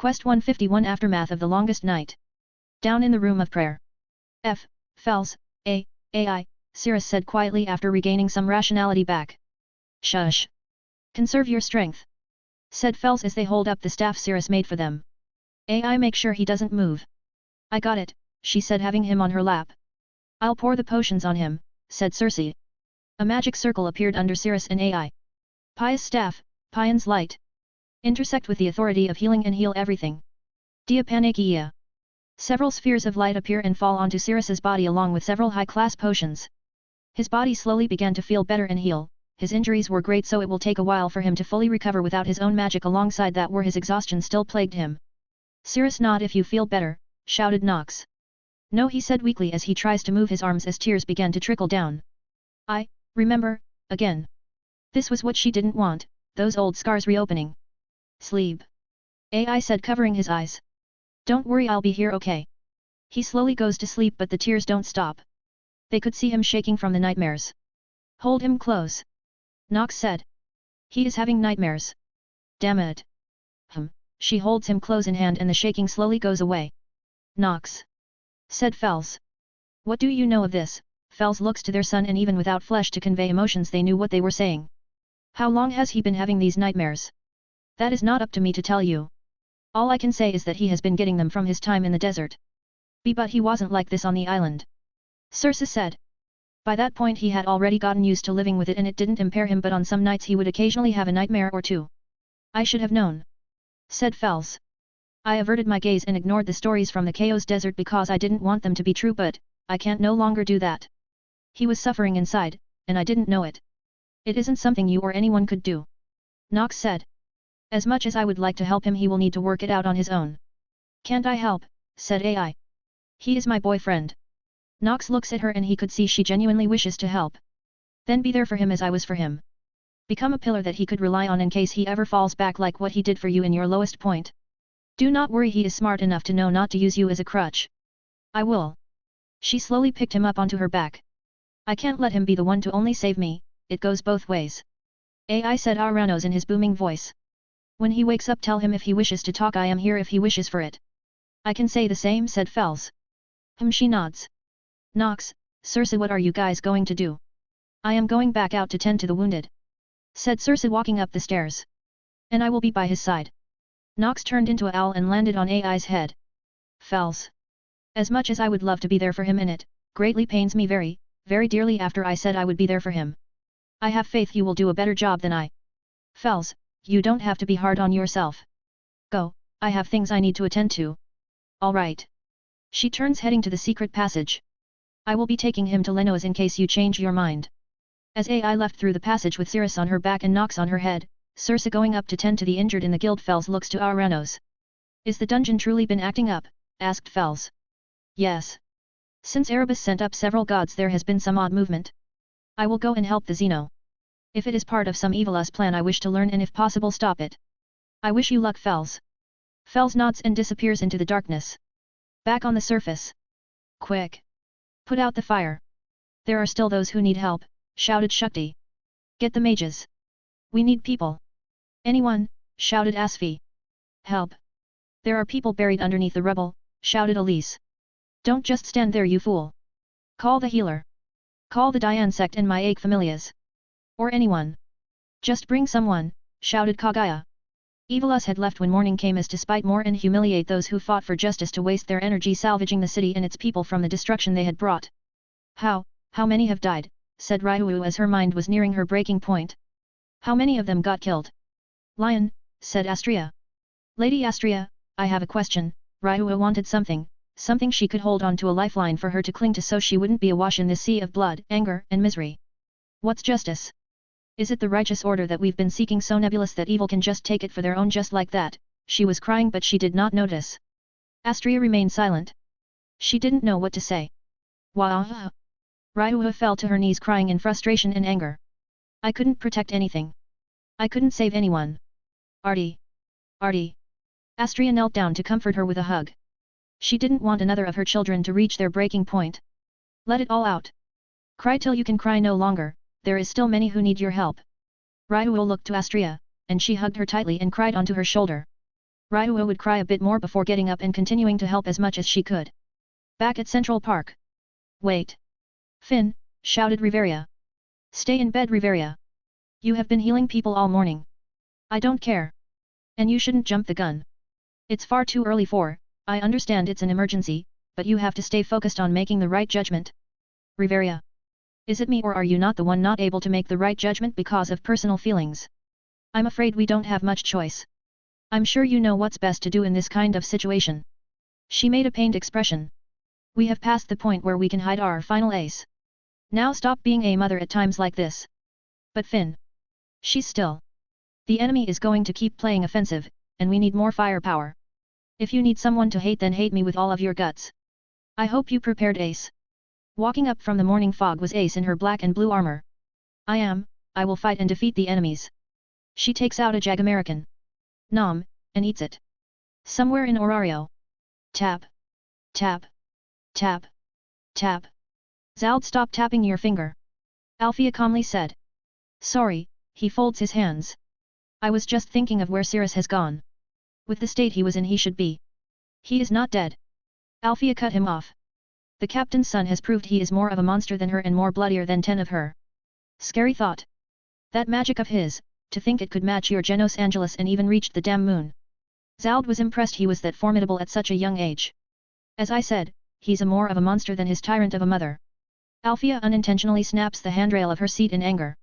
Quest 151 Aftermath of the Longest Night. Down in the room of prayer. Fells, AI, Cirrus said quietly after regaining some rationality back. Shush. Conserve your strength, said Fells as they hold up the staff Cirrus made for them. AI, make sure he doesn't move. I got it, she said, having him on her lap. I'll pour the potions on him, said Circe. A magic circle appeared under Cirrus and AI. Pious staff, Pion's light. Intersect with the authority of healing and heal everything. Dia Panagia. Several spheres of light appear and fall onto Cirrus's body along with several high-class potions. His body slowly began to feel better and heal. His injuries were great, so it will take a while for him to fully recover without his own magic alongside that where his exhaustion still plagued him. Cirrus, nod if you feel better, shouted Nox. No, he said weakly as he tries to move his arms as tears began to trickle down. I remember, again. This was what she didn't want, those old scars reopening. Sleep. AI said, covering his eyes. Don't worry, I'll be here, okay. He slowly goes to sleep, but the tears don't stop. They could see him shaking from the nightmares. Hold him close, Nox said. He is having nightmares. Damn it. She holds him close in hand and the shaking slowly goes away. Nox, said Fells. What do you know of this? Fells looks to their son, and even without flesh to convey emotions they knew what they were saying. How long has he been having these nightmares? That is not up to me to tell you. All I can say is that he has been getting them from his time in the desert. But he wasn't like this on the island, Circe said. By that point he had already gotten used to living with it and it didn't impair him, but on some nights he would occasionally have a nightmare or two. I should have known, said Fells. I averted my gaze and ignored the stories from the Chaos Desert because I didn't want them to be true, but I can't no longer do that. He was suffering inside, and I didn't know it. It isn't something you or anyone could do, Nox said. As much as I would like to help him, he will need to work it out on his own. Can't I help? Said AI. He is my boyfriend. Nox looks at her and he could see she genuinely wishes to help. Then be there for him as I was for him. Become a pillar that he could rely on in case he ever falls back like what he did for you in your lowest point. Do not worry, he is smart enough to know not to use you as a crutch. I will. She slowly picked him up onto her back. I can't let him be the one to only save me, it goes both ways. AI said Aranos in his booming voice. When he wakes up, tell him if he wishes to talk I am here if he wishes for it. I can say the same, said Fells. She nods. Nox, Circe, what are you guys going to do? I am going back out to tend to the wounded, said Circe walking up the stairs. And I will be by his side. Nox turned into an owl and landed on AI's head. Fells. As much as I would love to be there for him, and it greatly pains me very, very dearly after I said I would be there for him. I have faith you will do a better job than I. Fells, you don't have to be hard on yourself. Go, I have things I need to attend to. All right. She turns, heading to the secret passage. I will be taking him to Leno's in case you change your mind. As AI left through the passage with Cirrus on her back and Nox on her head, Circe going up to tend to the injured in the guild, Fells looks to Aranos. Is the dungeon truly been acting up? Asked Fells. Yes. Since Erebus sent up several gods, there has been some odd movement. I will go and help the Xeno. If it is part of some evilous plan, I wish to learn and if possible stop it. I wish you luck, Fells. Fells nods and disappears into the darkness. Back on the surface. Quick! Put out the fire. There are still those who need help, shouted Shakti. Get the mages. We need people. Anyone, shouted Asfi. Help! There are people buried underneath the rubble, shouted Elise. Don't just stand there, you fool. Call the healer. Call the Diane sect and my 8 familias. Or anyone. Just bring someone, shouted Kagaya. Evilus had left when morning came as to spite more and humiliate those who fought for justice, to waste their energy salvaging the city and its people from the destruction they had brought. How many have died? Said Ryu as her mind was nearing her breaking point. How many of them got killed? Lion, said Astria. Lady Astria, I have a question. Ryu wanted something she could hold on to, a lifeline for her to cling to so she wouldn't be awash in this sea of blood, anger, and misery. What's justice? Is it the righteous order that we've been seeking, so nebulous that evil can just take it for their own just like that? She was crying but she did not notice. Astria remained silent. She didn't know what to say. Wah! Ryu fell to her knees crying in frustration and anger. I couldn't protect anything. I couldn't save anyone. Artie! Astria knelt down to comfort her with a hug. She didn't want another of her children to reach their breaking point. Let it all out. Cry till you can cry no longer. There is still many who need your help. Ryu looked to Astria, and she hugged her tightly and cried onto her shoulder. Ryuo would cry a bit more before getting up and continuing to help as much as she could. Back at Central Park. Wait. Finn, shouted Riveria. Stay in bed, Riveria. You have been healing people all morning. I don't care. And you shouldn't jump the gun. It's far too early for, I understand it's an emergency, but you have to stay focused on making the right judgment. Riveria. Is it me or are you not the one not able to make the right judgment because of personal feelings? I'm afraid we don't have much choice. I'm sure you know what's best to do in this kind of situation. She made a pained expression. We have passed the point where we can hide our final ace. Now stop being a mother at times like this. But Finn. She's still. The enemy is going to keep playing offensive, and we need more firepower. If you need someone to hate, then hate me with all of your guts. I hope you prepared Ace. Walking up from the morning fog was Ace in her black and blue armor. I will fight and defeat the enemies. She takes out a Jag-American. Nom, and eats it. Somewhere in Orario. Tap. Tap. Tap. Tap. Zald, stop tapping your finger. Althea calmly said. Sorry, he folds his hands. I was just thinking of where Cirrus has gone. With the state he was in, he should be. He is not dead. Althea cut him off. The captain's son has proved he is more of a monster than her and more bloodier than 10 of her. Scary thought. That magic of his, to think it could match your Genos Angelus and even reached the damn moon. Zald was impressed he was that formidable at such a young age. As I said, he's a more of a monster than his tyrant of a mother. Althea unintentionally snaps the handrail of her seat in anger.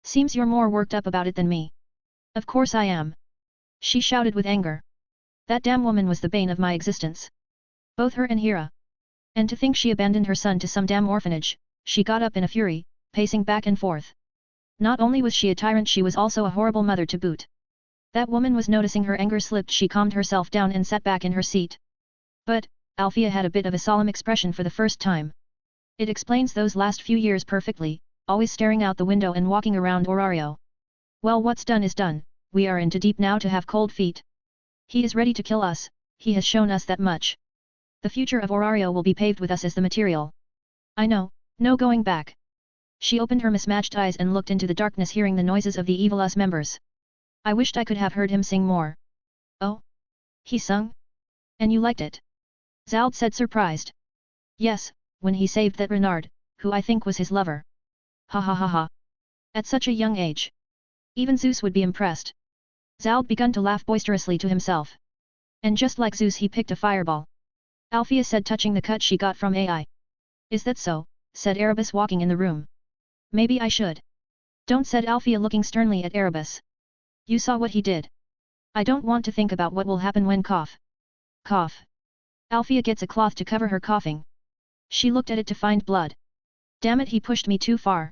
Seems you're more worked up about it than me. Of course I am. She shouted with anger. That damn woman was the bane of my existence. Both her and Hira. And to think she abandoned her son to some damn orphanage, she got up in a fury, pacing back and forth. Not only was she a tyrant, she was also a horrible mother to boot. That woman was noticing her anger slipped. She calmed herself down and sat back in her seat. But, Althea had a bit of a solemn expression for the first time. It explains those last few years perfectly, always staring out the window and walking around Orario. Well, what's done is done, we are in too deep now to have cold feet. He is ready to kill us, he has shown us that much. The future of Orario will be paved with us as the material. I know, no going back. She opened her mismatched eyes and looked into the darkness, hearing the noises of the evil us members. I wished I could have heard him sing more. Oh? He sung? And you liked it? Zald said, surprised. Yes, when he saved that Renard, who I think was his lover. Ha ha ha ha. At such a young age. Even Zeus would be impressed. Zald began to laugh boisterously to himself. And just like Zeus, he picked a fireball. Althea said, touching the cut she got from AI. Is that so? Said Erebus, walking in the room. Maybe I should. Don't, said Althea, looking sternly at Erebus. You saw what he did. I don't want to think about what will happen when cough. Cough. Althea gets a cloth to cover her coughing. She looked at it to find blood. Damn it, he pushed me too far.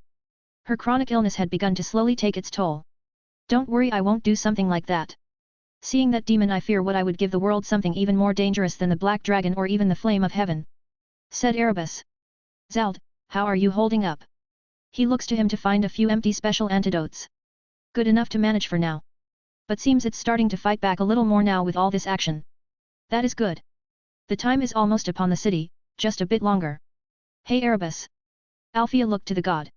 Her chronic illness had begun to slowly take its toll. Don't worry, I won't do something like that. Seeing that demon, I fear what I would give the world something even more dangerous than the Black Dragon or even the Flame of Heaven. Said Erebus. Zald, how are you holding up? He looks to him to find a few empty special antidotes. Good enough to manage for now. But seems it's starting to fight back a little more now with all this action. That is good. The time is almost upon the city, just a bit longer. Hey Erebus. Althea looked to the god.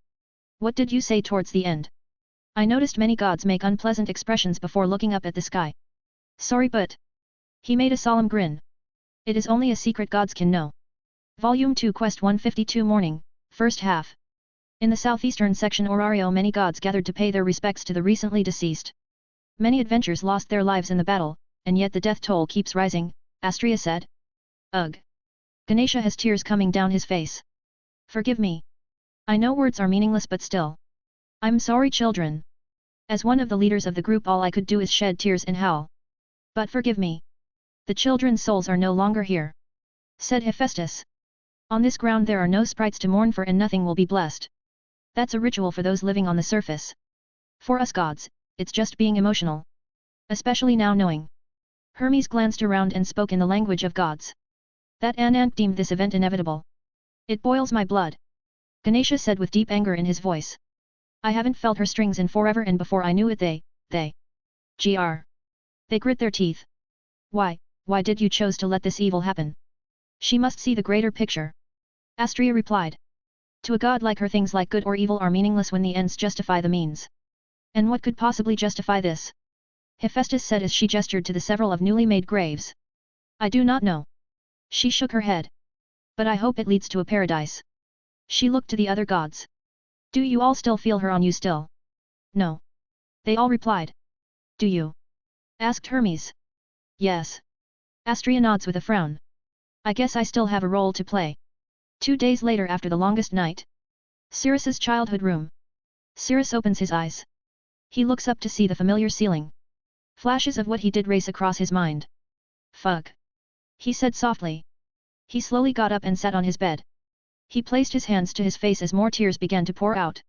What did you say towards the end? I noticed many gods make unpleasant expressions before looking up at the sky. Sorry, but... He made a solemn grin. It is only a secret gods can know. Volume 2, Quest 152, Morning, First Half. In the southeastern section Orario, many gods gathered to pay their respects to the recently deceased. Many adventurers lost their lives in the battle, and yet the death toll keeps rising, Astria said. Ugh. Ganesha has tears coming down his face. Forgive me. I know words are meaningless, but still. I'm sorry, children. As one of the leaders of the group, all I could do is shed tears and howl. But forgive me. The children's souls are no longer here. Said Hephaestus. On this ground there are no sprites to mourn for, and nothing will be blessed. That's a ritual for those living on the surface. For us gods, it's just being emotional. Especially now knowing. Hermes glanced around and spoke in the language of gods. That Anant deemed this event inevitable. It boils my blood. Ganesha said with deep anger in his voice. I haven't felt her strings in forever, and before I knew it they. Gr. They grit their teeth. Why did you chose to let this evil happen? She must see the greater picture. Astria replied. To a god like her, things like good or evil are meaningless when the ends justify the means. And what could possibly justify this? Hephaestus said as she gestured to the several of newly made graves. I do not know. She shook her head. But I hope it leads to a paradise. She looked to the other gods. Do you all still feel her on you still? No. They all replied. Do you? Asked Hermes. Yes. Astrea nods with a frown. I guess I still have a role to play. 2 days later after the longest night. Sirius's childhood room. Sirius opens his eyes. He looks up to see the familiar ceiling. Flashes of what he did race across his mind. Fuck. He said softly. He slowly got up and sat on his bed. He placed his hands to his face as more tears began to pour out.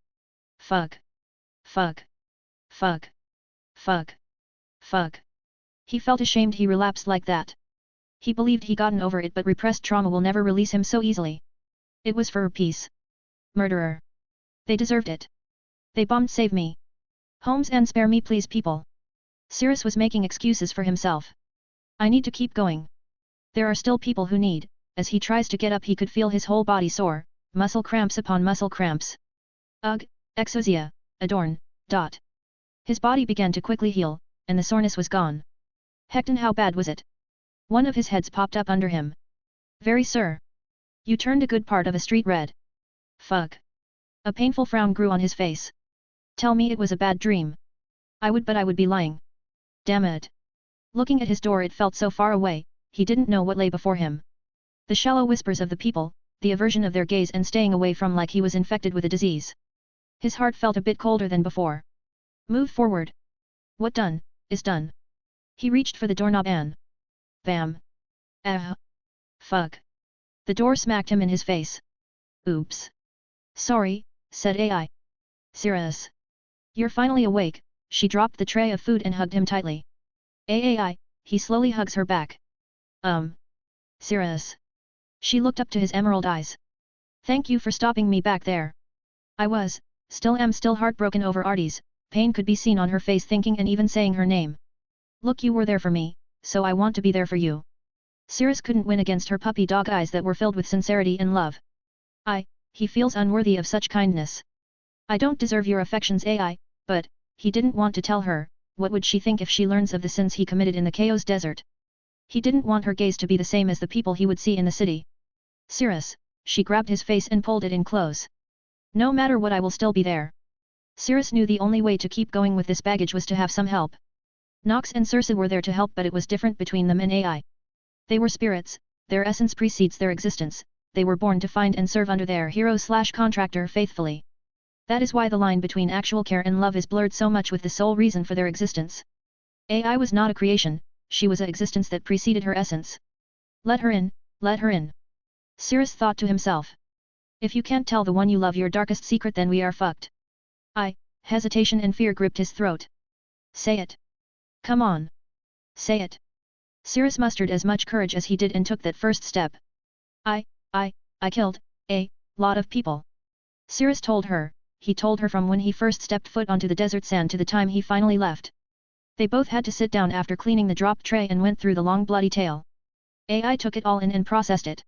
Fuck. Fuck. Fuck. Fuck. Fuck. He felt ashamed he relapsed like that. He believed he gotten over it, but repressed trauma will never release him so easily. It was for her peace. Murderer. They deserved it. They bombed save me. Holmes and spare me please people. Sirius was making excuses for himself. I need to keep going. There are still people who need. As he tries to get up he could feel his whole body sore, muscle cramps upon muscle cramps. Ugh, exosia, adorn, dot. His body began to quickly heal, and the soreness was gone. Hecton, how bad was it? One of his heads popped up under him. Very sir. You turned a good part of a street red. Fuck. A painful frown grew on his face. Tell me it was a bad dream. I would, but I would be lying. Damn it. Looking at his door it felt so far away, he didn't know what lay before him. The shallow whispers of the people, the aversion of their gaze and staying away from like he was infected with a disease. His heart felt a bit colder than before. Move forward. What done, is done. He reached for the doorknob and... Bam. Fuck. The door smacked him in his face. Oops. Sorry, said AI. Sirius. You're finally awake. She dropped the tray of food and hugged him tightly. AI, he slowly hugs her back. Sirius. She looked up to his emerald eyes. Thank you for stopping me back there. I was, still am still heartbroken over Artie's, pain could be seen on her face thinking and even saying her name. Look, you were there for me, so I want to be there for you. Sirius couldn't win against her puppy dog eyes that were filled with sincerity and love. He feels unworthy of such kindness. I don't deserve your affections AI, but, he didn't want to tell her, what would she think if she learns of the sins he committed in the Chaos Desert? He didn't want her gaze to be the same as the people he would see in the city. Sirius, she grabbed his face and pulled it in close. No matter what I will still be there. Sirius knew the only way to keep going with this baggage was to have some help. Nox and Circe were there to help, but it was different between them and AI. They were spirits, their essence precedes their existence, they were born to find and serve under their hero/contractor faithfully. That is why the line between actual care and love is blurred so much with the sole reason for their existence. AI was not a creation, she was an existence that preceded her essence. Let her in, let her in. Sirius thought to himself. If you can't tell the one you love your darkest secret, then we are fucked. Hesitation and fear gripped his throat. Say it. Come on. Say it. Sirius mustered as much courage as he did and took that first step. I killed a lot of people. Sirius told her, he told her from when he first stepped foot onto the desert sand to the time he finally left. They both had to sit down after cleaning the dropped tray and went through the long bloody tale. AI took it all in and processed it.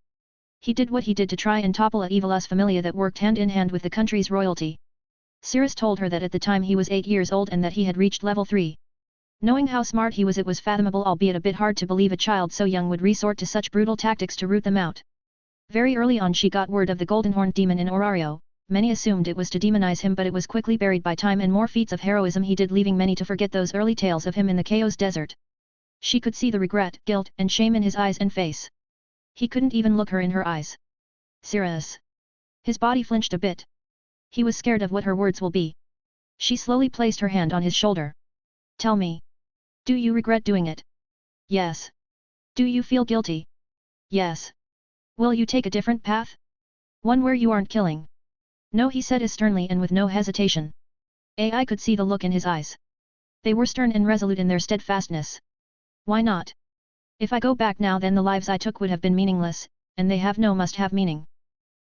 He did what he did to try and topple a evilus familia that worked hand in hand with the country's royalty. Sirius told her that at the time he was 8 years old and that he had reached level 3. Knowing how smart he was, it was fathomable, albeit a bit hard to believe a child so young would resort to such brutal tactics to root them out. Very early on she got word of the Golden Horned Demon in Orario. Many assumed it was to demonize him, but it was quickly buried by time and more feats of heroism he did, leaving many to forget those early tales of him in the Chaos Desert. She could see the regret, guilt, and shame in his eyes and face. He couldn't even look her in her eyes. Sirius. His body flinched a bit. He was scared of what her words will be. She slowly placed her hand on his shoulder. Tell me. Do you regret doing it? Yes. Do you feel guilty? Yes. Will you take a different path? One where you aren't killing? No, he said as sternly and with no hesitation. AI could see the look in his eyes. They were stern and resolute in their steadfastness. Why not? If I go back now, then the lives I took would have been meaningless, and they have no must have meaning.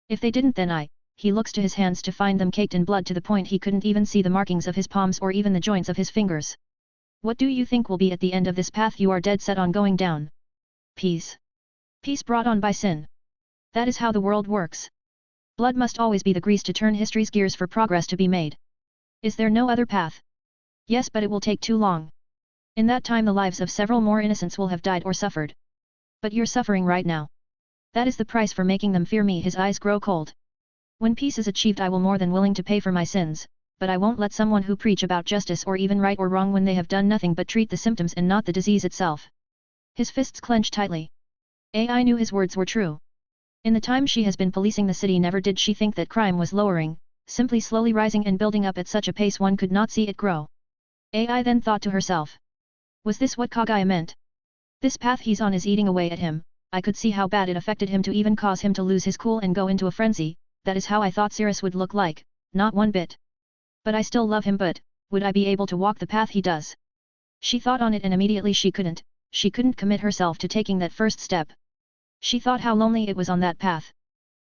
If they didn't, then he looks to his hands to find them caked in blood to the point he couldn't even see the markings of his palms or even the joints of his fingers. What do you think will be at the end of this path you are dead set on going down? Peace. Peace brought on by sin. That is how the world works. Blood must always be the grease to turn history's gears for progress to be made. Is there no other path? Yes, but it will take too long. In that time the lives of several more innocents will have died or suffered. But you're suffering right now. That is the price for making them fear me. His eyes grow cold. When peace is achieved I will more than willing to pay for my sins, but I won't let someone who preach about justice or even right or wrong when they have done nothing but treat the symptoms and not the disease itself. His fists clenched tightly. AI knew his words were true. In the time she has been policing the city never did she think that crime was lowering, simply slowly rising and building up at such a pace one could not see it grow. AI then thought to herself. Was this what Kagaya meant? This path he's on is eating away at him. I could see how bad it affected him to even cause him to lose his cool and go into a frenzy. That is how I thought Cirrus would look like, not one bit. But I still love him, but would I be able to walk the path he does? She thought on it and immediately she couldn't commit herself to taking that first step. She thought how lonely it was on that path.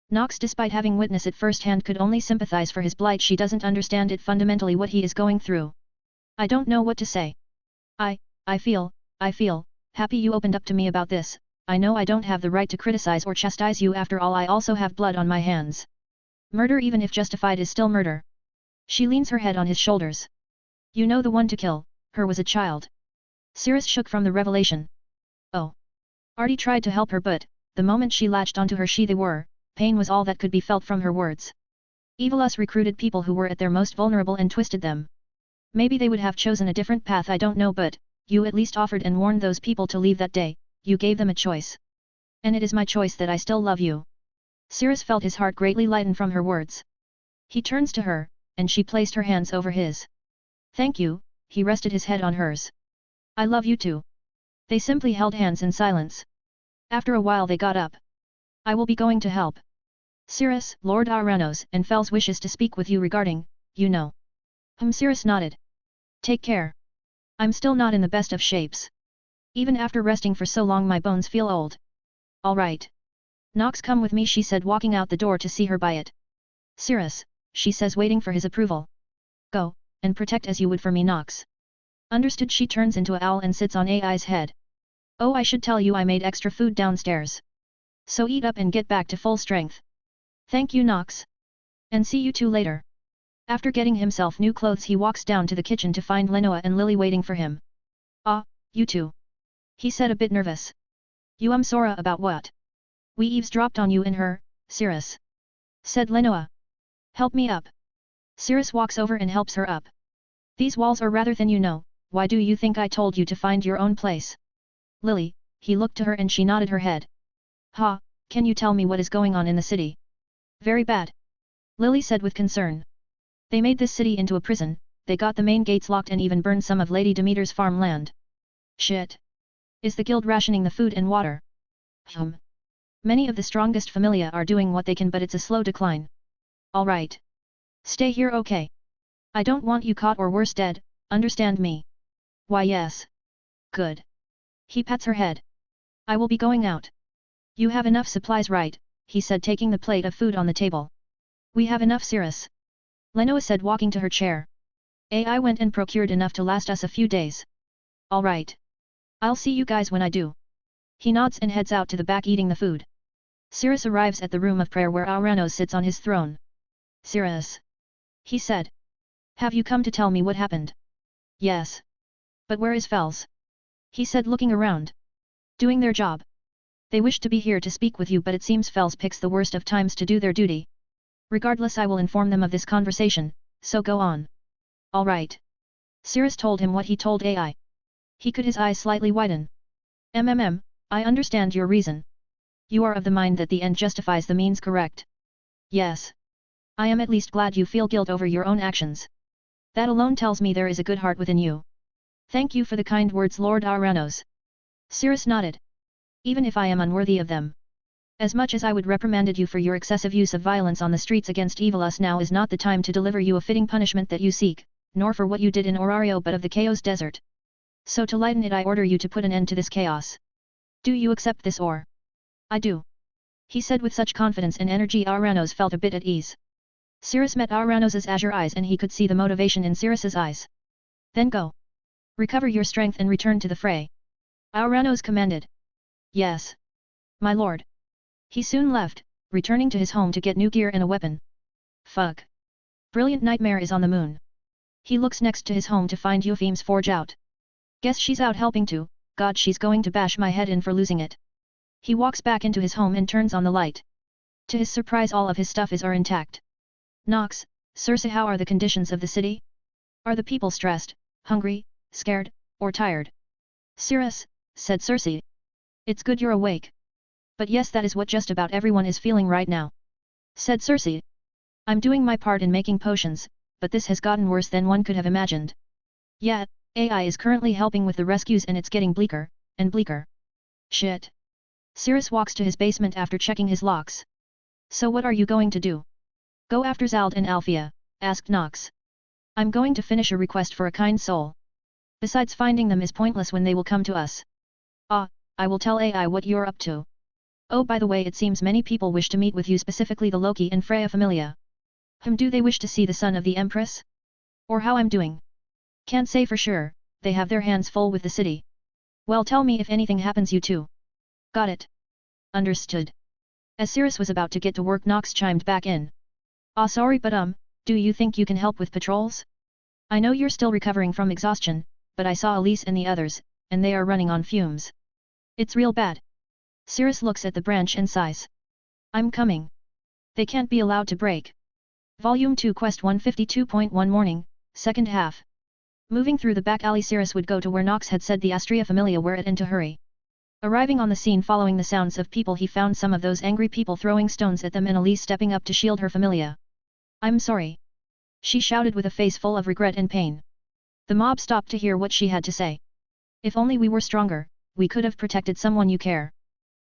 Nox, despite having witnessed it firsthand, could only sympathize for his plight. She doesn't understand it fundamentally what he is going through. I don't know what to say. I feel happy you opened up to me about this. I know I don't have the right to criticize or chastise you. After all, I also have blood on my hands. Murder, even if justified, is still murder. She leans her head on his shoulders. You know the one to kill her was a child. Cirrus shook from the revelation. Oh. Artie tried to help her, but the moment she latched onto her pain was all that could be felt from her words. Evilus recruited people who were at their most vulnerable and twisted them. Maybe they would have chosen a different path, I don't know, but you at least offered and warned those people to leave that day. You gave them a choice. And it is my choice that I still love you. Cirrus felt his heart greatly lighten from her words. He turns to her, and she placed her hands over his. Thank you, he rested his head on hers. I love you too. They simply held hands in silence. After a while they got up. I will be going to help. Cirrus, Lord Aranos and Fels wishes to speak with you regarding, you know. Cirrus nodded. Take care. I'm still not in the best of shapes. Even after resting for so long my bones feel old. All right. Nox, come with me, she said, walking out the door to see her by it. Cirrus, she says, waiting for his approval. Go, and protect as you would for me, Nox. Understood. She turns into an owl and sits on AI's head. Oh, I should tell you I made extra food downstairs. So eat up and get back to full strength. Thank you, Nox. And see you two later. After getting himself new clothes he walks down to the kitchen to find Lenoa and Lily waiting for him. Ah, you two. He said, a bit nervous. You Sora, about what? We eavesdropped on you and her, Cirrus. Said Lenoa. Help me up. Cirrus walks over and helps her up. These walls are rather thin, you know. Why do you think I told you to find your own place? Lily, he looked to her and she nodded her head. Ha, can you tell me what is going on in the city? Very bad. Lily said with concern. They made this city into a prison, they got the main gates locked and even burned some of Lady Demeter's farmland. Shit. Is the guild rationing the food and water? Many of the strongest familia are doing what they can, but it's a slow decline. Alright. Stay here, okay? I don't want you caught or worse dead, understand me? Why yes. Good. He pats her head. I will be going out. You have enough supplies, right? He said, taking the plate of food on the table. We have enough, Cirrus. Lenoa said, walking to her chair. I went and procured enough to last us a few days. Alright. I'll see you guys when I do. He nods and heads out to the back eating the food. Cirrus arrives at the room of prayer where Aranos sits on his throne. Cirrus. He said. Have you come to tell me what happened? Yes. But where is Fels? He said, looking around. Doing their job. They wish to be here to speak with you, but it seems Fels picks the worst of times to do their duty. Regardless, I will inform them of this conversation, so go on. All right. Cirrus told him what he told AI. He could his eyes slightly widen. I understand your reason. You are of the mind that the end justifies the means, correct? Yes. I am at least glad you feel guilt over your own actions. That alone tells me there is a good heart within you. Thank you for the kind words, Lord Aranos. Cirrus nodded. Even if I am unworthy of them. As much as I would reprimanded you for your excessive use of violence on the streets against Evilus, now is not the time to deliver you a fitting punishment that you seek, nor for what you did in Orario but of the Chaos Desert. So to lighten it, I order you to put an end to this chaos. Do you accept this or? I do. He said with such confidence and energy Aranos felt a bit at ease. Cirrus met Aranos's azure eyes and he could see the motivation in Cirrus's eyes. Then go. Recover your strength and return to the fray. Aranos commanded. Yes. My lord. He soon left, returning to his home to get new gear and a weapon. Fuck. Brilliant Nightmare is on the moon. He looks next to his home to find Eupheme's forge out. Guess she's out helping too, God she's going to bash my head in for losing it. He walks back into his home and turns on the light. To his surprise all of his stuff are intact. Nox, Circe, how are the conditions of the city? Are the people stressed, hungry, scared, or tired? Circe, said Circe. It's good you're awake. But yes, that is what just about everyone is feeling right now. Said Circe. I'm doing my part in making potions, but this has gotten worse than one could have imagined. Yeah, AI is currently helping with the rescues and it's getting bleaker, and bleaker. Shit. Circe walks to his basement after checking his locks. So what are you going to do? Go after Zald and Althea, asked Nox. I'm going to finish a request for a kind soul. Besides, finding them is pointless when they will come to us. Ah, I will tell AI what you're up to. Oh, by the way, it seems many people wish to meet with you, specifically the Loki and Freya familia. Do they wish to see the son of the Empress? Or how I'm doing? Can't say for sure, they have their hands full with the city. Well, tell me if anything happens you too. Got it. Understood. As Circe was about to get to work, Nox chimed back in. Ah, sorry, but do you think you can help with patrols? I know you're still recovering from exhaustion, but I saw Elise and the others, and they are running on fumes. It's real bad. Circe looks at the branch and sighs. I'm coming. They can't be allowed to break. Volume 2 Quest 152.1 Morning, second half. Moving through the back alley, Circe would go to where Nox had said the Astrea familia were at and to hurry. Arriving on the scene following the sounds of people, he found some of those angry people throwing stones at them and Elise stepping up to shield her familia. I'm sorry. She shouted with a face full of regret and pain. The mob stopped to hear what she had to say. If only we were stronger, we could have protected someone you care.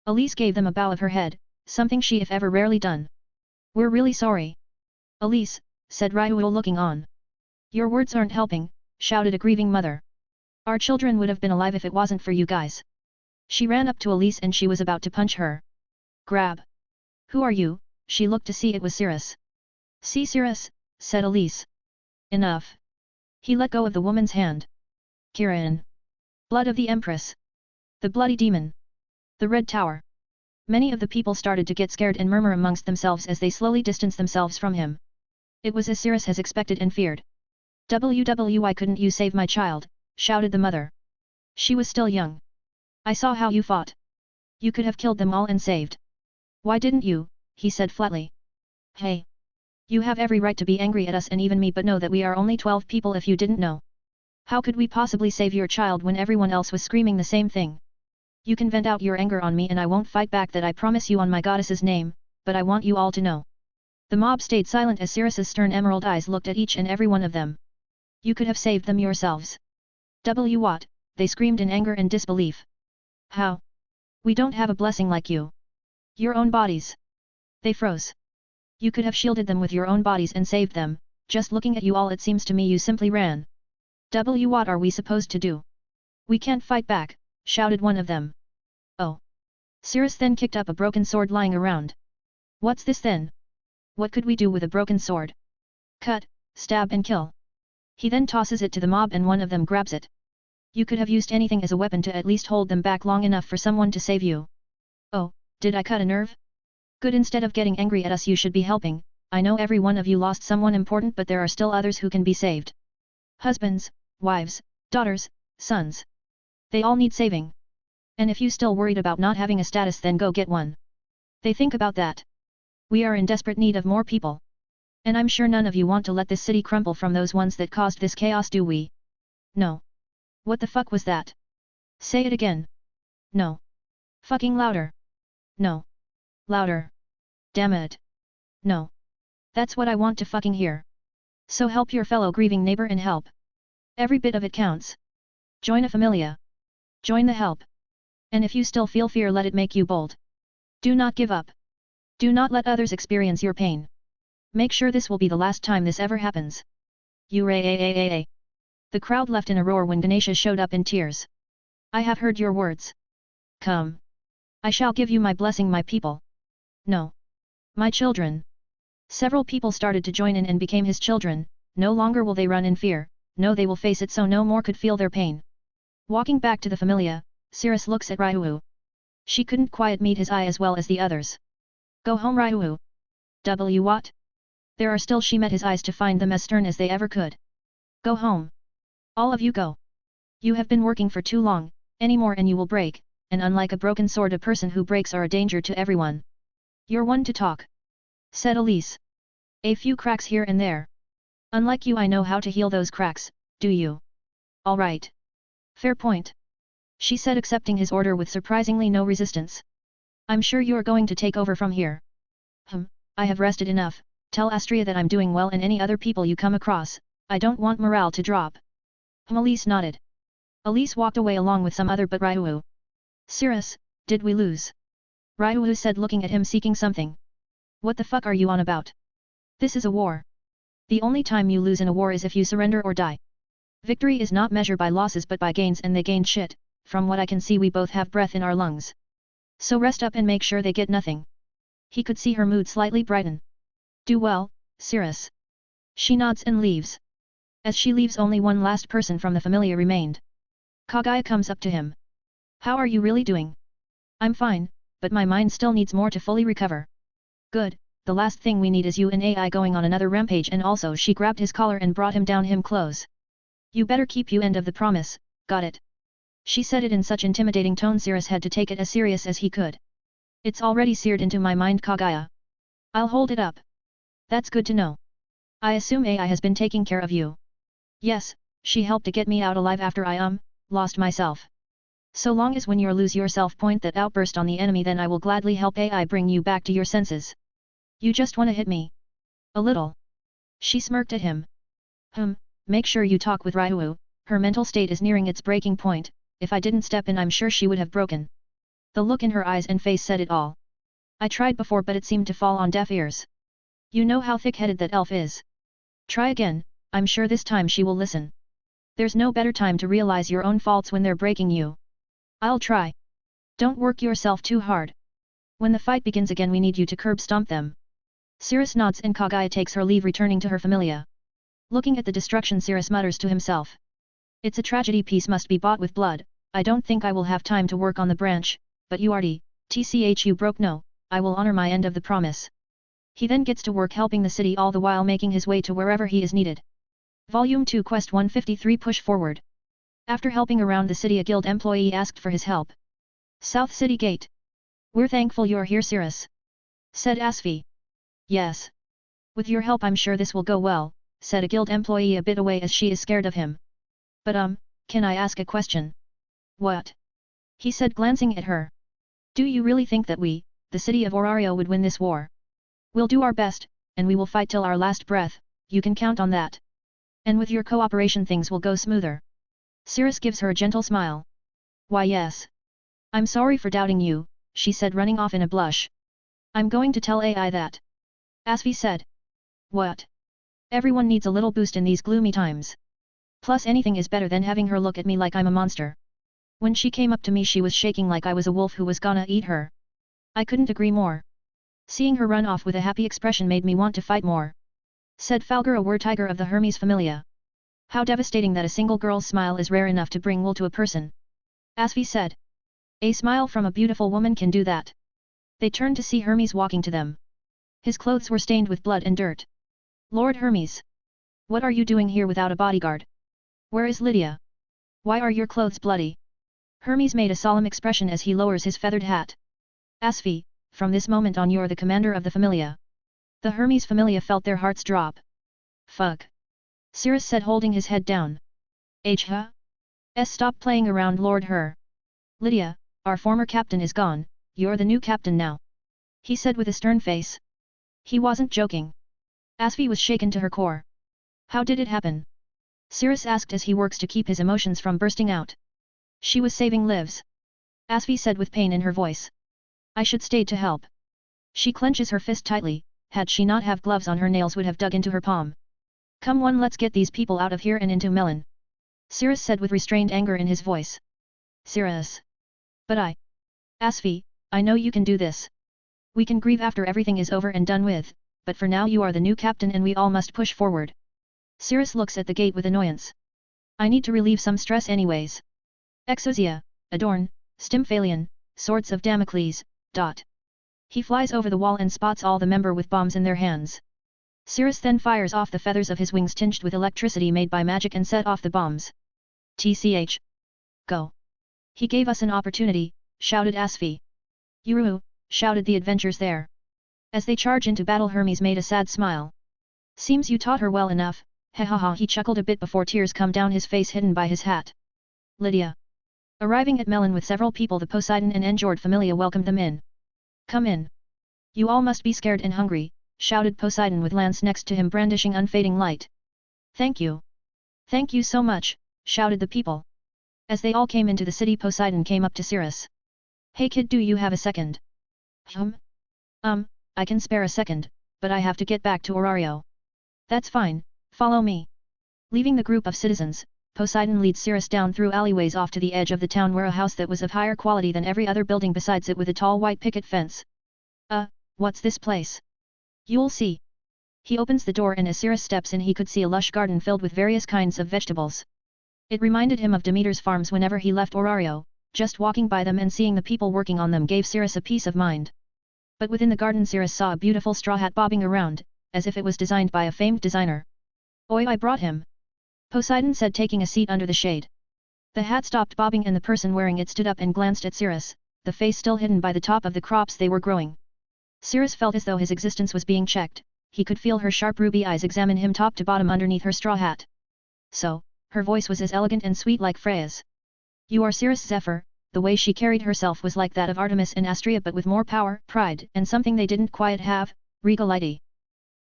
Elise gave them a bow of her head, something she if ever rarely done. We're really sorry. Elise, said Ryuo looking on. Your words aren't helping, shouted a grieving mother. Our children would have been alive if it wasn't for you guys. She ran up to Elise and she was about to punch her. Grab. Who are you? She looked to see it was Circe. See Circe, said Elise. Enough. He let go of the woman's hand. Kirin. Blood of the Empress. The bloody demon. The Red Tower. Many of the people started to get scared and murmur amongst themselves as they slowly distanced themselves from him. It was as Circe has expected and feared. Why couldn't you save my child? Shouted the mother. She was still young. I saw how you fought. You could have killed them all and saved. Why didn't you? He said flatly. Hey. You have every right to be angry at us and even me, but know that we are only 12 people if you didn't know. How could we possibly save your child when everyone else was screaming the same thing? You can vent out your anger on me and I won't fight back, that I promise you on my goddess's name, but I want you all to know. The mob stayed silent as Circe's stern emerald eyes looked at each and every one of them. You could have saved them yourselves. What? They screamed in anger and disbelief. How? We don't have a blessing like you. Your own bodies. They froze. You could have shielded them with your own bodies and saved them. Just looking at you all, it seems to me you simply ran. What are we supposed to do? We can't fight back, shouted one of them. Oh. Circe then kicked up a broken sword lying around. What's this then? What could we do with a broken sword? Cut, stab and kill. He then tosses it to the mob and one of them grabs it. You could have used anything as a weapon to at least hold them back long enough for someone to save you. Oh, did I cut a nerve? Good, instead of getting angry at us you should be helping. I know every one of you lost someone important, but there are still others who can be saved. Husbands, wives, daughters, sons. They all need saving. And if you still worried about not having a status, then go get one. They think about that. We are in desperate need of more people. And I'm sure none of you want to let this city crumble from those ones that caused this chaos, do we? No. What the fuck was that? Say it again. No. Fucking louder. No. Louder. Damn it. No. That's what I want to fucking hear. So help your fellow grieving neighbor and help. Every bit of it counts. Join a familia. Join the help. And if you still feel fear, let it make you bold. Do not give up. Do not let others experience your pain. Make sure this will be the last time this ever happens. The crowd left in a roar when Ganesha showed up in tears. I have heard your words. Come. I shall give you my blessing, my people. No. My children. Several people started to join in and became his children. No longer will they run in fear, no, they will face it, so no more could feel their pain. Walking back to the familia, Circe looks at Ryuu. She couldn't quite meet his eye as well as the others. Go home, Ryuu. What? There are still, she met his eyes to find them as stern as they ever could. Go home. All of you go. You have been working for too long, any more and you will break, and unlike a broken sword a person who breaks are a danger to everyone. You're one to talk, said Elise. A few cracks here and there. Unlike you I know how to heal those cracks, do you? All right. Fair point. She said accepting his order with surprisingly no resistance. I'm sure you're going to take over from here. I have rested enough, tell Astria that I'm doing well and any other people you come across, I don't want morale to drop. Elise nodded. Elise walked away along with some other but Ryu. Cirrus, did we lose? Ryu said looking at him seeking something. What the fuck are you on about? This is a war. The only time you lose in a war is if you surrender or die. Victory is not measured by losses but by gains and they gained shit, from what I can see we both have breath in our lungs. So rest up and make sure they get nothing. He could see her mood slightly brighten. Do well, Cirrus. She nods and leaves. As she leaves only one last person from the familia remained. Kaguya comes up to him. How are you really doing? I'm fine, but my mind still needs more to fully recover. Good, the last thing we need is you and AI going on another rampage and also she grabbed his collar and brought him close. You better keep you end of the promise, got it? She said it in such intimidating tone Cirrus had to take it as serious as he could. It's already seared into my mind Kaguya. I'll hold it up. That's good to know. I assume AI has been taking care of you. Yes, she helped to get me out alive after I lost myself. So long as when you lose yourself point that outburst on the enemy then I will gladly help AI bring you back to your senses. You just wanna hit me? A little. She smirked at him. Make sure you talk with Ryu, her mental state is nearing its breaking point, if I didn't step in I'm sure she would have broken. The look in her eyes and face said it all. I tried before but it seemed to fall on deaf ears. You know how thick-headed that elf is. Try again, I'm sure this time she will listen. There's no better time to realize your own faults when they're breaking you. I'll try. Don't work yourself too hard. When the fight begins again we need you to curb stomp them. Cirrus nods and Kaguya takes her leave returning to her familia. Looking at the destruction Cirrus mutters to himself. It's a tragedy peace must be bought with blood, I don't think I will have time to work on the branch, but you broke no, I will honor my end of the promise. He then gets to work helping the city all the while making his way to wherever he is needed. Volume 2 Quest 153 Push Forward. After helping around the city a guild employee asked for his help. South City Gate. We're thankful you're here Cirrus. Said Asfi. Yes. With your help I'm sure this will go well, said a guild employee a bit away as she is scared of him. But can I ask a question? What? He said glancing at her. Do you really think that we, the city of Orario would win this war? We'll do our best, and we will fight till our last breath, you can count on that. And with your cooperation things will go smoother. Cirrus gives her a gentle smile. Why yes. I'm sorry for doubting you, she said running off in a blush. I'm going to tell AI that. Asfi said. What? Everyone needs a little boost in these gloomy times. Plus anything is better than having her look at me like I'm a monster. When she came up to me she was shaking like I was a wolf who was gonna eat her. I couldn't agree more. Seeing her run off with a happy expression made me want to fight more. Said Falgur a war-tiger of the Hermes familia. How devastating that a single girl's smile is rare enough to bring wool to a person. Asfi said. A smile from a beautiful woman can do that. They turned to see Hermes walking to them. His clothes were stained with blood and dirt. Lord Hermes. What are you doing here without a bodyguard? Where is Lydia? Why are your clothes bloody? Hermes made a solemn expression as he lowers his feathered hat. Asfi, from this moment on you're the commander of the familia. The Hermes familia felt their hearts drop. Fuck. Cirrus said holding his head down. Stop playing around Lord Her. Lydia, our former captain is gone, you're the new captain now. He said with a stern face. He wasn't joking. Asfi was shaken to her core. How did it happen? Cirrus asked as he works to keep his emotions from bursting out. She was saving lives. Asfi said with pain in her voice. I should stayed to help. She clenches her fist tightly, had she not have gloves on her nails would have dug into her palm. Come on let's get these people out of here and into Melon. Cirrus said with restrained anger in his voice. Cirrus. But Asfi, I know you can do this. We can grieve after everything is over and done with, but for now you are the new captain and we all must push forward. Cirrus looks at the gate with annoyance. I need to relieve some stress anyways. Exosia, Adorn, Stymphalion, Swords of Damocles, ... He flies over the wall and spots all the member with bombs in their hands. Cirrus then fires off the feathers of his wings tinged with electricity made by magic and set off the bombs. go. He gave us an opportunity, shouted Asfi. Yuru, shouted the adventurers there. As they charge into battle, Hermes made a sad smile. Seems you taught her well enough, ha. He chuckled a bit before tears come down his face hidden by his hat. Lydia. Arriving at Melon with several people, the Poseidon and Enjord Familia welcomed them in. Come in. You all must be scared and hungry, shouted Poseidon with Lance next to him brandishing unfading light. Thank you. Thank you so much, shouted the people. As they all came into the city, Poseidon came up to Cirrus. Hey kid, do you have a second? I can spare a second, but I have to get back to Orario. That's fine, follow me. Leaving the group of citizens, Poseidon leads Cirrus down through alleyways off to the edge of the town where a house that was of higher quality than every other building besides it with a tall white picket fence. What's this place? You'll see. He opens the door and as Cirrus steps in he could see a lush garden filled with various kinds of vegetables. It reminded him of Demeter's farms whenever he left Orario, just walking by them and seeing the people working on them gave Cirrus a peace of mind. But within the garden Cirrus saw a beautiful straw hat bobbing around, as if it was designed by a famed designer. Oi, I brought him. Poseidon said taking a seat under the shade. The hat stopped bobbing and the person wearing it stood up and glanced at Cirrus, the face still hidden by the top of the crops they were growing. Cirrus felt as though his existence was being checked, he could feel her sharp ruby eyes examine him top to bottom underneath her straw hat. So, her voice was as elegant and sweet like Freya's. You are Cirrus Zephyr. The way she carried herself was like that of Artemis and Astrea but with more power, pride, and something they didn't quite have, regality.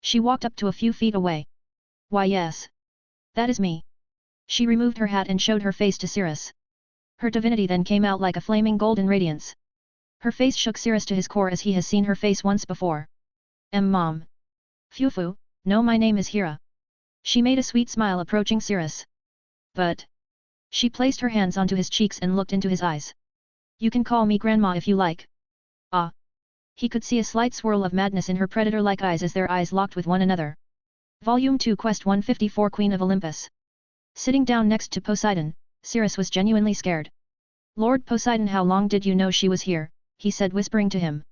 She walked up to a few feet away. Why yes. That is me. She removed her hat and showed her face to Cirrus. Her divinity then came out like a flaming golden radiance. Her face shook Cirrus to his core as he has seen her face once before. Mom. Fufu, no, my name is Hera. She made a sweet smile approaching Cirrus. But. She placed her hands onto his cheeks and looked into his eyes. You can call me Grandma if you like. Ah. He could see a slight swirl of madness in her predator-like eyes as their eyes locked with one another. Volume 2 Quest 154 Queen of Olympus. Sitting down next to Poseidon, Cirrus was genuinely scared. Lord Poseidon, how long did you know she was here? He said whispering to him.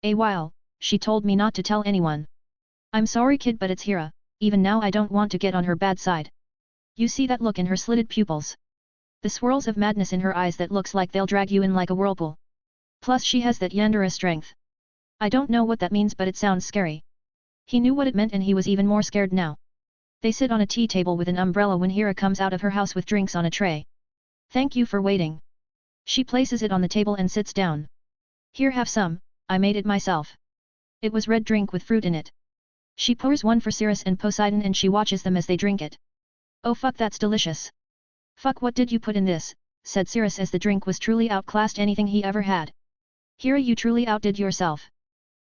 A while, she told me not to tell anyone. I'm sorry kid, but it's Hera, even now I don't want to get on her bad side. You see that look in her slitted pupils? The swirls of madness in her eyes that looks like they'll drag you in like a whirlpool. Plus she has that Yandere strength. I don't know what that means but it sounds scary. He knew what it meant and he was even more scared now. They sit on a tea table with an umbrella when Hera comes out of her house with drinks on a tray. Thank you for waiting. She places it on the table and sits down. Here, have some, I made it myself. It was red drink with fruit in it. She pours one for Cirrus and Poseidon and she watches them as they drink it. Oh fuck, that's delicious. Fuck, what did you put in this? Said Cirrus as the drink was truly outclassed anything he ever had. Hera, you truly outdid yourself.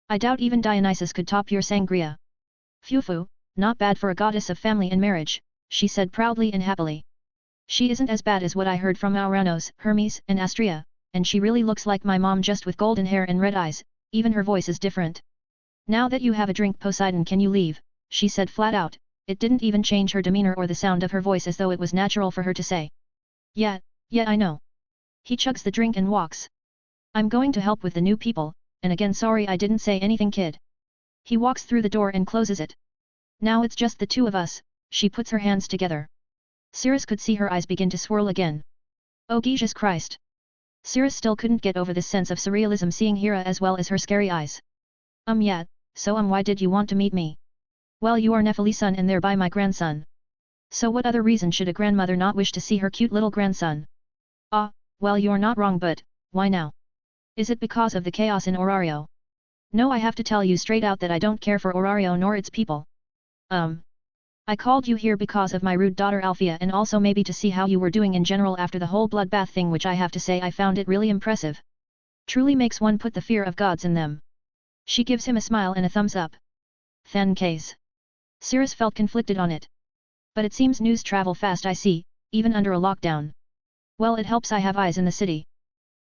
I doubt even Dionysus could top your sangria. Fufu, not bad for a goddess of family and marriage, she said proudly and happily. She isn't as bad as what I heard from Ouranos, Hermes, and Astrea, and she really looks like my mom just with golden hair and red eyes, even her voice is different. Now that you have a drink Poseidon, can you leave? She said flat out. It didn't even change her demeanor or the sound of her voice as though it was natural for her to say. Yeah, I know. He chugs the drink and walks. I'm going to help with the new people, and again sorry I didn't say anything kid. He walks through the door and closes it. Now it's just the two of us, she puts her hands together. Cirrus could see her eyes begin to swirl again. Oh Jesus Christ. Cirrus still couldn't get over this sense of surrealism seeing Hera as well as her scary eyes. Yeah, so why did you want to meet me? Well, you are Nephili's son and thereby my grandson. So what other reason should a grandmother not wish to see her cute little grandson? Well you're not wrong, but, why now? Is it because of the chaos in Orario? No, I have to tell you straight out that I don't care for Orario nor its people. I called you here because of my rude daughter Althea and also maybe to see how you were doing in general after the whole bloodbath thing, which I have to say I found it really impressive. Truly makes one put the fear of gods in them. She gives him a smile and a thumbs up. Than case. Cirrus felt conflicted on it. But it seems news travel fast, I see, even under a lockdown. Well, it helps I have eyes in the city.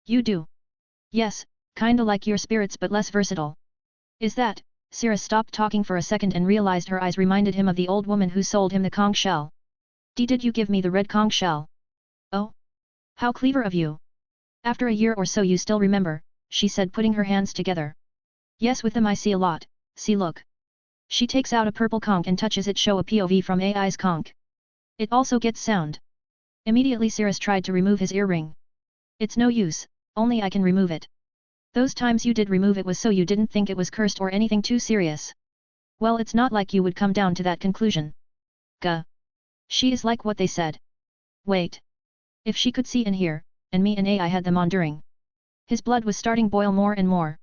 You do? Yes, kinda like your spirits but less versatile. Is that? Cirrus stopped talking for a second and realized her eyes reminded him of the old woman who sold him the conch shell. Did you give me the red conch shell? Oh? How clever of you. After a year or so you still remember, she said putting her hands together. Yes, with them I see a lot, see look. She takes out a purple conch and touches it, show a POV from AI's conch. It also gets sound. Immediately Cirrus tried to remove his earring. It's no use, only I can remove it. Those times you did remove it was so you didn't think it was cursed or anything too serious. Well, it's not like you would come down to that conclusion. Gah. She is like what they said. Wait. If she could see and hear, and me and I had them on during. His blood was starting boil more and more.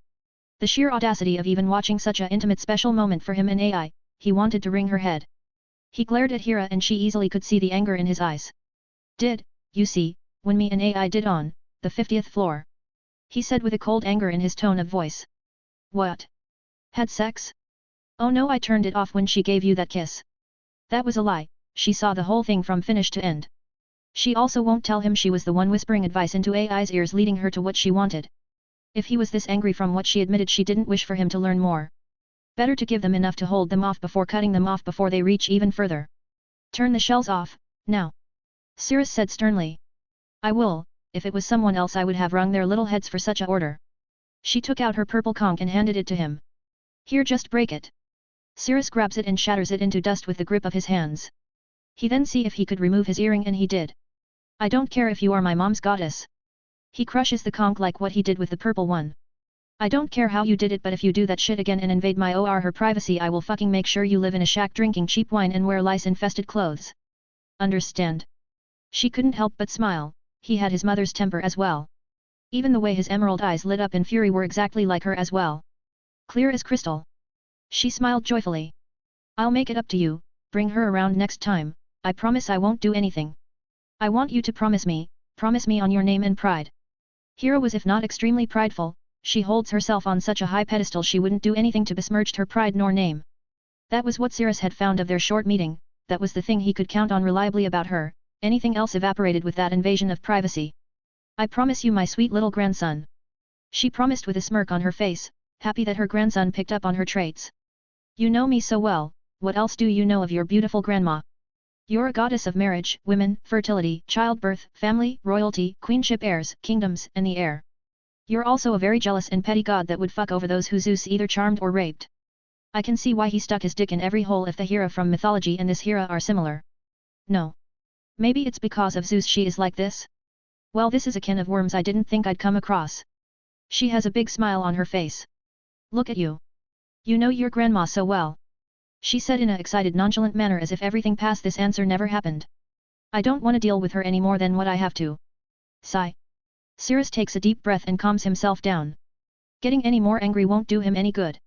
The sheer audacity of even watching such a intimate special moment for him and Ai, he wanted to wring her head. He glared at Hira and she easily could see the anger in his eyes. Did, you see, when me and Ai did on, the 50th floor. He said with a cold anger in his tone of voice. What? Had sex? Oh no, I turned it off when she gave you that kiss. That was a lie, she saw the whole thing from finish to end. She also won't tell him she was the one whispering advice into Ai's ears leading her to what she wanted. If he was this angry from what she admitted, she didn't wish for him to learn more. Better to give them enough to hold them off before cutting them off before they reach even further. Turn the shells off, now. Cirrus said sternly. I will, if it was someone else I would have wrung their little heads for such a order. She took out her purple conch and handed it to him. Here, just break it. Cirrus grabs it and shatters it into dust with the grip of his hands. He then see if he could remove his earring and he did. I don't care if you are my mom's goddess. He crushes the conch like what he did with the purple one. I don't care how you did it, but if you do that shit again and invade my her privacy, I will fucking make sure you live in a shack drinking cheap wine and wear lice-infested clothes. Understand? She couldn't help but smile. He had his mother's temper as well. Even the way his emerald eyes lit up in fury were exactly like her as well. Clear as crystal. She smiled joyfully. I'll make it up to you, bring her around next time, I promise I won't do anything. I want you to promise me on your name and pride. Hira was if not extremely prideful, she holds herself on such a high pedestal she wouldn't do anything to besmirch her pride nor name. That was what Cirrus had found of their short meeting, that was the thing he could count on reliably about her, anything else evaporated with that invasion of privacy. I promise you, my sweet little grandson. She promised with a smirk on her face, happy that her grandson picked up on her traits. You know me so well, what else do you know of your beautiful grandma? You're a goddess of marriage, women, fertility, childbirth, family, royalty, queenship, heirs, kingdoms, and the air. You're also a very jealous and petty god that would fuck over those who Zeus either charmed or raped. I can see why he stuck his dick in every hole if the Hera from mythology and this Hera are similar. No. Maybe it's because of Zeus she is like this? Well, this is a can of worms I didn't think I'd come across. She has a big smile on her face. Look at you. You know your grandma so well. She said in an excited nonchalant manner as if everything past this answer never happened. I don't want to deal with her any more than what I have to. Sigh. Cirrus takes a deep breath and calms himself down. Getting any more angry won't do him any good.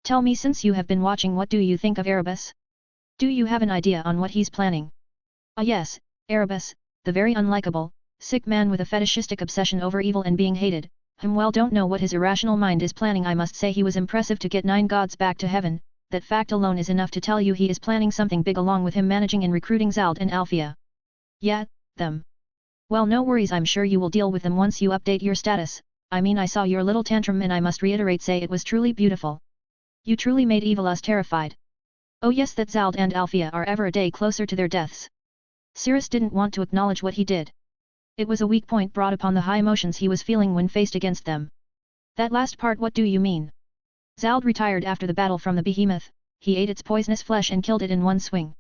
Tell me, since you have been watching, what do you think of Erebus? Do you have an idea on what he's planning? Ah yes, Erebus, the very unlikable, sick man with a fetishistic obsession over evil and being hated. Well, don't know what his irrational mind is planning. I must say he was impressive to get 9 gods back to heaven. That fact alone is enough to tell you he is planning something big, along with him managing and recruiting Zald and Althea. Yeah, them. Well, no worries, I'm sure you will deal with them once you update your status. I mean, I saw your little tantrum and I must reiterate say it was truly beautiful. You truly made evil us terrified. Oh yes, that Zald and Althea are ever a day closer to their deaths. Cirrus didn't want to acknowledge what he did. It was a weak point brought upon the high emotions he was feeling when faced against them. That last part, what do you mean? Zald retired after the battle from the behemoth, he ate its poisonous flesh and killed it in one swing.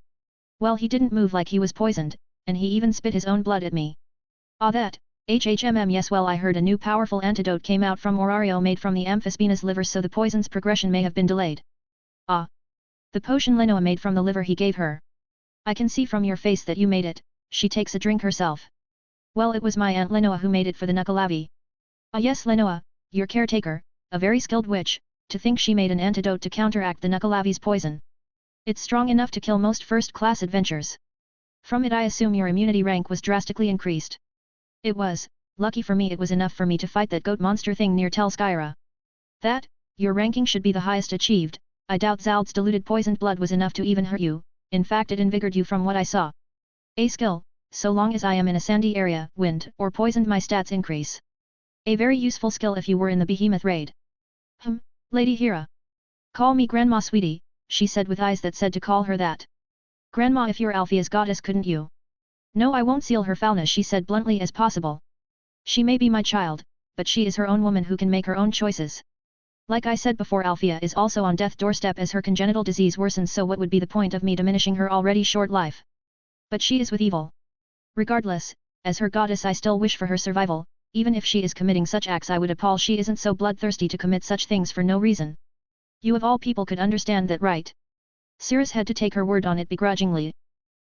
Well, he didn't move like he was poisoned, and he even spit his own blood at me. Ah, that, yes, well, I heard a new powerful antidote came out from Orario made from the amphisbaena's liver, so the poison's progression may have been delayed. Ah. The potion Lenoa made from the liver he gave her. I can see from your face that you made it. She takes a drink herself. Well, it was my Aunt Lenoa who made it for the Nucalavi. Ah yes, Lenoa, your caretaker, a very skilled witch. To think she made an antidote to counteract the Nucalavi's poison. It's strong enough to kill most first-class adventurers. From it I assume your immunity rank was drastically increased. It was, lucky for me it was enough for me to fight that goat monster thing near Tel Skyra. That, your ranking should be the highest achieved. I doubt Zald's diluted poisoned blood was enough to even hurt you, in fact it invigorated you from what I saw. A skill, so long as I am in a sandy area, wind, or poisoned my stats increase. A very useful skill if you were in the behemoth raid. Lady Hera. Call me Grandma sweetie, she said with eyes that said to call her that. Grandma, if you're Althea's goddess, couldn't you? No, I won't seal her foulness, she said bluntly as possible. She may be my child, but she is her own woman who can make her own choices. Like I said before, Althea is also on death's doorstep as her congenital disease worsens, so what would be the point of me diminishing her already short life? But she is with evil. Regardless, as her goddess I still wish for her survival, even if she is committing such acts I would appall she isn't so bloodthirsty to commit such things for no reason. You of all people could understand that, right? Cirrus had to take her word on it begrudgingly.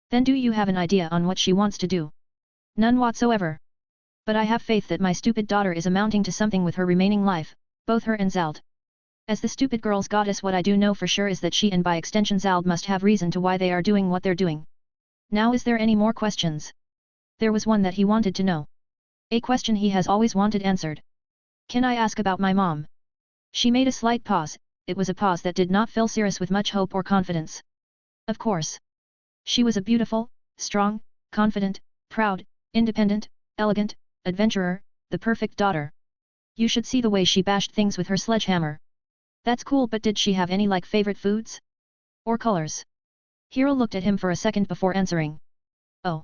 Then do you have an idea on what she wants to do? None whatsoever. But I have faith that my stupid daughter is amounting to something with her remaining life, both her and Zald. As the stupid girl's goddess, what I do know for sure is that she and by extension Zald must have reason to why they are doing what they're doing. Now is there any more questions? There was one that he wanted to know. A question he has always wanted answered. Can I ask about my mom? She made a slight pause. It was a pause that did not fill Cirrus with much hope or confidence. Of course. She was a beautiful, strong, confident, proud, independent, elegant, adventurer, the perfect daughter. You should see the way she bashed things with her sledgehammer. That's cool, but did she have any favorite foods? Or colors? Hero looked at him for a second before answering. Oh.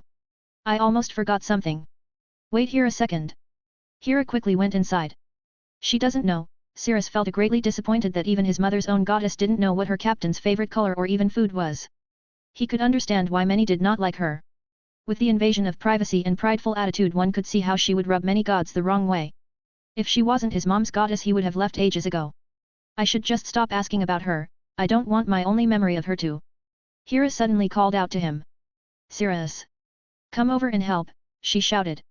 I almost forgot something. Wait here a second. Hera quickly went inside. She doesn't know. Cirrus felt greatly disappointed that even his mother's own goddess didn't know what her captain's favorite color or even food was. He could understand why many did not like her. With the invasion of privacy and prideful attitude, one could see how she would rub many gods the wrong way. If she wasn't his mom's goddess, he would have left ages ago. I should just stop asking about her. I don't want my only memory of her to. Hera suddenly called out to him. Cirrus. Come over and help, she shouted.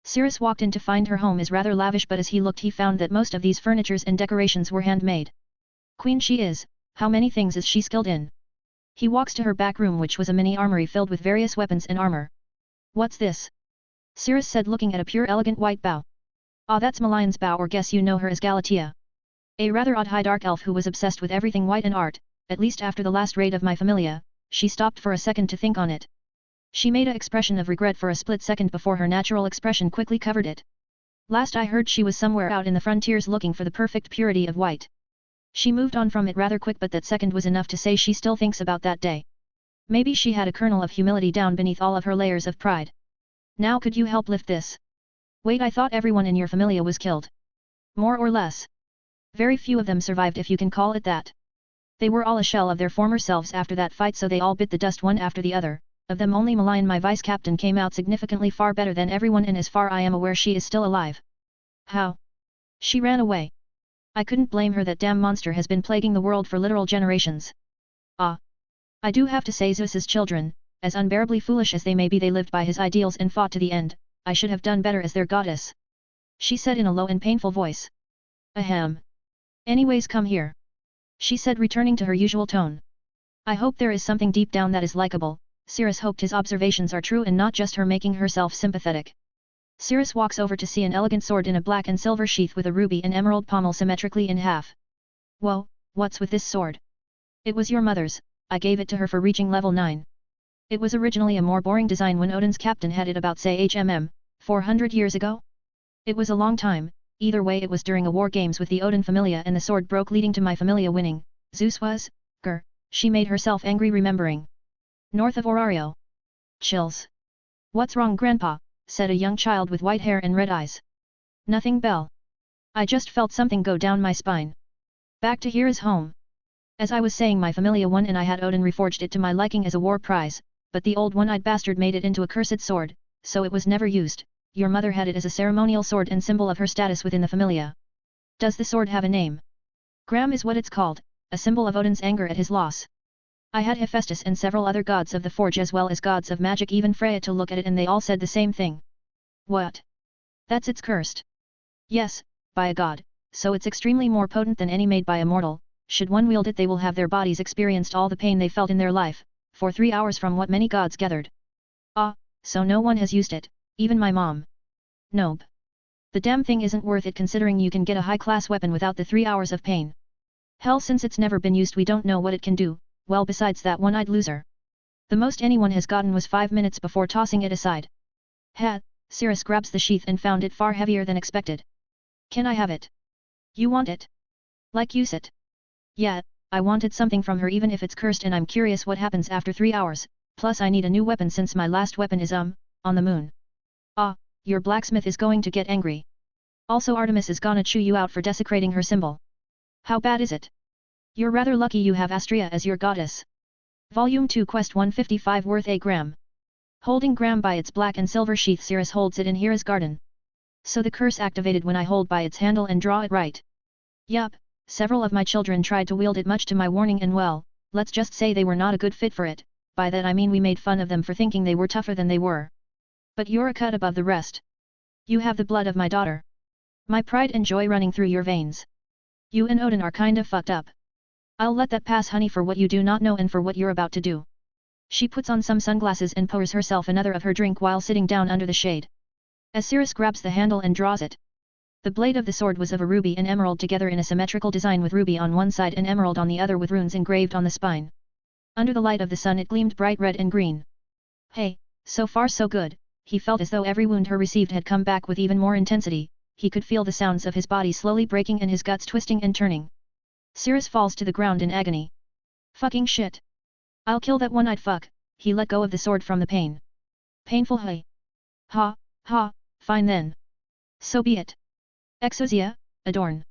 Cirrus walked in to find her home is rather lavish, but as he looked he found that most of these furnitures and decorations were handmade. Queen she is, how many things is she skilled in? He walks to her back room, which was a mini armory filled with various weapons and armor. What's this? Cirrus said, looking at a pure elegant white bow. Ah, that's Malion's bow, or guess you know her as Galatea. A rather odd high dark elf who was obsessed with everything white and art, at least after the last raid of my familia. She stopped for a second to think on it. She made an expression of regret for a split second before her natural expression quickly covered it. Last I heard she was somewhere out in the frontiers looking for the perfect purity of white. She moved on from it rather quick, but that second was enough to say she still thinks about that day. Maybe she had a kernel of humility down beneath all of her layers of pride. Now could you help lift this? Wait, I thought everyone in your familia was killed. More or less. Very few of them survived, if you can call it that. They were all a shell of their former selves after that fight, so they all bit the dust one after the other. Of them only Malion, my vice-captain, came out significantly far better than everyone, and as far I am aware she is still alive. How? She ran away. I couldn't blame her, that damn monster has been plaguing the world for literal generations. Ah. I do have to say, Zeus's children, as unbearably foolish as they may be, they lived by his ideals and fought to the end. I should have done better as their goddess. She said in a low and painful voice. Ahem. Anyways, come here. She said, returning to her usual tone. I hope there is something deep down that is likable. Cirrus hoped his observations are true and not just her making herself sympathetic. Cirrus walks over to see an elegant sword in a black and silver sheath with a ruby and emerald pommel symmetrically in half. Whoa, what's with this sword? It was your mother's, I gave it to her for reaching level 9. It was originally a more boring design when Odin's captain had it about say 400 years ago? It was a long time. Either way, it was during a war games with the Odin familia and the sword broke, leading to my familia winning. Zeus was? Grr, she made herself angry remembering. North of Orario. Chills. What's wrong, Grandpa? Said a young child with white hair and red eyes. Nothing, Belle. I just felt something go down my spine. Back to here is home. As I was saying, my familia won and I had Odin reforged it to my liking as a war prize, but the old one-eyed bastard made it into a cursed sword, so it was never used. Your mother had it as a ceremonial sword and symbol of her status within the familia. Does the sword have a name? Gram is what it's called, a symbol of Odin's anger at his loss. I had Hephaestus and several other gods of the forge as well as gods of magic, even Freya, to look at it, and they all said the same thing. What? That's it's cursed. Yes, by a god, so it's extremely more potent than any made by a mortal. Should one wield it, they will have their bodies experienced all the pain they felt in their life, for 3 hours from what many gods gathered. Ah, so no one has used it. Even my mom. Nope. The damn thing isn't worth it, considering you can get a high-class weapon without the 3 hours of pain. Hell, since it's never been used we don't know what it can do. Well, besides that one-eyed loser. The most anyone has gotten was 5 minutes before tossing it aside. Ha! Cirrus grabs the sheath and found it far heavier than expected. Can I have it? You want it? Like use it? Yeah, I wanted something from her even if it's cursed, and I'm curious what happens after 3 hours, plus I need a new weapon since my last weapon is on the moon. Ah, your blacksmith is going to get angry. Also Artemis is gonna chew you out for desecrating her symbol. How bad is it? You're rather lucky you have Astrea as your goddess. Volume 2 Quest 155 worth a gram. Holding Gram by its black and silver sheath, Cirrus holds it in Hera's garden. So the curse activated when I hold by its handle and draw it right. Yup, several of my children tried to wield it much to my warning and well, let's just say they were not a good fit for it, by that I mean we made fun of them for thinking they were tougher than they were. But you're a cut above the rest. You have the blood of my daughter. My pride and joy running through your veins. You and Odin are kinda fucked up. I'll let that pass, honey, for what you do not know and for what you're about to do. She puts on some sunglasses and pours herself another of her drink while sitting down under the shade. As Cirrus grabs the handle and draws it. The blade of the sword was of a ruby and emerald together in a symmetrical design with ruby on one side and emerald on the other with runes engraved on the spine. Under the light of the sun it gleamed bright red and green. Hey, so far so good, he felt as though every wound he received had come back with even more intensity, he could feel the sounds of his body slowly breaking and his guts twisting and turning. Cirrus falls to the ground in agony. Fucking shit. I'll kill that one-eyed fuck, he let go of the sword from the pain. Painful hey. Ha, ha, fine then. So be it. Exosia, adorn.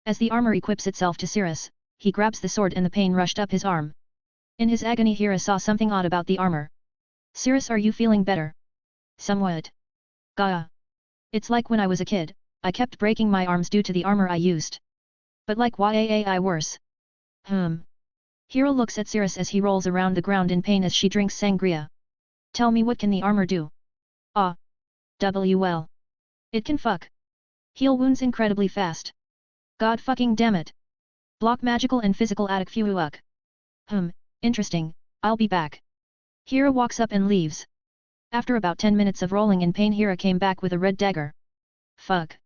As the armor equips itself to Cirrus, he grabs the sword and the pain rushed up his arm. In his agony Hera saw something odd about the armor. Cirrus, are you feeling better? Somewhat. Gaia. It's like when I was a kid, I kept breaking my arms due to the armor I used. But like YAAI worse. Hera looks at Cirrus as he rolls around the ground in pain as she drinks sangria. Tell me, what can the armor do? Well. It can fuck. Heal wounds incredibly fast. God fucking damn it. Block magical and physical attack fuuuk. Interesting, I'll be back. Hera walks up and leaves. After about 10 minutes of rolling in pain Hera came back with a red dagger. Fuck.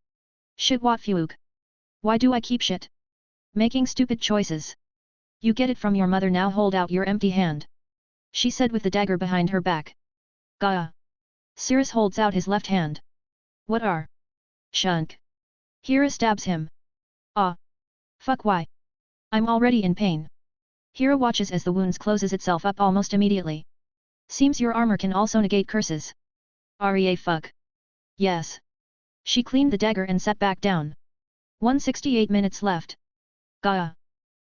Shit, what fuuuk? Why do I keep shit? Making stupid choices. You get it from your mother, now hold out your empty hand. She said with the dagger behind her back. Gaia. Cirrus holds out his left hand. What are? Shunk. Hera stabs him. Fuck, why? I'm already in pain. Hera watches as the wounds closes itself up almost immediately. Seems your armor can also negate curses. Rea fuck. Yes. She cleaned the dagger and sat back down. 168 minutes left. Gaia.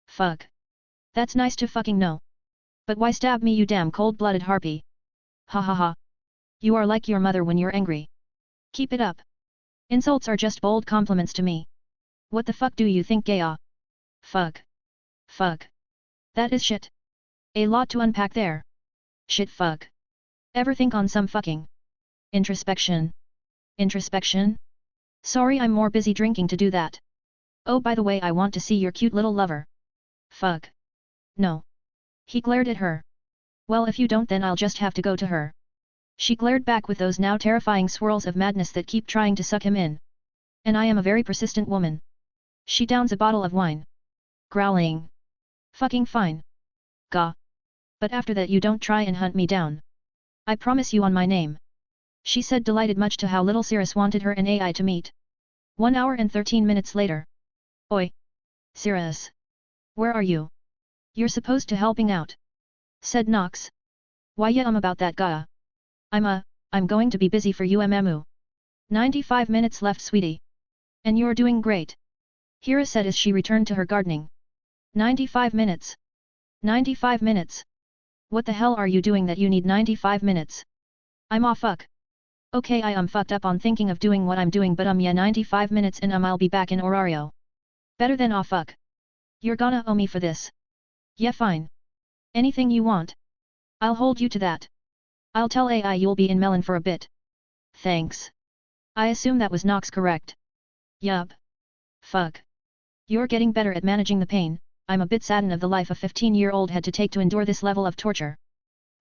Fuck. That's nice to fucking know. But why stab me, you damn cold-blooded harpy? Ha ha ha. You are like your mother when you're angry. Keep it up. Insults are just bold compliments to me. What the fuck do you think, Gaia? Fuck. Fuck. That is shit. A lot to unpack there. Shit, fuck. Ever think on some fucking introspection? Introspection? Sorry, I'm more busy drinking to do that. Oh, by the way, I want to see your cute little lover. Fuck. No. He glared at her. Well, if you don't, then I'll just have to go to her. She glared back with those now terrifying swirls of madness that keep trying to suck him in. And I am a very persistent woman. She downs a bottle of wine. Growling. Fucking fine. Gah. But after that you don't try and hunt me down. I promise you on my name. She said, delighted much to how little Cirrus wanted her and AI to meet. 1 hour and 13 minutes later. Oi. Cirrus. Where are you? You're supposed to helping out. Said Nox. Why yeah, about that Gaia. I'm going to be busy for you Mmu. 95 minutes left, sweetie. And you're doing great. Hera said as she returned to her gardening. 95 minutes. 95 minutes. What the hell are you doing that you need 95 minutes? I'm off fuck. Okay, I am fucked up on thinking of doing what I'm doing, but yeah, 95 minutes and I'll be back in Orario. Better than off fuck. You're gonna owe me for this. Yeah, fine. Anything you want. I'll hold you to that. I'll tell AI you'll be in Melon for a bit. Thanks. I assume that was Nox, correct? Yup. Fuck. You're getting better at managing the pain. I'm a bit saddened of the life a 15-year-old had to take to endure this level of torture.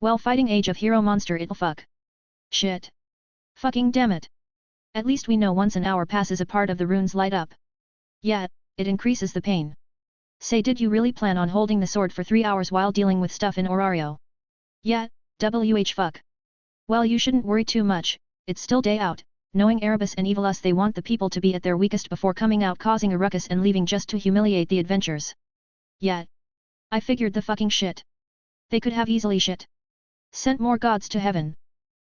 Well, fighting age of hero monster, it'll fuck. Shit. Fucking damn it. At least we know once an hour passes a part of the runes light up. Yeah, it increases the pain. Say, did you really plan on holding the sword for 3 hours while dealing with stuff in Orario? Yeah, fuck. Well, you shouldn't worry too much, it's still day out. Knowing Erebus and Evilus, they want the people to be at their weakest before coming out causing a ruckus and leaving just to humiliate the adventurers. Yeah. I figured the fucking shit. They could have easily shit. Sent more gods to heaven.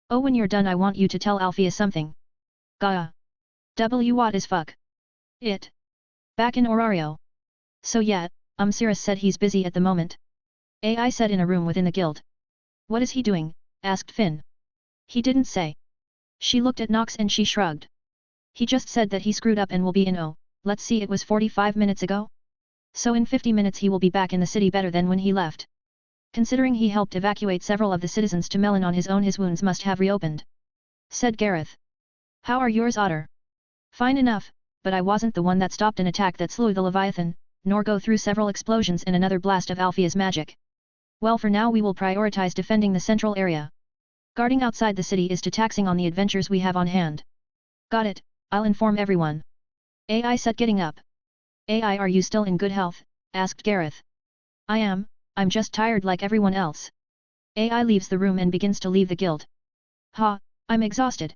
Oh, when you're done I want you to tell Althea something. Gaia. What is fuck? It. Back in Orario. So yeah, Cirrus said he's busy at the moment. AI said in a room within the guild. What is he doing? Asked Finn. He didn't say. She looked at Nox and she shrugged. He just said that he screwed up and will be in let's see, it was 45 minutes ago? So in 50 minutes he will be back in the city better than when he left. Considering he helped evacuate several of the citizens to Melon on his own, his wounds must have reopened. Said Gareth. How are yours, Otter? Fine enough, but I wasn't the one that stopped an attack that slew the Leviathan, nor go through several explosions and another blast of Alphea's magic. Well, for now we will prioritize defending the central area. Guarding outside the city is too taxing on the adventures we have on hand. Got it, I'll inform everyone. AI said, getting up. AI, are you still in good health? Asked Gareth. I'm just tired like everyone else. AI leaves the room and begins to leave the guild. Ha, I'm exhausted.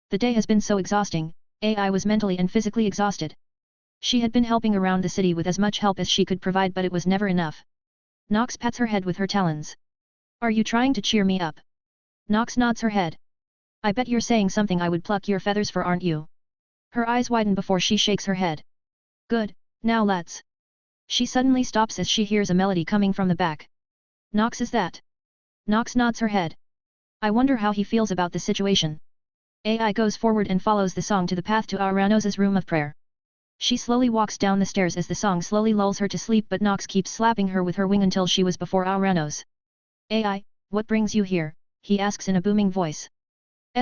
The day has been so exhausting. AI was mentally and physically exhausted. She had been helping around the city with as much help as she could provide, but it was never enough. Nox pats her head with her talons. Are you trying to cheer me up? Nox nods her head. I bet you're saying something I would pluck your feathers for, aren't you? Her eyes widen before she shakes her head. Good, now let's. She suddenly stops as she hears a melody coming from the back. Nox, is that? Nox nods her head. I wonder how he feels about the situation. AI goes forward and follows the song to the path to Aranos's room of prayer. She slowly walks down the stairs as the song slowly lulls her to sleep, but Nox keeps slapping her with her wing until she was before Aranos. AI, what brings you here? He asks in a booming voice.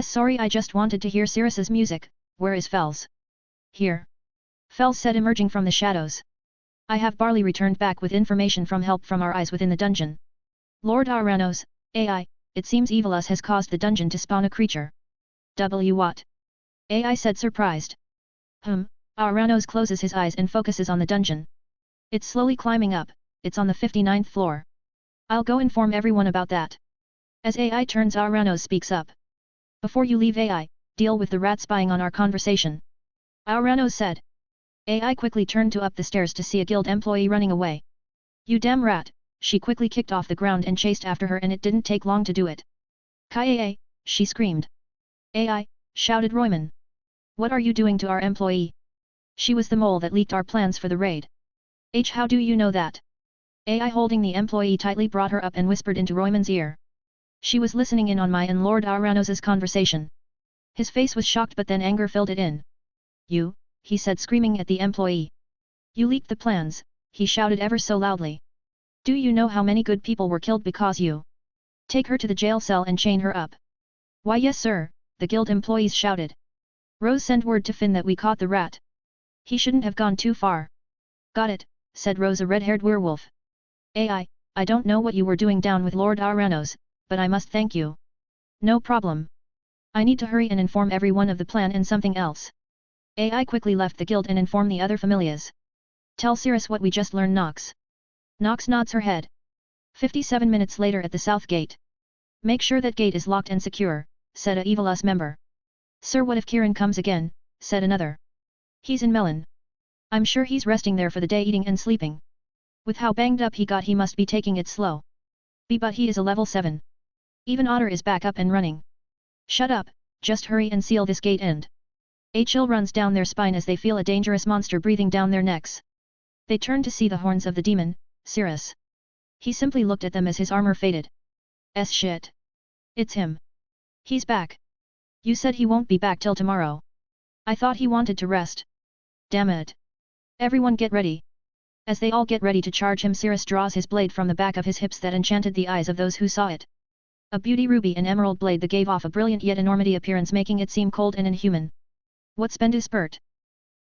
Sorry, I just wanted to hear Sirius's music. Where is Fels? Here. Fels said, emerging from the shadows. I have Barley returned back with information from help from our eyes within the dungeon. Lord Aranos, AI, it seems Evilus has caused the dungeon to spawn a creature. What? AI said, surprised. Aranos closes his eyes and focuses on the dungeon. It's slowly climbing up, it's on the 59th floor. I'll go inform everyone about that. As AI turns, Aranos speaks up. Before you leave, AI, deal with the rat spying on our conversation. Aranos said. AI quickly turned to up the stairs to see a guild employee running away. You damn rat, she quickly kicked off the ground and chased after her, and it didn't take long to do it. Kai, she screamed. AI, shouted Royman. What are you doing to our employee? She was the mole that leaked our plans for the raid. How do you know that? AI, holding the employee tightly, brought her up and whispered into Royman's ear. She was listening in on my and Lord Aranos's conversation. His face was shocked, but then anger filled it in. You, he said, screaming at the employee. You leaked the plans, he shouted ever so loudly. Do you know how many good people were killed because you? Take her to the jail cell and chain her up. Why yes sir, the guild employees shouted. Rose, send word to Finn that we caught the rat. He shouldn't have gone too far. Got it, said Rose, a red-haired werewolf. AI, I don't know what you were doing down with Lord Aranos, but I must thank you. No problem. I need to hurry and inform everyone of the plan and something else. AI quickly left the guild and informed the other familiars. Tell Cirrus what we just learned, Nox. Nox nods her head. 57 minutes later at the south gate. Make sure that gate is locked and secure, said a Evilus member. Sir, what if Kieran comes again, said another. He's in Melon. I'm sure he's resting there for the day, eating and sleeping. With how banged up he got, he must be taking it slow. But he is a level 7. Even Otter is back up and running. Shut up, just hurry and seal this gate end. A chill runs down their spine as they feel a dangerous monster breathing down their necks. They turn to see the horns of the demon, Cirrus. He simply looked at them as his armor faded. Shit. It's him. He's back. You said he won't be back till tomorrow. I thought he wanted to rest. Damn it. Everyone get ready. As they all get ready to charge him, Cirrus draws his blade from the back of his hips that enchanted the eyes of those who saw it. A beauty ruby and emerald blade that gave off a brilliant yet enormity appearance, making it seem cold and inhuman. What's Bendu spurt?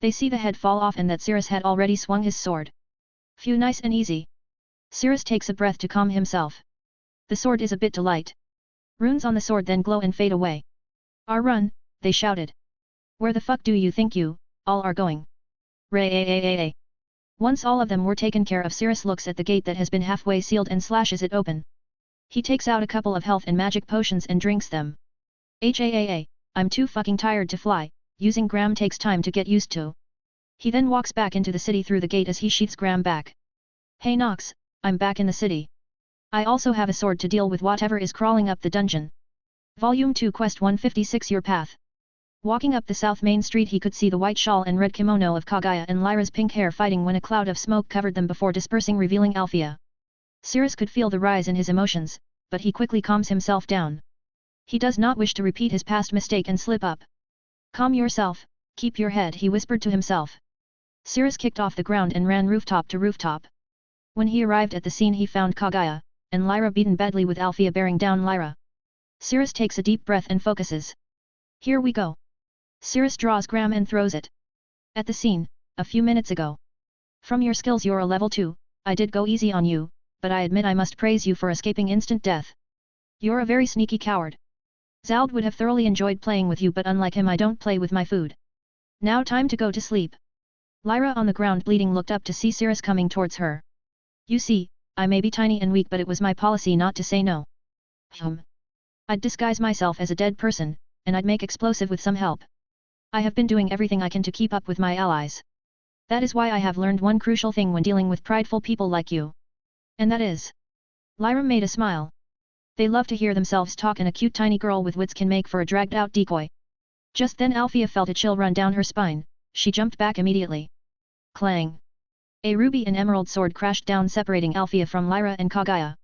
They see the head fall off and that Cirrus had already swung his sword. Phew, nice and easy. Cirrus takes a breath to calm himself. The sword is a bit too light. Runes on the sword then glow and fade away. Run, they shouted. Where the fuck do you think you all are going? Ray. Once all of them were taken care of, Cirrus looks at the gate that has been halfway sealed and slashes it open. He takes out a couple of health and magic potions and drinks them. I'm too fucking tired to fly, using Gram takes time to get used to. He then walks back into the city through the gate as he sheaths Gram back. Hey Nox, I'm back in the city. I also have a sword to deal with whatever is crawling up the dungeon. Volume 2 Quest 156 Your Path. Walking up the south main street, he could see the white shawl and red kimono of Kagaya and Lyra's pink hair fighting when a cloud of smoke covered them before dispersing, revealing Althea. Cirrus could feel the rise in his emotions, but he quickly calms himself down. He does not wish to repeat his past mistake and slip up. Calm yourself, Keep your head, he whispered to himself. Cirrus kicked off the ground and ran rooftop to rooftop. When he arrived at the scene he found Kagaya, and Lyra beaten badly with Althea bearing down Lyra. Cirrus takes a deep breath and focuses. Here we go. Cirrus draws Gram and throws it. At the scene, a few minutes ago. From your skills you're a level 2, I did go easy on you, but I admit I must praise you for escaping instant death. You're a very sneaky coward. Zald would have thoroughly enjoyed playing with you but unlike him I don't play with my food. Now time to go to sleep. Lyra on the ground bleeding looked up to see Cirrus coming towards her. You see, I may be tiny and weak but it was my policy not to say no. I'd disguise myself as a dead person, and I'd make explosive with some help. I have been doing everything I can to keep up with my allies. That is why I have learned one crucial thing when dealing with prideful people like you. And that is... Lyra made a smile. They love to hear themselves talk and a cute tiny girl with wits can make for a dragged-out decoy. Just then Althea felt a chill run down her spine, she jumped back immediately. Clang! A ruby and emerald sword crashed down separating Althea from Lyra and Kagaya.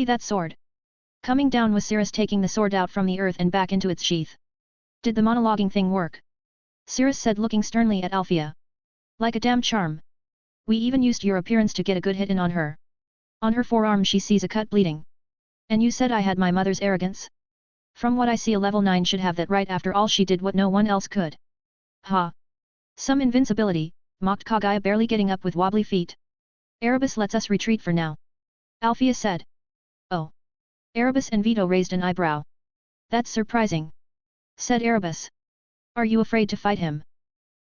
That sword! Coming down was Cirrus taking the sword out from the earth and back into its sheath. Did the monologuing thing work? Cirrus said looking sternly at Althea. Like a damn charm. We even used your appearance to get a good hit in on her. On her forearm she sees a cut bleeding. And you said I had my mother's arrogance? From what I see a level 9 should have that right after all she did what no one else could. Ha! Some invincibility, mocked Kagaya barely getting up with wobbly feet. Erebus lets us retreat for now. Althea said. Oh. Erebus and Vito raised an eyebrow. That's surprising. Said Erebus. Are you afraid to fight him?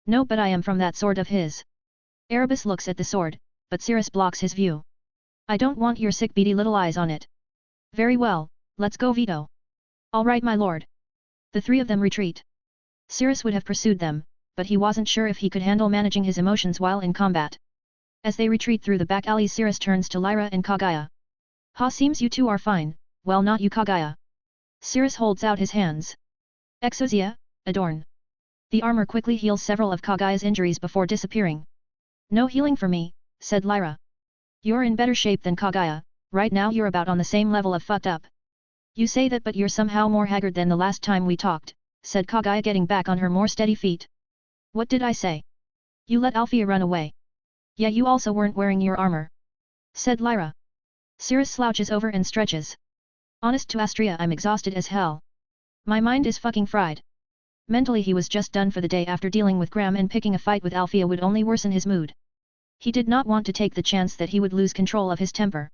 No but I am from that sword of his. Erebus looks at the sword, but Cirrus blocks his view. I don't want your sick beady little eyes on it. Very well, let's go Vito. All right my lord. The three of them retreat. Cirrus would have pursued them, but he wasn't sure if he could handle managing his emotions while in combat. As they retreat through the back alleys Cirrus turns to Lyra and Kagaya. Ha seems you two are fine, well not you Kagaya. Cirrus holds out his hands. Exosia, adorn. The armor quickly heals several of Kagaya's injuries before disappearing. No healing for me, said Lyra. You're in better shape than Kagaya, right now you're about on the same level of fucked up. You say that but you're somehow more haggard than the last time we talked, said Kagaya getting back on her more steady feet. What did I say? You let Althea run away. Yeah you also weren't wearing your armor. Said Lyra. Cirrus slouches over and stretches. Honest to Astria I'm exhausted as hell. My mind is fucking fried. Mentally he was just done for the day after dealing with Gram and picking a fight with Althea would only worsen his mood. He did not want to take the chance that he would lose control of his temper.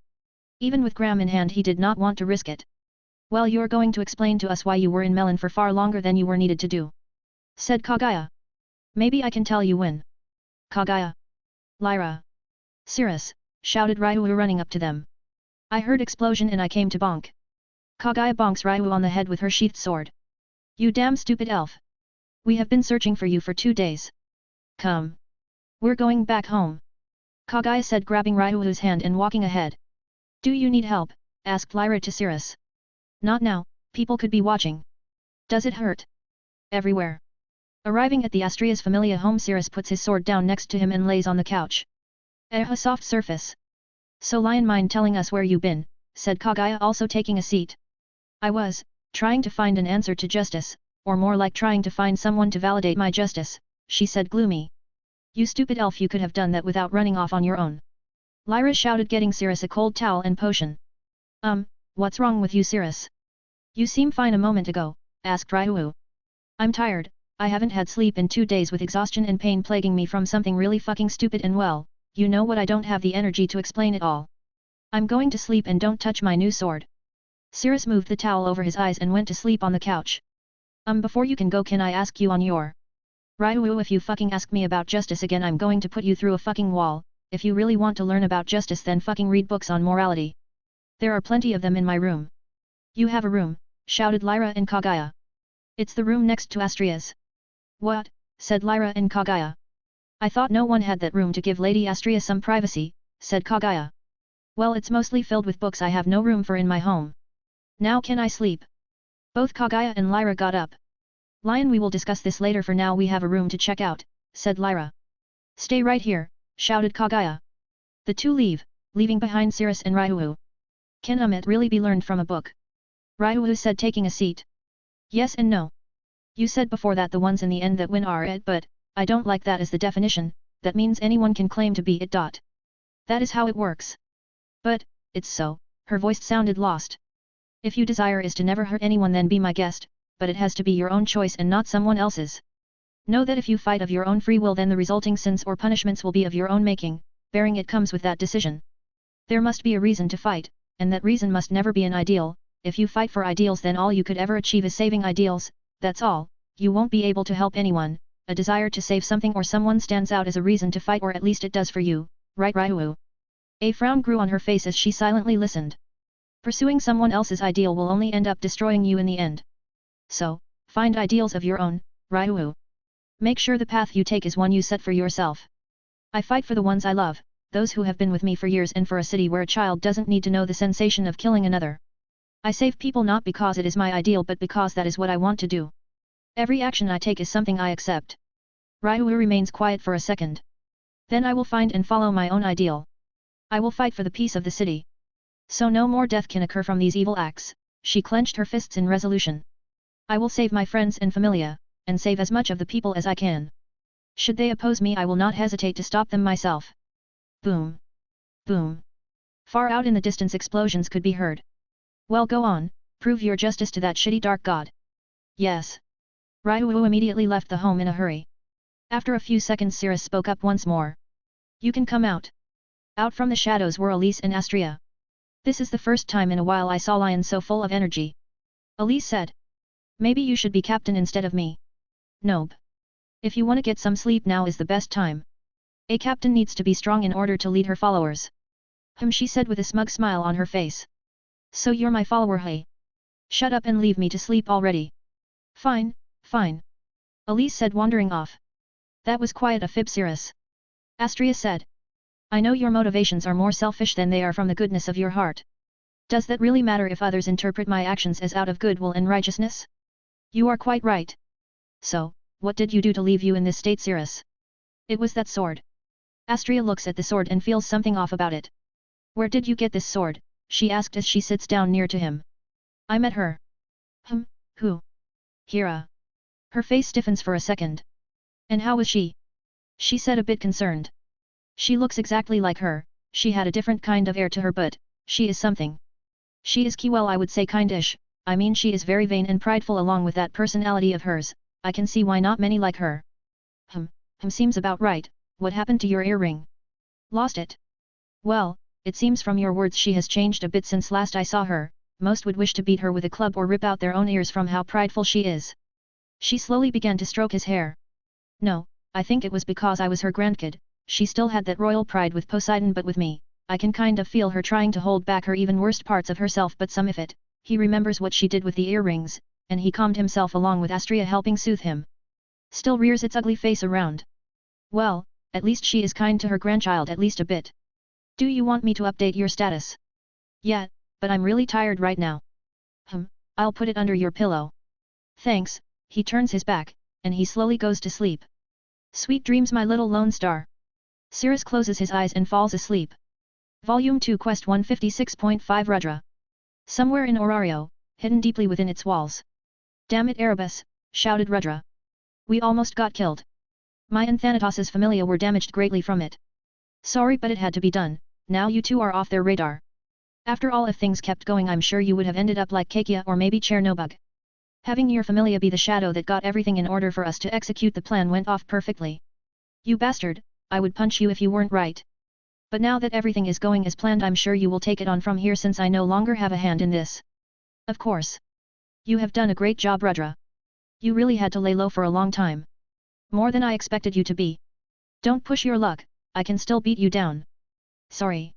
Even with Gram in hand he did not want to risk it. Well you're going to explain to us why you were in Melon for far longer than you were needed to do. Said Kagaya. Maybe I can tell you when. Kagaya. Lyra. Cirrus, shouted Ryu running up to them. I heard explosion and I came to bonk. Kagaya bonks Ryu on the head with her sheathed sword. You damn stupid elf. We have been searching for you for 2 days. Come. We're going back home. Kagaya said grabbing Ryuu's hand and walking ahead. Do you need help? Asked Lyra to Cirrus. Not now, people could be watching. Does it hurt? Everywhere. Arriving at the Astria's Familia home Cirrus puts his sword down next to him and lays on the couch. A soft surface. So lion mind telling us where you been, said Kagaya also taking a seat. I was, trying to find an answer to justice, or more like trying to find someone to validate my justice, she said gloomy. You stupid elf you could have done that without running off on your own. Lyra shouted getting Cirrus a cold towel and potion. What's wrong with you Cirrus? You seem fine a moment ago, asked Ryu. I'm tired, I haven't had sleep in 2 days with exhaustion and pain plaguing me from something really fucking stupid and well, you know what I don't have the energy to explain it all. I'm going to sleep and don't touch my new sword. Cirrus moved the towel over his eyes and went to sleep on the couch. Before you can go can I ask you on your... Ryu if you fucking ask me about justice again I'm going to put you through a fucking wall, if you really want to learn about justice then fucking read books on morality. There are plenty of them in my room. You have a room, shouted Lyra and Kagaya. It's the room next to Astria's. What? Said Lyra and Kagaya. I thought no one had that room to give Lady Astria some privacy, said Kagaya. Well it's mostly filled with books I have no room for in my home. Now can I sleep? Both Kagaya and Lyra got up. Lion we will discuss this later for now we have a room to check out, said Lyra. Stay right here, shouted Kagaya. The two leave, leaving behind Cirrus and Ryu. Can it really be learned from a book? Ryu said taking a seat. Yes and no. You said before that the ones in the end that win are it, but I don't like that as the definition, that means anyone can claim to be it. That is how it works. But, it's so, her voice sounded lost. If you desire is to never hurt anyone, then be my guest, but it has to be your own choice and not someone else's. Know that if you fight of your own free will, then the resulting sins or punishments will be of your own making, bearing it comes with that decision. There must be a reason to fight, and that reason must never be an ideal. If you fight for ideals, then all you could ever achieve is saving ideals, that's all. You won't be able to help anyone. A desire to save something or someone stands out as a reason to fight, or at least it does for you, right Raihu? A frown grew on her face as she silently listened. Pursuing someone else's ideal will only end up destroying you in the end. So, find ideals of your own, Raihu. Make sure the path you take is one you set for yourself. I fight for the ones I love, those who have been with me for years, and for a city where a child doesn't need to know the sensation of killing another. I save people not because it is my ideal, but because that is what I want to do. Every action I take is something I accept. Raihu remains quiet for a second. Then I will find and follow my own ideal. I will fight for the peace of the city. So no more death can occur from these evil acts. She clenched her fists in resolution. I will save my friends and familia, and save as much of the people as I can. Should they oppose me, I will not hesitate to stop them myself. Boom. Boom. Far out in the distance explosions could be heard. Well, go on, prove your justice to that shitty dark god. Yes. Raihu immediately left the home in a hurry. After a few seconds, Cirrus spoke up once more. You can come out. Out from the shadows were Elise and Astria. This is the first time in a while I saw Lion so full of energy. Elise said. Maybe you should be captain instead of me. Nope. If you want to get some sleep, now is the best time. A captain needs to be strong in order to lead her followers. She said with a smug smile on her face. So you're my follower, hey? Shut up and leave me to sleep already. Fine, fine. Elise said, wandering off. That was quite a fib, Cirrus. Astria said. I know your motivations are more selfish than they are from the goodness of your heart. Does that really matter if others interpret my actions as out of goodwill and righteousness? You are quite right. So, what did you do to leave you in this state, Cirrus? It was that sword. Astria looks at the sword and feels something off about it. Where did you get this sword? She asked as she sits down near to him. I met her. Who? Hira. Her face stiffens for a second. And how was she? She said, a bit concerned. She looks exactly like her. She had a different kind of air to her, but she is something. She is well, I would say kindish. I mean, she is very vain and prideful, along with that personality of hers. I can see why not many like her. Seems about right. What happened to your earring? Lost it. Well, it seems from your words she has changed a bit since last I saw her. Most would wish to beat her with a club or rip out their own ears from how prideful she is. She slowly began to stroke his hair. No, I think it was because I was her grandkid. She still had that royal pride with Poseidon, but with me, I can kind of feel her trying to hold back her even worst parts of herself, but some of it. He remembers what she did with the earrings, and he calmed himself along with Astria helping soothe him. Still rears its ugly face around. Well, at least she is kind to her grandchild, at least a bit. Do you want me to update your status? Yeah, but I'm really tired right now. I'll put it under your pillow. Thanks. He turns his back, and he slowly goes to sleep. Sweet dreams, my little lone star. Cirrus closes his eyes and falls asleep. Volume 2, Quest 156.5. Rudra. Somewhere in Orario, hidden deeply within its walls. Damn it, Erebus, shouted Rudra. We almost got killed. My and Thanatos' familia were damaged greatly from it. Sorry, but it had to be done. Now you two are off their radar. After all, if things kept going, I'm sure you would have ended up like Kakia or maybe Chernobog. Having your familia be the shadow that got everything in order for us to execute the plan went off perfectly. You bastard, I would punch you if you weren't right. But now that everything is going as planned, I'm sure you will take it on from here, since I no longer have a hand in this. Of course. You have done a great job, Rudra. You really had to lay low for a long time. More than I expected you to be. Don't push your luck, I can still beat you down. Sorry.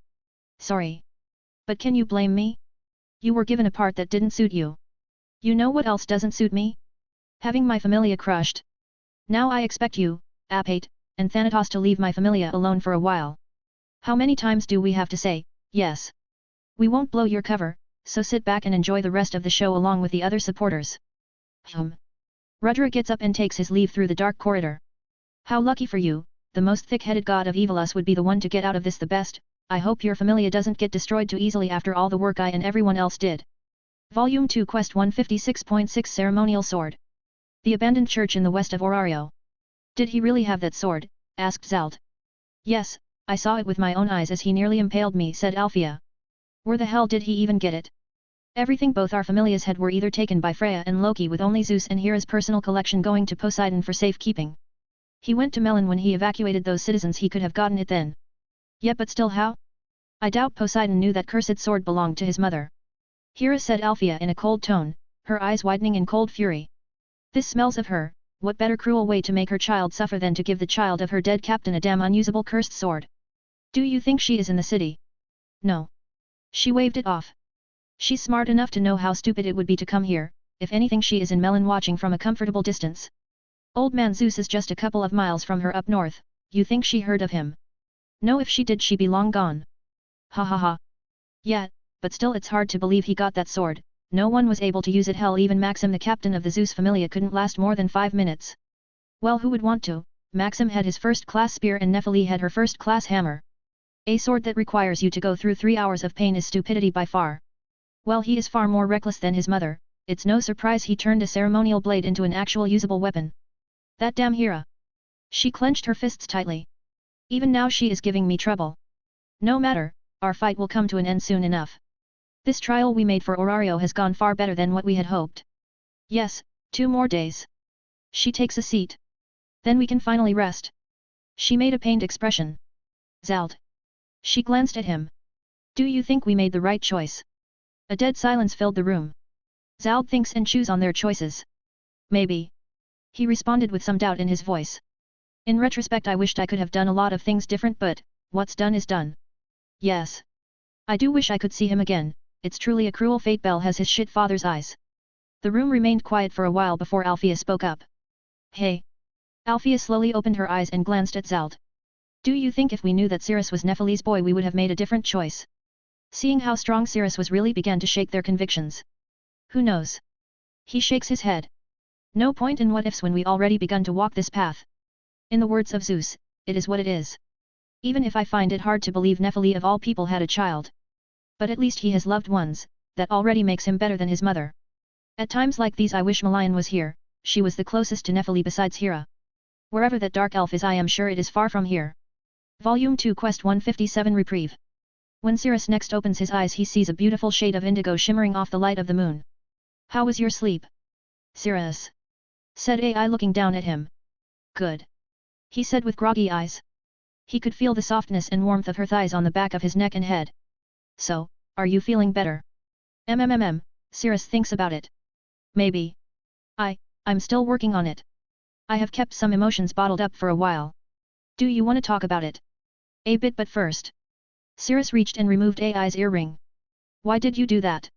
Sorry. But can you blame me? You were given a part that didn't suit you. You know what else doesn't suit me? Having my familia crushed. Now I expect you, Apate, and Thanatos to leave my familia alone for a while. How many times do we have to say, yes? We won't blow your cover, so sit back and enjoy the rest of the show along with the other supporters. Rudra gets up and takes his leave through the dark corridor. How lucky for you, the most thick-headed god of Evilus would be the one to get out of this the best. I hope your familia doesn't get destroyed too easily after all the work I and everyone else did. Volume 2, Quest 156.6. Ceremonial Sword. The abandoned church in the west of Orario. Did he really have that sword? Asked Zalt. Yes, I saw it with my own eyes as he nearly impaled me, said Althea. Where the hell did he even get it? Everything both our familias had were either taken by Freya and Loki, with only Zeus and Hera's personal collection going to Poseidon for safekeeping. He went to Melon when he evacuated those citizens. He could have gotten it then. Yeah, but still, how? I doubt Poseidon knew that cursed sword belonged to his mother. Hera, said Althea in a cold tone, her eyes widening in cold fury. This smells of her. What better cruel way to make her child suffer than to give the child of her dead captain a damn unusable cursed sword? Do you think she is in the city? No. She waved it off. She's smart enough to know how stupid it would be to come here. If anything, she is in Melon watching from a comfortable distance. Old man Zeus is just a couple of miles from her up north. You think she heard of him? No, if she did she'd be long gone. Ha ha ha. Yeah, but still it's hard to believe he got that sword. No one was able to use it. Hell, even Maxim, the captain of the Zeus familia, couldn't last more than 5 minutes. Well, who would want to? Maxim had his first-class spear and Nephili had her first-class hammer. A sword that requires you to go through 3 hours of pain is stupidity by far. Well, he is far more reckless than his mother. It's no surprise he turned a ceremonial blade into an actual usable weapon. That damn Hera. She clenched her fists tightly. Even now she is giving me trouble. No matter, our fight will come to an end soon enough. This trial we made for Orario has gone far better than what we had hoped. Yes, 2 more days. She takes a seat. Then we can finally rest. She made a pained expression. Zalt. She glanced at him. Do you think we made the right choice? A dead silence filled the room. Zalt thinks and chews on their choices. Maybe. He responded with some doubt in his voice. In retrospect, I wished I could have done a lot of things different, but what's done is done. Yes. I do wish I could see him again. It's truly a cruel fate. Bell has his shit father's eyes. The room remained quiet for a while before Althea spoke up. Hey. Althea slowly opened her eyes and glanced at Zalt. Do you think if we knew that Cirrus was Nephili's boy we would have made a different choice? Seeing how strong Cirrus was really began to shake their convictions. Who knows? He shakes his head. No point in what ifs when we already begun to walk this path. In the words of Zeus, it is what it is. Even if I find it hard to believe Nephili of all people had a child. But at least he has loved ones, that already makes him better than his mother. At times like these I wish Malayan was here. She was the closest to Nephili besides Hera. Wherever that dark elf is, I am sure it is far from here. Volume 2 Quest 157 Reprieve. When Cirrus next opens his eyes he sees a beautiful shade of indigo shimmering off the light of the moon. How was your sleep? Cirrus, said AI looking down at him. Good. He said with groggy eyes. He could feel the softness and warmth of her thighs on the back of his neck and head. So, are you feeling better? Cirrus thinks about it. Maybe. I'm still working on it. I have kept some emotions bottled up for a while. Do you want to talk about it? A bit, but first. Cirrus reached and removed AI's earring. Why did you do that?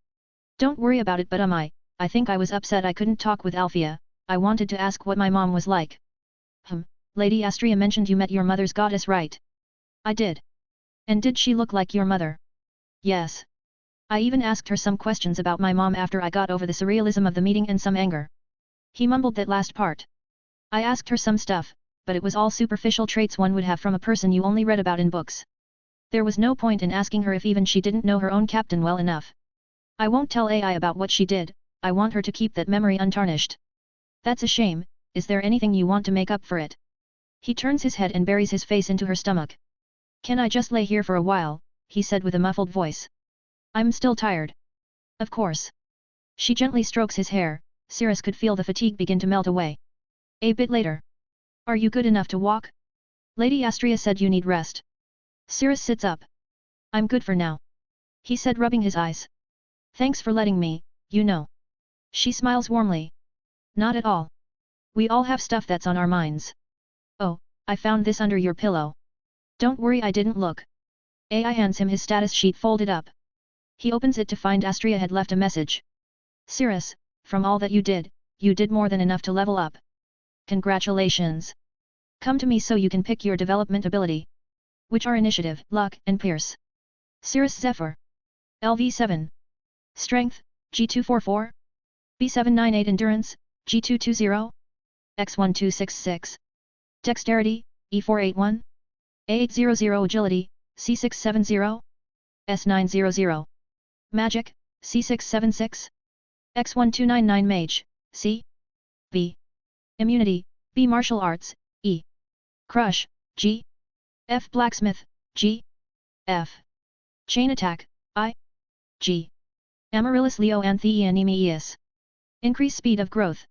Don't worry about it, but I think I was upset I couldn't talk with Althea. I wanted to ask what my mom was like. Lady Astrea mentioned you met your mother's goddess, right? I did. And did she look like your mother? Yes. I even asked her some questions about my mom after I got over the surrealism of the meeting and some anger. He mumbled that last part. I asked her some stuff, but it was all superficial traits one would have from a person you only read about in books. There was no point in asking her if even she didn't know her own captain well enough. I won't tell AI about what she did. I want her to keep that memory untarnished. That's a shame. Is there anything you want to make up for it? He turns his head and buries his face into her stomach. Can I just lay here for a while? He said with a muffled voice. I'm still tired. Of course. She gently strokes his hair. Cirrus could feel the fatigue begin to melt away. A bit later. Are you good enough to walk? Lady Astrea said you need rest. Cirrus sits up. I'm good for now. He said, rubbing his eyes. Thanks for letting me, you know. She smiles warmly. Not at all. We all have stuff that's on our minds. Oh, I found this under your pillow. Don't worry, I didn't look. AI hands him his status sheet folded up. He opens it to find Astrea had left a message. Cirrus, from all that you did more than enough to level up. Congratulations. Come to me so you can pick your development ability. Which are initiative, luck, and pierce. Cirrus Zephyr. LV7. Strength, G244. B798 Endurance, G220. X1266. Dexterity, E481. A800 Agility, C670. S900. Magic, C676. X1299 Mage, C. B. Immunity, B. Martial Arts, E. Crush, G. F. Blacksmith, G. F. Chain Attack, I. G. Amaryllis Leo Anthemius. Increase speed of growth.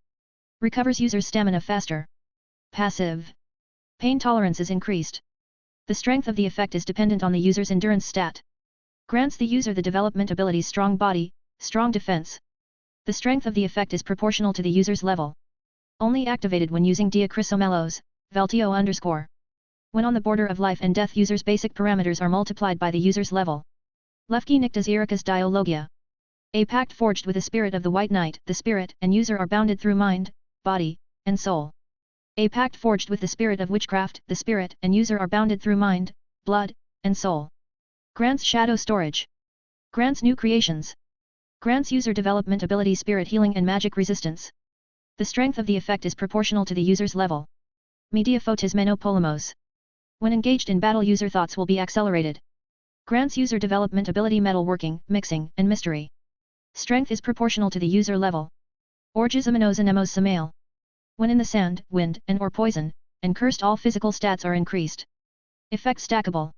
Recovers user's stamina faster. Passive. Pain tolerance is increased. The strength of the effect is dependent on the user's endurance stat. Grants the user the development abilities strong body, strong defense. The strength of the effect is proportional to the user's level. Only activated when using Diacrisomelos, Valtio_. When on the border of life and death, user's basic parameters are multiplied by the user's level. Lefki Nictas Ericus Dialogia. A pact forged with the spirit of the White Knight, the spirit and user are bounded through mind, body, and soul. A pact forged with the spirit of witchcraft, the spirit and user are bounded through mind, blood, and soul. Grants shadow storage. Grants new creations. Grants user development ability spirit healing and magic resistance. The strength of the effect is proportional to the user's level. Media photis menopolemos. When engaged in battle, user thoughts will be accelerated. Grants user development ability metalworking, mixing, and mystery. Strength is proportional to the user level. Orgisamenos anemos samail. When in the sand, wind, and or poison, and cursed, all physical stats are increased. Effect stackable.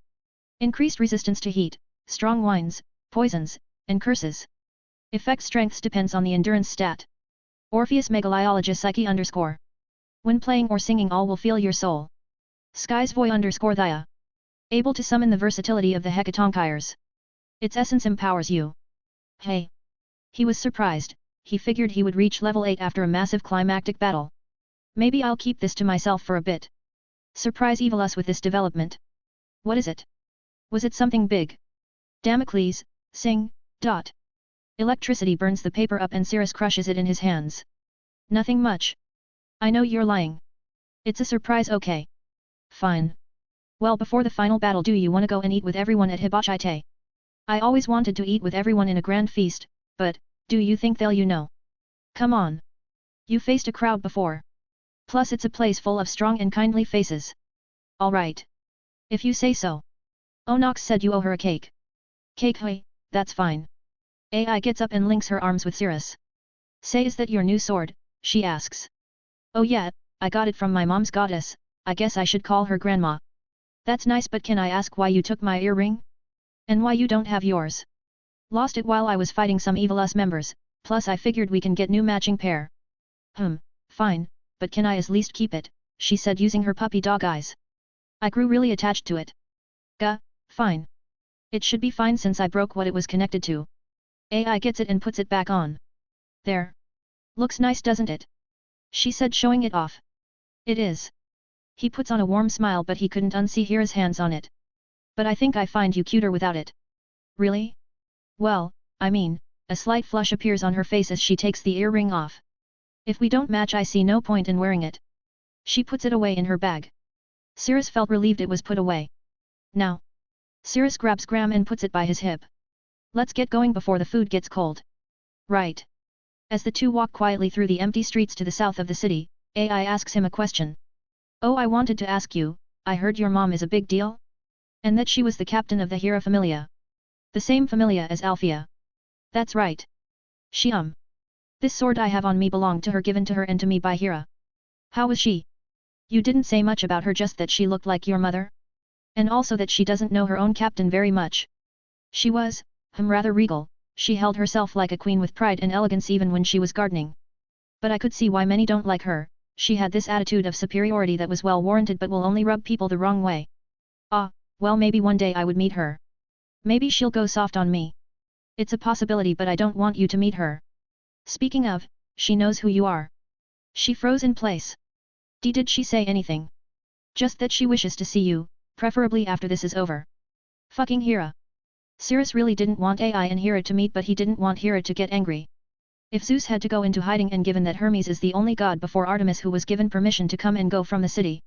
Increased resistance to heat, strong winds, poisons, and curses. Effect strengths depends on the endurance stat. Orpheus Megaliologia Psyche_. When playing or singing, all will feel your soul. Skies Voy_thia. Able to summon the versatility of the Hecatonkires. Its essence empowers you. Hey! He was surprised, he figured he would reach level 8 after a massive climactic battle. Maybe I'll keep this to myself for a bit. Surprise Evilus with this development. What is it? Was it something big? Damocles, sing, dot. Electricity burns the paper up and Cirrus crushes it in his hands. Nothing much. I know you're lying. It's a surprise, okay. Fine. Well, before the final battle, do you want to go and eat with everyone at Hibachi? I always wanted to eat with everyone in a grand feast, but, do you think they'll Come on. You faced a crowd before. Plus it's a place full of strong and kindly faces. Alright. If you say so. Onox said you owe her a cake. Cake, hey, that's fine. AI gets up and links her arms with Cirrus. Say, is that your new sword? She asks. Oh yeah, I got it from my mom's goddess, I guess I should call her grandma. That's nice, but can I ask why you took my earring? And why you don't have yours? Lost it while I was fighting some Evilus members, plus I figured we can get new matching pair. Fine, but can I at least keep it, she said using her puppy dog eyes. I grew really attached to it. Fine. It should be fine since I broke what it was connected to. AI gets it and puts it back on. There. Looks nice, doesn't it? She said, showing it off. It is. He puts on a warm smile, but he couldn't unsee Hira's hands on it. But I think I find you cuter without it. Really? Well, I mean, a slight flush appears on her face as she takes the earring off. If we don't match, I see no point in wearing it. She puts it away in her bag. Cirrus felt relieved it was put away. Now. Cirrus grabs Graham and puts it by his hip. Let's get going before the food gets cold. Right. As the two walk quietly through the empty streets to the south of the city, AI asks him a question. Oh, I wanted to ask you, I heard your mom is a big deal? And that she was the captain of the Hira Familia. The same familia as Althea. That's right. She This sword I have on me belonged to her, given to her and to me by Hira. How was she? You didn't say much about her, just that she looked like your mother? And also that she doesn't know her own captain very much. She was, rather regal, she held herself like a queen with pride and elegance even when she was gardening. But I could see why many don't like her, she had this attitude of superiority that was well warranted but will only rub people the wrong way. Well, maybe one day I would meet her. Maybe she'll go soft on me. It's a possibility, but I don't want you to meet her. Speaking of, she knows who you are. She froze in place. Did she say anything? Just that she wishes to see you, preferably after this is over. Fucking Hira. Cirrus really didn't want AI and Hira to meet, but he didn't want Hira to get angry. If Zeus had to go into hiding, and given that Hermes is the only god before Artemis who was given permission to come and go from the city,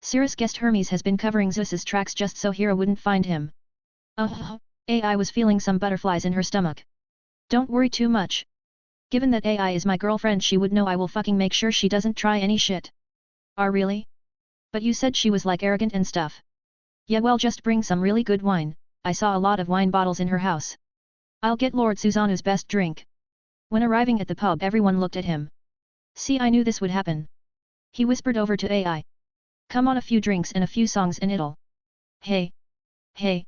Cirrus guessed Hermes has been covering Zeus's tracks just so Hira wouldn't find him. AI was feeling some butterflies in her stomach. Don't worry too much. Given that AI is my girlfriend, she would know I will fucking make sure she doesn't try any shit. Really? But you said she was like arrogant and stuff. Yeah, well, just bring some really good wine. I saw a lot of wine bottles in her house. I'll get Lord Susanu's best drink. When arriving at the pub, everyone looked at him. See, I knew this would happen. He whispered over to AI. Come on, a few drinks and a few songs and it'll. Hey! Hey!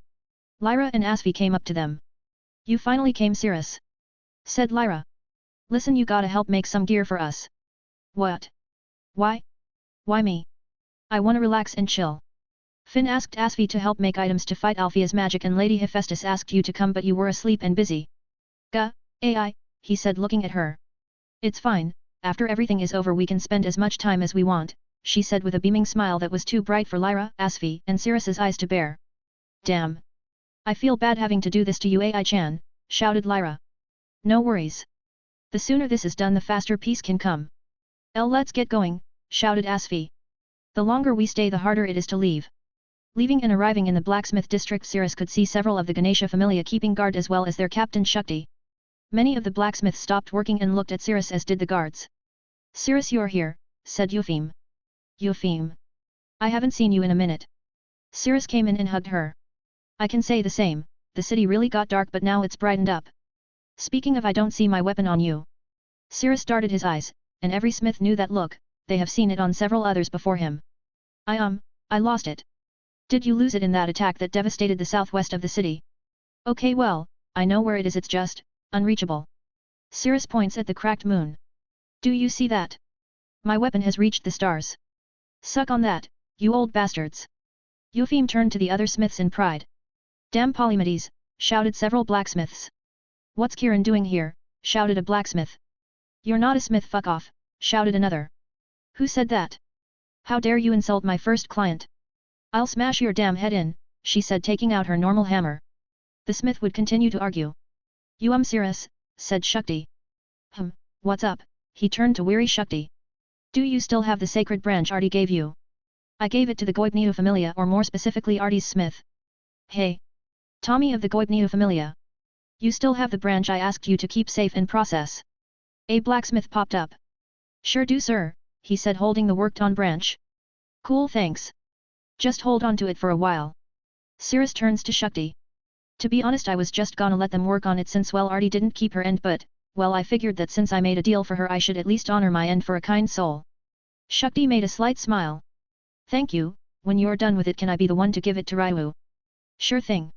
Lyra and Asvi came up to them. You finally came, Cirrus, said Lyra. Listen, you gotta help make some gear for us. What? Why? Why me? I wanna relax and chill. Finn asked Asvi to help make items to fight Althea's magic, and Lady Hephaestus asked you to come, but you were asleep and busy. Gah, AI, he said looking at her. It's fine, after everything is over we can spend as much time as we want, she said with a beaming smile that was too bright for Lyra, Asvi, and Cirrus's eyes to bear. Damn. I feel bad having to do this to you, AI-chan, shouted Lyra. No worries. The sooner this is done the faster peace can come. Let's get going, shouted Asvi. The longer we stay the harder it is to leave. Leaving and arriving in the blacksmith district, Cirrus could see several of the Ganesha familia keeping guard as well as their captain Shakti. Many of the blacksmiths stopped working and looked at Cirrus, as did the guards. Cirrus, you're here, said Eupheme. Eupheme. I haven't seen you in a minute. Cirrus came in and hugged her. I can say the same, the city really got dark but now it's brightened up. Speaking of, I don't see my weapon on you. Cirrus darted his eyes, and every smith knew that look, they have seen it on several others before him. I lost it. Did you lose it in that attack that devastated the southwest of the city? Okay, well, I know where it is, it's just unreachable. Cirrus points at the cracked moon. Do you see that? My weapon has reached the stars. Suck on that, you old bastards. Eupheme turned to the other smiths in pride. Damn Polymedes, shouted several blacksmiths. What's Kiran doing here, shouted a blacksmith. You're not a smith, fuck off, shouted another. Who said that? How dare you insult my first client? I'll smash your damn head in, she said, taking out her normal hammer. The smith would continue to argue. You Cirrus, said Shakti. What's up? He turned to weary Shakti. Do you still have the sacred branch Artie gave you? I gave it to the Goibneo familia, or more specifically Artie's smith. Hey! Tommy of the Goibneo familia. You still have the branch I asked you to keep safe and process. A blacksmith popped up. Sure do, sir, he said, holding the worked-on branch. Cool, thanks. Just hold on to it for a while. Cirrus turns to Shakti. To be honest, I was just gonna let them work on it since, well, Artie didn't keep her end, but, well, I figured that since I made a deal for her I should at least honor my end for a kind soul. Shakti made a slight smile. Thank you, when you're done with it can I be the one to give it to Raiwu? Sure thing.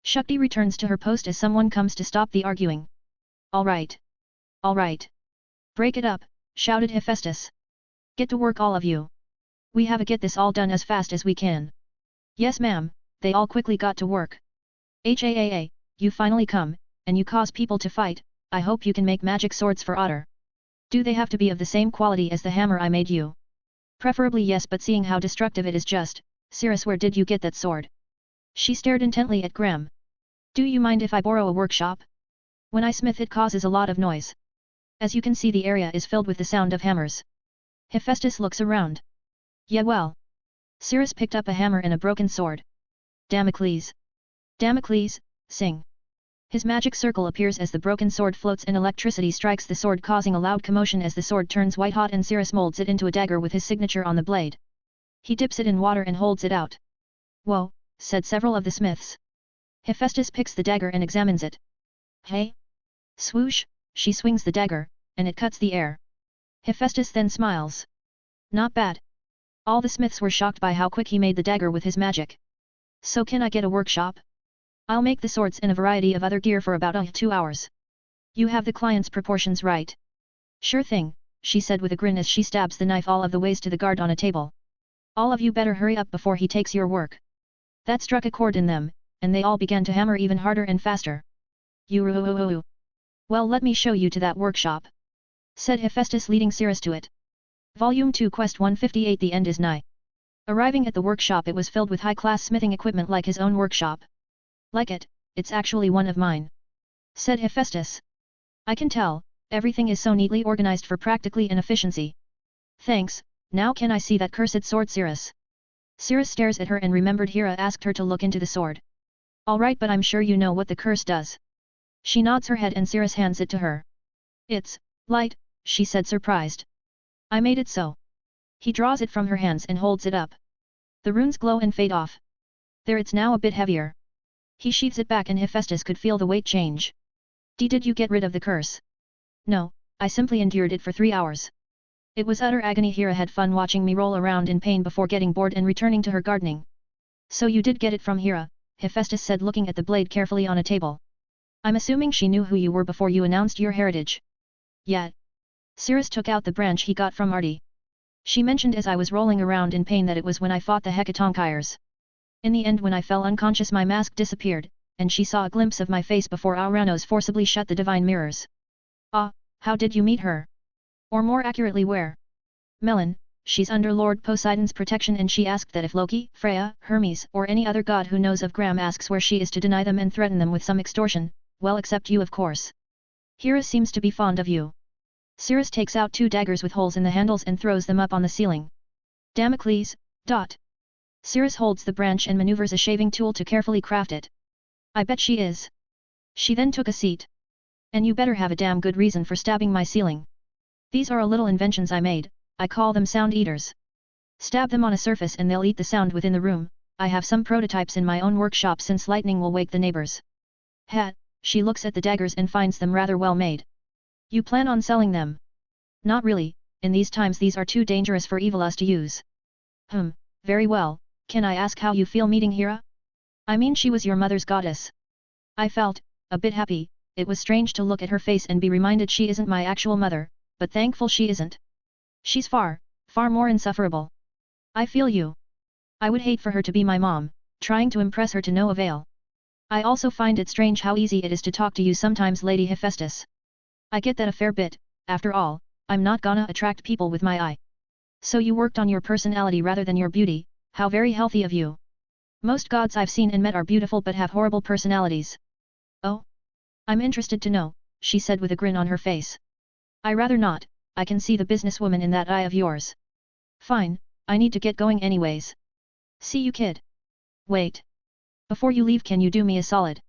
Shakti returns to her post as someone comes to stop the arguing. Alright. Alright. Break it up, shouted Hephaestus. Get to work, all of you. We have to get this all done as fast as we can. Yes ma'am, they all quickly got to work. Haa, you finally come, and you cause people to fight, I hope you can make magic swords for Otter. Do they have to be of the same quality as the hammer I made you? Preferably yes, but seeing how destructive it is just, Cirrus, where did you get that sword? She stared intently at Graham. Do you mind if I borrow a workshop? When I smith it causes a lot of noise. As you can see the area is filled with the sound of hammers. Hephaestus looks around. Yeah well. Cirrus picked up a hammer and a broken sword. Damocles. Damocles, sing. His magic circle appears as the broken sword floats and electricity strikes the sword, causing a loud commotion as the sword turns white hot, and Cirrus molds it into a dagger with his signature on the blade. He dips it in water and holds it out. Whoa, said several of the smiths. Hephaestus picks the dagger and examines it. Hey? Swoosh, she swings the dagger, and it cuts the air. Hephaestus then smiles. Not bad. All the smiths were shocked by how quick he made the dagger with his magic. So can I get a workshop? I'll make the swords and a variety of other gear for about 2 hours. You have the client's proportions right. Sure thing, she said with a grin as she stabs the knife all of the ways to the guard on a table. All of you better hurry up before he takes your work. That struck a chord in them, and they all began to hammer even harder and faster. You. Well, let me show you to that workshop, said Hephaestus, leading Cirrus to it. Volume 2 Quest 158 The end is nigh. Arriving at the workshop, it was filled with high-class smithing equipment like his own workshop. Like it, it's actually one of mine, said Hephaestus. I can tell, everything is so neatly organized for practically and efficiency. Thanks, now can I see that cursed sword, Cirrus? Cirrus stares at her and remembered Hera asked her to look into the sword. Alright, but I'm sure you know what the curse does. She nods her head and Cirrus hands it to her. It's light, she said, surprised. I made it so. He draws it from her hands and holds it up. The runes glow and fade off. There, it's now a bit heavier. He sheathes it back and Hephaestus could feel the weight change. Did you get rid of the curse? No, I simply endured it for 3 hours. It was utter agony. Hera had fun watching me roll around in pain before getting bored and returning to her gardening. So you did get it from Hera, Hephaestus said looking at the blade carefully on a table. I'm assuming she knew who you were before you announced your heritage. Yet. Cirrus took out the branch he got from Artie. She mentioned as I was rolling around in pain that it was when I fought the Hecatonchires. In the end when I fell unconscious my mask disappeared, and she saw a glimpse of my face before Auranos forcibly shut the divine mirrors. Ah, how did you meet her? Or more accurately where? Melon, she's under Lord Poseidon's protection and she asked that if Loki, Freya, Hermes or any other god who knows of Gram asks where she is to deny them and threaten them with some extortion, well except you of course. Hera seems to be fond of you. Cirrus takes out 2 daggers with holes in the handles and throws them up on the ceiling. Damocles, dot. Cirrus holds the branch and maneuvers a shaving tool to carefully craft it. I bet she is. She then took a seat. And you better have a damn good reason for stabbing my ceiling. These are little inventions I made, I call them sound eaters. Stab them on a surface and they'll eat the sound within the room. I have some prototypes in my own workshop since lightning will wake the neighbors. Hat, she looks at the daggers and finds them rather well made. You plan on selling them? Not really, in these times these are too dangerous for evilas to use. Very well, can I ask how you feel meeting Hera? I mean she was your mother's goddess. I felt, a bit happy, it was strange to look at her face and be reminded she isn't my actual mother, but thankful she isn't. She's far, far more insufferable. I feel you. I would hate for her to be my mom, trying to impress her to no avail. I also find it strange how easy it is to talk to you sometimes Lady Hephaestus. I get that a fair bit, after all, I'm not gonna attract people with my eye. So you worked on your personality rather than your beauty, how very healthy of you. Most gods I've seen and met are beautiful but have horrible personalities. Oh? I'm interested to know, she said with a grin on her face. I rather not, I can see the businesswoman in that eye of yours. Fine, I need to get going anyways. See you kid. Wait. Before you leave can you do me a solid?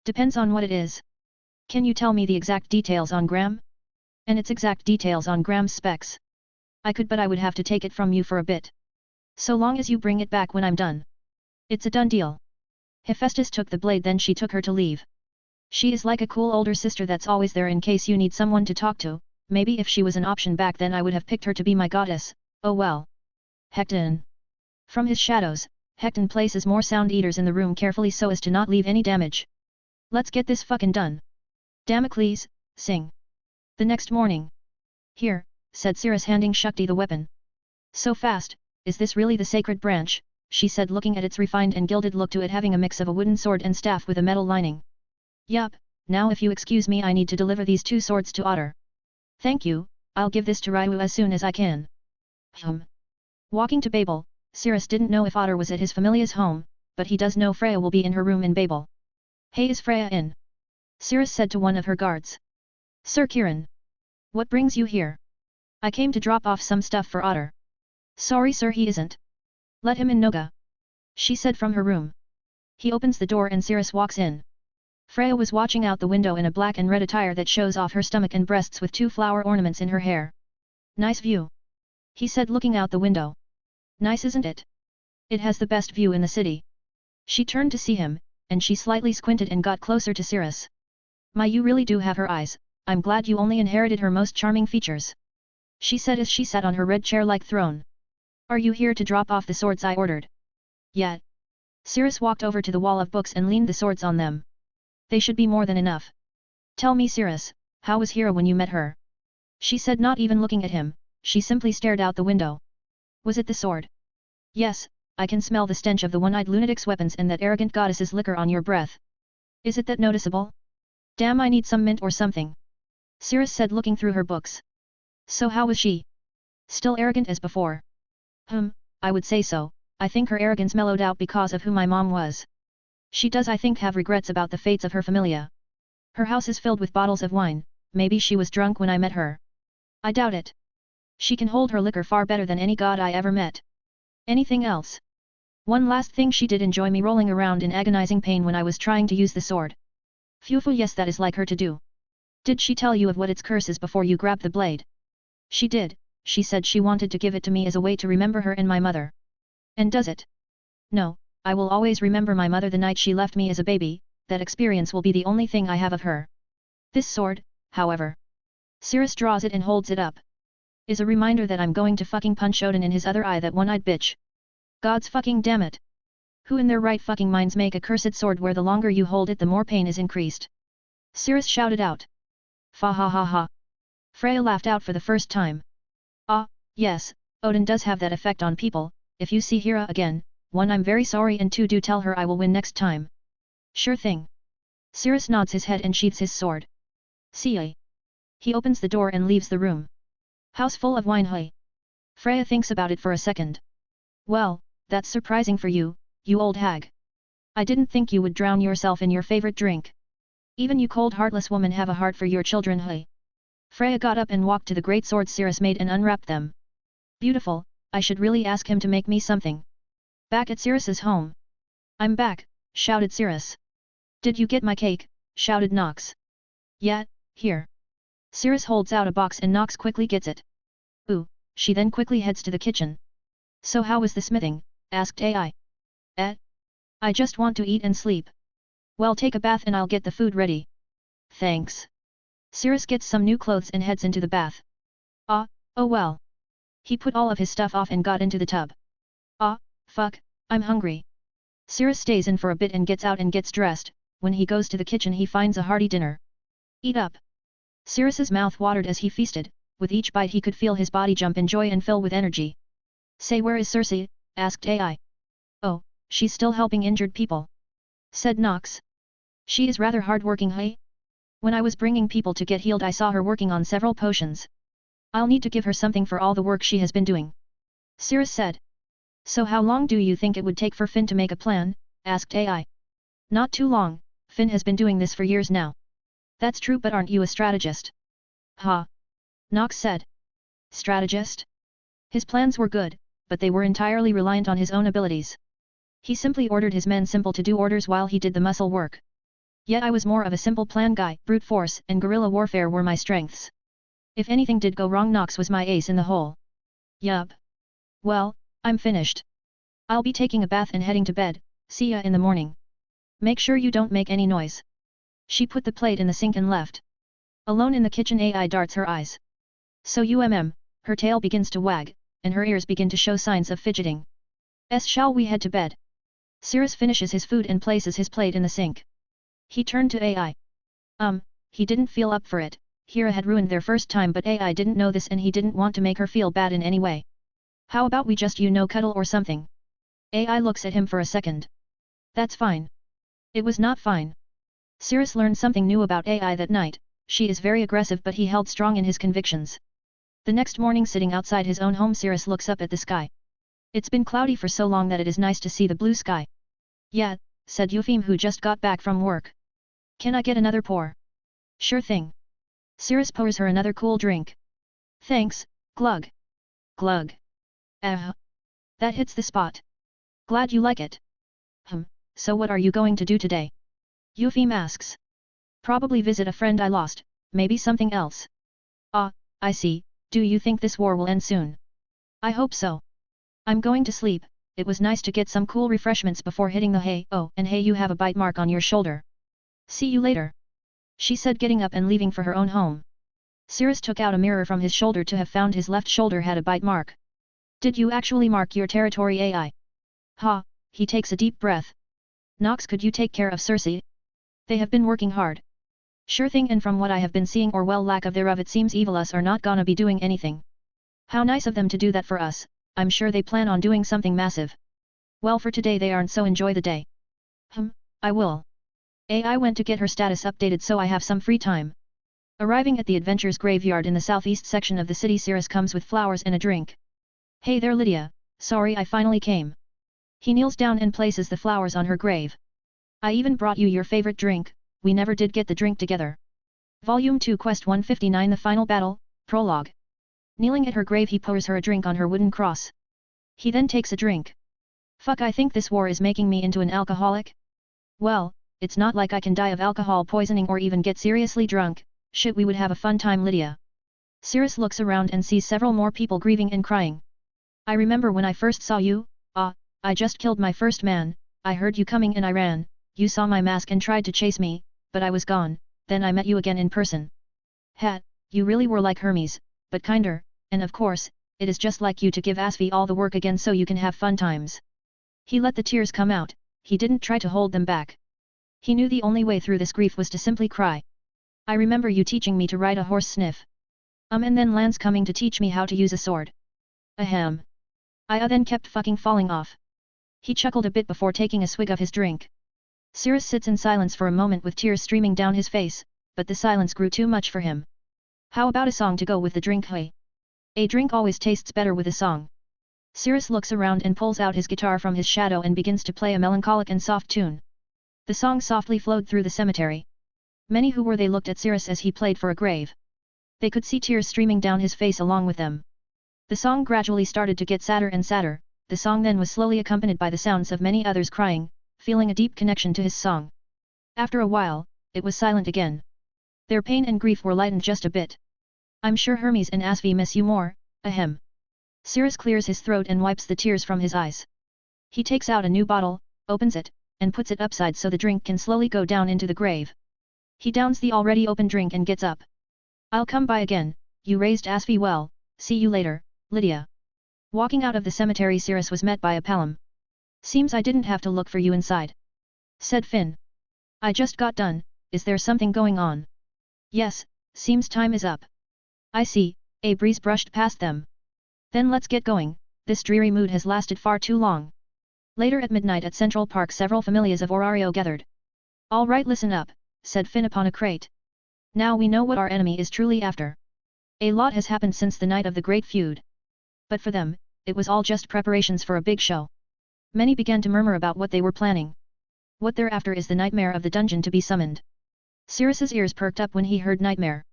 Depends on what it is. Can you tell me the exact details on Gram? And its exact details on Gram's specs. I could but I would have to take it from you for a bit. So long as you bring it back when I'm done. It's a done deal. Hephaestus took the blade then she took her to leave. She is like a cool older sister that's always there in case you need someone to talk to, maybe if she was an option back then I would have picked her to be my goddess, oh well. Hecton. From his shadows, Hecton places more sound eaters in the room carefully so as to not leave any damage. Let's get this fucking done. Damocles, sing. The next morning. Here, said Cirrus handing Shakti the weapon. So fast, is this really the sacred branch, she said looking at its refined and gilded look to it having a mix of a wooden sword and staff with a metal lining. Yup, now if you excuse me I need to deliver these 2 swords to Otter. Thank you, I'll give this to Ryu as soon as I can. Walking to Babel, Cirrus didn't know if Otter was at his familia's home, but he does know Freya will be in her room in Babel. Hey, is Freya in? Cirrus said to one of her guards. Sir Kiran. What brings you here? I came to drop off some stuff for Otter. Sorry sir he isn't. Let him in Noga. She said from her room. He opens the door and Cirrus walks in. Freya was watching out the window in a black and red attire that shows off her stomach and breasts with 2 flower ornaments in her hair. Nice view. He said looking out the window. Nice isn't it? It has the best view in the city. She turned to see him, and she slightly squinted and got closer to Cirrus. My you really do have her eyes, I'm glad you only inherited her most charming features. She said as she sat on her red chair-like throne. Are you here to drop off the swords I ordered? Yet. Cirrus walked over to the wall of books and leaned the swords on them. They should be more than enough. Tell me Cirrus, how was Hera when you met her? She said not even looking at him, she simply stared out the window. Was it the sword? Yes, I can smell the stench of the one-eyed lunatic's weapons and that arrogant goddess's liquor on your breath. Is it that noticeable? Damn I need some mint or something. Cirrus said looking through her books. So how was she? Still arrogant as before? I would say so, I think her arrogance mellowed out because of who my mom was. She does I think have regrets about the fates of her familia. Her house is filled with bottles of wine, maybe she was drunk when I met her. I doubt it. She can hold her liquor far better than any god I ever met. Anything else? One last thing she did enjoy me rolling around in agonizing pain when I was trying to use the sword. Phew yes that is like her to do. Did she tell you of what its curse is before you grabbed the blade? She did, she said she wanted to give it to me as a way to remember her and my mother. And does it? No, I will always remember my mother the night she left me as a baby, that experience will be the only thing I have of her. This sword, however. Cirrus draws it and holds it up. Is a reminder that I'm going to fucking punch Odin in his other eye, that one-eyed bitch. Gods fucking damn it. Who in their right fucking minds make a cursed sword where the longer you hold it the more pain is increased? Cirrus shouted out. Fa ha ha ha. Freya laughed out for the first time. Ah, yes, Odin does have that effect on people. If you see Hera again, 1 I'm very sorry, and 2 do tell her I will win next time. Sure thing. Cirrus nods his head and sheaths his sword. See ya. He opens the door and leaves the room. House full of wine, hey. Freya thinks about it for a second. Well, that's surprising for you, you old hag. I didn't think you would drown yourself in your favorite drink. Even you cold heartless woman have a heart for your children, hey. Freya got up and walked to the great swords Cirrus made and unwrapped them. Beautiful, I should really ask him to make me something. Back at Cirrus's home. I'm back, shouted Cirrus. Did you get my cake? Shouted Nox. Yeah, here. Cirrus holds out a box and Nox quickly gets it. Ooh, she then quickly heads to the kitchen. So how was the smithing? Asked AI. I just want to eat and sleep. Well, take a bath and I'll get the food ready. Thanks. Cirrus gets some new clothes and heads into the bath. Oh well. He put all of his stuff off and got into the tub. Fuck, I'm hungry. Cirrus stays in for a bit and gets out and gets dressed. When he goes to the kitchen he finds a hearty dinner. Eat up. Cirrus's mouth watered as he feasted. With each bite he could feel his body jump in joy and fill with energy. Say, where is Circe? Asked AI. Oh, she's still helping injured people. Said Nox. She is rather hard-working, hey? When I was bringing people to get healed I saw her working on several potions. I'll need to give her something for all the work she has been doing. Cirrus said. So how long do you think it would take for Finn to make a plan? Asked AI. Not too long, Finn has been doing this for years now. That's true, but aren't you a strategist? Ha! Nox said. Strategist? His plans were good, but they were entirely reliant on his own abilities. He simply ordered his men simple to do orders while he did the muscle work. Yet I was more of a simple plan guy. Brute force and guerrilla warfare were my strengths. If anything did go wrong, Nox was my ace in the hole. Yup. Well, I'm finished. I'll be taking a bath and heading to bed. See ya in the morning. Make sure you don't make any noise. She put the plate in the sink and left. Alone in the kitchen, AI darts her eyes. So her tail begins to wag, and her ears begin to show signs of fidgeting. Shall we head to bed? Cirrus finishes his food and places his plate in the sink. He turned to AI. He didn't feel up for it. Hera had ruined their first time, but AI didn't know this and he didn't want to make her feel bad in any way. How about we just cuddle or something? AI looks at him for a second. That's fine. It was not fine. Cirrus learned something new about AI that night. She is very aggressive, but he held strong in his convictions. The next morning, sitting outside his own home, Cirrus looks up at the sky. It's been cloudy for so long that it is nice to see the blue sky. Yeah, said Eupheme, who just got back from work. Can I get another pour? Sure thing. Cirrus pours her another cool drink. Thanks, glug. Glug. That hits the spot. Glad you like it. So what are you going to do today? Eupheme asks. Probably visit a friend I lost, maybe something else. I see. Do you think this war will end soon? I hope so. I'm going to sleep. It was nice to get some cool refreshments before hitting the hay. Oh, and hey, you have a bite mark on your shoulder. See you later. She said, getting up and leaving for her own home. Cirrus took out a mirror from his shoulder to have found his left shoulder had a bite mark. Did you actually mark your territory, AI? Ha, he takes a deep breath. Nox, could you take care of Circe? They have been working hard. Sure thing, and from what I have been seeing, or well, lack of thereof, it seems evil us are not gonna be doing anything. How nice of them to do that for us. I'm sure they plan on doing something massive. Well, for today they aren't, so enjoy the day. I will. AI went to get her status updated, so I have some free time. Arriving at the Adventures Graveyard in the southeast section of the city, Cirrus comes with flowers and a drink. Hey there, Lydia, sorry I finally came. He kneels down and places the flowers on her grave. I even brought you your favorite drink, we never did get the drink together. Volume 2, Quest 159, The Final Battle, Prologue. Kneeling at her grave, he pours her a drink on her wooden cross. He then takes a drink. Fuck, I think this war is making me into an alcoholic. Well, it's not like I can die of alcohol poisoning or even get seriously drunk. Shit, we would have a fun time, Lydia. Cirrus looks around and sees several more people grieving and crying. I remember when I first saw you. I just killed my first man. I heard you coming and I ran. You saw my mask and tried to chase me, but I was gone. Then I met you again in person. You really were like Hermes, but kinder. and of course, it is just like you to give Asvi all the work again so you can have fun times. He let the tears come out, he didn't try to hold them back. He knew the only way through this grief was to simply cry. I remember you teaching me to ride a horse sniff. And then Lance coming to teach me how to use a sword. Ahem. I then kept fucking falling off. He chuckled a bit before taking a swig of his drink. Cirrus sits in silence for a moment with tears streaming down his face, but the silence grew too much for him. How about a song to go with the drink, hey? A drink always tastes better with a song. Cirrus looks around and pulls out his guitar from his shadow and begins to play a melancholic and soft tune. The song softly flowed through the cemetery. Many who were they looked at Cirrus as he played for a grave. They could see tears streaming down his face along with them. The song gradually started to get sadder and sadder, the song then was slowly accompanied by the sounds of many others crying, feeling a deep connection to his song. After a while, it was silent again. Their pain and grief were lightened just a bit. I'm sure Hermes and Asvi miss you more, ahem. Cirrus clears his throat and wipes the tears from his eyes. He takes out a new bottle, opens it, and puts it upside so the drink can slowly go down into the grave. He downs the already open drink and gets up. I'll come by again, you raised Asvi well, see you later, Lydia. Walking out of the cemetery, Cirrus was met by a palm. Seems I didn't have to look for you inside, said Finn. I just got done, is there something going on? Yes, seems time is up. I see, a breeze brushed past them. Then let's get going, this dreary mood has lasted far too long. Later at midnight at Central Park several familiars of Orario gathered. All right, listen up, said Finn upon a crate. Now we know what our enemy is truly after. A lot has happened since the night of the great feud. But for them, it was all just preparations for a big show. Many began to murmur about what they were planning. What they're after is the nightmare of the dungeon to be summoned. Cirrus's ears perked up when he heard nightmare.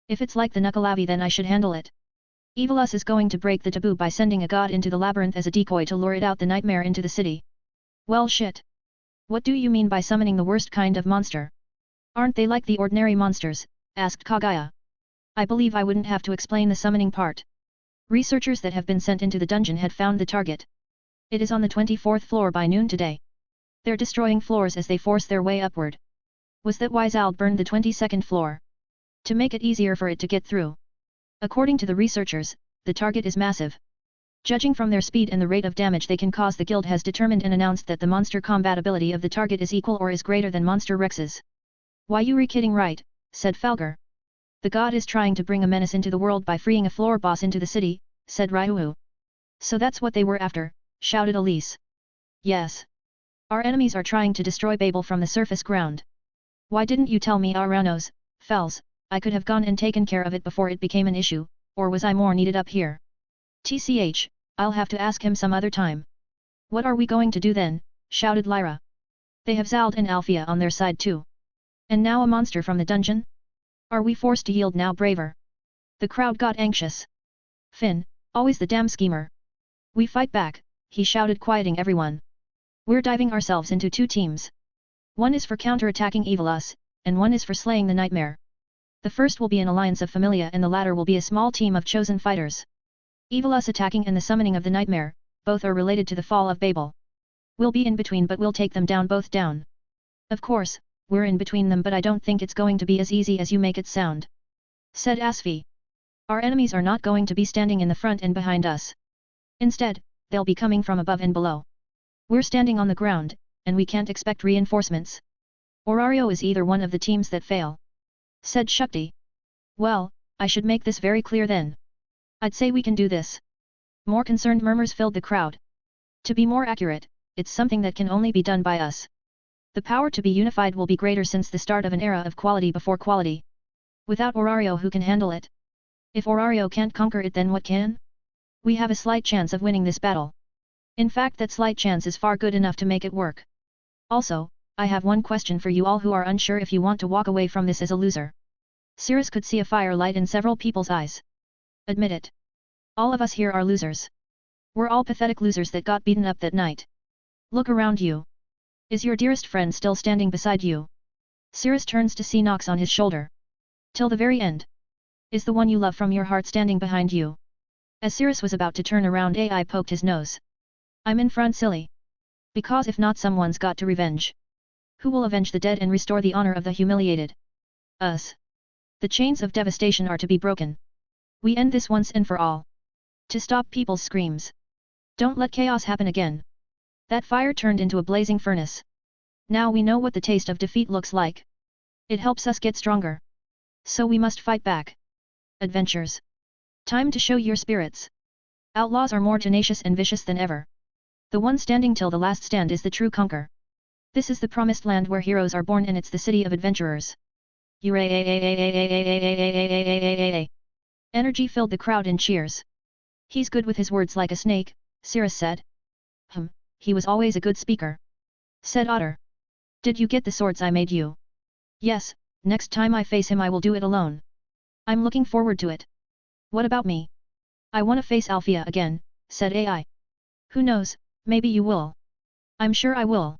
If it's like the Nukkalavi, then I should handle it. Evilus is going to break the taboo by sending a god into the labyrinth as a decoy to lure it out the nightmare into the city. Well shit. What do you mean by summoning the worst kind of monster? Aren't they like the ordinary monsters? Asked Kagaya. I believe I wouldn't have to explain the summoning part. Researchers that have been sent into the dungeon had found the target. It is on the 24th floor by noon today. They're destroying floors as they force their way upward. Was that why Zald burned the 22nd floor? To make it easier for it to get through. According to the researchers, the target is massive. Judging from their speed and the rate of damage they can cause, the guild has determined and announced that the monster combatability of the target is equal or is greater than Monster Rex's. Why you kidding, right? Said Falgar. The god is trying to bring a menace into the world by freeing a floor boss into the city, said Ryuu. So that's what they were after, shouted Elise. Yes. Our enemies are trying to destroy Babel from the surface ground. Why didn't you tell me, Aranos, Fels? I could have gone and taken care of it before it became an issue, or was I more needed up here? TCH, I'll have to ask him some other time. What are we going to do then? Shouted Lyra. They have Zald and Althea on their side too. And now a monster from the dungeon? Are we forced to yield now, braver? The crowd got anxious. Finn, always the damn schemer. We fight back, he shouted, quieting everyone. We're diving ourselves into two teams. One is for counter-attacking Evilus, and one is for slaying the nightmare. The first will be an alliance of Familia and the latter will be a small team of chosen fighters. Evilus attacking and the summoning of the nightmare, both are related to the fall of Babel. We'll be in between, but we'll take them down both down. Of course, we're in between them, but I don't think it's going to be as easy as you make it sound. Said Asvi. Our enemies are not going to be standing in the front and behind us. Instead, they'll be coming from above and below. We're standing on the ground, and we can't expect reinforcements. Orario is either one of the teams that fail. Said Shakti. Well, I should make this very clear then. I'd say we can do this. More concerned murmurs filled the crowd. To be more accurate, it's something that can only be done by us. The power to be unified will be greater since the start of an era of quality before quality. Without Orario, who can handle it? If Orario can't conquer it, then what can? We have a slight chance of winning this battle. In fact, that slight chance is far good enough to make it work. Also, I have one question for you all who are unsure if you want to walk away from this as a loser. Cirrus could see a fire light in several people's eyes. Admit it. All of us here are losers. We're all pathetic losers that got beaten up that night. Look around you. Is your dearest friend still standing beside you? Cirrus turns to see Nox on his shoulder. Till the very end. Is the one you love from your heart standing behind you? As Cirrus was about to turn around, AI poked his nose. I'm in front, silly. Because if not, someone's got to revenge. Who will avenge the dead and restore the honor of the humiliated? Us. The chains of devastation are to be broken. We end this once and for all. To stop people's screams. Don't let chaos happen again. That fire turned into a blazing furnace. Now we know what the taste of defeat looks like. It helps us get stronger. So we must fight back. Adventures. Time to show your spirits. Outlaws are more tenacious and vicious than ever. The one standing till the last stand is the true conqueror. This is the promised land where heroes are born and it's the city of adventurers. Energy filled the crowd in cheers. He's good with his words like a snake, Cirrus said. He was always a good speaker. Said Otter. Did you get the swords I made you? Yes, next time I face him I will do it alone. I'm looking forward to it. What about me? I wanna face Althea again, said AI. Who knows, maybe you will. I'm sure I will.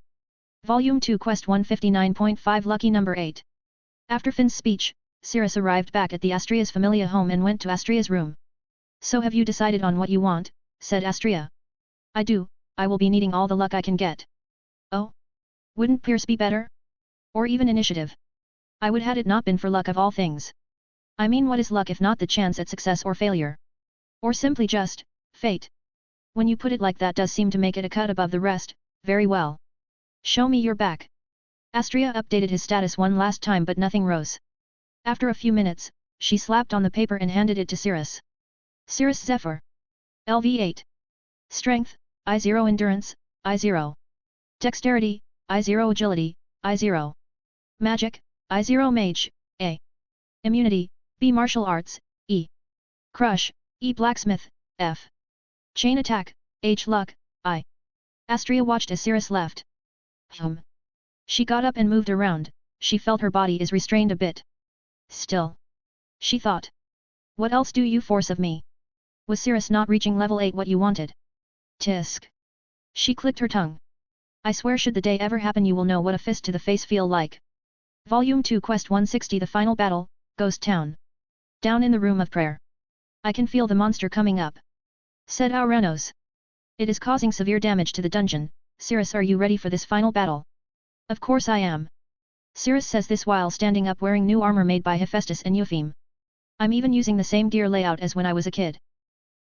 Volume 2 Quest 159.5 Lucky Number 8. After Finn's speech, Cirrus arrived back at the Astria's Familia home and went to Astria's room. So have you decided on what you want, said Astria. I do, I will be needing all the luck I can get. Oh? Wouldn't Pierce be better? Or even initiative? I would had it not been for luck of all things. I mean what is luck if not the chance at success or failure? Or simply just, fate? When you put it like that does seem to make it a cut above the rest, very well. Show me your back. Astria updated his status one last time but nothing rose. After a few minutes, she slapped on the paper and handed it to Cirrus. Cirrus Zephyr. LV8. Strength, I0 Endurance, I0. Dexterity, I0 Agility, I0. Magic, I0 Mage, A. Immunity, B. Martial Arts, E. Crush, E. Blacksmith, F. Chain Attack, H. Luck, I. Astria watched as Cirrus left. She got up and moved around, she felt her body is restrained a bit. Still. She thought. What else do you force of me? Was Cirrus not reaching level 8 what you wanted? Tisk. She clicked her tongue. I swear should the day ever happen you will know what a fist to the face feel like. Volume 2 Quest 160 The Final Battle, Ghost Town. Down in the room of prayer. I can feel the monster coming up. Said Auranos. It is causing severe damage to the dungeon. Cirrus, are you ready for this final battle? Of course I am. Cirrus says this while standing up wearing new armor made by Hephaestus and Eupheme. I'm even using the same gear layout as when I was a kid.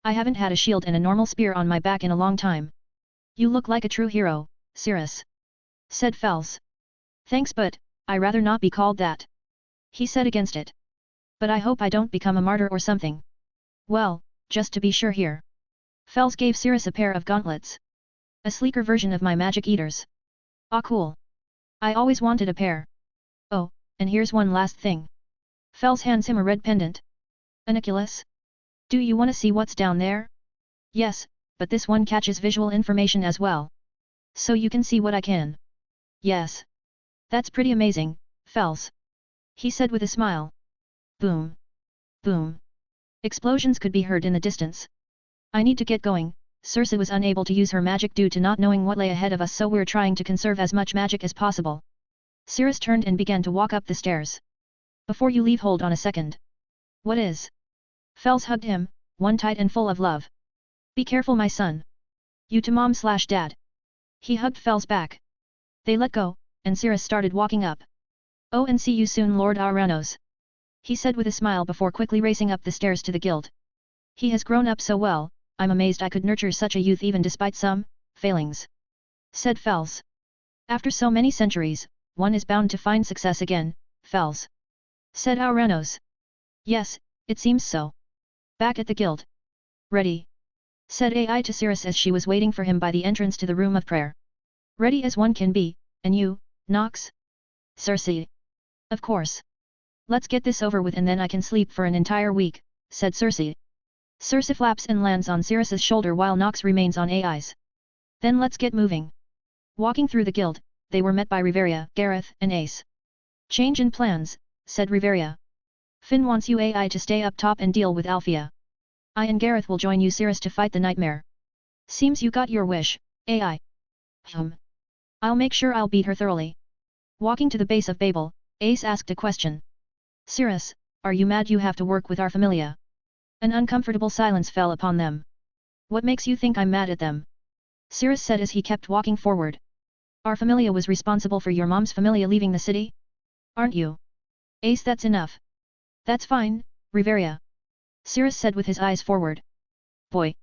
I haven't had a shield and a normal spear on my back in a long time. You look like a true hero, Cirrus. Said Fels. Thanks but, I rather not be called that. He said against it. But I hope I don't become a martyr or something. Well, just to be sure here. Fels gave Cirrus a pair of gauntlets. A sleeker version of my magic eaters. Ah cool. I always wanted a pair. Oh, and here's one last thing. Fels hands him a red pendant. Aniculus? Do you want to see what's down there? Yes, but this one catches visual information as well. So you can see what I can. Yes. That's pretty amazing, Fels. He said with a smile. Boom. Boom. Explosions could be heard in the distance. I need to get going. Circe was unable to use her magic due to not knowing what lay ahead of us, so we're trying to conserve as much magic as possible. Cirrus turned and began to walk up the stairs. Before you leave, hold on a second. What is? Fels hugged him, one tight and full of love. Be careful my son. You to mom/dad. He hugged Fels back. They let go, and Cirrus started walking up. Oh, and see you soon Lord Auranos. He said with a smile before quickly racing up the stairs to the guild. He has grown up so well, I'm amazed I could nurture such a youth even despite some failings. Said Fels. After so many centuries, one is bound to find success again, Fels. Said Auranos. Yes, it seems so. Back at the guild. Ready. Said AI to Cirrus as she was waiting for him by the entrance to the room of prayer. Ready as one can be, and you, Nox? Circe. Of course. Let's get this over with and then I can sleep for an entire week, said Circe. Circe flaps and lands on Cirrus's shoulder while Nox remains on AI's. Then let's get moving. Walking through the guild, they were met by Riveria, Gareth, and Ace. Change in plans, said Riveria. Finn wants you AI to stay up top and deal with Althea. I and Gareth will join you Cirrus to fight the nightmare. Seems you got your wish, AI. I'll make sure I'll beat her thoroughly. Walking to the base of Babel, Ace asked a question. Cirrus, are you mad you have to work with our familia? An uncomfortable silence fell upon them. What makes you think I'm mad at them? Cirrus said as he kept walking forward. Our familia was responsible for your mom's familia leaving the city? Aren't you? Ace, that's enough. That's fine, Riveria. Cirrus said with his eyes forward. Boy!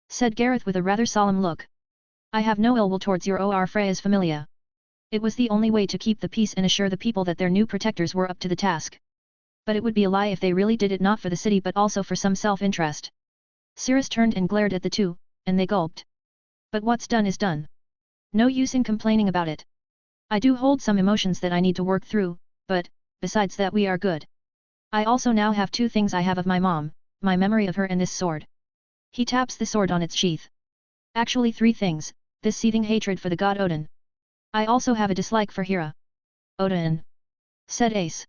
Said Gareth with a rather solemn look. I have no ill will towards your or Freya's familia. It was the only way to keep the peace and assure the people that their new protectors were up to the task. But it would be a lie if they really did it not for the city but also for some self-interest. Cirrus turned and glared at the two, and they gulped. But what's done is done. No use in complaining about it. I do hold some emotions that I need to work through, but, besides that we are good. I also now have two things I have of my mom, my memory of her and this sword. He taps the sword on its sheath. Actually three things, this seething hatred for the god Odin. I also have a dislike for Hera. Odin. Said Ace.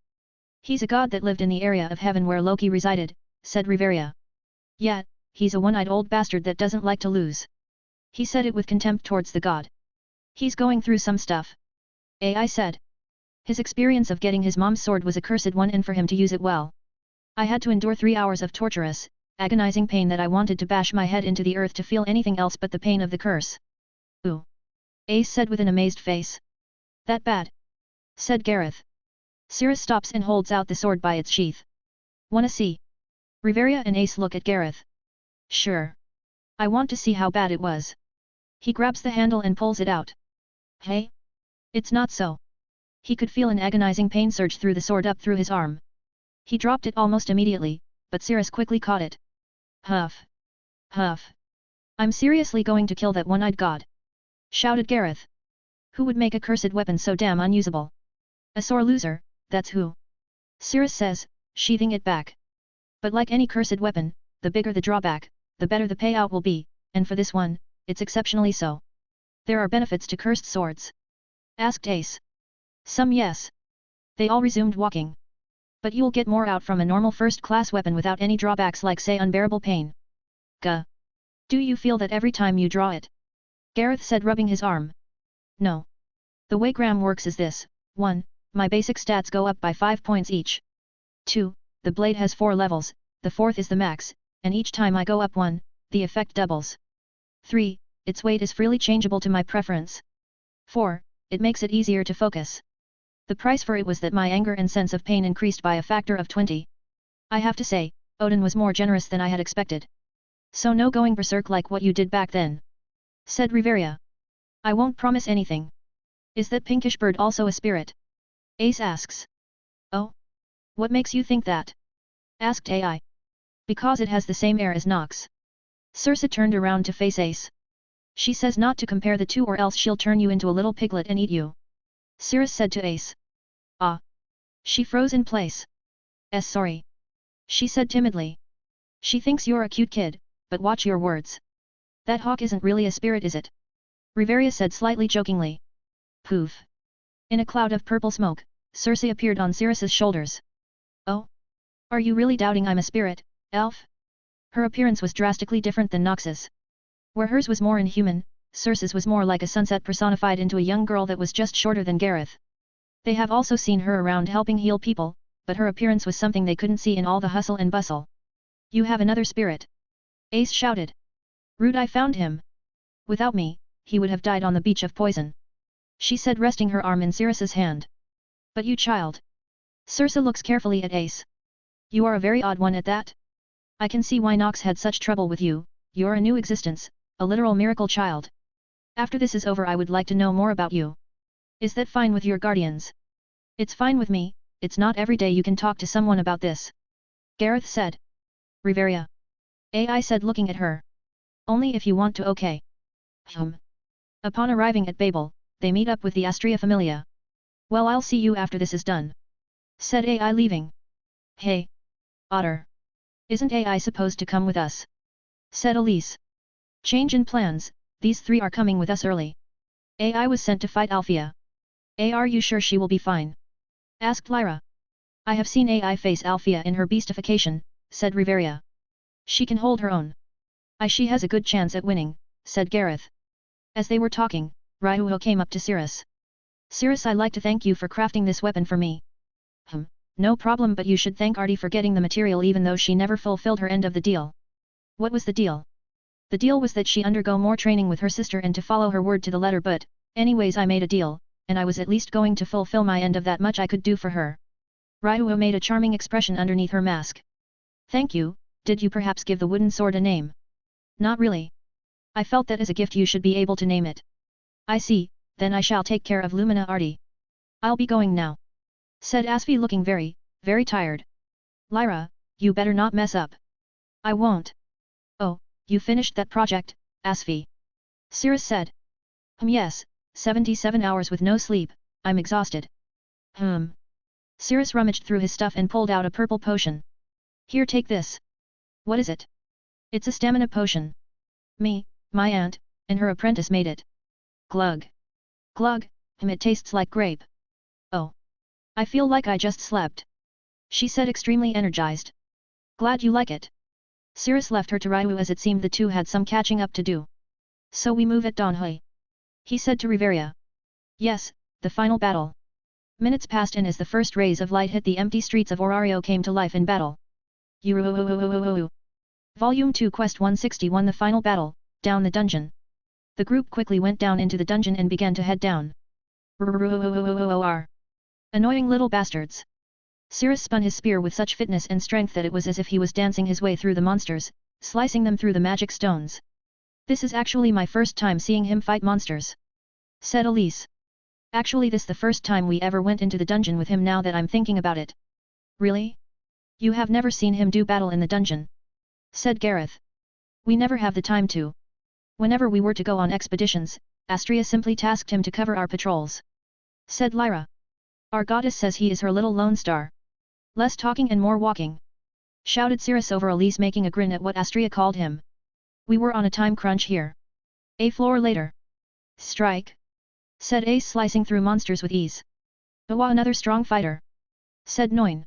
He's a god that lived in the area of heaven where Loki resided, said Riveria. Yet, he's a one-eyed old bastard that doesn't like to lose. He said it with contempt towards the god. He's going through some stuff. I said. His experience of getting his mom's sword was a cursed one and for him to use it well. I had to endure 3 hours of torturous, agonizing pain that I wanted to bash my head into the earth to feel anything else but the pain of the curse. Ooh. Ace said with an amazed face. That bad? Said Gareth. Cirrus stops and holds out the sword by its sheath. Wanna see? Riveria and Ace look at Gareth. Sure. I want to see how bad it was. He grabs the handle and pulls it out. Hey? It's not so. He could feel an agonizing pain surge through the sword up through his arm. He dropped it almost immediately, but Cirrus quickly caught it. Huff. Huff. I'm seriously going to kill that one-eyed god. Shouted Gareth. Who would make a cursed weapon so damn unusable? A sore loser, that's who. Cirrus says, sheathing it back. But like any cursed weapon, the bigger the drawback, the better the payout will be, and for this one, it's exceptionally so. There are benefits to cursed swords. Asked Ace. Some yes. They all resumed walking. But you'll get more out from a normal first-class weapon without any drawbacks like say unbearable pain. Gah. Do you feel that every time you draw it? Gareth said rubbing his arm. No. The way Gram works is this, 1. My basic stats go up by 5 points each. 2. The blade has 4 levels, the 4th is the max, and each time I go up 1, the effect doubles. 3. Its weight is freely changeable to my preference. 4. It makes it easier to focus. The price for it was that my anger and sense of pain increased by a factor of 20. I have to say, Odin was more generous than I had expected. So no going berserk like what you did back then. Said Riveria. I won't promise anything. Is that pinkish bird also a spirit? Ace asks. Oh? What makes you think that? Asked AI. Because it has the same air as Nox. Circe turned around to face Ace. She says not to compare the two or else she'll turn you into a little piglet and eat you. Cirrus said to Ace. Ah. She froze in place. Sorry. She said timidly. She thinks you're a cute kid, but watch your words. That hawk isn't really a spirit, is it? Riveria said slightly jokingly. Poof. In a cloud of purple smoke, Circe appeared on Cirrus's shoulders. Oh? Are you really doubting I'm a spirit, elf? Her appearance was drastically different than Nox's. Where hers was more inhuman, Circe's was more like a sunset personified into a young girl that was just shorter than Gareth. They have also seen her around helping heal people, but her appearance was something they couldn't see in all the hustle and bustle. You have another spirit. Ace shouted. Rude, I found him. Without me, he would have died on the beach of poison. She said resting her arm in Cirrus's hand. But you child. Circe looks carefully at Ace. You are a very odd one at that. I can see why Nox had such trouble with you, you're a new existence, a literal miracle child. After this is over I would like to know more about you. Is that fine with your guardians? It's fine with me, it's not every day you can talk to someone about this. Gareth said. Riveria. AI said looking at her. Only if you want to, okay. Upon arriving at Babel, they meet up with the Astria Familia. Well, I'll see you after this is done. Said AI leaving. Hey. Otter. Isn't AI supposed to come with us? Said Elise. Change in plans, these three are coming with us early. AI was sent to fight Althea. Are you sure she will be fine? Asked Lyra. I have seen AI face Althea in her beastification, said Riveria. She can hold her own. She has a good chance at winning, said Gareth. As they were talking, Ryuho came up to Cirrus. Cirrus, I'd like to thank you for crafting this weapon for me. No problem, but you should thank Artie for getting the material even though she never fulfilled her end of the deal. What was the deal? The deal was that she undergo more training with her sister and to follow her word to the letter, but, anyways, I made a deal, and I was at least going to fulfill my end of that much I could do for her. Ryuho made a charming expression underneath her mask. Thank you, did you perhaps give the wooden sword a name? Not really. I felt that as a gift you should be able to name it. I see, then I shall take care of Lumina Artie. I'll be going now. Said Asfi looking very, very tired. Lyra, you better not mess up. I won't. Oh, you finished that project, Asfi? Cirrus said. Yes, 77 hours with no sleep, I'm exhausted. Cirrus rummaged through his stuff and pulled out a purple potion. Here, take this. What is it? It's a stamina potion. Me, my aunt, and her apprentice made it. Glug. Glug, it tastes like grape. Oh. I feel like I just slept. She said, extremely energized. Glad you like it. Cirrus left her to Ryu as it seemed the two had some catching up to do. So we move at Danhui. He said to Riveria. Yes, the final battle. Minutes passed and as the first rays of light hit the empty streets of Orario came to life in battle. Volume 2 Quest 161 The Final Battle, Down the Dungeon. The group quickly went down into the dungeon and began to head down. Annoying little bastards. Cirrus spun his spear with such fitness and strength that it was as if he was dancing his way through the monsters, slicing them through the magic stones. This is actually my first time seeing him fight monsters. Said Elise. Actually this the first time we ever went into the dungeon with him now that I'm thinking about it. Really? You have never seen him do battle in the dungeon? Said Gareth. We never have the time to. Whenever we were to go on expeditions, Astria simply tasked him to cover our patrols. Said Lyra. Our goddess says he is her little lone star. Less talking and more walking. Shouted Cirrus over Elise making a grin at what Astria called him. We were on a time crunch here. A floor later. Strike. Said Ace slicing through monsters with ease. Owa another strong fighter. Said Noin.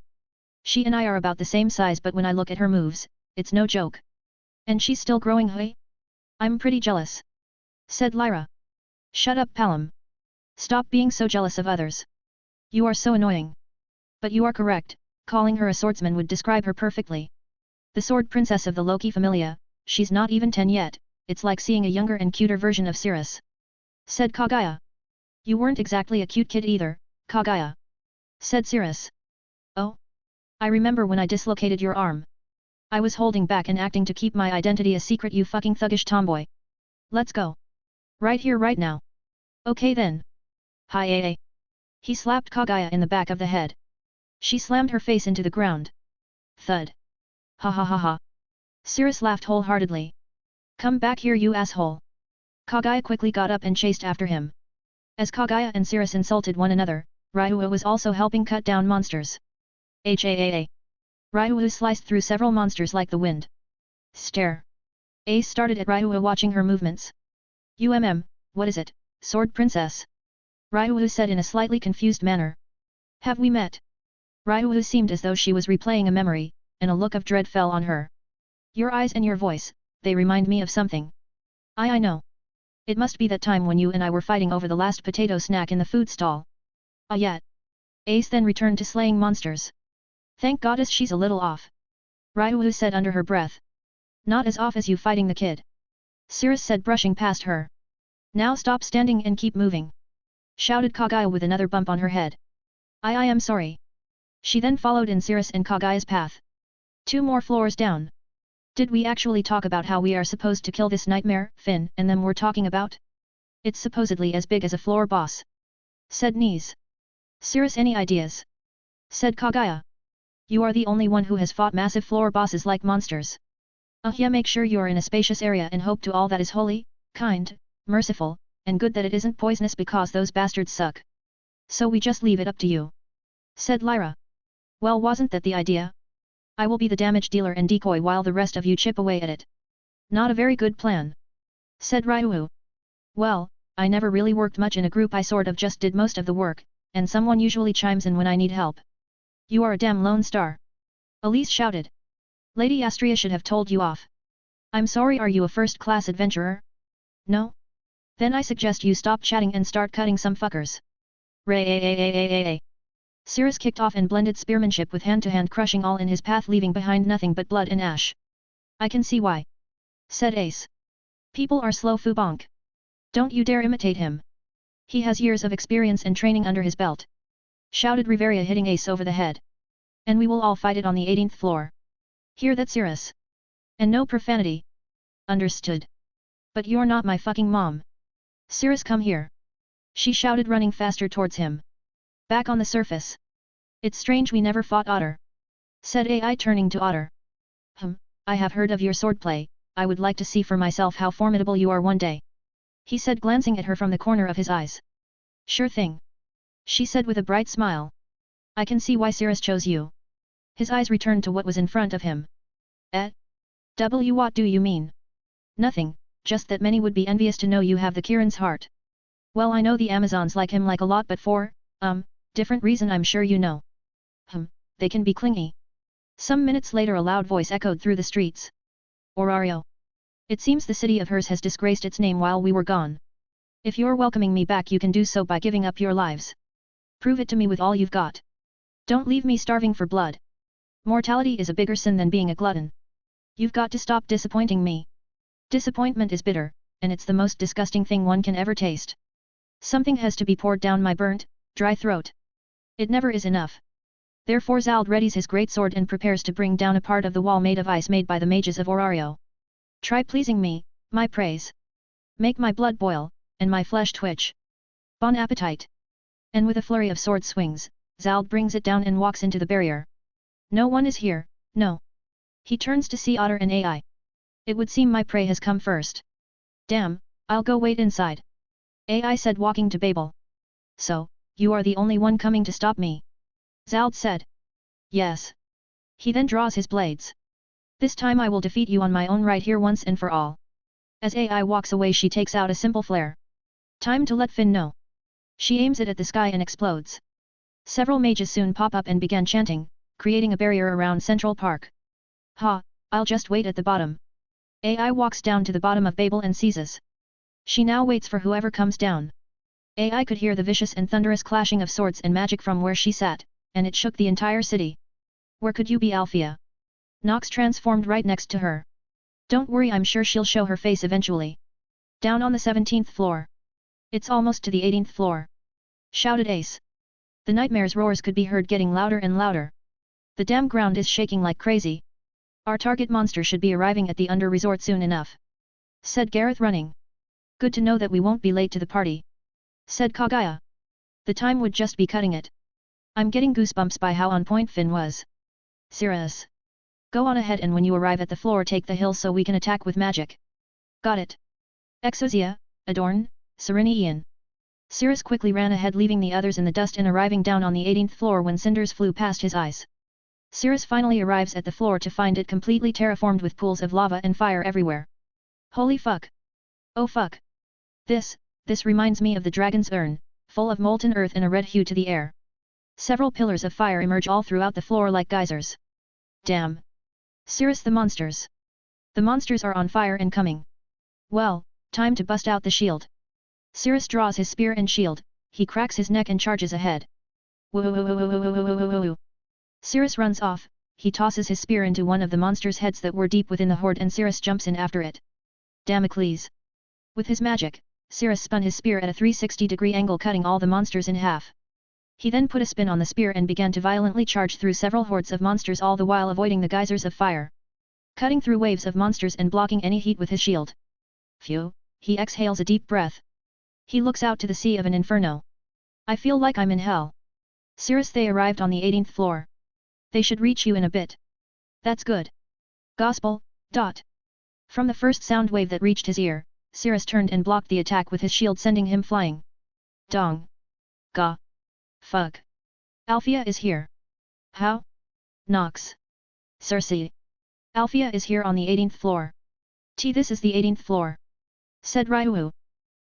She and I are about the same size but when I look at her moves, it's no joke. And she's still growing hey? I'm pretty jealous. Said Lyra. Shut up Palom. Stop being so jealous of others. You are so annoying. But you are correct, calling her a swordsman would describe her perfectly. The sword princess of the Loki familia, she's not even 10 yet, it's like seeing a younger and cuter version of Cirrus. Said Kagaya. You weren't exactly a cute kid either, Kagaya. Said Cirrus. Oh? I remember when I dislocated your arm. I was holding back and acting to keep my identity a secret you fucking thuggish tomboy. Let's go. Right here right now. Okay then. Hi. He slapped Kagaya in the back of the head. She slammed her face into the ground. Thud. Ha ha ha ha. Cirrus laughed wholeheartedly. Come back here you asshole. Kagaya quickly got up and chased after him. As Kagaya and Cirrus insulted one another, Ryua was also helping cut down monsters. Ryua sliced through several monsters like the wind. Stare. Ace started at Ryua watching her movements. What is it, Sword Princess? Ryua said in a slightly confused manner. Have we met? Ryua seemed as though she was replaying a memory, and a look of dread fell on her. Your eyes and your voice, they remind me of something. I know. It must be that time when you and I were fighting over the last potato snack in the food stall. Ah yet. Ace then returned to slaying monsters. Thank goddess she's a little off. Ryua said under her breath. Not as off as you fighting the kid. Cirrus said brushing past her. Now stop standing and keep moving. Shouted Kagaya with another bump on her head. I am sorry. She then followed in Cirrus and Kagaya's path. 2 more floors down. Did we actually talk about how we are supposed to kill this nightmare, Finn and them were talking about? It's supposedly as big as a floor boss. Said Knees. Cirrus any ideas? Said Kagaya. You are the only one who has fought massive floor bosses like monsters. Yeah, make sure you are in a spacious area and hope to all that is holy, kind, merciful, and good that it isn't poisonous because those bastards suck. So we just leave it up to you. Said Lyra. Well, wasn't that the idea? I will be the damage dealer and decoy while the rest of you chip away at it. Not a very good plan. Said Ryu. Well, I never really worked much in a group, I sort of just did most of the work, and someone usually chimes in when I need help. You are a damn lone star. Elise shouted. Lady Astria should have told you off. I'm sorry, are you a first-class adventurer? No? Then I suggest you stop chatting and start cutting some fuckers. Ray. Cirrus kicked off and blended spearmanship with hand-to-hand crushing all in his path, leaving behind nothing but blood and ash. I can see why. Said Ace. People are slow Fubonk. Don't you dare imitate him. He has years of experience and training under his belt. Shouted Riveria hitting Ace over the head. And we will all fight it on the 18th floor. Hear that Cirrus? And no profanity. Understood. But you're not my fucking mom. Cirrus, come here. She shouted, running faster towards him. Back on the surface. It's strange we never fought, Otter. Said AI, turning to Otter. I have heard of your swordplay. I would like to see for myself how formidable you are one day. He said, glancing at her from the corner of his eyes. Sure thing. She said with a bright smile. I can see why Cirrus chose you. His eyes returned to what was in front of him. What do you mean? Nothing, just that many would be envious to know you have the Kiran's heart. Well, I know the Amazons like him like a lot, but for, different reason I'm sure you know. They can be clingy. Some minutes later a loud voice echoed through the streets. Orario. It seems the city of hers has disgraced its name while we were gone. If you're welcoming me back, you can do so by giving up your lives. Prove it to me with all you've got. Don't leave me starving for blood. Mortality is a bigger sin than being a glutton. You've got to stop disappointing me. Disappointment is bitter, and it's the most disgusting thing one can ever taste. Something has to be poured down my burnt, dry throat. It never is enough. Therefore Zald readies his great sword and prepares to bring down a part of the wall made of ice made by the mages of Orario. Try pleasing me, my praise. Make my blood boil, and my flesh twitch. Bon appetit. And with a flurry of sword swings, Zald brings it down and walks into the barrier. No one is here, no. He turns to see Otter and AI. It would seem my prey has come first. Damn, I'll go wait inside. AI said, walking to Babel. So, you are the only one coming to stop me? Zald said. Yes. He then draws his blades. This time I will defeat you on my own right here once and for all. As AI walks away, she takes out a simple flare. Time to let Finn know. She aims it at the sky and explodes. Several mages soon pop up and began chanting, creating a barrier around Central Park. I'll just wait at the bottom. AI walks down to the bottom of Babel and seizes. She now waits for whoever comes down. AI could hear the vicious and thunderous clashing of swords and magic from where she sat, and it shook the entire city. Where could you be, Althea? Nox transformed right next to her. Don't worry, I'm sure she'll show her face eventually. Down on the 17th floor. It's almost to the 18th floor. Shouted Ace. The nightmare's roars could be heard getting louder and louder. The damn ground is shaking like crazy. Our target monster should be arriving at the under resort soon enough. Said Gareth, running. Good to know that we won't be late to the party. Said Kagaya. The time would just be cutting it. I'm getting goosebumps by how on point Finn was. Cirrus. Go on ahead, and when you arrive at the floor, take the hill so we can attack with magic. Got it. Exosia, Adorn, Serenian. Cirrus quickly ran ahead, leaving the others in the dust and arriving down on the 18th floor when cinders flew past his eyes. Cirrus finally arrives at the floor to find it completely terraformed with pools of lava and fire everywhere. Holy fuck. Oh fuck. This reminds me of the dragon's urn, full of molten earth and a red hue to the air. Several pillars of fire emerge all throughout the floor like geysers. Damn. Cirrus, the monsters. The monsters are on fire and coming. Well, time to bust out the shield. Cirrus draws his spear and shield, he cracks his neck and charges ahead. Woo. Cirrus runs off, he tosses his spear into one of the monsters' heads that were deep within the horde, and Cirrus jumps in after it. Damocles. With his magic, Cirrus spun his spear at a 360-degree angle, cutting all the monsters in half. He then put a spin on the spear and began to violently charge through several hordes of monsters, all the while avoiding the geysers of fire. Cutting through waves of monsters and blocking any heat with his shield. Phew, he exhales a deep breath. He looks out to the sea of an inferno. I feel like I'm in hell. Cirrus, they arrived on the 18th floor. They should reach you in a bit. That's good. Gospel. From the first sound wave that reached his ear, Cirrus turned and blocked the attack with his shield, sending him flying. Dong. Ga. Fuck. Althea is here. How? Nox. Cersei. Althea is here on the 18th floor. This is the 18th floor. Said Ryu.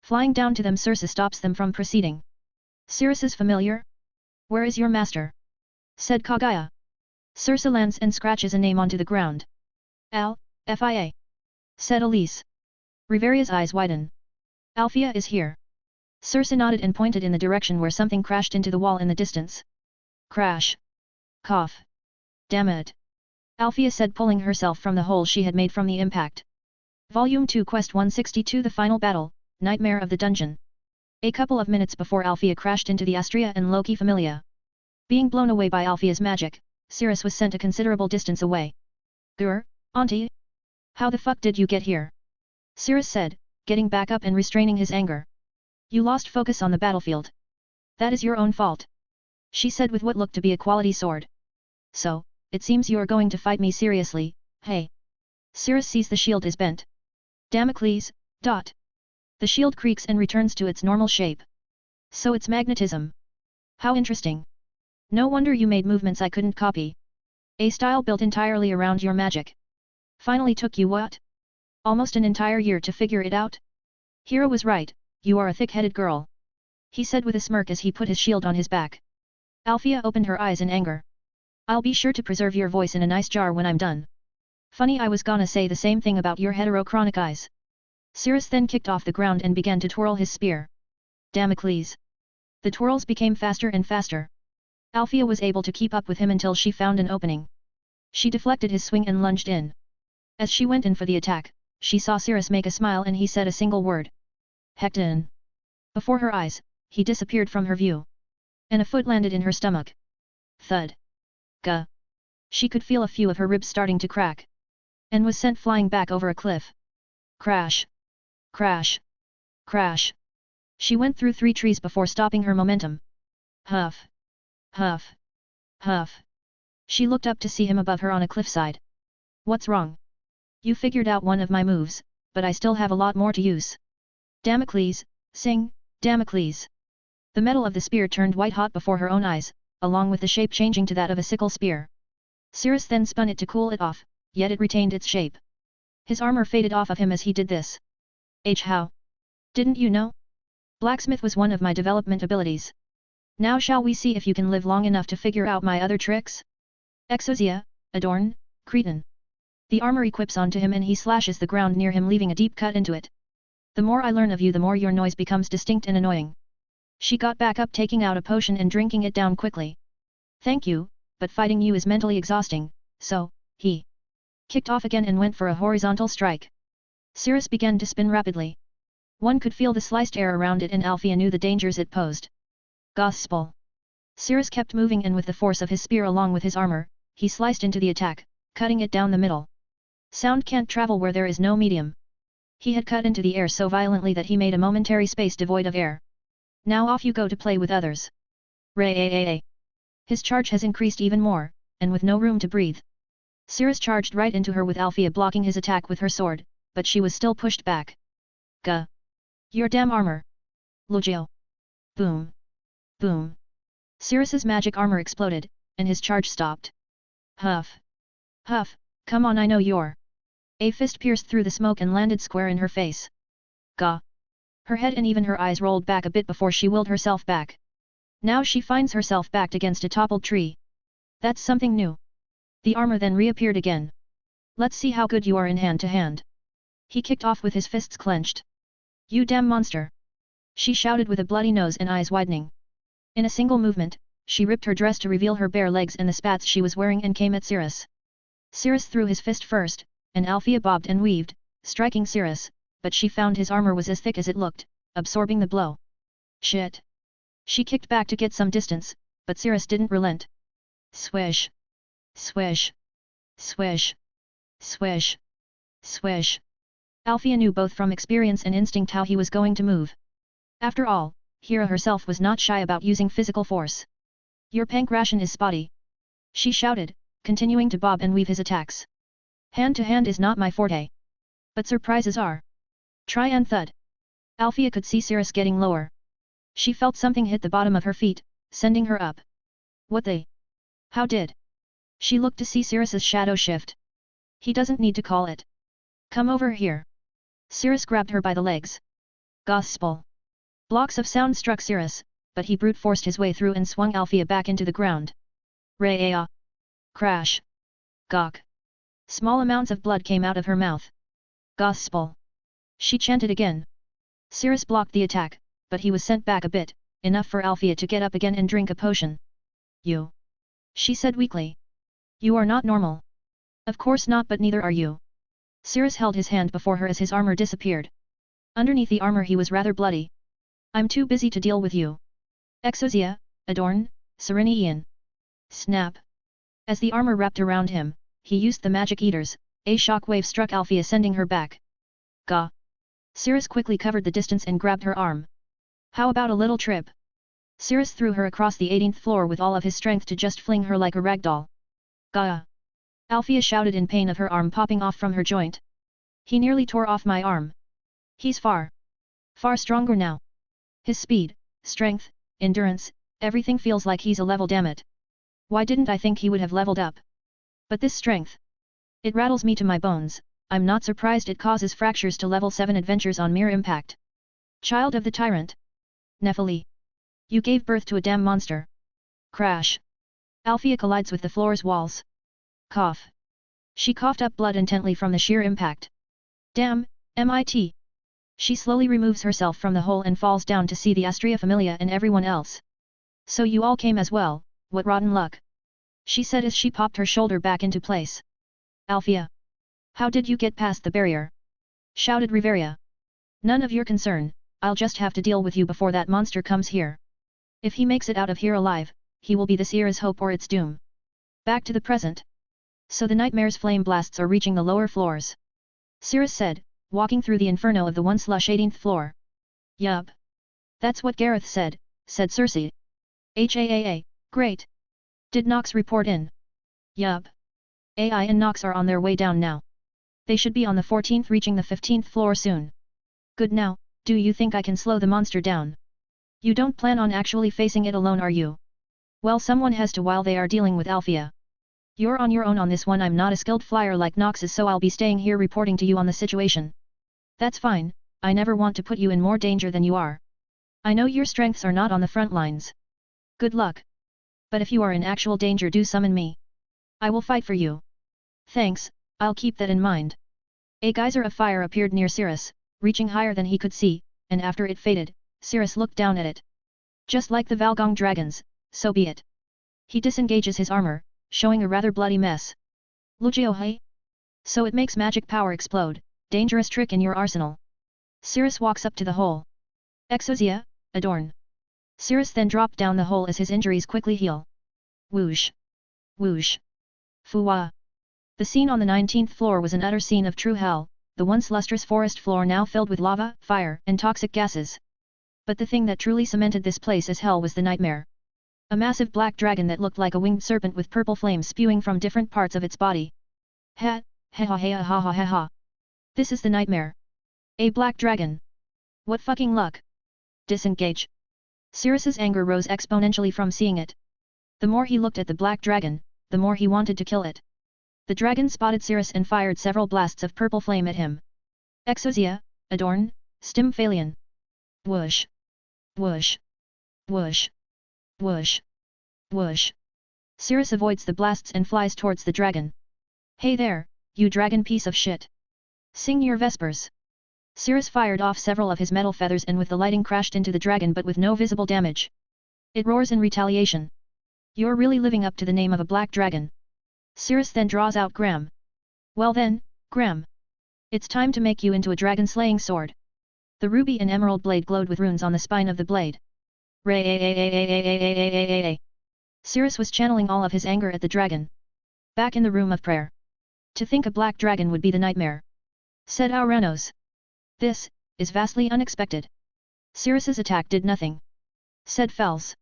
Flying down to them, Cersei stops them from proceeding. Cirrus is familiar? Where is your master? Said Kagaya. Cersei lands and scratches a name onto the ground. Fia. Said Elise. Riveria's eyes widen. Althea is here. Cersei nodded and pointed in the direction where something crashed into the wall in the distance. Crash. Cough. Damn it. Althea said, pulling herself from the hole she had made from the impact. Volume 2, Quest 162, The Final Battle, Nightmare of the Dungeon. A couple of minutes before Althea crashed into the Astria and Loki Familia. Being blown away by Althea's magic, Cirrus was sent a considerable distance away. Auntie? How the fuck did you get here? Cirrus said, getting back up and restraining his anger. You lost focus on the battlefield. That is your own fault. She said with what looked to be a quality sword. So, it seems you are going to fight me seriously, hey. Cirrus sees the shield is bent. Damocles, dot. The shield creaks and returns to its normal shape. So it's magnetism. How interesting. No wonder you made movements I couldn't copy. A style built entirely around your magic. Finally took you what? Almost an entire year to figure it out? Hero was right, you are a thick-headed girl. He said with a smirk as he put his shield on his back. Althea opened her eyes in anger. I'll be sure to preserve your voice in a nice jar when I'm done. Funny, I was gonna say the same thing about your heterochronic eyes. Cirrus then kicked off the ground and began to twirl his spear. Damocles. The twirls became faster and faster. Althea was able to keep up with him until she found an opening. She deflected his swing and lunged in. As she went in for the attack, she saw Cirrus make a smile and he said a single word. Hecton. Before her eyes, he disappeared from her view. And a foot landed in her stomach. Thud. Gah. She could feel a few of her ribs starting to crack. And was sent flying back over a cliff. Crash. Crash. Crash. She went through 3 trees before stopping her momentum. Huff. Huff. Huff. She looked up to see him above her on a cliffside. What's wrong? You figured out one of my moves, but I still have a lot more to use. Damocles, sing, Damocles. The metal of the spear turned white-hot before her own eyes, along with the shape changing to that of a sickle spear. Cirrus then spun it to cool it off, yet it retained its shape. His armor faded off of him as he did this. How? Didn't you know? Blacksmith was one of my development abilities. Now shall we see if you can live long enough to figure out my other tricks? Exosia, adorn, cretin. The armor equips onto him and he slashes the ground near him, leaving a deep cut into it. The more I learn of you, the more your noise becomes distinct and annoying. She got back up, taking out a potion and drinking it down quickly. Thank you, but fighting you is mentally exhausting, so, he kicked off again and went for a horizontal strike. Cirrus began to spin rapidly. One could feel the sliced air around it and Althea knew the dangers it posed. Gospel. Cirrus kept moving and with the force of his spear along with his armor, he sliced into the attack, cutting it down the middle. Sound can't travel where there is no medium. He had cut into the air so violently that he made a momentary space devoid of air. Now off you go to play with others. Ray. His charge has increased even more, and with no room to breathe. Cirrus charged right into her with Althea blocking his attack with her sword, but she was still pushed back. Gah! Your damn armor! Logio! Boom! Boom! Cirrus's magic armor exploded, and his charge stopped. Huff! Huff! Come on, I know you're. A fist pierced through the smoke and landed square in her face. Gah! Her head and even her eyes rolled back a bit before she willed herself back. Now she finds herself backed against a toppled tree. That's something new. The armor then reappeared again. Let's see how good you are in hand to hand. He kicked off with his fists clenched. You damn monster! She shouted with a bloody nose and eyes widening. In a single movement, she ripped her dress to reveal her bare legs and the spats she was wearing and came at Cirrus. Cirrus threw his fist first, and Althea bobbed and weaved, striking Cirrus, but she found his armor was as thick as it looked, absorbing the blow. Shit! She kicked back to get some distance, but Cirrus didn't relent. Swish! Swish! Swish! Swish! Swish! Althea knew both from experience and instinct how he was going to move. After all, Hera herself was not shy about using physical force. Your pankration is spotty. She shouted, continuing to bob and weave his attacks. Hand to hand is not my forte. But surprises are. Try and thud. Althea could see Cirrus getting lower. She felt something hit the bottom of her feet, sending her up. What the? How did? She looked to see Cirrus's shadow shift. He doesn't need to call it. Come over here. Cirrus grabbed her by the legs. Gospel. Blocks of sound struck Cirrus, but he brute forced his way through and swung Althea back into the ground. Ray-ah! Crash! Gawk! Small amounts of blood came out of her mouth. Gospel! She chanted again. Cirrus blocked the attack, but he was sent back a bit, enough for Althea to get up again and drink a potion. You! She said weakly. You are not normal. Of course not, but neither are you. Cirrus held his hand before her as his armor disappeared. Underneath the armor he was rather bloody. I'm too busy to deal with you. Exosia, adorn, Serenian. Snap. As the armor wrapped around him, he used the magic eaters, A shock wave struck Alfea, sending her back. Gah! Cirrus quickly covered the distance and grabbed her arm. How about a little trip? Cirrus threw her across the 18th floor with all of his strength to just fling her like a rag doll. Gah! Alfea shouted in pain of her arm popping off from her joint. He nearly tore off my arm. He's far stronger now. His speed, strength, endurance, everything feels like he's a level, damn it. Why didn't I think he would have leveled up? But this strength. It rattles me to my bones. I'm not surprised it causes fractures to level 7 adventures on mere impact. Child of the tyrant. Nephili. You gave birth to a damn monster. Crash. Alfea collides with the floor's walls. Cough. She coughed up blood intently from the sheer impact. Damn, MIT. She slowly removes herself from the hole and falls down to see the Astrea Familia and everyone else. So you all came as well, what rotten luck. She said as she popped her shoulder back into place. Alfea. How did you get past the barrier? Shouted Riveria. None of your concern, I'll just have to deal with you before that monster comes here. If he makes it out of here alive, he will be this era's hope or its doom. Back to the present. So the nightmare's flame blasts are reaching the lower floors. Cirrus said, walking through the inferno of the once lush 18th floor. Yup. That's what Gareth said, said Cersei. HAAA, great. Did Nox report in? Yup. AI and Nox are on their way down now. They should be on the 14th, reaching the 15th floor soon. Good. Now, do you think I can slow the monster down? You don't plan on actually facing it alone, are you? Well, someone has to while they are dealing with Alfea. You're on your own on this one. I'm not a skilled flyer like Nox is, so I'll be staying here reporting to you on the situation. That's fine, I never want to put you in more danger than you are. I know your strengths are not on the front lines. Good luck. But if you are in actual danger, do summon me. I will fight for you. Thanks, I'll keep that in mind. A geyser of fire appeared near Cirrus, reaching higher than he could see, and after it faded, Cirrus looked down at it. Just like the Valgong dragons, so be it. He disengages his armor, showing a rather bloody mess. Lugiohei? So it makes magic power explode, dangerous trick in your arsenal. Cirrus walks up to the hole. Exosia, adorn. Cirrus then dropped down the hole as his injuries quickly heal. Whoosh. Whoosh. Fuwa. The scene on the 19th floor was an utter scene of true hell, the once lustrous forest floor now filled with lava, fire, and toxic gases. But the thing that truly cemented this place as hell was the nightmare. A massive black dragon that looked like a winged serpent with purple flames spewing from different parts of its body. Ha ha ha ha ha ha ha. This is the nightmare. A black dragon. What fucking luck. Disengage. Cirrus's anger rose exponentially from seeing it. The more he looked at the black dragon, the more he wanted to kill it. The dragon spotted Cirrus and fired several blasts of purple flame at him. Exosia, adorn, stim phalion. Whoosh. Whoosh. Whoosh. Whoosh. Whoosh. Cirrus avoids the blasts and flies towards the dragon. Hey there, you dragon piece of shit. Sing your vespers. Cirrus fired off several of his metal feathers and with the lighting crashed into the dragon but with no visible damage. It roars in retaliation. You're really living up to the name of a black dragon. Cirrus then draws out Gram. Well then, Gram. It's time to make you into a dragon-slaying sword. The ruby and emerald blade glowed with runes on the spine of the blade. Ray. Cirrus was channeling all of his anger at the dragon. Back in the room of prayer. To think a black dragon would be the nightmare. Said Auranos. This is vastly unexpected. Cirrus's attack did nothing. Said Fels.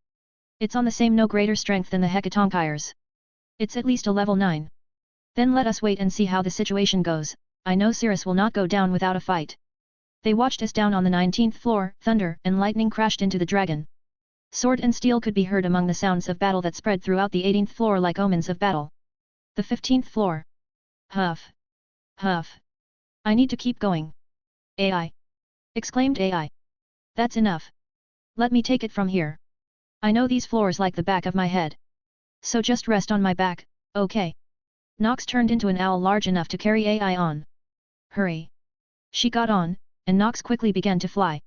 It's on the same no greater strength than the Hekatonkyres. It's at least a level 9. Then let us wait and see how the situation goes. I know Cirrus will not go down without a fight. They watched as down on the 19th floor, thunder and lightning crashed into the dragon. Sword and steel could be heard among the sounds of battle that spread throughout the 18th floor like omens of battle. The 15th floor. Huff. Huff. I need to keep going. AI. Exclaimed AI. That's enough. Let me take it from here. I know these floors like the back of my head. So just rest on my back, okay? Nox turned into an owl large enough to carry AI on. Hurry. She got on, and Nox quickly began to fly.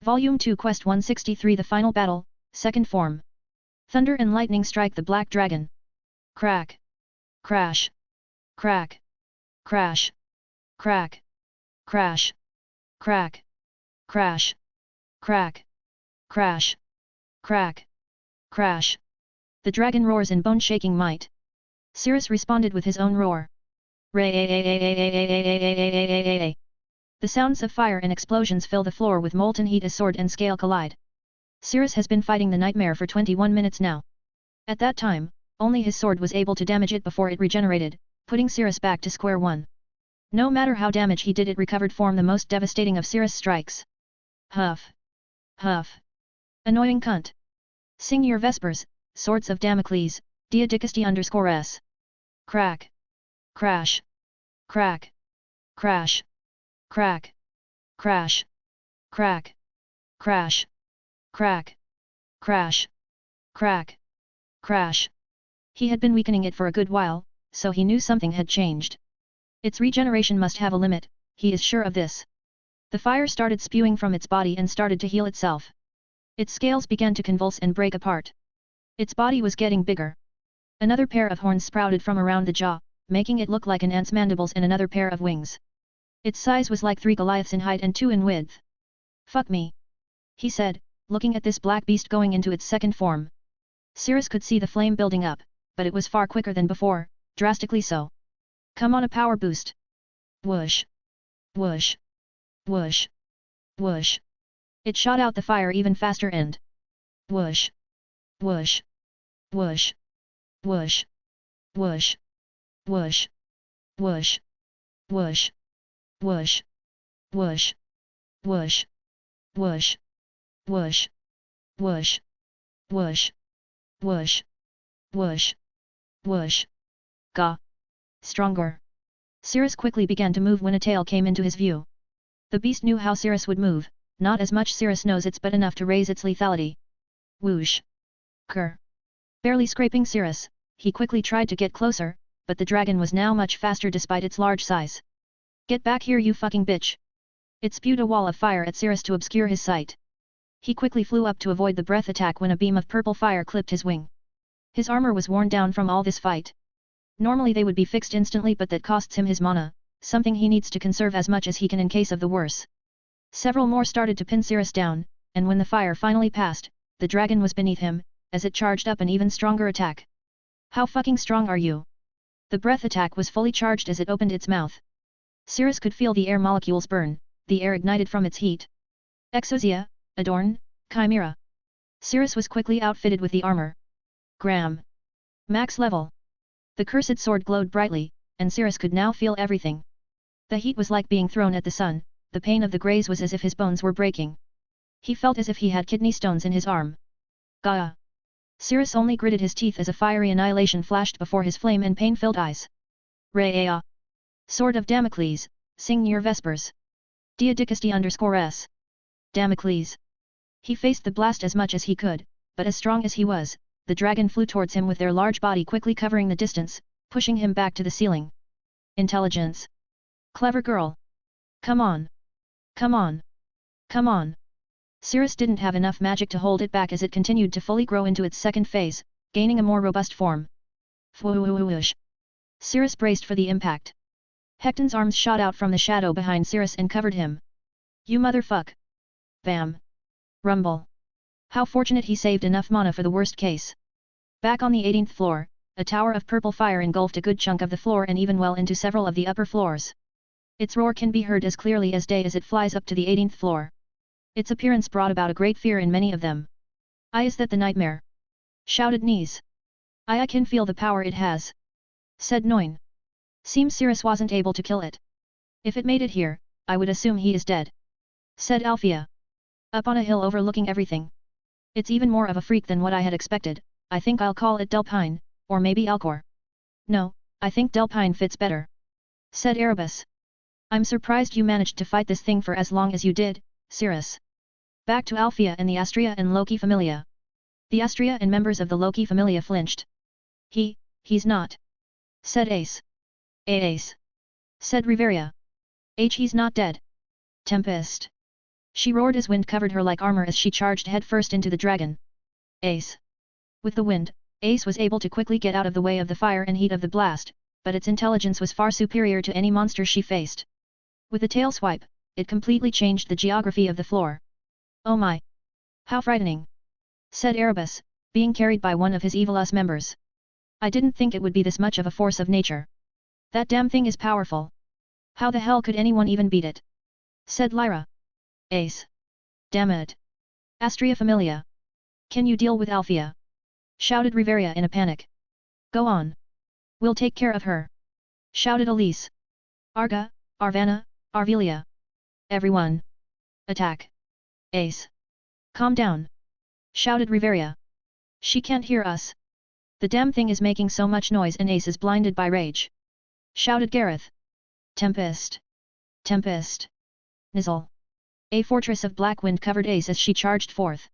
Volume 2 Quest 163 The Final Battle, Second Form. Thunder and lightning strike the black dragon. Crack. Crash. Crack. Crash. Crack. Crash. Crack. Crash. Crack. Crash. Crack. Crash. The dragon roars in bone-shaking might. Cirrus responded with his own roar. Ray. The sounds of fire and explosions fill the floor with molten heat as sword and scale collide. Cirrus has been fighting the nightmare for 21 minutes now. At that time, only his sword was able to damage it before it regenerated, putting Cirrus back to square one. No matter how damage he did, it recovered form the most devastating of Cirrus strikes. Huff. Huff. Annoying cunt. Sing your vespers, swords of Damocles, dia dicasty _s. Crack. Crash. Crack. Crash. Crack. Crash. Crack. Crash. Crack. Crash. Crack. Crash. He had been weakening it for a good while, so he knew something had changed. Its regeneration must have a limit, he is sure of this. The fire started spewing from its body and started to heal itself. Its scales began to convulse and break apart. Its body was getting bigger. Another pair of horns sprouted from around the jaw, making it look like an ant's mandibles and another pair of wings. Its size was like 3 Goliaths in height and 2 in width. Fuck me, he said, looking at this black beast going into its second form. Cirrus could see the flame building up, but it was far quicker than before, drastically so. Come on, a power boost. Whoosh. Whoosh. Whoosh. Whoosh. It shot out the fire even faster and whoosh. Whoosh. Whoosh. Whoosh. Whoosh. Whoosh. Whoosh. Whoosh. Whoosh. Whoosh. Whoosh. Whoosh. Whoosh. Whoosh. Whoosh. Whoosh. Whoosh. Whoosh. Gah. Stronger. Cirrus quickly began to move when a tail came into his view. The beast knew how Cirrus would move, not as much Cirrus knows it's but enough to raise its lethality. Whoosh. Kerr. Barely scraping Cirrus, he quickly tried to get closer, but the dragon was now much faster despite its large size. Get back here, you fucking bitch! It spewed a wall of fire at Cirrus to obscure his sight. He quickly flew up to avoid the breath attack when a beam of purple fire clipped his wing. His armor was worn down from all this fight. Normally they would be fixed instantly, but that costs him his mana, something he needs to conserve as much as he can in case of the worse. Several more started to pin Cirrus down, and when the fire finally passed, the dragon was beneath him, as it charged up an even stronger attack. How fucking strong are you? The breath attack was fully charged as it opened its mouth. Cirrus could feel the air molecules burn, the air ignited from its heat. Exosia, Adorn, Chimera. Cirrus was quickly outfitted with the armor. Gram. Max level. The cursed sword glowed brightly, and Cirrus could now feel everything. The heat was like being thrown at the sun, the pain of the graze was as if his bones were breaking. He felt as if he had kidney stones in his arm. Gaia. Cirrus only gritted his teeth as a fiery annihilation flashed before his flame and pain-filled eyes. Ray-a. Sword of Damocles, sing your vespers. Dia dicasty _s. Damocles. He faced the blast as much as he could, but as strong as he was, the dragon flew towards him with their large body quickly covering the distance, pushing him back to the ceiling. Intelligence. Clever girl. Come on. Come on. Come on. Cirrus didn't have enough magic to hold it back as it continued to fully grow into its second phase, gaining a more robust form. Fwoosh. Cirrus braced for the impact. Hecton's arms shot out from the shadow behind Cirrus and covered him. You motherfuck. Bam. Rumble. How fortunate he saved enough mana for the worst case. Back on the 18th floor, a tower of purple fire engulfed a good chunk of the floor and even well into several of the upper floors. Its roar can be heard as clearly as day as it flies up to the 18th floor. Its appearance brought about a great fear in many of them. Is that the nightmare? Shouted Knees. I can feel the power it has. Said Noin. Seems Cirrus wasn't able to kill it. If it made it here, I would assume he is dead. Said Althea. Up on a hill overlooking everything. It's even more of a freak than what I had expected. I think I'll call it Delpine, or maybe Alcor. No, I think Delpine fits better. Said Erebus. I'm surprised you managed to fight this thing for as long as you did, Cirrus. Back to Althea and the Astrea and Loki Familia. The Astrea and members of the Loki Familia flinched. He's not. Said Ace. Ace. Said Riveria. He's not dead. Tempest. She roared as wind covered her like armor as she charged headfirst into the dragon. Ace. With the wind, Ace was able to quickly get out of the way of the fire and heat of the blast, but its intelligence was far superior to any monster she faced. With a tail swipe, it completely changed the geography of the floor. Oh my! How frightening! Said Erebus, being carried by one of his Evilus members. I didn't think it would be this much of a force of nature. That damn thing is powerful. How the hell could anyone even beat it? Said Lyra. Ace. Damn it. Astria Familia. Can you deal with Althea? Shouted Riveria in a panic. Go on. We'll take care of her. Shouted Elise. Arga, Arvana, Arvelia. Everyone. Attack. Ace. Calm down. Shouted Riveria. She can't hear us. The damn thing is making so much noise and Ace is blinded by rage. Shouted Gareth. Tempest. Tempest. Nizzle. A fortress of black wind covered Ace as she charged forth.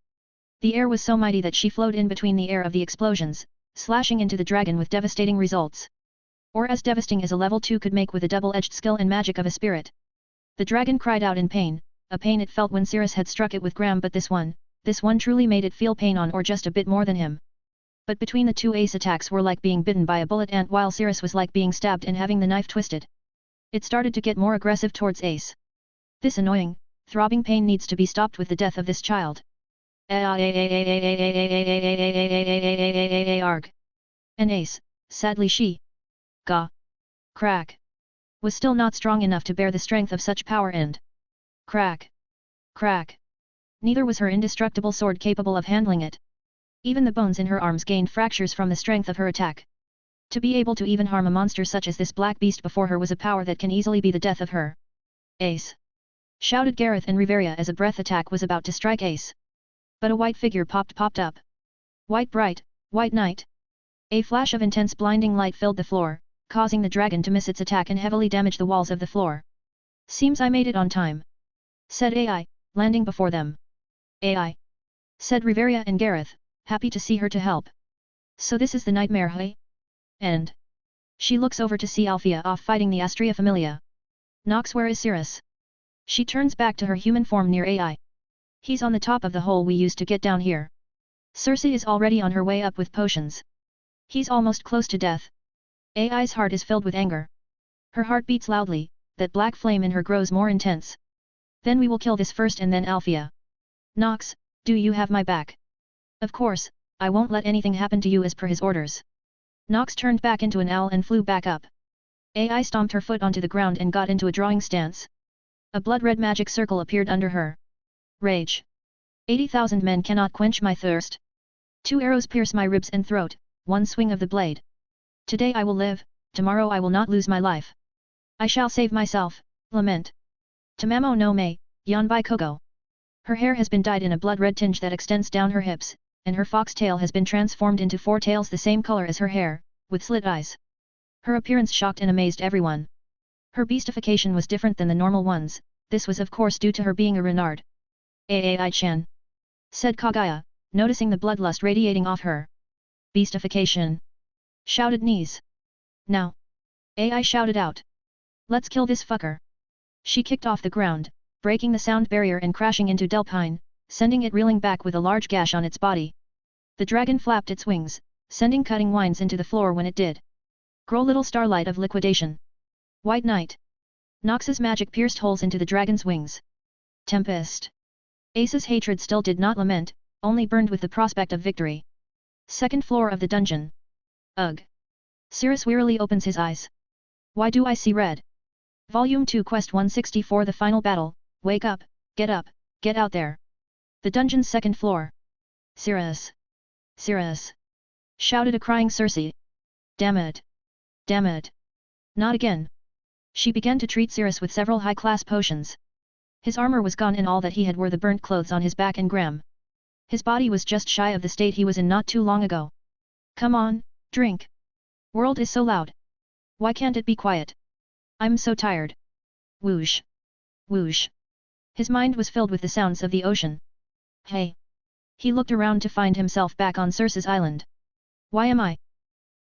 The air was so mighty that she flowed in between the air of the explosions, slashing into the dragon with devastating results. Or as devastating as a level 2 could make with a double-edged skill and magic of a spirit. The dragon cried out in pain, a pain it felt when Cirrus had struck it with Gram, but this one truly made it feel pain on or just a bit more than him. But between the two Ace attacks were like being bitten by a bullet ant while Cirrus was like being stabbed and having the knife twisted. It started to get more aggressive towards Ace. This annoying, throbbing pain needs to be stopped with the death of this child. Arg. And Ace, sadly crack, was still not strong enough to bear the strength of such power and crack. Neither was her indestructible sword capable of handling it. Even the bones in her arms gained fractures from the strength of her attack. To be able to even harm a monster such as this black beast before her was a power that can easily be the death of her. Ace! Shouted Gareth and Riveria as a breath attack was about to strike Ace. But a white figure popped up. White knight. A flash of intense blinding light filled the floor, causing the dragon to miss its attack and heavily damage the walls of the floor. Seems I made it on time. Said AI, landing before them. AI. Said Riveria and Gareth, happy to see her to help. So this is the nightmare, hey? And she looks over to see Althea off fighting the Astria Familia. Nox, where is Cirrus? She turns back to her human form near AI. He's on the top of the hole we used to get down here. Circe is already on her way up with potions. He's almost close to death. AI's heart is filled with anger. Her heart beats loudly, that black flame in her grows more intense. Then we will kill this first and then Althea. Nox, do you have my back? Of course, I won't let anything happen to you as per his orders. Nox turned back into an owl and flew back up. AI stomped her foot onto the ground and got into a drawing stance. A blood-red magic circle appeared under her. Rage. 80,000 men cannot quench my thirst. 2 arrows pierce my ribs and throat, 1 swing of the blade. Today I will live, tomorrow I will not lose my life. I shall save myself, lament. Tamamo no me, Yanbai Kogo. Her hair has been dyed in a blood-red tinge that extends down her hips, and her fox tail has been transformed into 4 tails the same color as her hair, with slit eyes. Her appearance shocked and amazed everyone. Her beastification was different than the normal ones, this was of course due to her being a Renard. Ai-chan. Said Kagaya, noticing the bloodlust radiating off her. Beastification. Shouted Knees. Now. AI shouted out. Let's kill this fucker. She kicked off the ground, breaking the sound barrier and crashing into Delpine, sending it reeling back with a large gash on its body. The dragon flapped its wings, sending cutting whines into the floor when it did. Grow little starlight of liquidation. White Knight. Nox's magic pierced holes into the dragon's wings. Tempest. Ace's hatred still did not lament, only burned with the prospect of victory. Second floor of the dungeon. Ugh. Cirrus wearily opens his eyes. Why do I see red? Volume 2 Quest 164 The Final Battle, wake up, get out there. The dungeon's second floor. Cirrus. Cirrus. Shouted a crying Circe. Damn it. Damn it. Not again. She began to treat Cirrus with several high-class potions. His armor was gone and all that he had were the burnt clothes on his back and Gram. His body was just shy of the state he was in not too long ago. Come on, drink. World is so loud. Why can't it be quiet? I'm so tired. Whoosh. Whoosh. His mind was filled with the sounds of the ocean. Hey. He looked around to find himself back on Circe's island. Why am I?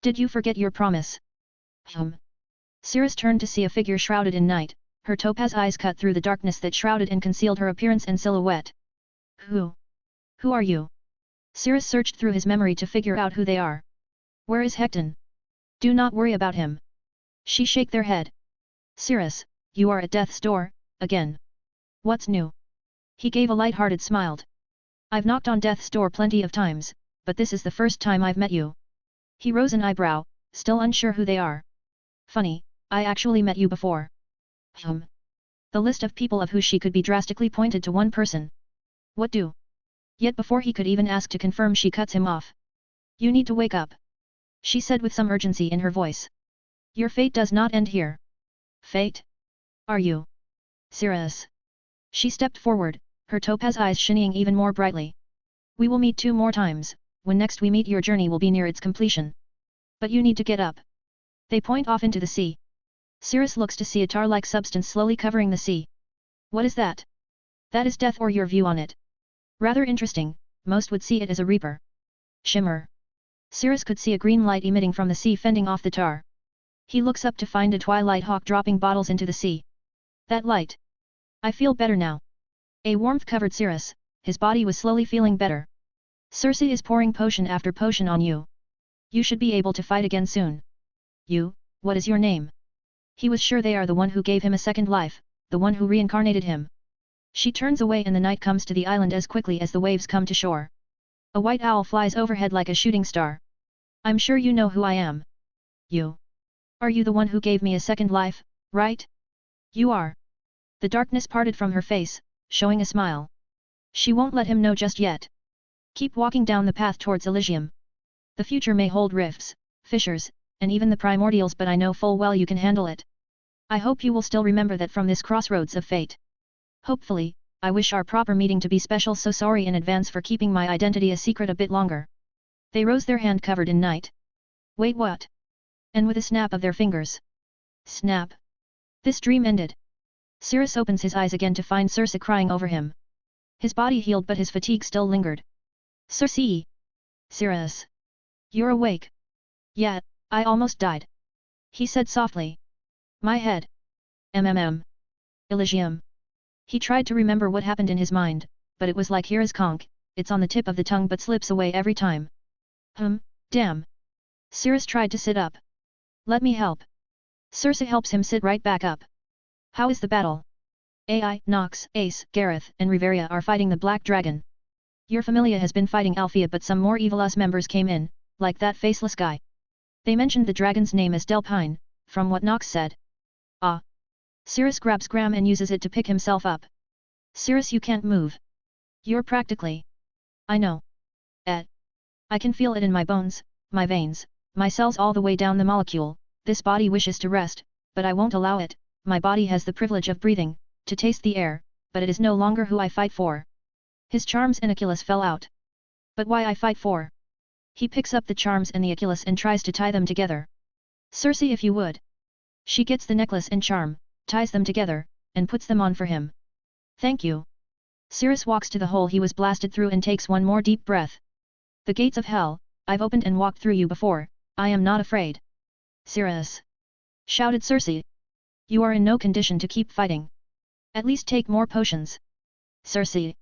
Did you forget your promise? Cirrus turned to see a figure shrouded in night, her topaz eyes cut through the darkness that shrouded and concealed her appearance and silhouette. Who? Who are you? Cirrus searched through his memory to figure out who they are. Where is Hecton? Do not worry about him. She shake their head. Cirrus, you are at death's door, again. What's new? He gave a light-hearted smile. I've knocked on death's door plenty of times, but this is the first time I've met you. He rose an eyebrow, still unsure who they are. Funny, I actually met you before. The list of people of who she could be drastically pointed to one person. What do? Yet before he could even ask to confirm, she cuts him off. You need to wake up, she said with some urgency in her voice. Your fate does not end here. Fate? Are you serious? She stepped forward, her topaz eyes shining even more brightly. We will meet 2 more times, when next we meet your journey will be near its completion. But you need to get up. They point off into the sea. Cirrus looks to see a tar-like substance slowly covering the sea. What is that? That is death, or your view on it. Rather interesting, most would see it as a reaper. Shimmer. Cirrus could see a green light emitting from the sea fending off the tar. He looks up to find a twilight hawk dropping bottles into the sea. That light. I feel better now. A warmth covered Cirrus, his body was slowly feeling better. Circe is pouring potion after potion on you. You should be able to fight again soon. You, what is your name? He was sure they are the one who gave him a second life, the one who reincarnated him. She turns away and the night comes to the island as quickly as the waves come to shore. A white owl flies overhead like a shooting star. I'm sure you know who I am. You. Are you the one who gave me a second life, right? You are. The darkness parted from her face, showing a smile. She won't let him know just yet. Keep walking down the path towards Elysium. The future may hold rifts, fissures, and even the primordials, but I know full well you can handle it. I hope you will still remember that from this crossroads of fate. Hopefully, I wish our proper meeting to be special, so sorry in advance for keeping my identity a secret a bit longer. They rose their hand covered in night. Wait, what? And with a snap of their fingers. Snap. This dream ended. Cirrus opens his eyes again to find Circe crying over him. His body healed but his fatigue still lingered. Circe! Cirrus! You're awake. Yeah, I almost died. He said softly. My head. Elysium. He tried to remember what happened in his mind, but it was like Hera's conch, it's on the tip of the tongue but slips away every time. Damn. Cirrus tried to sit up. Let me help. Circe helps him sit right back up. How is the battle? Ai, Nox, Ace, Gareth, and Riveria are fighting the Black Dragon. Your familia has been fighting Althea, but some more evil us members came in, like that faceless guy. They mentioned the dragon's name as Delpine, from what Nox said. Ah. Cirrus grabs Graham and uses it to pick himself up. Cirrus, you can't move. You're practically. I know. I can feel it in my bones, my veins, my cells all the way down the molecule. This body wishes to rest, but I won't allow it. My body has the privilege of breathing, to taste the air, but it is no longer who I fight for. His charms and Achilles fell out. But why I fight for? He picks up the charms and the Achilles and tries to tie them together. Circe, if you would. She gets the necklace and charm, ties them together, and puts them on for him. Thank you. Cirrus walks to the hole he was blasted through and takes one more deep breath. The gates of hell, I've opened and walked through you before, I am not afraid. Cirrus! Shouted Circe. You are in no condition to keep fighting. At least take more potions. Circe!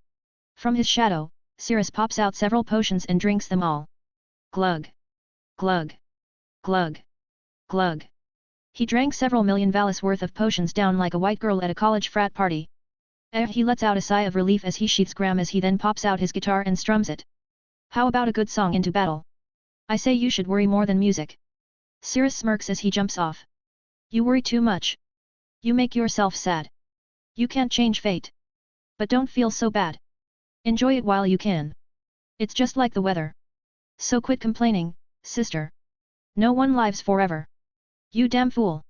From his shadow, Cirrus pops out several potions and drinks them all. Glug! Glug! Glug! Glug! He drank several million valis worth of potions down like a white girl at a college frat party. He lets out a sigh of relief as he sheaths Graham, as he then pops out his guitar and strums it. How about a good song into battle? I say you should worry more than music. Cirrus smirks as he jumps off. You worry too much. You make yourself sad. You can't change fate. But don't feel so bad. Enjoy it while you can. It's just like the weather. So quit complaining, sister. No one lives forever. You damn fool.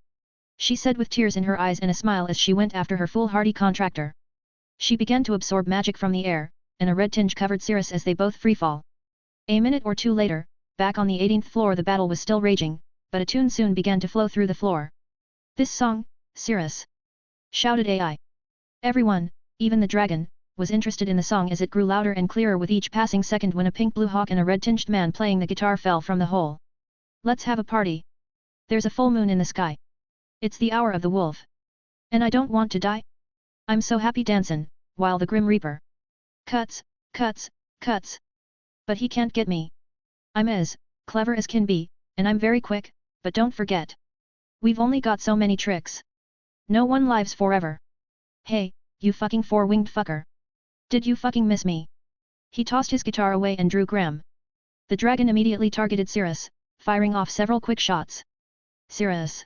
She said with tears in her eyes and a smile as she went after her foolhardy contractor. She began to absorb magic from the air, and a red tinge covered Cirrus as they both freefall. A minute or two later, back on the 18th floor, the battle was still raging, but a tune soon began to flow through the floor. This song, Cirrus! Shouted Ai. Everyone, even the dragon, was interested in the song as it grew louder and clearer with each passing second when a pink-blue hawk and a red-tinged man playing the guitar fell from the hole. Let's have a party. There's a full moon in the sky. It's the hour of the wolf. And I don't want to die. I'm so happy dancin', while the Grim Reaper cuts. But he can't get me. I'm as clever as can be, and I'm very quick, but don't forget. We've only got so many tricks. No one lives forever. Hey, you fucking four-winged fucker. Did you fucking miss me? He tossed his guitar away and drew Graham. The dragon immediately targeted Cirrus, firing off several quick shots. Cirrus!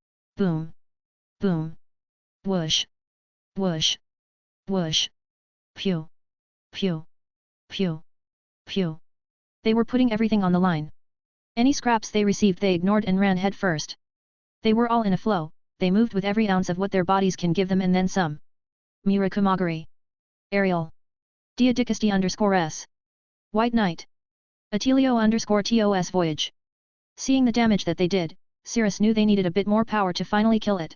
Boom. Boom. Whoosh. Whoosh. Whoosh. Pew. Pew. Pew. Pew. They were putting everything on the line. Any scraps they received they ignored and ran head first. They were all in a flow, they moved with every ounce of what their bodies can give them and then some. Murakumagari. Ariel. Diadicasti_S. White Knight. Attilio_TOS Voyage. Seeing the damage that they did, Cirrus knew they needed a bit more power to finally kill it.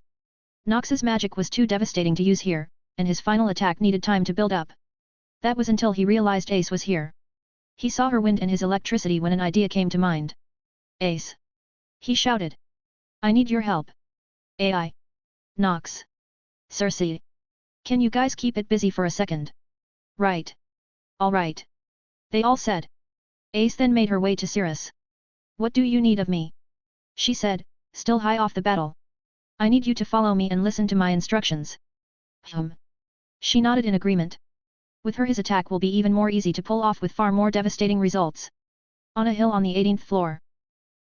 Nox's magic was too devastating to use here, and his final attack needed time to build up. That was until he realized Ace was here. He saw her wind and his electricity when an idea came to mind. Ace. He shouted. I need your help. AI. Nox. Circe. Can you guys keep it busy for a second? Right. All right. They all said. Ace then made her way to Cirrus. What do you need of me? She said, still high off the battle. I need you to follow me and listen to my instructions. She nodded in agreement. With her his attack will be even more easy to pull off with far more devastating results. On a hill on the 18th floor.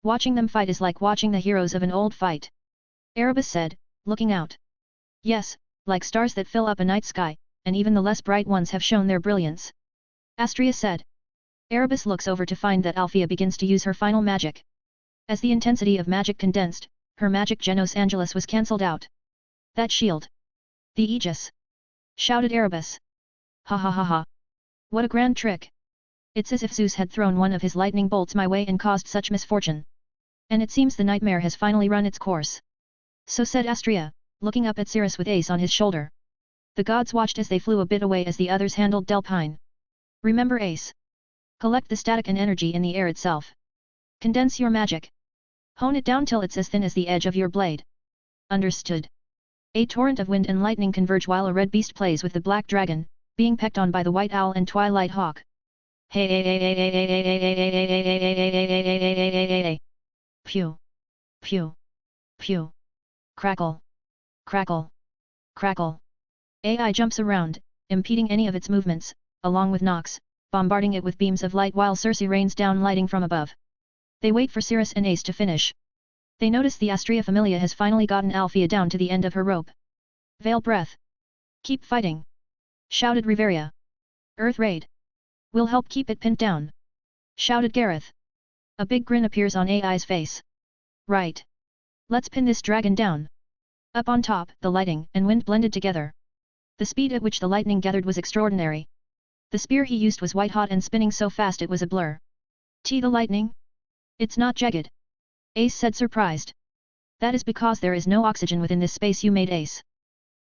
Watching them fight is like watching the heroes of an old fight. Erebus said, looking out. Yes, like stars that fill up a night sky, and even the less bright ones have shown their brilliance. Astria said. Erebus looks over to find that Althea begins to use her final magic. As the intensity of magic condensed, her magic Genos Angelus was cancelled out. That shield. The Aegis. Shouted Erebus. Ha ha ha ha. What a grand trick. It's as if Zeus had thrown one of his lightning bolts my way and caused such misfortune. And it seems the nightmare has finally run its course. So said Astria, looking up at Cirrus with Ace on his shoulder. The gods watched as they flew a bit away as the others handled Delpine. Remember Ace. Collect the static and energy in the air itself. Condense your magic. Hone it down till it's as thin as the edge of your blade. Understood. A torrent of wind and lightning converge while a red beast plays with the black dragon, being pecked on by the white owl and twilight hawk. Hey. Pew. Pew. Pew. Crackle. Crackle. Crackle. AI jumps around, impeding any of its movements, along with Nox, bombarding it with beams of light while Circe rains down lighting from above. They wait for Cirrus and Ace to finish. They notice the Astria Familia has finally gotten Althea down to the end of her rope. Veil breath. Keep fighting. Shouted Riveria. Earth Raid. We'll help keep it pinned down. Shouted Gareth. A big grin appears on AI's face. Right. Let's pin this dragon down. Up on top, the lighting and wind blended together. The speed at which the lightning gathered was extraordinary. The spear he used was white hot and spinning so fast it was a blur. The lightning? It's not jagged. Ace said surprised. That is because there is no oxygen within this space you made, Ace.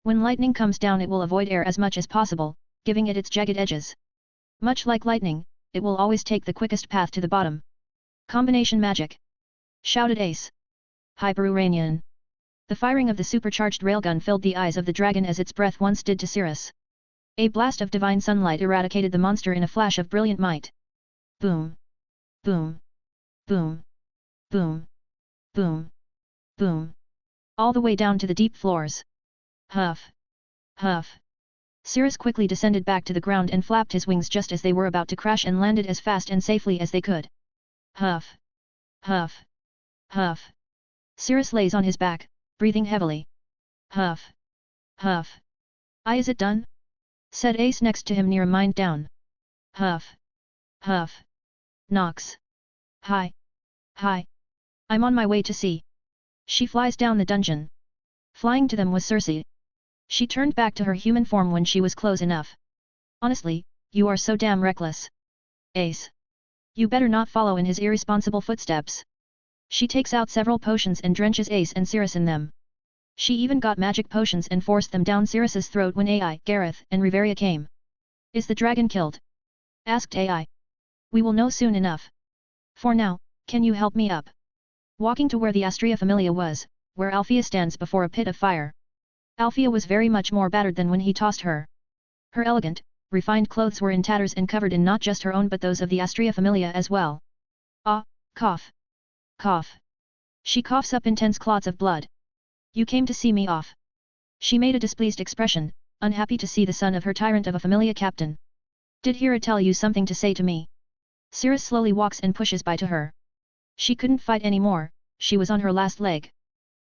When lightning comes down it will avoid air as much as possible, giving it its jagged edges. Much like lightning, it will always take the quickest path to the bottom. Combination magic. Shouted Ace. Hyperuranian. The firing of the supercharged railgun filled the eyes of the dragon as its breath once did to Cirrus. A blast of divine sunlight eradicated the monster in a flash of brilliant might. Boom. Boom. Boom. Boom. Boom. Boom. All the way down to the deep floors. Huff. Huff. Cirrus quickly descended back to the ground and flapped his wings just as they were about to crash and landed as fast and safely as they could. Huff. Huff. Huff. Cirrus lays on his back, breathing heavily. Huff. Huff. Is it done? Said Ace next to him near a mind down. Huff. Huff. Nox. Hi. Hi. I'm on my way to see. She flies down the dungeon. Flying to them was Circe. She turned back to her human form when she was close enough. Honestly, you are so damn reckless. Ace. You better not follow in his irresponsible footsteps. She takes out several potions and drenches Ace and Cirrus in them. She even got magic potions and forced them down Cirrus's throat when AI, Gareth, and Riveria came. Is the dragon killed? Asked AI. We will know soon enough. For now, can you help me up? Walking to where the Astria Familia was, where Althea stands before a pit of fire. Althea was very much more battered than when he tossed her. Her elegant, refined clothes were in tatters and covered in not just her own but those of the Astria Familia as well. Cough. Cough. She coughs up intense clots of blood. You came to see me off. She made a displeased expression, unhappy to see the son of her tyrant of a Familia captain. Did Hera tell you something to say to me? Cirrus slowly walks and pushes by to her. She couldn't fight anymore, she was on her last leg.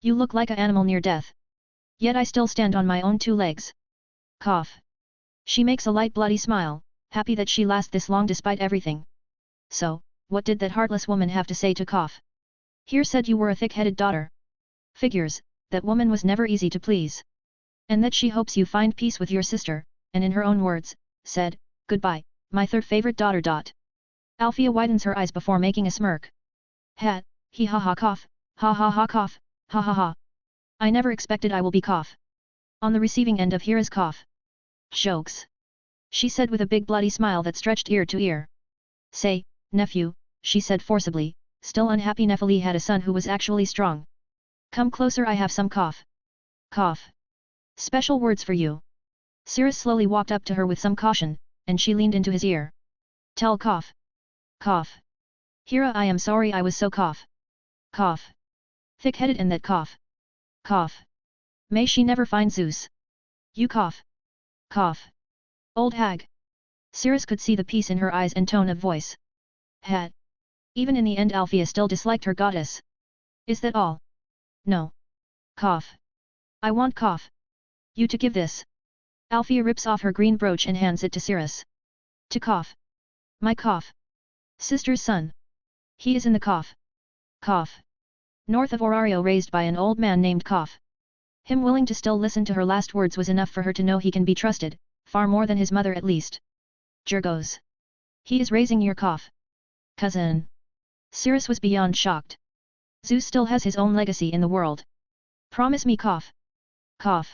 You look like an animal near death. Yet I still stand on my own two legs. Cough. She makes a light bloody smile, happy that she lasts this long despite everything. So, what did that heartless woman have to say to cough? Here said you were a thick-headed daughter. Figures, that woman was never easy to please. And that she hopes you find peace with your sister, and in her own words, said, goodbye, my third favorite daughter. Althea widens her eyes before making a smirk. Hat, he ha ha cough, cough, ha ha ha. I never expected I will be cough. On the receiving end of Hira's cough. Jokes. She said with a big bloody smile that stretched ear to ear. Say, nephew, she said forcibly, still unhappy Nephili had a son who was actually strong. Come closer, I have some cough. Cough. Special words for you. Cirrus slowly walked up to her with some caution, and she leaned into his ear. Tell cough. Cough. Hira, I am sorry I was so cough. Cough. Thick-headed and that cough. Cough. May she never find Zeus. You cough. Cough. Old hag. Cirrus could see the peace in her eyes and tone of voice. Hat. Even in the end Althea still disliked her goddess. Is that all? No. Cough. I want cough. You to give this. Althea rips off her green brooch and hands it to Cirrus. To cough. My cough. Sister's son. He is in the cough. Cough. North of Orario raised by an old man named Cough. Him willing to still listen to her last words was enough for her to know he can be trusted, far more than his mother at least. Jurgos. He is raising your cough. Cousin. Cirrus was beyond shocked. Zeus still has his own legacy in the world. Promise me cough. Cough.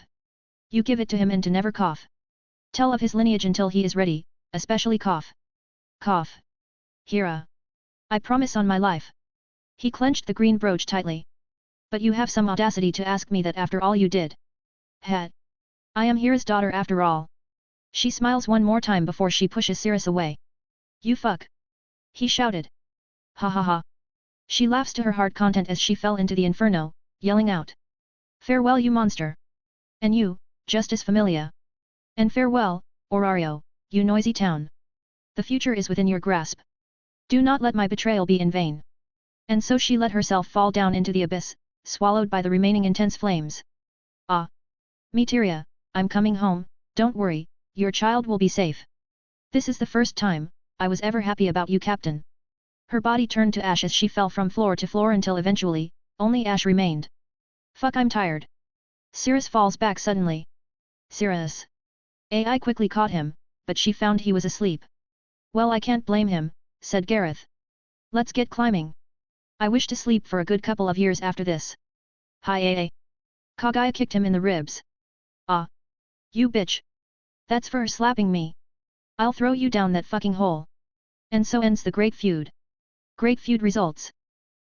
You give it to him and to never cough. Tell of his lineage until he is ready, especially cough. Cough. Hira. I promise on my life. He clenched the green brooch tightly. But you have some audacity to ask me that after all you did. Hat. I am Hira's daughter after all. She smiles one more time before she pushes Cirrus away. You fuck. He shouted. Ha ha ha. She laughs to her heart content as she fell into the inferno, yelling out. Farewell you monster. And you, Justice Familia. And farewell, Orario, you noisy town. The future is within your grasp. Do not let my betrayal be in vain. And so she let herself fall down into the abyss, swallowed by the remaining intense flames. Ah! Meteria, I'm coming home, don't worry, your child will be safe. This is the first time I was ever happy about you, Captain. Her body turned to ash as she fell from floor to floor until eventually, only ash remained. Fuck, I'm tired. Cirrus falls back suddenly. Cirrus. AI quickly caught him, but she found he was asleep. Well, I can't blame him, said Gareth. Let's get climbing. I wish to sleep for a good couple of years after this. Hi AA. Kagaya kicked him in the ribs. Ah. You bitch. That's for her slapping me. I'll throw you down that fucking hole. And so ends the Great Feud. Great Feud results.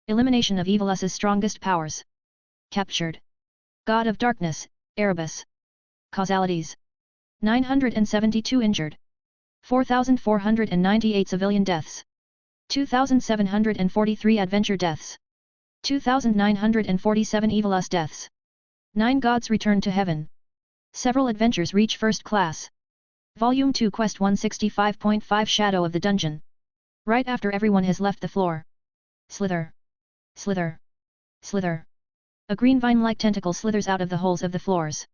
Elimination of Evilus's strongest powers. Captured. God of Darkness, Erebus. Causalities. 972 injured. 4,498 civilian deaths. 2,743 adventure deaths. 2,947 Evilus deaths. 9 gods return to heaven. Several adventures reach first class. Volume 2 Quest 165.5 Shadow of the Dungeon. Right after everyone has left the floor. Slither. Slither. Slither. A green vine-like tentacle slithers out of the holes of the floors.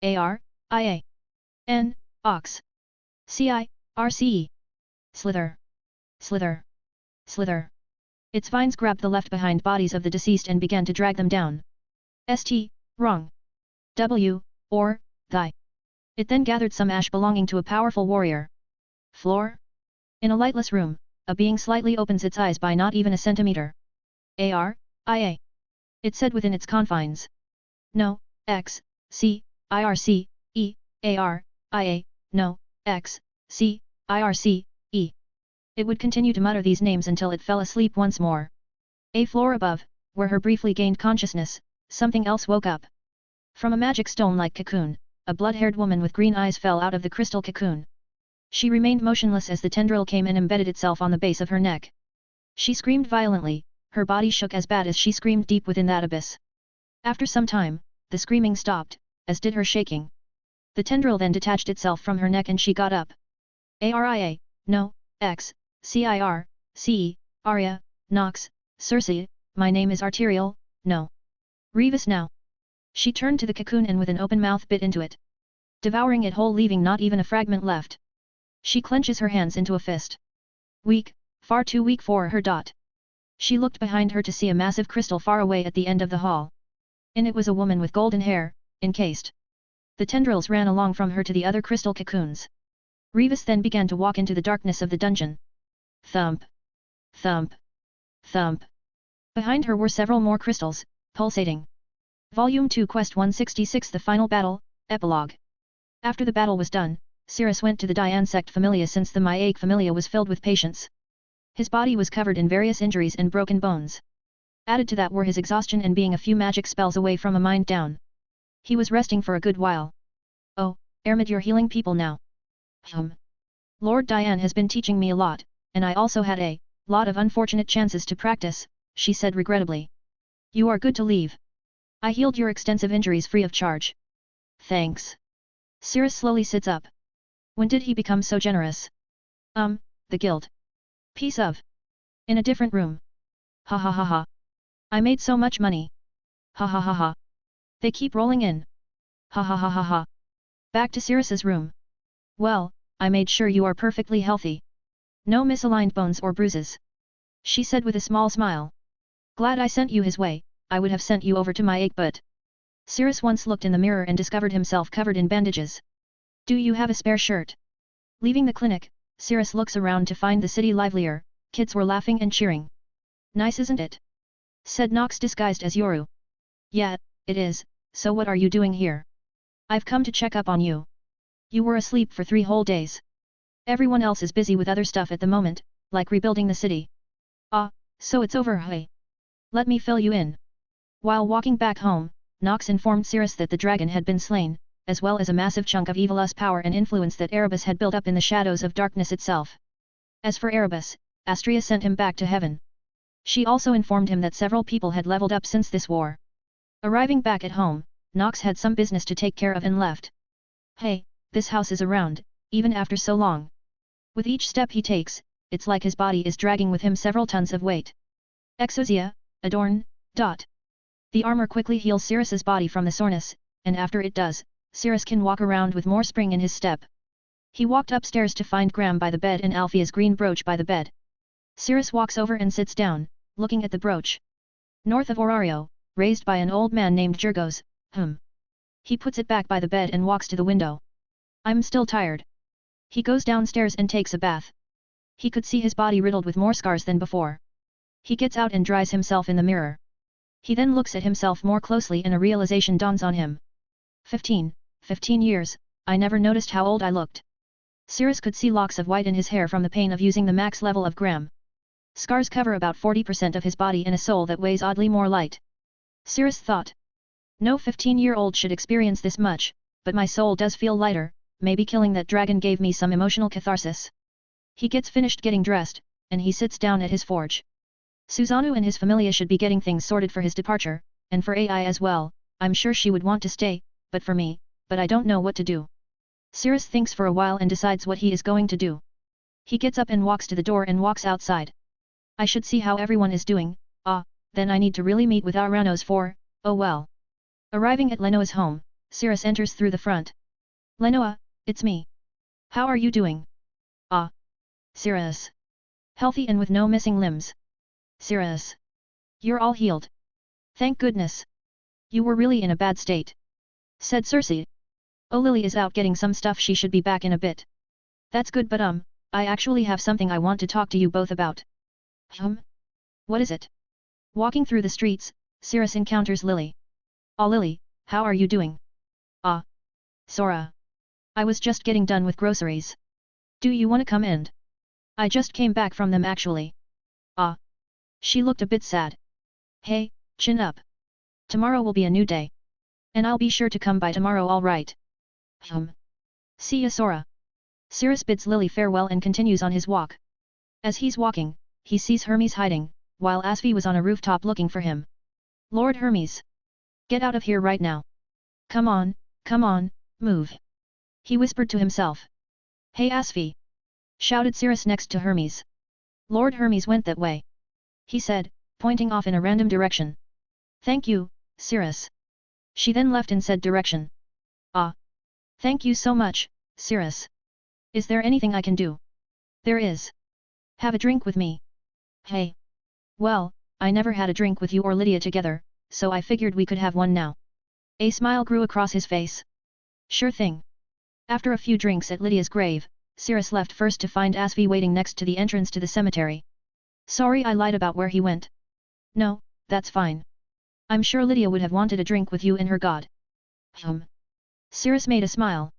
A-R-I-A. N, Ox. C-I-R-C-E. Slither. Slither. Slither. Its vines grabbed the left-behind bodies of the deceased and began to drag them down. St. Wrong. W, or, thy. It then gathered some ash belonging to a powerful warrior. Floor? In a lightless room, a being slightly opens its eyes by not even a centimeter. A-R-I-A. It said within its confines. No, X, C, I-R-C, E, A-R-I-A, no, X, C, I-R-C, E. It would continue to mutter these names until it fell asleep once more. A floor above, where her briefly gained consciousness, something else woke up. From a magic stone-like cocoon, a blood-haired woman with green eyes fell out of the crystal cocoon. She remained motionless as the tendril came and embedded itself on the base of her neck. She screamed violently, her body shook as bad as she screamed deep within that abyss. After some time, the screaming stopped, as did her shaking. The tendril then detached itself from her neck and she got up. Aria, no, X, CIR, CE, Arya, Nox, Circe, my name is Arterial, no. Revis now. She turned to the cocoon and with an open mouth bit into it, devouring it whole, leaving not even a fragment left. She clenches her hands into a fist. Weak, far too weak for her. She looked behind her to see a massive crystal far away at the end of the hall. In it was a woman with golden hair, encased. The tendrils ran along from her to the other crystal cocoons. Revis then began to walk into the darkness of the dungeon. Thump. Thump. Thump. Behind her were several more crystals, pulsating. Volume 2 Quest 166 The Final Battle, Epilogue. After the battle was done, Cirrus went to the Dian sect Familia since the Maiake Familia was filled with patience. His body was covered in various injuries and broken bones. Added to that were his exhaustion and being a few magic spells away from a mind down. He was resting for a good while. Oh, Ermid, you're healing people now. Lord Dian has been teaching me a lot, and I also had a lot of unfortunate chances to practice, she said regrettably. You are good to leave. I healed your extensive injuries free of charge. Thanks. Cirrus slowly sits up. When did he become so generous? The guild. Piece of. In a different room. Ha ha ha ha. I made so much money. Ha ha ha ha. They keep rolling in. Ha ha ha ha ha. Back to Cirrus's room. Well, I made sure you are perfectly healthy. No misaligned bones or bruises. She said with a small smile. Glad I sent you his way, I would have sent you over to Maiake, but... Cirrus once looked in the mirror and discovered himself covered in bandages. Do you have a spare shirt? Leaving the clinic, Cirrus looks around to find the city livelier. Kids were laughing and cheering. Nice, isn't it? Said Nox disguised as Yoru. Yeah, it is, so what are you doing here? I've come to check up on you. You were asleep for 3 whole days. Everyone else is busy with other stuff at the moment, like rebuilding the city. Ah, so it's over, hey. Let me fill you in. While walking back home, Nox informed Cirrus that the dragon had been slain, as well as a massive chunk of evil's power and influence that Erebus had built up in the shadows of darkness itself. As for Erebus, Astria sent him back to heaven. She also informed him that several people had leveled up since this war. Arriving back at home, Nox had some business to take care of and left. Hey, this house is around, even after so long. With each step he takes, it's like his body is dragging with him several tons of weight. Exosia, adorn, ... The armor quickly heals Cirrus's body from the soreness, and after it does, Cirrus can walk around with more spring in his step. He walked upstairs to find Gram by the bed and Althea's green brooch by the bed. Cirrus walks over and sits down, looking at the brooch. North of Orario, raised by an old man named Jurgos, He puts it back by the bed and walks to the window. I'm still tired. He goes downstairs and takes a bath. He could see his body riddled with more scars than before. He gets out and dries himself in the mirror. He then looks at himself more closely and a realization dawns on him. 15 years, I never noticed how old I looked. Cirrus could see locks of white in his hair from the pain of using the max level of Gram. Scars cover about 40% of his body and a soul that weighs oddly more light. Cirrus thought. No 15-year-old should experience this much, but my soul does feel lighter, maybe killing that dragon gave me some emotional catharsis. He gets finished getting dressed, and he sits down at his forge. Susanoo and his familia should be getting things sorted for his departure, and for AI as well. I'm sure she would want to stay, but for me, but I don't know what to do. Cirrus thinks for a while and decides what he is going to do. He gets up and walks to the door and walks outside. I should see how everyone is doing, then I need to really meet with Aranos for, oh well. Arriving at Lenoa's home, Cirrus enters through the front. Lenoa, it's me. How are you doing? Cirrus. Healthy and with no missing limbs. Cirrus. You're all healed. Thank goodness. You were really in a bad state. Said Circe. Oh, Lily is out getting some stuff, she should be back in a bit. That's good, but I actually have something I want to talk to you both about. What is it? Walking through the streets, Cirrus encounters Lily. Oh Lily, how are you doing? Sora. I was just getting done with groceries. Do you want to come in? I just came back from them actually. She looked a bit sad. Hey, chin up. Tomorrow will be a new day. And I'll be sure to come by tomorrow, all right. See ya, Sora. Cirrus bids Lily farewell and continues on his walk. As he's walking, he sees Hermes hiding, while Asvi was on a rooftop looking for him. Lord Hermes. Get out of here right now. Come on, move. He whispered to himself. Hey Asvi. Shouted Cirrus next to Hermes. Lord Hermes went that way. He said, pointing off in a random direction. Thank you, Cirrus. She then left in said direction. Ah! Thank you so much, Cirrus. Is there anything I can do? There is. Have a drink with me. Hey. Well, I never had a drink with you or Lydia together, so I figured we could have one now. A smile grew across his face. Sure thing. After a few drinks at Lydia's grave, Cirrus left first to find Asvi waiting next to the entrance to the cemetery. Sorry I lied about where he went. No, that's fine. I'm sure Lydia would have wanted a drink with you and her god. Cirrus made a smile.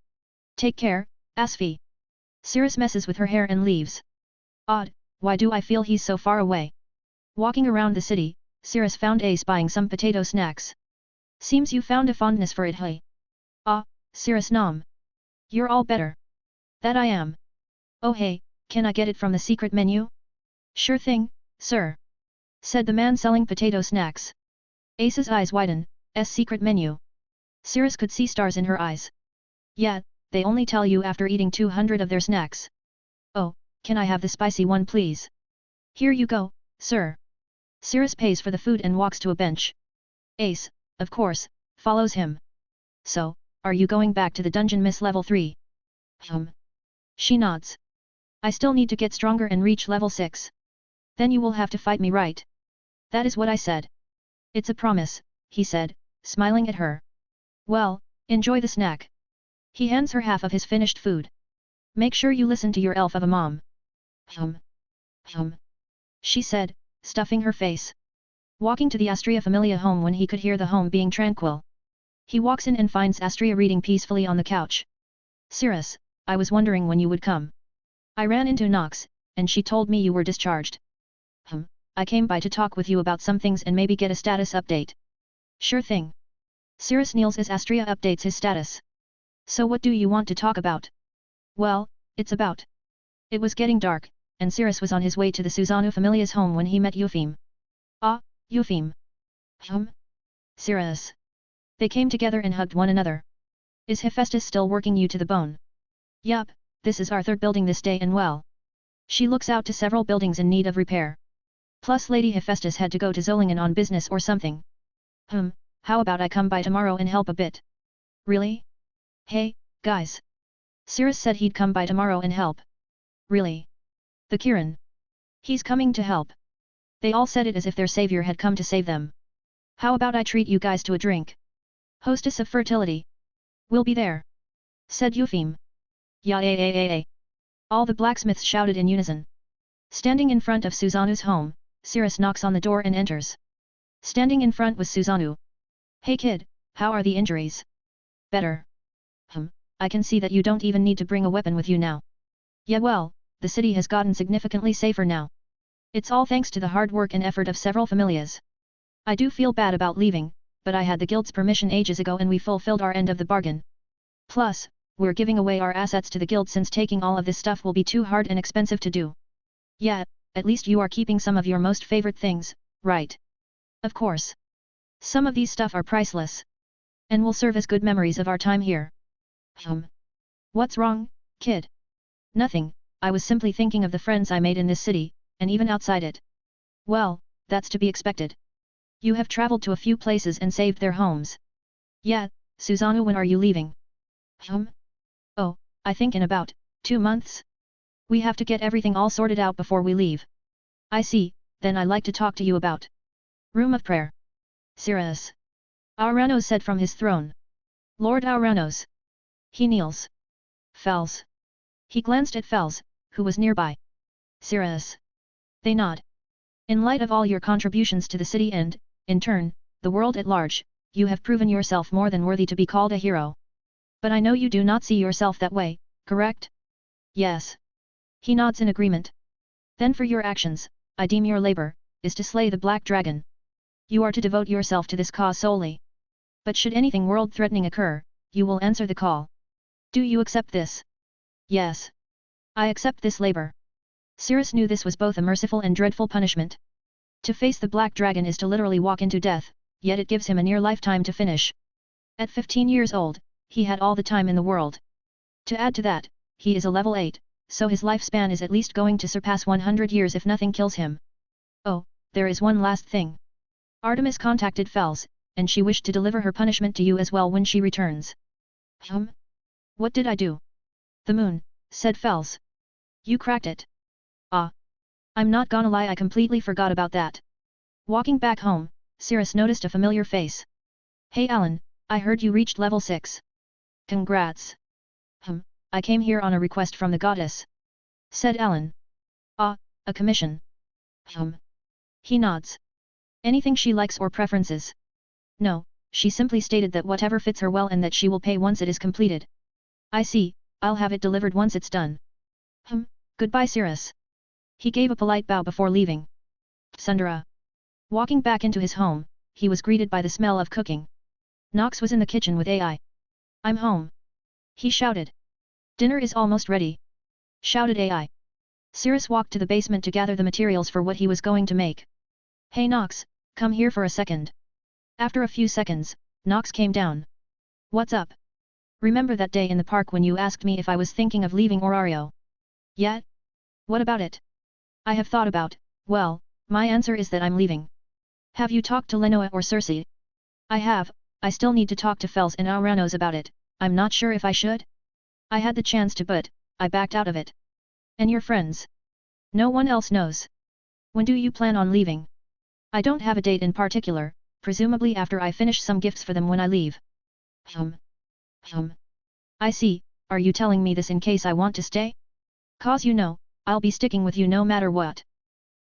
Take care, Asvi. Cirrus messes with her hair and leaves. Odd, why do I feel he's so far away? Walking around the city, Cirrus found Ace buying some potato snacks. Seems you found a fondness for it, hey? Ah, Cirrus nom. You're all better. That I am. Oh hey, can I get it from the secret menu? Sure thing, sir. Said the man selling potato snacks. Ace's eyes widen, secret menu. Cirrus could see stars in her eyes. Yeah, they only tell you after eating 200 of their snacks. Oh, can I have the spicy one please? Here you go, sir. Cirrus pays for the food and walks to a bench. Ace, of course, follows him. So, are you going back to the dungeon Miss Level 3? She nods. I still need to get stronger and reach level 6. Then you will have to fight me, right? That is what I said. It's a promise, he said, smiling at her. Well, enjoy the snack. He hands her half of his finished food. Make sure you listen to your elf of a mom. She said, stuffing her face. Walking to the Astria Familia home when he could hear the home being tranquil. He walks in and finds Astria reading peacefully on the couch. Cirrus, I was wondering when you would come. I ran into Nox, and she told me you were discharged. I came by to talk with you about some things and maybe get a status update. Sure thing. Cirrus kneels as Astria updates his status. So what do you want to talk about? Well, it's about. It was getting dark, and Cirrus was on his way to the Susanoo Familia's home when he met Eupheme. Ah, Eupheme. Cirrus. They came together and hugged one another. Is Hephaestus still working you to the bone? Yup, this is our third building this day and well. She looks out to several buildings in need of repair. Plus Lady Hephaestus had to go to Zolingen on business or something. How about I come by tomorrow and help a bit? Really? Hey, guys. Cirrus said he'd come by tomorrow and help. Really? The Kiran. He's coming to help. They all said it as if their savior had come to save them. How about I treat you guys to a drink? Hostess of fertility. We'll be there. Said Eupheme. Yeah. All the blacksmiths shouted in unison. Standing in front of Susanoo's home, Cirrus knocks on the door and enters. Standing in front was Susanoo. Hey kid, how are the injuries? Better. I can see that you don't even need to bring a weapon with you now. Yeah well, the city has gotten significantly safer now. It's all thanks to the hard work and effort of several familias. I do feel bad about leaving, but I had the guild's permission ages ago and we fulfilled our end of the bargain. Plus, we're giving away our assets to the guild since taking all of this stuff will be too hard and expensive to do. Yeah, at least you are keeping some of your most favorite things, right? Of course. Some of these stuff are priceless. And will serve as good memories of our time here. What's wrong, kid? Nothing, I was simply thinking of the friends I made in this city, and even outside it. Well, that's to be expected. You have traveled to a few places and saved their homes. Yeah, Susanoo, when are you leaving? Oh, I think in about 2 months. We have to get everything all sorted out before we leave. I see, then I'd like to talk to you about. Room of prayer. Cirrus. Auranos said from his throne. Lord Auranos. He kneels. Fels. He glanced at Fels, who was nearby. Cirrus. They nod. In light of all your contributions to the city and, in turn, the world at large, you have proven yourself more than worthy to be called a hero. But I know you do not see yourself that way, correct? Yes. He nods in agreement. Then for your actions, I deem your labor, is to slay the Black Dragon. You are to devote yourself to this cause solely. But should anything world-threatening occur, you will answer the call. Do you accept this? Yes. I accept this labor. Cirrus knew this was both a merciful and dreadful punishment. To face the Black Dragon is to literally walk into death, yet it gives him a near lifetime to finish. At 15 years old, he had all the time in the world. To add to that, he is a level 8, so his lifespan is at least going to surpass 100 years if nothing kills him. Oh, there is one last thing. Artemis contacted Fels, and she wished to deliver her punishment to you as well when she returns. What did I do? The moon, said Fels. You cracked it. Ah. I'm not gonna lie, I completely forgot about that. Walking back home, Cirrus noticed a familiar face. Hey Alan, I heard you reached level 6. Congrats. I came here on a request from the goddess. Said Alan. Ah, a commission. He nods. Anything she likes or preferences? No, she simply stated that whatever fits her well and that she will pay once it is completed. I see, I'll have it delivered once it's done. Goodbye Cirrus. He gave a polite bow before leaving. Sundara. Walking back into his home, he was greeted by the smell of cooking. Nox was in the kitchen with AI. I'm home. He shouted. Dinner is almost ready. Shouted AI. Cirrus walked to the basement to gather the materials for what he was going to make. Hey Nox, come here for a second. After a few seconds, Nox came down. What's up? Remember that day in the park when you asked me if I was thinking of leaving Orario? Yet? What about it? I have thought about, well, my answer is that I'm leaving. Have you talked to Lenoa or Cersei? I have, I still need to talk to Fels and Auranos about it, I'm not sure if I should? I had the chance to but, I backed out of it. And your friends? No one else knows. When do you plan on leaving? I don't have a date in particular, presumably after I finish some gifts for them when I leave. I see, are you telling me this in case I want to stay? Cause you know, I'll be sticking with you no matter what.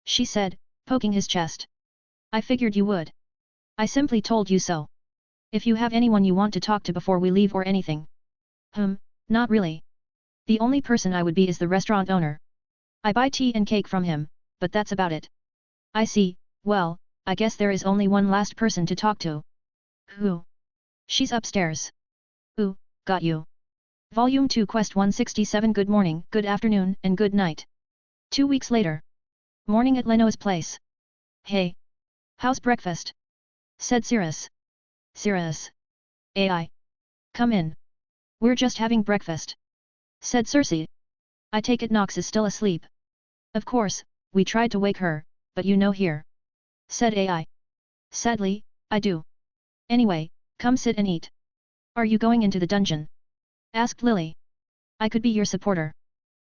She said, poking his chest. I figured you would. I simply told you so. If you have anyone you want to talk to before we leave or anything. Not really. The only person I would be is the restaurant owner. I buy tea and cake from him, but that's about it. I see, well, I guess there is only one last person to talk to. Who? She's upstairs. Ooh, got you. Volume 2 Quest 167 Good morning, good afternoon, and good night. 2 weeks later. Morning at Lenoa's place. Hey. How's breakfast? Said Cirrus. Cirrus. AI. Come in. We're just having breakfast. Said Cersei. I take it Nox is still asleep. Of course, we tried to wake her, but you know here. Said AI. Sadly, I do. Anyway, come sit and eat. Are you going into the dungeon? Asked Lily. I could be your supporter.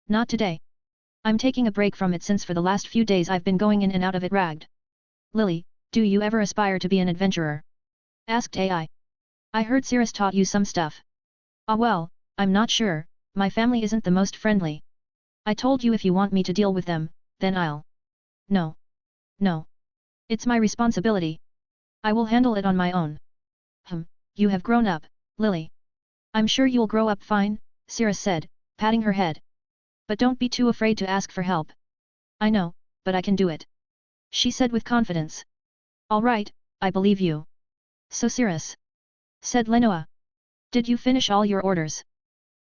Not today. I'm taking a break from it since for the last few days I've been going in and out of it ragged. Lily, do you ever aspire to be an adventurer? Asked AI. I heard Cirrus taught you some stuff. Ah well, I'm not sure, my family isn't the most friendly. I told you if you want me to deal with them, then I'll. No. No. It's my responsibility. I will handle it on my own. You have grown up, Lily. I'm sure you'll grow up fine, Cirrus said, patting her head. But don't be too afraid to ask for help. I know, but I can do it. She said with confidence. All right, I believe you. So Cirrus. Said Lenoa. Did you finish all your orders?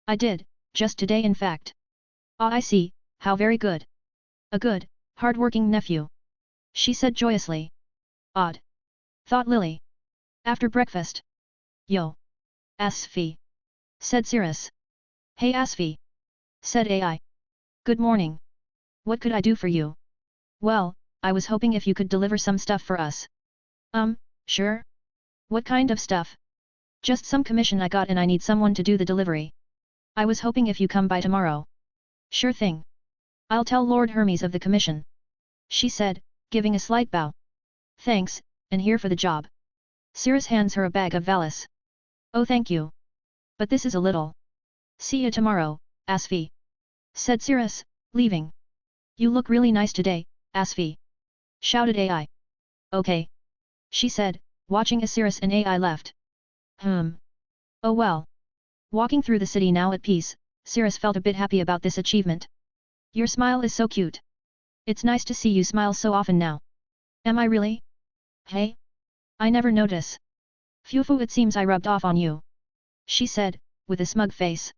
I did, just today in fact. Ah I see, how very good. A good, hard-working nephew. She said joyously. Odd. Thought Lily. After breakfast. Yo. Asfi. Said Cirrus. Hey Asfi. Said AI. Good morning. What could I do for you? Well, I was hoping if you could deliver some stuff for us. Sure? What kind of stuff? Just some commission I got and I need someone to do the delivery. I was hoping if you come by tomorrow. Sure thing. I'll tell Lord Hermes of the commission. She said, giving a slight bow. Thanks, and here for the job. Cirrus hands her a bag of Valis. Oh thank you. But this is a little. See you tomorrow, Asfi. Said Cirrus, leaving. You look really nice today, Asfi. Shouted AI. Okay. She said, watching as Cirrus and AI left. Oh well. Walking through the city now at peace, Cirrus felt a bit happy about this achievement. Your smile is so cute. It's nice to see you smile so often now. Am I really? Hey? I never notice. Phew, it seems I rubbed off on you. She said, with a smug face.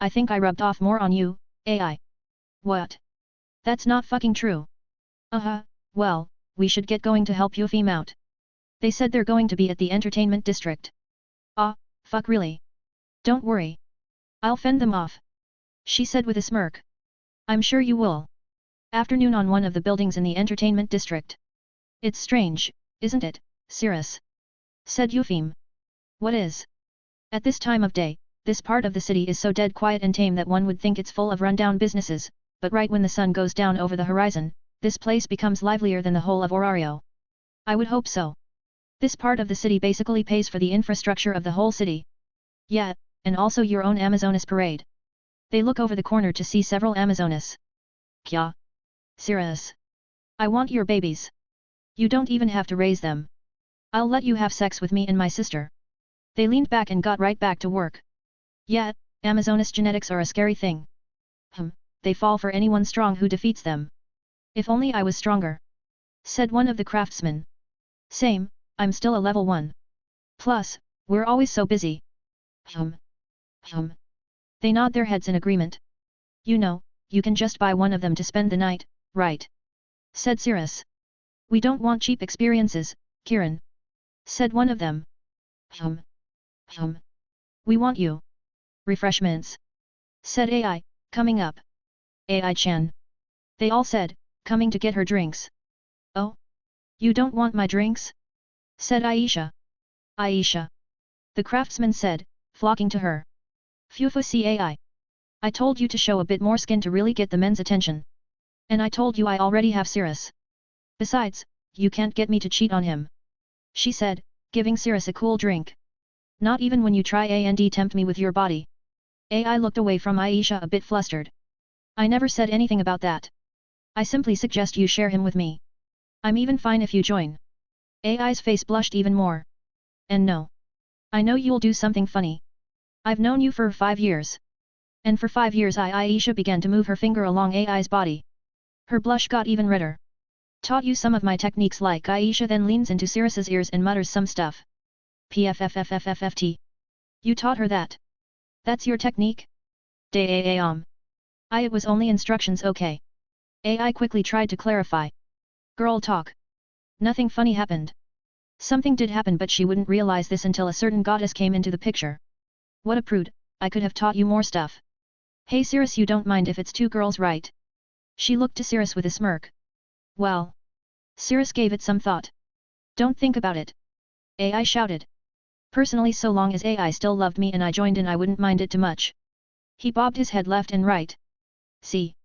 I think I rubbed off more on you, AI. What? That's not fucking true. Well, we should get going to help Yufim out. They said they're going to be at the entertainment district. Fuck really. Don't worry. I'll fend them off. She said with a smirk. I'm sure you will. Afternoon on one of the buildings in the entertainment district. It's strange, isn't it, Cirrus? said Eupheme. What is? At this time of day, this part of the city is so dead quiet and tame that one would think it's full of rundown businesses, but right when the sun goes down over the horizon, this place becomes livelier than the whole of Orario. I would hope so. This part of the city basically pays for the infrastructure of the whole city. Yeah, and also your own Amazonas parade. They look over the corner to see several Amazonas. Kya? Serious? I want your babies. You don't even have to raise them. I'll let you have sex with me and my sister. They leaned back and got right back to work. Yeah, Amazonas genetics are a scary thing. They fall for anyone strong who defeats them. If only I was stronger. Said one of the craftsmen. Same, I'm still a level 1. Plus, we're always so busy. They nod their heads in agreement. You know, you can just buy one of them to spend the night, right? Said Cirrus. We don't want cheap experiences, Kiran. Said one of them. We want you. Refreshments. Said AI, coming up. AI-chan. They all said, coming to get her drinks. Oh? You don't want my drinks? Said Aisha. Aisha. The craftsman said, flocking to her. Fufu CAI. I told you to show a bit more skin to really get the men's attention. And I told you I already have Cirrus. Besides, you can't get me to cheat on him. She said, giving Cirrus a cool drink. Not even when you try and tempt me with your body. AI looked away from Aisha a bit flustered. I never said anything about that. I simply suggest you share him with me. I'm even fine if you join. AI's face blushed even more. And no. I know you'll do something funny. I've known you for 5 years. And for 5 years Aisha began to move her finger along AI's body. Her blush got even redder. Taught you some of my techniques like Aisha then leans into Cirrus's ears and mutters some stuff. PFFFFFFT. You taught her that? That's your technique? It was only instructions, okay. AI quickly tried to clarify. Girl talk. Nothing funny happened. Something did happen but she wouldn't realize this until a certain goddess came into the picture. What a prude, I could have taught you more stuff. Hey Cirrus, you don't mind if it's 2 girls, right? She looked to Cirrus with a smirk. Well. Cirrus gave it some thought. Don't think about it. AI shouted. Personally, so long as AI still loved me and I joined in, I wouldn't mind it too much. He bobbed his head left and right. See.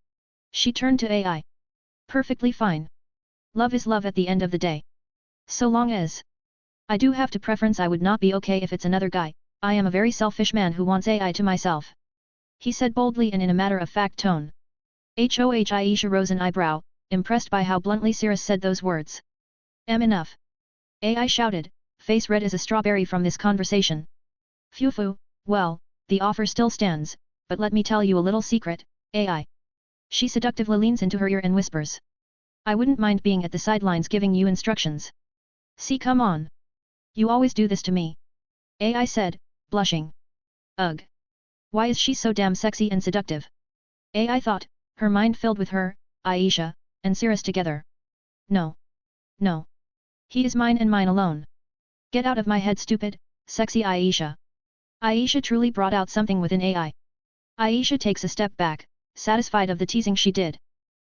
She turned to AI. Perfectly fine. Love is love at the end of the day. So long as I do have to preference, I would not be okay if it's another guy. I am a very selfish man who wants AI to myself. He said boldly and in a matter-of-fact tone. HOH, Aisha rose an eyebrow, impressed by how bluntly Cirrus said those words. Enough. AI shouted, face red as a strawberry from this conversation. Fufu, well, the offer still stands, but let me tell you a little secret, AI. She seductively leans into her ear and whispers. I wouldn't mind being at the sidelines giving you instructions. See, come on. You always do this to me. AI said, blushing. Ugh. Why is she so damn sexy and seductive? AI thought, her mind filled with her, Aisha, and Cirrus together. No. No. He is mine and mine alone. Get out of my head, stupid, sexy Aisha. Aisha truly brought out something within AI. Aisha takes a step back, satisfied of the teasing she did.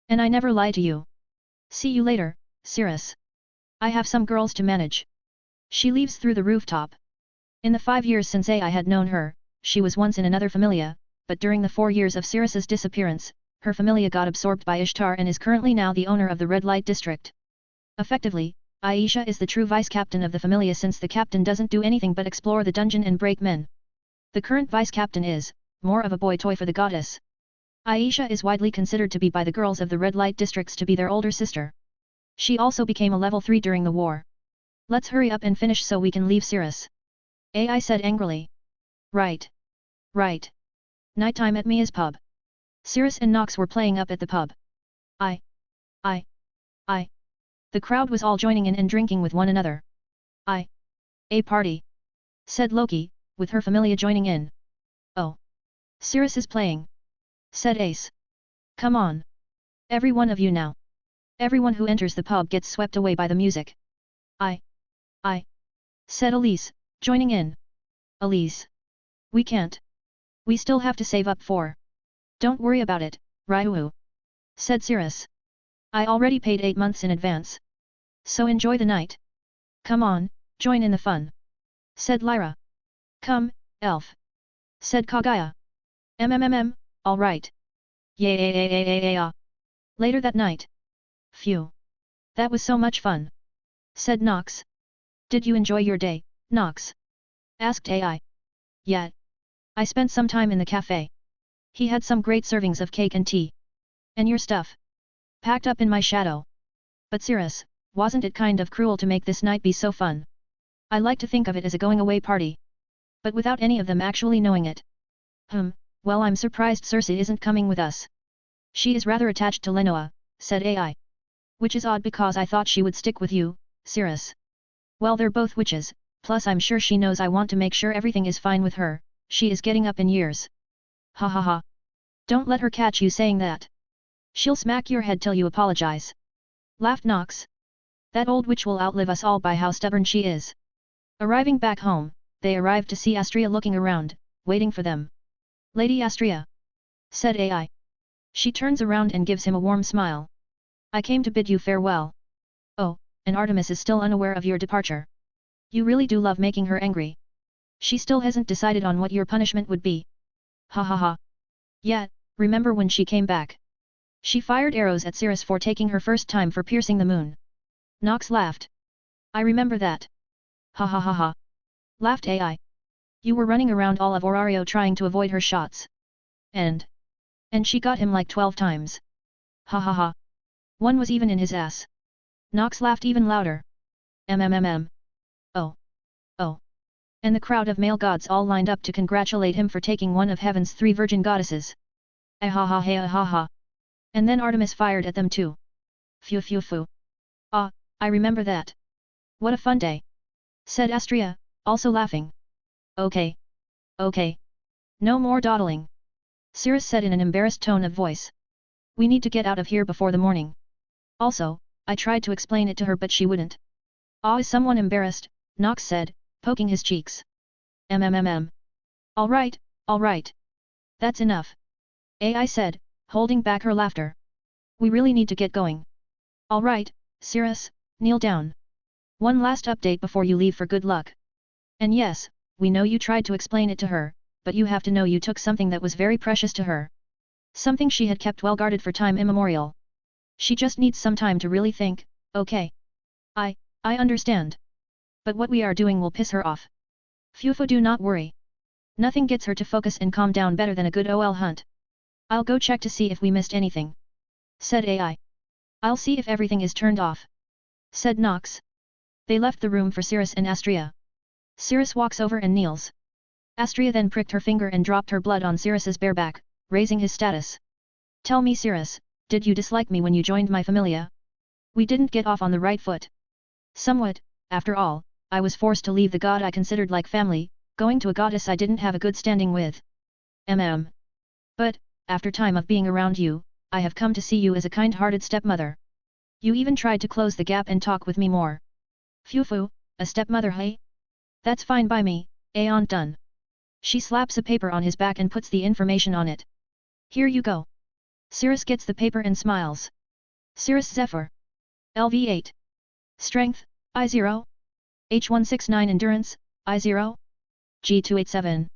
And I never lie to you. See you later, Cirrus. I have some girls to manage. She leaves through the rooftop. In the 5 years since AI had known her, she was once in another familia, but during the 4 years of Cirrus's disappearance, her familia got absorbed by Ishtar and is currently now the owner of the Red Light District. Effectively, Aisha is the true vice-captain of the familia since the captain doesn't do anything but explore the dungeon and break men. The current vice-captain is, more of a boy toy for the goddess. Aisha is widely considered to be by the girls of the Red Light Districts to be their older sister. She also became a level 3 during the war. Let's hurry up and finish so we can leave Cirrus. AI said angrily. Right. Right. Nighttime at Mia's pub. Cirrus and Nox were playing up at the pub. I. The crowd was all joining in and drinking with one another. A party. Said Loki, with her familia joining in. Oh. Cirrus is playing. Said Ace. Come on. Every one of you now. Everyone who enters the pub gets swept away by the music. I. Said Elise, joining in. Elise. We can't. We still have to save up for. Don't worry about it, Ryu. Said Cirrus. I already paid 8 months in advance. So enjoy the night. Come on, join in the fun. said Lyra. Come, elf. Said Kagaya. All right. Yeah. Later that night. Phew. That was so much fun. Said Nox. Did you enjoy your day, Nox? Asked AI. Yeah. I spent some time in the cafe. He had some great servings of cake and tea. And your stuff? Packed up in my shadow. But Cirrus, wasn't it kind of cruel to make this night be so fun? I like to think of it as a going-away party. But without any of them actually knowing it. Well, I'm surprised Circe isn't coming with us. She is rather attached to Lenoa, said AI. Which is odd because I thought she would stick with you, Cirrus. Well, they're both witches, plus I'm sure she knows I want to make sure everything is fine with her. She is getting up in years. Ha ha ha. Don't let her catch you saying that. She'll smack your head till you apologize. Laughed Nox. That old witch will outlive us all by how stubborn she is. Arriving back home, they arrived to see Astria looking around, waiting for them. Lady Astria, said AI. She turns around and gives him a warm smile. I came to bid you farewell. Oh, and Artemis is still unaware of your departure. You really do love making her angry. She still hasn't decided on what your punishment would be. Ha ha ha. Yeah, remember when she came back? She fired arrows at Cirrus for taking her first time for piercing the moon. Nox laughed. I remember that. Ha ha ha ha. Laughed AI. You were running around all of Orario trying to avoid her shots. And she got him like 12 times. Ha ha ha. One was even in his ass. Nox laughed even louder. Oh. Oh. And the crowd of male gods all lined up to congratulate him for taking one of heaven's 3 virgin goddesses. Ha. And then Artemis fired at them too. Phew. Ah, I remember that. What a fun day. Said Astria, also laughing. Okay. No more dawdling. Cirrus said in an embarrassed tone of voice. We need to get out of here before the morning. Also, I tried to explain it to her but she wouldn't. Is someone embarrassed? Nox said, poking his cheeks. All right. That's enough. AI said, holding back her laughter. We really need to get going. All right, Cirrus, kneel down. One last update before you leave for good luck. And yes, we know you tried to explain it to her, but you have to know you took something that was very precious to her. Something she had kept well guarded for time immemorial. She just needs some time to really think, okay. I understand. But what we are doing will piss her off. Phew, do not worry. Nothing gets her to focus and calm down better than a good OL hunt. I'll go check to see if we missed anything. Said AI. I'll see if everything is turned off. Said Nox. They left the room for Cirrus and Astria. Cirrus walks over and kneels. Astria then pricked her finger and dropped her blood on Cirrus's bare back, raising his status. Tell me Cirrus, did you dislike me when you joined my familia? We didn't get off on the right foot. Somewhat, after all, I was forced to leave the god I considered like family, going to a goddess I didn't have a good standing with. But, after time of being around you, I have come to see you as a kind-hearted stepmother. You even tried to close the gap and talk with me more. Phew, a stepmother hey? That's fine by me, Aunt done. She slaps a paper on his back and puts the information on it. Here you go. Cirrus gets the paper and smiles. Cirrus Zephyr. LV8. Strength, I0. H169 Endurance, I0. G287.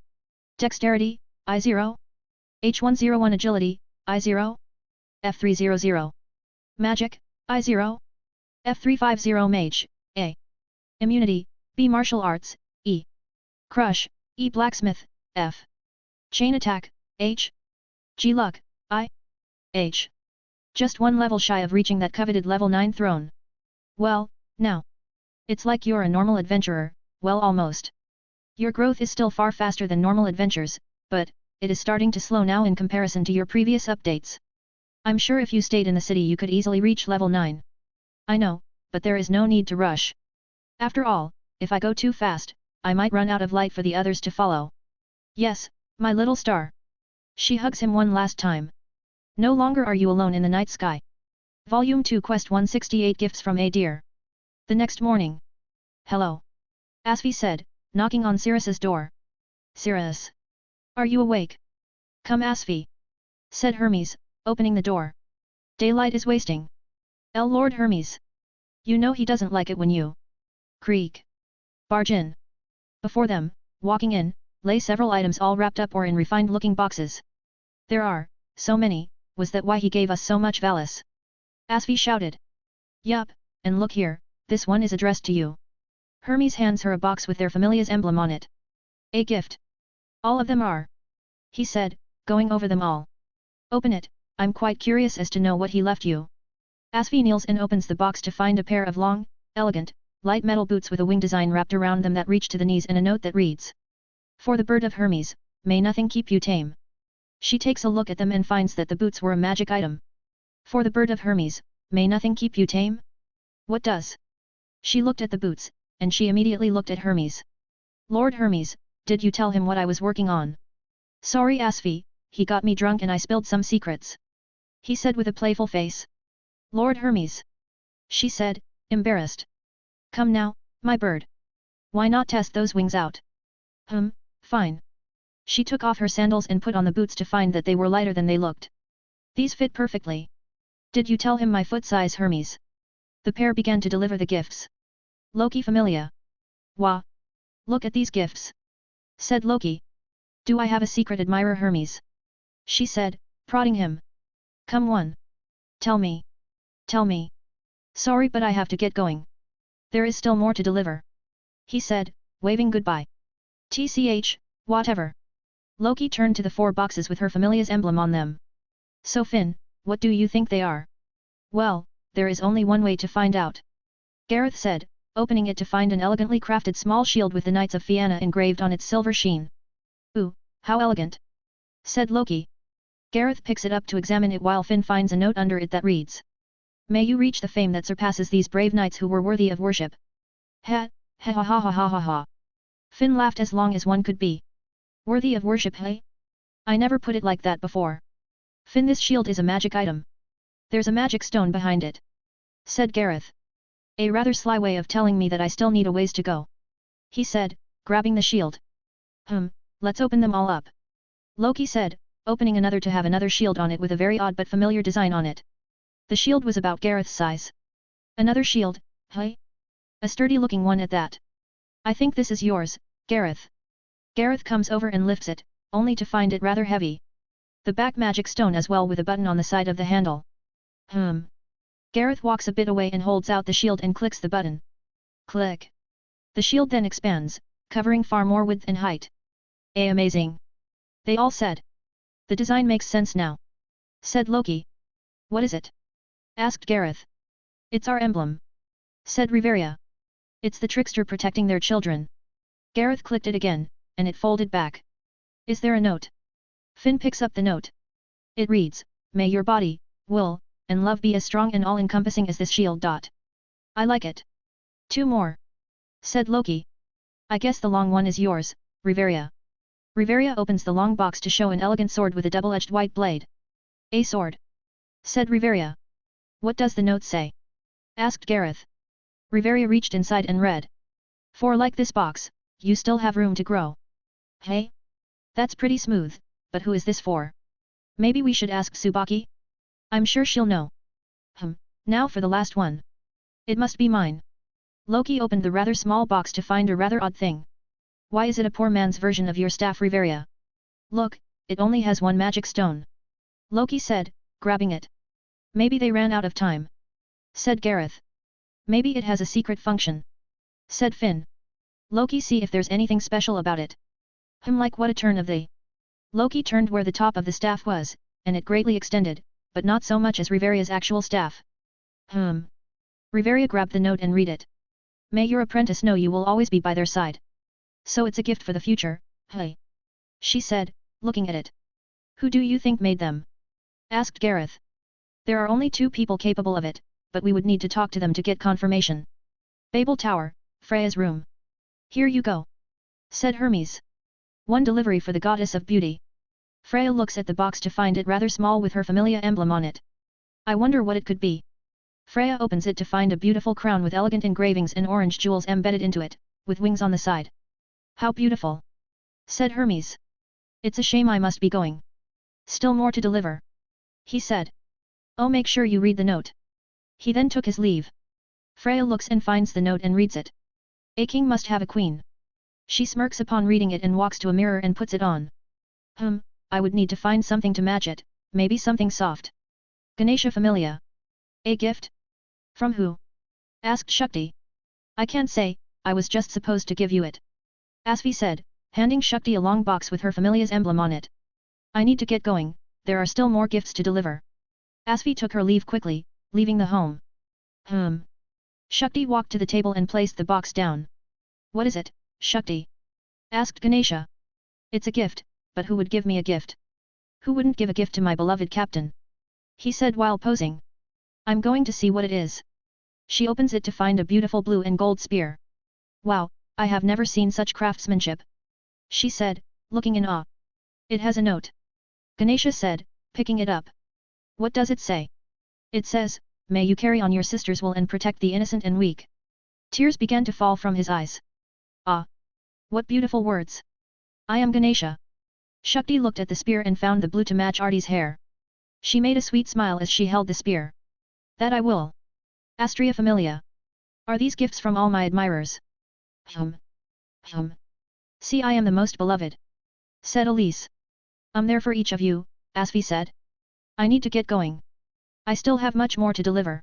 Dexterity, I0. H101 Agility, I0. F300. Magic, I0. F350 Mage, A. Immunity, B. Martial Arts, E. Crush, E. Blacksmith, F. Chain Attack, H. G. Luck, I. H. Just one level shy of reaching that coveted level 9 throne. Well, now. It's like you're a normal adventurer, well almost. Your growth is still far faster than normal adventures, but it is starting to slow now in comparison to your previous updates. I'm sure if you stayed in the city you could easily reach level 9. I know, but there is no need to rush. After all, if I go too fast, I might run out of light for the others to follow. Yes, my little star. She hugs him one last time. No longer are you alone in the night sky. Volume 2 Quest 168 Gifts from A Deer. The next morning. Hello. Asvi said, knocking on Cirrus's door. Cirrus. Are you awake? Come Asvi. Said Hermes, opening the door. Daylight is wasting. Lord Hermes. You know he doesn't like it when you creak. Barge in. Before them, walking in, lay several items all wrapped up or in refined-looking boxes. There are, so many, was that why he gave us so much valise? Asvi shouted. Yup, and look here, this one is addressed to you. Hermes hands her a box with their familia's emblem on it. A gift. All of them are. He said, going over them all. Open it, I'm quite curious as to know what he left you. Asvi kneels and opens the box to find a pair of long, elegant, light metal boots with a wing design wrapped around them that reach to the knees and a note that reads. For the bird of Hermes, may nothing keep you tame. She takes a look at them and finds that the boots were a magic item. For the bird of Hermes, may nothing keep you tame? What does? She looked at the boots, and she immediately looked at Hermes. Lord Hermes, did you tell him what I was working on? Sorry Asvi, he got me drunk and I spilled some secrets. He said with a playful face. Lord Hermes. She said, embarrassed. Come now, my bird. Why not test those wings out? Fine. She took off her sandals and put on the boots to find that they were lighter than they looked. These fit perfectly. Did you tell him my foot size Hermes? The pair began to deliver the gifts. Loki familia. Wah! Look at these gifts. Said Loki. Do I have a secret admirer Hermes? She said, prodding him. Come one. Tell me. Tell me. Sorry but I have to get going. There is still more to deliver. He said, waving goodbye. TCH, whatever. Loki turned to the 4 boxes with her familia's emblem on them. So Finn, what do you think they are? Well, there is only one way to find out. Gareth said, opening it to find an elegantly crafted small shield with the Knights of Fianna engraved on its silver sheen. Ooh, how elegant! Said Loki. Gareth picks it up to examine it while Finn finds a note under it that reads. May you reach the fame that surpasses these brave knights who were worthy of worship. Ha ha ha ha ha ha ha. Finn laughed as long as one could be. Worthy of worship hey? I never put it like that before. Finn, this shield is a magic item. There's a magic stone behind it. Said Gareth. A rather sly way of telling me that I still need a ways to go. He said, grabbing the shield. Let's open them all up. Loki said, opening another to have another shield on it with a very odd but familiar design on it. The shield was about Gareth's size. Another shield, hey? A sturdy looking one at that. I think this is yours, Gareth. Gareth comes over and lifts it, only to find it rather heavy. The back magic stone as well with a button on the side of the handle. Gareth walks a bit away and holds out the shield and clicks the button. Click. The shield then expands, covering far more width and height. Amazing! They all said. The design makes sense now. Said Loki. What is it? Asked Gareth. It's our emblem. Said Riveria. It's the trickster protecting their children. Gareth clicked it again, and it folded back. Is there a note? Finn picks up the note. It reads, may your body, will, and love be as strong and all-encompassing as this shield. I like it. 2 more. Said Loki. I guess the long one is yours, Riveria. Riveria opens the long box to show an elegant sword with a double-edged white blade. A sword. Said Riveria. What does the note say? Asked Gareth. Riveria reached inside and read. For like this box, you still have room to grow. Hey? That's pretty smooth, but who is this for? Maybe we should ask Tsubaki? I'm sure she'll know. Now for the last one. It must be mine. Loki opened the rather small box to find a rather odd thing. Why is it a poor man's version of your staff Riveria? Look, it only has 1 magic stone. Loki said, grabbing it. Maybe they ran out of time. Said Gareth. Maybe it has a secret function. Said Finn. Loki, see if there's anything special about it. Like what? A turn of the... Loki turned where the top of the staff was, and it greatly extended, but not so much as Riveria's actual staff. Riveria grabbed the note and read it. May your apprentice know you will always be by their side. So it's a gift for the future, hey? She said, looking at it. Who do you think made them? Asked Gareth. There are only 2 people capable of it, but we would need to talk to them to get confirmation. Babel Tower, Freya's room. Here you go. Said Hermes. 1 delivery for the goddess of beauty. Freya looks at the box to find it rather small with her familia emblem on it. I wonder what it could be. Freya opens it to find a beautiful crown with elegant engravings and orange jewels embedded into it, with wings on the side. How beautiful! Said Hermes. It's a shame I must be going. Still more to deliver. He said. Oh, make sure you read the note. He then took his leave. Freya looks and finds the note and reads it. A king must have a queen. She smirks upon reading it and walks to a mirror and puts it on. I would need to find something to match it, maybe something soft. Ganesha Familia. A gift? From who? Asked Shakti. I can't say, I was just supposed to give you it. Asvi said, handing Shakti a long box with her Familia's emblem on it. I need to get going, there are still more gifts to deliver. Asvi took her leave quickly, leaving the home. Shakti walked to the table and placed the box down. What is it, Shakti? Asked Ganesha. It's a gift, but who would give me a gift? Who wouldn't give a gift to my beloved captain? He said while posing. I'm going to see what it is. She opens it to find a beautiful blue and gold spear. Wow, I have never seen such craftsmanship. She said, looking in awe. It has a note. Ganesha said, picking it up. What does it say? It says, may you carry on your sister's will and protect the innocent and weak. Tears began to fall from his eyes. Ah! What beautiful words! I am Ganesha. Shakti looked at the spear and found the blue to match Arti's hair. She made a sweet smile as she held the spear. That I will. Astria Familia. Are these gifts from all my admirers? See, I am the most beloved. Said Elise. I'm there for each of you, Asvi said. I need to get going. I still have much more to deliver.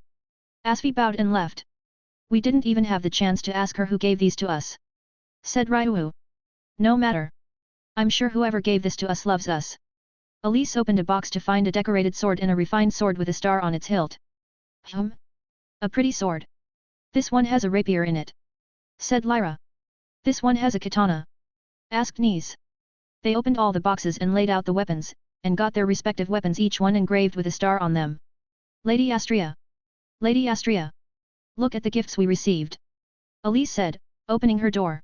Asvi bowed and left. We didn't even have the chance to ask her who gave these to us. Said Ryu. No matter. I'm sure whoever gave this to us loves us. Elise opened a box to find a decorated sword and a refined sword with a star on its hilt. A pretty sword. This one has a rapier in it. Said Lyra. This one has a katana. Asked Nise. They opened all the boxes and laid out the weapons, and got their respective weapons, each one engraved with a star on them. Lady Astria. Lady Astria. Look at the gifts we received. Elise said, opening her door.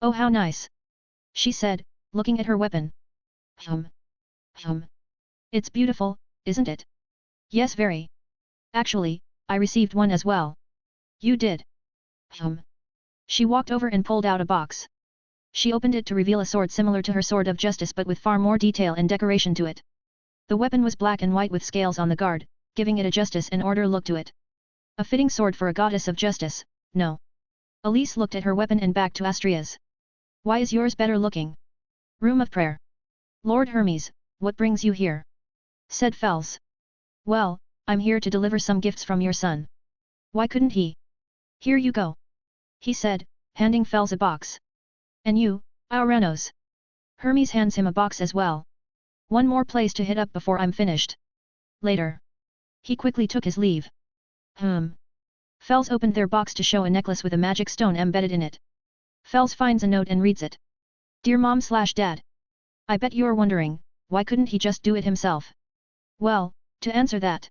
Oh, how nice. She said, looking at her weapon. It's beautiful, isn't it? Yes, very. Actually, I received one as well. You did. She walked over and pulled out a box. She opened it to reveal a sword similar to her sword of justice but with far more detail and decoration to it. The weapon was black and white with scales on the guard, giving it a justice and order look to it. A fitting sword for a goddess of justice, no. Elise looked at her weapon and back to Astria's. Why is yours better looking? Room of prayer. Lord Hermes, what brings you here? Said Fels. Well, I'm here to deliver some gifts from your son. Why couldn't he? Here you go. He said, handing Fels a box. And you, Auranos. Hermes hands him a box as well. One more place to hit up before I'm finished. Later. He quickly took his leave. Fels opened their box to show a necklace with a magic stone embedded in it. Fels finds a note and reads it. Dear Mom/Dad. I bet you're wondering, why couldn't he just do it himself? Well, to answer that.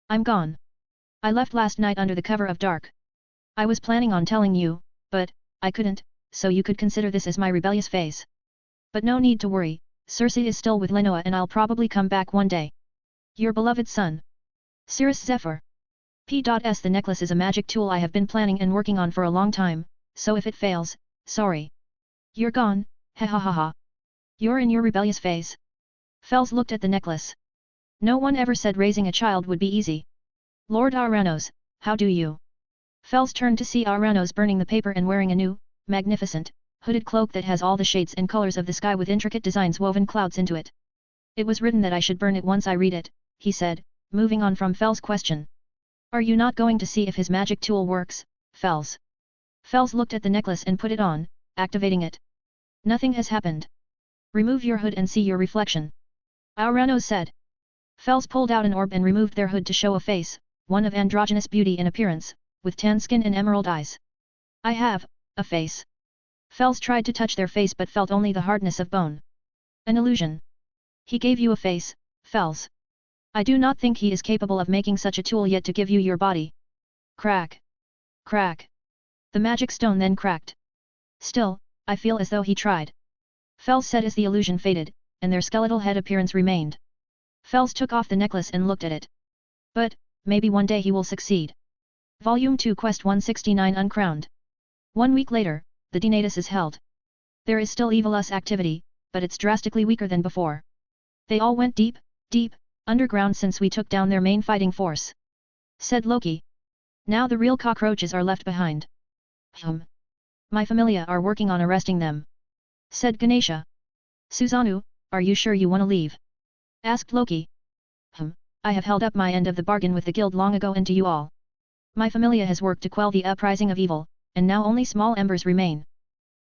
I'm gone. I left last night under the cover of dark. I was planning on telling you, but, I couldn't, so you could consider this as my rebellious phase. But no need to worry, Cersei is still with Lenoa and I'll probably come back one day. Your beloved son. Cirrus Zephyr. P.S. The necklace is a magic tool I have been planning and working on for a long time, so if it fails, sorry. You're gone, ha ha ha ha. You're in your rebellious phase. Fels looked at the necklace. No one ever said raising a child would be easy. Lord Auranos, how do you? Fels turned to see Auranos burning the paper and wearing a new, magnificent, hooded cloak that has all the shades and colors of the sky with intricate designs woven clouds into it. It was written that I should burn it once I read it, he said, moving on from Fels' question. Are you not going to see if his magic tool works, Fels? Fels looked at the necklace and put it on, activating it. Nothing has happened. Remove your hood and see your reflection. Auranos said. Fels pulled out an orb and removed their hood to show a face, one of androgynous beauty in appearance, with tan skin and emerald eyes. I have, a face. Fels tried to touch their face but felt only the hardness of bone. An illusion. He gave you a face, Fels. I do not think he is capable of making such a tool yet to give you your body. Crack. Crack. The magic stone then cracked. Still, I feel as though he tried. Fels said as the illusion faded, and their skeletal head appearance remained. Fels took off the necklace and looked at it. But, maybe one day he will succeed. Volume 2 Quest 169 Uncrowned. 1 week later, the Denatus is held. There is still Evilus activity, but it's drastically weaker than before. They all went deep, underground since we took down their main fighting force. Said Loki. Now the real cockroaches are left behind. My familia are working on arresting them, said Ganesha. Susanoo, are you sure you want to leave? Asked Loki. I have held up my end of the bargain with the guild long ago and to you all. My familia has worked to quell the uprising of evil, and now only small embers remain.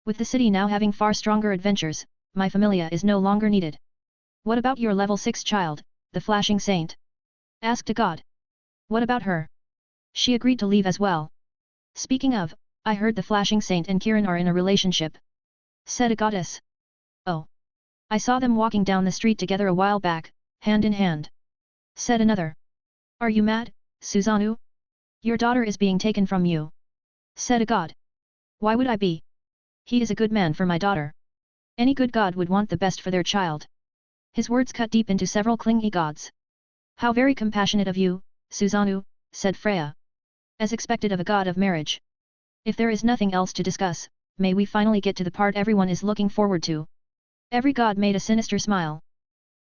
With the city now having far stronger adventures, my familia is no longer needed. What about your level 6 child, the flashing saint? Asked a god. What about her? She agreed to leave as well. Speaking of, I heard the flashing saint and Kiran are in a relationship, said a goddess. Oh. I saw them walking down the street together a while back, hand in hand, said another. Are you mad, Susanoo? Your daughter is being taken from you, said a god. Why would I be? He is a good man for my daughter. Any good god would want the best for their child. His words cut deep into several clingy gods. How very compassionate of you, Susanoo, said Freya. As expected of a god of marriage. If there is nothing else to discuss, may we finally get to the part everyone is looking forward to. Every god made a sinister smile.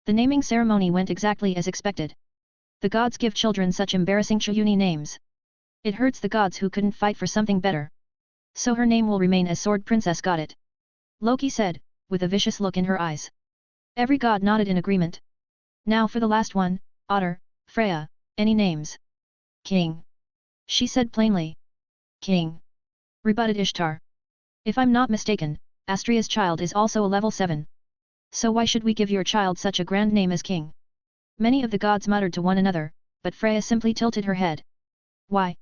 The naming ceremony went exactly as expected. The gods give children such embarrassing Chayuni names. It hurts the gods who couldn't fight for something better. So her name will remain as Sword Princess got it. Loki said, with a vicious look in her eyes. Every god nodded in agreement. Now for the last one, Otter, Freya, any names? King. She said plainly. King. Rebutted Ishtar. If I'm not mistaken, Astria's child is also a level 7. So why should we give your child such a grand name as king? Many of the gods muttered to one another, but Freya simply tilted her head. Why?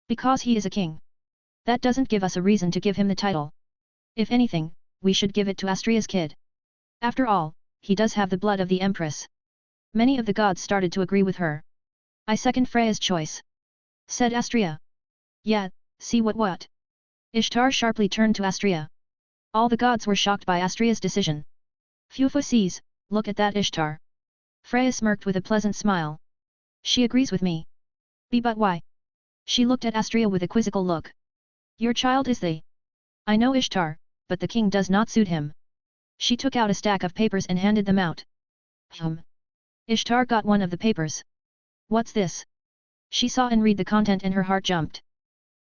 Because he is a king. That doesn't give us a reason to give him the title. If anything, we should give it to Astria's kid. After all, he does have the blood of the Empress. Many of the gods started to agree with her. I second Freya's choice, said Astria. Yeah, see what? Ishtar sharply turned to Astria. All the gods were shocked by Astria's decision. Fufu sees, look at that Ishtar. Freya smirked with a pleasant smile. She agrees with me. But why? She looked at Astria with a quizzical look. Your child is the... I know Ishtar, but the king does not suit him. She took out a stack of papers and handed them out. Ishtar got one of the papers. What's this? She saw and read the content and her heart jumped.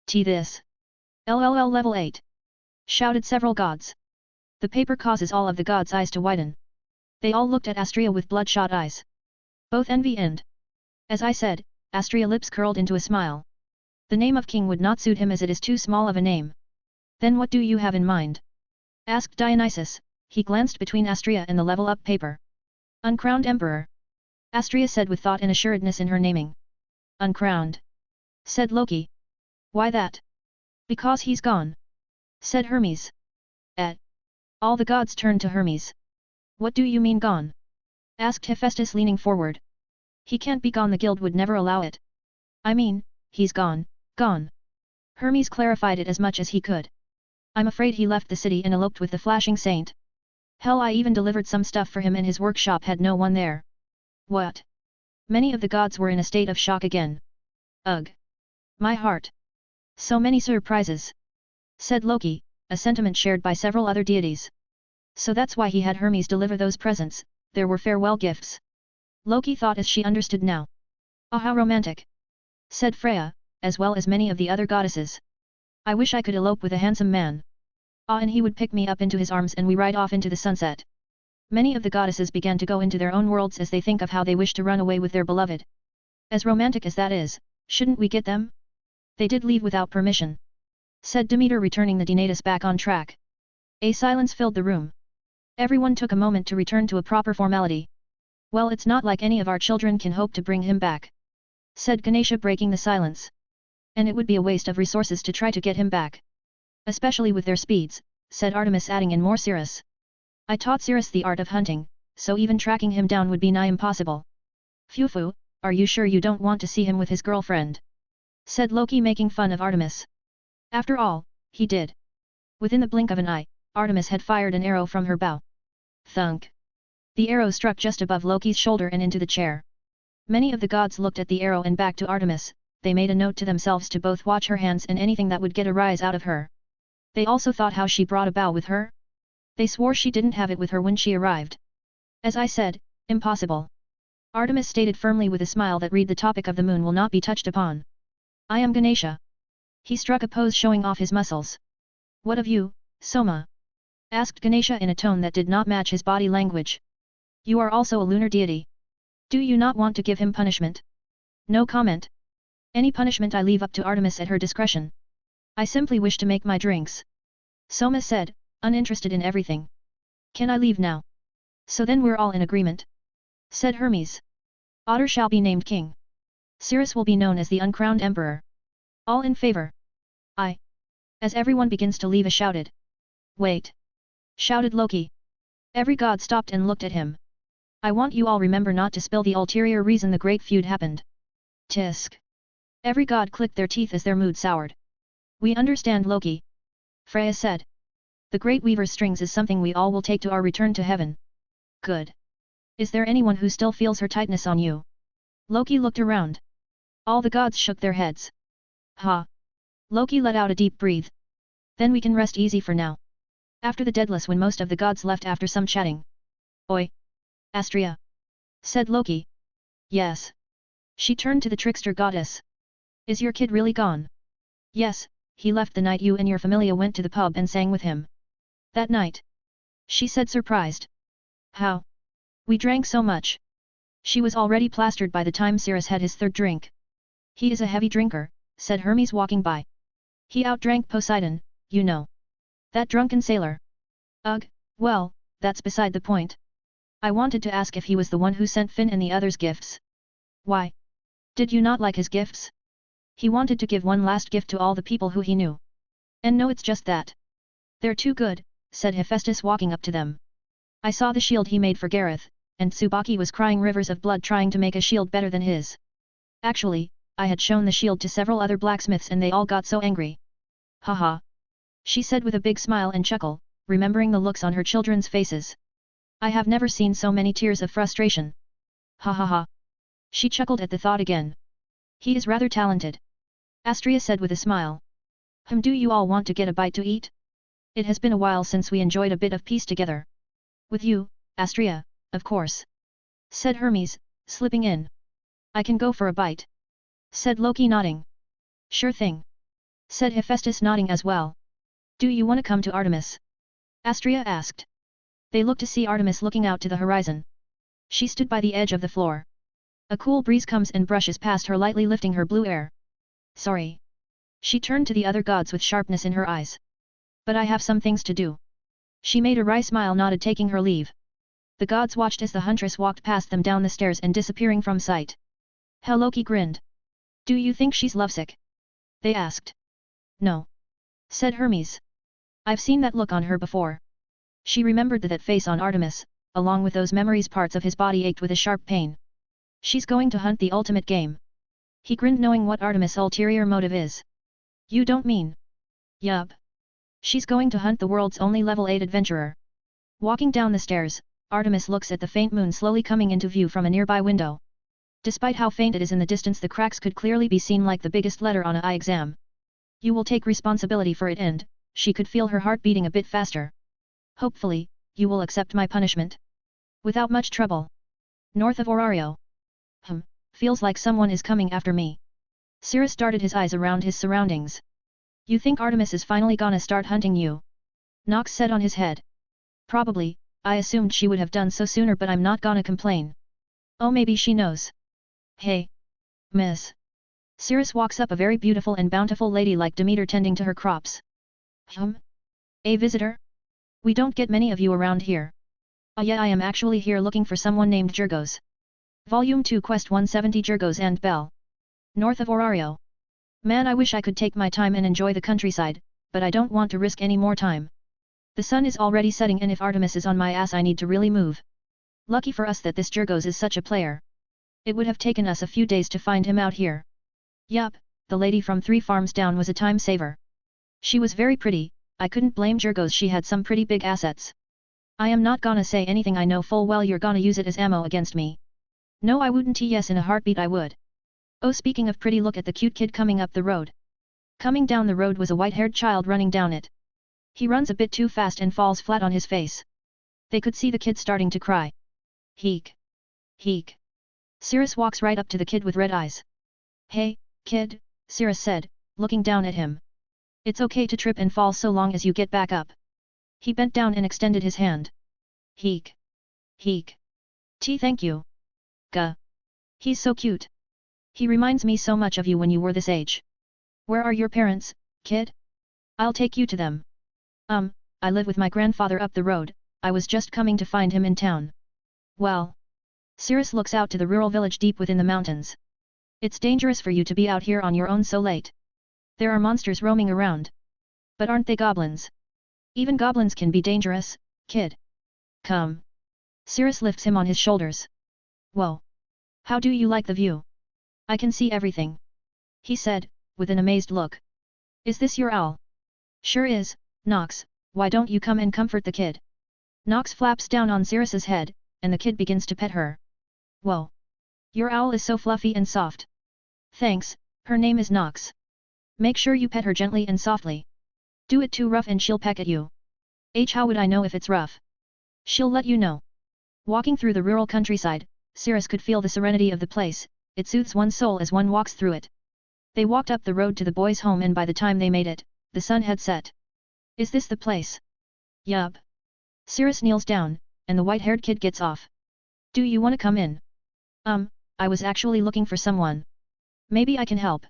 This. LLL level 8. Shouted several gods. The paper causes all of the gods' eyes to widen. They all looked at Astria with bloodshot eyes. Both envy and... As I said, Astria lips curled into a smile. The name of king would not suit him as it is too small of a name. Then what do you have in mind? Asked Dionysus. He glanced between Astria and the level-up paper. Uncrowned Emperor. Astria said with thought and assuredness in her naming. Uncrowned. Said Loki. Why that? Because he's gone. Said Hermes. All the gods turned to Hermes. What do you mean gone? Asked Hephaestus leaning forward. He can't be gone, the guild would never allow it. I mean, he's gone. Hermes clarified it as much as he could. I'm afraid he left the city and eloped with the flashing saint. Hell, I even delivered some stuff for him and his workshop had no one there. What? Many of the gods were in a state of shock again. Ugh. My heart. So many surprises. Said Loki, a sentiment shared by several other deities. So that's why he had Hermes deliver those presents, there were farewell gifts. Loki thought as she understood now. Ah, how romantic. Said Freya, as well as many of the other goddesses. I wish I could elope with a handsome man. Ah, and he would pick me up into his arms and we ride off into the sunset. Many of the goddesses began to go into their own worlds as they think of how they wish to run away with their beloved. As romantic as that is, shouldn't we get them? They did leave without permission. Said Demeter, returning the Donatus back on track. A silence filled the room. Everyone took a moment to return to a proper formality. Well, it's not like any of our children can hope to bring him back. Said Ganesha, breaking the silence. And it would be a waste of resources to try to get him back. Especially with their speeds, said Artemis, adding in more serious. I taught Cirrus the art of hunting, so even tracking him down would be nigh impossible. Fufu, are you sure you don't want to see him with his girlfriend? Said Loki, making fun of Artemis. After all, he did. Within the blink of an eye, Artemis had fired an arrow from her bow. Thunk. The arrow struck just above Loki's shoulder and into the chair. Many of the gods looked at the arrow and back to Artemis. They made a note to themselves to both watch her hands and anything that would get a rise out of her. They also thought how she brought a bow with her. They swore she didn't have it with her when she arrived. As I said, impossible. Artemis stated firmly with a smile that read, the topic of the moon will not be touched upon. I am Ganesha. He struck a pose showing off his muscles. What of you, Soma? Asked Ganesha in a tone that did not match his body language. You are also a lunar deity. Do you not want to give him punishment? No comment. Any punishment I leave up to Artemis at her discretion. I simply wish to make my drinks. Soma said, uninterested in everything. Can I leave now? So then we're all in agreement. Said Hermes. Otter shall be named king. Cirrus will be known as the uncrowned emperor. All in favor? Aye. As everyone begins to leave, a shouted. Wait! Shouted Loki. Every god stopped and looked at him. I want you all remember not to spill the ulterior reason the great feud happened. Tisk. Every god clicked their teeth as their mood soured. We understand, Loki. Freya said. The great weaver's strings is something we all will take to our return to heaven. Good. Is there anyone who still feels her tightness on you? Loki looked around. All the gods shook their heads. Ha! Loki let out a deep breath. Then we can rest easy for now. After the deadless, when most of the gods left after some chatting. Oi! Astrea! Said Loki. Yes. She turned to the trickster goddess. Is your kid really gone? Yes, he left the night you and your familia went to the pub and sang with him. That night? She said, surprised. How? We drank so much. She was already plastered by the time Cirrus had his third drink. He is a heavy drinker, said Hermes walking by. He outdrank Poseidon, you know. That drunken sailor. Ugh, well, that's beside the point. I wanted to ask if he was the one who sent Finn and the others gifts. Why? Did you not like his gifts? He wanted to give one last gift to all the people who he knew. And no, it's just that. They're too good, said Hephaestus walking up to them. I saw the shield he made for Gareth, and Tsubaki was crying rivers of blood trying to make a shield better than his. Actually, I had shown the shield to several other blacksmiths and they all got so angry. Haha. She said with a big smile and chuckle, remembering the looks on her children's faces. I have never seen so many tears of frustration. Ha ha ha. She chuckled at the thought again. He is rather talented. Astrea said with a smile. Do you all want to get a bite to eat? It has been a while since we enjoyed a bit of peace together. With you, Astrea, of course. Said Hermes, slipping in. I can go for a bite. Said Loki nodding. Sure thing. Said Hephaestus nodding as well. Do you want to come to Artemis? Astrea asked. They looked to see Artemis looking out to the horizon. She stood by the edge of the floor. A cool breeze comes and brushes past her, lightly lifting her blue hair. Sorry. She turned to the other gods with sharpness in her eyes. But I have some things to do. She made a wry smile, nodded, taking her leave. The gods watched as the huntress walked past them down the stairs and disappearing from sight. How Loki grinned. Do you think she's lovesick? They asked. No. Said Hermes. I've seen that look on her before. She remembered that face on Artemis, along with those memories. Parts of his body ached with a sharp pain. She's going to hunt the ultimate game. He grinned, knowing what Artemis' ulterior motive is. You don't mean? Yup. She's going to hunt the world's only level 8 adventurer. Walking down the stairs, Artemis looks at the faint moon slowly coming into view from a nearby window. Despite how faint it is in the distance, the cracks could clearly be seen like the biggest letter on an eye exam. You will take responsibility for it, and she could feel her heart beating a bit faster. Hopefully, you will accept my punishment. Without much trouble. North of Orario. Feels like someone is coming after me. Cirrus darted his eyes around his surroundings. You think Artemis is finally gonna start hunting you? Nox said on his head. Probably, I assumed she would have done so sooner, but I'm not gonna complain. Oh, maybe she knows. Hey. Miss. Cirrus walks up, a very beautiful and bountiful lady like Demeter tending to her crops. A visitor? We don't get many of you around here. Yeah, I am actually here looking for someone named Jurgos. Volume 2 Quest 170 Jurgos and Bell. North of Orario. Man, I wish I could take my time and enjoy the countryside, but I don't want to risk any more time. The sun is already setting, and if Artemis is on my ass, I need to really move. Lucky for us that this Jurgos is such a player. It would have taken us a few days to find him out here. Yup, the lady from 3 farms down was a time saver. She was very pretty. I couldn't blame Jurgos, she had some pretty big assets. I am not gonna say anything, I know full well you're gonna use it as ammo against me. No, I wouldn't. Yes, in a heartbeat I would. Oh, speaking of pretty, look at the cute kid coming up the road. Coming down the road was a white-haired child running down it. He runs a bit too fast and falls flat on his face. They could see the kid starting to cry. Heek. Heek. Cirrus walks right up to the kid with red eyes. Hey, kid, Cirrus said, looking down at him. It's okay to trip and fall so long as you get back up. He bent down and extended his hand. Heek. Heek. Thank you. Gah. He's so cute. He reminds me so much of you when you were this age. Where are your parents, kid? I'll take you to them. I live with my grandfather up the road, I was just coming to find him in town. Well. Cirrus looks out to the rural village deep within the mountains. It's dangerous for you to be out here on your own so late. There are monsters roaming around. But aren't they goblins? Even goblins can be dangerous, kid. Come. Cirrus lifts him on his shoulders. Whoa. How do you like the view? I can see everything. He said, with an amazed look. Is this your owl? Sure is, Nox, why don't you come and comfort the kid? Nox flaps down on Cirrus's head, and the kid begins to pet her. Whoa. Your owl is so fluffy and soft. Thanks, her name is Nox. Make sure you pet her gently and softly. Do it too rough and she'll peck at you. How would I know if it's rough? She'll let you know. Walking through the rural countryside, Cirrus could feel the serenity of the place, it soothes one's soul as one walks through it. They walked up the road to the boys' home and by the time they made it, the sun had set. Is this the place? Yup. Cirrus kneels down, and the white-haired kid gets off. Do you want to come in? I was actually looking for someone. Maybe I can help.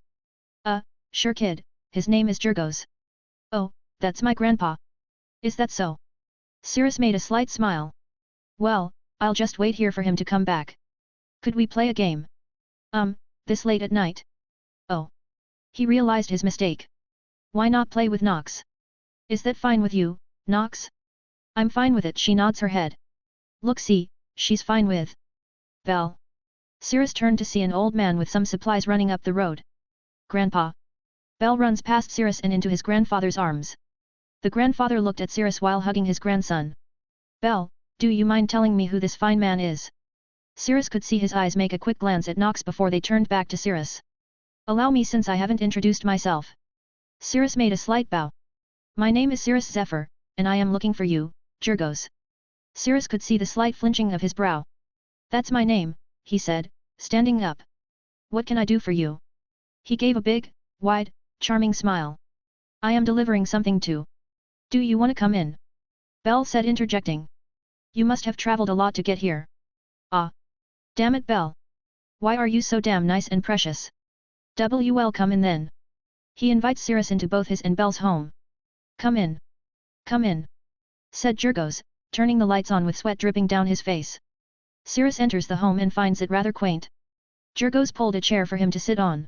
Sure kid, his name is Jurgos. Oh, that's my grandpa. Is that so? Cirrus made a slight smile. Well, I'll just wait here for him to come back. Could we play a game? This late at night? Oh. He realized his mistake. Why not play with Nox? Is that fine with you, Nox? I'm fine with it, she nods her head. Look see, she's fine with. Belle. Cirrus turned to see an old man with some supplies running up the road. Grandpa. Belle runs past Cirrus and into his grandfather's arms. The grandfather looked at Cirrus while hugging his grandson. Belle, do you mind telling me who this fine man is? Cirrus could see his eyes make a quick glance at Nox before they turned back to Cirrus. Allow me since I haven't introduced myself. Cirrus made a slight bow. My name is Cirrus Zephyr, and I am looking for you, Jurgos. Cirrus could see the slight flinching of his brow. That's my name, he said, standing up. What can I do for you? He gave a big, wide, charming smile. I am delivering something too. Do you want to come in? Belle said interjecting. You must have traveled a lot to get here. Ah. Damn it Belle. Why are you so damn nice and precious? Well come in then. He invites Cirrus into both his and Belle's home. Come in. Come in. Said Jurgos, turning the lights on with sweat dripping down his face. Cirrus enters the home and finds it rather quaint. Jurgos pulled a chair for him to sit on.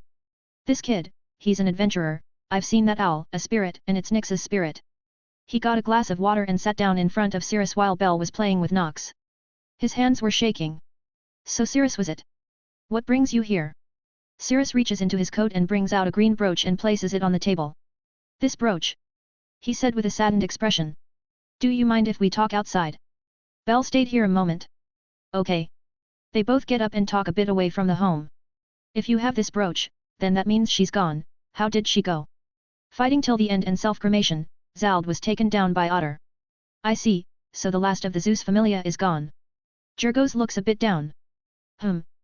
This kid, he's an adventurer, I've seen that owl, a spirit, and it's Nyx's spirit. He got a glass of water and sat down in front of Cirrus while Belle was playing with Nox. His hands were shaking. So Cirrus was it? What brings you here? Cirrus reaches into his coat and brings out a green brooch and places it on the table. This brooch? He said with a saddened expression. Do you mind if we talk outside? Belle stayed here a moment. Okay. They both get up and talk a bit away from the home. If you have this brooch, then that means she's gone. How did she go? Fighting till the end and self-cremation, Zald was taken down by Otter. I see, so the last of the Zeus familia is gone. Jurgos looks a bit down.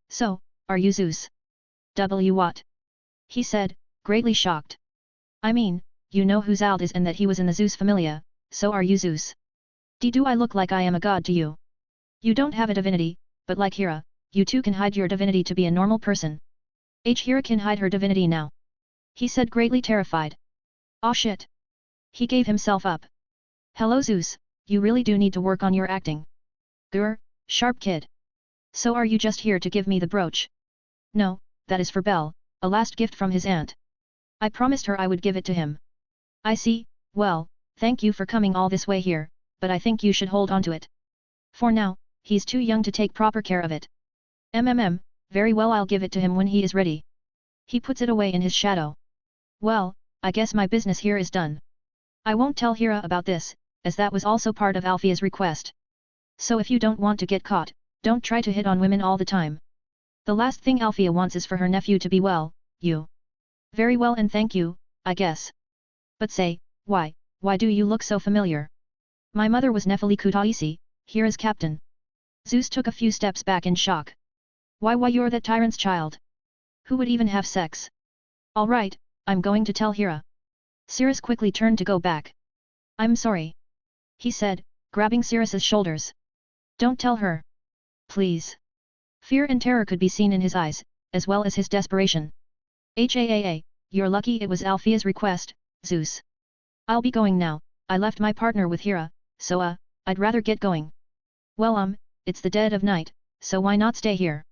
So, are you Zeus? What? He said, greatly shocked. I mean, you know who Zald is and that he was in the Zeus familia, so are you Zeus? Do I look like I am a god to you? You don't have a divinity, but like Hera, you too can hide your divinity to be a normal person. Hera can hide her divinity now. He said greatly terrified. Aw shit. He gave himself up. Hello Zeus, you really do need to work on your acting. Grr, sharp kid. So are you just here to give me the brooch? No, that is for Belle, a last gift from his aunt. I promised her I would give it to him. I see, well, thank you for coming all this way here, but I think you should hold on to it. For now, he's too young to take proper care of it. Very well I'll give it to him when he is ready. He puts it away in his shadow. Well, I guess my business here is done. I won't tell Hera about this, as that was also part of Althea's request. So if you don't want to get caught, don't try to hit on women all the time. The last thing Althea wants is for her nephew to be well, you. Very well and thank you, I guess. But say, why do you look so familiar? My mother was Nephili Kutaisi, Hera's captain. Zeus took a few steps back in shock. Why you're that tyrant's child? Who would even have sex? Alright, I'm going to tell Hera. Cirrus quickly turned to go back. I'm sorry, he said, grabbing Cirrus's shoulders. Don't tell her. Please. Fear and terror could be seen in his eyes, as well as his desperation. Haa, you're lucky it was Althea's request, Zeus. I'll be going now, I left my partner with Hera, so I'd rather get going. Well it's the dead of night, so why not stay here?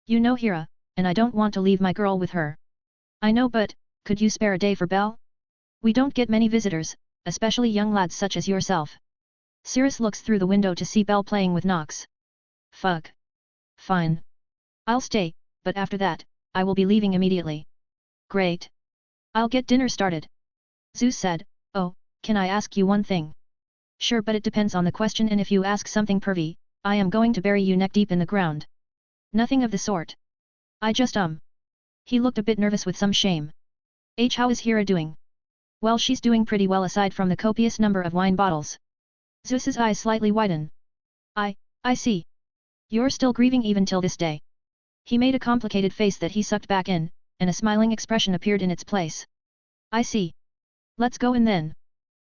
You know Hera, and I don't want to leave my girl with her. I know, but could you spare a day for Belle? We don't get many visitors, especially young lads such as yourself. Cirrus looks through the window to see Belle playing with Nox. Fuck. Fine. I'll stay, but after that, I will be leaving immediately. Great. I'll get dinner started. Zeus said, oh, can I ask you one thing? Sure, but it depends on the question, and if you ask something pervy, I am going to bury you neck deep in the ground. Nothing of the sort. I just He looked a bit nervous with some shame. How is Hera doing? Well, she's doing pretty well aside from the copious number of wine bottles. Zeus's eyes slightly widen. I see. You're still grieving even till this day. He made a complicated face that he sucked back in, and a smiling expression appeared in its place. I see. Let's go in then.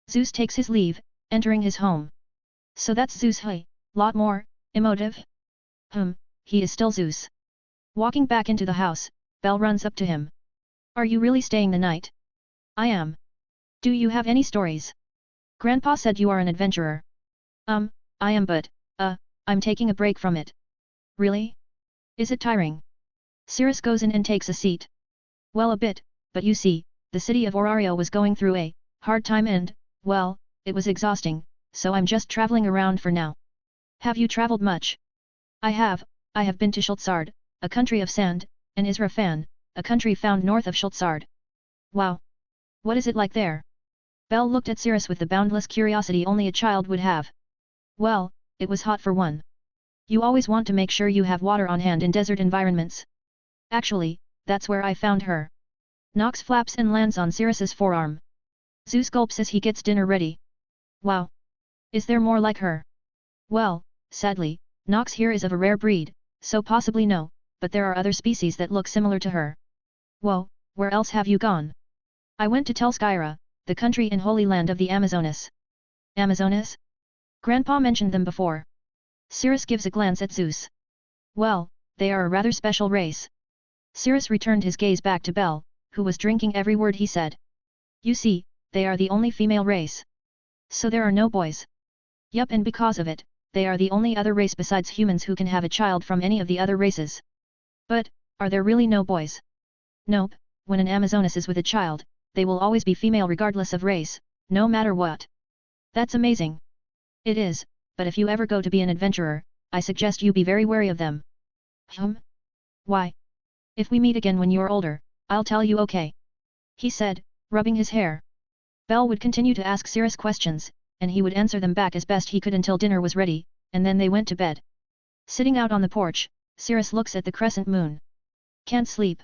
Zeus takes his leave, entering his home. So that's Zeus, hey, lot more, emotive? He is still Zeus. Walking back into the house, Belle runs up to him. Are you really staying the night? I am. Do you have any stories? Grandpa said you are an adventurer. I am, but, I'm taking a break from it. Really? Is it tiring? Cirrus goes in and takes a seat. Well, a bit, but you see, the city of Orario was going through a hard time and, well, it was exhausting, so I'm just traveling around for now. Have you traveled much? I have been to Schultzard, a country of sand, and Israfan, a country found north of Schultzard. Wow! What is it like there? Belle looked at Cirrus with the boundless curiosity only a child would have. Well, it was hot for one. You always want to make sure you have water on hand in desert environments. Actually, that's where I found her. Nox flaps and lands on Cirrus's forearm. Zeus gulps as he gets dinner ready. Wow! Is there more like her? Well, sadly, Nox here is of a rare breed, so possibly no, but there are other species that look similar to her. Whoa, where else have you gone? I went to Telskyra, the country and holy land of the Amazonas. Amazonas? Grandpa mentioned them before. Cirrus gives a glance at Zeus. Well, they are a rather special race. Cirrus returned his gaze back to Belle, who was drinking every word he said. You see, they are the only female race. So there are no boys. Yup, and because of it, they are the only other race besides humans who can have a child from any of the other races. But, are there really no boys? Nope, when an Amazonas is with a child, they will always be female regardless of race, no matter what. That's amazing. It is, but if you ever go to be an adventurer, I suggest you be very wary of them. Why? If we meet again when you're older, I'll tell you, okay? He said, rubbing his hair. Belle would continue to ask Cirrus questions, and he would answer them back as best he could until dinner was ready, and then they went to bed. Sitting out on the porch, Cirrus looks at the crescent moon. Can't sleep,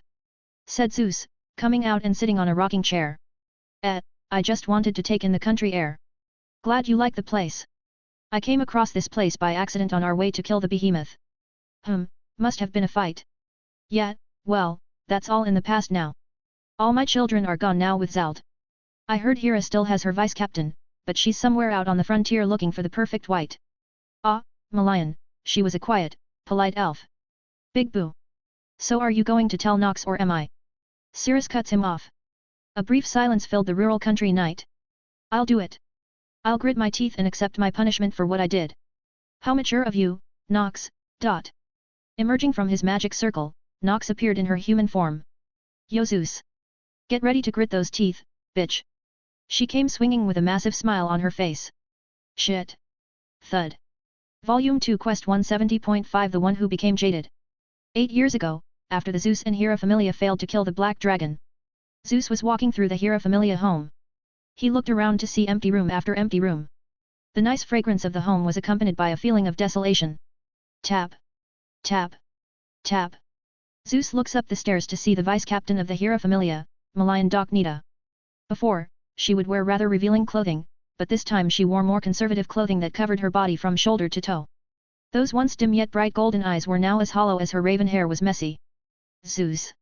said Zeus, coming out and sitting on a rocking chair. I just wanted to take in the country air. Glad you like the place. I came across this place by accident on our way to kill the behemoth. Must have been a fight. Yeah, well, that's all in the past now. All my children are gone now with Zald. I heard Hera still has her vice-captain, but she's somewhere out on the frontier looking for the perfect wight. Malayan, she was a quiet, polite elf. Big boo. So are you going to tell Nox or am I? Cirrus cuts him off. A brief silence filled the rural country night. I'll do it. I'll grit my teeth and accept my punishment for what I did. How mature of you, Nox. Emerging from his magic circle, Nox appeared in her human form. Yo Zeus. Get ready to grit those teeth, bitch. She came swinging with a massive smile on her face. Shit. Thud. Volume 2 Quest 170.5 The One Who Became Jaded. 8 years ago, after the Zeus and Hera Familia failed to kill the Black Dragon, Zeus was walking through the Hera Familia home. He looked around to see empty room after empty room. The nice fragrance of the home was accompanied by a feeling of desolation. Tap. Tap. Tap. Zeus looks up the stairs to see the vice-captain of the Hera Familia, Malayan Nita. Before, she would wear rather revealing clothing, but this time she wore more conservative clothing that covered her body from shoulder to toe. Those once dim yet bright golden eyes were now as hollow as her raven hair was messy. Zeus.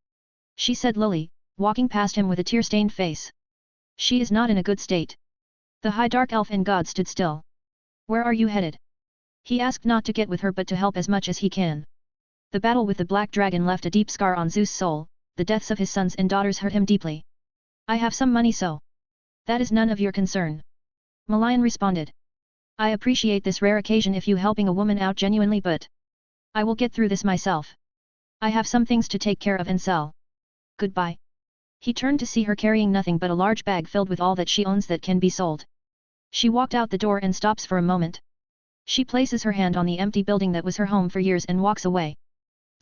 She said lowly, walking past him with a tear-stained face. She is not in a good state. The high dark elf and god stood still. Where are you headed? He asked not to get with her but to help as much as he can. The battle with the black dragon left a deep scar on Zeus' soul, the deaths of his sons and daughters hurt him deeply. I have some money so. That is none of your concern. Malayan responded. I appreciate this rare occasion if you helping a woman out genuinely but I will get through this myself. I have some things to take care of and sell. Goodbye. He turned to see her carrying nothing but a large bag filled with all that she owns that can be sold. She walked out the door and stops for a moment. She places her hand on the empty building that was her home for years and walks away.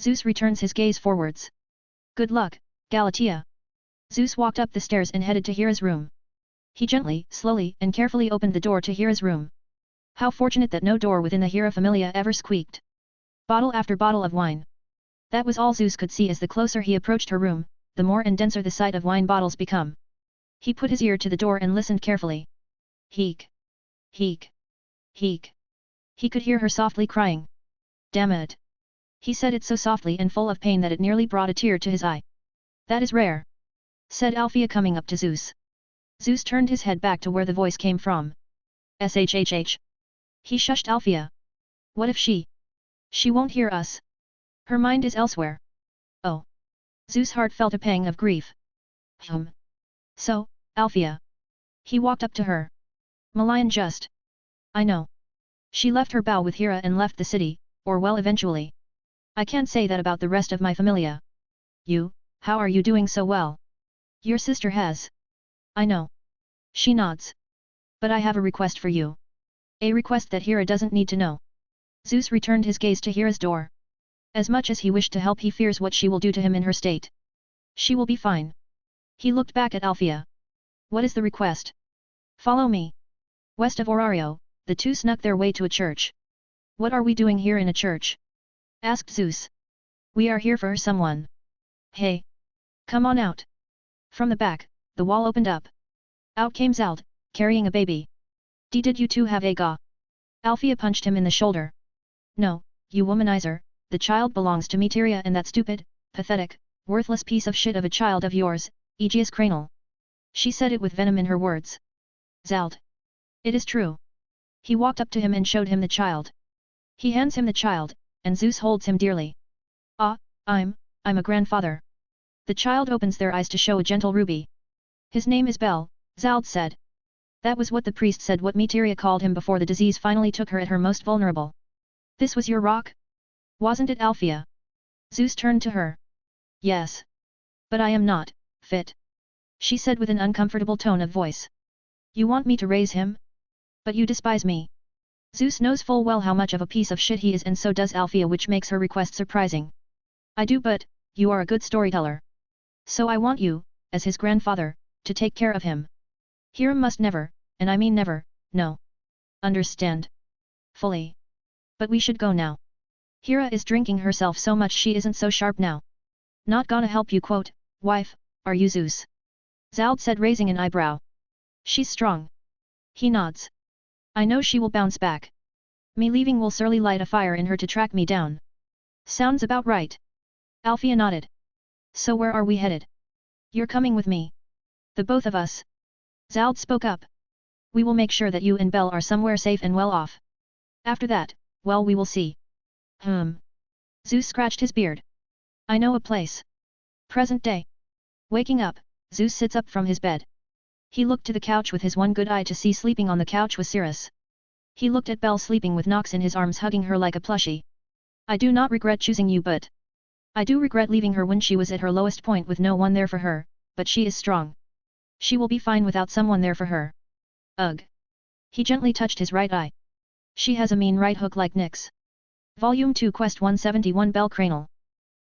Zeus returns his gaze forwards. Good luck, Galatea. Zeus walked up the stairs and headed to Hera's room. He gently, slowly and carefully opened the door to Hera's room. How fortunate that no door within the Hera familia ever squeaked. Bottle after bottle of wine. That was all Zeus could see as the closer he approached her room, the more and denser the sight of wine bottles become. He put his ear to the door and listened carefully. Heek. Heek. Heek. He could hear her softly crying. Damn it. He said it so softly and full of pain that it nearly brought a tear to his eye. That is rare, said Althea coming up to Zeus. Zeus turned his head back to where the voice came from. Shhh. He shushed Althea. What if she won't hear us? Her mind is elsewhere. Oh. Zeus' heart felt a pang of grief. So, Althea. He walked up to her. Malayan just. I know. She left her bow with Hera and left the city, or well eventually. I can't say that about the rest of my familia. You, how are you doing so well? Your sister has. I know. She nods. But I have a request for you. A request that Hera doesn't need to know. Zeus returned his gaze to Hera's door. As much as he wished to help he fears what she will do to him in her state. She will be fine. He looked back at Althea. What is the request? Follow me. West of Orario, the two snuck their way to a church. What are we doing here in a church? Asked Zeus. We are here for someone. Hey. Come on out. From the back, the wall opened up. Out came Zald, carrying a baby. Did you two have a ga? Althea punched him in the shoulder. No, you womanizer, the child belongs to Meteria and that stupid, pathetic, worthless piece of shit of a child of yours, Aegeus Cranal. She said it with venom in her words. Zald. It is true. He walked up to him and showed him the child. He hands him the child, and Zeus holds him dearly. Ah, I'm a grandfather. The child opens their eyes to show a gentle ruby. His name is Bel, Zald said. That was what the priest said what Meteria called him before the disease finally took her at her most vulnerable. This was your rock? Wasn't it Althea? Zeus turned to her. Yes. But I am not fit. She said with an uncomfortable tone of voice. You want me to raise him? But you despise me. Zeus knows full well how much of a piece of shit he is and so does Althea, which makes her request surprising. I do, but you are a good storyteller. So I want you, as his grandfather, to take care of him. Hera must never, and I mean never, no. Understand? Fully. But we should go now. Hera is drinking herself so much she isn't so sharp now. Not gonna help you quote, wife, are you Zeus? Zald said raising an eyebrow. She's strong. He nods. I know she will bounce back. Me leaving will surely light a fire in her to track me down. Sounds about right. Althea nodded. So where are we headed? You're coming with me. The both of us. Zald spoke up. We will make sure that you and Bel are somewhere safe and well off. After that, well, we will see. Zeus scratched his beard. I know a place. Present day. Waking up, Zeus sits up from his bed. He looked to the couch with his one good eye to see sleeping on the couch was Cirrus. He looked at Bel sleeping with Nox in his arms hugging her like a plushie. I do not regret choosing you, but I do regret leaving her when she was at her lowest point with no one there for her, but she is strong. She will be fine without someone there for her. Ugh. He gently touched his right eye. She has a mean right hook like Nyx. Volume 2 Quest 171 Bel Cranal.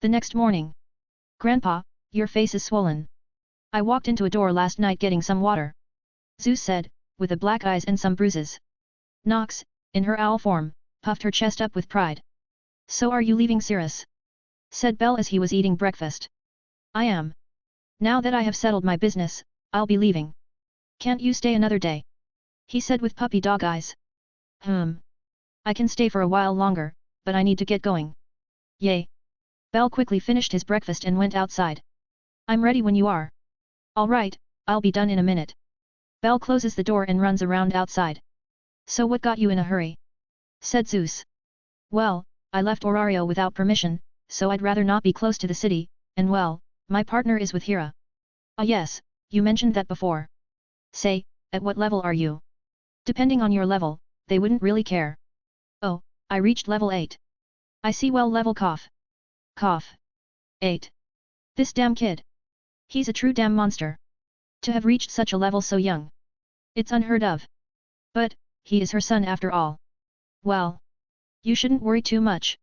The next morning. Grandpa, your face is swollen. I walked into a door last night getting some water. Zeus said, with the black eyes and some bruises. Nox, in her owl form, puffed her chest up with pride. So are you leaving Cirrus? Said Bel as he was eating breakfast. I am. Now that I have settled my business, I'll be leaving. Can't you stay another day? He said with puppy dog eyes. I can stay for a while longer, but I need to get going. Yay. Bel quickly finished his breakfast and went outside. I'm ready when you are. All right, I'll be done in a minute. Belle closes the door and runs around outside. So what got you in a hurry? Said Zeus. Well, I left Orario without permission, so I'd rather not be close to the city, and well, my partner is with Hera. Ah yes, you mentioned that before. Say, at what level are you? Depending on your level, they wouldn't really care. Oh, I reached level 8. I see well level cough. Cough. 8. This damn kid. He's a true damn monster. To have reached such a level so young. It's unheard of. But, he is her son after all. Well. You shouldn't worry too much.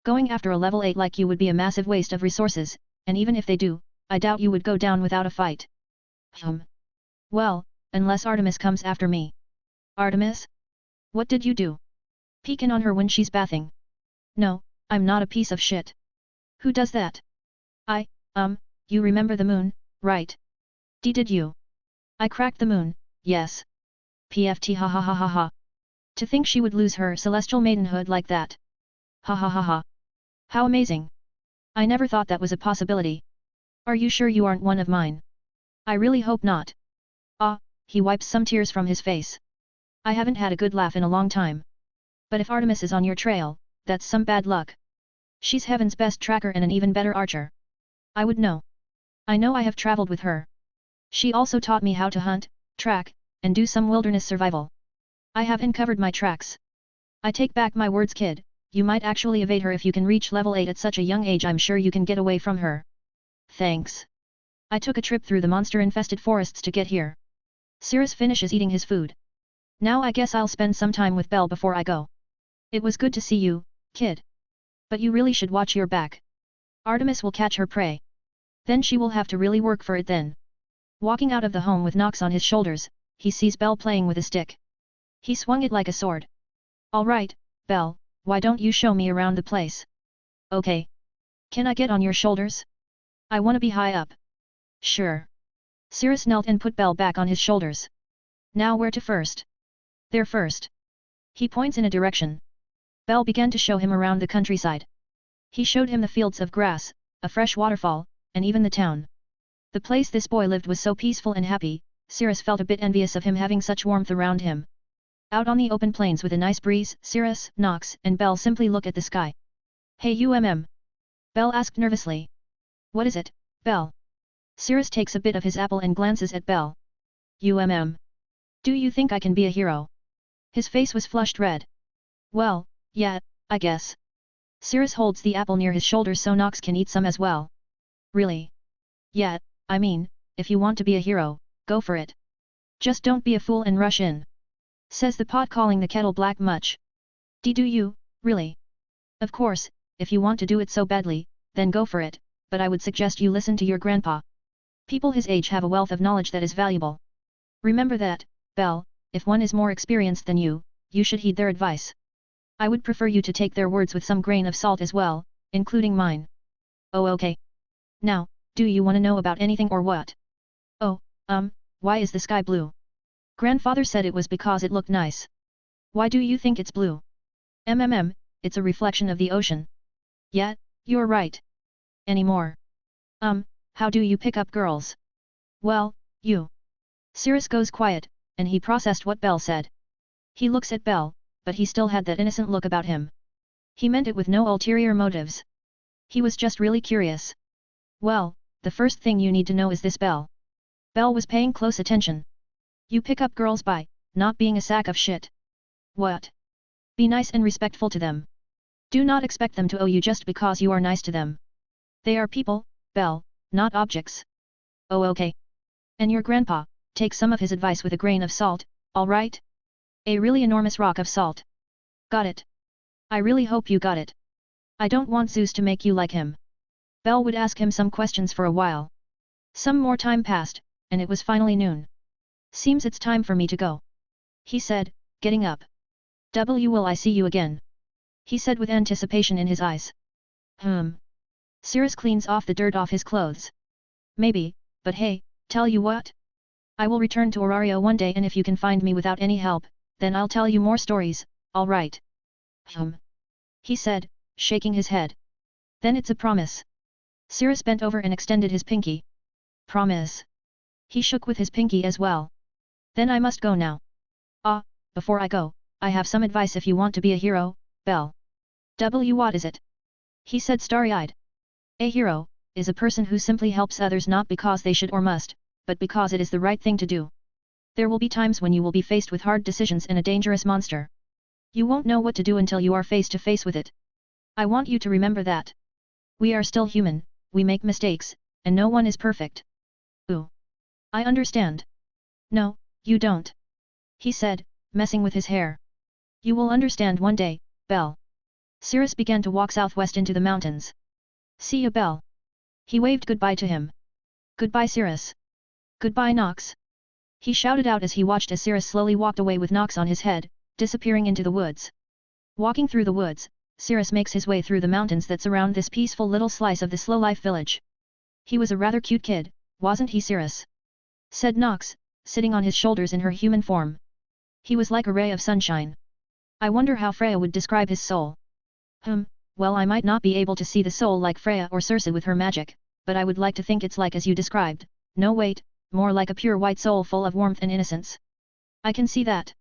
Going after a level 8 like you would be a massive waste of resources, and even if they do, I doubt you would go down without a fight. Well, unless Artemis comes after me. Artemis? What did you do? Peek in on her when she's bathing. No, I'm not a piece of shit. Who does that? You remember the moon, right? Did you? I cracked the moon, yes. PFT ha ha ha ha ha. To think she would lose her celestial maidenhood like that. Ha ha ha ha. How amazing. I never thought that was a possibility. Are you sure you aren't one of mine? I really hope not. Ah, he wipes some tears from his face. I haven't had a good laugh in a long time. But if Artemis is on your trail, that's some bad luck. She's heaven's best tracker and an even better archer. I would know. I know I have traveled with her. She also taught me how to hunt, track, and do some wilderness survival. I have uncovered my tracks. I take back my words, kid, you might actually evade her if you can reach level 8 at such a young age. I'm sure you can get away from her. Thanks. I took a trip through the monster-infested forests to get here. Cirrus finishes eating his food. Now I guess I'll spend some time with Belle before I go. It was good to see you, kid. But you really should watch your back. Artemis will catch her prey. Then she will have to really work for it then. Walking out of the home with Nox on his shoulders, he sees Belle playing with a stick. He swung it like a sword. Alright, Belle, why don't you show me around the place? Okay. Can I get on your shoulders? I wanna be high up. Sure. Cirrus knelt and put Belle back on his shoulders. Now where to first? There first. He points in a direction. Belle began to show him around the countryside. He showed him the fields of grass, a fresh waterfall, and even the town. The place this boy lived was so peaceful and happy, Cirrus felt a bit envious of him having such warmth around him. Out on the open plains with a nice breeze, Cirrus, Nox, and Belle simply look at the sky. Hey Belle asked nervously. What is it, Belle? Cirrus takes a bit of his apple and glances at Belle. Do you think I can be a hero? His face was flushed red. Well, yeah, I guess. Cirrus holds the apple near his shoulder so Nox can eat some as well. Really? Yeah, I mean, if you want to be a hero, go for it. Just don't be a fool and rush in. Says the pot calling the kettle black much. Do you, really? Of course, if you want to do it so badly, then go for it, but I would suggest you listen to your grandpa. People his age have a wealth of knowledge that is valuable. Remember that, Belle, if one is more experienced than you should heed their advice. I would prefer you to take their words with some grain of salt as well, including mine. Oh okay. Now, do you want to know about anything or what? Oh, why is the sky blue? Grandfather said it was because it looked nice. Why do you think it's blue? It's a reflection of the ocean. Yeah, you're right. Any more? How do you pick up girls? Well, you. Cirrus goes quiet, and he processed what Belle said. He looks at Belle, but he still had that innocent look about him. He meant it with no ulterior motives. He was just really curious. Well, the first thing you need to know is this, Belle. Belle was paying close attention. You pick up girls by not being a sack of shit. What? Be nice and respectful to them. Do not expect them to owe you just because you are nice to them. They are people, Belle, not objects. Oh okay. And your grandpa, take some of his advice with a grain of salt, alright? A really enormous rock of salt. Got it. I really hope you got it. I don't want Zeus to make you like him. Belle would ask him some questions for a while. Some more time passed, and it was finally noon. Seems it's time for me to go. He said, getting up. Will I see you again? He said with anticipation in his eyes. Cirrus cleans off the dirt off his clothes. Maybe, but hey, tell you what? I will return to Orario one day and if you can find me without any help, then I'll tell you more stories, alright. He said, shaking his head. Then it's a promise. Cirrus bent over and extended his pinky. Promise. He shook with his pinky as well. Then I must go now. Ah, before I go, I have some advice if you want to be a hero, Belle. What is it? He said starry-eyed. A hero is a person who simply helps others not because they should or must, but because it is the right thing to do. There will be times when you will be faced with hard decisions and a dangerous monster. You won't know what to do until you are face to face with it. I want you to remember that. We are still human, we make mistakes, and no one is perfect. Ooh. I understand. No, you don't. He said, messing with his hair. You will understand one day, Belle. Cirrus began to walk southwest into the mountains. See you, Belle. He waved goodbye to him. Goodbye, Cirrus. Goodbye, Nox. He shouted out as he watched as Cirrus slowly walked away with Nox on his head, disappearing into the woods. Walking through the woods, Cirrus makes his way through the mountains that surround this peaceful little slice of the slow-life village. He was a rather cute kid, wasn't he, Cirrus? Said Nox, sitting on his shoulders in her human form. He was like a ray of sunshine. I wonder how Freya would describe his soul. Well, I might not be able to see the soul like Freya or Circe with her magic, but I would like to think it's like as you described. No, wait, more like a pure white soul full of warmth and innocence. I can see that.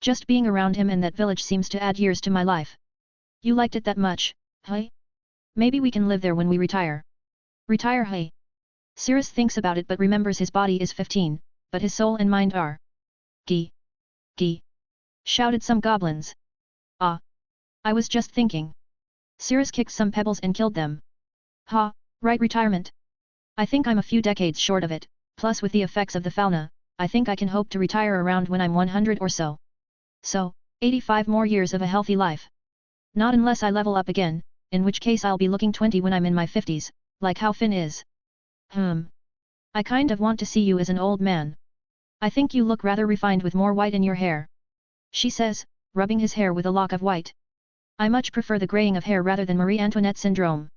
Just being around him and that village seems to add years to my life. You liked it that much, hey? Maybe we can live there when we retire. Retire, hey? Cirrus thinks about it but remembers his body is 15, but his soul and mind are. Gee. Gee. Shouted some goblins. Ah. I was just thinking. Cirrus kicked some pebbles and killed them. Ha, right, retirement. I think I'm a few decades short of it, plus with the effects of the fauna, I think I can hope to retire around when I'm 100 or so. So, 85 more years of a healthy life. Not unless I level up again, in which case I'll be looking 20 when I'm in my 50s, like how Finn is. I kind of want to see you as an old man. I think you look rather refined with more white in your hair. She says, rubbing his hair with a lock of white. I much prefer the graying of hair rather than Marie Antoinette syndrome.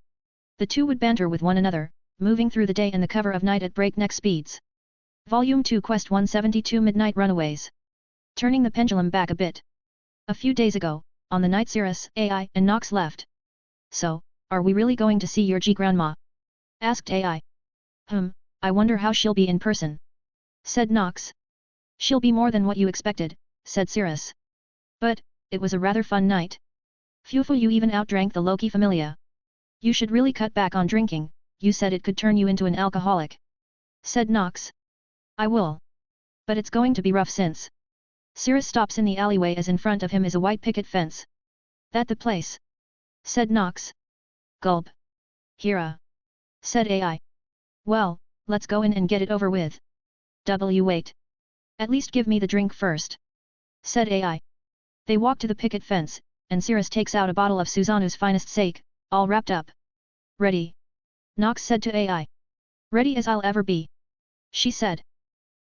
The two would banter with one another, moving through the day and the cover of night at breakneck speeds. Volume 2 Quest 172 Midnight Runaways. Turning the pendulum back a bit. A few days ago, on the night Cirrus, AI, and Nox left. So, are we really going to see your G-Grandma? Asked AI. I wonder how she'll be in person. Said Nox. She'll be more than what you expected, said Cirrus. But, it was a rather fun night. Phew, you even outdrank the Loki Familia. You should really cut back on drinking, you said it could turn you into an alcoholic. Said Nox. I will. But it's going to be rough since. Cirrus stops in the alleyway as in front of him is a white picket fence. That the place? Said Nox. Gulp. Hira. Said AI. Well, let's go in and get it over with. Wait. At least give me the drink first. Said AI. They walk to the picket fence, and Cirrus takes out a bottle of Suzanu's finest sake, all wrapped up. Ready? Nox said to AI. Ready as I'll ever be. She said.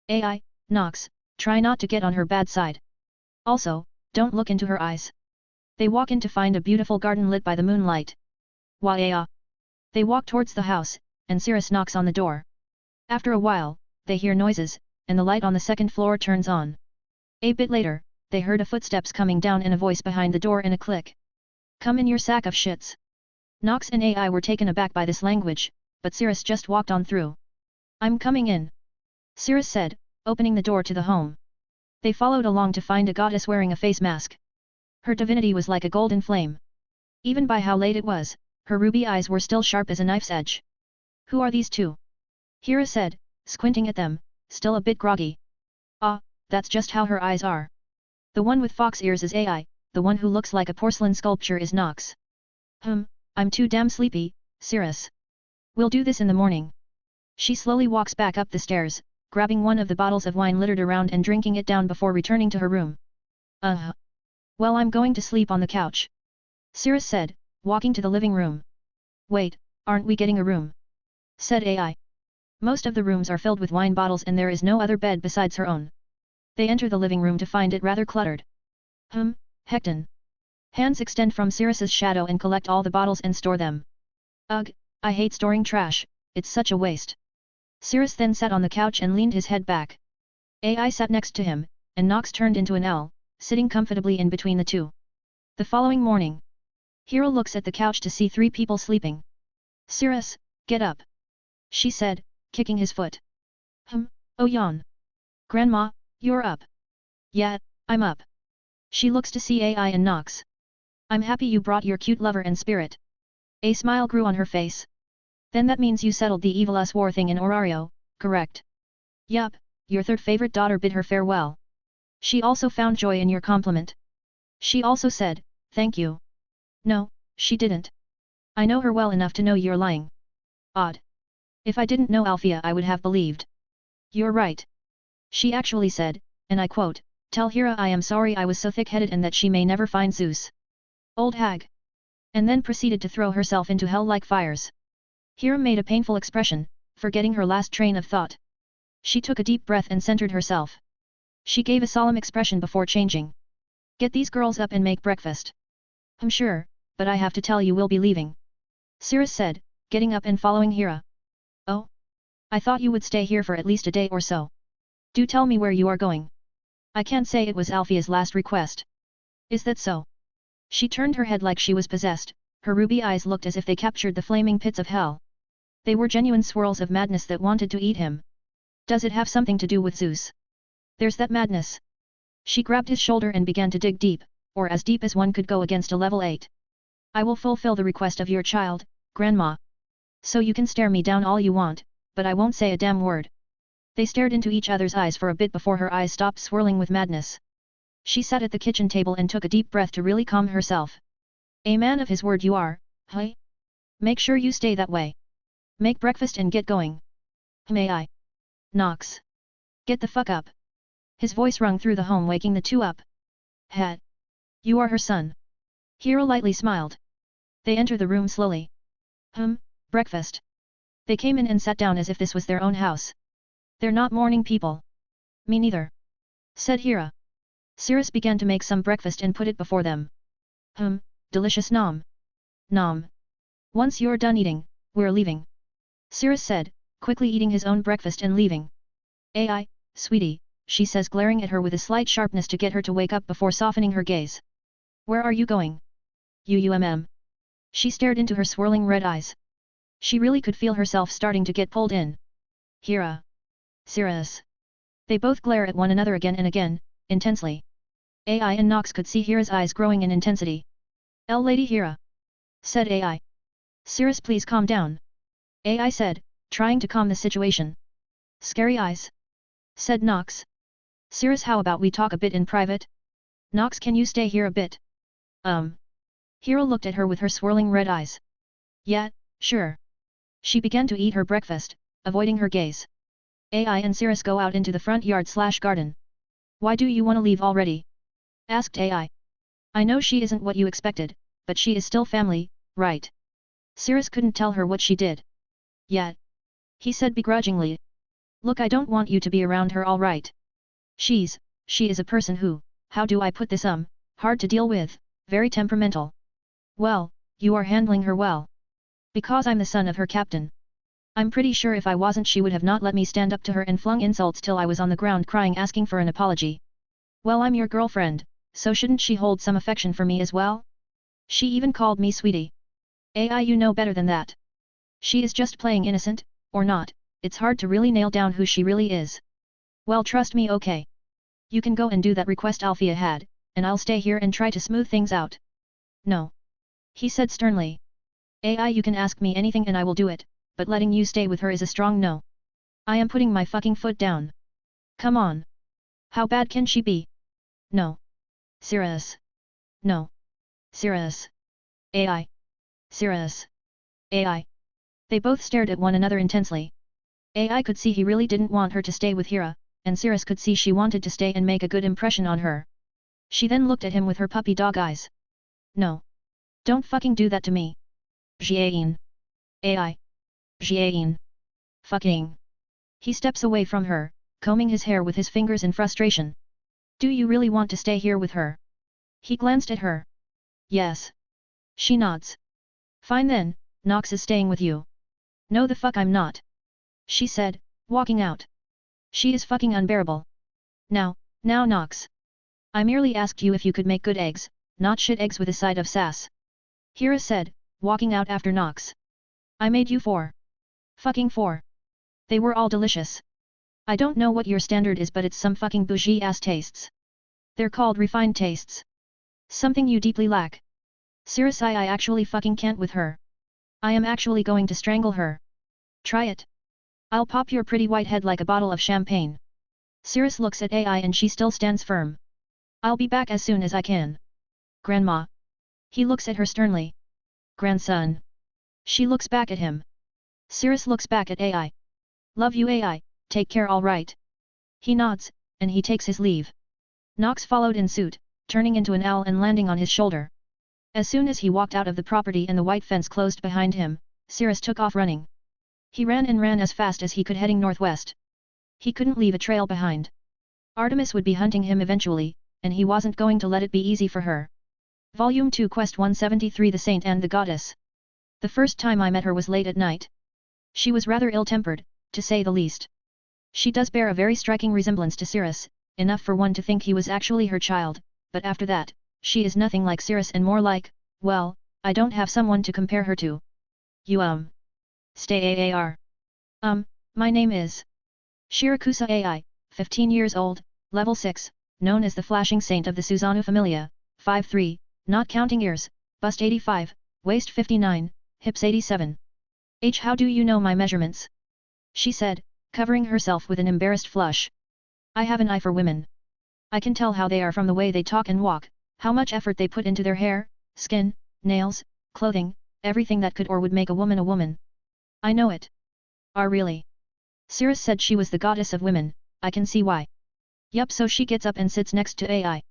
AI, Nox, try not to get on her bad side. Also, don't look into her eyes. They walk in to find a beautiful garden lit by the moonlight. Wah-ya. They walk towards the house, and Cirrus knocks on the door. After a while, they hear noises, and the light on the second floor turns on. A bit later, they heard a footsteps coming down and a voice behind the door in a click. Come in, your sack of shits. Nox and AI were taken aback by this language, but Cirrus just walked on through. I'm coming in. Cirrus said, opening the door to the home. They followed along to find a goddess wearing a face mask. Her divinity was like a golden flame. Even by how late it was, her ruby eyes were still sharp as a knife's edge. Who are these two? Hira said, squinting at them, still a bit groggy. Ah, that's just how her eyes are. The one with fox ears is AI, the one who looks like a porcelain sculpture is Nox. I'm too damn sleepy, Cirrus. We'll do this in the morning. She slowly walks back up the stairs, grabbing one of the bottles of wine littered around and drinking it down before returning to her room. Well, I'm going to sleep on the couch. Cirrus said, walking to the living room. Wait, aren't we getting a room? Said AI. Most of the rooms are filled with wine bottles and there is no other bed besides her own. They enter the living room to find it rather cluttered. Hecton. Hands extend from Cirrus's shadow and collect all the bottles and store them. Ugh, I hate storing trash, it's such a waste. Cirrus then sat on the couch and leaned his head back. AI sat next to him, and Nox turned into an L, sitting comfortably in between the two. The following morning, Hira looks at the couch to see three people sleeping. Cirrus, get up. She said, kicking his foot. Oh yawn. Grandma, You're up. Yeah, I'm up. She looks to see AI and Nox. I'm happy you brought your cute lover and spirit. A smile grew on her face. Then that means you settled the evil us war thing in Orario, correct? Yup, your third favorite daughter bid her farewell. She also found joy in your compliment. She also said, thank you. No, she didn't. I know her well enough to know you're lying. Odd. If I didn't know Althea I would have believed. You're right. She actually said, and I quote, tell Hera I am sorry I was so thick-headed and that she may never find Zeus. Old hag. And then proceeded to throw herself into hell like fires. Hera made a painful expression, forgetting her last train of thought. She took a deep breath and centered herself. She gave a solemn expression before changing. Get these girls up and make breakfast. I'm sure, but I have to tell you we'll be leaving. Cirrus said, getting up and following Hera. Oh? I thought you would stay here for at least a day or so. Do tell me where you are going. I can't say it was Althea's last request. Is that so? She turned her head like she was possessed, her ruby eyes looked as if they captured the flaming pits of hell. They were genuine swirls of madness that wanted to eat him. Does it have something to do with Zeus? There's that madness. She grabbed his shoulder and began to dig deep, or as deep as one could go against a level 8. I will fulfill the request of your child, Grandma. So you can stare me down all you want, but I won't say a damn word. They stared into each other's eyes for a bit before her eyes stopped swirling with madness. She sat at the kitchen table and took a deep breath to really calm herself. A man of his word you are, hey? Make sure you stay that way. Make breakfast and get going. May I? Nox. Get the fuck up. His voice rung through the home waking the two up. Hat. You are her son. Hero lightly smiled. They enter the room slowly. Breakfast. They came in and sat down as if this was their own house. They're not morning people. Me neither. Said Hera. Cirrus began to make some breakfast and put it before them. Delicious nom. Nom. Once you're done eating, we're leaving. Cirrus said, quickly eating his own breakfast and leaving. AI, sweetie, she says glaring at her with a slight sharpness to get her to wake up before softening her gaze. Where are you going? She stared into her swirling red eyes. She really could feel herself starting to get pulled in. Hera. Cirrus. They both glare at one another again and again, intensely. AI and Nox could see Hera's eyes growing in intensity. Lady Hera. Said AI. Cirrus please calm down. AI said, trying to calm the situation. Scary eyes. Said Nox. Cirrus how about we talk a bit in private? Nox can you stay here a bit? Hera looked at her with her swirling red eyes. Yeah, sure. She began to eat her breakfast, avoiding her gaze. AI and Cirrus go out into the front yard/garden. Why do you want to leave already? Asked AI. I know she isn't what you expected, but she is still family, right? Cirrus couldn't tell her what she did. Yet. He said begrudgingly. Look, I don't want you to be around her, all right? She is a person who, how do I put this, hard to deal with, very temperamental. Well, you are handling her well. Because I'm the son of her captain. I'm pretty sure if I wasn't she would have not let me stand up to her and flung insults till I was on the ground crying asking for an apology. Well, I'm your girlfriend, so shouldn't she hold some affection for me as well? She even called me sweetie. AI, you know better than that. She is just playing innocent, or not, it's hard to really nail down who she really is. Well, trust me, okay. You can go and do that request Althea had, and I'll stay here and try to smooth things out. No. He said sternly. AI, you can ask me anything and I will do it, but letting you stay with her is a strong no. I am putting my fucking foot down. Come on. How bad can she be? No. Cirrus. No. Cirrus. AI. Cirrus. AI. They both stared at one another intensely. AI could see he really didn't want her to stay with Hera, and Cirrus could see she wanted to stay and make a good impression on her. She then looked at him with her puppy dog eyes. No. Don't fucking do that to me. Jiain. AI. Jiain. Fucking. He steps away from her, combing his hair with his fingers in frustration. Do you really want to stay here with her? He glanced at her. Yes. She nods. Fine then, Nox is staying with you. No the fuck I'm not. She said, walking out. She is fucking unbearable. Now Nox. I merely asked you if you could make good eggs, not shit eggs with a side of sass. Hera said, walking out after Nox. I made you 4. Fucking 4. They were all delicious. I don't know what your standard is, but it's some fucking bougie ass tastes. They're called refined tastes. Something you deeply lack. Cirrus, I actually fucking can't with her. I am actually going to strangle her. Try it. I'll pop your pretty white head like a bottle of champagne. Cirrus looks at AI and she still stands firm. I'll be back as soon as I can. Grandma. He looks at her sternly. Grandson. She looks back at him. Cirrus looks back at AI. Love you AI, take care all right. He nods, and he takes his leave. Nox followed in suit, turning into an owl and landing on his shoulder. As soon as he walked out of the property and the white fence closed behind him, Cirrus took off running. He ran and ran as fast as he could, heading northwest. He couldn't leave a trail behind. Artemis would be hunting him eventually, and he wasn't going to let it be easy for her. Volume 2 Quest 173 The Saint and the Goddess. The first time I met her was late at night. She was rather ill-tempered, to say the least. She does bear a very striking resemblance to Cirrus, enough for one to think he was actually her child, but after that, she is nothing like Cirrus and more like, well, I don't have someone to compare her to. You Stay AAR. My name is Shirakusa AI, 15 years old, level 6, known as the Flashing Saint of the Susanoo Familia, 5'3", not counting ears, bust 85, waist 59, hips 87. How do you know my measurements? She said, covering herself with an embarrassed flush. I have an eye for women. I can tell how they are from the way they talk and walk, how much effort they put into their hair, skin, nails, clothing, everything that could or would make a woman a woman. I know it. Really? Cirrus said she was the goddess of women, I can see why. Yup, so she gets up and sits next to AI.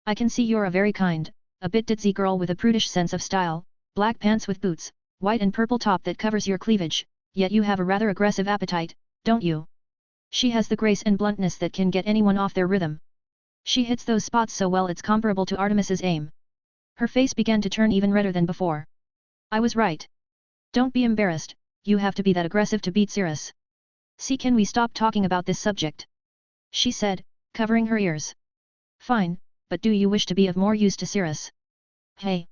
I can see you're a very kind, a bit ditzy girl with a prudish sense of style, black pants with boots, white and purple top that covers your cleavage, yet you have a rather aggressive appetite, don't you? She has the grace and bluntness that can get anyone off their rhythm. She hits those spots so well it's comparable to Artemis's aim. Her face began to turn even redder than before. I was right. Don't be embarrassed, you have to be that aggressive to beat Cirrus. See, can we stop talking about this subject? She said, covering her ears. Fine, but do you wish to be of more use to Cirrus? Hey.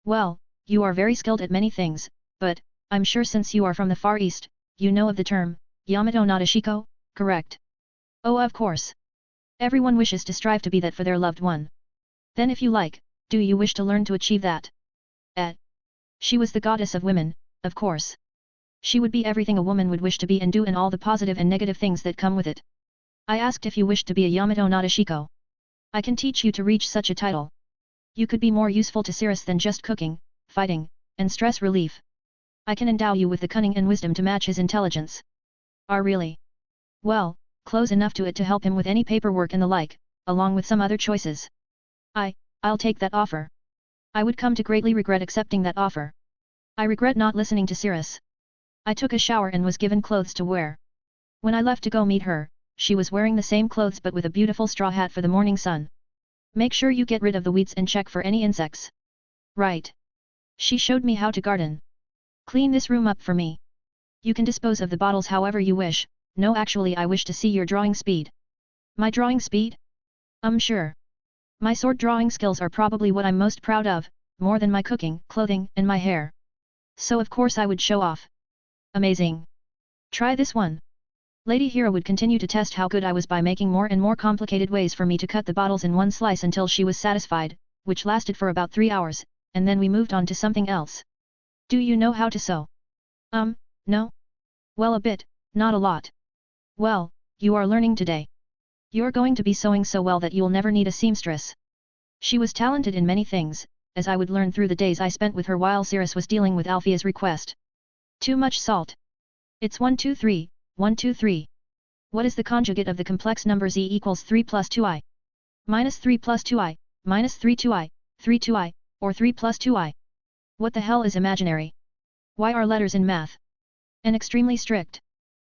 Well, you are very skilled at many things, but, I'm sure since you are from the Far East, you know of the term, Yamato Nadeshiko, correct? Oh, of course. Everyone wishes to strive to be that for their loved one. Then if you like, do you wish to learn to achieve that? She was the goddess of women, of course. She would be everything a woman would wish to be and do, and all the positive and negative things that come with it. I asked if you wished to be a Yamato Nadeshiko. I can teach you to reach such a title. You could be more useful to Cirrus than just cooking, fighting, and stress relief. I can endow you with the cunning and wisdom to match his intelligence. Really? Well, close enough to it to help him with any paperwork and the like, along with some other choices. I'll take that offer. I would come to greatly regret accepting that offer. I regret not listening to Cirrus. I took a shower and was given clothes to wear. When I left to go meet her, she was wearing the same clothes but with a beautiful straw hat for the morning sun. Make sure you get rid of the weeds and check for any insects. Right. She showed me how to garden. Clean this room up for me. You can dispose of the bottles however you wish. No, actually I wish to see your drawing speed. My drawing speed? Sure. My sword drawing skills are probably what I'm most proud of, more than my cooking, clothing, and my hair. So of course I would show off. Amazing. Try this one. Lady Hera would continue to test how good I was by making more and more complicated ways for me to cut the bottles in one slice until she was satisfied, which lasted for about 3 hours, and then we moved on to something else. Do you know how to sew? No? Well, a bit, not a lot. Well, you are learning today. You're going to be sewing so well that you'll never need a seamstress. She was talented in many things, as I would learn through the days I spent with her while Cirrus was dealing with Althea's request. Too much salt. It's 1 2 3, 1 2 3. What is the conjugate of the complex numbers e equals 3 plus 2i? Minus 3 plus 2i, minus 3 2i, 3 2i, or 3 plus 2i? What the hell is imaginary? Why are letters in math? And extremely strict.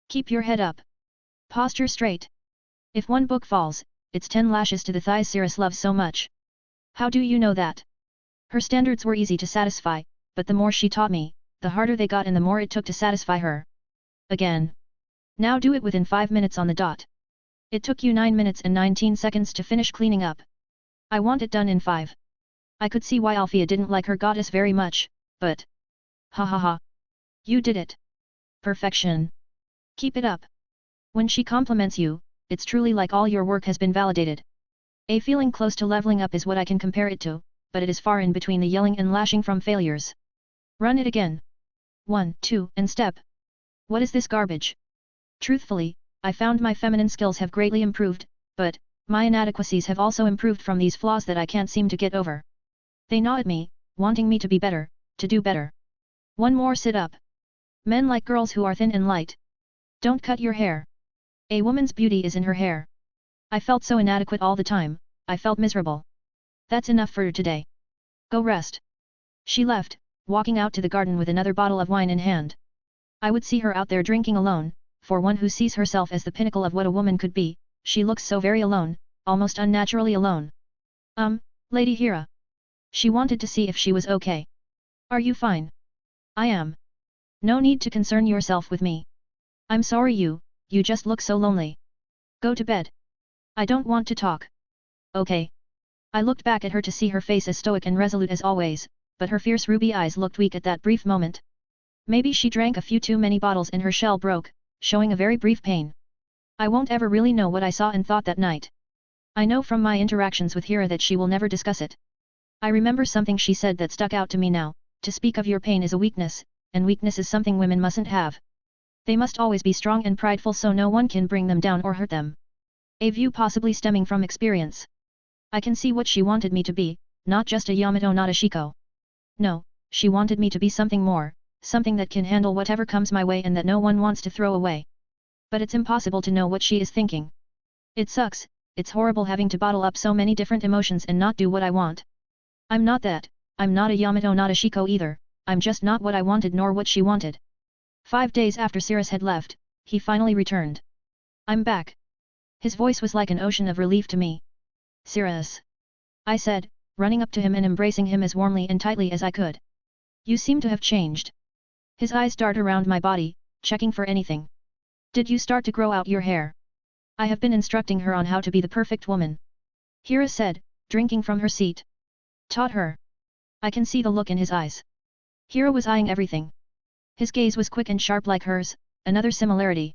Keep your head up. Posture straight. If one book falls, it's 10 lashes to the thighs Cirrus loves so much. How do you know that? Her standards were easy to satisfy, but the more she taught me, the harder they got and the more it took to satisfy her. Again. Now do it within 5 minutes on the dot. It took you 9 minutes and 19 seconds to finish cleaning up. I want it done in 5. I could see why Althea didn't like her goddess very much, but... Ha ha ha. You did it. Perfection. Keep it up. When she compliments you, it's truly like all your work has been validated. A feeling close to leveling up is what I can compare it to, but it is far in between the yelling and lashing from failures. Run it again. 1, 2, and step. What is this garbage? Truthfully, I found my feminine skills have greatly improved, but, my inadequacies have also improved from these flaws that I can't seem to get over. They gnaw at me, wanting me to be better, to do better. One more sit-up. Men like girls who are thin and light. Don't cut your hair. A woman's beauty is in her hair. I felt so inadequate all the time, I felt miserable. That's enough for today. Go rest. She left, walking out to the garden with another bottle of wine in hand. I would see her out there drinking alone, for one who sees herself as the pinnacle of what a woman could be, she looks so very alone, almost unnaturally alone. Lady Hira. She wanted to see if she was okay. Are you fine? I am. No need to concern yourself with me. I'm sorry you just look so lonely. Go to bed. I don't want to talk. Okay. I looked back at her to see her face as stoic and resolute as always, but her fierce ruby eyes looked weak at that brief moment. Maybe she drank a few too many bottles and her shell broke, showing a very brief pain. I won't ever really know what I saw and thought that night. I know from my interactions with Hira that she will never discuss it. I remember something she said that stuck out to me now: to speak of your pain is a weakness, and weakness is something women mustn't have. They must always be strong and prideful so no one can bring them down or hurt them. A view possibly stemming from experience. I can see what she wanted me to be, not just a Yamato Nadeshiko. No, she wanted me to be something more, something that can handle whatever comes my way and that no one wants to throw away. But it's impossible to know what she is thinking. It sucks, it's horrible having to bottle up so many different emotions and not do what I want. I'm not that, I'm not a Yamato Nadeshiko either, I'm just not what I wanted nor what she wanted. 5 days after Sirius had left, he finally returned. I'm back. His voice was like an ocean of relief to me. Sirius. I said, running up to him and embracing him as warmly and tightly as I could. You seem to have changed. His eyes dart around my body, checking for anything. Did you start to grow out your hair? I have been instructing her on how to be the perfect woman. Hira said, drinking from her seat. Taught her. I can see the look in his eyes. Hira was eyeing everything. His gaze was quick and sharp like hers, another similarity.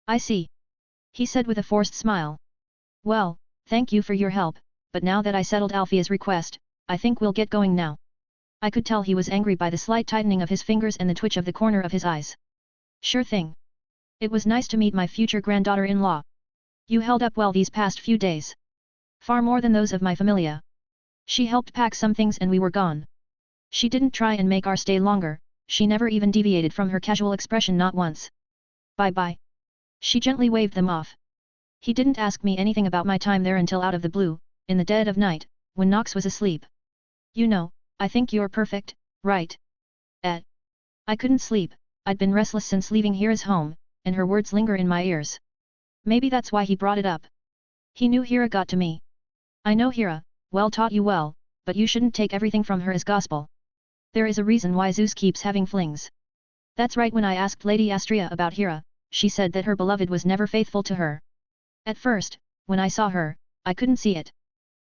I see. He said with a forced smile. Well, thank you for your help, but now that I settled Alfia's request, I think we'll get going now. I could tell he was angry by the slight tightening of his fingers and the twitch of the corner of his eyes. Sure thing. It was nice to meet my future granddaughter-in-law. You held up well these past few days. Far more than those of my familia. She helped pack some things and we were gone. She didn't try and make our stay longer, she never even deviated from her casual expression, not once. Bye-bye. She gently waved them off. He didn't ask me anything about my time there until out of the blue, in the dead of night, when Nox was asleep. You know, I think you're perfect, right? I couldn't sleep, I'd been restless since leaving Hira's home, and her words linger in my ears. Maybe that's why he brought it up. He knew Hira got to me. I know Hira, well taught you well, but you shouldn't take everything from her as gospel. There is a reason why Zeus keeps having flings. That's right. When I asked Lady Astrea about Hira, she said that her beloved was never faithful to her. At first, when I saw her, I couldn't see it.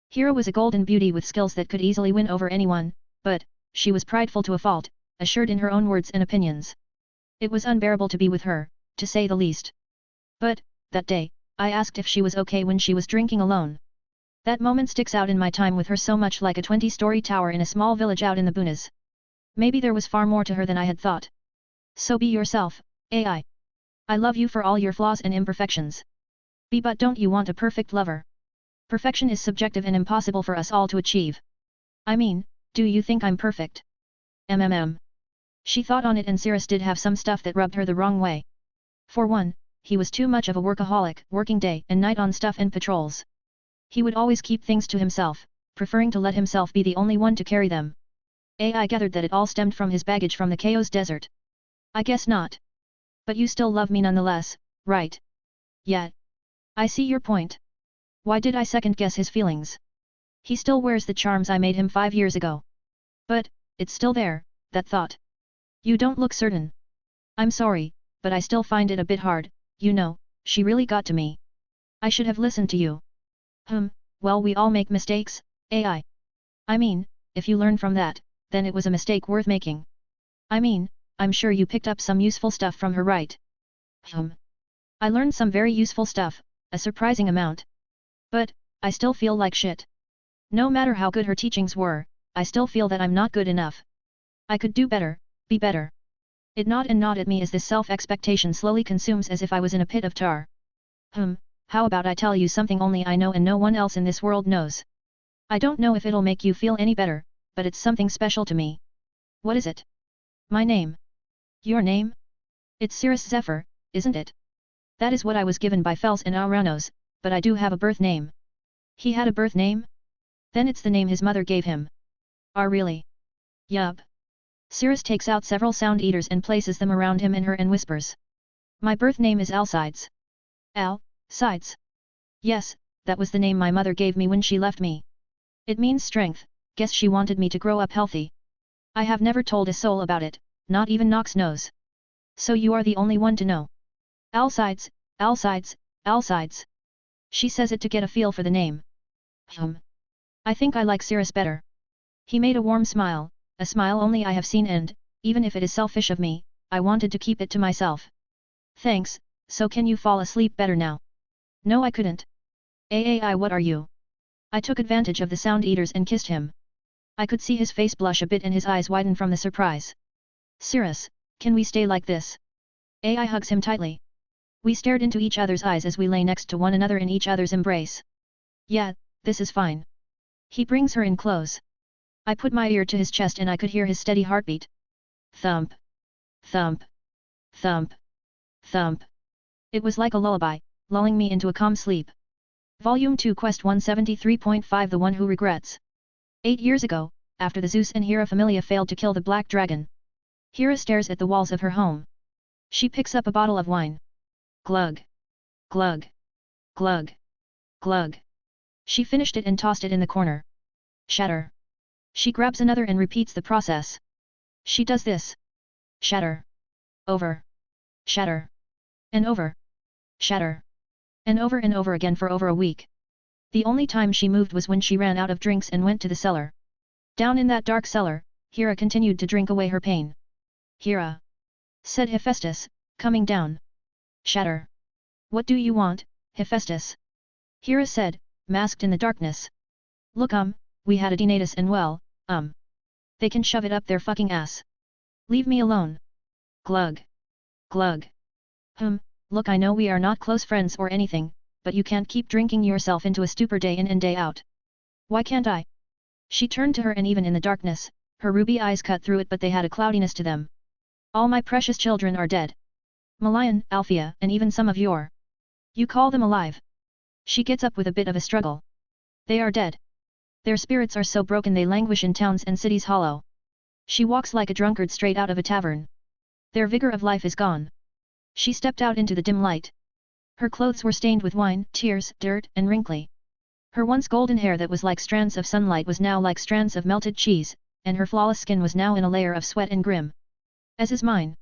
Hira was a golden beauty with skills that could easily win over anyone, but, she was prideful to a fault, assured in her own words and opinions. It was unbearable to be with her, to say the least. But, that day, I asked if she was okay when she was drinking alone. That moment sticks out in my time with her so much, like a 20-story tower in a small village out in the boonies. Maybe there was far more to her than I had thought. So be yourself, AI. I love you for all your flaws and imperfections. But don't you want a perfect lover? Perfection is subjective and impossible for us all to achieve. I mean, do you think I'm perfect? She thought on it, and Sirius did have some stuff that rubbed her the wrong way. For one, he was too much of a workaholic, working day and night on stuff and patrols. He would always keep things to himself, preferring to let himself be the only one to carry them. I gathered that it all stemmed from his baggage from the Chaos Desert. I guess not. But you still love me nonetheless, right? Yeah. I see your point. Why did I second-guess his feelings? He still wears the charms I made him 5 years ago. But, it's still there, that thought. You don't look certain. I'm sorry, but I still find it a bit hard, you know, she really got to me. I should have listened to you. Well, we all make mistakes, AI. I mean, if you learn from that, then it was a mistake worth making. I mean, I'm sure you picked up some useful stuff from her, right? I learned some very useful stuff, a surprising amount. But, I still feel like shit. No matter how good her teachings were, I still feel that I'm not good enough. I could do better, be better. It gnawed and gnawed at me as this self-expectation slowly consumes as if I was in a pit of tar. How about I tell you something only I know and no one else in this world knows? I don't know if it'll make you feel any better, but it's something special to me. What is it? My name. Your name? It's Cirrus Zephyr, isn't it? That is what I was given by Fels and Auranos, but I do have a birth name. He had a birth name? Then it's the name his mother gave him. Really? Yup. Cirrus takes out several sound eaters and places them around him and her and whispers. My birth name is Alcides. Sides. Yes, that was the name my mother gave me when she left me. It means strength, guess she wanted me to grow up healthy. I have never told a soul about it, not even Nox knows. So you are the only one to know. Alcides, Alcides, Alcides. She says it to get a feel for the name. I think I like Cirrus better. He made a warm smile, a smile only I have seen and, even if it is selfish of me, I wanted to keep it to myself. Thanks, so can you fall asleep better now? No I couldn't. What are you? I took advantage of the sound eaters and kissed him. I could see his face blush a bit and his eyes widen from the surprise. Cirrus, can we stay like this? Ai hugs him tightly. We stared into each other's eyes as we lay next to one another in each other's embrace. Yeah, this is fine. He brings her in close. I put my ear to his chest and I could hear his steady heartbeat. Thump. Thump. Thump. Thump. It was like a lullaby, lulling me into a calm sleep. Volume 2 Quest 173.5 The One Who Regrets. 8 years ago, after the Zeus and Hera familia failed to kill the black dragon. Hera stares at the walls of her home. She picks up a bottle of wine. Glug. Glug. Glug. Glug. She finished it and tossed it in the corner. Shatter. She grabs another and repeats the process. She does this. Shatter. Over. Shatter. And over. Shatter. And over again for over a week. The only time she moved was when she ran out of drinks and went to the cellar. Down in that dark cellar, Hera continued to drink away her pain. Hera, said Hephaestus, coming down. Shatter. What do you want, Hephaestus? Hera said, masked in the darkness. Look we had a Donatus and well, they can shove it up their fucking ass. Leave me alone. Glug. Glug. Look I know we are not close friends or anything, but you can't keep drinking yourself into a stupor day in and day out. Why can't I? She turned to her and even in the darkness, her ruby eyes cut through it but they had a cloudiness to them. All my precious children are dead. Malayan, Althea, and even some of your. You call them alive. She gets up with a bit of a struggle. They are dead. Their spirits are so broken they languish in towns and cities hollow. She walks like a drunkard straight out of a tavern. Their vigor of life is gone. She stepped out into the dim light. Her clothes were stained with wine, tears, dirt, and wrinkly. Her once golden hair that was like strands of sunlight was now like strands of melted cheese, and her flawless skin was now in a layer of sweat and grim. As is mine.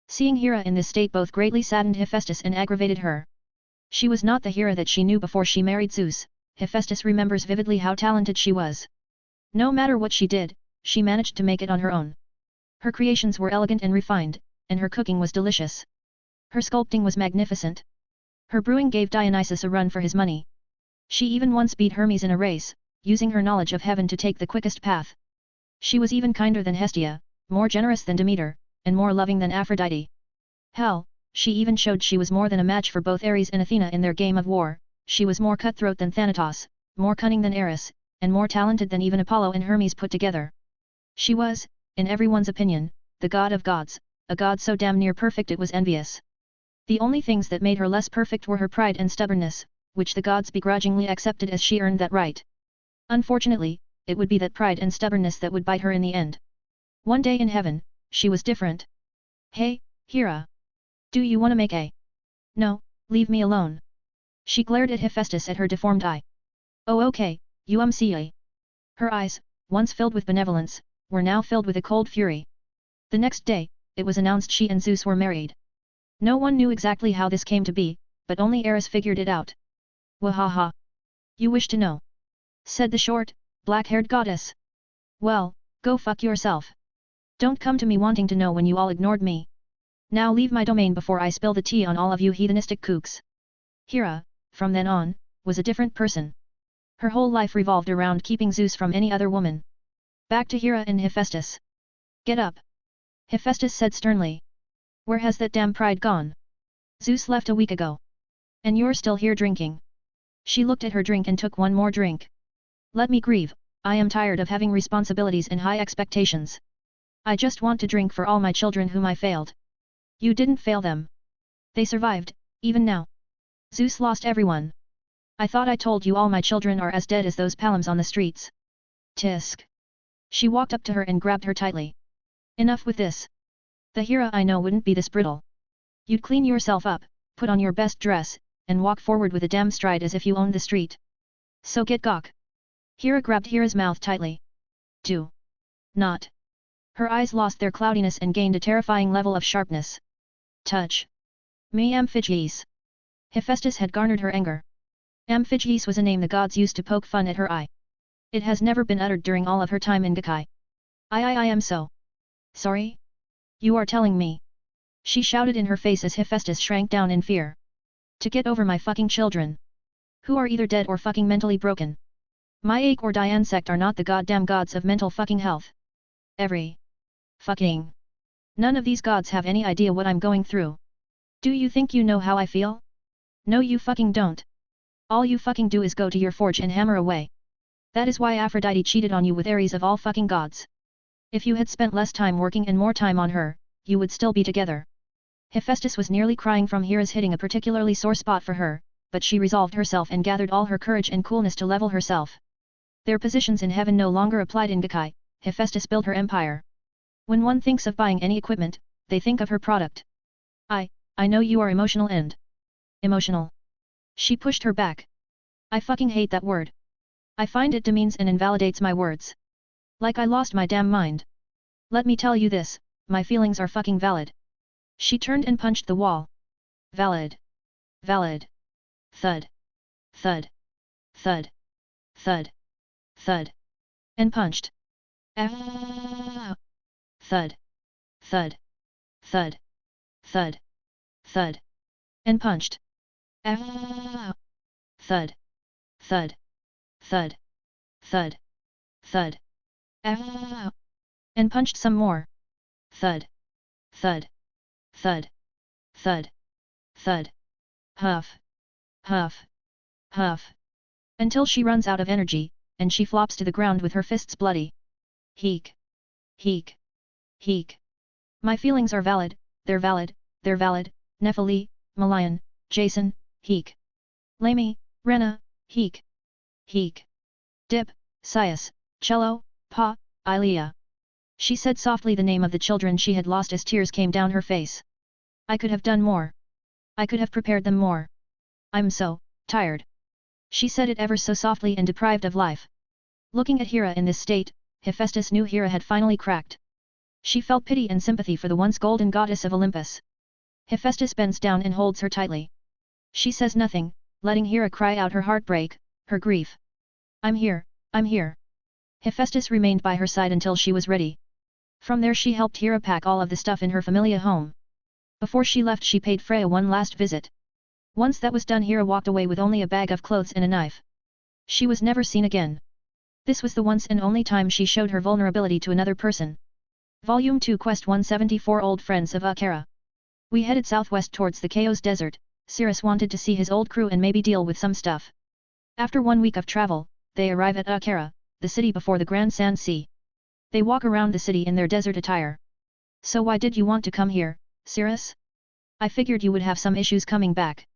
Seeing Hera in this state both greatly saddened Hephaestus and aggravated her. She was not the Hera that she knew before she married Zeus. Hephaestus remembers vividly how talented she was. No matter what she did, she managed to make it on her own. Her creations were elegant and refined, and her cooking was delicious. Her sculpting was magnificent. Her brewing gave Dionysus a run for his money. She even once beat Hermes in a race, using her knowledge of heaven to take the quickest path. She was even kinder than Hestia, more generous than Demeter, and more loving than Aphrodite. Hell, she even showed she was more than a match for both Ares and Athena in their game of war. She was more cutthroat than Thanatos, more cunning than Eris, and more talented than even Apollo and Hermes put together. She was, in everyone's opinion, the god of gods, a god so damn near perfect it was envious. The only things that made her less perfect were her pride and stubbornness, which the gods begrudgingly accepted as she earned that right. Unfortunately, it would be that pride and stubbornness that would bite her in the end. One day in heaven, she was different. Hey, Hera. Do you want to make a? No, leave me alone. She glared at Hephaestus at her deformed eye. Oh okay, UMCA. Her eyes, once filled with benevolence, were now filled with a cold fury. The next day, it was announced she and Zeus were married. No one knew exactly how this came to be, but only Eris figured it out. Wahaha. You wish to know? Said the short, black-haired goddess. Well, go fuck yourself. Don't come to me wanting to know when you all ignored me. Now leave my domain before I spill the tea on all of you heathenistic kooks. Hera, from then on, was a different person. Her whole life revolved around keeping Zeus from any other woman. Back to Hera and Hephaestus. Get up. Hephaestus said sternly. Where has that damn pride gone? Zeus left a week ago. And you're still here drinking. She looked at her drink and took one more drink. Let me grieve, I am tired of having responsibilities and high expectations. I just want to drink for all my children whom I failed. You didn't fail them. They survived, even now. Zeus lost everyone. I thought I told you all my children are as dead as those palms on the streets. Tisk. She walked up to her and grabbed her tightly. Enough with this. The Hera I know wouldn't be this brittle. You'd clean yourself up, put on your best dress, and walk forward with a damn stride as if you owned the street. So get gawk. Hera grabbed Hera's mouth tightly. Do not. Her eyes lost their cloudiness and gained a terrifying level of sharpness. Touch me, Amphigyes. Hephaestus had garnered her anger. Amphigyes was a name the gods used to poke fun at her eye. It has never been uttered during all of her time in Gakai. I am so sorry? You are telling me? She shouted in her face as Hephaestus shrank down in fear. To get over my fucking children. Who are either dead or fucking mentally broken. My Ache or Diane sect are not the goddamn gods of mental fucking health. Every fucking. None of these gods have any idea what I'm going through. Do you think you know how I feel? No you fucking don't. All you fucking do is go to your forge and hammer away. That is why Aphrodite cheated on you with Ares of all fucking gods. If you had spent less time working and more time on her, you would still be together. Hephaestus was nearly crying from Hera's hitting a particularly sore spot for her, but she resolved herself and gathered all her courage and coolness to level herself. Their positions in heaven no longer applied in Gakai. Hephaestus built her empire. When one thinks of buying any equipment, they think of her product. I know you are emotional and emotional. She pushed her back. I fucking hate that word. I find it demeans and invalidates my words. Like I lost my damn mind. Let me tell you this, my feelings are fucking valid. She turned and punched the wall. Valid. Valid. Thud. Thud. Thud. Thud. Thud. And punched. Ah. Thud. Thud. Thud. Thud. Thud. And punched. Ah. Thud. Thud. Thud. Thud. Thud. Ah. And punched some more. Thud. Thud. Thud. Thud. Thud. Huff. Huff. Huff. Until she runs out of energy, and she flops to the ground with her fists bloody. Heek. Heek. Heek. My feelings are valid, they're valid, Nephili, Malayan, Jason, Heek. Lamy, Rena, Heek. Heek. Dip, Sias, Cello, Pa, Ilea. She said softly the name of the children she had lost as tears came down her face. I could have done more. I could have prepared them more. I'm so tired. She said it ever so softly and deprived of life. Looking at Hera in this state, Hephaestus knew Hera had finally cracked. She felt pity and sympathy for the once golden goddess of Olympus. Hephaestus bends down and holds her tightly. She says nothing, letting Hera cry out her heartbreak, her grief. I'm here, I'm here. Hephaestus remained by her side until she was ready. From there she helped Hera pack all of the stuff in her familiar home. Before she left she paid Freya one last visit. Once that was done Hera walked away with only a bag of clothes and a knife. She was never seen again. This was the once and only time she showed her vulnerability to another person. Volume 2 Quest 174 Old Friends of Akara. We headed southwest towards the Chaos Desert. Cirrus wanted to see his old crew and maybe deal with some stuff. After 1 week of travel, they arrive at Akara, the city before the Grand Sand Sea. They walk around the city in their desert attire. So why did you want to come here, Cirrus? I figured you would have some issues coming back.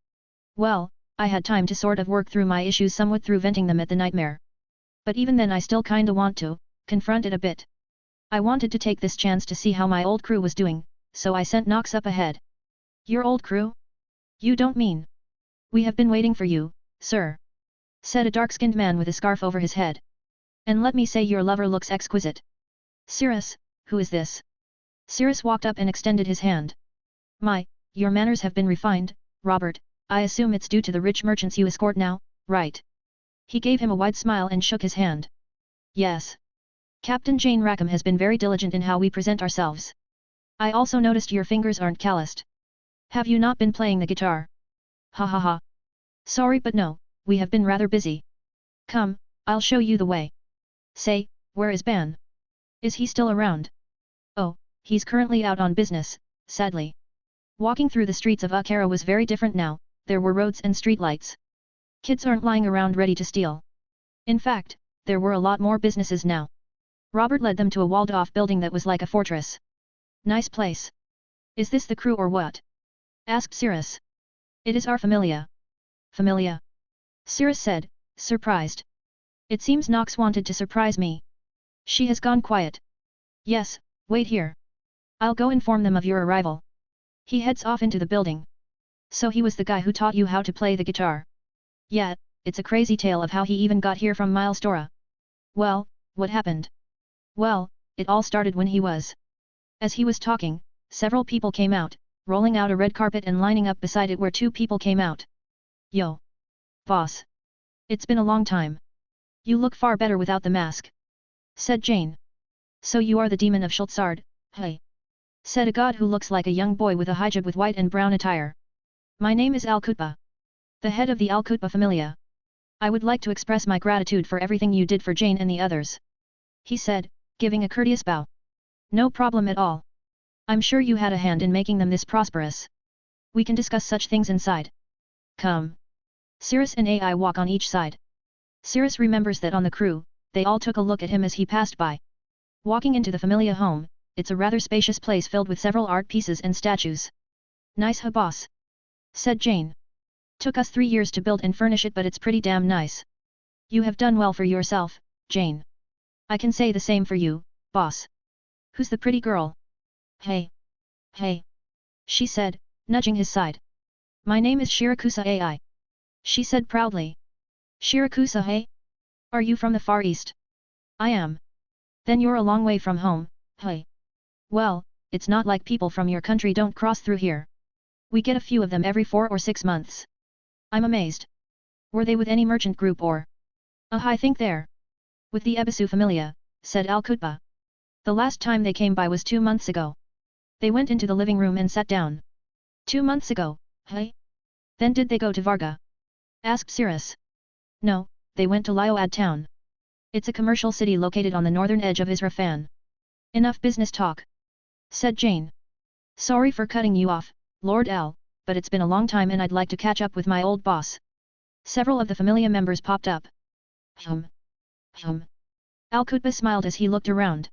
Well, I had time to sort of work through my issues somewhat through venting them at the nightmare. But even then I still kinda want to confront it a bit. I wanted to take this chance to see how my old crew was doing, so I sent Nox up ahead. Your old crew? You don't mean? We have been waiting for you, sir, said a dark-skinned man with a scarf over his head. And let me say your lover looks exquisite. Cirrus, who is this? Cirrus walked up and extended his hand. Your manners have been refined, Robert, I assume it's due to the rich merchants you escort now, right? He gave him a wide smile and shook his hand. Yes. Captain Jane Rackham has been very diligent in how we present ourselves. I also noticed your fingers aren't calloused. Have you not been playing the guitar? Ha ha ha. Sorry but no, we have been rather busy. Come, I'll show you the way. Say, where is Ban? Is he still around? Oh, he's currently out on business, sadly. Walking through the streets of Akara was very different now, there were roads and streetlights. Kids aren't lying around ready to steal. In fact, there were a lot more businesses now. Robert led them to a walled-off building that was like a fortress. Nice place. Is this the crew or what? Asked Cirrus. It is our familia. Familia? Cirrus said, surprised. It seems Nox wanted to surprise me. She has gone quiet. Yes, wait here. I'll go inform them of your arrival. He heads off into the building. So he was the guy who taught you how to play the guitar. Yeah, it's a crazy tale of how he even got here from Milestora. Well, what happened? Well, it all started when he was. As he was talking, several people came out, rolling out a red carpet and lining up beside it where two people came out. Yo! Boss! It's been a long time. You look far better without the mask. Said Jane. So you are the demon of Schultzard, hey? Said a god who looks like a young boy with a hijab with white and brown attire. My name is Al-Kutba. The head of the Al-Kutba familia. I would like to express my gratitude for everything you did for Jane and the others. He said, giving a courteous bow. No problem at all. I'm sure you had a hand in making them this prosperous. We can discuss such things inside. Come. Cirrus and AI walk on each side. Cirrus remembers that on the crew, they all took a look at him as he passed by. Walking into the familia home, it's a rather spacious place filled with several art pieces and statues. Nice huh boss? Said Jane. Took us 3 years to build and furnish it but it's pretty damn nice. You have done well for yourself, Jane. I can say the same for you, boss. Who's the pretty girl? Hey. Hey. She said, nudging his side. My name is Shirakusa AI. She said proudly. Shirakusa hey? Are you from the Far East? I am. Then you're a long way from home, hey. Well, it's not like people from your country don't cross through here. We get a few of them every 4 or 6 months. I'm amazed. Were they with any merchant group or? I think they're with the Ebisu familia, said Al-Kutba. The last time they came by was 2 months ago. They went into the living room and sat down. 2 months ago, hey? Then did they go to Varga? Asked Cirrus. No, they went to Lioad town. It's a commercial city located on the northern edge of Israfan. Enough business talk. Said Jane. Sorry for cutting you off, Lord L, but it's been a long time and I'd like to catch up with my old boss. Several of the familia members popped up. Al-Kutba smiled as he looked around.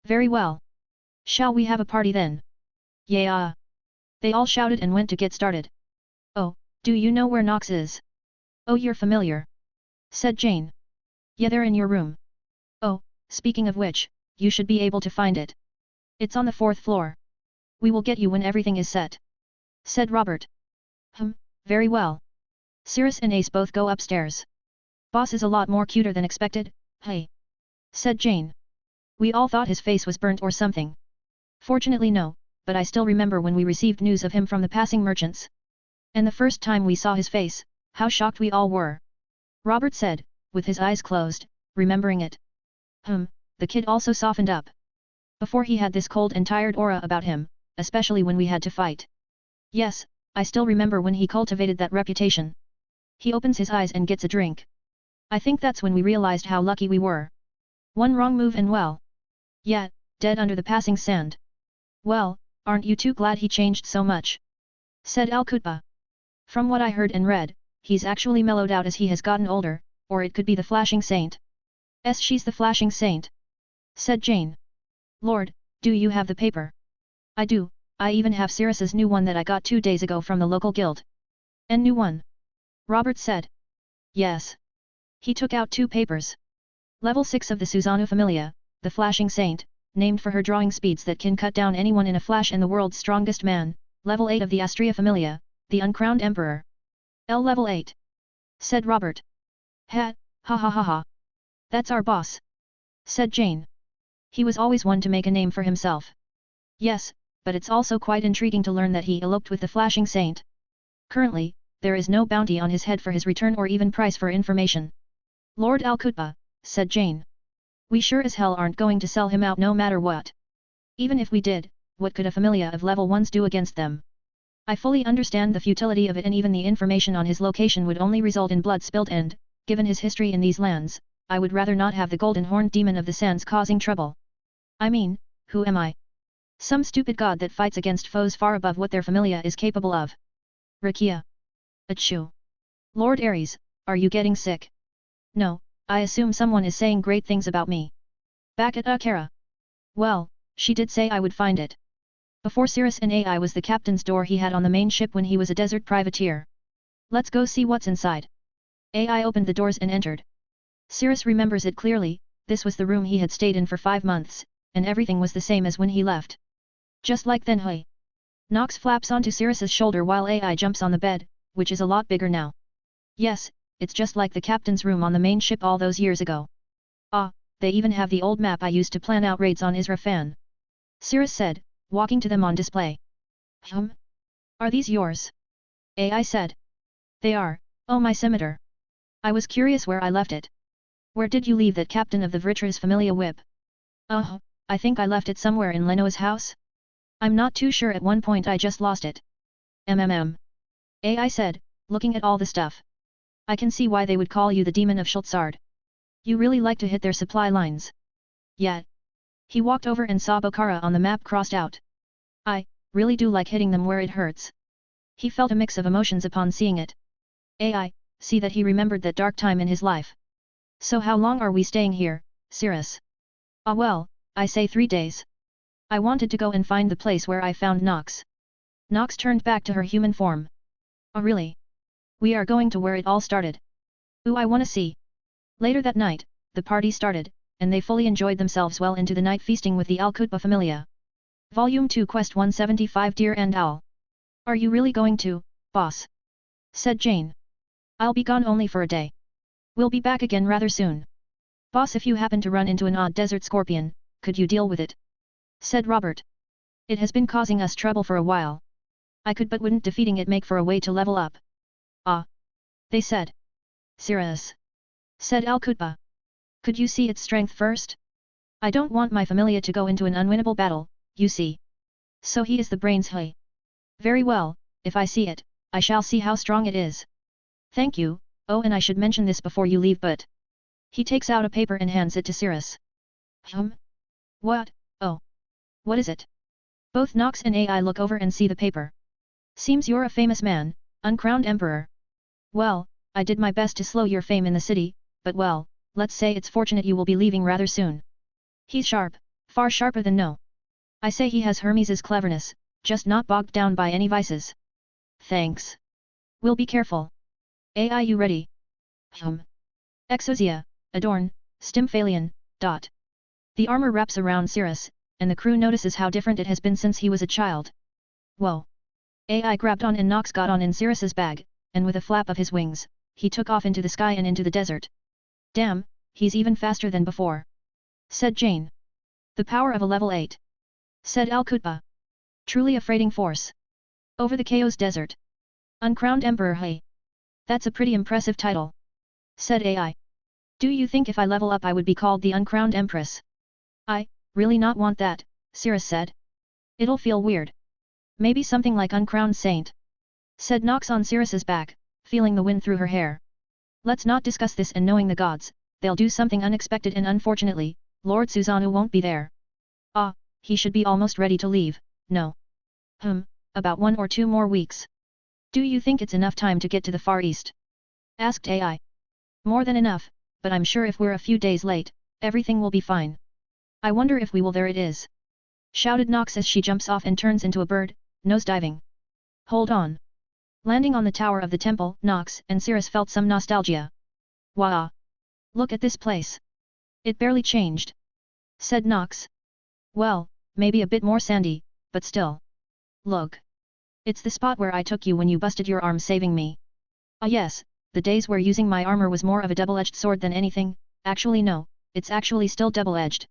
Very well. Shall we have a party then? Yeah. They all shouted and went to get started. Oh, do you know where Nox is? Oh, you're familiar. Said Jane. Yeah, they're in your room. Oh, speaking of which, you should be able to find it. It's on the 4th floor. We will get you when everything is set. Said Robert. Very well. Cirrus and Ace both go upstairs. Boss is a lot more cuter than expected, hey. Said Jane. We all thought his face was burnt or something. Fortunately no, but I still remember when we received news of him from the passing merchants. And the first time we saw his face, how shocked we all were. Robert said, with his eyes closed, remembering it. The kid also softened up. Before he had this cold and tired aura about him, especially when we had to fight. Yes, I still remember when he cultivated that reputation. He opens his eyes and gets a drink. I think that's when we realized how lucky we were. One wrong move and well. Yeah, dead under the passing sand. Well, aren't you too glad he changed so much? Said Al-Kutba. From what I heard and read, he's actually mellowed out as he has gotten older, or it could be the flashing saint. She's the flashing saint. Said Jane. Lord, do you have the paper? I do, I even have Cirrus's new one that I got 2 days ago from the local guild. And new one? Robert said. Yes. He took out 2 papers. Level 6 of the Susanoo Familia, the Flashing Saint, named for her drawing speeds that can cut down anyone in a flash and the world's strongest man, Level 8 of the Astria Familia, the Uncrowned Emperor. Level 8. Said Robert. Ha ha ha. That's our boss. Said Jane. He was always one to make a name for himself. Yes, but it's also quite intriguing to learn that he eloped with the Flashing Saint. Currently, there is no bounty on his head for his return or even price for information. Lord Al-Kutba, said Jane. We sure as hell aren't going to sell him out no matter what. Even if we did, what could a familia of level 1s do against them? I fully understand the futility of it, and even the information on his location would only result in blood spilled, and, given his history in these lands, I would rather not have the golden horned demon of the sands causing trouble. I mean, who am I? Some stupid god that fights against foes far above what their familia is capable of. Rakia. Achoo. Lord Ares, are you getting sick? No, I assume someone is saying great things about me. Back at Akara. Well, she did say I would find it. Before Cirrus and AI was the captain's door he had on the main ship when he was a desert privateer. Let's go see what's inside. AI opened the doors and entered. Cirrus remembers it clearly, this was the room he had stayed in for 5 months, and everything was the same as when he left. Just like then. Hui. Nox flaps onto Cirrus's shoulder while AI jumps on the bed, which is a lot bigger now. Yes, it's just like the captain's room on the main ship all those years ago. Ah, they even have the old map I used to plan out raids on Israfan. Cirrus said, walking to them on display. Are these yours? AI said. They are, oh my scimitar. I was curious where I left it. Where did you leave that captain of the Vritra's familia whip? Oh, I think I left it somewhere in Lenoa's house? I'm not too sure, at one point I just lost it. AI said, looking at all the stuff. I can see why they would call you the demon of Schultzard. You really like to hit their supply lines. Yeah. He walked over and saw Bokhara on the map crossed out. I really do like hitting them where it hurts. He felt a mix of emotions upon seeing it. AI, see that he remembered that dark time in his life. So how long are we staying here, Cirrus? Ah well, I say 3 days. I wanted to go and find the place where I found Nox. Nox turned back to her human form. Oh really? We are going to where it all started. Ooh, I wanna see. Later that night, the party started, and they fully enjoyed themselves well into the night, feasting with the Al-Qutba familia. Volume 2 Quest 175 Deer and Owl. Are you really going to, boss? Said Jane. I'll be gone only for a day. We'll be back again rather soon. Boss, if you happen to run into an odd desert scorpion, could you deal with it? Said Robert. It has been causing us trouble for a while. I could, but wouldn't defeating it make for a way to level up? Ah. They said. Cirrus. Said Al-Qutba. Could you see its strength first? I don't want my familia to go into an unwinnable battle, you see. So he is the brains. Hey. Very well, if I see it, I shall see how strong it is. Thank you. Oh, and I should mention this before you leave, but... He takes out a paper and hands it to Cirrus. What? Oh. What is it? Both Nox and AI look over and see the paper. Seems you're a famous man, uncrowned emperor. Well, I did my best to slow your fame in the city, but well, let's say it's fortunate you will be leaving rather soon. He's sharp, far sharper than no. I say he has Hermes's cleverness, just not bogged down by any vices. Thanks. We'll be careful. AI, you ready? Exosia, Adorn, Stymphalion, dot. The armor wraps around Cirrus, and the crew notices how different it has been since he was a child. Whoa. AI grabbed on and Nox got on in Cirrus's bag, and with a flap of his wings, he took off into the sky and into the desert. Damn, he's even faster than before. Said Jane. The power of a level 8. Said Al-Qutba. Truly a freighting force. Over the Chaos Desert. Uncrowned Emperor. Hey. That's a pretty impressive title. Said AI. Do you think if I level up I would be called the Uncrowned Empress? I really not want that, Cirrus said. It'll feel weird. Maybe something like Uncrowned Saint. Said Nox on Cirrus's back, feeling the wind through her hair. Let's not discuss this, and knowing the gods, they'll do something unexpected, and unfortunately, Lord Susanoo won't be there. Ah, he should be almost ready to leave, no. About 1 or 2 more weeks. Do you think it's enough time to get to the Far East? Asked AI. More than enough, but I'm sure if we're a few days late, everything will be fine. I wonder if we will. There it is. Shouted Nox as she jumps off and turns into a bird, nosediving. Hold on. Landing on the tower of the temple, Nox and Cirrus felt some nostalgia. Wah! Look at this place. It barely changed. Said Nox. Well, maybe a bit more sandy, but still. Look. It's the spot where I took you when you busted your arm saving me. Ah yes, the days where using my armor was more of a double-edged sword than anything. Actually no, it's actually still double-edged.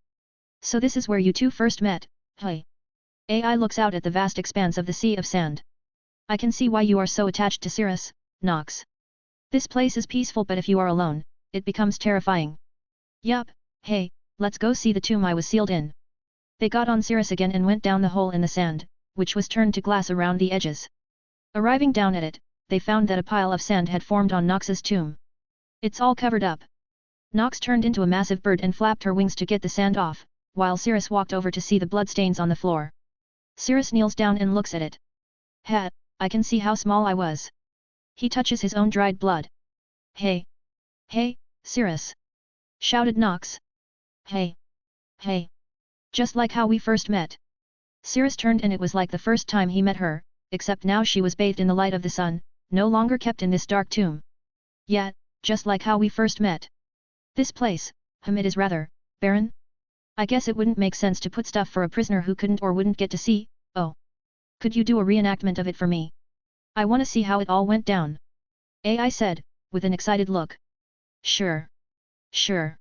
So this is where you two first met, hey. AI looks out at the vast expanse of the sea of sand. I can see why you are so attached to Cirrus, Nox. This place is peaceful, but if you are alone, it becomes terrifying. Yup, hey, let's go see the tomb I was sealed in. They got on Cirrus again and went down the hole in the sand, which was turned to glass around the edges. Arriving down at it, they found that a pile of sand had formed on Nox's tomb. It's all covered up. Nox turned into a massive bird and flapped her wings to get the sand off, while Cirrus walked over to see the bloodstains on the floor. Cirrus kneels down and looks at it. Ha, I can see how small I was. He touches his own dried blood. Hey! Hey, Cirrus! Shouted Nox. Hey! Hey! Just like how we first met. Cirrus turned and it was like the first time he met her, except now she was bathed in the light of the sun, no longer kept in this dark tomb. Yeah, just like how we first met. This place, it is rather barren? I guess it wouldn't make sense to put stuff for a prisoner who couldn't or wouldn't get to see. Oh. Could you do a reenactment of it for me? I want to see how it all went down. AI said, with an excited look. Sure. Sure.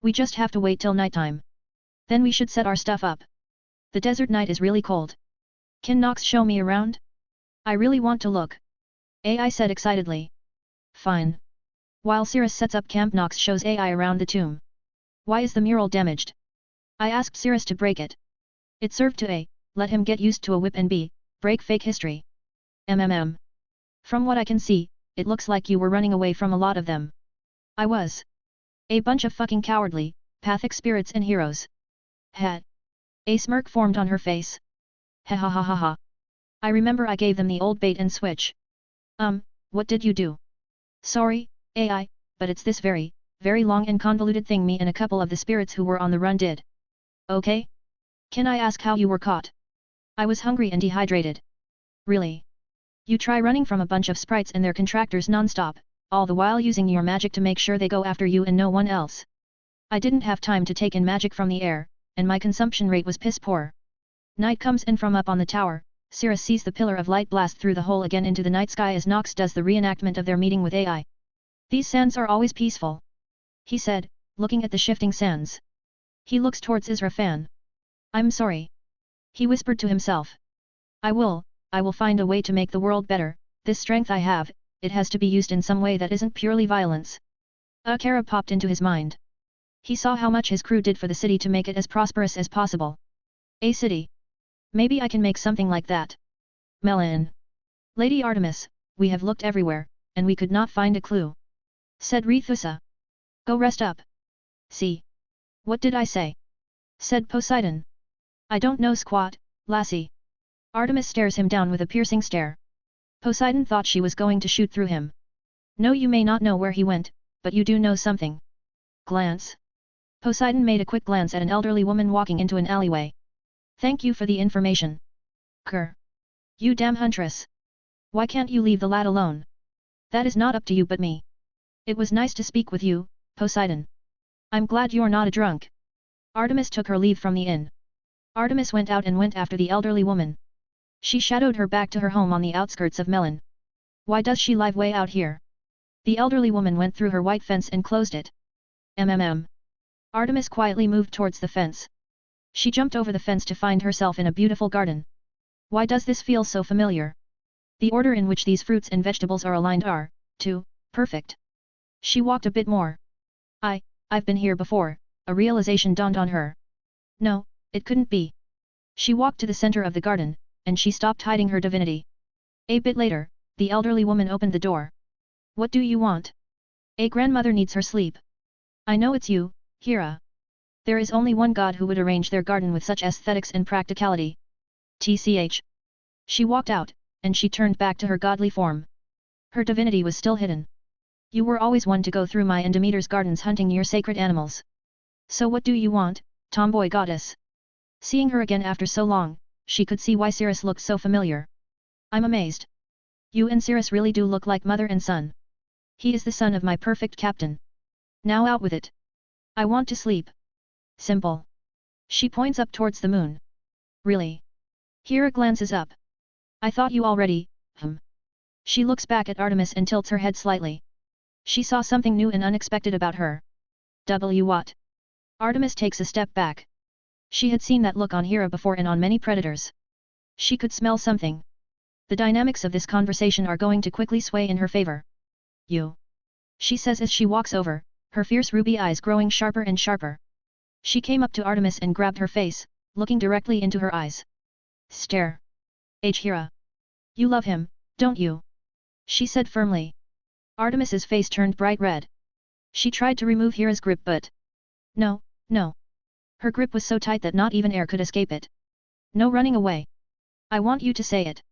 We just have to wait till nighttime. Then we should set our stuff up. The desert night is really cold. Can Nox show me around? I really want to look. AI said excitedly. Fine. While Cirrus sets up camp, Nox shows AI around the tomb. Why is the mural damaged? I asked Cirrus to break it. It served to A, let him get used to a whip, and B, break fake history. From what I can see, it looks like you were running away from a lot of them. I was. A bunch of fucking cowardly, pathic spirits and heroes. Ha. A smirk formed on her face. Ha ha ha ha ha. I remember I gave them the old bait and switch. What did you do? Sorry, AI, but it's this very, very long and convoluted thing me and a couple of the spirits who were on the run did. Okay? Can I ask how you were caught? I was hungry and dehydrated. Really? You try running from a bunch of sprites and their contractors non-stop, all the while using your magic to make sure they go after you and no one else. I didn't have time to take in magic from the air, and my consumption rate was piss poor. Night comes in from up on the tower. Cirrus sees the pillar of light blast through the hole again into the night sky as Nox does the reenactment of their meeting with AI. These sands are always peaceful. He said, looking at the shifting sands. He looks towards Israfan. I'm sorry. He whispered to himself. I will find a way to make the world better. This strength I have, it has to be used in some way that isn't purely violence. A carab popped into his mind. He saw how much his crew did for the city to make it as prosperous as possible. A city. Maybe I can make something like that. Melon. Lady Artemis, we have looked everywhere, and we could not find a clue. Said Rethusa. Go rest up. See. What did I say? Said Poseidon. I don't know squat, lassie. Artemis stares him down with a piercing stare. Poseidon thought she was going to shoot through him. No, you may not know where he went, but you do know something. Glance. Poseidon made a quick glance at an elderly woman walking into an alleyway. Thank you for the information. Grr. You damn huntress. Why can't you leave the lad alone? That is not up to you but me. It was nice to speak with you, Poseidon. I'm glad you're not a drunk. Artemis took her leave from the inn. Artemis went out and went after the elderly woman. She shadowed her back to her home on the outskirts of Melon. Why does she live way out here? The elderly woman went through her white fence and closed it. Artemis quietly moved towards the fence. She jumped over the fence to find herself in a beautiful garden. Why does this feel so familiar? The order in which these fruits and vegetables are aligned are, too, perfect. She walked a bit more. I've been here before, a realization dawned on her. No, it couldn't be. She walked to the center of the garden, and she stopped hiding her divinity. A bit later, the elderly woman opened the door. What do you want? A grandmother needs her sleep. I know it's you, Hera. There is only one god who would arrange their garden with such aesthetics and practicality. TCH. She walked out, and she turned back to her godly form. Her divinity was still hidden. You were always one to go through my and Demeter's gardens hunting your sacred animals. So what do you want, tomboy goddess? Seeing her again after so long, she could see why Cirrus looked so familiar. I'm amazed. You and Cirrus really do look like mother and son. He is the son of my perfect captain. Now out with it. I want to sleep. Simple. She points up towards the moon. Really? Hera glances up. I thought you already, She looks back at Artemis and tilts her head slightly. She saw something new and unexpected about her. What? Artemis takes a step back. She had seen that look on Hera before and on many predators. She could smell something. The dynamics of this conversation are going to quickly sway in her favor. You. She says as she walks over, her fierce ruby eyes growing sharper and sharper. She came up to Artemis and grabbed her face, looking directly into her eyes. Stare. Hira. You love him, don't you? She said firmly. Artemis's face turned bright red. She tried to remove Hira's grip but... No, no. Her grip was so tight that not even air could escape it. No running away. I want you to say it.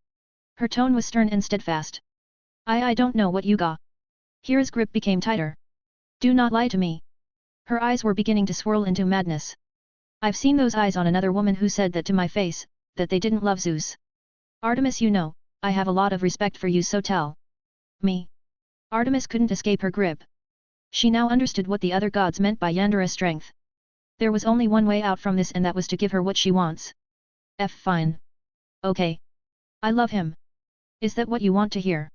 Her tone was stern and steadfast. I don't know what you got. Hira's grip became tighter. Do not lie to me. Her eyes were beginning to swirl into madness. I've seen those eyes on another woman who said that to my face, that they didn't love Zeus. Artemis, you know, I have a lot of respect for you, so tell me. Artemis couldn't escape her grip. She now understood what the other gods meant by Yandere strength. There was only one way out from this, and that was to give her what she wants. Fine. Okay. I love him. Is that what you want to hear?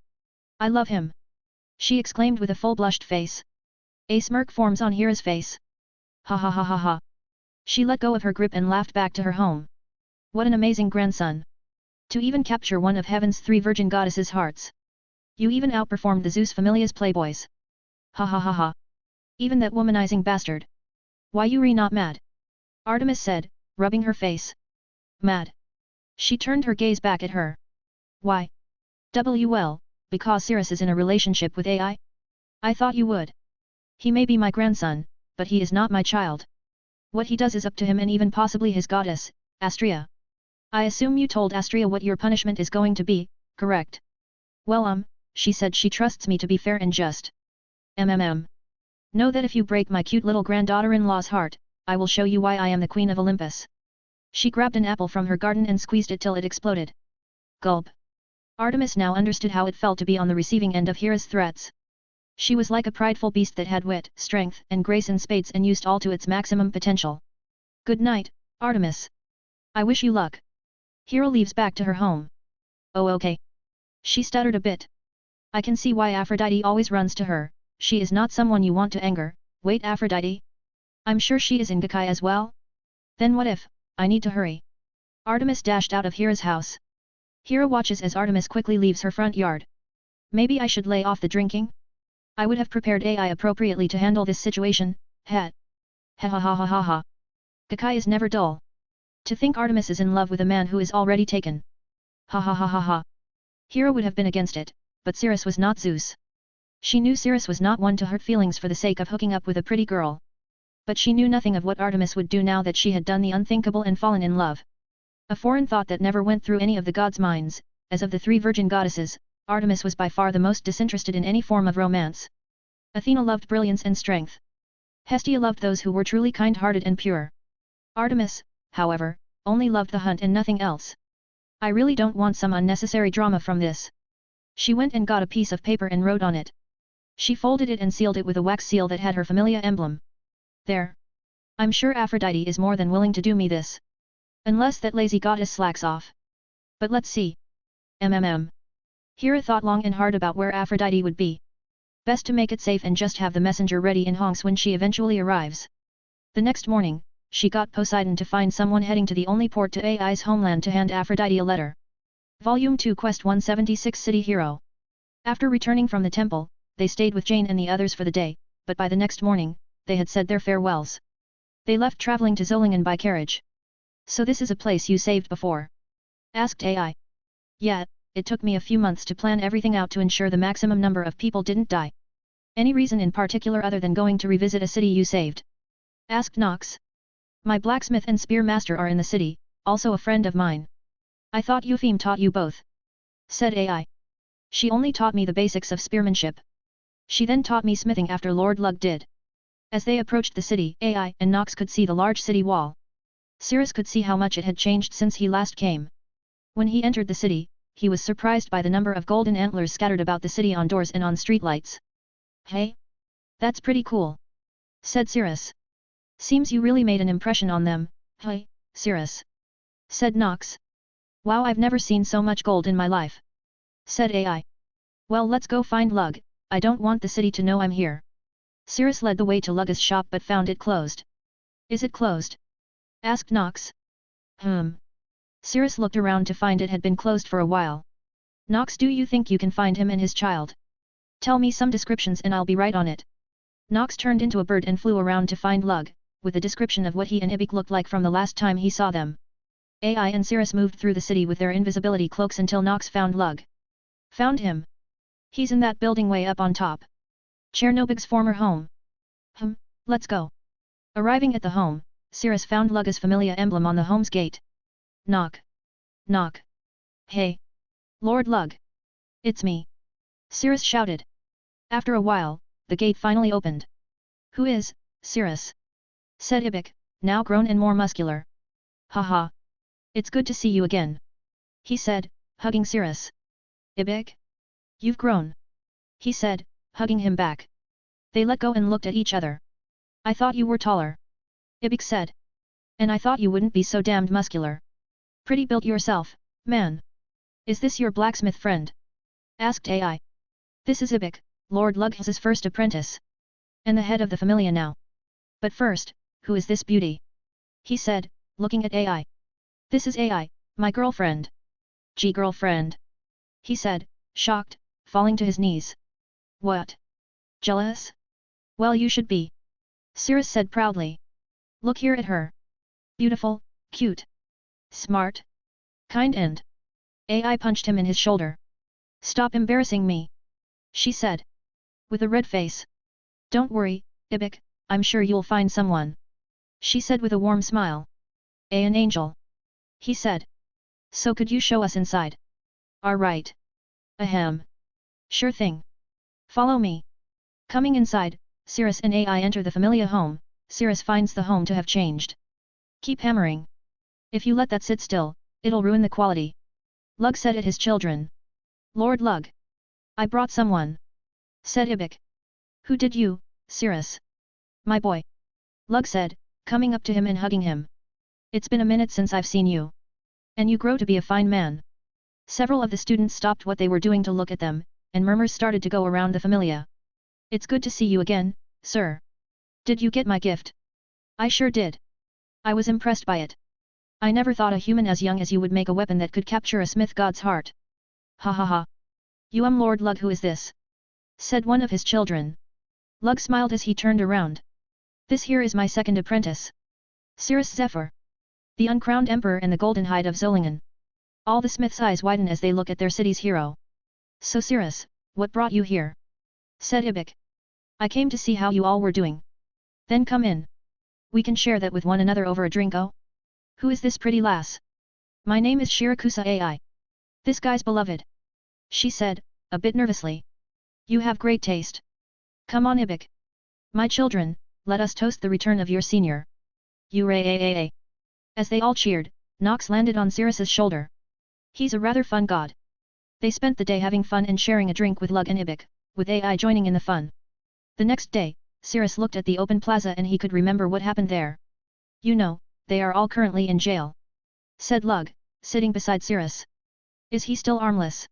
I love him. She exclaimed with a full blushed face. A smirk forms on Hira's face. Ha ha ha ha ha. She let go of her grip and laughed back to her home. What an amazing grandson. To even capture one of heaven's 3 virgin goddesses' hearts. You even outperformed the Zeus Familia's playboys. Ha ha ha ha. Even that womanizing bastard. Why you not mad? Artemis said, rubbing her face. Mad. She turned her gaze back at her. Why? Well, because Sirius is in a relationship with AI? I thought you would. He may be my grandson, but he is not my child. What he does is up to him and even possibly his goddess, Astrea. I assume you told Astrea what your punishment is going to be, correct? Well she said she trusts me to be fair and just. Know that if you break my cute little granddaughter-in-law's heart, I will show you why I am the Queen of Olympus. She grabbed an apple from her garden and squeezed it till it exploded. Gulp. Artemis now understood how it felt to be on the receiving end of Hira's threats. She was like a prideful beast that had wit, strength, and grace in spades and used all to its maximum potential. Good night, Artemis. I wish you luck. Hira leaves back to her home. Oh okay. She stuttered a bit. I can see why Aphrodite always runs to her. She is not someone you want to anger. Wait, Aphrodite? I'm sure she is in Gakkai as well? Then what if, I need to hurry. Artemis dashed out of Hira's house. Hira watches as Artemis quickly leaves her front yard. Maybe I should lay off the drinking? I would have prepared AI appropriately to handle this situation, Ha ha ha ha ha ha. Gakkai is never dull. To think Artemis is in love with a man who is already taken. Ha ha ha ha ha. Hira would have been against it, but Sirius was not Zeus. She knew Sirius was not one to hurt feelings for the sake of hooking up with a pretty girl. But she knew nothing of what Artemis would do now that she had done the unthinkable and fallen in love. A foreign thought that never went through any of the gods' minds, as of the 3 virgin goddesses, Artemis was by far the most disinterested in any form of romance. Athena loved brilliance and strength. Hestia loved those who were truly kind-hearted and pure. Artemis, however, only loved the hunt and nothing else. I really don't want some unnecessary drama from this. She went and got a piece of paper and wrote on it. She folded it and sealed it with a wax seal that had her familia emblem. There. I'm sure Aphrodite is more than willing to do me this. Unless that lazy goddess slacks off. But let's see. Hira thought long and hard about where Aphrodite would be. Best to make it safe and just have the messenger ready in honks when she eventually arrives. The next morning, she got Poseidon to find someone heading to the only port to AI's homeland to hand Aphrodite a letter. Volume 2 Quest 176 City Hero. After returning from the temple, they stayed with Jane and the others for the day, but by the next morning, they had said their farewells. They left traveling to Zolingen by carriage. So this is a place you saved before? Asked AI. Yeah, it took me a few months to plan everything out to ensure the maximum number of people didn't die. Any reason in particular other than going to revisit a city you saved? Asked Nox. My blacksmith and spear master are in the city, also a friend of mine. I thought Eupheme taught you both. Said AI. She only taught me the basics of spearmanship. She then taught me smithing after Lord Lug did. As they approached the city, AI and Nox could see the large city wall. Sirius could see how much it had changed since he last came. When he entered the city, he was surprised by the number of golden antlers scattered about the city on doors and on streetlights. Hey? That's pretty cool. Said Sirius. Seems you really made an impression on them, hey, Sirius. Said Nox. Wow, I've never seen so much gold in my life. Said AI. Well, let's go find Lug. I don't want the city to know I'm here. Sirius led the way to Lug's shop but found it closed. Is it closed? Asked Nox. Sirius looked around to find it had been closed for a while. Nox, do you think you can find him and his child? Tell me some descriptions and I'll be right on it. Nox turned into a bird and flew around to find Lug, with a description of what he and Ibik looked like from the last time he saw them. AI and Cirrus moved through the city with their invisibility cloaks until Nox found Lug. Found him. He's in that building way up on top. Chernobyg's former home. Let's go. Arriving at the home, Cirrus found Lug's familiar emblem on the home's gate. Knock. Knock. Hey. Lord Lug. It's me. Cirrus shouted. After a while, the gate finally opened. Who is, Cirrus? Said Ibik, now grown and more muscular. Haha. It's good to see you again. He said, hugging Cirrus. Ibik? You've grown. He said, hugging him back. They let go and looked at each other. I thought you were taller. Ibik said. And I thought you wouldn't be so damned muscular. Pretty built yourself, man. Is this your blacksmith friend? Asked AI. This is Ibik, Lord Lug's first apprentice. And the head of the familia now. But first, who is this beauty? He said, looking at AI. This is AI, my girlfriend. Girlfriend. He said, shocked, falling to his knees. What? Jealous? Well, you should be. Cirrus said proudly. Look here at her. Beautiful, cute. Smart. Kind and. AI punched him in his shoulder. Stop embarrassing me. She said. With a red face. Don't worry, Ibik, I'm sure you'll find someone. She said with a warm smile. An angel. He said. So could you show us inside? Alright. Ahem. Sure thing. Follow me. Coming inside, Cirrus and AI enter the familia home. Cirrus finds the home to have changed. Keep hammering. If you let that sit still, it'll ruin the quality. Lug said at his children. Lord Lug. I brought someone. Said Ibik. Who did you, Cirrus? My boy. Lug said, coming up to him and hugging him. It's been a minute since I've seen you. And you grow to be a fine man. Several of the students stopped what they were doing to look at them, and murmurs started to go around the familia. It's good to see you again, sir. Did you get my gift? I sure did. I was impressed by it. I never thought a human as young as you would make a weapon that could capture a smith god's heart. Ha ha ha. You Lord Lug, who is this? Said one of his children. Lug smiled as he turned around. This here is my second apprentice. Cirrus Zephyr. The uncrowned emperor and the golden hide of Zolingen. All the smiths' eyes widen as they look at their city's hero. So Cirrus, what brought you here? Said Ibik. I came to see how you all were doing. Then come in. We can share that with one another over a drink. Oh? Who is this pretty lass? My name is Shirakusa AI. This guy's beloved. She said, a bit nervously. You have great taste. Come on Ibik. My children, let us toast the return of your senior. Ura. As they all cheered, Nox landed on Cirrus's shoulder. He's a rather fun god. They spent the day having fun and sharing a drink with Lug and Ibik, with AI joining in the fun. The next day, Cirrus looked at the open plaza and he could remember what happened there. You know, they are all currently in jail. Said Lug, sitting beside Cirrus. Is he still armless?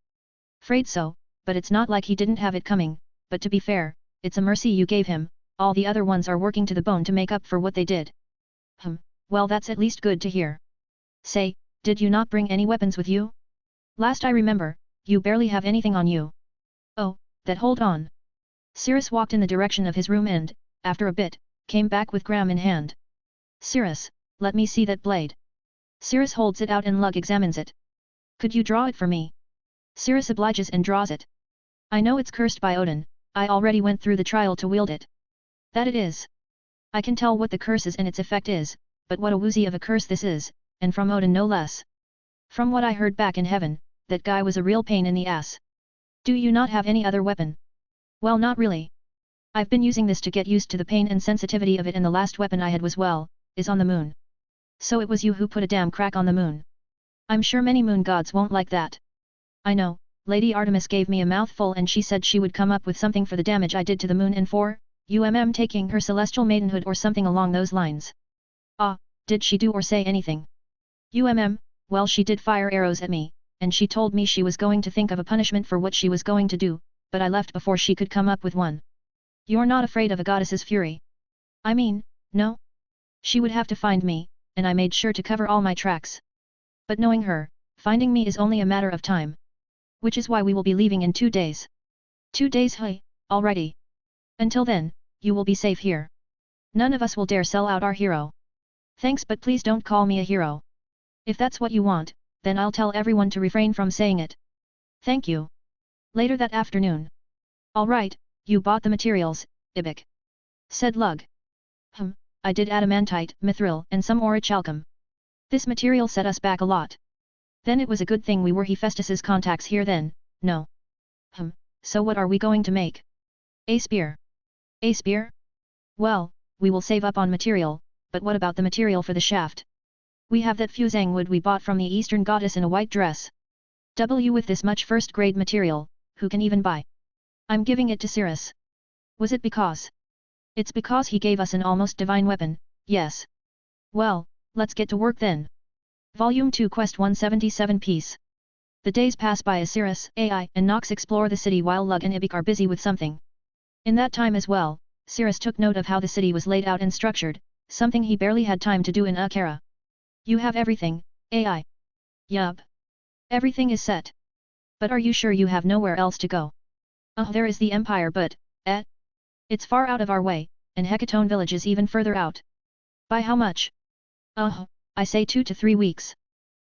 Afraid so, but it's not like he didn't have it coming, but to be fair, it's a mercy you gave him, all the other ones are working to the bone to make up for what they did. Well that's at least good to hear. Say, did you not bring any weapons with you? Last I remember, you barely have anything on you. Oh, that hold on. Cirrus walked in the direction of his room and, after a bit, came back with Gram in hand. Cirrus, let me see that blade. Cirrus holds it out and Lug examines it. Could you draw it for me? Cirrus obliges and draws it. I know it's cursed by Odin, I already went through the trial to wield it. That it is. I can tell what the curse is and its effect is, but what a woozy of a curse this is, and from Odin no less. From what I heard back in heaven, that guy was a real pain in the ass. Do you not have any other weapon? Well, not really. I've been using this to get used to the pain and sensitivity of it, and the last weapon I had was is on the moon. So it was you who put a damn crack on the moon. I'm sure many moon gods won't like that. I know, Lady Artemis gave me a mouthful and she said she would come up with something for the damage I did to the moon and for, taking her celestial maidenhood or something along those lines. Ah, did she do or say anything? Well she did fire arrows at me, and she told me she was going to think of a punishment for what she was going to do, but I left before she could come up with one. You're not afraid of a goddess's fury? I mean, no? She would have to find me, and I made sure to cover all my tracks. But knowing her, finding me is only a matter of time. Which is why we will be leaving in 2 days. 2 days, hey, alrighty. Until then, you will be safe here. None of us will dare sell out our hero. Thanks, but please don't call me a hero. If that's what you want, then I'll tell everyone to refrain from saying it. Thank you. Later that afternoon. Alright, you bought the materials, Ibik. Said Lug. I did adamantite, mithril and some orichalcum. This material set us back a lot. Then it was a good thing we were Hephaestus's contacts here then, no. So what are we going to make? A spear. A spear? Well, we will save up on material, but what about the material for the shaft? We have that fusang wood we bought from the eastern goddess in a white dress. With this much first-grade material, who can even buy? I'm giving it to Cirrus. Was it because? It's because he gave us an almost divine weapon, yes. Well, let's get to work then. Volume 2 Quest 177 Peace. The days pass by as Cirrus, AI, and Nox explore the city while Lug and Ibik are busy with something. In that time as well, Cirrus took note of how the city was laid out and structured, something he barely had time to do in Akara. You have everything, AI. Yup. Everything is set. But are you sure you have nowhere else to go? There is the Empire but, it's far out of our way, and Hecatone village is even further out. By how much? I say 2 to 3 weeks.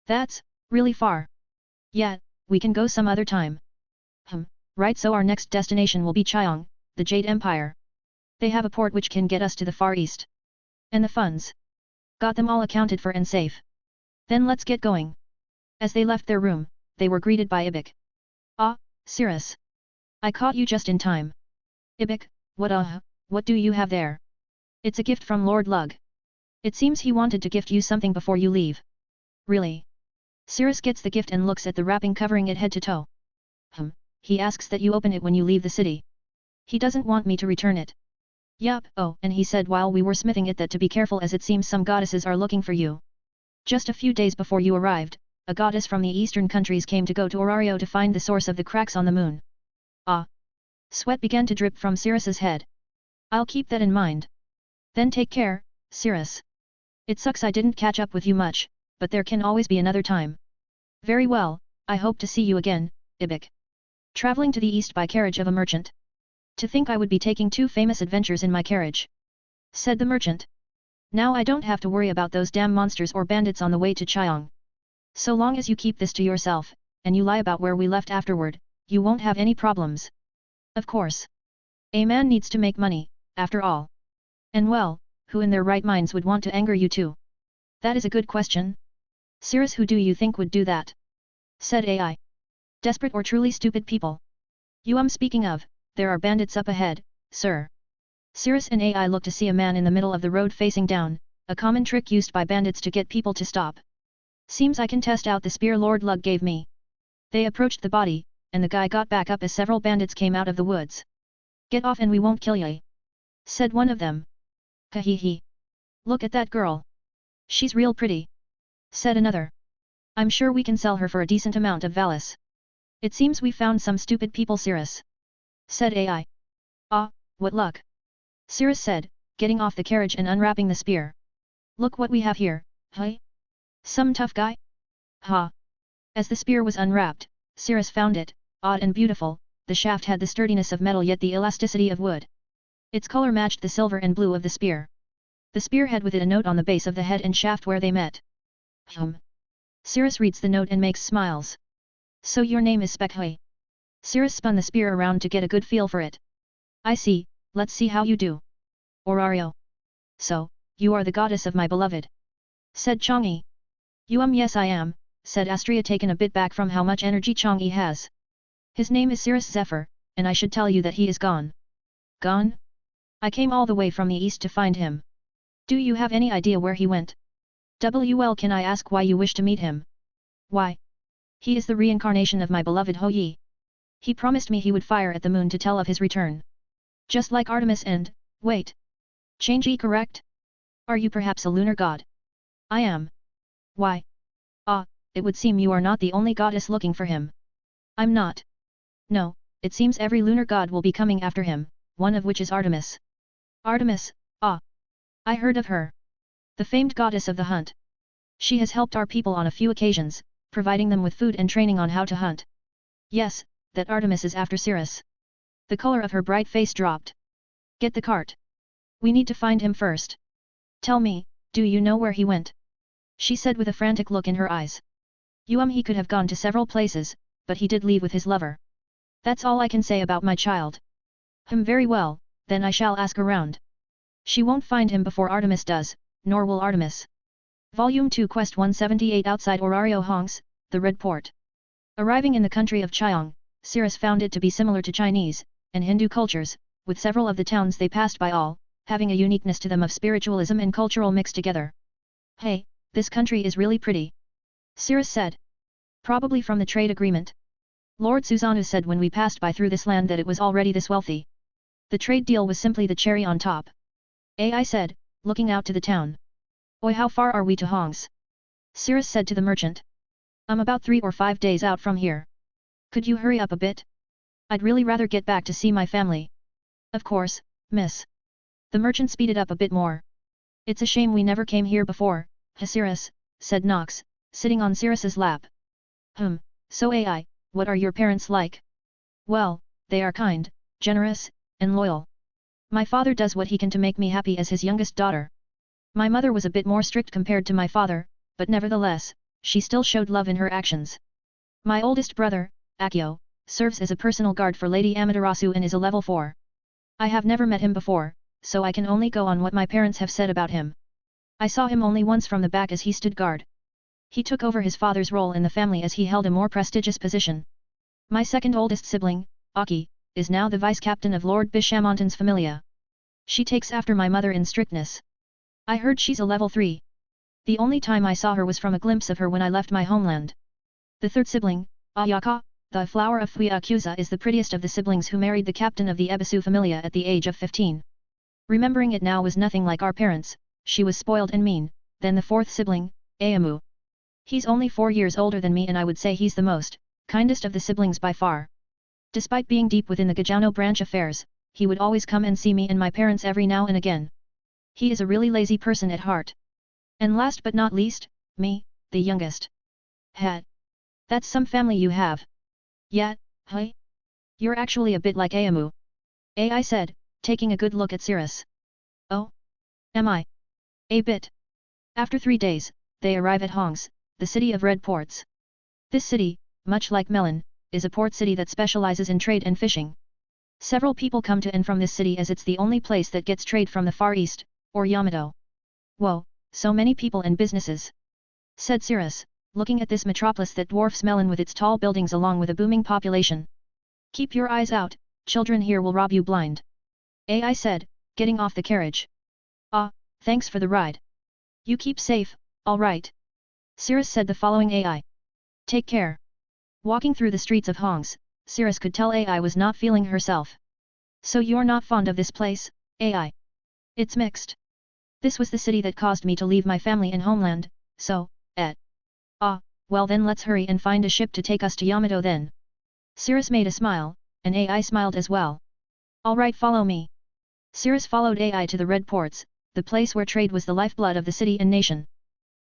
That's really far. Yeah, we can go some other time. Right, so our next destination will be Chiang, the Jade Empire. They have a port which can get us to the Far East. And the funds. Got them all accounted for and safe. Then let's get going. As they left their room, they were greeted by Ibik. Cirrus. I caught you just in time. Ibik, what do you have there? It's a gift from Lord Lug. It seems he wanted to gift you something before you leave. Really? Cirrus gets the gift and looks at the wrapping covering it head to toe. He asks that you open it when you leave the city. He doesn't want me to return it. Yup, and he said while we were smithing it that to be careful as it seems some goddesses are looking for you. Just a few days before you arrived, a goddess from the eastern countries came to go to Orario to find the source of the cracks on the moon. Sweat began to drip from Cirrus's head. I'll keep that in mind. Then take care, Cirrus. It sucks I didn't catch up with you much, but there can always be another time. Very well, I hope to see you again, Ibik. Traveling to the east by carriage of a merchant. To think I would be taking 2 famous adventures in my carriage. Said the merchant. Now I don't have to worry about those damn monsters or bandits on the way to Chiang. So long as you keep this to yourself, and you lie about where we left afterward, you won't have any problems. Of course. A man needs to make money, after all. And well, who in their right minds would want to anger you too? That is a good question. Cirrus, who do you think would do that? Said AI. Desperate or truly stupid people. Speaking of, there are bandits up ahead, sir. Cirrus and AI looked to see a man in the middle of the road facing down, a common trick used by bandits to get people to stop. Seems I can test out the spear Lord Lug gave me. They approached the body, and the guy got back up as several bandits came out of the woods. Get off and we won't kill ye. Said one of them. Kahihi. Look at that girl. She's real pretty. Said another. I'm sure we can sell her for a decent amount of valis. It seems we found some stupid people, Cirrus. Said AI. What luck. Cirrus said, getting off the carriage and unwrapping the spear. Look what we have here, hey? Some tough guy? Ha! As the spear was unwrapped, Cirrus found it, odd and beautiful. The shaft had the sturdiness of metal yet the elasticity of wood. Its color matched the silver and blue of the spear. The spear had with it a note on the base of the head and shaft where they met. Cirrus reads the note and makes smiles. So your name is Spekhui. Cirrus spun the spear around to get a good feel for it. I see, let's see how you do. Orario. So, you are the goddess of my beloved. Said Chang'e. Yes I am, said Astria taken a bit back from how much energy Chang'e has. His name is Cirrus Zephyr, and I should tell you that he is gone. Gone? I came all the way from the east to find him. Do you have any idea where he went? Can I ask why you wish to meet him? Why? He is the reincarnation of my beloved Ho Yi. He promised me he would fire at the moon to tell of his return. Just like Artemis and, wait. Chang'e correct? Are you perhaps a lunar god? I am. Why? It would seem you are not the only goddess looking for him. I'm not. No, it seems every lunar god will be coming after him, one of which is Artemis. Artemis, I heard of her. The famed goddess of the hunt. She has helped our people on a few occasions, providing them with food and training on how to hunt. Yes, that Artemis is after Cirrus. The color of her bright face dropped. Get the cart. We need to find him first. Tell me, do you know where he went? she said with a frantic look in her eyes. He could have gone to several places, but he did leave with his lover. That's all I can say about my child. Very well, then I shall ask around. She won't find him before Artemis does, nor will Artemis. Volume 2 Quest 178 Outside Orario Hongs, the Red Port. Arriving in the country of Chiang, Cirrus found it to be similar to Chinese and Hindu cultures, with several of the towns they passed by all having a uniqueness to them of spiritualism and cultural mixed together. Hey, this country is really pretty. Cirrus said. Probably from the trade agreement. Lord Susanoo said when we passed by through this land that it was already this wealthy. The trade deal was simply the cherry on top. I said, looking out to the town. Oi, how far are we to Hongs? Cirrus said to the merchant. I'm about 3 or 5 days out from here. Could you hurry up a bit? I'd really rather get back to see my family. Of course, miss. The merchant speeded up a bit more. It's a shame we never came here before, Cirrus, said Nox, sitting on Cirrus's lap. So AI, what are your parents like? Well, they are kind, generous, and loyal. My father does what he can to make me happy as his youngest daughter. My mother was a bit more strict compared to my father, but nevertheless, she still showed love in her actions. My oldest brother, Akio, serves as a personal guard for Lady Amaterasu and is a level 4. I have never met him before, so I can only go on what my parents have said about him. I saw him only once from the back as he stood guard. He took over his father's role in the family as he held a more prestigious position. My second oldest sibling, Aki, is now the vice-captain of Lord Bishamontan's familia. She takes after my mother in strictness. I heard she's a level 3. The only time I saw her was from a glimpse of her when I left my homeland. The third sibling, Ayaka, the flower of Thuyakuza, is the prettiest of the siblings who married the captain of the Ebisu familia at the age of 15. Remembering it now was nothing like our parents, she was spoiled and mean. Then the fourth sibling, Ayamu. He's only 4 years older than me and I would say he's the most, kindest of the siblings by far. Despite being deep within the Gajano branch affairs, he would always come and see me and my parents every now and again. He is a really lazy person at heart. And last but not least, me, the youngest. That's some family you have. Yeah, hey? You're actually a bit like Ayamu. I said, taking a good look at Cirrus. Oh? Am I? A bit. After 3 days, they arrive at Hongs, the city of red ports. This city, much like Melon, is a port city that specializes in trade and fishing. Several people come to and from this city as it's the only place that gets trade from the Far East, or Yamato. Whoa, so many people and businesses. Said Cirrus, looking at this metropolis that dwarfs Melon with its tall buildings along with a booming population. Keep your eyes out, children here will rob you blind. I said, getting off the carriage. Thanks for the ride. You keep safe, all right. Cirrus said the following AI. Take care. Walking through the streets of Hongs, Cirrus could tell AI was not feeling herself. So you're not fond of this place, AI? It's mixed. This was the city that caused me to leave my family and homeland, so, well then let's hurry and find a ship to take us to Yamato then. Cirrus made a smile, and AI smiled as well. Alright, follow me. Cirrus followed AI to the red ports, the place where trade was the lifeblood of the city and nation.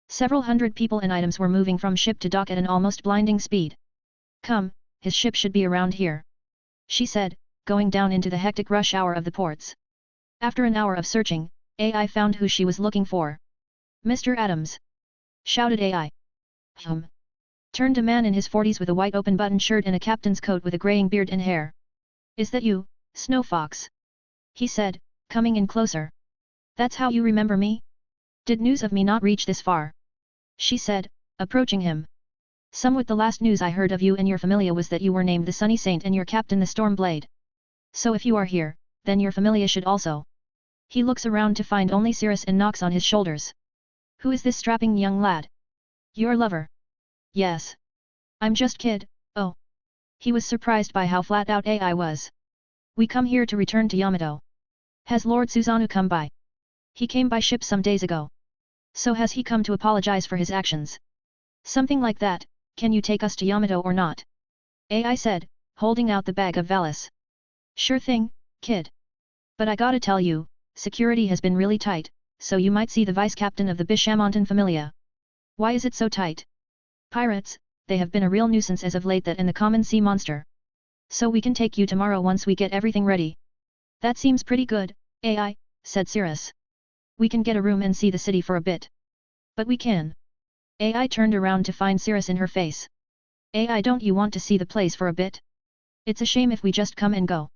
Several hundred people and items were moving from ship to dock at an almost blinding speed. Come, his ship should be around here. She said, going down into the hectic rush hour of the ports. After an hour of searching, AI found who she was looking for. Mr. Adams! Shouted AI. Turned a man in his 40s with a white open-button shirt and a captain's coat with a graying beard and hair. Is that you, Snow Fox? He said, coming in closer. That's how you remember me? Did news of me not reach this far? She said, approaching him. Somewhat the last news I heard of you and your familia was that you were named the Sunny Saint and your captain the Storm Blade. So if you are here, then your familia should also. He looks around to find only Cirrus and Nox on his shoulders. Who is this strapping young lad? Your lover. Yes. I'm just kid, oh. He was surprised by how flat out AI was. We come here to return to Yamato. Has Lord Susanoo come by? He came by ship some days ago. So has he come to apologize for his actions? Something like that, can you take us to Yamato or not? AI said, holding out the bag of Valis. Sure thing, kid. But I gotta tell you, security has been really tight, so you might see the vice-captain of the Bishamontan familia. Why is it so tight? Pirates, they have been a real nuisance as of late, that and the common sea monster. So we can take you tomorrow once we get everything ready. That seems pretty good, AI, said Cirrus. We can get a room and see the city for a bit. But we can. AI turned around to find Cirrus in her face. AI, don't you want to see the place for a bit? It's a shame if we just come and go.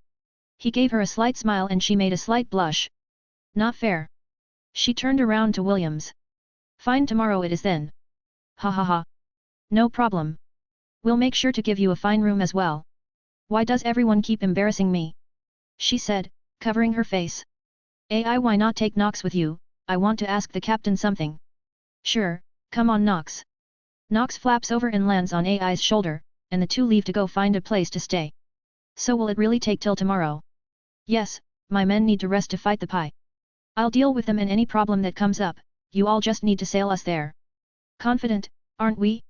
He gave her a slight smile and she made a slight blush. Not fair. She turned around to Williams. Fine, tomorrow it is then. Ha ha ha. No problem. We'll make sure to give you a fine room as well. Why does everyone keep embarrassing me? She said, covering her face. AI, why not take Nox with you? I want to ask the captain something. Sure, come on Nox. Nox flaps over and lands on AI's shoulder, and the two leave to go find a place to stay. So will it really take till tomorrow? Yes, my men need to rest to fight the Pi. I'll deal with them and any problem that comes up, you all just need to sail us there. Confident, aren't we?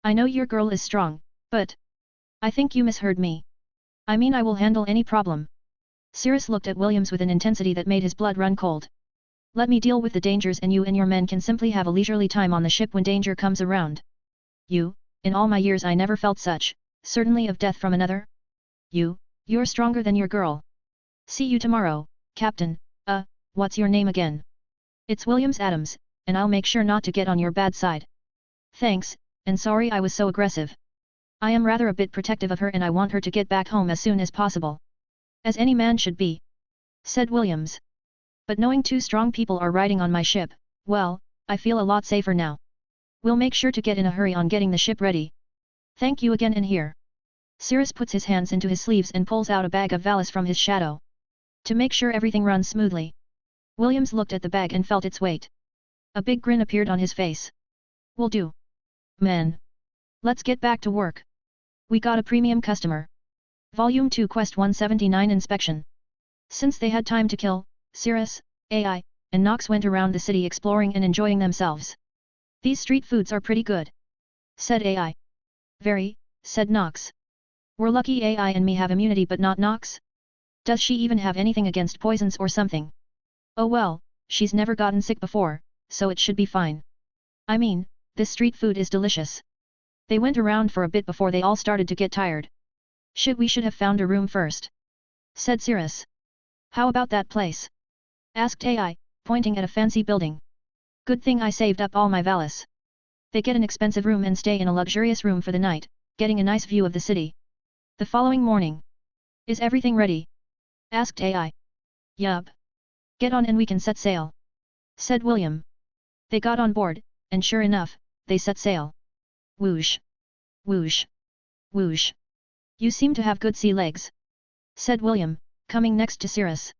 I know your girl is strong, but... I think you misheard me. I mean I will handle any problem. Cirrus looked at Williams with an intensity that made his blood run cold. Let me deal with the dangers and you and your men can simply have a leisurely time on the ship when danger comes around. You, in all my years I never felt such, certainly of death from another. You're stronger than your girl. See you tomorrow, Captain. What's your name again? It's Williams Adams, and I'll make sure not to get on your bad side. Thanks, and sorry I was so aggressive. I am rather a bit protective of her and I want her to get back home as soon as possible. As any man should be, said Williams. But knowing two strong people are riding on my ship, well, I feel a lot safer now. We'll make sure to get in a hurry on getting the ship ready. Thank you again, and here. Cirrus puts his hands into his sleeves and pulls out a bag of valise from his shadow. To make sure everything runs smoothly. Williams looked at the bag and felt its weight. A big grin appeared on his face. Will do. Men. Let's get back to work. We got a premium customer. Volume 2 Quest 179 Inspection. Since they had time to kill, Cirrus, AI, and Nox went around the city exploring and enjoying themselves. These street foods are pretty good, said AI. Very, said Nox. We're lucky AI and me have immunity but not Nox? Does she even have anything against poisons or something? Oh well, she's never gotten sick before, so it should be fine. I mean, this street food is delicious. They went around for a bit before they all started to get tired. We should have found a room first, said Cirrus. How about that place? Asked AI, pointing at a fancy building. Good thing I saved up all my valise. They get an expensive room and stay in a luxurious room for the night, getting a nice view of the city. The following morning. Is everything ready? Asked AI. Yup. Get on and we can set sail, said William. They got on board, and sure enough, they set sail. Whoosh. Whoosh. Whoosh. You seem to have good sea legs, said William, coming next to Cirrus.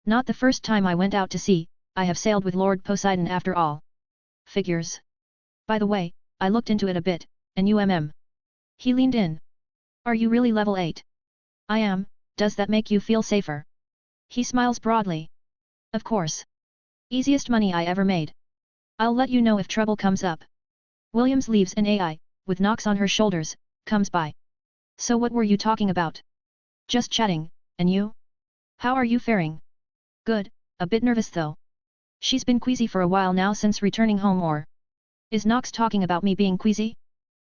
Not the first time I went out to sea, I have sailed with Lord Poseidon after all. Figures. By the way, I looked into it a bit, and He leaned in. Are you really level 8? I am, does that make you feel safer? He smiles broadly. Of course. Easiest money I ever made. I'll let you know if trouble comes up. Williams leaves and AI, with Nox on her shoulders, comes by. So what were you talking about? Just chatting, and you? How are you faring? Good, a bit nervous though. She's been queasy for a while now since returning home, or... Is Nox talking about me being queasy?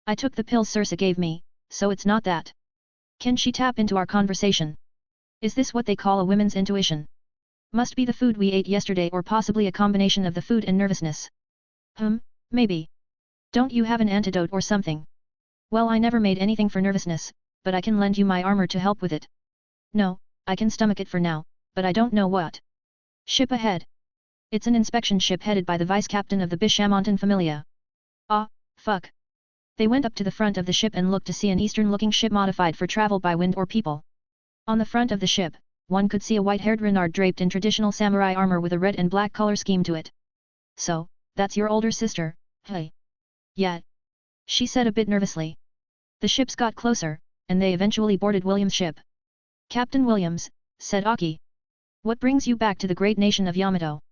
I took the pills Circe gave me, so it's not that. Can she tap into our conversation? Is this what they call a woman's intuition? Must be the food we ate yesterday or possibly a combination of the food and nervousness. Maybe. Don't you have an antidote or something? Well, I never made anything for nervousness, but I can lend you my armor to help with it. No, I can stomach it for now, but I don't know what. Ship ahead. It's an inspection ship headed by the vice-captain of the Bishamontan Familia. Ah, fuck. They went up to the front of the ship and looked to see an eastern-looking ship modified for travel by wind or people. On the front of the ship, one could see a white-haired Renard draped in traditional samurai armor with a red and black color scheme to it. So, that's your older sister, hey? Yeah. She said a bit nervously. The ships got closer, and they eventually boarded Williams' ship. Captain Williams, said Aki. What brings you back to the great nation of Yamato?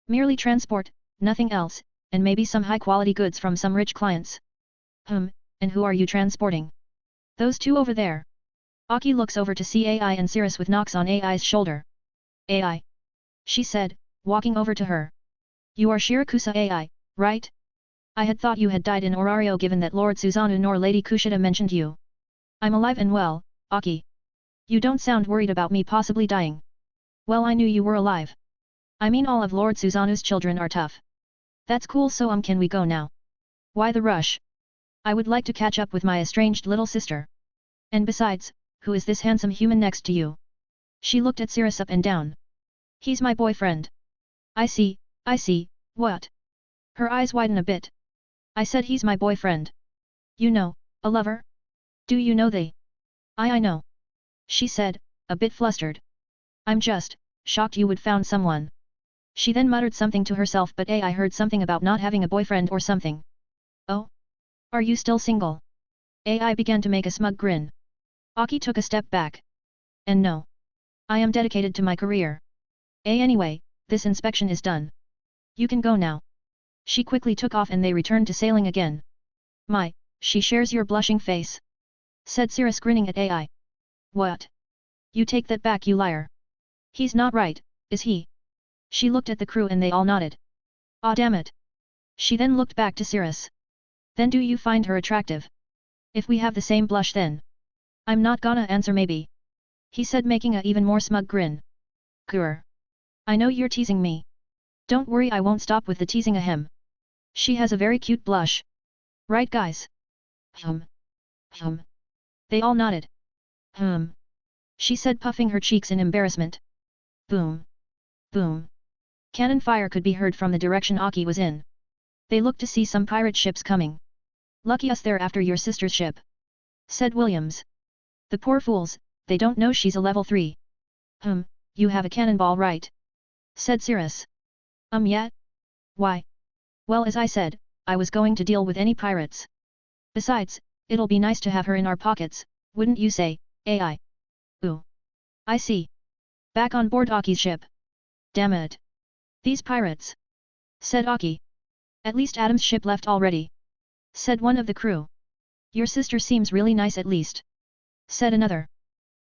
Merely transport, nothing else, and maybe some high-quality goods from some rich clients. And who are you transporting? Those two over there. Aki looks over to see AI and Cirrus with Nox on AI's shoulder. AI. She said, walking over to her. You are Shirakusa AI, right? I had thought you had died in Orario given that Lord Susanoo nor Lady Kushida mentioned you. I'm alive and well, Aki. You don't sound worried about me possibly dying. Well, I knew you were alive. I mean all of Lord Susanoo's children are tough. That's cool, so can we go now? Why the rush? I would like to catch up with my estranged little sister. And besides, who is this handsome human next to you? She looked at Cirrus up and down. He's my boyfriend. I see, what? Her eyes widen a bit. I said he's my boyfriend. You know, a lover? Do you know they? I know. She said, a bit flustered. I'm just shocked you would found someone. She then muttered something to herself, but I heard something about not having a boyfriend or something. Oh? Are you still single? I began to make a smug grin. Aki took a step back. And no. I am dedicated to my career. Anyway, this inspection is done. You can go now. She quickly took off and they returned to sailing again. My, she shares your blushing face. Said Cirrus grinning at AI. What? You take that back, you liar. He's not right, is he? She looked at the crew and they all nodded. Ah, damn it. She then looked back to Cirrus. Then do you find her attractive? If we have the same blush then. I'm not gonna answer maybe. He said making a even more smug grin. Grr. I know you're teasing me. Don't worry, I won't stop with the teasing ahem. She has a very cute blush. Right guys? Hum. They all nodded. She said puffing her cheeks in embarrassment. Boom. Boom. Cannon fire could be heard from the direction Aki was in. They looked to see some pirate ships coming. Lucky us they're after your sister's ship. Said Williams. The poor fools, they don't know she's a level 3. You have a cannonball right? Said Cirrus. Yet? Why? Well, as I said, I was going to deal with any pirates. Besides, it'll be nice to have her in our pockets, wouldn't you say, AI? Ooh. I see. Back on board Aki's ship. Damn it. These pirates. Said Aki. At least Adam's ship left already. Said one of the crew. Your sister seems really nice at least. Said another.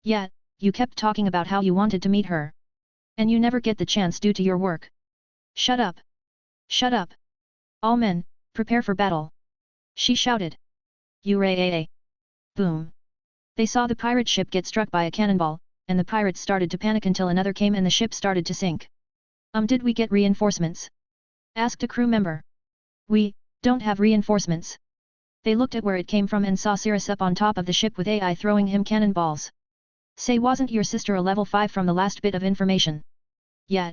Yeah, you kept talking about how you wanted to meet her. And you never get the chance due to your work. Shut up. Shut up. All men, prepare for battle. She shouted. Hooray! Boom. They saw the pirate ship get struck by a cannonball, and the pirates started to panic until another came and the ship started to sink. Did we get reinforcements? Asked a crew member. We don't have reinforcements. They looked at where it came from and saw Cirrus up on top of the ship with AI throwing him cannonballs. Say, wasn't your sister a level 5 from the last bit of information? Yeah.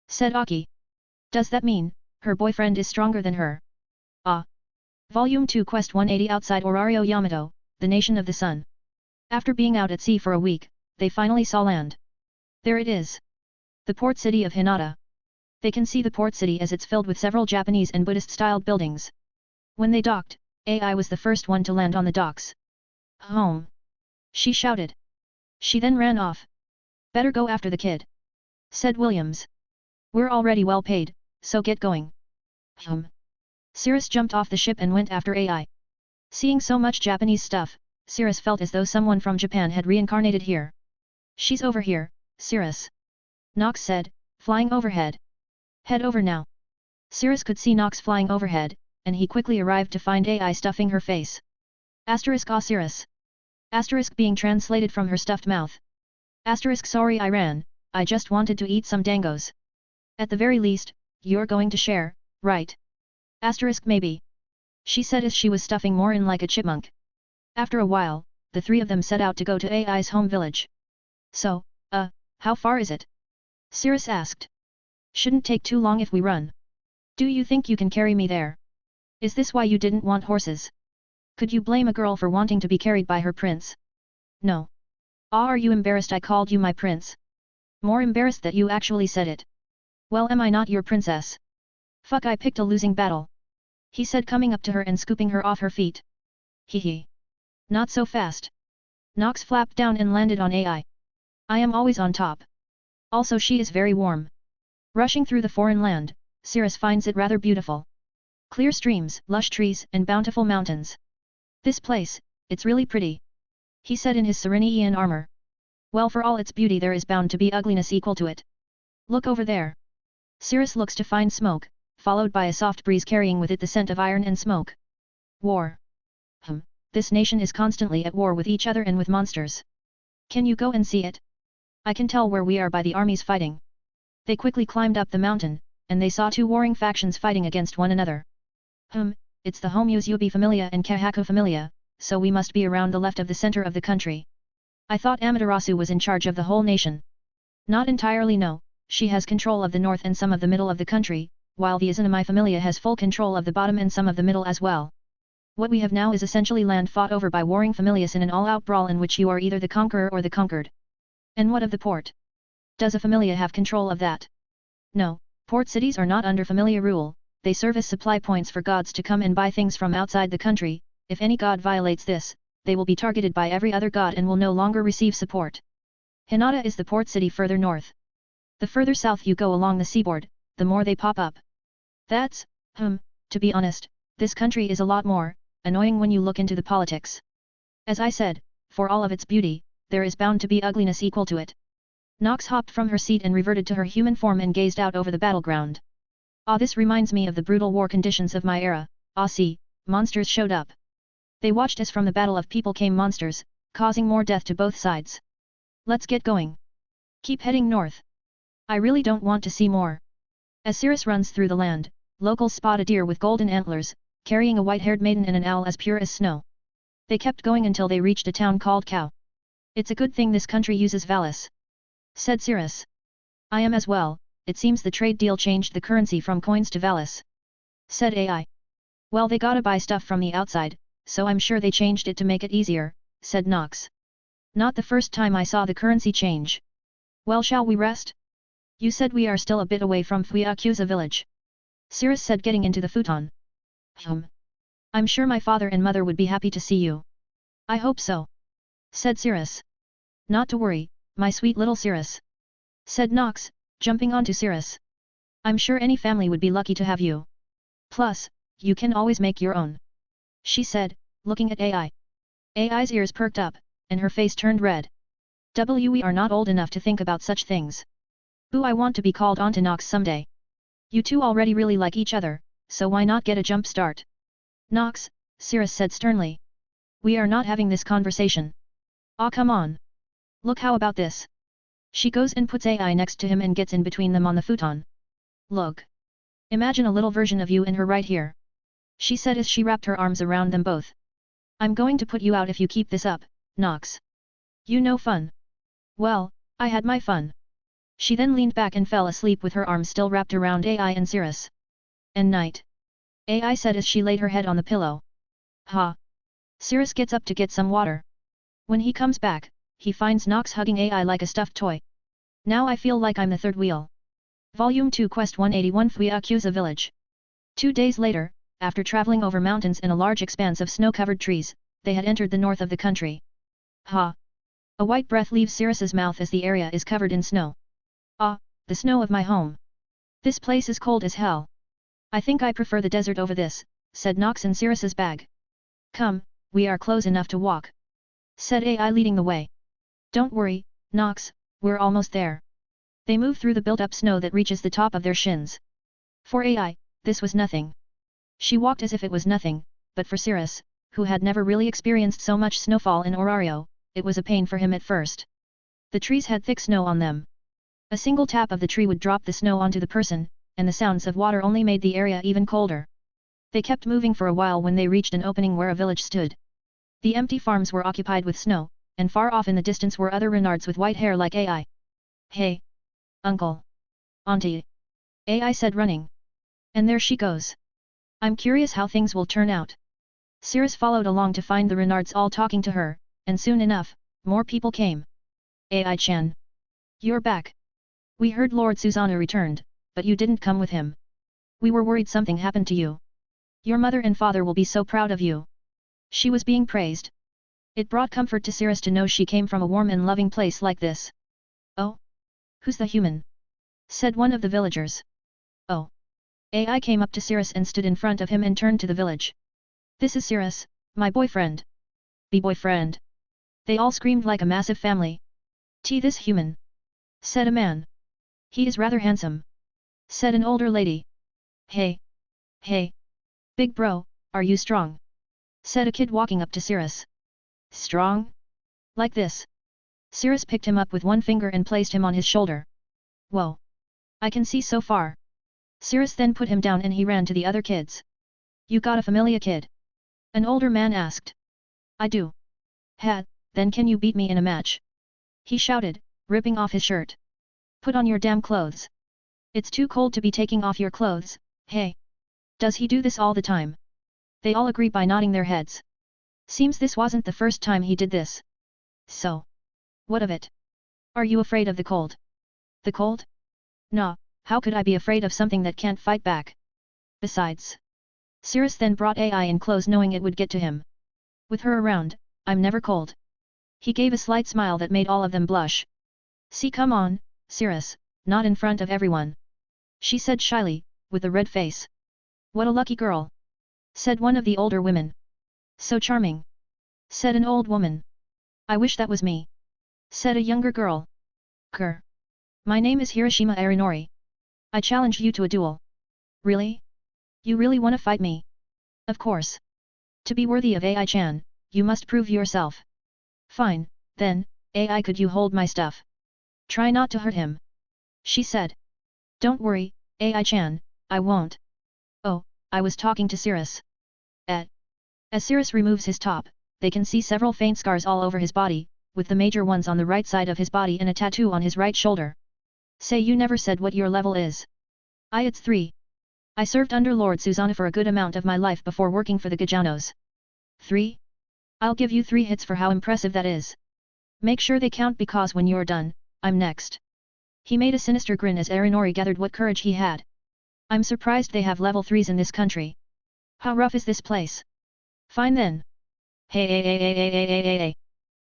Said Aki. Does that mean her boyfriend is stronger than her? Ah. Volume 2 Quest 180 outside Orario Yamato, the nation of the sun. After being out at sea for a week, they finally saw land. There it is. The port city of Hinata. They can see the port city as it's filled with several Japanese and Buddhist-styled buildings. When they docked, AI was the first one to land on the docks. Home. She shouted. She then ran off. Better go after the kid. Said Williams. We're already well paid, so get going. Cirrus jumped off the ship and went after AI. Seeing so much Japanese stuff, Cirrus felt as though someone from Japan had reincarnated here. She's over here, Cirrus. Nox said, flying overhead. Head over now. Cirrus could see Nox flying overhead, and he quickly arrived to find AI stuffing her face. Asterisk Cirrus. Asterisk being translated from her stuffed mouth. Asterisk sorry I ran, I just wanted to eat some dangos. At the very least, you're going to share, right? Asterisk maybe. She said as she was stuffing more in like a chipmunk. After a while, the three of them set out to go to AI's home village. So, how far is it? Cirrus asked. Shouldn't take too long if we run. Do you think you can carry me there? Is this why you didn't want horses? Could you blame a girl for wanting to be carried by her prince? No. Are you embarrassed I called you my prince? More embarrassed that you actually said it. Well, am I not your princess? Fuck, I picked a losing battle. He said coming up to her and scooping her off her feet. Hee. Not so fast. Nox flapped down and landed on AI. I am always on top. Also she is very warm. Rushing through the foreign land, Cirrus finds it rather beautiful. Clear streams, lush trees, and bountiful mountains. This place, it's really pretty. He said in his Serenian armor. Well, for all its beauty there is bound to be ugliness equal to it. Look over there. Cirrus looks to find smoke, followed by a soft breeze carrying with it the scent of iron and smoke. War. This nation is constantly at war with each other and with monsters. Can you go and see it? I can tell where we are by the armies fighting. They quickly climbed up the mountain, and they saw two warring factions fighting against one another. it's the Homusubi familia and Kahaku familia, so we must be around the left of the center of the country. I thought Amaterasu was in charge of the whole nation. Not entirely, no, she has control of the north and some of the middle of the country, while the Izanami familia has full control of the bottom and some of the middle as well. What we have now is essentially land fought over by warring familias in an all-out brawl in which you are either the conqueror or the conquered. And what of the port? Does a familia have control of that? No, port cities are not under familia rule, they serve as supply points for gods to come and buy things from outside the country. If any god violates this, they will be targeted by every other god and will no longer receive support. Hinata is the port city further north. The further south you go along the seaboard, the more they pop up. That's, to be honest, this country is a lot more annoying when you look into the politics. As I said, for all of its beauty, there is bound to be ugliness equal to it. Nox hopped from her seat and reverted to her human form and gazed out over the battleground. Ah, this reminds me of the brutal war conditions of my era. Ah, see, monsters showed up. They watched as from the battle of people came monsters, causing more death to both sides. Let's get going. Keep heading north. I really don't want to see more. As Cirrus runs through the land, locals spot a deer with golden antlers, carrying a white-haired maiden and an owl as pure as snow. They kept going until they reached a town called Cow. It's a good thing this country uses Valis, said Cirrus. I am as well, it seems the trade deal changed the currency from coins to Valis, said AI. Well, they gotta buy stuff from the outside, so I'm sure they changed it to make it easier, said Nox. Not the first time I saw the currency change. Well, shall we rest? You said we are still a bit away from Fuyakuza village, Cirrus said, getting into the futon. I'm sure my father and mother would be happy to see you. I hope so, said Cirrus. Not to worry, my sweet little Cirrus, said Nox, jumping onto Cirrus. I'm sure any family would be lucky to have you. Plus, you can always make your own, she said, looking at AI. AI's ears perked up, and her face turned red. We are not old enough to think about such things. Ooh, I want to be called onto Nox someday. You two already really like each other, so why not get a jump start? Nox, Cirrus said sternly. We are not having this conversation. Ah, come on. Look, how about this? She goes and puts AI next to him and gets in between them on the futon. Look. Imagine a little version of you and her right here, she said as she wrapped her arms around them both. I'm going to put you out if you keep this up, Nox. You know fun. Well, I had my fun. She then leaned back and fell asleep with her arms still wrapped around AI and Cirrus. And night, AI said as she laid her head on the pillow. Ha! Cirrus gets up to get some water. When he comes back, he finds Nox hugging AI like a stuffed toy. Now I feel like I'm the third wheel. Volume 2 Quest 181 Fuyakuza Village. 2 days later, after traveling over mountains and a large expanse of snow-covered trees, they had entered the north of the country. Ha! A white breath leaves Cirrus's mouth as the area is covered in snow. Ah, the snow of my home. This place is cold as hell. I think I prefer the desert over this, said Nox in Cirrus's bag. Come, we are close enough to walk, said AI leading the way. Don't worry, Nox, we're almost there. They move through the built-up snow that reaches the top of their shins. For AI, this was nothing. She walked as if it was nothing, but for Cirrus, who had never really experienced so much snowfall in Orario, it was a pain for him at first. The trees had thick snow on them. A single tap of the tree would drop the snow onto the person, and the sounds of water only made the area even colder. They kept moving for a while when they reached an opening where a village stood. The empty farms were occupied with snow, and far off in the distance were other Renards with white hair like AI. Hey! Uncle! Auntie! AI said, running. And there she goes. I'm curious how things will turn out. Cirrus followed along to find the Renards all talking to her, and soon enough, more people came. AI-chan! You're back! We heard Lord Susanoo returned, but you didn't come with him. We were worried something happened to you. Your mother and father will be so proud of you. She was being praised. It brought comfort to Cirrus to know she came from a warm and loving place like this. Oh? Who's the human? Said one of the villagers. Oh. AI came up to Cirrus and stood in front of him and turned to the village. This is Cirrus, my boyfriend. Boyfriend. They all screamed like a massive family. This human. Said a man. He is rather handsome, said an older lady. Hey! Hey! Big bro, are you strong? Said a kid walking up to Cirrus. Strong? Like this. Cirrus picked him up with one finger and placed him on his shoulder. Whoa! I can see so far. Cirrus then put him down and he ran to the other kids. You got a familiar kid? An older man asked. I do. Ha, then can you beat me in a match? He shouted, ripping off his shirt. Put on your damn clothes. It's too cold to be taking off your clothes, hey. Does he do this all the time? They all agree by nodding their heads. Seems this wasn't the first time he did this. So. What of it? Are you afraid of the cold? The cold? Nah, how could I be afraid of something that can't fight back? Besides. Cirrus then brought AI in clothes knowing it would get to him. With her around, I'm never cold. He gave a slight smile that made all of them blush. See, come on, Cirrus, not in front of everyone. She said shyly, with a red face. What a lucky girl. Said one of the older women. So charming. Said an old woman. I wish that was me. Said a younger girl. Grr. My name is Hiroshima Arinori. I challenge you to a duel. Really? You really wanna fight me? Of course. To be worthy of AI-chan, you must prove yourself. Fine, then, AI, could you hold my stuff? Try not to hurt him. She said. Don't worry, AI-chan, I won't. Oh, I was talking to Cirrus. As Cirrus removes his top, they can see several faint scars all over his body, with the major ones on the right side of his body and a tattoo on his right shoulder. Say, you never said what your level is. It's 3. I served under Lord Susanna for a good amount of my life before working for the Gajanos. 3? I'll give you 3 hits for how impressive that is. Make sure they count because when you're done, I'm next. He made a sinister grin as Arinori gathered what courage he had. I'm surprised they have level 3s in this country. How rough is this place? Fine then. Hey.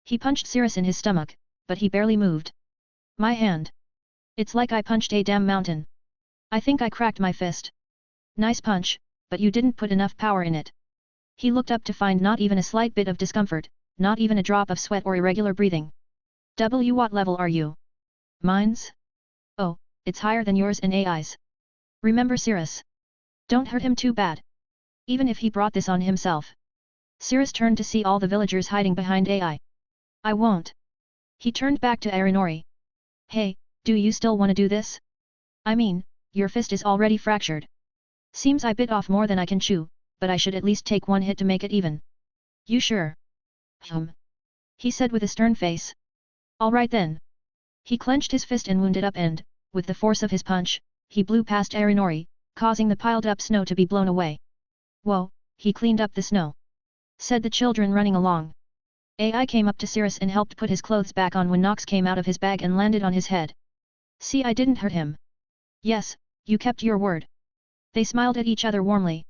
He punched Cirrus in his stomach, but he barely moved. My hand. It's like I punched a damn mountain. I think I cracked my fist. Nice punch, but you didn't put enough power in it. He looked up to find not even a slight bit of discomfort, not even a drop of sweat or irregular breathing. What level are you? Mine's? Oh, it's higher than yours and AI's. Remember Cirrus. Don't hurt him too bad. Even if he brought this on himself. Cirrus turned to see all the villagers hiding behind AI. I won't. He turned back to Arinori. Hey, do you still want to do this? I mean, your fist is already fractured. Seems I bit off more than I can chew, but I should at least take 1 hit to make it even. You sure? He said with a stern face. Alright then. He clenched his fist and wound it up and, with the force of his punch, he blew past Arinori, causing the piled up snow to be blown away. Whoa, he cleaned up the snow. Said the children running along. AI came up to Cirrus and helped put his clothes back on when Nox came out of his bag and landed on his head. See, I didn't hurt him. Yes, you kept your word. They smiled at each other warmly.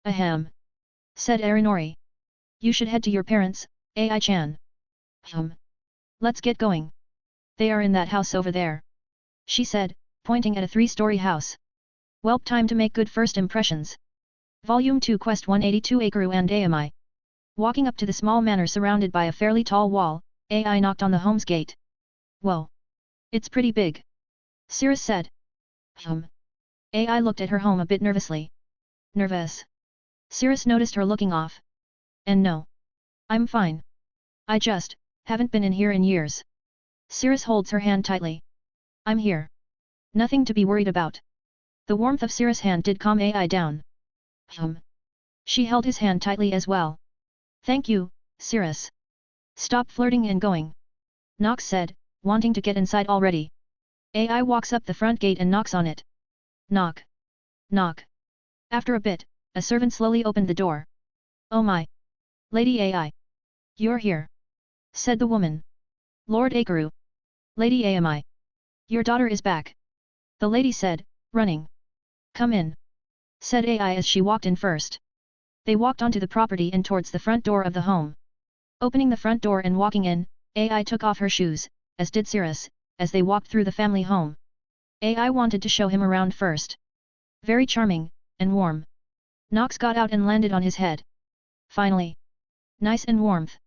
Ahem. Said Arinori. You should head to your parents, AI-chan. Let's get going. They are in that house over there. She said, pointing at a 3-story house. Welp, time to make good first impressions. Volume 2 Quest 182 Akaru and AMI. Walking up to the small manor surrounded by a fairly tall wall, AI knocked on the home's gate. Whoa. It's pretty big. Cirrus said. AI looked at her home a bit nervously. Nervous. Cirrus noticed her looking off. And no. I'm fine. I just, haven't been in here in years. Cirrus holds her hand tightly. I'm here. Nothing to be worried about. The warmth of Cirrus' hand did calm AI down. She held his hand tightly as well. Thank you, Cirrus. Stop flirting and going. Nox said, wanting to get inside already. AI walks up the front gate and knocks on it. Knock. Knock. After a bit, a servant slowly opened the door. Oh my. Lady AI. You're here. Said the woman. Lord Akaru. Lady AMI. Your daughter is back. The lady said, running. Come in. Said AI as she walked in first. They walked onto the property and towards the front door of the home. Opening the front door and walking in, AI took off her shoes, as did Cirrus, as they walked through the family home. AI wanted to show him around first. Very charming, and warm. Nox got out and landed on his head. Finally. Nice and warmth.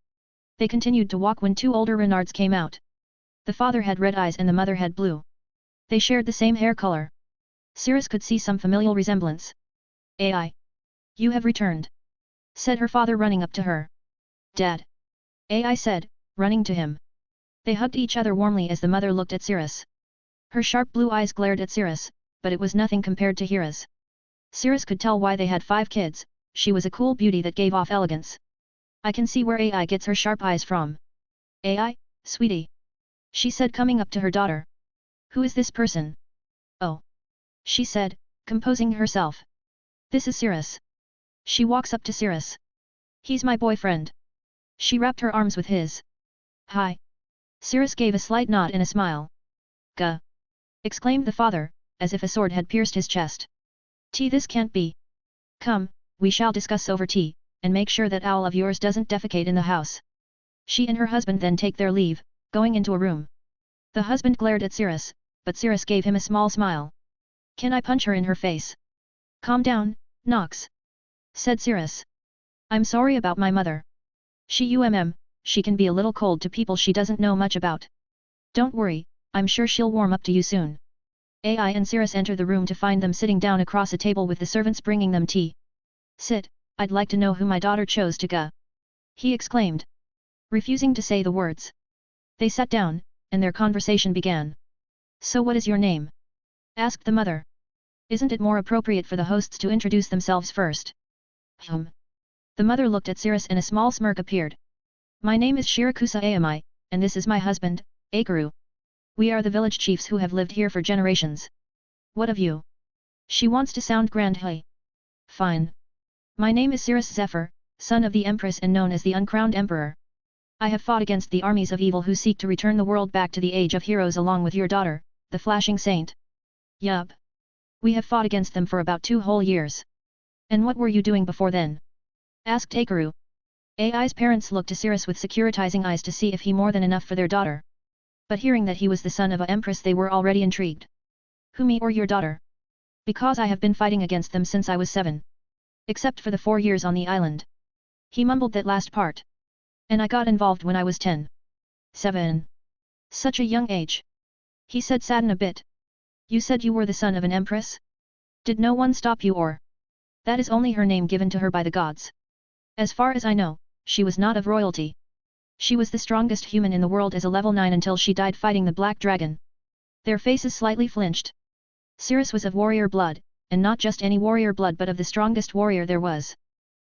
They continued to walk when 2 older Renards came out. The father had red eyes and the mother had blue. They shared the same hair color. Cirrus could see some familial resemblance. AI. You have returned. Said her father running up to her. Dad. AI said, running to him. They hugged each other warmly as the mother looked at Cirrus. Her sharp blue eyes glared at Cirrus, but it was nothing compared to Hira's. Cirrus could tell why they had 5 kids, she was a cool beauty that gave off elegance. I can see where AI gets her sharp eyes from. AI, sweetie. She said coming up to her daughter. Who is this person? Oh. She said, composing herself. This is Cirrus. She walks up to Cirrus. He's my boyfriend. She wrapped her arms with his. Hi. Cirrus gave a slight nod and a smile. Gah! Exclaimed the father, as if a sword had pierced his chest. Tea, this can't be. Come, we shall discuss over tea, and make sure that owl of yours doesn't defecate in the house. She and her husband then take their leave, going into a room. The husband glared at Cirrus, but Cirrus gave him a small smile. Can I punch her in her face? Calm down, Nox. Said Cirrus. I'm sorry about my mother. She can be a little cold to people she doesn't know much about. Don't worry, I'm sure she'll warm up to you soon. AI and Cirrus enter the room to find them sitting down across a table with the servants bringing them tea. Sit, I'd like to know who my daughter chose to go. He exclaimed. Refusing to say the words. They sat down, and their conversation began. So what is your name? Asked the mother. Isn't it more appropriate for the hosts to introduce themselves first? The mother looked at Cirrus and a small smirk appeared. My name is Shirakusa Aomai, and this is my husband, Akaru. We are the village chiefs who have lived here for generations. What of you? She wants to sound grand. Hey. Fine. My name is Cirrus Zephyr, son of the Empress and known as the Uncrowned Emperor. I have fought against the armies of evil who seek to return the world back to the age of heroes along with your daughter, the Flashing Saint. Yup. We have fought against them for about 2 whole years. And what were you doing before then? Asked Akaru. AI's parents looked to Cirrus with securitizing eyes to see if he more than enough for their daughter. But hearing that he was the son of a empress they were already intrigued. Who, me or your daughter? Because I have been fighting against them since I was 7. Except for the 4 years on the island. He mumbled that last part. And I got involved when I was 10. 7. Such a young age. He said saddened a bit. You said you were the son of an empress? Did no one stop you or? That is only her name given to her by the gods. As far as I know, she was not of royalty. She was the strongest human in the world as a level 9 until she died fighting the black dragon. Their faces slightly flinched. Cirrus was of warrior blood, and not just any warrior blood but of the strongest warrior there was.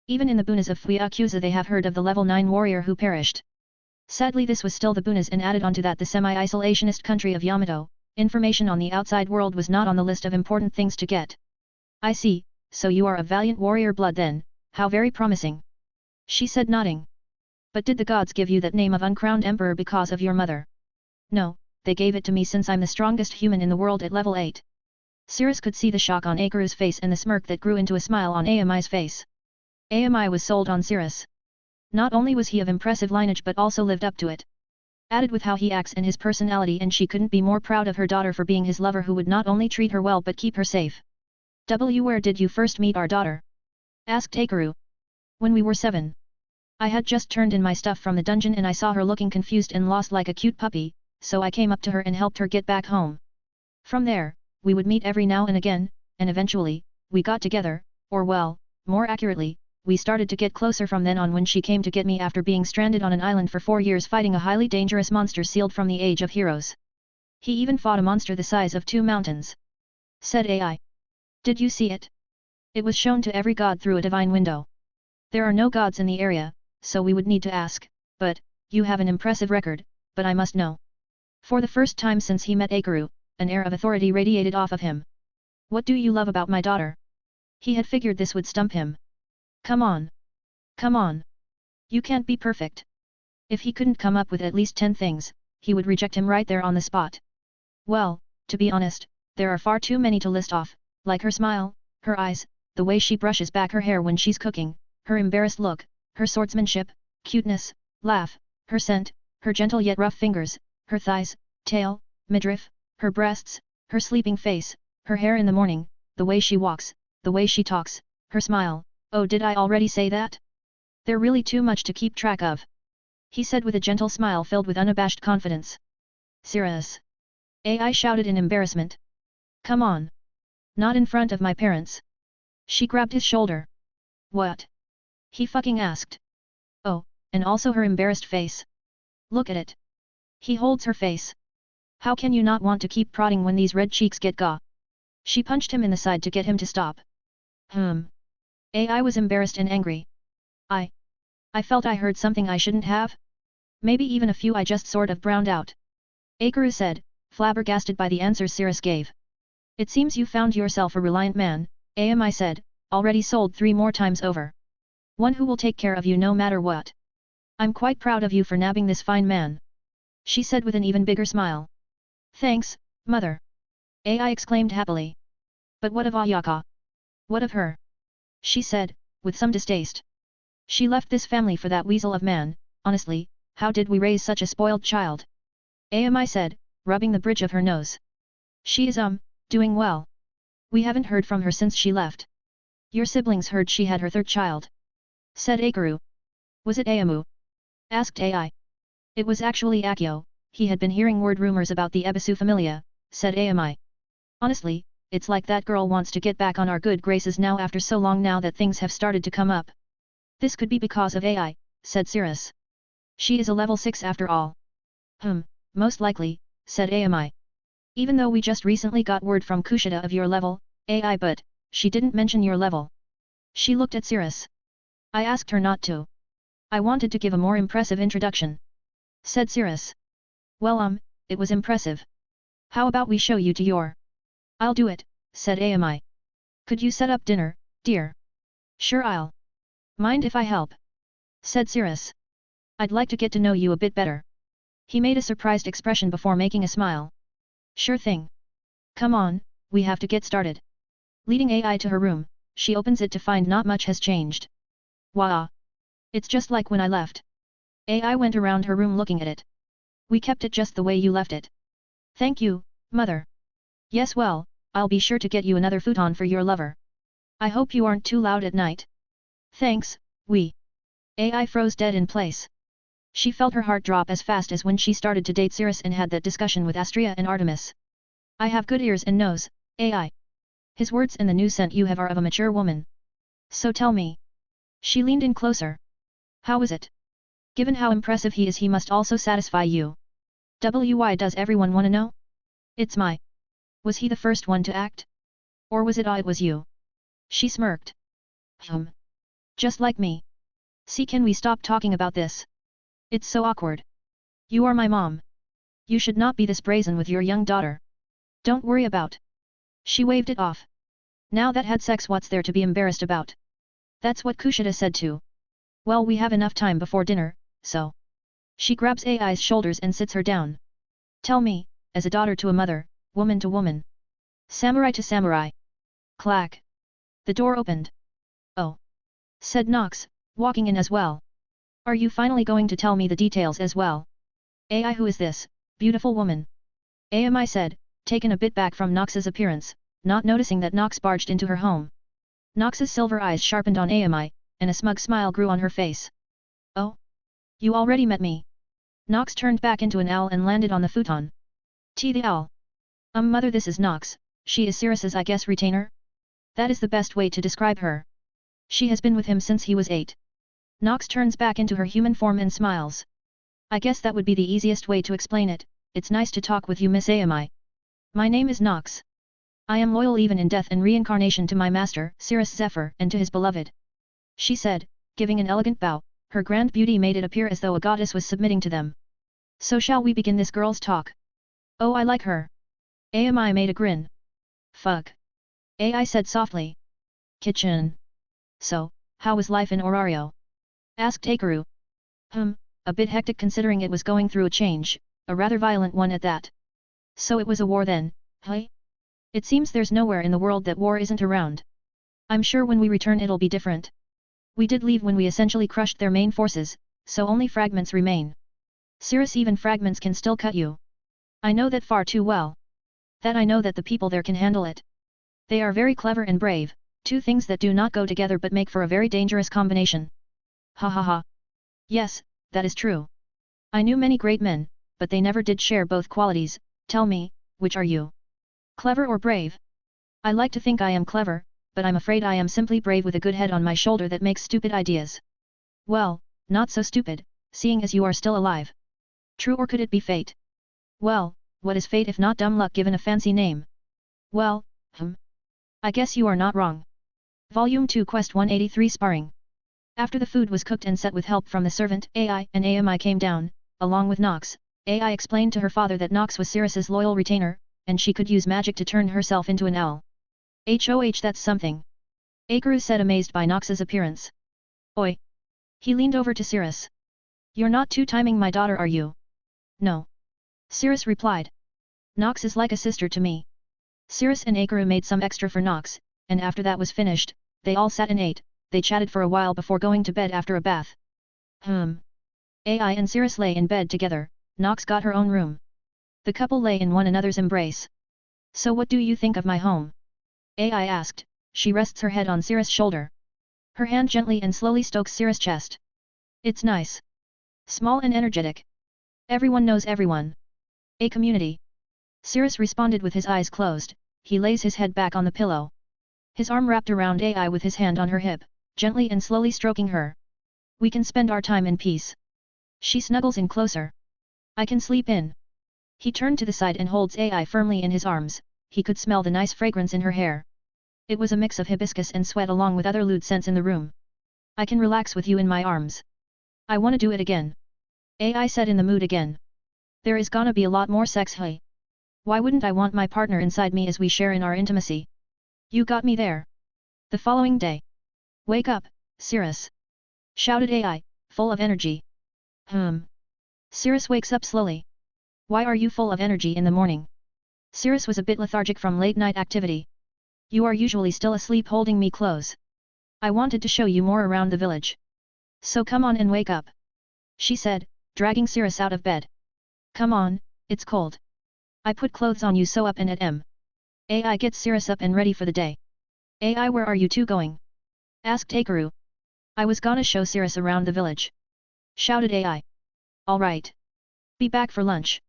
Even in the Bunas of Fuyakuza they have heard of the level 9 warrior who perished. Sadly this was still the Bunas and added onto that the semi-isolationist country of Yamato, information on the outside world was not on the list of important things to get. I see, so you are a valiant warrior blood then, how very promising. She said nodding. But did the gods give you that name of uncrowned emperor because of your mother? No, they gave it to me since I'm the strongest human in the world at level 8. Cirrus could see the shock on Akaru's face and the smirk that grew into a smile on Aomai's face. Aomai was sold on Cirrus. Not only was he of impressive lineage but also lived up to it. Added with how he acts and his personality, and she couldn't be more proud of her daughter for being his lover who would not only treat her well but keep her safe. Where did you first meet our daughter? Asked Akaru. When we were 7. I had just turned in my stuff from the dungeon and I saw her looking confused and lost like a cute puppy, so I came up to her and helped her get back home. From there, we would meet every now and again, and eventually, we got together, or well, more accurately, we started to get closer from then on when she came to get me after being stranded on an island for 4 years fighting a highly dangerous monster sealed from the age of heroes. He even fought a monster the size of 2 mountains. Said AI. Did you see it? It was shown to every god through a divine window. There are no gods in the area, so we would need to ask, but, you have an impressive record, but I must know. For the first time since he met Akaru, an air of authority radiated off of him. What do you love about my daughter? He had figured this would stump him. Come on. Come on. You can't be perfect. If he couldn't come up with at least 10 things, he would reject him right there on the spot. Well, to be honest, there are far too many to list off, like her smile, her eyes, the way she brushes back her hair when she's cooking, her embarrassed look, her swordsmanship, cuteness, laugh, her scent, her gentle yet rough fingers, her thighs, tail, midriff, her breasts, her sleeping face, her hair in the morning, the way she walks, the way she talks, her smile. Oh, did I already say that? They're really too much to keep track of. He said with a gentle smile filled with unabashed confidence. Cirrus. AI shouted in embarrassment. Come on. Not in front of my parents. She grabbed his shoulder. What? He fucking asked. Oh, and also her embarrassed face. Look at it. He holds her face. How can you not want to keep prodding when these red cheeks get She punched him in the side to get him to stop. AI was embarrassed and angry. I felt I heard something I shouldn't have? Maybe even a few I just sort of browned out. Akaru said, flabbergasted by the answers Cirrus gave. It seems you found yourself a reliant man, Ami said, already sold 3 more times over. One who will take care of you no matter what. I'm quite proud of you for nabbing this fine man. She said with an even bigger smile. Thanks, mother. Ai exclaimed happily. But what of Ayaka? What of her? She said, with some distaste. She left this family for that weasel of man, honestly, how did we raise such a spoiled child? Ami said, rubbing the bridge of her nose. She is doing well. We haven't heard from her since she left. Your siblings heard she had her 3rd child. Said Akaru. Was it Ayamu? Asked Ai. It was actually Akio, he had been hearing word rumors about the Ebisu familia, said Ami. Honestly, it's like that girl wants to get back on our good graces now after so long now that things have started to come up. This could be because of Ai, said Cirrus. She is a level 6 after all. Most likely, said Ami. Even though we just recently got word from Kushida of your level, Ai, but she didn't mention your level. She looked at Cirrus. I asked her not to. I wanted to give a more impressive introduction. Said Cirrus. Well it was impressive. How about we show you to your... I'll do it, said Ami. Could you set up dinner, dear? Sure I'll. Mind if I help? Said Cirrus. I'd like to get to know you a bit better. He made a surprised expression before making a smile. Sure thing. Come on, we have to get started. Leading Ai to her room, she opens it to find not much has changed. Wah! It's just like when I left. Ai went around her room looking at it. We kept it just the way you left it. Thank you, mother. Yes well, I'll be sure to get you another futon for your lover. I hope you aren't too loud at night. Thanks, we. Ai froze dead in place. She felt her heart drop as fast as when she started to date Cirrus and had that discussion with Astria and Artemis. I have good ears and nose, Ai. His words and the new scent you have are of a mature woman. So tell me. She leaned in closer. How is it? Given how impressive he is, he must also satisfy you. Why does everyone want to know? It's my... Was he the first one to act? Or was it I? It was you? She smirked. Just like me. See, can we stop talking about this? It's so awkward. You are my mom. You should not be this brazen with your young daughter. Don't worry about. She waved it off. Now that had sex, what's there to be embarrassed about? That's what Kushida said too. Well, we have enough time before dinner, so. She grabs Ai's shoulders and sits her down. Tell me, as a daughter to a mother, woman to woman. Samurai to samurai. Clack. The door opened. Oh. Said Nox, walking in as well. Are you finally going to tell me the details as well? Ai, who is this, beautiful woman? Ami said, taken a bit back from Nox's appearance, not noticing that Nox barged into her home. Nox's silver eyes sharpened on Ami, and a smug smile grew on her face. Oh? You already met me. Nox turned back into an owl and landed on the futon. The owl. Mother, this is Nox, she is Cirrus's I guess retainer? That is the best way to describe her. She has been with him since he was 8. Nox turns back into her human form and smiles. I guess that would be the easiest way to explain it. It's nice to talk with you, Miss Ami. My name is Nox. I am loyal even in death and reincarnation to my master, Cirrus Zephyr, and to his beloved. She said, giving an elegant bow. Her grand beauty made it appear as though a goddess was submitting to them. So shall we begin this girl's talk? Oh, I like her. Ami made a grin. Fuck. Ai said softly. Kitchen. So, how was life in Orario? Asked Akaru. A bit hectic considering it was going through a change, a rather violent one at that. So it was a war then, hey? It seems there's nowhere in the world that war isn't around. I'm sure when we return it'll be different. We did leave when we essentially crushed their main forces, so only fragments remain. Cirrus, even fragments can still cut you. I know that far too well. That I know that the people there can handle it. They are very clever and brave, 2 things that do not go together but make for a very dangerous combination. Ha ha ha. Yes, that is true. I knew many great men, but they never did share both qualities. Tell me, which are you? Clever or brave? I like to think I am clever, but I'm afraid I am simply brave with a good head on my shoulder that makes stupid ideas. Well, not so stupid, seeing as you are still alive. True, or could it be fate? Well, what is fate if not dumb luck given a fancy name? Well, I guess you are not wrong. Volume 2 Quest 183 Sparring. After the food was cooked and set with help from the servant, AI and AMI came down, along with Nox. AI explained to her father that Nox was Cirrus's loyal retainer, and she could use magic to turn herself into an owl. HOH, that's something. Akaru said, amazed by Nox's appearance. Oi! He leaned over to Cirrus. You're not two-timing my daughter, are you? No. Cirrus replied. Nox is like a sister to me. Cirrus and Akaru made some extra for Nox, and after that was finished, they all sat and ate. They chatted for a while before going to bed after a bath. AI and Cirrus lay in bed together. Nox got her own room. The couple lay in one another's embrace. So what do you think of my home? AI asked. She rests her head on Cirrus' shoulder. Her hand gently and slowly strokes Cirrus' chest. It's nice. Small and energetic. Everyone knows everyone. A community. Cirrus responded with his eyes closed. He lays his head back on the pillow. His arm wrapped around AI with his hand on her hip, gently and slowly stroking her. We can spend our time in peace. She snuggles in closer. I can sleep in. He turned to the side and holds AI firmly in his arms. He could smell the nice fragrance in her hair. It was a mix of hibiscus and sweat along with other lewd scents in the room. I can relax with you in my arms. I wanna do it again. AI said, in the mood again. There is gonna be a lot more sex, hey. Why wouldn't I want my partner inside me as we share in our intimacy? You got me there. The following day. Wake up, Cirrus! Shouted AI, full of energy. Cirrus wakes up slowly. Why are you full of energy in the morning? Cirrus was a bit lethargic from late night activity. You are usually still asleep holding me close. I wanted to show you more around the village. So come on and wake up. She said, dragging Cirrus out of bed. Come on, it's cold. I put clothes on you, so up and at M. AI gets Cirrus up and ready for the day. AI, where are you two going? Asked Akaru. I was gonna show Cirrus around the village. Shouted AI. Alright. Be back for lunch.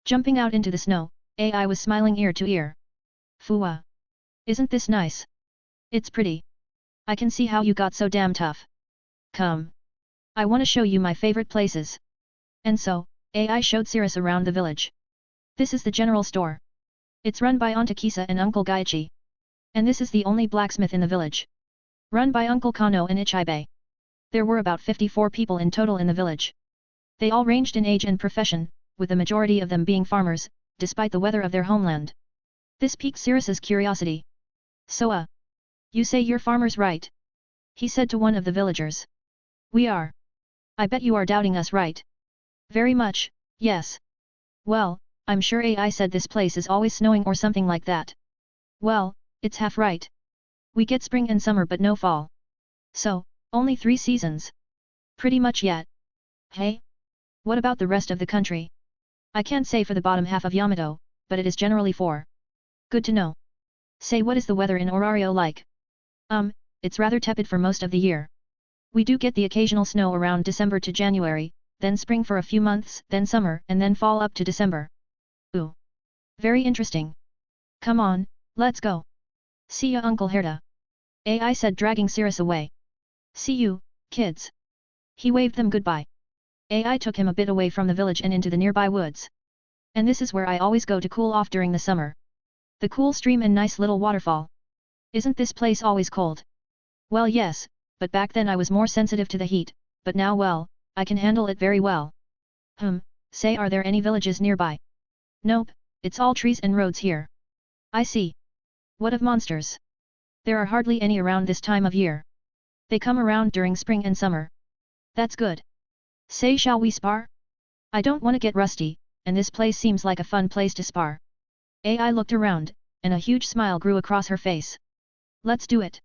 Jumping out into the snow, AI was smiling ear to ear. Fua. Isn't this nice? It's pretty. I can see how you got so damn tough. Come. I wanna show you my favorite places. And so, AI showed Cirrus around the village. This is the general store. It's run by Aunt Akisa and Uncle Gaichi. And this is the only blacksmith in the village. Run by Uncle Kano and Ichibe. There were about 54 people in total in the village. They all ranged in age and profession, with the majority of them being farmers, despite the weather of their homeland. This piqued Cirrus's curiosity. So you say you're farmers, right? He said to one of the villagers. We are. I bet you are doubting us, right? Very much, yes. Well, I'm sure AI said this place is always snowing or something like that. Well, it's half right. We get spring and summer but no fall. So, only 3 seasons. Pretty much yet. Hey? What about the rest of the country? I can't say for the bottom half of Yamato, but it is generally 4. Good to know. Say, what is the weather in Orario like? It's rather tepid for most of the year. We do get the occasional snow around December to January, then spring for a few months, then summer, and then fall up to December. Ooh. Very interesting. Come on, let's go. See ya, Uncle Herta. AI said, dragging Cirrus away. See you, kids. He waved them goodbye. AI took him a bit away from the village and into the nearby woods. And this is where I always go to cool off during the summer. The cool stream and nice little waterfall. Isn't this place always cold? Well, yes, but back then I was more sensitive to the heat, but now, well, I can handle it very well. Say, are there any villages nearby? Nope, it's all trees and roads here. I see. What of monsters? There are hardly any around this time of year. They come around during spring and summer. That's good. Say, shall we spar? I don't want to get rusty, and this place seems like a fun place to spar. AI looked around, and a huge smile grew across her face. Let's do it.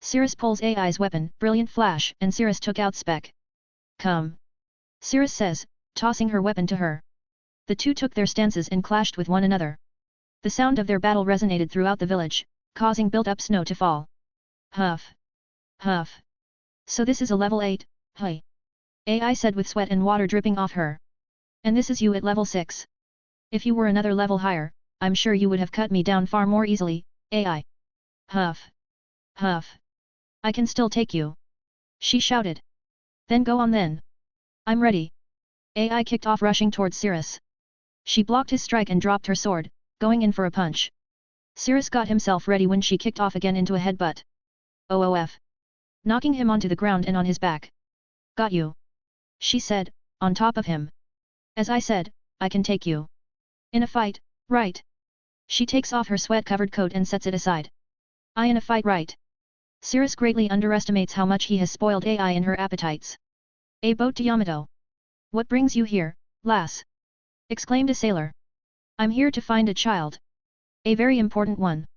Cirrus pulls AI's weapon, brilliant flash, and Cirrus took out Spec. Come. Cirrus says, tossing her weapon to her. The two took their stances and clashed with one another. The sound of their battle resonated throughout the village, causing built-up snow to fall. Huff. Huff. So this is a level 8, hey. AI said with sweat and water dripping off her. And this is you at level 6. If you were another level higher, I'm sure you would have cut me down far more easily, AI. Huff. Huff. I can still take you. She shouted. Then go on then. I'm ready. AI kicked off, rushing towards Cirrus. She blocked his strike and dropped her sword, going in for a punch. Cirrus got himself ready when she kicked off again into a headbutt. oof. Knocking him onto the ground and on his back. Got you. She said, on top of him. As I said, I can take you. In a fight, right? She takes off her sweat-covered coat and sets it aside. I in a fight, right? Cirrus greatly underestimates how much he has spoiled AI in her appetites. A boat to Yamato. What brings you here, lass? Exclaimed a sailor. I'm here to find a child. A very important one.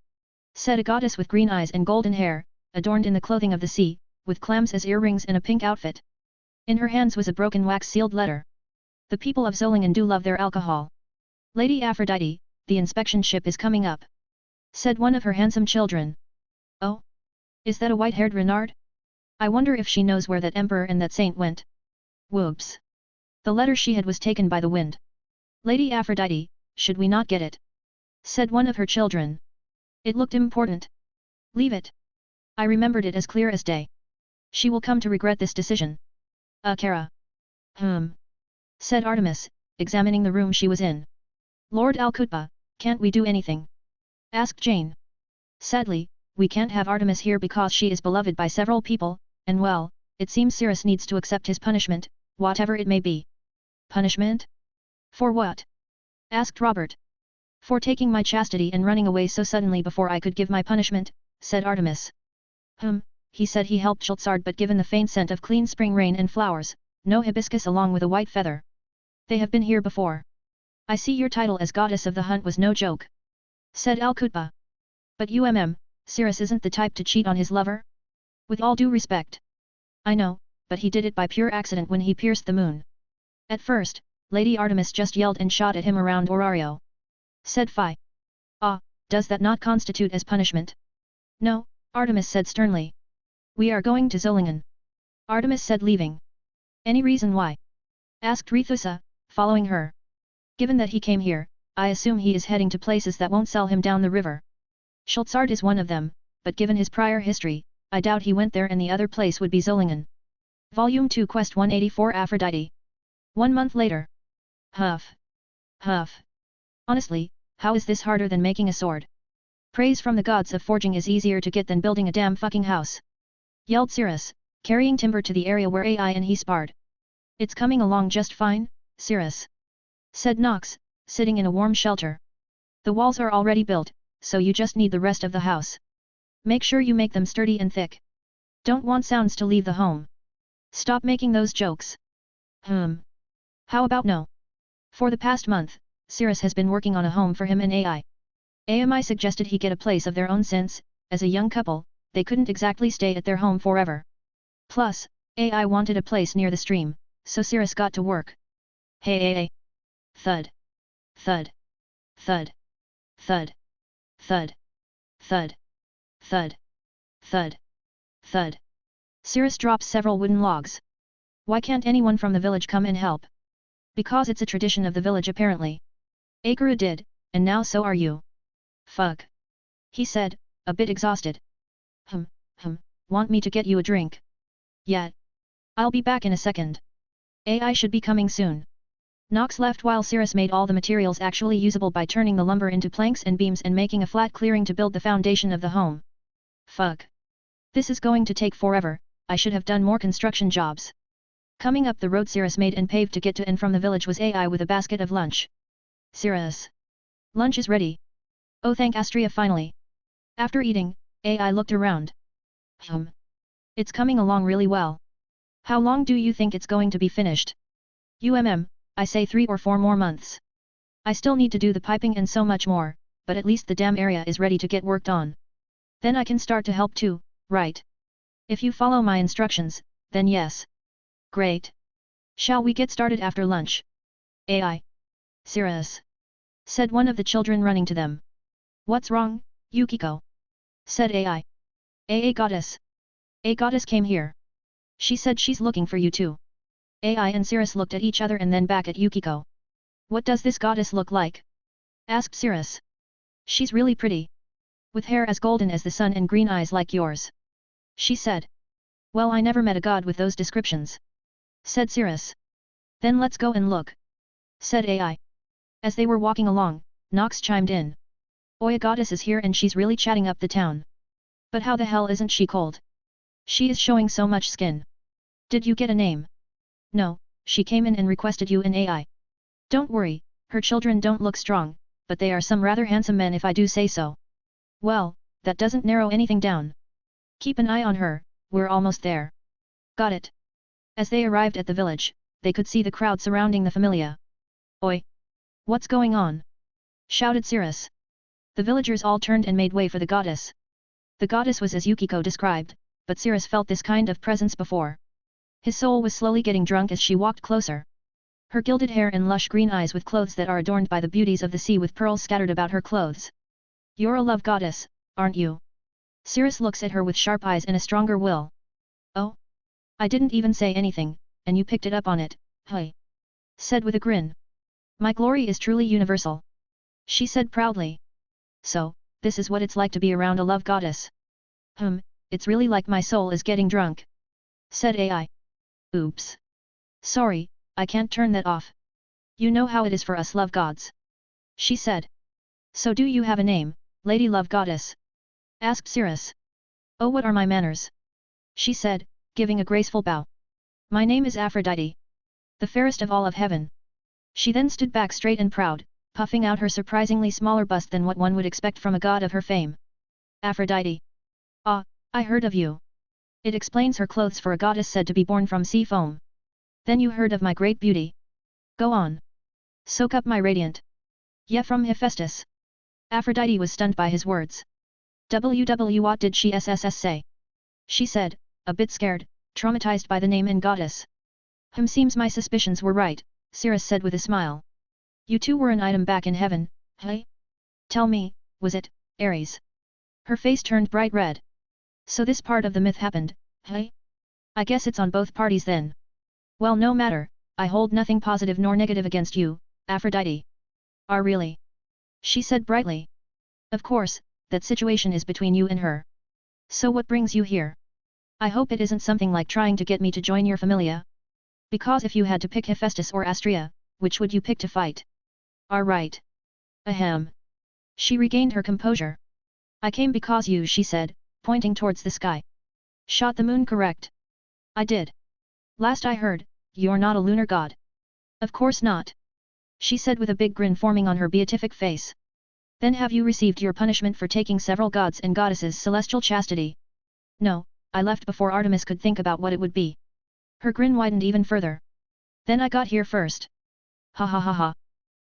Said a goddess with green eyes and golden hair, adorned in the clothing of the sea, with clams as earrings and a pink outfit. In her hands was a broken wax-sealed letter. The people of Zolingen do love their alcohol. Lady Aphrodite, the inspection ship is coming up. Said one of her handsome children. Oh? Is that a white-haired Renard? I wonder if she knows where that emperor and that saint went. Whoops. The letter she had was taken by the wind. Lady Aphrodite, should we not get it? Said one of her children. It looked important. Leave it. I remembered it as clear as day. She will come to regret this decision. Kara. Said Artemis, examining the room she was in. Lord Al-Qutba, can't we do anything? Asked Jane. Sadly, we can't have Artemis here because she is beloved by several people, and well, it seems Cirrus needs to accept his punishment, whatever it may be. Punishment? For what? Asked Robert. For taking my chastity and running away so suddenly before I could give my punishment, said Artemis. He said he helped Schultzard but given the faint scent of clean spring rain and flowers, no hibiscus along with a white feather. They have been here before. I see your title as goddess of the hunt was no joke. Said Al-Qutba. But Cirrus isn't the type to cheat on his lover? With all due respect. I know, but he did it by pure accident when he pierced the moon. At first, Lady Artemis just yelled and shot at him around Orario. Said Phi. Ah, does that not constitute as punishment? No, Artemis said sternly. We are going to Zolingen. Artemis said leaving. Any reason why? Asked Rethusa, following her. Given that he came here, I assume he is heading to places that won't sell him down the river. Schultzard is one of them, but given his prior history, I doubt he went there and the other place would be Zolingen. Volume 2 Quest 184 Aphrodite. 1 month later. Huff. Huff. Honestly, how is this harder than making a sword? Praise from the gods of forging is easier to get than building a damn fucking house. Yelled Cirrus, carrying timber to the area where AI and he sparred. It's coming along just fine, Cirrus. Said Nox, sitting in a warm shelter. The walls are already built, so you just need the rest of the house. Make sure you make them sturdy and thick. Don't want sounds to leave the home. Stop making those jokes. How about no? For the past month, Cirrus has been working on a home for him and AI. AMI suggested he get a place of their own since, as a young couple, they couldn't exactly stay at their home forever. Plus, AI wanted a place near the stream, so Cirrus got to work. Hey. Thud. Thud. Thud. Thud. Thud. Thud. Thud. Thud. Thud. Cirrus drops several wooden logs. Why can't anyone from the village come and help? Because it's a tradition of the village apparently. Akira did, and now so are you. Fuck. He said, a bit exhausted. Want me to get you a drink? Yeah. I'll be back in a second. AI should be coming soon. Nox left while Cirrus made all the materials actually usable by turning the lumber into planks and beams and making a flat clearing to build the foundation of the home. Fuck. This is going to take forever, I should have done more construction jobs. Coming up the road Cirrus made and paved to get to and from the village was AI with a basket of lunch. Cirrus. Lunch is ready. Oh thank Astria finally. After eating, AI looked around. It's coming along really well. How long do you think it's going to be finished? I say 3 or 4 more months. I still need to do the piping and so much more, but at least the dam area is ready to get worked on. Then I can start to help too, right? If you follow my instructions, then yes. Great. Shall we get started after lunch? AI. Cirrus. Said one of the children running to them. What's wrong, Yukiko? Said AI. A goddess. A goddess came here. She said she's looking for you too. AI and Cirrus looked at each other and then back at Yukiko. What does this goddess look like? Asked Cirrus. She's really pretty. With hair as golden as the sun and green eyes like yours. She said. Well, I never met a god with those descriptions. Said Cirrus. Then let's go and look. Said AI. As they were walking along, Nox chimed in. Oi, a goddess is here and she's really chatting up the town. But how the hell isn't she cold? She is showing so much skin. Did you get a name? No, she came in and requested you in AI. Don't worry, her children don't look strong, but they are some rather handsome men if I do say so. Well, that doesn't narrow anything down. Keep an eye on her, we're almost there. Got it. As they arrived at the village, they could see the crowd surrounding the familia. Oi! What's going on? Shouted Cirrus. The villagers all turned and made way for the goddess. The goddess was as Yukiko described, but Cirrus felt this kind of presence before. His soul was slowly getting drunk as she walked closer. Her gilded hair and lush green eyes with clothes that are adorned by the beauties of the sea with pearls scattered about her clothes. You're a love goddess, aren't you? Cirrus looks at her with sharp eyes and a stronger will. Oh? I didn't even say anything, and you picked it up on it, hey? Said with a grin. My glory is truly universal. She said proudly. So, this is what it's like to be around a love goddess. It's really like my soul is getting drunk. Said AI. Oops. Sorry, I can't turn that off. You know how it is for us love gods. She said. So do you have a name, Lady Love Goddess? Asked Cirrus. Oh, what are my manners? She said, giving a graceful bow. My name is Aphrodite. The fairest of all of heaven. She then stood back straight and proud, puffing out her surprisingly smaller bust than what one would expect from a god of her fame. Aphrodite. Ah, I heard of you. It explains her clothes for a goddess said to be born from sea foam. Then you heard of my great beauty. Go on. Soak up my radiant. Yeah, from Hephaestus. Aphrodite was stunned by his words. What did she say? She said, a bit scared, traumatized by the name and goddess. Seems my suspicions were right, Cirrus said with a smile. You two were an item back in heaven, hey? Tell me, was it, Ares? Her face turned bright red. So this part of the myth happened, hey? I guess it's on both parties then. Well, no matter, I hold nothing positive nor negative against you, Aphrodite. Ah, really? She said brightly. Of course, that situation is between you and her. So what brings you here? I hope it isn't something like trying to get me to join your familia. Because if you had to pick Hephaestus or Astrea, which would you pick to fight? Ah, right. Ahem. She regained her composure. I came because you, she said, pointing towards the sky. Shot the moon, correct? I did. Last I heard, you're not a lunar god. Of course not. She said with a big grin forming on her beatific face. Then have you received your punishment for taking several gods' and goddesses' celestial chastity? No, I left before Artemis could think about what it would be. Her grin widened even further. Then I got here first. Ha ha ha ha.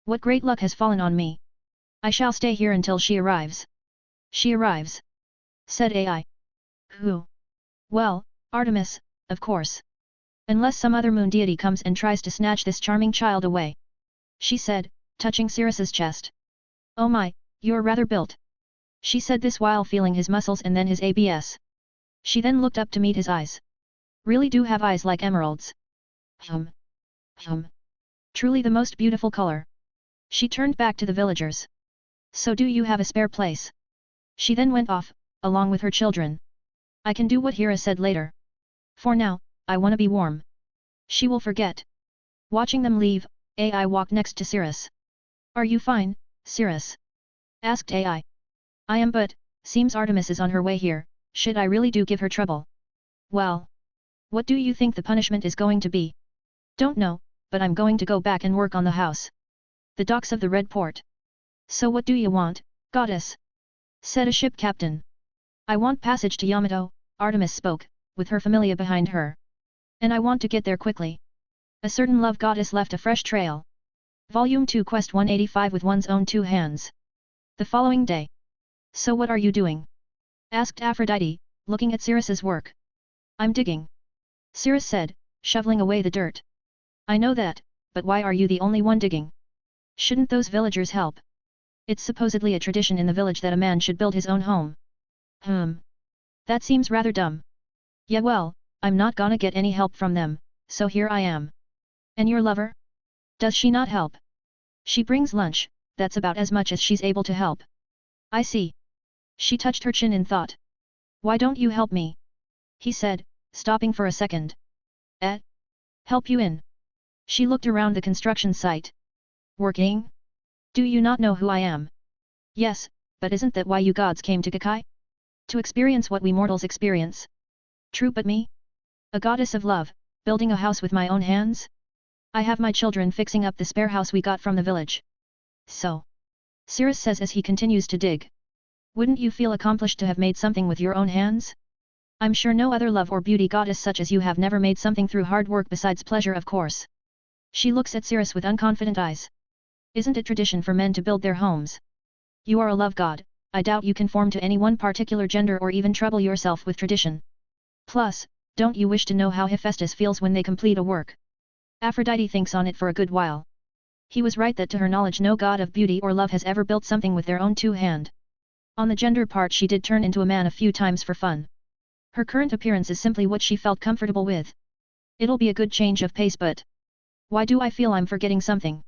What great luck has fallen on me. I shall stay here until she arrives. She arrives? Said AI. Who? Well, Artemis, of course. Unless some other moon deity comes and tries to snatch this charming child away. She said, touching Cirrus's chest. Oh my, you're rather built. She said this while feeling his muscles and then his abs. She then looked up to meet his eyes. Really do have eyes like emeralds. Truly the most beautiful color. She turned back to the villagers. So do you have a spare place? She then went off, along with her children. I can do what Hera said later. For now, I wanna be warm. She will forget. Watching them leave, AI walked next to Cirrus. Are you fine, Cirrus? Asked AI. I am, but seems Artemis is on her way here. Should I really do give her trouble? Well. What do you think the punishment is going to be? Don't know, but I'm going to go back and work on the house. The docks of the Red Port. So what do you want, goddess? Said a ship captain. I want passage to Yamato, Artemis spoke, with her familia behind her. And I want to get there quickly. A certain love goddess left a fresh trail. Volume 2 Quest 185 with one's own two hands. The following day. So what are you doing? Asked Aphrodite, looking at Cirrus's work. I'm digging. Cirrus said, shoveling away the dirt. I know that, but why are you the only one digging? Shouldn't those villagers help? It's supposedly a tradition in the village that a man should build his own home. That seems rather dumb. Yeah, well, I'm not gonna get any help from them, so here I am. And your lover? Does she not help? She brings lunch, that's about as much as she's able to help. I see. She touched her chin in thought. Why don't you help me? He said, stopping for a second. Help you in? She looked around the construction site. Working? Do you not know who I am? Yes, but isn't that why you gods came to Kakai? To experience what we mortals experience. True, but me? A goddess of love, building a house with my own hands? I have my children fixing up the spare house we got from the village. So. Cirrus says as he continues to dig. Wouldn't you feel accomplished to have made something with your own hands? I'm sure no other love or beauty goddess such as you have never made something through hard work besides pleasure, of course. She looks at Cirrus with unconfident eyes. Isn't it tradition for men to build their homes? You are a love god, I doubt you conform to any one particular gender or even trouble yourself with tradition. Plus, don't you wish to know how Hephaestus feels when they complete a work? Aphrodite thinks on it for a good while. He was right that to her knowledge no god of beauty or love has ever built something with their own two hand. On the gender part she did turn into a man a few times for fun. Her current appearance is simply what she felt comfortable with. It'll be a good change of pace, but... Why do I feel I'm forgetting something?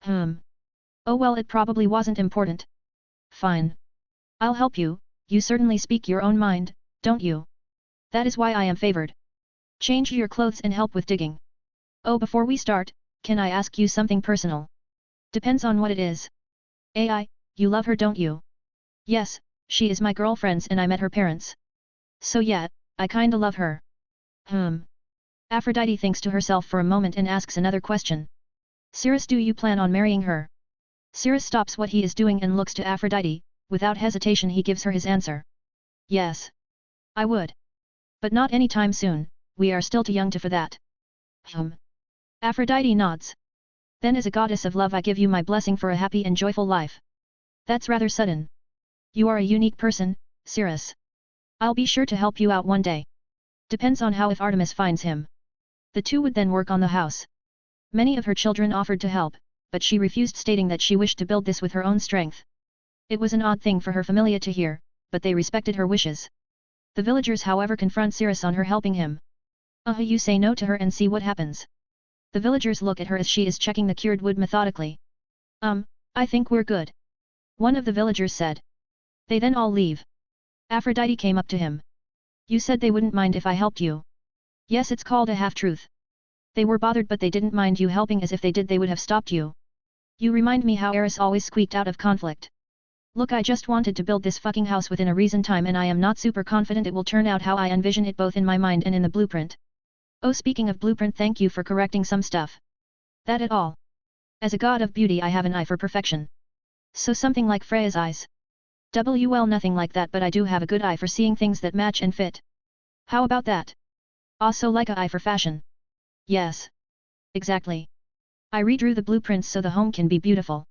Oh well, it probably wasn't important. Fine. I'll help you, you certainly speak your own mind, don't you? That is why I am favored. Change your clothes and help with digging. Oh, before we start, can I ask you something personal? Depends on what it is. AI, you love her, don't you? Yes, she is my girlfriend and I met her parents. So yeah, I kinda love her. Aphrodite thinks to herself for a moment and asks another question. Cirrus, do you plan on marrying her? Cirrus stops what he is doing and looks to Aphrodite, without hesitation he gives her his answer. Yes. I would. But not any time soon, we are still too young for that. Aphrodite nods. Then as a goddess of love I give you my blessing for a happy and joyful life. That's rather sudden. You are a unique person, Cirrus. I'll be sure to help you out one day. Depends on how if Artemis finds him. The two would then work on the house. Many of her children offered to help, but she refused, stating that she wished to build this with her own strength. It was an odd thing for her familia to hear, but they respected her wishes. The villagers however confront Cirrus on her helping him. You say no to her and see what happens. The villagers look at her as she is checking the cured wood methodically. I think we're good. One of the villagers said. They then all leave. Aphrodite came up to him. You said they wouldn't mind if I helped you. Yes, it's called a half-truth. They were bothered but they didn't mind you helping, as if they did they would have stopped you. You remind me how Eris always squeaked out of conflict. Look, I just wanted to build this fucking house within a reason time and I am not super confident it will turn out how I envision it both in my mind and in the blueprint. Oh, speaking of blueprint, thank you for correcting some stuff. That at all. As a god of beauty I have an eye for perfection. So something like Freya's eyes. Well, nothing like that, but I do have a good eye for seeing things that match and fit. How about that? Also like a eye for fashion. Yes. Exactly. I redrew the blueprints so the home can be beautiful.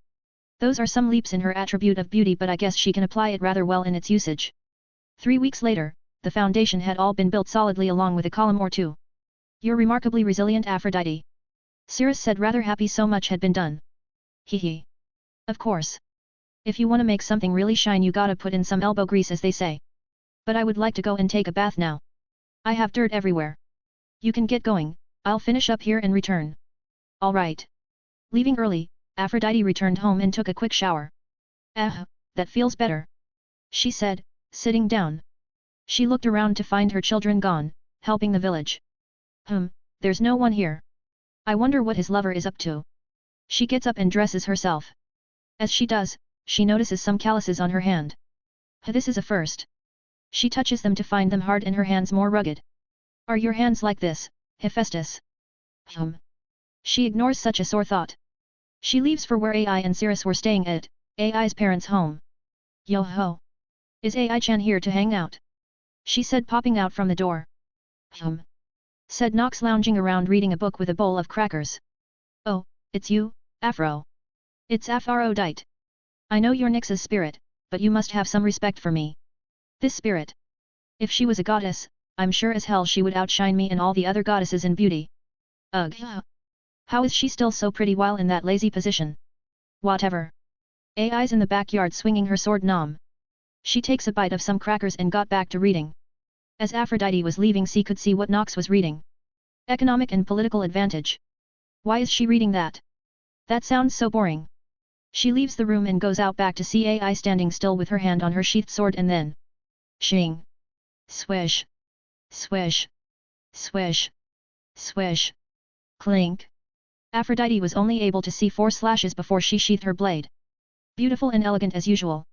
Those are some leaps in her attribute of beauty, but I guess she can apply it rather well in its usage. 3 weeks later, the foundation had all been built solidly along with a column or two. You're remarkably resilient, Aphrodite. Cirrus said, rather happy so much had been done. Hee. Of course. If you want to make something really shine you gotta put in some elbow grease, as they say. But I would like to go and take a bath now. I have dirt everywhere. You can get going, I'll finish up here and return. Alright. Leaving early, Aphrodite returned home and took a quick shower. That feels better. She said, sitting down. She looked around to find her children gone, helping the village. There's no one here. I wonder what his lover is up to. She gets up and dresses herself. As she does, she notices some calluses on her hand. This is a first. She touches them to find them hard and her hands more rugged. Are your hands like this, Hephaestus? She ignores such a sore thought. She leaves for where AI and Cirrus were staying at, AI's parents' home. Yo-ho! Is AI-chan here to hang out? She said, popping out from the door. Said Nox, lounging around reading a book with a bowl of crackers. Oh, it's you, Afro. It's Aphrodite. I know you're Nyx's spirit, but you must have some respect for me. This spirit. If she was a goddess, I'm sure as hell she would outshine me and all the other goddesses in beauty. Ugh. How is she still so pretty while in that lazy position? Whatever. AI's in the backyard swinging her sword nom. She takes a bite of some crackers and got back to reading. As Aphrodite was leaving, she could see what Nox was reading. Economic and political advantage. Why is she reading that? That sounds so boring. She leaves the room and goes out back to see AI standing still with her hand on her sheathed sword, and then... Shing. Swish. Swish. Swish. Swish. Clink. Aphrodite was only able to see 4 slashes before she sheathed her blade. Beautiful and elegant as usual.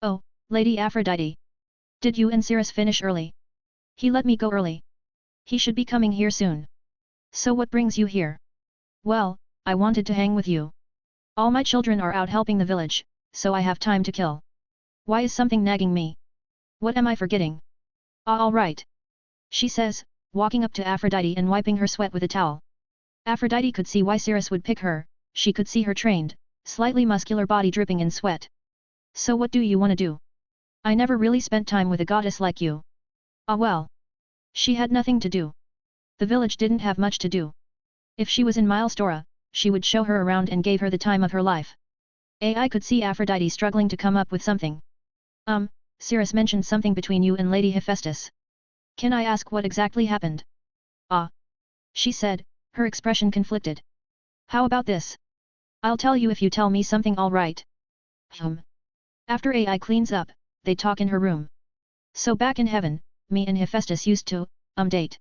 Oh, Lady Aphrodite. Did you and Cirrus finish early? He let me go early. He should be coming here soon. So what brings you here? Well, I wanted to hang with you. All my children are out helping the village, so I have time to kill. Why is something nagging me? What am I forgetting? All right. She says, walking up to Aphrodite and wiping her sweat with a towel. Aphrodite could see why Cirrus would pick her, she could see her trained, slightly muscular body dripping in sweat. So what do you want to do? I never really spent time with a goddess like you. Ah well. She had nothing to do. The village didn't have much to do. If she was in Milestora, she would show her around and gave her the time of her life. I could see Aphrodite struggling to come up with something. Cirrus mentioned something between you and Lady Hephaestus. Can I ask what exactly happened? Ah. She said, her expression conflicted. How about this? I'll tell you if you tell me something all right. After AI cleans up, they talk in her room. So back in heaven, me and Hephaestus used to, date.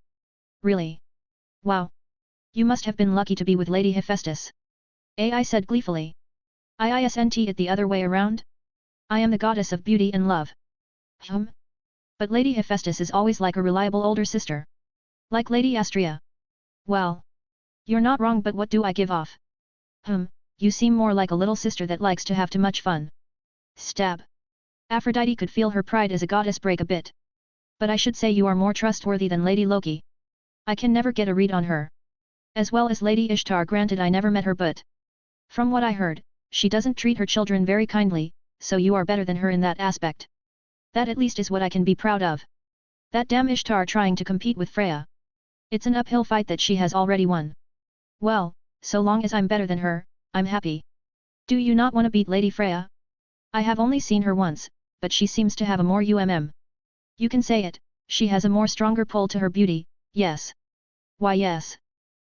Really? Wow. You must have been lucky to be with Lady Hephaestus. AI said gleefully. Isn't it the other way around? I am the goddess of beauty and love. But Lady Hephaestus is always like a reliable older sister. Like Lady Astrea. Well. You're not wrong, but what do I give off? You seem more like a little sister that likes to have too much fun. Stab. Aphrodite could feel her pride as a goddess break a bit. But I should say you are more trustworthy than Lady Loki. I can never get a read on her. As well as Lady Ishtar, granted I never met her, but from what I heard, she doesn't treat her children very kindly, so you are better than her in that aspect. That at least is what I can be proud of. That damn Ishtar trying to compete with Freya. It's an uphill fight that she has already won. Well, so long as I'm better than her, I'm happy. Do you not want to beat Lady Freya? I have only seen her once, but she seems to have a more You can say it, she has a more stronger pull to her beauty, yes. Why yes.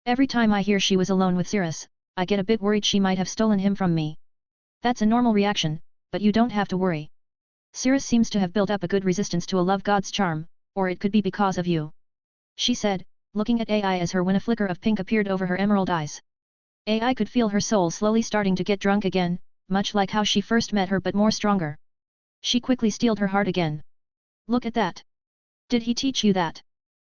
Every time I hear she was alone with Cirrus, I get a bit worried she might have stolen him from me. That's a normal reaction, but you don't have to worry. Cirrus seems to have built up a good resistance to a love god's charm, or it could be because of you. She said, looking at AI as her when a flicker of pink appeared over her emerald eyes. AI could feel her soul slowly starting to get drunk again, much like how she first met her but more stronger. She quickly steeled her heart again. Look at that. Did he teach you that?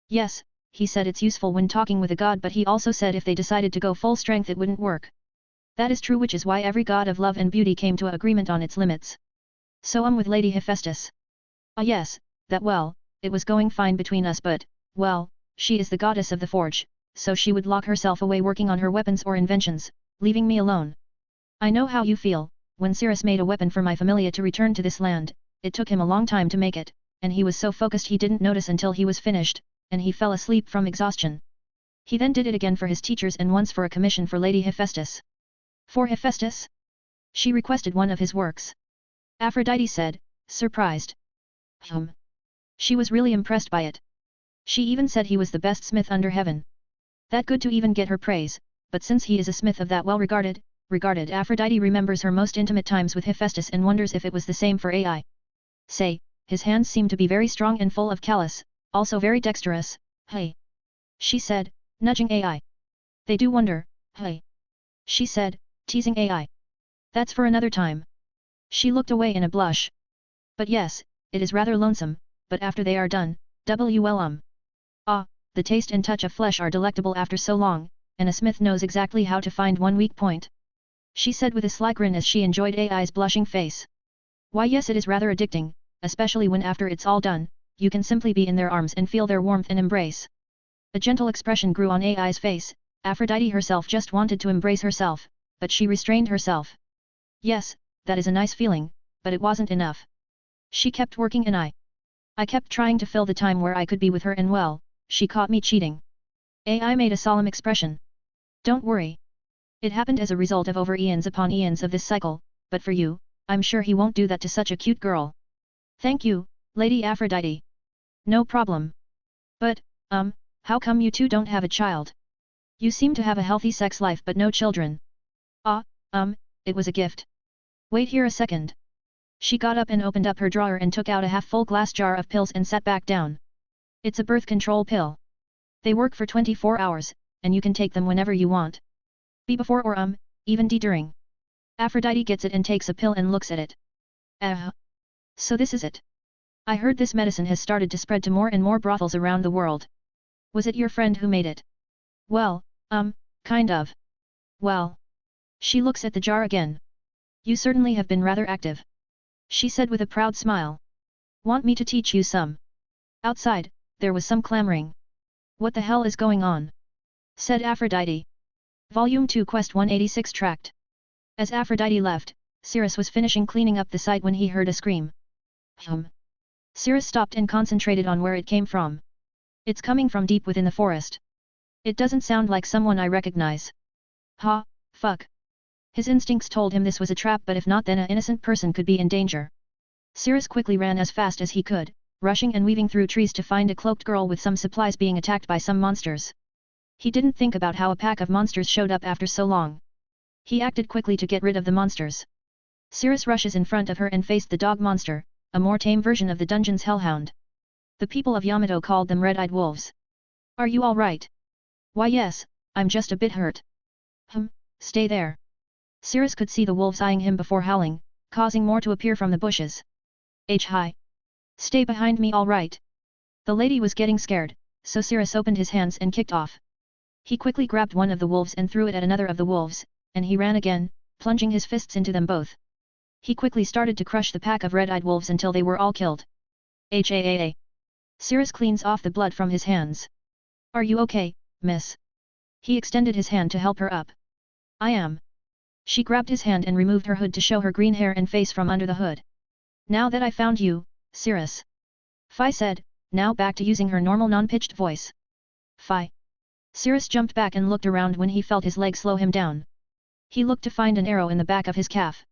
Yes, he said it's useful when talking with a god, but he also said if they decided to go full strength it wouldn't work. That is true, which is why every god of love and beauty came to an agreement on its limits. So with Lady Hephaestus. Ah yes, that well, it was going fine between us, but, well, she is the goddess of the forge, so she would lock herself away working on her weapons or inventions, leaving me alone. I know how you feel. When Cirrus made a weapon for my familia to return to this land, it took him a long time to make it, and he was so focused he didn't notice until he was finished, and he fell asleep from exhaustion. He then did it again for his teachers and once for a commission for Lady Hephaestus. For Hephaestus? She requested one of his works. Aphrodite said, surprised. She was really impressed by it. She even said he was the best smith under heaven. That good to even get her praise, but since he is a smith of that regarded, Aphrodite remembers her most intimate times with Hephaestus and wonders if it was the same for AI. Say, his hands seem to be very strong and full of callus, also very dexterous, hey. She said, nudging AI. They do wonder, hey. She said, teasing AI. That's for another time. She looked away in a blush. But yes, it is rather lonesome, but after they are done, the taste and touch of flesh are delectable after so long, and a smith knows exactly how to find one weak point. She said with a sly grin as she enjoyed AI's blushing face. Why yes, it is rather addicting, especially when after it's all done, you can simply be in their arms and feel their warmth and embrace. A gentle expression grew on AI's face. Aphrodite herself just wanted to embrace herself, but she restrained herself. Yes, that is a nice feeling, but it wasn't enough. She kept working and I kept trying to fill the time where I could be with her, and well, she caught me cheating. AI made a solemn expression. Don't worry. It happened as a result of over eons upon eons of this cycle, but for you, I'm sure he won't do that to such a cute girl. Thank you, Lady Aphrodite. No problem. But, how come you two don't have a child? You seem to have a healthy sex life but no children. It was a gift. Wait here a second. She got up and opened up her drawer and took out a half-full glass jar of pills and sat back down. It's a birth control pill. They work for 24 hours, and you can take them whenever you want. Be before or even during. Aphrodite gets it and takes a pill and looks at it. So this is it. I heard this medicine has started to spread to more and more brothels around the world. Was it your friend who made it? Well, kind of. Well. She looks at the jar again. You certainly have been rather active. She said with a proud smile. Want me to teach you some? Outside, there was some clamoring. What the hell is going on? Said Aphrodite. Volume 2 Quest 186 Tract. As Aphrodite left, Cirrus was finishing cleaning up the site when he heard a scream. Cirrus stopped and concentrated on where it came from. It's coming from deep within the forest. It doesn't sound like someone I recognize. Ha, fuck. His instincts told him this was a trap, but if not, then an innocent person could be in danger. Cirrus quickly ran as fast as he could, rushing and weaving through trees to find a cloaked girl with some supplies being attacked by some monsters. He didn't think about how a pack of monsters showed up after so long. He acted quickly to get rid of the monsters. Cirrus rushes in front of her and faced the dog monster, a more tame version of the dungeon's hellhound. The people of Yamato called them red-eyed wolves. Are you all right? Why yes, I'm just a bit hurt. Stay there. Cirrus could see the wolves eyeing him before howling, causing more to appear from the bushes. Hi. Stay behind me, all right? The lady was getting scared, so Cirrus opened his hands and kicked off. He quickly grabbed one of the wolves and threw it at another of the wolves, and he ran again, plunging his fists into them both. He quickly started to crush the pack of red-eyed wolves until they were all killed. Cirrus cleans off the blood from his hands. Are you okay, miss? He extended his hand to help her up. I am. She grabbed his hand and removed her hood to show her green hair and face from under the hood. Now that I found you, Cirrus. Phi said, now back to using her normal non-pitched voice. Phi. Cirrus jumped back and looked around when he felt his leg slow him down. He looked to find an arrow in the back of his calf.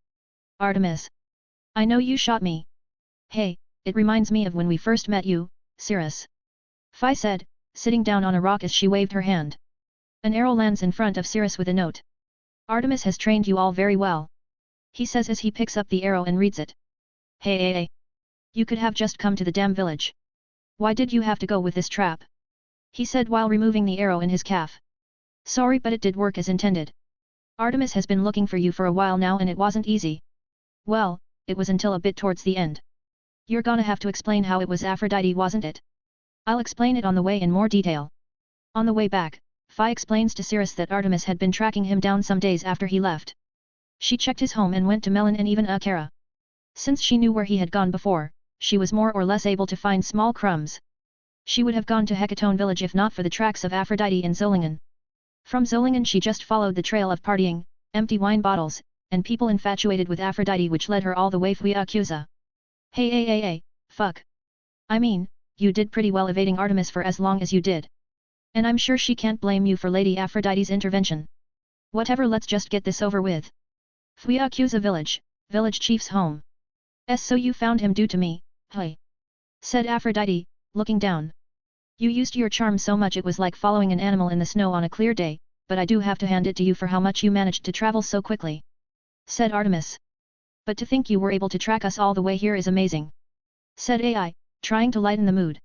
Artemis. I know you shot me. Hey, it reminds me of when we first met you, Cirrus. Phi said, sitting down on a rock as she waved her hand. An arrow lands in front of Cirrus with a note. Artemis has trained you all very well. He says as he picks up the arrow and reads it. Hey. You could have just come to the damn village. Why did you have to go with this trap? He said while removing the arrow in his calf. Sorry, but it did work as intended. Artemis has been looking for you for a while now and it wasn't easy. Well, it was until a bit towards the end. You're gonna have to explain how it was Aphrodite, wasn't it? I'll explain it on the way in more detail. On the way back, Phi explains to Cirrus that Artemis had been tracking him down some days after he left. She checked his home and went to Melon and even Akara. Since she knew where he had gone before, she was more or less able to find small crumbs. She would have gone to Hecaton village if not for the tracks of Aphrodite in Zolingen. From Zolingen she just followed the trail of partying, empty wine bottles, and people infatuated with Aphrodite, which led her all the way to Yakuza. Hey, fuck. I mean, you did pretty well evading Artemis for as long as you did. And I'm sure she can't blame you for Lady Aphrodite's intervention. Whatever, let's just get this over with. Yakuza village chief's home. So you found him due to me, hey? Said Aphrodite, looking down. You used your charm so much it was like following an animal in the snow on a clear day, but I do have to hand it to you for how much you managed to travel so quickly. Said Artemis. But to think you were able to track us all the way here is amazing. Said AI, trying to lighten the mood.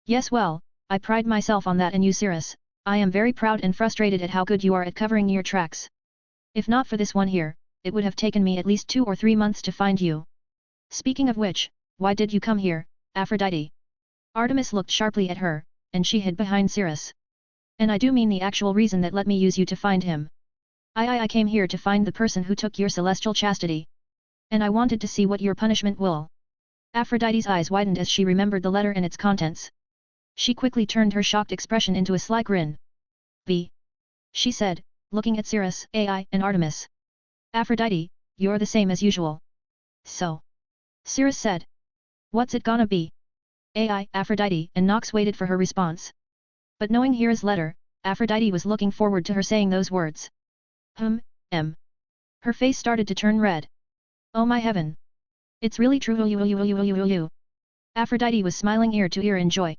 Yes, well, I pride myself on that, and you, Cirrus, I am very proud and frustrated at how good you are at covering your tracks. If not for this one here, it would have taken me at least 2 or 3 months to find you. Speaking of which, why did you come here, Aphrodite? Artemis looked sharply at her, and she hid behind Cirrus. And I do mean the actual reason that let me use you to find him. I came here to find the person who took your celestial chastity. And I wanted to see what your punishment will. Aphrodite's eyes widened as she remembered the letter and its contents. She quickly turned her shocked expression into a sly grin. B. She said, looking at Cirrus, AI, and Artemis. Aphrodite, you're the same as usual. So. Cirrus said. What's it gonna be? AI, Aphrodite, and Nox waited for her response. But knowing Hera's letter, Aphrodite was looking forward to her saying those words. Her face started to turn red. Oh my heaven! It's really true. Aphrodite was smiling ear to ear in joy.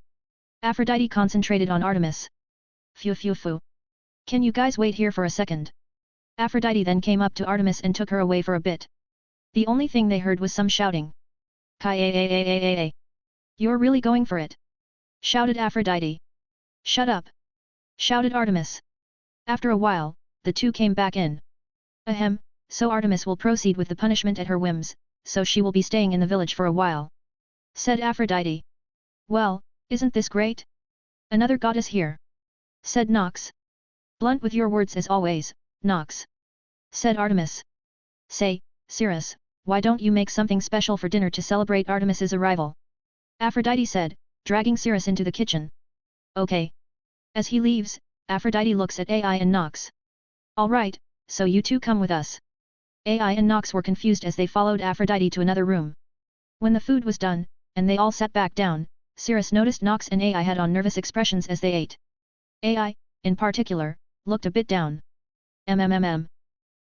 Aphrodite concentrated on Artemis. Phew. Can you guys wait here for a second? Aphrodite then came up to Artemis and took her away for a bit. The only thing they heard was some shouting. Kai. You're really going for it? Shouted Aphrodite. Shut up! Shouted Artemis. After a while, the two came back in. So Artemis will proceed with the punishment at her whims, so she will be staying in the village for a while. said Aphrodite. Well, isn't this great? Another goddess here, said Nox. Blunt with your words as always, Nox, said Artemis. Say, Cirrus, why don't you make something special for dinner to celebrate Artemis's arrival? Aphrodite said, dragging Cirrus into the kitchen. Okay. As he leaves, Aphrodite looks at Ai and Nox. Alright, so you two come with us. Ai and Nox were confused as they followed Aphrodite to another room. When the food was done, and they all sat back down, Cirrus noticed Nox and Ai had on nervous expressions as they ate. Ai, in particular, looked a bit down.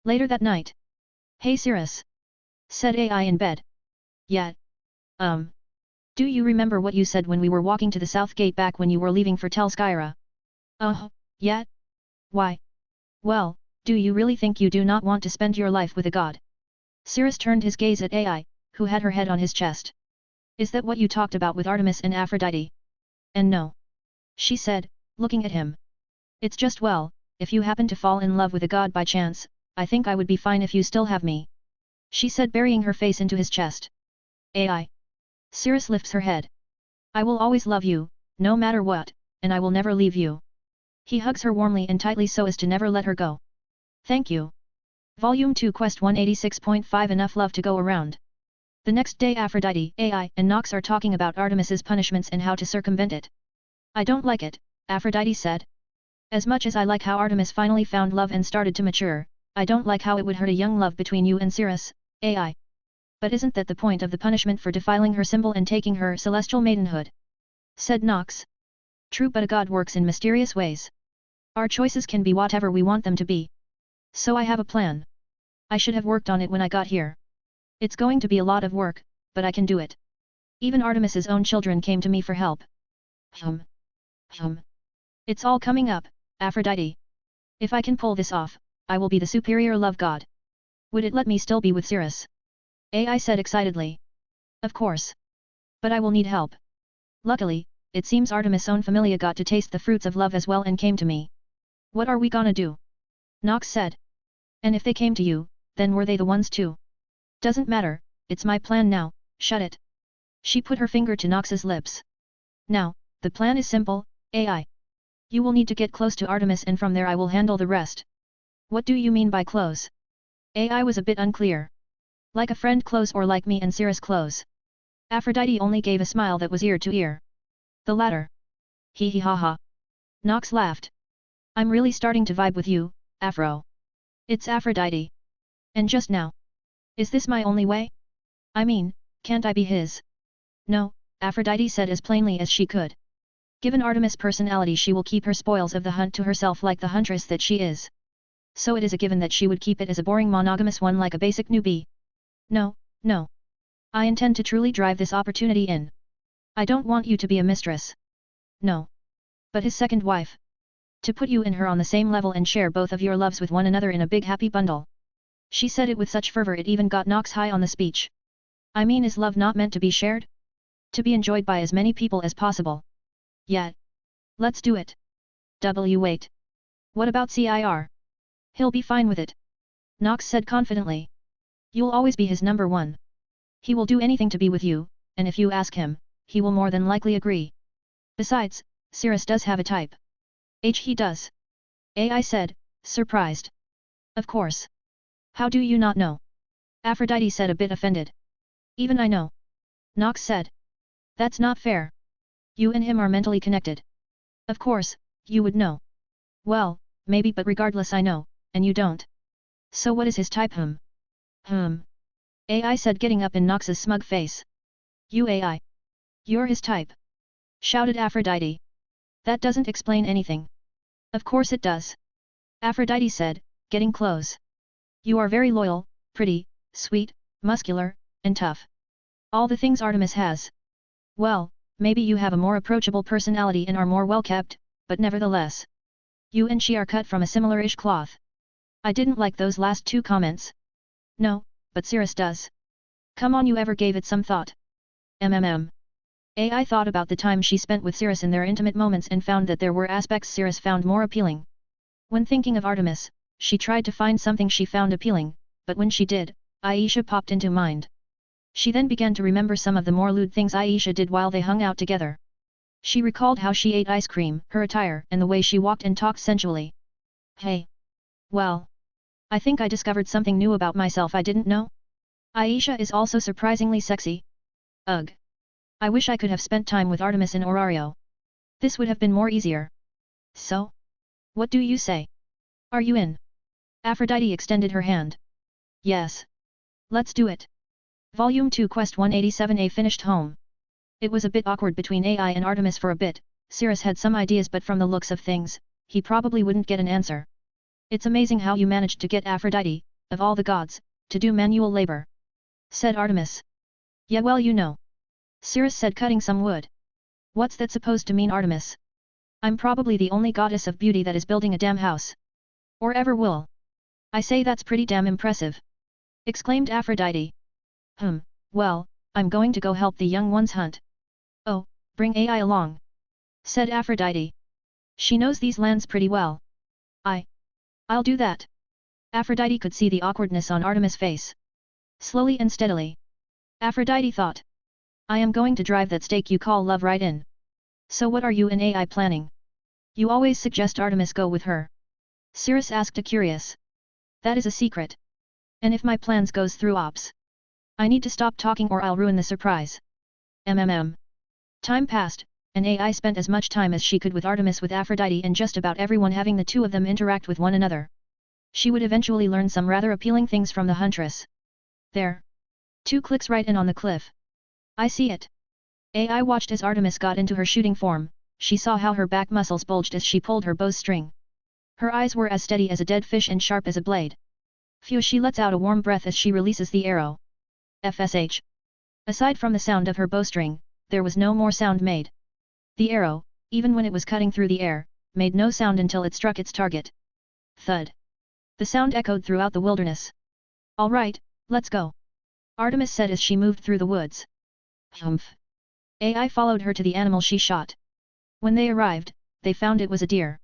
Later that night. Hey Cirrus, said Ai in bed. Yeah. Do you remember what you said when we were walking to the south gate back when you were leaving for Telskyra? Yeah? Why? Well, do you really think you do not want to spend your life with a god? Cirrus turned his gaze at Ai, who had her head on his chest. Is that what you talked about with Artemis and Aphrodite? And no. She said, looking at him. It's just well, if you happen to fall in love with a god by chance, I think I would be fine if you still have me. She said burying her face into his chest. Ai. Cirrus lifts her head. I will always love you, no matter what, and I will never leave you. He hugs her warmly and tightly so as to never let her go. Thank you. Volume 2 Quest 186.5 Enough love to go around. The next day Aphrodite, Ai, and Nox are talking about Artemis's punishments and how to circumvent it. I don't like it, Aphrodite said. As much as I like how Artemis finally found love and started to mature, I don't like how it would hurt a young love between you and Cirrus, Ai. But isn't that the point of the punishment for defiling her symbol and taking her celestial maidenhood? Said Nox. True, but a god works in mysterious ways. Our choices can be whatever we want them to be. So I have a plan. I should have worked on it when I got here. It's going to be a lot of work, but I can do it. Even Artemis's own children came to me for help. It's all coming up, Aphrodite. If I can pull this off, I will be the superior love god. Would it let me still be with Cirrus? Ai said excitedly. Of course. But I will need help. Luckily, it seems Artemis' own familia got to taste the fruits of love as well and came to me. What are we gonna do? Nox said. And if they came to you, then were they the ones too? Doesn't matter, it's my plan now, shut it. She put her finger to Nox's lips. Now, the plan is simple, Ai. You will need to get close to Artemis and from there I will handle the rest. What do you mean by close? Ai was a bit unclear. Like a friend close or like me and Cirrus close? Aphrodite only gave a smile that was ear to ear. The latter. Hee hee ha ha. Nox laughed. I'm really starting to vibe with you, Aphro. It's Aphrodite. And just now. Is this my only way? I mean, can't I be his? No, Aphrodite said as plainly as she could. Given Artemis' personality she will keep her spoils of the hunt to herself like the huntress that she is. So it is a given that she would keep it as a boring monogamous one like a basic newbie. No, no. I intend to truly drive this opportunity in. I don't want you to be a mistress. No. But his second wife. To put you and her on the same level and share both of your loves with one another in a big happy bundle. She said it with such fervor it even got Nox high on the speech. I mean, is love not meant to be shared? To be enjoyed by as many people as possible. Yeah. Let's do it. Wait. What about CIR? He'll be fine with it. Nox said confidently. You'll always be his number one. He will do anything to be with you, and if you ask him, he will more than likely agree. Besides, Cirrus does have a type. He does. Ai said, surprised. Of course. How do you not know? Aphrodite said a bit offended. Even I know. Nox said. That's not fair. You and him are mentally connected. Of course, you would know. Well, maybe, but regardless I know, and you don't. So what is his type? Ai said, getting up in Nox's smug face. You Ai. You're his type. Shouted Aphrodite. That doesn't explain anything. Of course it does. Aphrodite said, getting close. You are very loyal, pretty, sweet, muscular, and tough. All the things Artemis has. Well, maybe you have a more approachable personality and are more well-kept, but nevertheless. You and she are cut from a similar-ish cloth. I didn't like those last two comments. No, but Cirrus does. Come on, you ever gave it some thought? Ai thought about the time she spent with Cirrus in their intimate moments and found that there were aspects Cirrus found more appealing. When thinking of Artemis, she tried to find something she found appealing, but when she did, Aisha popped into mind. She then began to remember some of the more lewd things Aisha did while they hung out together. She recalled how she ate ice cream, her attire, and the way she walked and talked sensually. Hey! Well! I think I discovered something new about myself I didn't know. Aisha is also surprisingly sexy. Ugh! I wish I could have spent time with Artemis in Orario. This would have been more easier. So? What do you say? Are you in? Aphrodite extended her hand. Yes. Let's do it. Volume 2 Quest 187A finished home. It was a bit awkward between AI and Artemis for a bit. Cirrus had some ideas, but from the looks of things, he probably wouldn't get an answer. It's amazing how you managed to get Aphrodite, of all the gods, to do manual labor, said Artemis. Yeah, well, you know. Cirrus said, cutting some wood. What's that supposed to mean, Artemis? I'm probably the only goddess of beauty that is building a damn house. Or ever will. I say that's pretty damn impressive. Exclaimed Aphrodite. Well, I'm going to go help the young ones hunt. Oh, bring AI along, said Aphrodite. She knows these lands pretty well. I'll do that. Aphrodite could see the awkwardness on Artemis' face. Slowly and steadily. Aphrodite thought. I am going to drive that stake you call love right in. So what are you and AI planning? You always suggest Artemis go with her. Cirrus asked curious. That is a secret. And if my plans goes through ops, I need to stop talking or I'll ruin the surprise. Time passed, and AI spent as much time as she could with Artemis, with Aphrodite, and just about everyone, having the two of them interact with one another. She would eventually learn some rather appealing things from the huntress. There. 2 clicks right in on the cliff. I see it. AI watched as Artemis got into her shooting form. She saw how her back muscles bulged as she pulled her bowstring. Her eyes were as steady as a dead fish and sharp as a blade. Phew, she lets out a warm breath as she releases the arrow. FSH. Aside from the sound of her bowstring, there was no more sound made. The arrow, even when it was cutting through the air, made no sound until it struck its target. Thud. The sound echoed throughout the wilderness. All right, let's go, Artemis said as she moved through the woods. Humph. AI followed her to the animal she shot. When they arrived, they found it was a deer.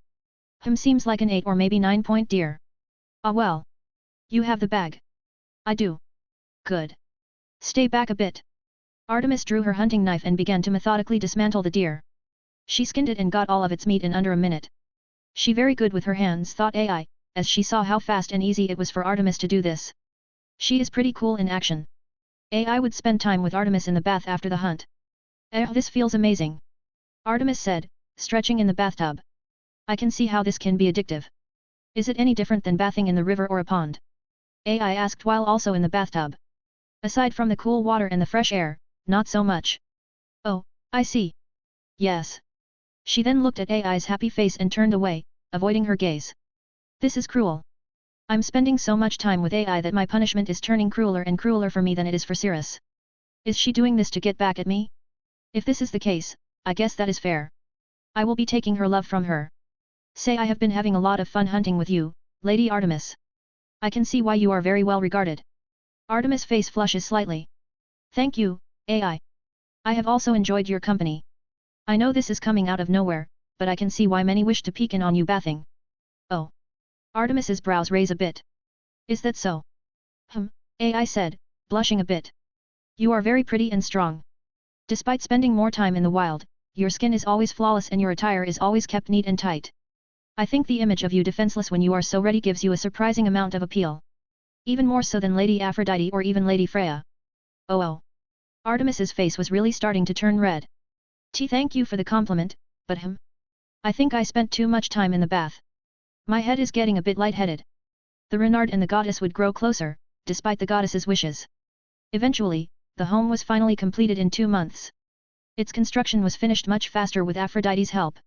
Seems like an 8 or maybe 9-point deer. Ah well. You have the bag. I do. Good. Stay back a bit. Artemis drew her hunting knife and began to methodically dismantle the deer. She skinned it and got all of its meat in under a minute. She very good with her hands, thought AI, as she saw how fast and easy it was for Artemis to do this. She is pretty cool in action. AI would spend time with Artemis in the bath after the hunt. This feels amazing, Artemis said, stretching in the bathtub. I can see how this can be addictive. Is it any different than bathing in the river or a pond? AI asked while also in the bathtub. Aside from the cool water and the fresh air, not so much. Oh, I see. Yes. She then looked at AI's happy face and turned away, avoiding her gaze. This is cruel. I'm spending so much time with AI that my punishment is turning crueler and crueler for me than it is for Cirrus. Is she doing this to get back at me? If this is the case, I guess that is fair. I will be taking her love from her. Say, I have been having a lot of fun hunting with you, Lady Artemis. I can see why you are very well regarded. Artemis' face flushes slightly. Thank you, AI. I have also enjoyed your company. I know this is coming out of nowhere, but I can see why many wish to peek in on you bathing. Oh. Artemis's brows raise a bit. Is that so? AI said, blushing a bit. You are very pretty and strong. Despite spending more time in the wild, your skin is always flawless and your attire is always kept neat and tight. I think the image of you defenseless when you are so ready gives you a surprising amount of appeal. Even more so than Lady Aphrodite or even Lady Freya. Oh. Artemis's face was really starting to turn red. Thank you for the compliment, but I think I spent too much time in the bath. My head is getting a bit lightheaded. The Renard and the goddess would grow closer, despite the goddess's wishes. Eventually, the home was finally completed in 2 months. Its construction was finished much faster with Aphrodite's help.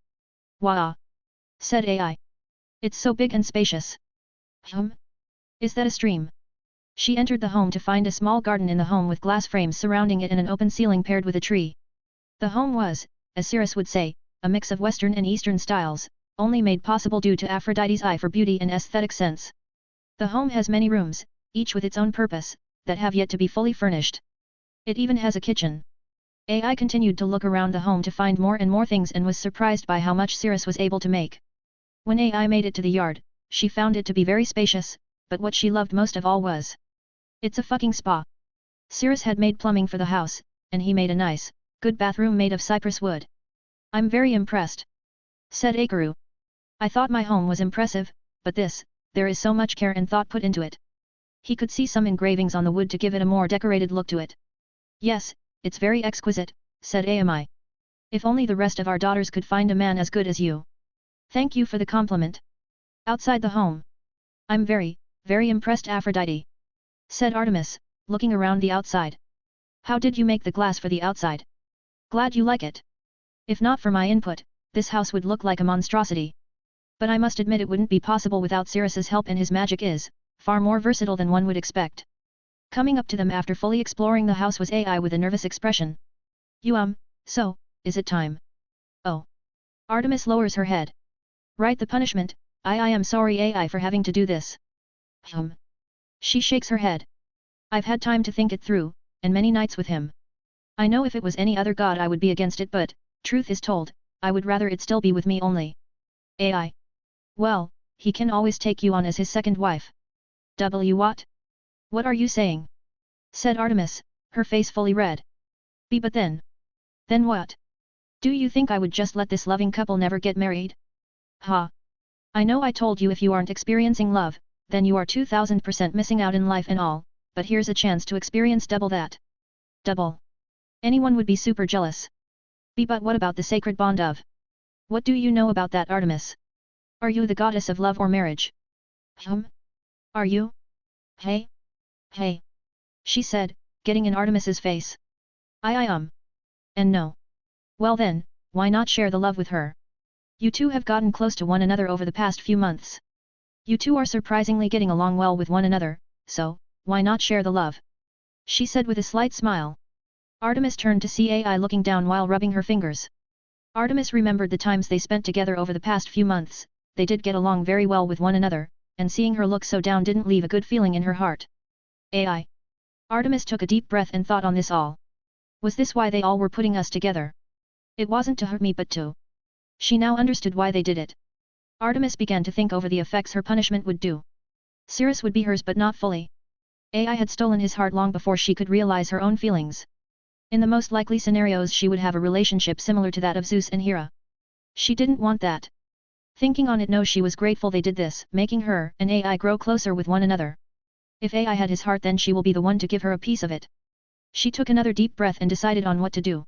Wah! Said AI. It's so big and spacious. Is that a stream? She entered the home to find a small garden in the home with glass frames surrounding it and an open ceiling paired with a tree. The home was, as Cirrus would say, a mix of Western and Eastern styles, only made possible due to Aphrodite's eye for beauty and aesthetic sense. The home has many rooms, each with its own purpose, that have yet to be fully furnished. It even has a kitchen. AI continued to look around the home to find more and more things and was surprised by how much Cirrus was able to make. When AI made it to the yard, she found it to be very spacious, but what she loved most of all was, it's a fucking spa. Cirrus had made plumbing for the house, and he made a nice, good bathroom made of cypress wood. I'm very impressed, said Akaru. I thought my home was impressive, but this, there is so much care and thought put into it. He could see some engravings on the wood to give it a more decorated look to it. Yes, it's very exquisite, said Ami. If only the rest of our daughters could find a man as good as you. Thank you for the compliment. Outside the home. I'm very, very impressed, Aphrodite, said Artemis, looking around the outside. How did you make the glass for the outside? Glad you like it. If not for my input, this house would look like a monstrosity. But I must admit it wouldn't be possible without Cirrus's help, and his magic is far more versatile than one would expect. Coming up to them after fully exploring the house was Ai with a nervous expression. So, is it time? Oh. Artemis lowers her head. Right, the punishment. I am sorry Ai for having to do this. She shakes her head. I've had time to think it through, and many nights with him. I know if it was any other god I would be against it, but, truth is told, I would rather it still be with me only. Ai. Well, he can always take you on as his second wife. What? What are you saying? Said Artemis, her face fully red. But then? Then what? Do you think I would just let this loving couple never get married? Ha! I know I told you if you aren't experiencing love, then you are 2000% missing out in life and all, but here's a chance to experience double that. Double. Anyone would be super jealous. But what about the sacred bond of? What do you know about that, Artemis? Are you the goddess of love or marriage? Are you? Hey? Hey. She said, getting in Artemis's face. I am. And no. Well then, why not share the love with her? You two have gotten close to one another over the past few months. You two are surprisingly getting along well with one another, so, why not share the love? She said with a slight smile. Artemis turned to see Ai looking down while rubbing her fingers. Artemis remembered the times they spent together over the past few months. They did get along very well with one another, and seeing her look so down didn't leave a good feeling in her heart. Ai. Artemis took a deep breath and thought on this all. Was this why they all were putting us together? It wasn't to hurt me but to. She now understood why they did it. Artemis began to think over the effects her punishment would do. Cirrus would be hers but not fully. Ai had stolen his heart long before she could realize her own feelings. In the most likely scenarios she would have a relationship similar to that of Zeus and Hera. She didn't want that. Thinking on it, no, she was grateful they did this, making her and Ai grow closer with one another. If Ai had his heart, then she will be the one to give her a piece of it. She took another deep breath and decided on what to do.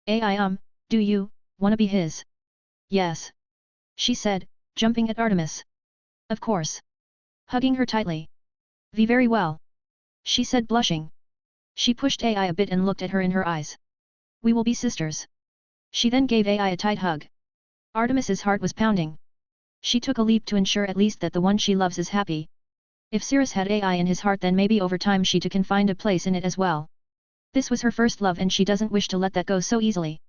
Ai, do you wanna be his? Yes. She said, jumping at Artemis. Of course. Hugging her tightly. Very well. She said, blushing. She pushed Ai a bit and looked at her in her eyes. We will be sisters. She then gave Ai a tight hug. Artemis's heart was pounding. She took a leap to ensure at least that the one she loves is happy. If Cirrus had Ai in his heart, then maybe over time she too can find a place in it as well. This was her first love and she doesn't wish to let that go so easily.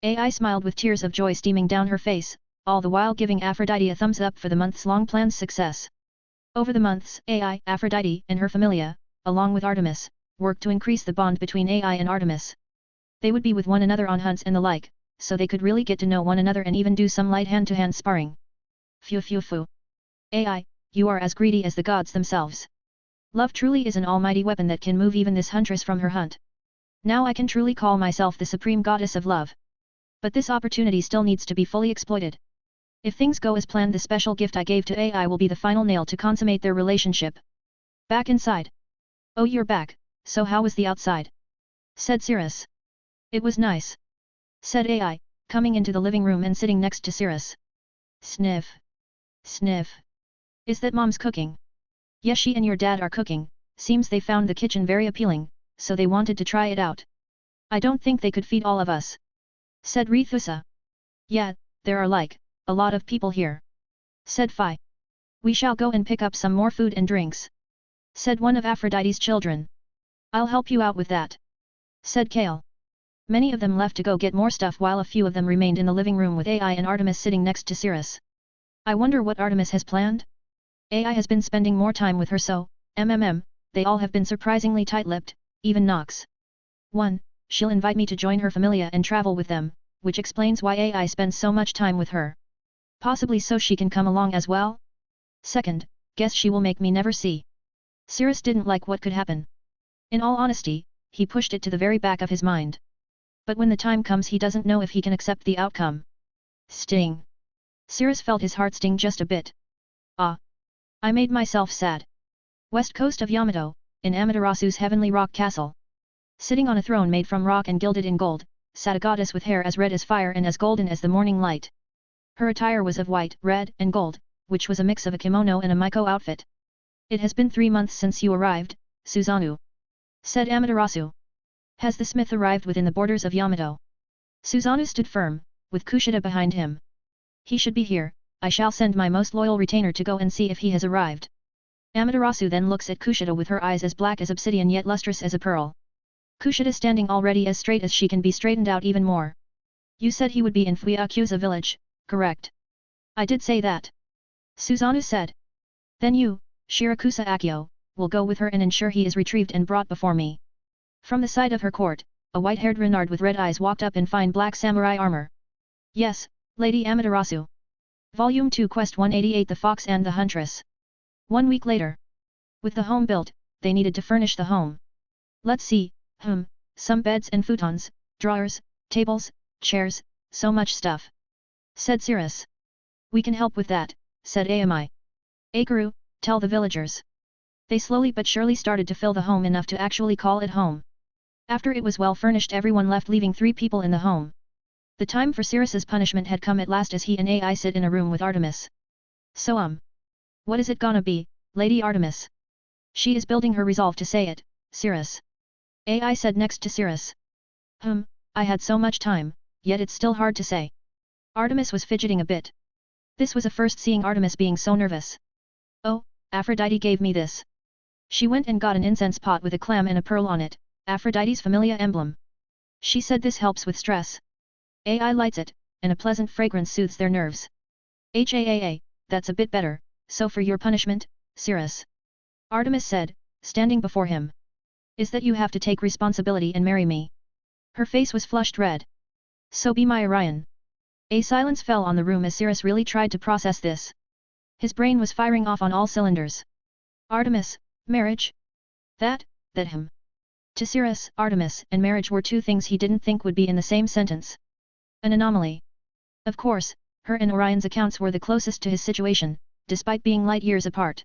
Ai smiled with tears of joy steaming down her face, all the while giving Aphrodite a thumbs up for the months-long plan's success. Over the months, Ai, Aphrodite, and her familia, along with Artemis, worked to increase the bond between Ai and Artemis. They would be with one another on hunts and the like, so they could really get to know one another and even do some light hand-to-hand sparring. Phew. Ai, you are as greedy as the gods themselves. Love truly is an almighty weapon that can move even this huntress from her hunt. Now I can truly call myself the supreme goddess of love. But this opportunity still needs to be fully exploited. If things go as planned, the special gift I gave to Ai will be the final nail to consummate their relationship. Back inside. Oh, you're back, so how was the outside? Said Cirrus. It was nice. Said Ai, coming into the living room and sitting next to Cirrus. Sniff. Sniff. Is that Mom's cooking? Yes, she and your dad are cooking. Seems they found the kitchen very appealing, so they wanted to try it out. I don't think they could feed all of us. Said Rithusa. Yeah, there are a lot of people here. Said Phi. We shall go and pick up some more food and drinks. Said one of Aphrodite's children. I'll help you out with that. Said Kale. Many of them left to go get more stuff while a few of them remained in the living room with Ai and Artemis sitting next to Cirrus. I wonder what Artemis has planned? Ai has been spending more time with her, so, they all have been surprisingly tight-lipped, even Nox. 1. She'll invite me to join her familia and travel with them, which explains why Ai spends so much time with her. Possibly so she can come along as well? 2nd, guess she will make me never see. Cirrus didn't like what could happen. In all honesty, he pushed it to the very back of his mind. But when the time comes he doesn't know if he can accept the outcome. Sting. Cirrus felt his heart sting just a bit. Ah! I made myself sad. West coast of Yamato, in Amaterasu's heavenly rock castle. Sitting on a throne made from rock and gilded in gold, sat a goddess with hair as red as fire and as golden as the morning light. Her attire was of white, red, and gold, which was a mix of a kimono and a Miko outfit. It has been 3 months since you arrived, Susanoo, said Amaterasu. Has the smith arrived within the borders of Yamato? Susanoo stood firm, with Kushida behind him. He should be here, I shall send my most loyal retainer to go and see if he has arrived. Amaterasu then looks at Kushida with her eyes as black as obsidian yet lustrous as a pearl. Kushida standing already as straight as she can be straightened out even more. You said he would be in Fuyakuza village, correct? I did say that. Susanoo said. Then you, Shirakusa Akio, will go with her and ensure he is retrieved and brought before me. From the side of her court, a white-haired Renard with red eyes walked up in fine black samurai armor. Yes, Lady Amaterasu. Volume 2 Quest 188 The Fox and the Huntress. 1 week later. With the home built, they needed to furnish the home. Let's see, some beds and futons, drawers, tables, chairs, so much stuff. Said Cirrus. We can help with that, said Ami. Akaru, tell the villagers. They slowly but surely started to fill the home enough to actually call it home. After it was well furnished everyone left leaving 3 people in the home. The time for Cirrus's punishment had come at last as he and Ai sit in a room with Artemis. So what is it gonna be, Lady Artemis? She is building her resolve to say it, Cirrus. Ai said next to Cirrus. I had so much time, yet it's still hard to say. Artemis was fidgeting a bit. This was a first seeing Artemis being so nervous. Oh, Aphrodite gave me this. She went and got an incense pot with a clam and a pearl on it, Aphrodite's familia emblem. She said this helps with stress. Ai lights it, and a pleasant fragrance soothes their nerves. Haa, that's a bit better, so for your punishment, Cirrus. Artemis said, standing before him. Is that you have to take responsibility and marry me. Her face was flushed red. So be my Orion. A silence fell on the room as Cirrus really tried to process this. His brain was firing off on all cylinders. Artemis, marriage? That him. To Cirrus, Artemis and marriage were 2 things he didn't think would be in the same sentence. An anomaly. Of course, her and Orion's accounts were the closest to his situation, despite being light years apart.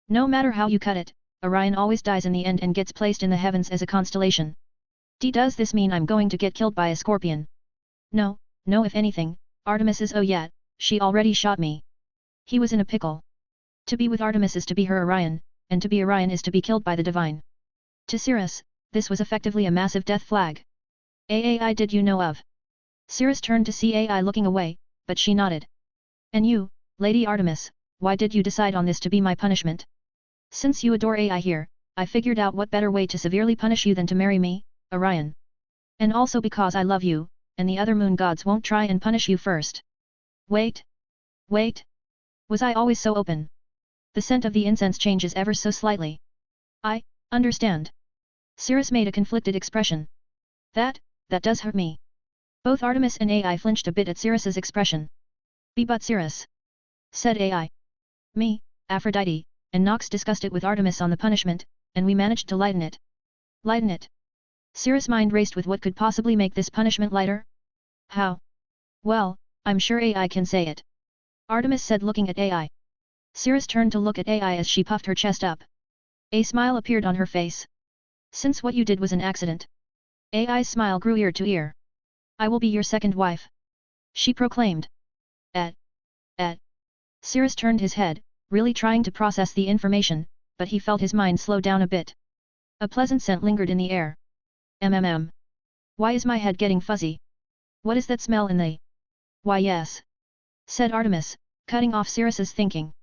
No matter how you cut it, Orion always dies in the end and gets placed in the heavens as a constellation. Does this mean I'm going to get killed by a scorpion? No, if anything, Artemis is she already shot me. He was in a pickle. To be with Artemis is to be her Orion, and to be Orion is to be killed by the divine. To Cirrus, this was effectively a massive death flag. Ai did you know of? Cirrus turned to see Ai looking away, but she nodded. And you, Lady Artemis, why did you decide on this to be my punishment? Since you adore Ai here, I figured out what better way to severely punish you than to marry me, Orion. And also because I love you, and the other moon gods won't try and punish you first. Wait. Was I always so open? The scent of the incense changes ever so slightly. I understand. Cirrus made a conflicted expression. That does hurt me. Both Artemis and Ai flinched a bit at Cirrus's expression. But Cirrus, said Ai. Me, Aphrodite, and Nox discussed it with Artemis on the punishment, and we managed to lighten it. Lighten it? Cirrus' mind raced with what could possibly make this punishment lighter? How? Well, I'm sure Ai can say it. Artemis said looking at Ai. Cirrus turned to look at Ai as she puffed her chest up. A smile appeared on her face. Since what you did was an accident. Ai's smile grew ear to ear. I will be your second wife. She proclaimed. Cirrus turned his head, really trying to process the information, but he felt his mind slow down a bit. A pleasant scent lingered in the air. Why is my head getting fuzzy? What is that smell in the... Why yes. Said Artemis, cutting off Cirrus's thinking.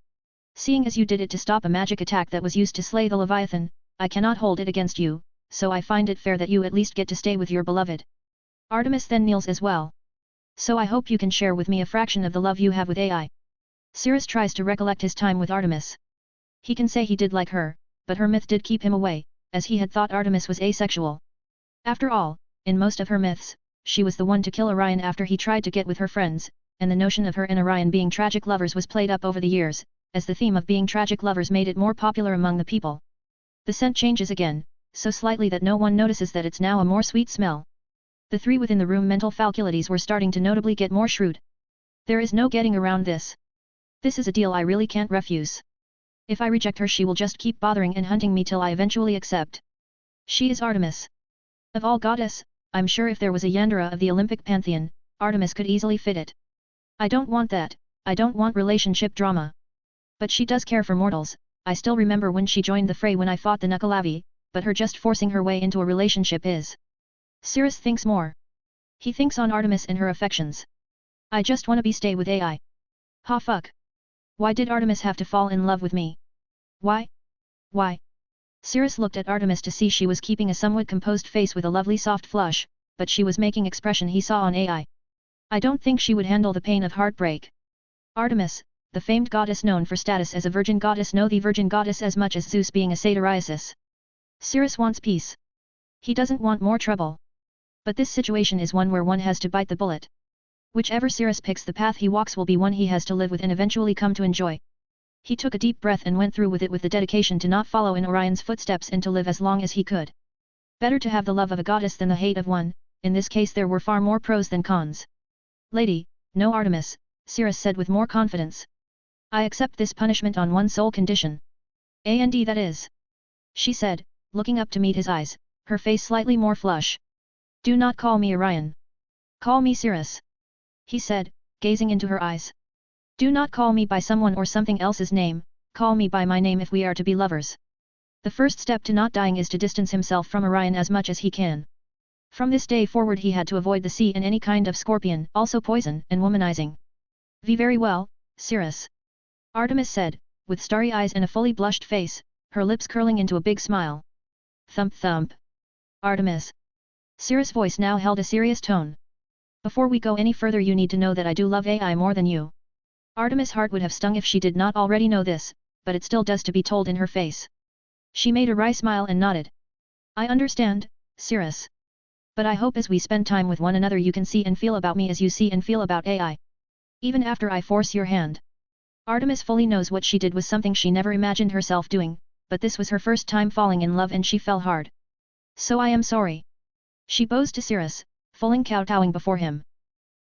Seeing as you did it to stop a magic attack that was used to slay the Leviathan, I cannot hold it against you, so I find it fair that you at least get to stay with your beloved. Artemis then kneels as well. So I hope you can share with me a fraction of the love you have with Ai. Cirrus tries to recollect his time with Artemis. He can say he did like her, but her myth did keep him away, as he had thought Artemis was asexual. After all, in most of her myths, she was the one to kill Orion after he tried to get with her friends, and the notion of her and Orion being tragic lovers was played up over the years, as the theme of being tragic lovers made it more popular among the people. The scent changes again, so slightly that no one notices that it's now a more sweet smell. The three within the room mental faculties were starting to notably get more shrewd. There is no getting around this. This is a deal I really can't refuse. If I reject her she will just keep bothering and hunting me till I eventually accept. She is Artemis. Of all goddess, I'm sure if there was a Yandere of the Olympic pantheon, Artemis could easily fit it. I don't want that, I don't want relationship drama. But she does care for mortals. I still remember when she joined the fray when I fought the Nukkalavi, but her just forcing her way into a relationship is. Cirrus thinks more. He thinks on Artemis and her affections. I just wanna be stay with AI. Ha fuck. Why did Artemis have to fall in love with me? Why? Why? Cirrus looked at Artemis to see she was keeping a somewhat composed face with a lovely soft flush, but she was making expression he saw on AI. I don't think she would handle the pain of heartbreak. Artemis, the famed goddess known for status as a virgin goddess, know the virgin goddess as much as Zeus being a satyriasis. Cirrus wants peace. He doesn't want more trouble. But this situation is one where one has to bite the bullet. Whichever Cirrus picks, the path he walks will be one he has to live with and eventually come to enjoy. He took a deep breath and went through with it with the dedication to not follow in Orion's footsteps and to live as long as he could. Better to have the love of a goddess than the hate of one, in this case there were far more pros than cons. Lady, no Artemis, Cirrus said with more confidence. I accept this punishment on one sole condition. And that is. She said, looking up to meet his eyes, her face slightly more flush. Do not call me Orion. Call me Cirrus. He said, gazing into her eyes. Do not call me by someone or something else's name, call me by my name if we are to be lovers. The first step to not dying is to distance himself from Orion as much as he can. From this day forward he had to avoid the sea and any kind of scorpion, also poison and womanizing. Very well, Cirrus. Artemis said, with starry eyes and a fully blushed face, her lips curling into a big smile. Thump thump. Artemis. Cirrus' voice now held a serious tone. Before we go any further you need to know that I do love AI more than you. Artemis' heart would have stung if she did not already know this, but it still does to be told in her face. She made a wry smile and nodded. I understand, Cirrus. But I hope as we spend time with one another you can see and feel about me as you see and feel about AI. Even after I force your hand. Artemis fully knows what she did was something she never imagined herself doing, but this was her first time falling in love and she fell hard. So I am sorry. She bows to Cirrus, fully kowtowing before him.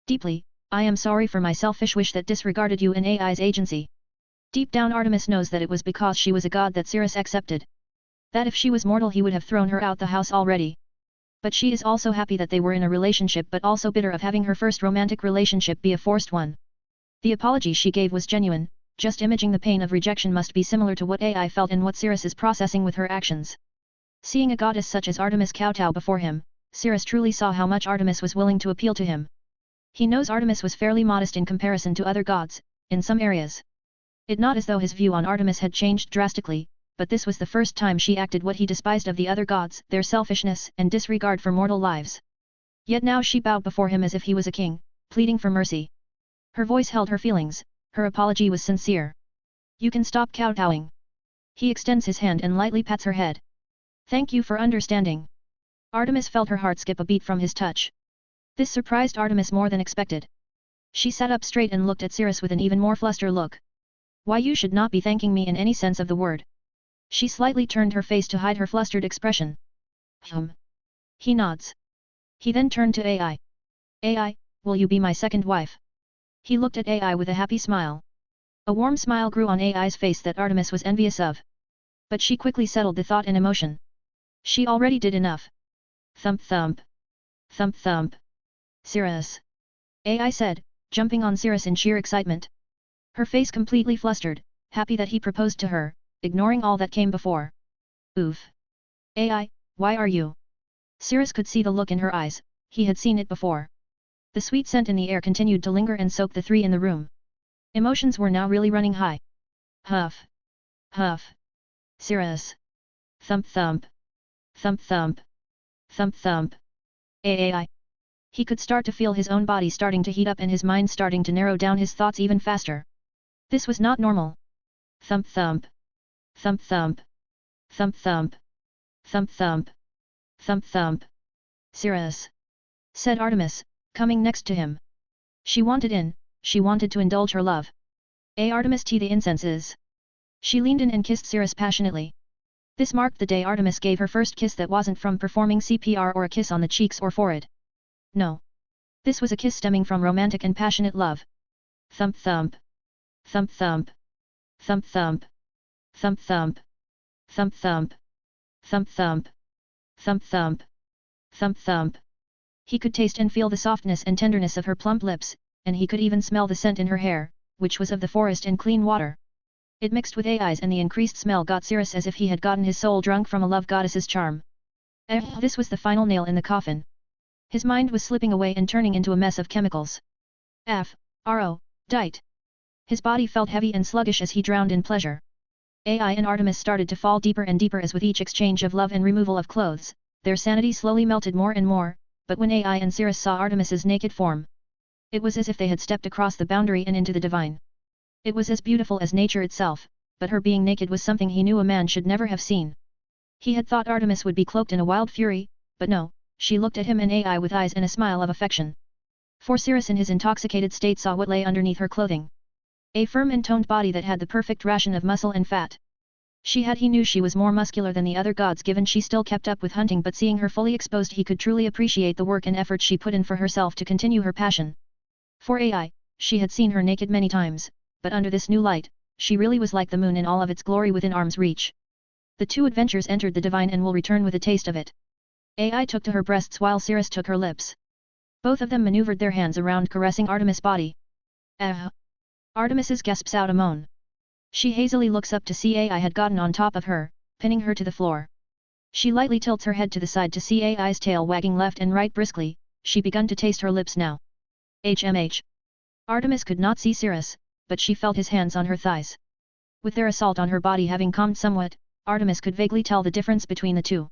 Deeply, I am sorry for my selfish wish that disregarded you and AI's agency. Deep down Artemis knows that it was because she was a god that Cirrus accepted. That if she was mortal he would have thrown her out the house already. But she is also happy that they were in a relationship but also bitter of having her first romantic relationship be a forced one. The apology she gave was genuine, just imaging the pain of rejection must be similar to what AI felt and what Cirrus is processing with her actions. Seeing a goddess such as Artemis kowtow before him, Cirrus truly saw how much Artemis was willing to appeal to him. He knows Artemis was fairly modest in comparison to other gods, in some areas. It not as though his view on Artemis had changed drastically, but this was the first time she acted what he despised of the other gods, their selfishness and disregard for mortal lives. Yet now she bowed before him as if he was a king, pleading for mercy. Her voice held her feelings, her apology was sincere. You can stop kowtowing. He extends his hand and lightly pats her head. Thank you for understanding. Artemis felt her heart skip a beat from his touch. This surprised Artemis more than expected. She sat up straight and looked at Cirrus with an even more flustered look. Why you should not be thanking me in any sense of the word. She slightly turned her face to hide her flustered expression. He nods. He then turned to AI. AI, will you be my second wife? He looked at AI with a happy smile. A warm smile grew on AI's face that Artemis was envious of. But she quickly settled the thought in emotion. She already did enough. Thump thump. Thump thump. Cirrus. AI said, jumping on Cirrus in sheer excitement. Her face completely flustered, happy that he proposed to her, ignoring all that came before. Oof. AI, why are you? Cirrus could see the look in her eyes, he had seen it before. The sweet scent in the air continued to linger and soak the three in the room. Emotions were now really running high. Huff. Huff. Cirrus. Thump thump. Thump thump. Thump thump. AI. He could start to feel his own body starting to heat up and his mind starting to narrow down his thoughts even faster. This was not normal. Thump thump. Thump thump. Thump thump. Thump thump. Thump thump. Cirrus. Said Artemis, coming next to him. She wanted in, she wanted to indulge her love. Artemis T the incense is. She leaned in and kissed Cirrus passionately. This marked the day Artemis gave her first kiss that wasn't from performing CPR or a kiss on the cheeks or forehead. No. This was a kiss stemming from romantic and passionate love. Thump thump. Thump thump. Thump thump. Thump thump. Thump thump. Thump thump. Thump thump. Thump thump. He could taste and feel the softness and tenderness of her plump lips, and he could even smell the scent in her hair, which was of the forest and clean water. It mixed with AI's, and the increased smell got Cirrus as if he had gotten his soul drunk from a love goddess's charm. This was the final nail in the coffin. His mind was slipping away and turning into a mess of chemicals. Dite. His body felt heavy and sluggish as he drowned in pleasure. AI and Artemis started to fall deeper and deeper as with each exchange of love and removal of clothes, their sanity slowly melted more and more, but when AI and Cirrus saw Artemis's naked form, it was as if they had stepped across the boundary and into the divine. It was as beautiful as nature itself, but her being naked was something he knew a man should never have seen. He had thought Artemis would be cloaked in a wild fury, but no, she looked at him and AI with eyes and a smile of affection. For Cirrus in his intoxicated state saw what lay underneath her clothing. A firm and toned body that had the perfect ration of muscle and fat. He knew she was more muscular than the other gods given she still kept up with hunting, but seeing her fully exposed he could truly appreciate the work and effort she put in for herself to continue her passion. For AI, she had seen her naked many times, but under this new light, she really was like the moon in all of its glory within arm's reach. The two adventurers entered the divine and will return with a taste of it. AI took to her breasts while Cirrus took her lips. Both of them maneuvered their hands around caressing Artemis' body. Artemis's gasps out a moan. She hazily looks up to see AI had gotten on top of her, pinning her to the floor. She lightly tilts her head to the side to see AI's tail wagging left and right briskly. She begun to taste her lips now. HMH. Artemis could not see Cirrus, but she felt his hands on her thighs. With their assault on her body having calmed somewhat, Artemis could vaguely tell the difference between the two.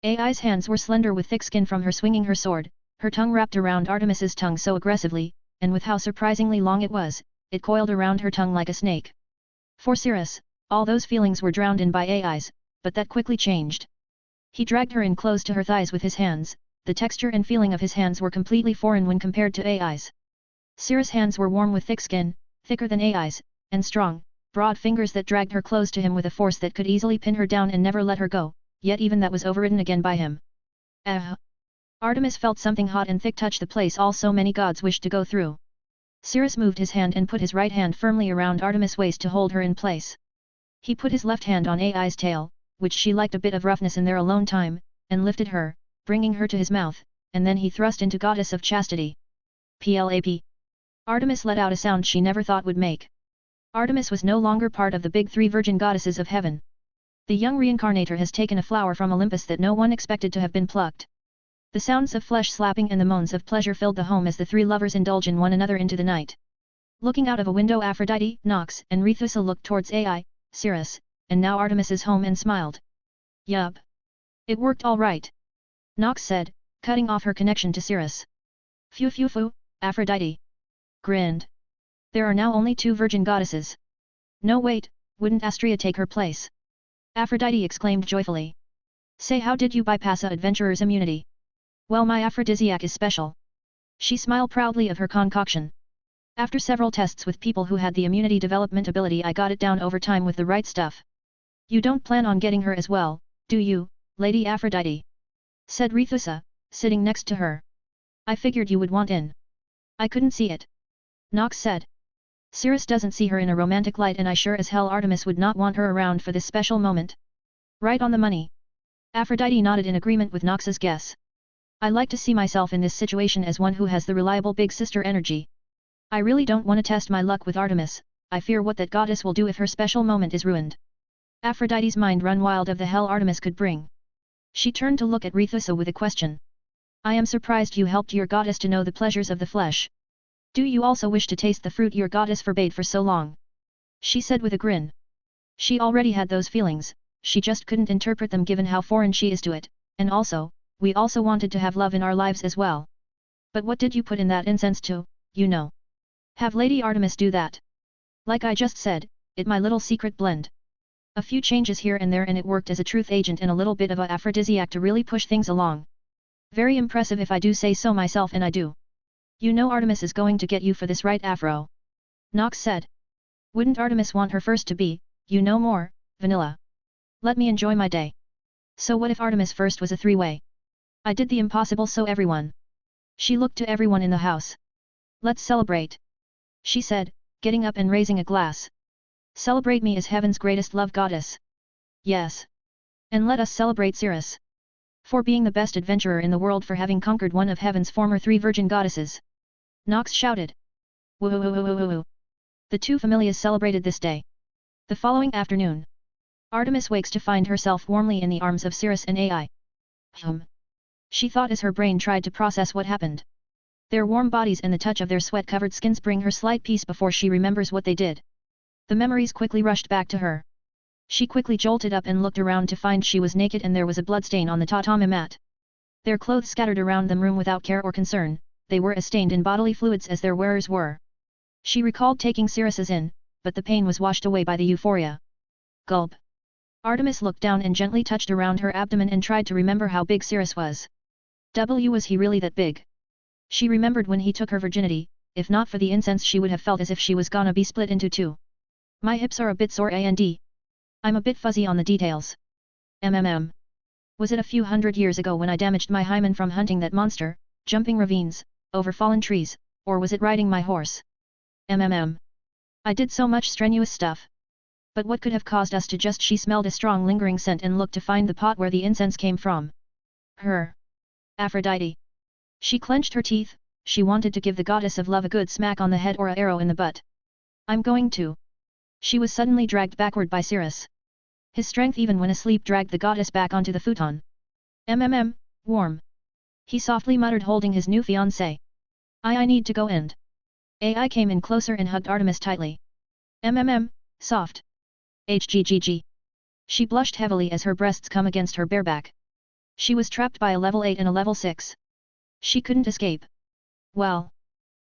AI's hands were slender with thick skin from her swinging her sword, her tongue wrapped around Artemis's tongue so aggressively, and with how surprisingly long it was, it coiled around her tongue like a snake. For Cirrus, all those feelings were drowned in by AI's, but that quickly changed. He dragged her in close to her thighs with his hands. The texture and feeling of his hands were completely foreign when compared to AI's. Cirrus' hands were warm with thick skin, thicker than AI's, and strong, broad fingers that dragged her close to him with a force that could easily pin her down and never let her go, yet even that was overridden again by him. Artemis felt something hot and thick touch the place all so many gods wished to go through. Cirrus moved his hand and put his right hand firmly around Artemis' waist to hold her in place. He put his left hand on AI's tail, which she liked a bit of roughness in their alone time, and lifted her, bringing her to his mouth, and then he thrust into Goddess of Chastity. Plap. Artemis let out a sound she never thought would make. Artemis was no longer part of the big three virgin goddesses of heaven. The young reincarnator has taken a flower from Olympus that no one expected to have been plucked. The sounds of flesh slapping and the moans of pleasure filled the home as the three lovers indulge in one another into the night. Looking out of a window, Aphrodite, Nox, and Rethusa looked towards AI, Cirrus, and now Artemis's home and smiled. Yup. It worked all right. Nox said, cutting off her connection to Cirrus. Phew, Aphrodite grinned. There are now only two virgin goddesses. No wait, wouldn't Astrea take her place? Aphrodite exclaimed joyfully. Say, how did you bypass a adventurer's immunity? Well, my aphrodisiac is special. She smiled proudly of her concoction. After several tests with people who had the immunity development ability, I got it down over time with the right stuff. You don't plan on getting her as well, do you, Lady Aphrodite? Said Rethusa, sitting next to her. I figured you would want in. I couldn't see it. Nox said. Cirrus doesn't see her in a romantic light, and I sure as hell Artemis would not want her around for this special moment. Right on the money. Aphrodite nodded in agreement with Nox's guess. I like to see myself in this situation as one who has the reliable big sister energy. I really don't want to test my luck with Artemis. I fear what that goddess will do if her special moment is ruined. Aphrodite's mind run wild of the hell Artemis could bring. She turned to look at Rethusa with a question. I am surprised you helped your goddess to know the pleasures of the flesh. Do you also wish to taste the fruit your goddess forbade for so long? She said with a grin. She already had those feelings, she just couldn't interpret them given how foreign she is to it, and also, we also wanted to have love in our lives as well. But what did you put in that incense to, you know? Have Lady Artemis do that. Like I just said, it my little secret blend. A few changes here and there and it worked as a truth agent and a little bit of a aphrodisiac to really push things along. Very impressive if I do say so myself, and I do. You know Artemis is going to get you for this, right, Afro? Nox said. Wouldn't Artemis want her first to be, you know, more vanilla? Let me enjoy my day. So what if Artemis first was a three-way? I did the impossible so everyone. She looked to everyone in the house. Let's celebrate. She said, getting up and raising a glass. Celebrate me as heaven's greatest love goddess. Yes. And let us celebrate Cirrus. For being the best adventurer in the world, for having conquered one of heaven's former 3 virgin goddesses. Nox shouted. Woo-hoo-hoo-hoo-hoo-hoo. The two familiars celebrated this day. The following afternoon. Artemis wakes to find herself warmly in the arms of Cirrus and Ai. She thought as her brain tried to process what happened. Their warm bodies and the touch of their sweat-covered skins bring her slight peace before she remembers what they did. The memories quickly rushed back to her. She quickly jolted up and looked around to find she was naked and there was a bloodstain on the tatami mat. Their clothes scattered around the room without care or concern, they were as stained in bodily fluids as their wearers were. She recalled taking Cirrus's in, but the pain was washed away by the euphoria. Gulp. Artemis looked down and gently touched around her abdomen and tried to remember how big Cirrus was. Was he really that big? She remembered when he took her virginity, if not for the incense she would have felt as if she was gonna be split into 2. My hips are a bit sore and I'm a bit fuzzy on the details. Was it a few hundred years ago when I damaged my hymen from hunting that monster, jumping ravines, over fallen trees, or was it riding my horse? I did so much strenuous stuff. But what could have caused us to just? She smelled a strong lingering scent and looked to find the pot where the incense came from. Her. Aphrodite. She clenched her teeth, she wanted to give the goddess of love a good smack on the head or an arrow in the butt. I'm going to. She was suddenly dragged backward by Cirrus. His strength even when asleep dragged the goddess back onto the futon. Warm. He softly muttered holding his new fiancée. I need to go and. Ai came in closer and hugged Artemis tightly. Soft. Hggg. She blushed heavily as her breasts come against her bare back. She was trapped by a level 8 and a level 6. She couldn't escape. Well.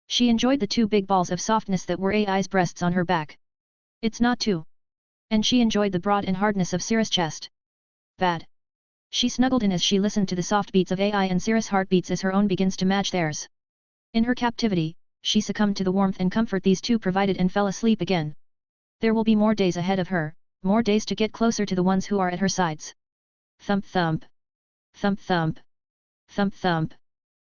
She enjoyed the 2 big balls of softness that were Ai's breasts on her back. It's not too. And she enjoyed the broad and hardness of Cirrus' chest. Bad. She snuggled in as she listened to the soft beats of Ai and Cirrus' heartbeats as her own begins to match theirs. In her captivity, she succumbed to the warmth and comfort these 2 provided and fell asleep again. There will be more days ahead of her, more days to get closer to the ones who are at her sides. Thump thump. Thump thump. Thump thump.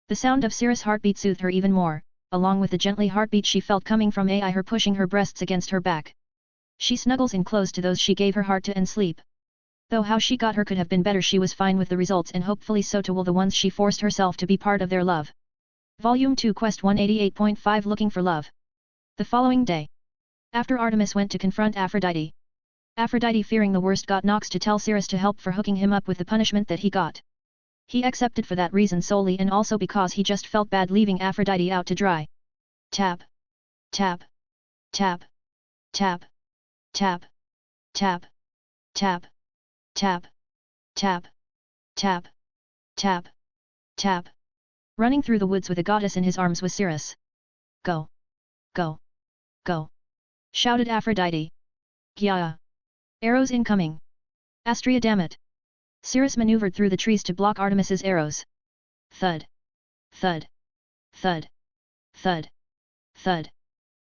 The sound of Cirrus' heartbeat soothed her even more, along with the gently heartbeat she felt coming from Ai, her pushing her breasts against her back. She snuggles in close to those she gave her heart to and sleep. Though how she got her could have been better, she was fine with the results and hopefully so too will the ones she forced herself to be part of their love. Volume 2 Quest 188.5 Looking for Love. The following day. After Artemis went to confront Aphrodite. Aphrodite, fearing the worst, got Nox to tell Cirrus to help for hooking him up with the punishment that he got. He accepted for that reason solely and also because he just felt bad leaving Aphrodite out to dry. Tap. Tap. Tap. Tap. Tap. Tap. Tap. Tap. Tap. Tap. Tap. Tap. Running through the woods with a goddess in his arms was Cirrus. Go. Go. Go. Shouted Aphrodite. Gya. Arrows incoming. Astria, damn it. Cirrus maneuvered through the trees to block Artemis's arrows. Thud. Thud. Thud. Thud. Thud.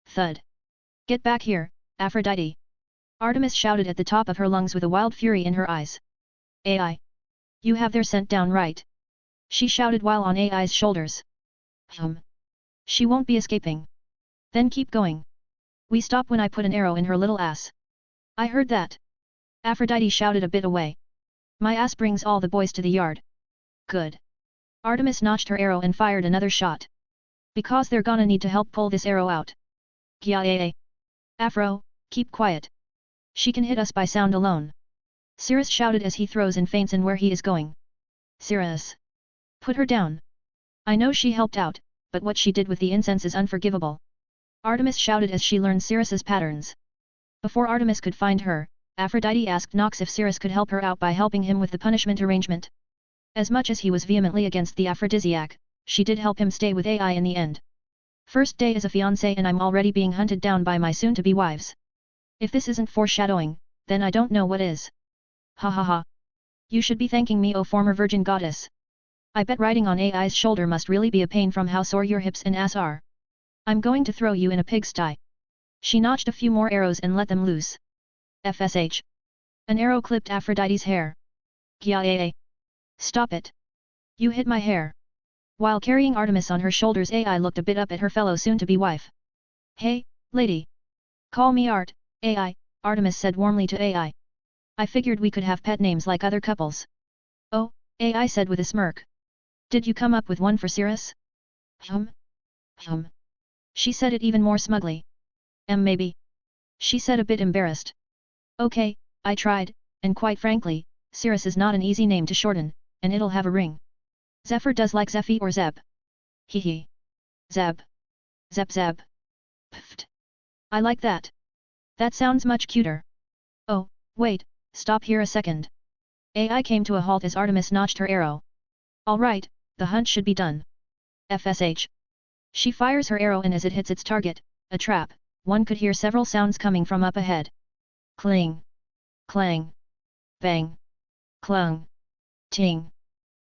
Thud. Get back here, Aphrodite. Artemis shouted at the top of her lungs with a wild fury in her eyes. Ai. You have their scent down right. She shouted while on Ai's shoulders. She won't be escaping. Then keep going. We stop when I put an arrow in her little ass. I heard that. Aphrodite shouted a bit away. My ass brings all the boys to the yard. Good. Artemis notched her arrow and fired another shot. Because they're gonna need to help pull this arrow out. Gya. Afro, keep quiet. She can hit us by sound alone. Cirrus shouted as he throws and feints in where he is going. Cirrus. Put her down. I know she helped out, but what she did with the incense is unforgivable. Artemis shouted as she learned Cirrus's patterns. Before Artemis could find her, Aphrodite asked Nox if Cirrus could help her out by helping him with the punishment arrangement. As much as he was vehemently against the aphrodisiac, she did help him stay with Ai in the end. First day as a fiancé and I'm already being hunted down by my soon-to-be wives. If this isn't foreshadowing, then I don't know what is. Ha ha ha. You should be thanking me, O former virgin goddess. I bet riding on Ai's shoulder must really be a pain from how sore your hips and ass are. I'm going to throw you in a pigsty. She notched a few more arrows and let them loose. FSH. An arrow clipped Aphrodite's hair. Gya. Stop it. You hit my hair. While carrying Artemis on her shoulders, AI looked a bit up at her fellow soon-to-be wife. Hey, lady. Call me Art, AI, Artemis said warmly to AI. I figured we could have pet names like other couples. Oh, AI said with a smirk. Did you come up with one for Cirrus? Hum. She said it even more smugly. Maybe. She said a bit embarrassed. Okay, I tried, and quite frankly, Cirrus is not an easy name to shorten, and it'll have a ring. Zephyr does like Zephy or Zeb. Hee. Zeb. Zeb. Pfft. I like that. That sounds much cuter. Oh, wait, stop here a second. AI came to a halt as Artemis notched her arrow. Alright, the hunt should be done. FSH. She fires her arrow and as it hits its target, a trap, one could hear several sounds coming from up ahead. Cling. Clang. Bang. Clung. Ting.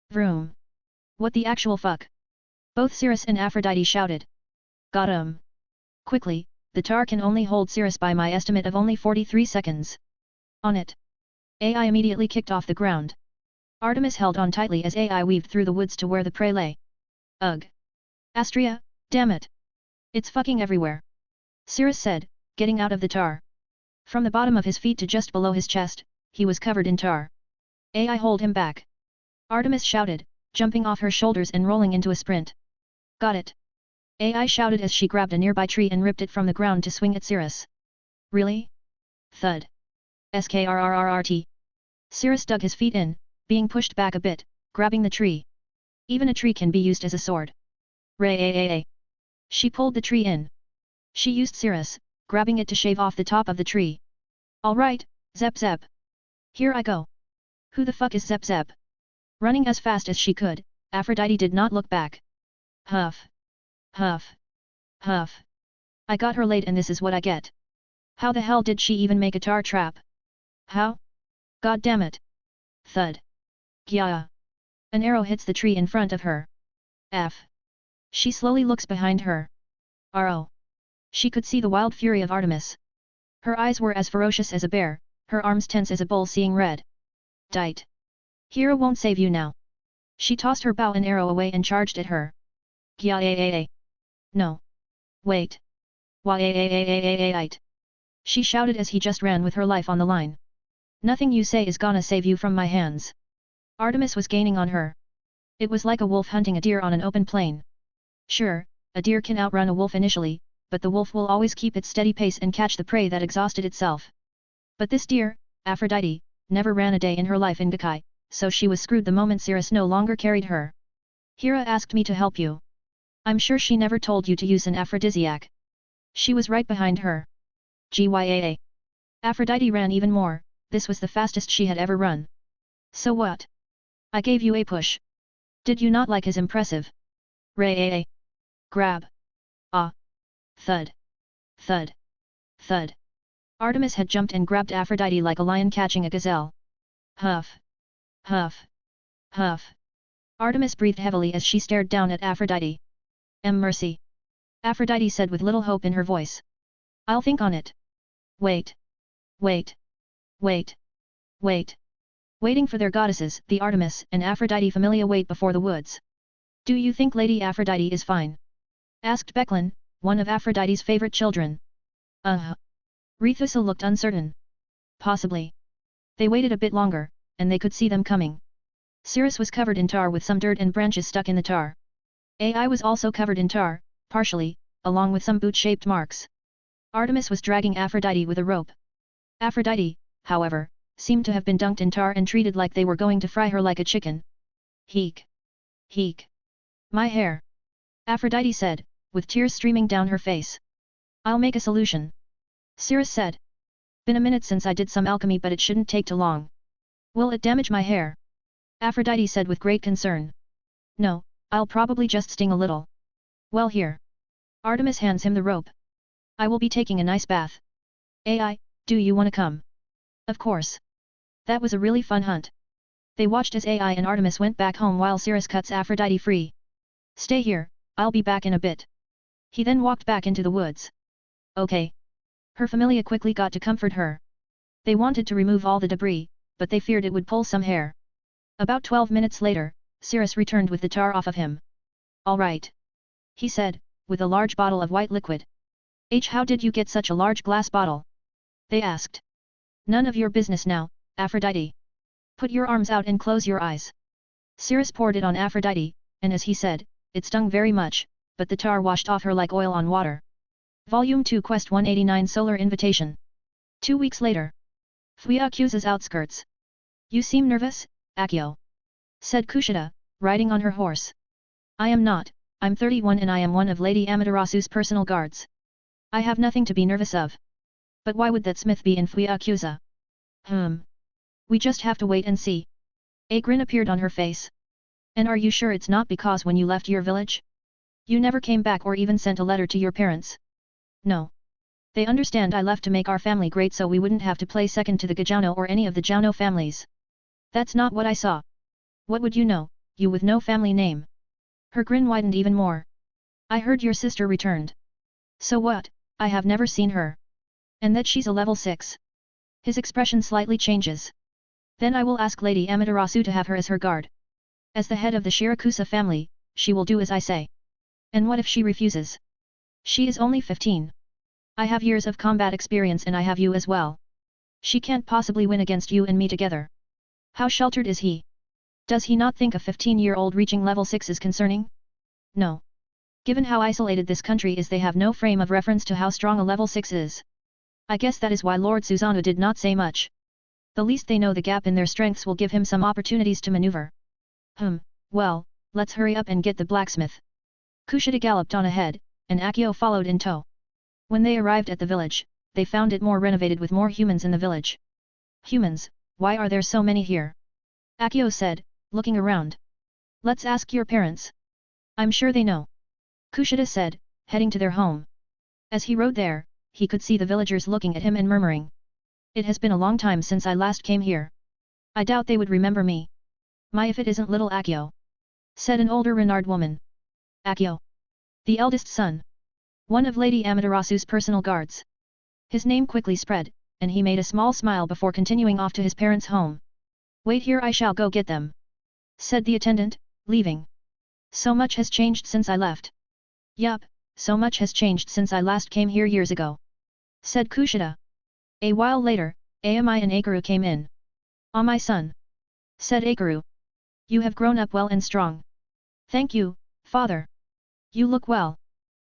Vroom. What the actual fuck? Both Cirrus and Aphrodite shouted. Got 'em. Quickly, the tar can only hold Cirrus by my estimate of only 43 seconds. On it. AI immediately kicked off the ground. Artemis held on tightly as AI weaved through the woods to where the prey lay. Ugh. Astria, damn it. It's fucking everywhere. Cirrus said, getting out of the tar. From the bottom of his feet to just below his chest, he was covered in tar. AI hold him back. Artemis shouted, jumping off her shoulders and rolling into a sprint. Got it. AI shouted as she grabbed a nearby tree and ripped it from the ground to swing at Cirrus. Really? Thud. Skrrrrt. Cirrus dug his feet in, being pushed back a bit, grabbing the tree. Even a tree can be used as a sword. Ray. She pulled the tree in. She used Cirrus, grabbing it to shave off the top of the tree. Alright, Zep. Here I go. Who the fuck is Zep? Running as fast as she could, Aphrodite did not look back. Huff. I got her late and this is what I get. How the hell did she even make a tar trap? How? God damn it. Thud. Gya. An arrow hits the tree in front of her. F. She slowly looks behind her. R.O. She could see the wild fury of Artemis. Her eyes were as ferocious as a bear, her arms tense as a bull seeing red. Dite. Hero won't save you now. She tossed her bow and arrow away and charged at her. Gya. No. Wait. Why? She shouted as he just ran with her life on the line. Nothing you say is gonna save you from my hands. Artemis was gaining on her. It was like a wolf hunting a deer on an open plain. Sure, a deer can outrun a wolf initially, but the wolf will always keep its steady pace and catch the prey that exhausted itself. But this deer, Aphrodite, never ran a day in her life in Gakkai, so she was screwed the moment Cirrus no longer carried her. Hera asked me to help you. I'm sure she never told you to use an aphrodisiac. She was right behind her. Gyaa. Aphrodite ran even more, this was the fastest she had ever run. So what? I gave you a push. Did you not like his impressive? Ray. Grab. Ah. Thud. Thud. Thud. Artemis had jumped and grabbed Aphrodite like a lion catching a gazelle. Huff. Artemis breathed heavily as she stared down at Aphrodite. Mercy. Aphrodite said with little hope in her voice. I'll think on it. Waiting for their goddesses, the Artemis and Aphrodite familia wait before the woods. Do you think Lady Aphrodite is fine? Asked Becklin, one of Aphrodite's favorite children. Rethusa looked uncertain. Possibly. They waited a bit longer, and they could see them coming. Cirrus was covered in tar with some dirt and branches stuck in the tar. AI was also covered in tar, partially, along with some boot-shaped marks. Artemis was dragging Aphrodite with a rope. Aphrodite, however, seemed to have been dunked in tar and treated like they were going to fry her like a chicken. Heek. My hair. Aphrodite said, with tears streaming down her face. I'll make a solution. Cirrus said. Been a minute since I did some alchemy but it shouldn't take too long. Will it damage my hair? Aphrodite said with great concern. No, I'll probably just sting a little. Well here. Artemis hands him the rope. I will be taking a nice bath. AI, do you wanna come? Of course. That was a really fun hunt. They watched as AI and Artemis went back home while Cirrus cuts Aphrodite free. Stay here, I'll be back in a bit. He then walked back into the woods. Okay. Her familia quickly got to comfort her. They wanted to remove all the debris, but they feared it would pull some hair. About 12 minutes later, Cirrus returned with the tar off of him. All right, he said, with a large bottle of white liquid. How did you get such a large glass bottle? They asked. None of your business now, Aphrodite. Put your arms out and close your eyes. Cirrus poured it on Aphrodite, and as he said, it stung very much, but the tar washed off her like oil on water. Volume 2 Quest 189 Solar Invitation. 2 weeks later. Fuyakuza's outskirts. You seem nervous, Akio. Said Kushida, riding on her horse. I am not, I'm 31 and I am one of Lady Amaterasu's personal guards. I have nothing to be nervous of. But why would that smith be in Fuyakuza? We just have to wait and see. A grin appeared on her face. And are you sure it's not because when you left your village? You never came back or even sent a letter to your parents? No. They understand I left to make our family great so we wouldn't have to play second to the Gajano or any of the Jouno families. That's not what I saw. What would you know, you with no family name? Her grin widened even more. I heard your sister returned. So what, I have never seen her. And that she's a level 6. His expression slightly changes. Then I will ask Lady Amaterasu to have her as her guard. As the head of the Shirakusa family, she will do as I say. And what if she refuses? She is only 15. I have years of combat experience and I have you as well. She can't possibly win against you and me together. How sheltered is he? Does he not think a 15-year-old reaching level 6 is concerning? No. Given how isolated this country is, they have no frame of reference to how strong a level 6 is. I guess that is why Lord Susanoo did not say much. The least they know, the gap in their strengths will give him some opportunities to maneuver. Well, let's hurry up and get the blacksmith. Kushida galloped on ahead, and Akio followed in tow. When they arrived at the village, they found it more renovated with more humans in the village. Humans, why are there so many here? Akio said, looking around. Let's ask your parents. I'm sure they know. Kushida said, heading to their home. As he rode there, he could see the villagers looking at him and murmuring. It has been a long time since I last came here. I doubt they would remember me. My, if it isn't little Akio. Said an older Renard woman. Akio. The eldest son. One of Lady Amaterasu's personal guards. His name quickly spread, and he made a small smile before continuing off to his parents' home. Wait here, I shall go get them. Said the attendant, leaving. So much has changed since I left. Yup, so much has changed since I last came here years ago. Said Kushida. A while later, Aomai and Akaru came in. Ah, my son. Said Akaru. You have grown up well and strong. Thank you, father. You look well.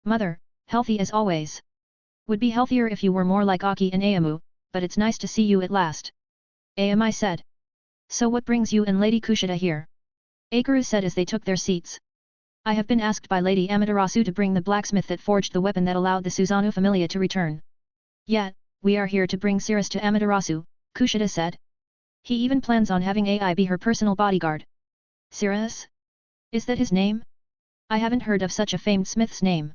Mother, healthy as always. Would be healthier if you were more like Aki and Ayamu, but it's nice to see you at last. Aomai said. So what brings you and Lady Kushida here? Akaru said as they took their seats. I have been asked by Lady Amaterasu to bring the blacksmith that forged the weapon that allowed the Susanoo familia to return. Yet, we are here to bring Cirrus to Amaterasu, Kushida said. He even plans on having AI be her personal bodyguard. Cirrus? Is that his name? I haven't heard of such a famed smith's name.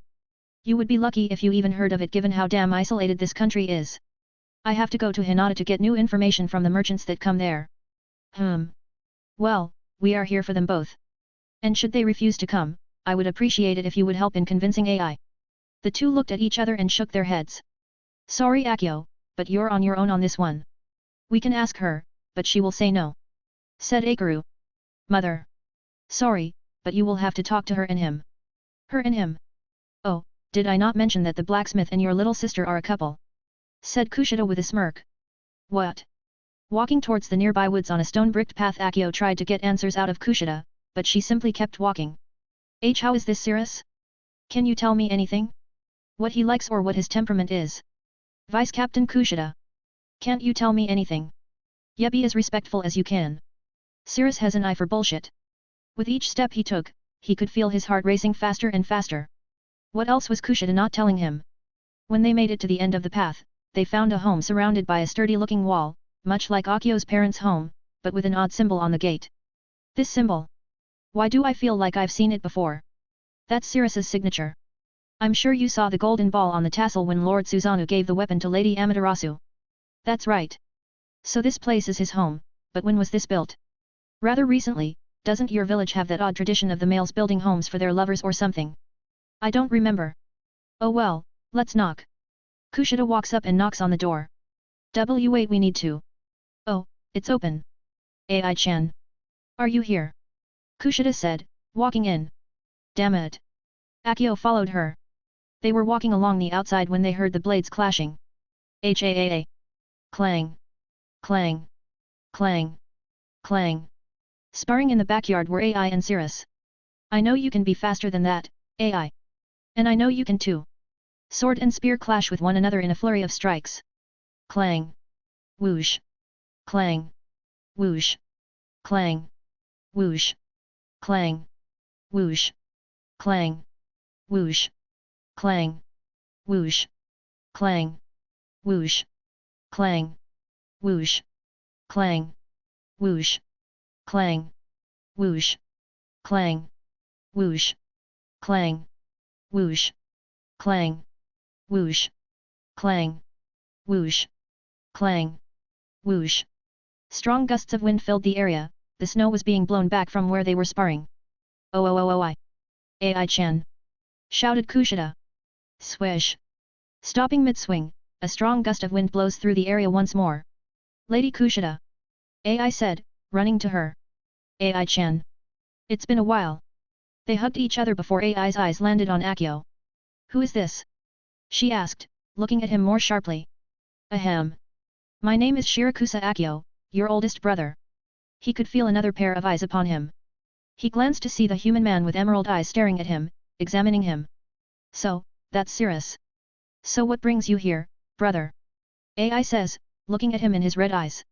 You would be lucky if you even heard of it given how damn isolated this country is. I have to go to Hinata to get new information from the merchants that come there. Well, we are here for them both. And should they refuse to come, I would appreciate it if you would help in convincing AI. The two looked at each other and shook their heads. Sorry Akio, but you're on your own on this one. We can ask her, but she will say no. Said Akaru. Mother. Sorry, but you will have to talk to her and him. Her and him. Oh, did I not mention that the blacksmith and your little sister are a couple? Said Kushida with a smirk. What? Walking towards the nearby woods on a stone-bricked path, Akio tried to get answers out of Kushida, but she simply kept walking. How is this Cirrus? Can you tell me anything? What he likes or what his temperament is? Vice Captain Kushida. Can't you tell me anything? Be as respectful as you can. Cirrus has an eye for bullshit. With each step he took, he could feel his heart racing faster and faster. What else was Kushida not telling him? When they made it to the end of the path, they found a home surrounded by a sturdy-looking wall, much like Akio's parents' home, but with an odd symbol on the gate. This symbol. Why do I feel like I've seen it before? That's Cirrus's signature. I'm sure you saw the golden ball on the tassel when Lord Susanoo gave the weapon to Lady Amaterasu. That's right. So this place is his home, but when was this built? Rather recently. Doesn't your village have that odd tradition of the males building homes for their lovers or something? I don't remember. Oh well, let's knock. Kushida walks up and knocks on the door. Wait, we need to. Oh, it's open. AI-chan. Are you here? Kushida said, walking in. Damn it. Akio followed her. They were walking along the outside when they heard the blades clashing. Haa. Clang. Clang. Clang. Clang. Sparring in the backyard were AI and Cirrus. I know you can be faster than that, AI. And I know you can too. Sword and spear clash with one another in a flurry of strikes. Clang. Whoosh. Clang. Whoosh. Clang. Whoosh. Clang. Whoosh. Clang. Whoosh. Clang. Whoosh. Clang. Whoosh. Clang. Whoosh. Clang. Whoosh. Clang. Whoosh. Clang. Whoosh. Clang. Whoosh. Clang. Whoosh. Clang. Whoosh. Clang. Whoosh. Strong gusts of wind filled the area, the snow was being blown back from where they were sparring. Oh oh oh oh I. AI-chan. Shouted Kushida. Swish. Stopping mid-swing, a strong gust of wind blows through the area once more. Lady Kushida. AI said, running to her. AI-chan. It's been a while. They hugged each other before AI's eyes landed on Akio. Who is this? She asked, looking at him more sharply. Ahem. My name is Shirakusa Akio, your oldest brother. He could feel another pair of eyes upon him. He glanced to see the human man with emerald eyes staring at him, examining him. So, that's Cirrus. So what brings you here, brother? AI says, looking at him in his red eyes.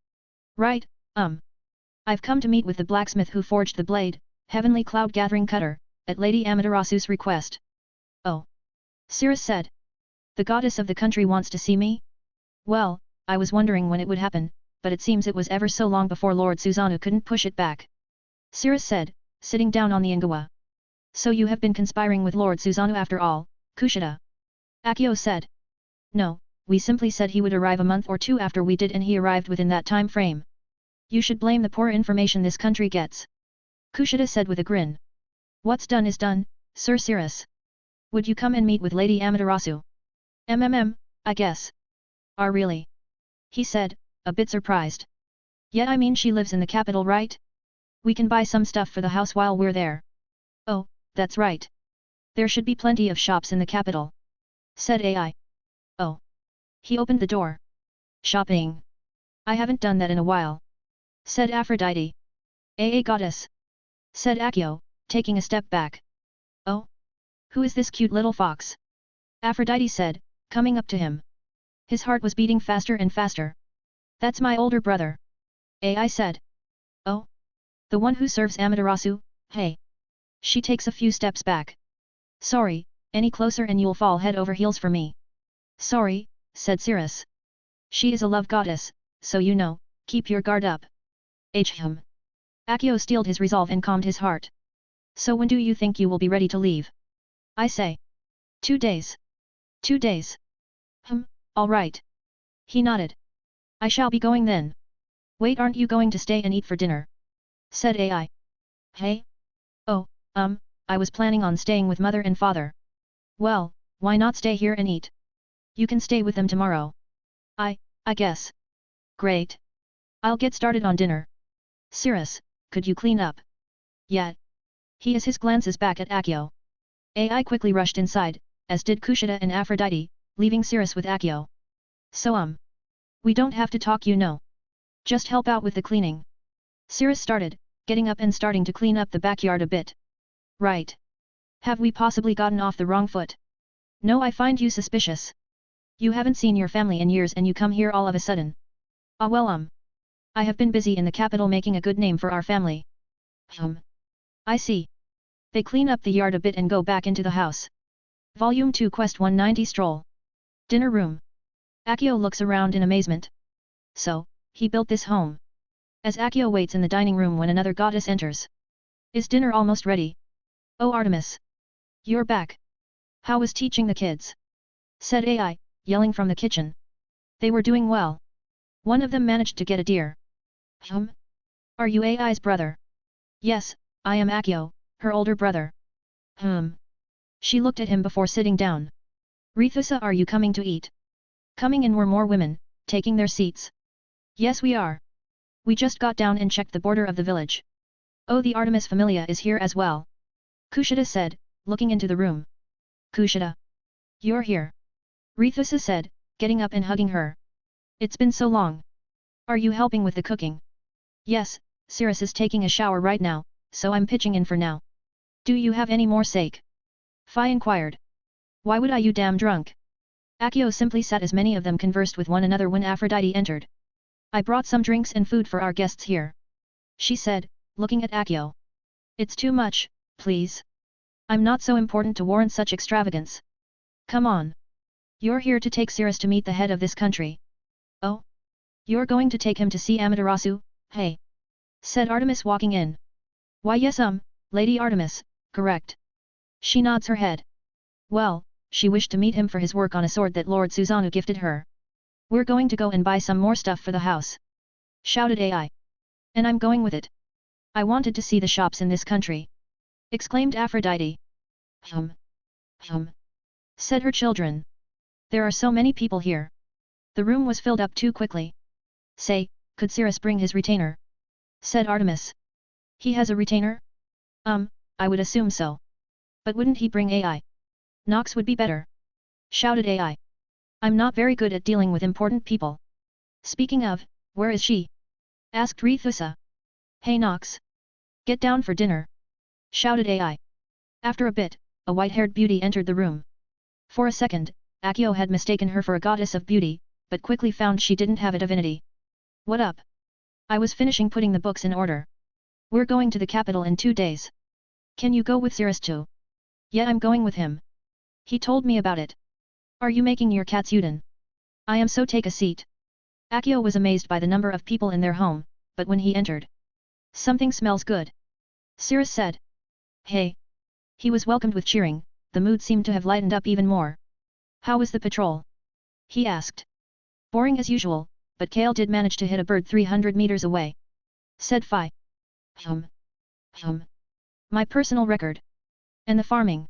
Right, I've come to meet with the blacksmith who forged the blade, Heavenly Cloud Gathering Cutter, at Lady Amaterasu's request. Oh. Cirrus said. The goddess of the country wants to see me? Well, I was wondering when it would happen, but it seems it was ever so long before Lord Susanoo couldn't push it back. Cirrus said, sitting down on the Ingawa. So you have been conspiring with Lord Susanoo after all, Kushida? Akio said. No, we simply said he would arrive a month or two after we did and he arrived within that time frame. You should blame the poor information this country gets. Kushida said with a grin. What's done is done, Sir Cirrus. Would you come and meet with Lady Amaterasu? I guess. Really? He said, a bit surprised. Yeah, I mean she lives in the capital, right? We can buy some stuff for the house while we're there. Oh, that's right. There should be plenty of shops in the capital. Said AI. Oh. He opened the door. Shopping. I haven't done that in a while. Said Aphrodite. Goddess. Said Akio, taking a step back. Oh? Who is this cute little fox? Aphrodite said, coming up to him. His heart was beating faster and faster. That's my older brother. AI said. Oh? The one who serves Amaterasu, hey. She takes a few steps back. Sorry, any closer and you'll fall head over heels for me. Sorry, said Cirrus. She is a love goddess, so you know, keep your guard up. Ahem. Akio steeled his resolve and calmed his heart. So when do you think you will be ready to leave? I say. 2 days. 2 days. All right. He nodded. I shall be going then. Wait, aren't you going to stay and eat for dinner? Said AI. Hey? Oh, I was planning on staying with mother and father. Well, why not stay here and eat? You can stay with them tomorrow. I guess. Great. I'll get started on dinner. Cirrus, could you clean up? Yeah. He has his glances back at Akio. AI quickly rushed inside, as did Kushida and Aphrodite, leaving Cirrus with Akio. So we don't have to talk, you know. Just help out with the cleaning. Cirrus started, getting up and starting to clean up the backyard a bit. Right. Have we possibly gotten off the wrong foot? No, I find you suspicious. You haven't seen your family in years and you come here all of a sudden. Ah well I have been busy in the capital making a good name for our family. I see. They clean up the yard a bit and go back into the house. Volume 2 Quest 190 Stroll. Dinner room. Akio looks around in amazement. So, he built this home. As Akio waits in the dining room when another goddess enters. Is dinner almost ready? Oh Artemis. You're back. How was teaching the kids? Said AI, yelling from the kitchen. They were doing well. One of them managed to get a deer. Are you AI's brother? Yes, I am Akio, her older brother. She looked at him before sitting down. Rithusa, are you coming to eat? Coming in were more women, taking their seats. Yes we are. We just got down and checked the border of the village. Oh the Artemis Familia is here as well. Kushida said, looking into the room. Kushida. You're here. Rithusa said, getting up and hugging her. It's been so long. Are you helping with the cooking? Yes, Cirrus is taking a shower right now, so I'm pitching in for now. Do you have any more sake? Phi inquired. Why would I you damn drunk? Akio simply sat as many of them conversed with one another when Aphrodite entered. I brought some drinks and food for our guests here. She said, looking at Akio. It's too much, please. I'm not so important to warrant such extravagance. Come on. You're here to take Cirrus to meet the head of this country. Oh? You're going to take him to see Amaterasu, hey? Said Artemis walking in. Why yes Lady Artemis, correct. She nods her head. Well, she wished to meet him for his work on a sword that Lord Susanoo gifted her. We're going to go and buy some more stuff for the house. Shouted AI. And I'm going with it. I wanted to see the shops in this country. Exclaimed Aphrodite. Said her children. There are so many people here. The room was filled up too quickly. Say, could Cirrus bring his retainer? Said Artemis. He has a retainer? I would assume so. But wouldn't he bring AI? Nox would be better. Shouted AI. I'm not very good at dealing with important people. Speaking of, where is she? Asked Rithusa. Hey Nox. Get down for dinner. Shouted AI. After a bit, a white-haired beauty entered the room. For a second, Akio had mistaken her for a goddess of beauty, but quickly found she didn't have a divinity. What up? I was finishing putting the books in order. We're going to the capital in 2 days. Can you go with Cirrus too? Yeah I'm going with him. He told me about it. Are you making your katsudon? I am so take a seat. Akio was amazed by the number of people in their home, but when he entered. Something smells good. Cirrus said. Hey. He was welcomed with cheering, the mood seemed to have lightened up even more. How was the patrol? He asked. Boring as usual, but Kale did manage to hit a bird 300 meters away. Said Phi. My personal record. And the farming?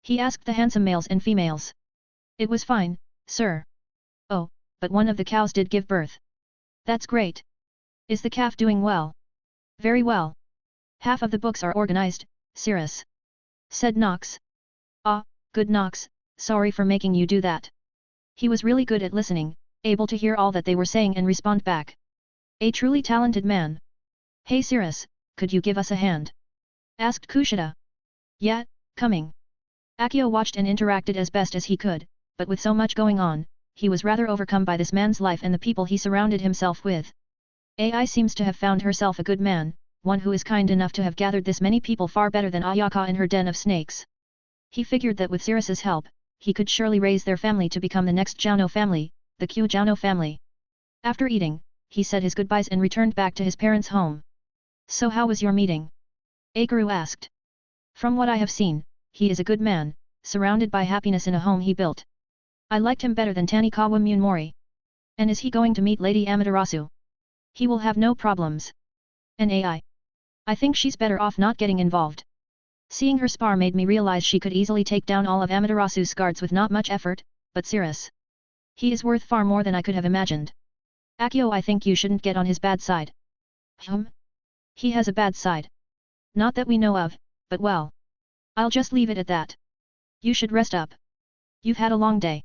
He asked the handsome males and females. It was fine, sir. Oh, but one of the cows did give birth. That's great. Is the calf doing well? Very well. Half of the books are organized, Cirrus. Said Nox. Ah, good Nox, sorry for making you do that. He was really good at listening, able to hear all that they were saying and respond back. A truly talented man. Hey Cirrus, could you give us a hand? Asked Kushida. Yeah, coming. Akio watched and interacted as best as he could, but with so much going on, he was rather overcome by this man's life and the people he surrounded himself with. AI seems to have found herself a good man, one who is kind enough to have gathered this many people far better than Ayaka in her den of snakes. He figured that with Cirrus's help, he could surely raise their family to become the next Jouno family, the Q Jouno family. After eating, he said his goodbyes and returned back to his parents' home. So how was your meeting? Akaru asked. From what I have seen, he is a good man, surrounded by happiness in a home he built. I liked him better than Tanikawa Munmori. And is he going to meet Lady Amaterasu? He will have no problems. And AI? I think she's better off not getting involved. Seeing her spar made me realize she could easily take down all of Amaterasu's guards with not much effort, but Cirrus. He is worth far more than I could have imagined. Akio, I think you shouldn't get on his bad side. He has a bad side. Not that we know of, but well. I'll just leave it at that. You should rest up. You've had a long day.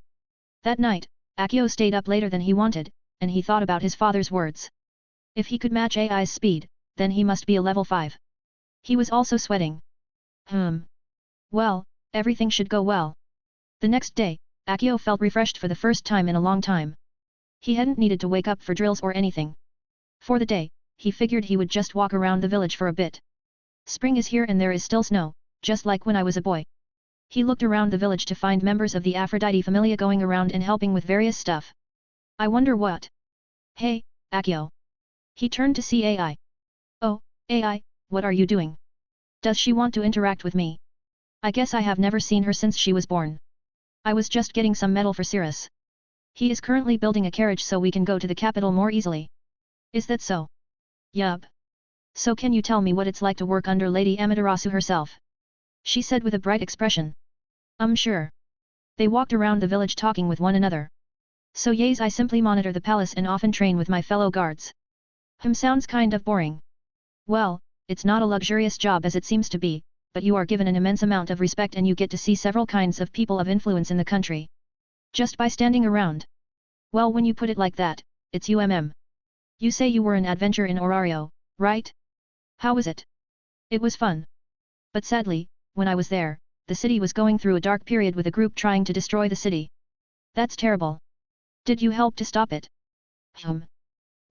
That night, Akio stayed up later than he wanted, and he thought about his father's words. If he could match AI's speed, then he must be a level 5. He was also sweating. Well, everything should go well. The next day, Akio felt refreshed for the first time in a long time. He hadn't needed to wake up for drills or anything. For the day, he figured he would just walk around the village for a bit. Spring is here and there is still snow, just like when I was a boy. He looked around the village to find members of the Aphrodite Familia going around and helping with various stuff. I wonder what? Hey, Akio. He turned to see AI. Oh, AI, what are you doing? Does she want to interact with me? I guess I have never seen her since she was born. I was just getting some metal for Cirrus. He is currently building a carriage so we can go to the capital more easily. Is that so? Yup. So can you tell me what it's like to work under Lady Amaterasu herself? She said with a bright expression. Sure. They walked around the village talking with one another. So yes, I simply monitor the palace and often train with my fellow guards. Sounds kind of boring. Well, it's not a luxurious job as it seems to be, but you are given an immense amount of respect and you get to see several kinds of people of influence in the country. Just by standing around. Well, when you put it like that, it's You say you were an adventure in Orario, right? How was it? It was fun. But sadly, when I was there, the city was going through a dark period with a group trying to destroy the city. That's terrible. Did you help to stop it?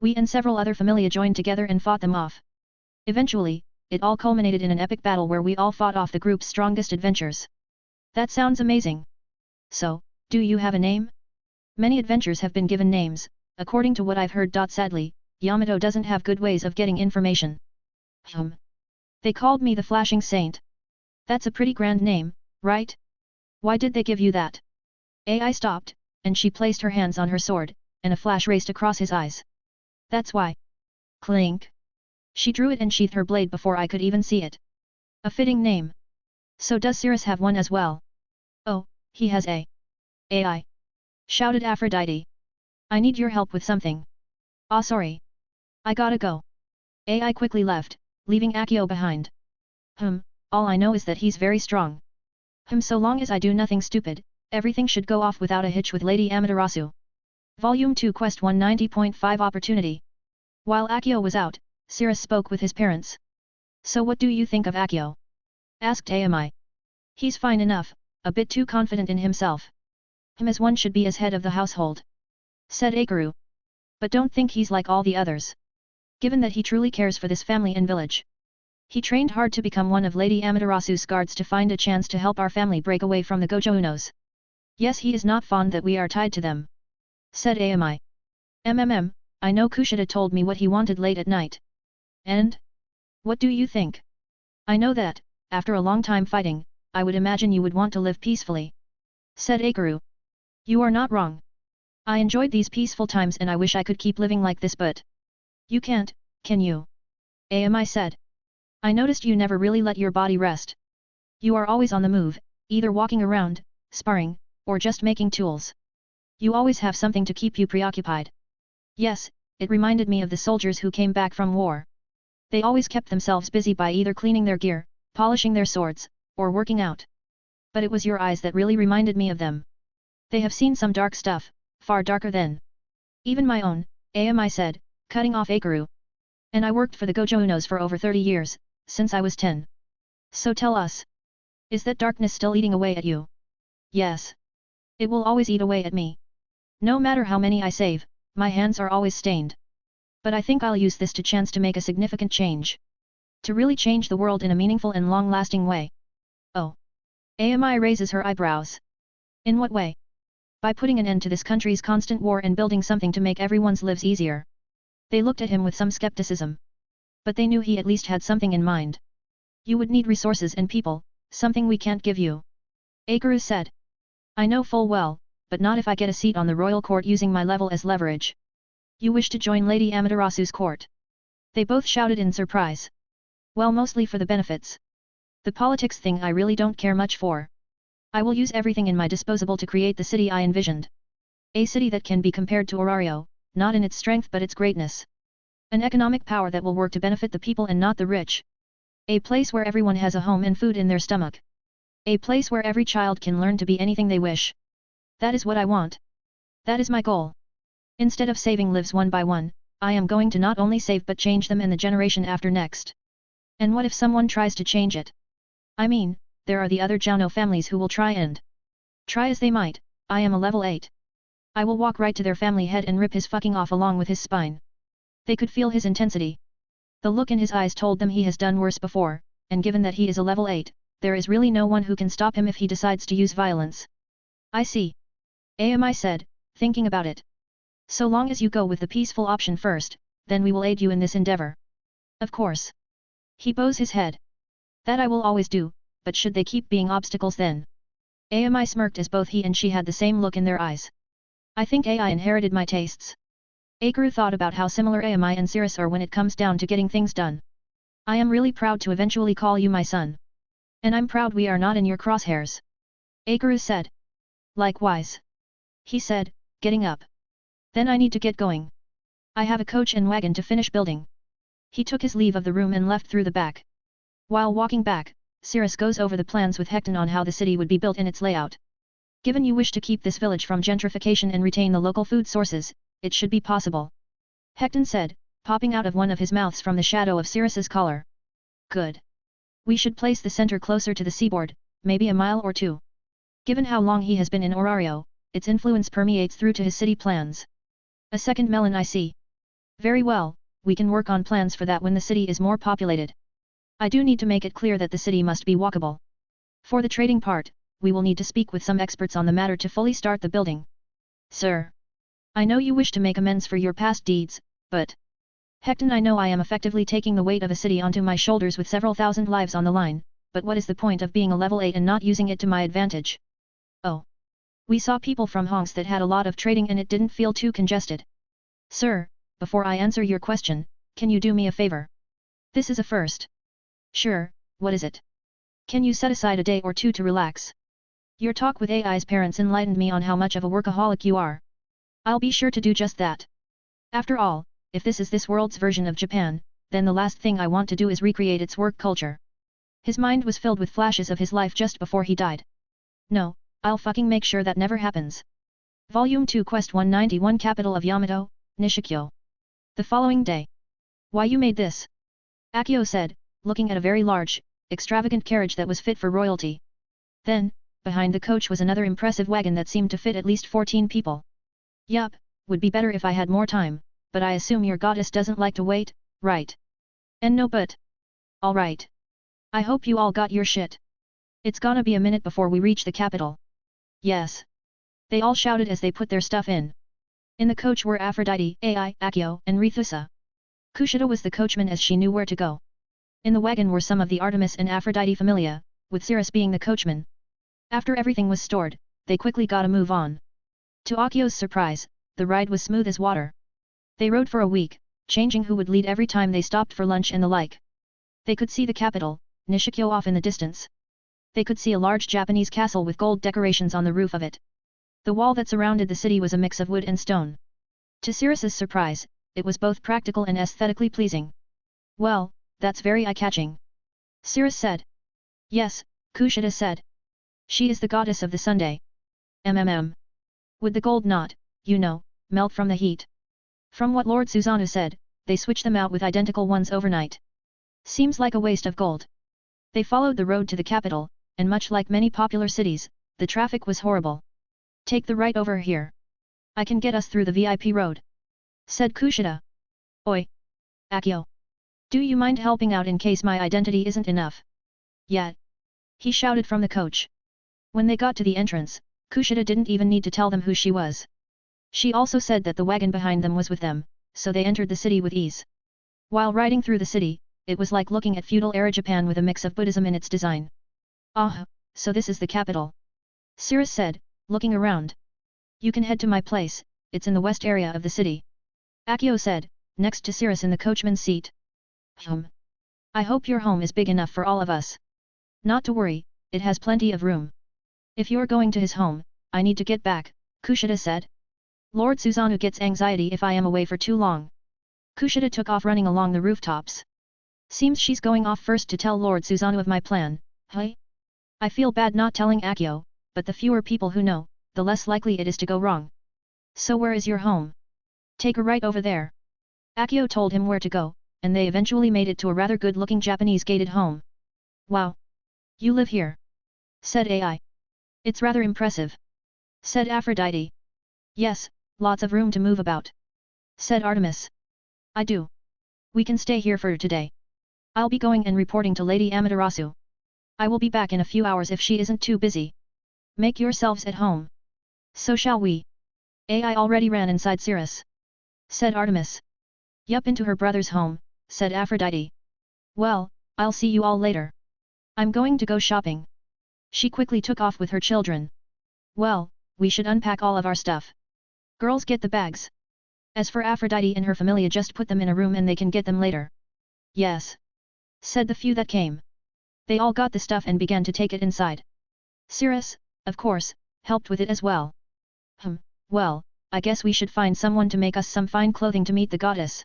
We and several other familia joined together and fought them off. Eventually, it all culminated in an epic battle where we all fought off the group's strongest adventurers. That sounds amazing. So, do you have a name? Many adventurers have been given names, according to what I've heard. Sadly, Yamato doesn't have good ways of getting information. They called me the Flashing Saint. That's a pretty grand name, right? Why did they give you that? AI stopped, and she placed her hands on her sword, and a flash raced across his eyes. That's why. Clink. She drew it and sheathed her blade before I could even see it. A fitting name. So does Cirrus have one as well? Oh, he has a. AI. Shouted Aphrodite. I need your help with something. Ah, sorry. I gotta go. AI quickly left, leaving Akio behind. All I know is that he's very strong. So long as I do nothing stupid, everything should go off without a hitch with Lady Amaterasu. Volume 2 Quest 190.5 Opportunity. While Akio was out, Cirrus spoke with his parents. So what do you think of Akio? Asked Ami. He's fine enough, a bit too confident in himself. As one should be as head of the household. Said Akaru. But don't think he's like all the others. Given that he truly cares for this family and village. He trained hard to become one of Lady Amaterasu's guards to find a chance to help our family break away from the Gojo Unos. Yes, he is not fond that we are tied to them. Said Ami. I know Kushida told me what he wanted late at night. And? What do you think? I know that, after a long time fighting, I would imagine you would want to live peacefully. Said Akaru. You are not wrong. I enjoyed these peaceful times and I wish I could keep living like this, but... You can't, can you? Ami said. I noticed you never really let your body rest. You are always on the move, either walking around, sparring, or just making tools. You always have something to keep you preoccupied. Yes, it reminded me of the soldiers who came back from war. They always kept themselves busy by either cleaning their gear, polishing their swords, or working out. But it was your eyes that really reminded me of them. They have seen some dark stuff, far darker than even my own, Ami said, cutting off Akaru. And I worked for the Gojo Unos for over 30 years, since I was 10. So tell us. Is that darkness still eating away at you? Yes. It will always eat away at me. No matter how many I save, my hands are always stained. But I think I'll use this chance to make a significant change. To really change the world in a meaningful and long-lasting way. Oh. Ami raises her eyebrows. In what way? By putting an end to this country's constant war and building something to make everyone's lives easier. They looked at him with some skepticism. But they knew he at least had something in mind. You would need resources and people, something we can't give you. Akaru said. I know full well, but not if I get a seat on the royal court using my level as leverage. You wish to join Lady Amaterasu's court? They both shouted in surprise. Well, mostly for the benefits. The politics thing I really don't care much for. I will use everything in my disposal to create the city I envisioned. A city that can be compared to Orario, not in its strength but its greatness. An economic power that will work to benefit the people and not the rich. A place where everyone has a home and food in their stomach. A place where every child can learn to be anything they wish. That is what I want. That is my goal. Instead of saving lives one by one, I am going to not only save but change them and the generation after next. And what if someone tries to change it? I mean, there are the other Jouno families who will try and... Try as they might, I am a level 8. I will walk right to their family head and rip his fucking off along with his spine. They could feel his intensity. The look in his eyes told them he has done worse before, and given that he is a level 8, there is really no one who can stop him if he decides to use violence. I see. Ami said, thinking about it. So long as you go with the peaceful option first, then we will aid you in this endeavor. Of course. He bows his head. That I will always do, but should they keep being obstacles then? Ami smirked as both he and she had the same look in their eyes. I think AI inherited my tastes. Akaru thought about how similar Ami and Cirrus are when it comes down to getting things done. I am really proud to eventually call you my son. And I'm proud we are not in your crosshairs. Akaru said. Likewise. He said, getting up. Then I need to get going. I have a coach and wagon to finish building. He took his leave of the room and left through the back. While walking back, Cirrus goes over the plans with Hecton on how the city would be built and its layout. Given you wish to keep this village from gentrification and retain the local food sources, it should be possible. Hecton said, popping out of one of his mouths from the shadow of Cirrus's collar. Good. We should place the center closer to the seaboard, maybe a mile or two. Given how long he has been in Orario, its influence permeates through to his city plans. A second melon I see. Very well, we can work on plans for that when the city is more populated. I do need to make it clear that the city must be walkable. For the trading part, we will need to speak with some experts on the matter to fully start the building. Sir. I know you wish to make amends for your past deeds, but... Hecton, I know I am effectively taking the weight of a city onto my shoulders with several thousand lives on the line, but what is the point of being a level 8 and not using it to my advantage? Oh. We saw people from Honks that had a lot of trading and it didn't feel too congested. Sir, before I answer your question, can you do me a favor? This is a first. Sure, what is it? Can you set aside a day or two to relax? Your talk with AI's parents enlightened me on how much of a workaholic you are. I'll be sure to do just that. After all, if this is this world's version of Japan, then the last thing I want to do is recreate its work culture. His mind was filled with flashes of his life just before he died. No, I'll fucking make sure that never happens. Volume 2 Quest 191 Capital of Yamato, Nishikyo. The following day. Why you made this? Akio said, looking at a very large, extravagant carriage that was fit for royalty. Then, behind the coach was another impressive wagon that seemed to fit at least 14 people. Yup, would be better if I had more time, but I assume your goddess doesn't like to wait, right? And no but. Alright. I hope you all got your shit. It's gonna be a minute before we reach the capital. Yes. They all shouted as they put their stuff in. In the coach were Aphrodite, Ai, Akio, and Rithusa. Kushida was the coachman as she knew where to go. In the wagon were some of the Artemis and Aphrodite familia, with Cirrus being the coachman. After everything was stored, they quickly got a move on. To Akio's surprise, the ride was smooth as water. They rode for a week, changing who would lead every time they stopped for lunch and the like. They could see the capital, Nishikyo, off in the distance. They could see a large Japanese castle with gold decorations on the roof of it. The wall that surrounded the city was a mix of wood and stone. To Cirrus's surprise, it was both practical and aesthetically pleasing. Well, that's very eye-catching. Cirrus said. Yes, Kushida said. She is the goddess of the Sunday. Would the gold not, you know, melt from the heat? From what Lord Susanoo said, they switched them out with identical ones overnight. Seems like a waste of gold. They followed the road to the capital, and much like many popular cities, the traffic was horrible. Take the right over here. I can get us through the VIP road. Said Kushida. Oi. Akio. Do you mind helping out in case my identity isn't enough? Yeah. He shouted from the coach. When they got to the entrance, Kushida didn't even need to tell them who she was. She also said that the wagon behind them was with them, so they entered the city with ease. While riding through the city, it was like looking at feudal-era Japan with a mix of Buddhism in its design. Ah, so this is the capital. Cirrus said, looking around. You can head to my place, it's in the west area of the city. Akio said, next to Cirrus in the coachman's seat. I hope your home is big enough for all of us. Not to worry, it has plenty of room. If you're going to his home, I need to get back, Kushida said. Lord Susanoo gets anxiety if I am away for too long. Kushida took off running along the rooftops. Seems she's going off first to tell Lord Susanoo of my plan, hey? I feel bad not telling Akio, but the fewer people who know, the less likely it is to go wrong. So where is your home? Take a right over there. Akio told him where to go, and they eventually made it to a rather good-looking Japanese gated home. Wow! You live here? Said Ai. It's rather impressive. Said Aphrodite. Yes, lots of room to move about. Said Artemis. I do. We can stay here for today. I'll be going and reporting to Lady Amaterasu. I will be back in a few hours if she isn't too busy. Make yourselves at home. So shall we. Ai already ran inside Cirrus. Said Artemis. Yup, into her brother's home, said Aphrodite. Well, I'll see you all later. I'm going to go shopping. She quickly took off with her children. Well, we should unpack all of our stuff. Girls, get the bags. As for Aphrodite and her familia, just put them in a room and they can get them later. Yes. Said the few that came. They all got the stuff and began to take it inside. Cirrus, of course, helped with it as well. Well, I guess we should find someone to make us some fine clothing to meet the goddess.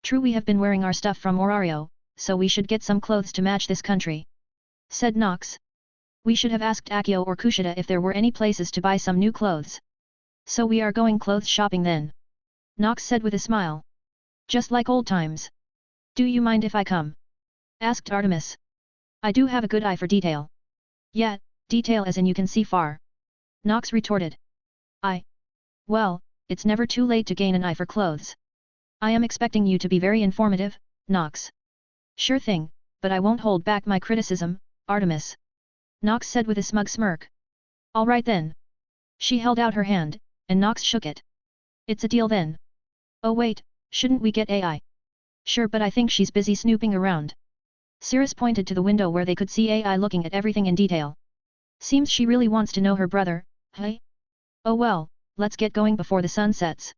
True, we have been wearing our stuff from Orario, so we should get some clothes to match this country," said Nox. "We should have asked Akio or Kushida if there were any places to buy some new clothes. So we are going clothes shopping then," Nox said with a smile. "Just like old times. Do you mind if I come?" asked Artemis. "I do have a good eye for detail." "Yeah, detail as in you can see far," Nox retorted. Well, it's never too late to gain an eye for clothes. I am expecting you to be very informative, Nox." "Sure thing, but I won't hold back my criticism, Artemis," Nox said with a smug smirk. "All right then." She held out her hand, and Nox shook it. "It's a deal then." "Oh wait, shouldn't we get AI?" "Sure, but I think she's busy snooping around." Cirrus pointed to the window where they could see AI looking at everything in detail. "Seems she really wants to know her brother, hey? Oh well, let's get going before the sun sets."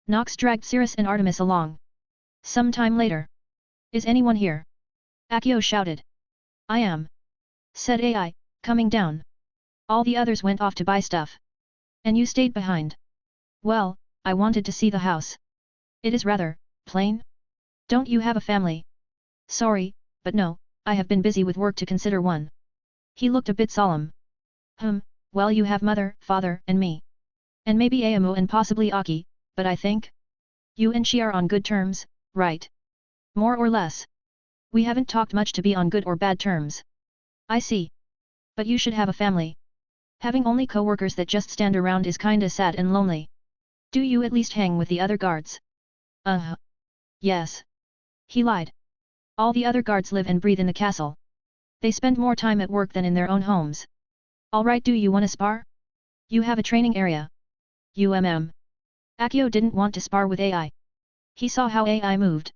Nox dragged Cirrus and Artemis along. Some time later. "Is anyone here?" Akio shouted. "I am," said AI, coming down. "All the others went off to buy stuff. And you stayed behind." "Well, I wanted to see the house. It is rather plain. Don't you have a family?" "Sorry, but no, I have been busy with work to consider one." He looked a bit solemn. Well, you have mother, father, and me. And maybe Ayamu and possibly Aki, but I think you and she are on good terms, right? More or less. We haven't talked much to be on good or bad terms." "I see. But you should have a family. Having only co-workers that just stand around is kinda sad and lonely. Do you at least hang with the other guards?" Yes." He lied. "All the other guards live and breathe in the castle. They spend more time at work than in their own homes." "Alright, do you wanna spar? You have a training area." Akio didn't want to spar with AI. He saw how AI moved.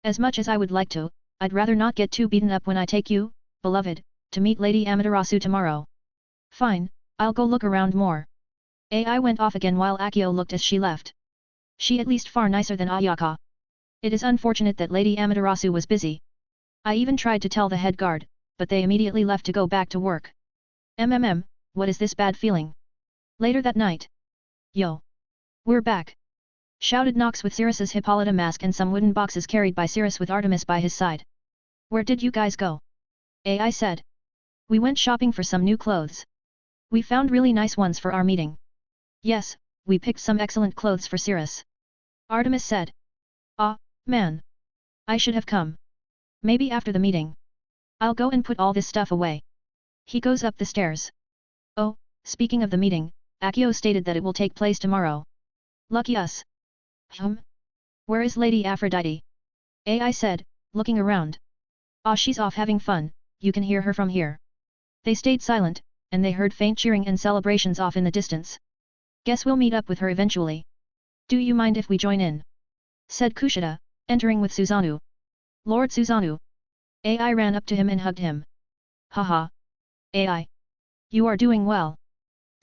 "As much as I would like to, I'd rather not get too beaten up when I take you, beloved, to meet Lady Amaterasu tomorrow." "Fine, I'll go look around more." AI went off again while Akio looked as she left. She at least far nicer than Ayaka. It is unfortunate that Lady Amaterasu was busy. I even tried to tell the head guard, but they immediately left to go back to work. What is this bad feeling? Later that night. "Yo! We're back!" shouted Nox with Cirrus's Hippolyta mask and some wooden boxes carried by Cirrus with Artemis by his side. "Where did you guys go?" AI said. "We went shopping for some new clothes. We found really nice ones for our meeting." "Yes, we picked some excellent clothes for Cirrus," Artemis said. "Ah, man! I should have come. Maybe after the meeting. I'll go and put all this stuff away." He goes up the stairs. "Oh, speaking of the meeting, Akio stated that it will take place tomorrow. Lucky us." "Where is Lady Aphrodite?" AI said, looking around. "Ah, she's off having fun, you can hear her from here." They stayed silent, and they heard faint cheering and celebrations off in the distance. "Guess we'll meet up with her eventually. Do you mind if we join in?" said Kushida, entering with Susanoo. "Lord Susanoo." AI ran up to him and hugged him. "Haha. AI. You are doing well."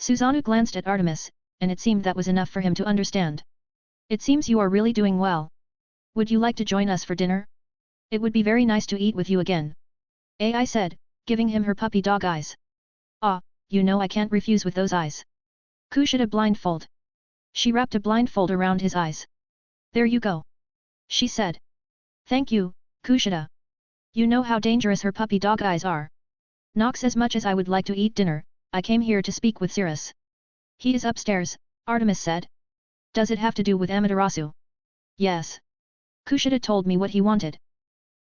Susanoo glanced at Artemis, and it seemed that was enough for him to understand. "It seems you are really doing well. Would you like to join us for dinner? It would be very nice to eat with you again," AI said, giving him her puppy dog eyes. "Ah, you know I can't refuse with those eyes." Kushida blindfold. She wrapped a blindfold around his eyes. "There you go," she said. "Thank you, Kushida. You know how dangerous her puppy dog eyes are." "Nox, as much as I would like to eat dinner, I came here to speak with Cirrus." "He is upstairs," Artemis said. "Does it have to do with Amaterasu?" "Yes. Kushida told me what he wanted."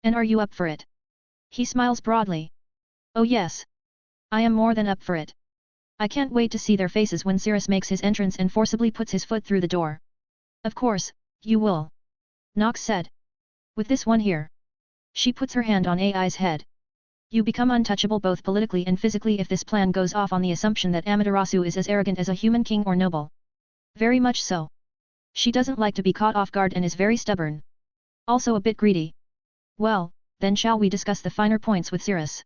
"And are you up for it?" He smiles broadly. "Oh yes. I am more than up for it. I can't wait to see their faces when Cirrus makes his entrance and forcibly puts his foot through the door." "Of course, you will," Nox said. "With this one here." She puts her hand on AI's head. "You become untouchable both politically and physically if this plan goes off on the assumption that Amaterasu is as arrogant as a human king or noble." "Very much so. She doesn't like to be caught off guard and is very stubborn. Also a bit greedy." "Well, then shall we discuss the finer points with Cirrus?"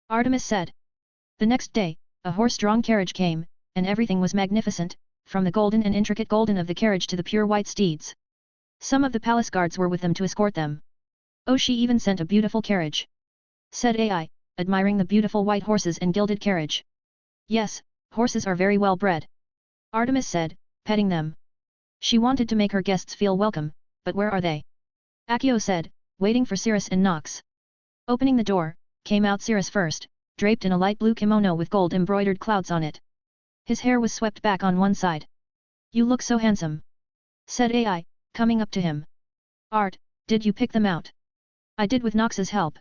Artemis said. The next day, a horse-drawn carriage came, and everything was magnificent, from the golden and intricate golden of the carriage to the pure white steeds. Some of the palace guards were with them to escort them. "Oh, she even sent a beautiful carriage," said AI, admiring the beautiful white horses and gilded carriage. "Yes, horses are very well bred," Artemis said, petting them. She wanted to make her guests feel welcome, but where are they? Akio said, waiting for Cirrus and Nox. Opening the door, came out Cirrus first, draped in a light blue kimono with gold embroidered clouds on it. His hair was swept back on one side. You look so handsome, said AI, coming up to him. Art, did you pick them out? I did with Nox's help.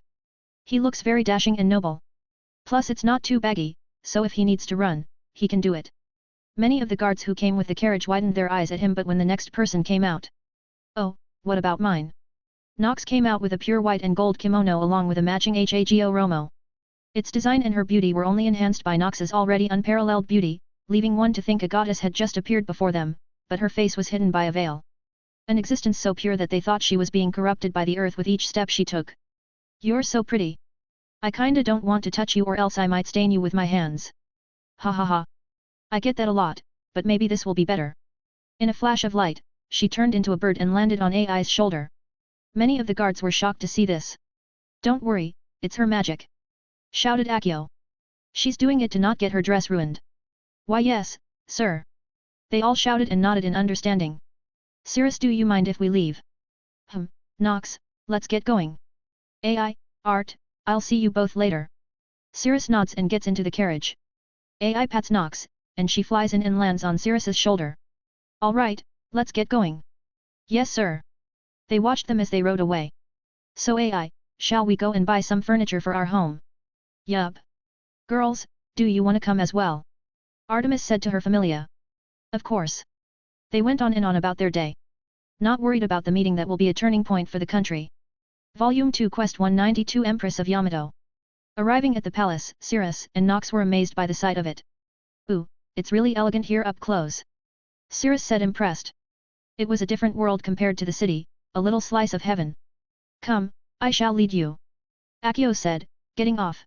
He looks very dashing and noble. Plus it's not too baggy, so if he needs to run, he can do it. Many of the guards who came with the carriage widened their eyes at him, but when the next person came out. Oh, what about mine? Nox came out with a pure white and gold kimono along with a matching Hago Romo. Its design and her beauty were only enhanced by Nox's already unparalleled beauty, leaving one to think a goddess had just appeared before them, but her face was hidden by a veil. An existence so pure that they thought she was being corrupted by the earth with each step she took. You're so pretty. I kinda don't want to touch you or else I might stain you with my hands. Ha ha ha. I get that a lot, but maybe this will be better. In a flash of light, she turned into a bird and landed on AI's shoulder. Many of the guards were shocked to see this. Don't worry, it's her magic, shouted Akio. She's doing it to not get her dress ruined. Why yes, sir. They all shouted and nodded in understanding. Cirrus, do you mind if we leave? Nox, let's get going. AI, Art, I'll see you both later. Cirrus nods and gets into the carriage. AI pats Nox, and she flies in and lands on Cirrus's shoulder. Alright, let's get going. Yes sir. They watched them as they rode away. So AI, shall we go and buy some furniture for our home? Yup. Girls, do you wanna come as well? Artemis said to her familia. Of course. They went on and on about their day. Not worried about the meeting that will be a turning point for the country. Volume 2 Quest 192 Empress of Yamato. Arriving at the palace, Cirrus and Nox were amazed by the sight of it. Ooh, it's really elegant here up close. Cirrus said impressed. It was a different world compared to the city, a little slice of heaven. Come, I shall lead you. Akio said, getting off.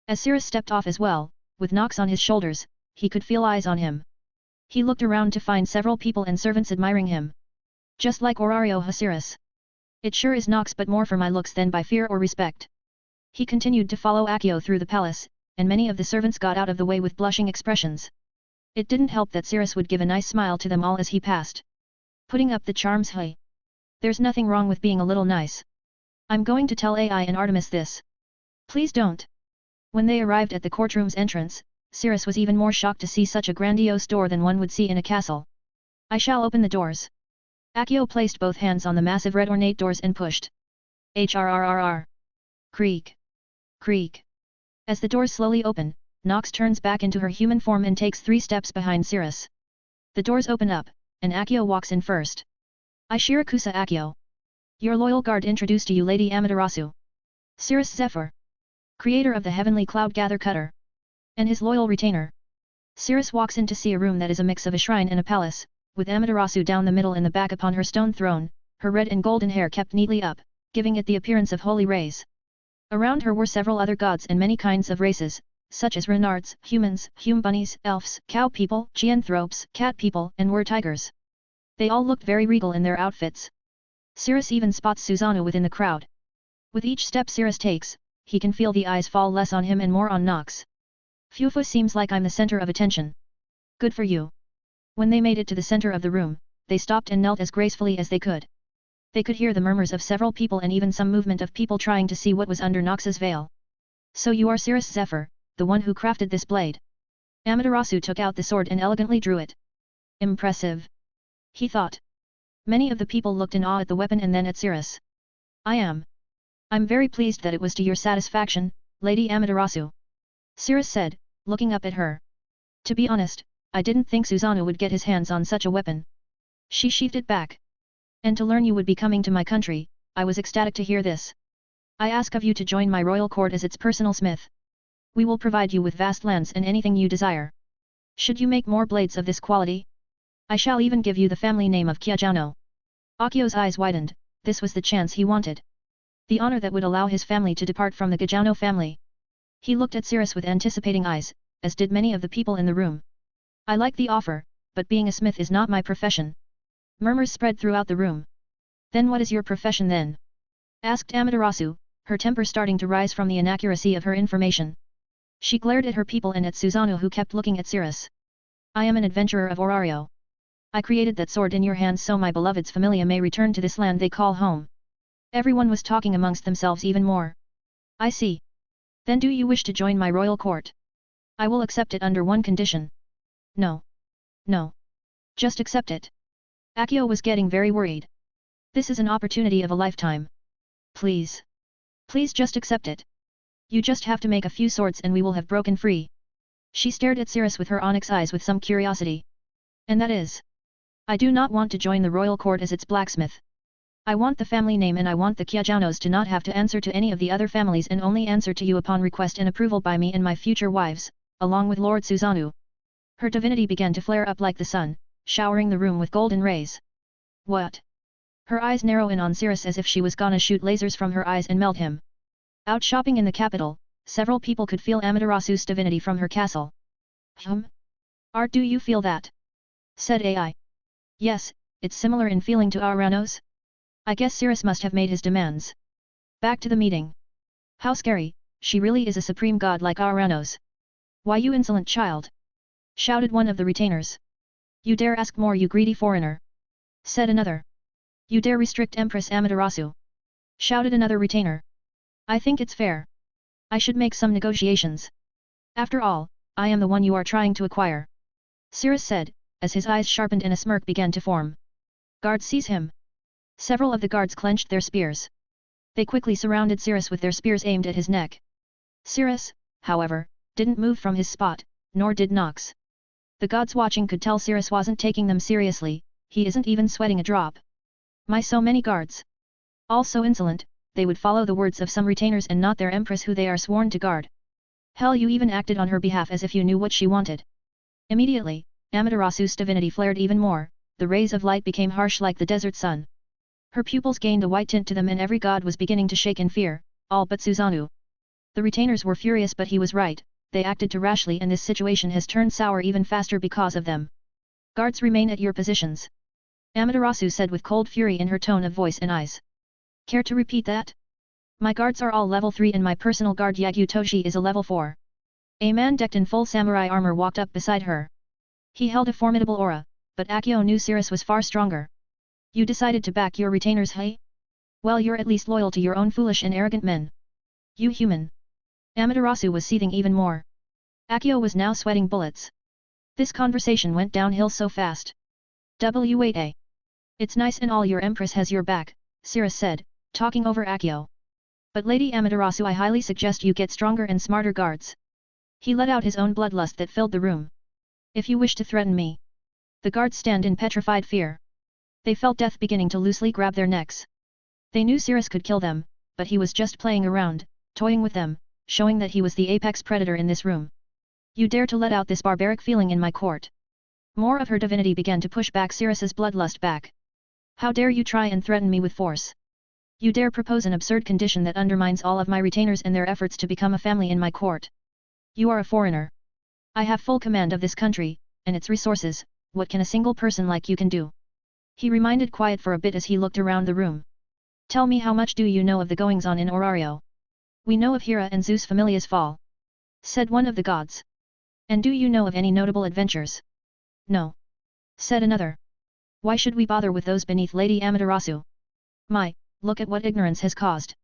As Cirrus stepped off as well, with Nox on his shoulders, he could feel eyes on him. He looked around to find several people and servants admiring him. Just like Orario Cirrus. It sure is Nox, but more for my looks than by fear or respect. He continued to follow Akio through the palace, and many of the servants got out of the way with blushing expressions. It didn't help that Cirrus would give a nice smile to them all as he passed. Putting up the charms. Hey. There's nothing wrong with being a little nice. I'm going to tell AI and Artemis this. Please don't. When they arrived at the courtroom's entrance, Cirrus was even more shocked to see such a grandiose door than one would see in a castle. I shall open the doors. Akio placed both hands on the massive red ornate doors and pushed. HRRRR. Creak. Creak. As the doors slowly open, Nox turns back into her human form and takes 3 steps behind Cirrus. The doors open up, and Akio walks in first. I Shirakusa Akio. Your loyal guard introduced to you Lady Amaterasu. Cirrus Zephyr. Creator of the heavenly cloud gather cutter. And his loyal retainer. Cirrus walks in to see a room that is a mix of a shrine and a palace, with Amaterasu down the middle and the back upon her stone throne, her red and golden hair kept neatly up, giving it the appearance of holy rays. Around her were several other gods and many kinds of races, such as renards, humans, hume bunnies, elves, cow people, geanthropes, cat people, and were-tigers. They all looked very regal in their outfits. Cirrus even spots Susanoo within the crowd. With each step Cirrus takes, he can feel the eyes fall less on him and more on Nox. Fufu, seems like I'm the center of attention. Good for you. When they made it to the center of the room, they stopped and knelt as gracefully as they could. They could hear the murmurs of several people and even some movement of people trying to see what was under Nox's veil. So you are Cirrus Zephyr, the one who crafted this blade. Amaterasu took out the sword and elegantly drew it. Impressive. He thought. Many of the people looked in awe at the weapon and then at Cirrus. I'm very pleased that it was to your satisfaction, Lady Amaterasu. Cirrus said, looking up at her. To be honest, I didn't think Susanoo would get his hands on such a weapon. She sheathed it back. And to learn you would be coming to my country, I was ecstatic to hear this. I ask of you to join my royal court as its personal smith. We will provide you with vast lands and anything you desire. Should you make more blades of this quality? I shall even give you the family name of Kyajano. Akio's eyes widened, this was the chance he wanted. The honor that would allow his family to depart from the Kyajano family. He looked at Cirrus with anticipating eyes, as did many of the people in the room. I like the offer, but being a smith is not my profession. Murmurs spread throughout the room. Then what is your profession then? Asked Amaterasu, her temper starting to rise from the inaccuracy of her information. She glared at her people and at Susanoo, who kept looking at Cirrus. I am an adventurer of Orario. I created that sword in your hands so my beloved's familia may return to this land they call home. Everyone was talking amongst themselves even more. I see. Then do you wish to join my royal court? I will accept it under one condition. No. No. Just accept it. Akio was getting very worried. This is an opportunity of a lifetime. Please. Please just accept it. You just have to make a few swords and we will have broken free. She stared at Cirrus with her onyx eyes with some curiosity. And that is. I do not want to join the royal court as its blacksmith. I want the family name and I want the Kyajounos to not have to answer to any of the other families and only answer to you upon request and approval by me and my future wives, along with Lord Susanoo. Her divinity began to flare up like the sun, showering the room with golden rays. What? Her eyes narrow in on Cirrus as if she was gonna shoot lasers from her eyes and melt him. Out shopping in the capital, several people could feel Amaterasu's divinity from her castle. Art, do you feel that? Said AI. Yes, it's similar in feeling to Aranos. I guess Cirrus must have made his demands. Back to the meeting. How scary, she really is a supreme god like Aranos. Why you insolent child? Shouted one of the retainers. You dare ask more you greedy foreigner. Said another. You dare restrict Empress Amaterasu. Shouted another retainer. I think it's fair. I should make some negotiations. After all, I am the one you are trying to acquire. Cirrus said, as his eyes sharpened and a smirk began to form. Guards, seize him. Several of the guards clenched their spears. They quickly surrounded Cirrus with their spears aimed at his neck. Cirrus, however, didn't move from his spot, nor did Nox. The gods watching could tell Cirrus wasn't taking them seriously, he isn't even sweating a drop. My, so many guards. All so insolent, they would follow the words of some retainers and not their empress who they are sworn to guard. Hell, you even acted on her behalf as if you knew what she wanted. Immediately, Amaterasu's divinity flared even more, the rays of light became harsh like the desert sun. Her pupils gained a white tint to them and every god was beginning to shake in fear, all but Susanoo. The retainers were furious but he was right, they acted too rashly and this situation has turned sour even faster because of them. Guards, remain at your positions. Amaterasu said with cold fury in her tone of voice and eyes. Care to repeat that? My guards are all level 3 and my personal guard Yagyu Toshi is a level 4. A man decked in full samurai armor walked up beside her. He held a formidable aura, but Akio knew Cirrus was far stronger. You decided to back your retainers, hey? Well, you're at least loyal to your own foolish and arrogant men. You human. Amaterasu was seething even more. Akio was now sweating bullets. This conversation went downhill so fast. W8A. It's nice and all your empress has your back, Cirrus said, talking over Akio. But Lady Amaterasu, I highly suggest you get stronger and smarter guards. He let out his own bloodlust that filled the room. If you wish to threaten me. The guards stand in petrified fear. They felt death beginning to loosely grab their necks. They knew Cirrus could kill them, but he was just playing around, toying with them, showing that he was the apex predator in this room. You dare to let out this barbaric feeling in my court. More of her divinity began to push back Cirrus's bloodlust back. How dare you try and threaten me with force? You dare propose an absurd condition that undermines all of my retainers and their efforts to become a family in my court. You are a foreigner. I have full command of this country, and its resources, what can a single person like you can do? He remained quiet for a bit as he looked around the room. Tell me, how much do you know of the goings-on in Orario? We know of Hera and Zeus Familia's fall. Said one of the gods. And do you know of any notable adventures? No. Said another. Why should we bother with those beneath Lady Amaterasu? My, look at what ignorance has caused.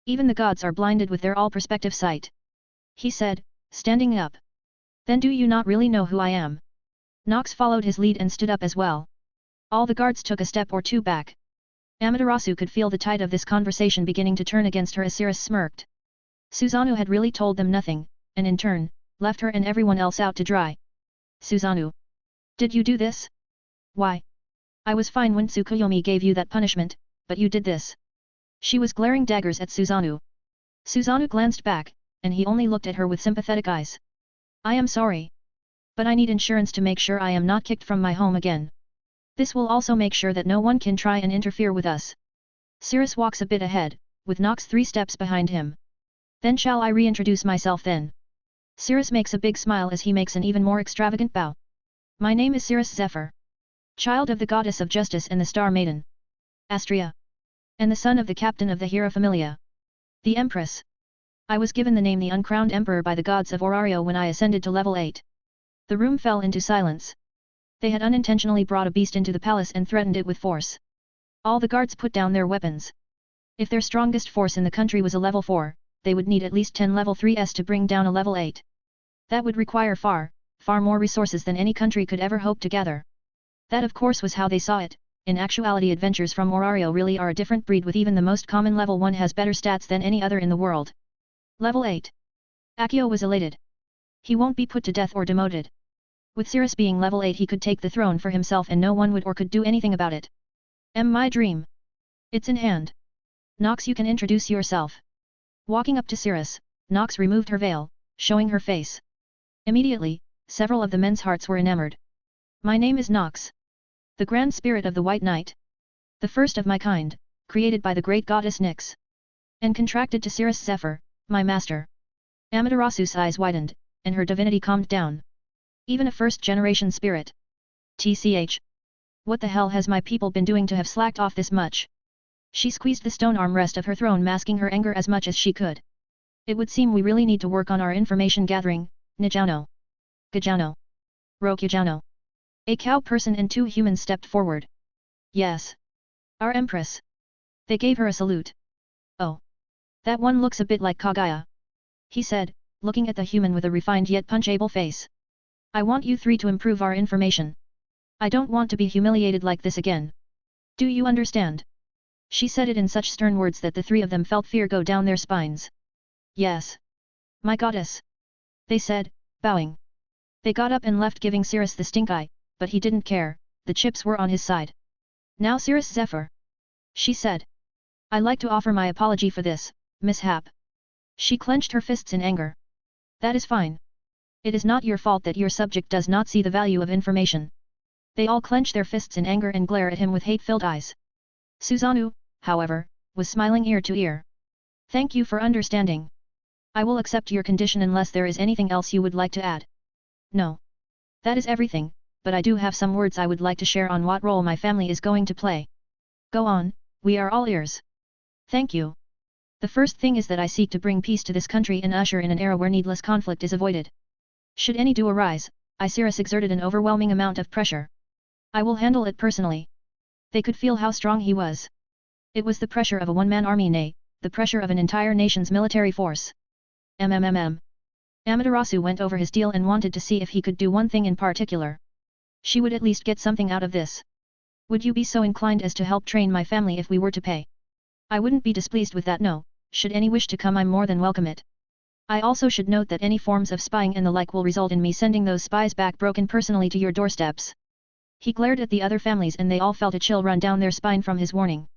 Even the gods are blinded with their all-perspective sight. He said, standing up. Then do you not really know who I am? Nox followed his lead and stood up as well. All the guards took a step or two back. Amaterasu could feel the tide of this conversation beginning to turn against her as Cirrus smirked. Susanoo had really told them nothing, and in turn, left her and everyone else out to dry. Susanoo. Did you do this? Why? I was fine when Tsukuyomi gave you that punishment, but you did this. She was glaring daggers at Susanoo. Susanoo glanced back, and he only looked at her with sympathetic eyes. I am sorry. But I need insurance to make sure I am not kicked from my home again. This will also make sure that no one can try and interfere with us. Cirrus walks a bit ahead, with Nox 3 steps behind him. Then shall I reintroduce myself then? Cirrus makes a big smile as he makes an even more extravagant bow. My name is Cirrus Zephyr. Child of the goddess of justice and the star maiden. Astrea. And the son of the captain of the Hera Familia. The Empress. I was given the name the uncrowned emperor by the gods of Orario when I ascended to level 8. The room fell into silence. They had unintentionally brought a beast into the palace and threatened it with force. All the guards put down their weapons. If their strongest force in the country was a level 4, they would need at least 10 level 3s to bring down a level 8. That would require far more resources than any country could ever hope to gather. That of course was how they saw it. In actuality, adventures from Orario really are a different breed, with even the most common level 1 has better stats than any other in the world. Level 8. Akio was elated. He won't be put to death or demoted. With Cirrus being level 8, he could take the throne for himself and no one would or could do anything about it. My dream. It's in hand. Nox, you can introduce yourself. Walking up to Cirrus, Nox removed her veil, showing her face. Immediately, several of the men's hearts were enamored. My name is Nox. The grand spirit of the White Knight. The first of my kind, created by the great goddess Nyx. And contracted to Cirrus Zephyr, my master. Amaterasu's eyes widened, and her divinity calmed down. Even a first-generation spirit. TCH. What the hell has my people been doing to have slacked off this much? She squeezed the stone armrest of her throne, masking her anger as much as she could. It would seem we really need to work on our information gathering, Nijauno. Gajauno. Rokyajauno. A cow person and 2 humans stepped forward. Yes. Our empress. They gave her a salute. Oh. That one looks a bit like Kagaya. He said, looking at the human with a refined yet punchable face. I want you 3 to improve our information. I don't want to be humiliated like this again. Do you understand? She said it in such stern words that the 3 of them felt fear go down their spines. Yes. My goddess. They said, bowing. They got up and left, giving Cirrus the stink eye, but he didn't care, the chips were on his side. Now Cirrus Zephyr. She said. I like to offer my apology for this, mishap. She clenched her fists in anger. That is fine. It is not your fault that your subject does not see the value of information. They all clench their fists in anger and glare at him with hate-filled eyes. Susanoo, however, was smiling ear to ear. Thank you for understanding. I will accept your condition unless there is anything else you would like to add. No. That is everything, but I do have some words I would like to share on what role my family is going to play. Go on, we are all ears. Thank you. The first thing is that I seek to bring peace to this country and usher in an era where needless conflict is avoided. Should any do arise, Cirrus exerted an overwhelming amount of pressure. I will handle it personally. They could feel how strong he was. It was the pressure of a one-man army, nay, the pressure of an entire nation's military force. Amaterasu went over his deal and wanted to see if he could do one thing in particular. She would at least get something out of this. Would you be so inclined as to help train my family if we were to pay? I wouldn't be displeased with that, no. Should any wish to come, I'm more than welcome it. I also should note that any forms of spying and the like will result in me sending those spies back broken personally to your doorsteps. He glared at the other families and they all felt a chill run down their spine from his warning.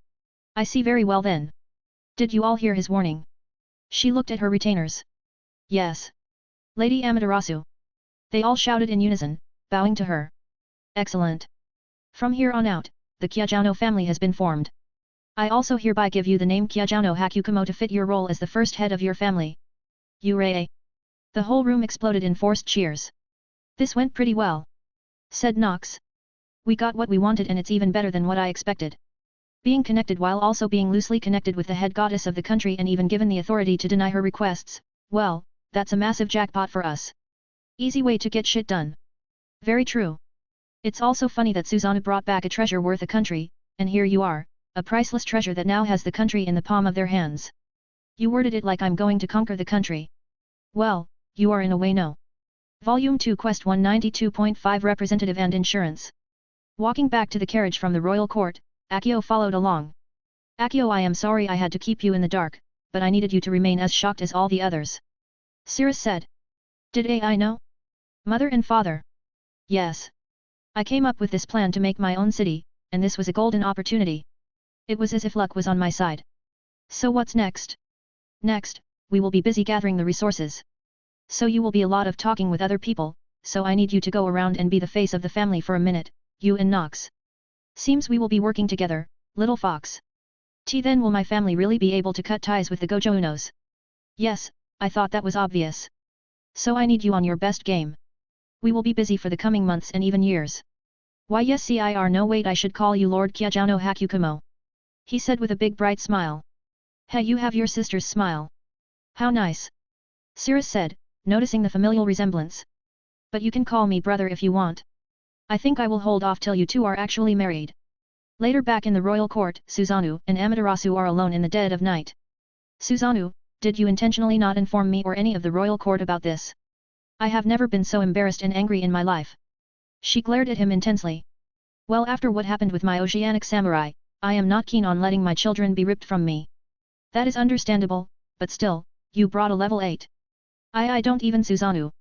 I see very well then. Did you all hear his warning? She looked at her retainers. Yes. Lady Amaterasu. They all shouted in unison, bowing to her. Excellent. From here on out, the Kyajouno family has been formed. I also hereby give you the name Kyajouno Hakukumo to fit your role as the first head of your family. Ure! The whole room exploded in forced cheers. This went pretty well, said Nox. We got what we wanted and it's even better than what I expected. Being connected while also being loosely connected with the head goddess of the country and even given the authority to deny her requests, well, that's a massive jackpot for us. Easy way to get shit done. Very true. It's also funny that Susanna brought back a treasure worth a country, and here you are, a priceless treasure that now has the country in the palm of their hands. You worded it like I'm going to conquer the country. Well, you are in a way, no. Volume 2 Quest 192.5 Representative and Insurance. Walking back to the carriage from the royal court, Akio followed along. Akio, I am sorry I had to keep you in the dark, but I needed you to remain as shocked as all the others. Cirrus said. Did I know? Mother and father. Yes. I came up with this plan to make my own city, and this was a golden opportunity. It was as if luck was on my side. So what's next? Next, we will be busy gathering the resources. So you will be a lot of talking with other people, so I need you to go around and be the face of the family for a minute, you and Nox. Seems we will be working together, little fox. Then will my family really be able to cut ties with the Gojo Unos? Yes, I thought that was obvious. So I need you on your best game. We will be busy for the coming months and even years. Why yes Cir no wait, I should call you Lord Kyajouno Hakukumo. He said with a big bright smile. Hey, you have your sister's smile. How nice. Cirrus said, noticing the familial resemblance. But you can call me brother if you want. I think I will hold off till you two are actually married. Later back in the royal court, Susanoo and Amaterasu are alone in the dead of night. Susanoo, did you intentionally not inform me or any of the royal court about this? I have never been so embarrassed and angry in my life. She glared at him intensely. Well, after what happened with my oceanic samurai, I am not keen on letting my children be ripped from me. That is understandable, but still, you brought a level 8. I don't even Susanoo.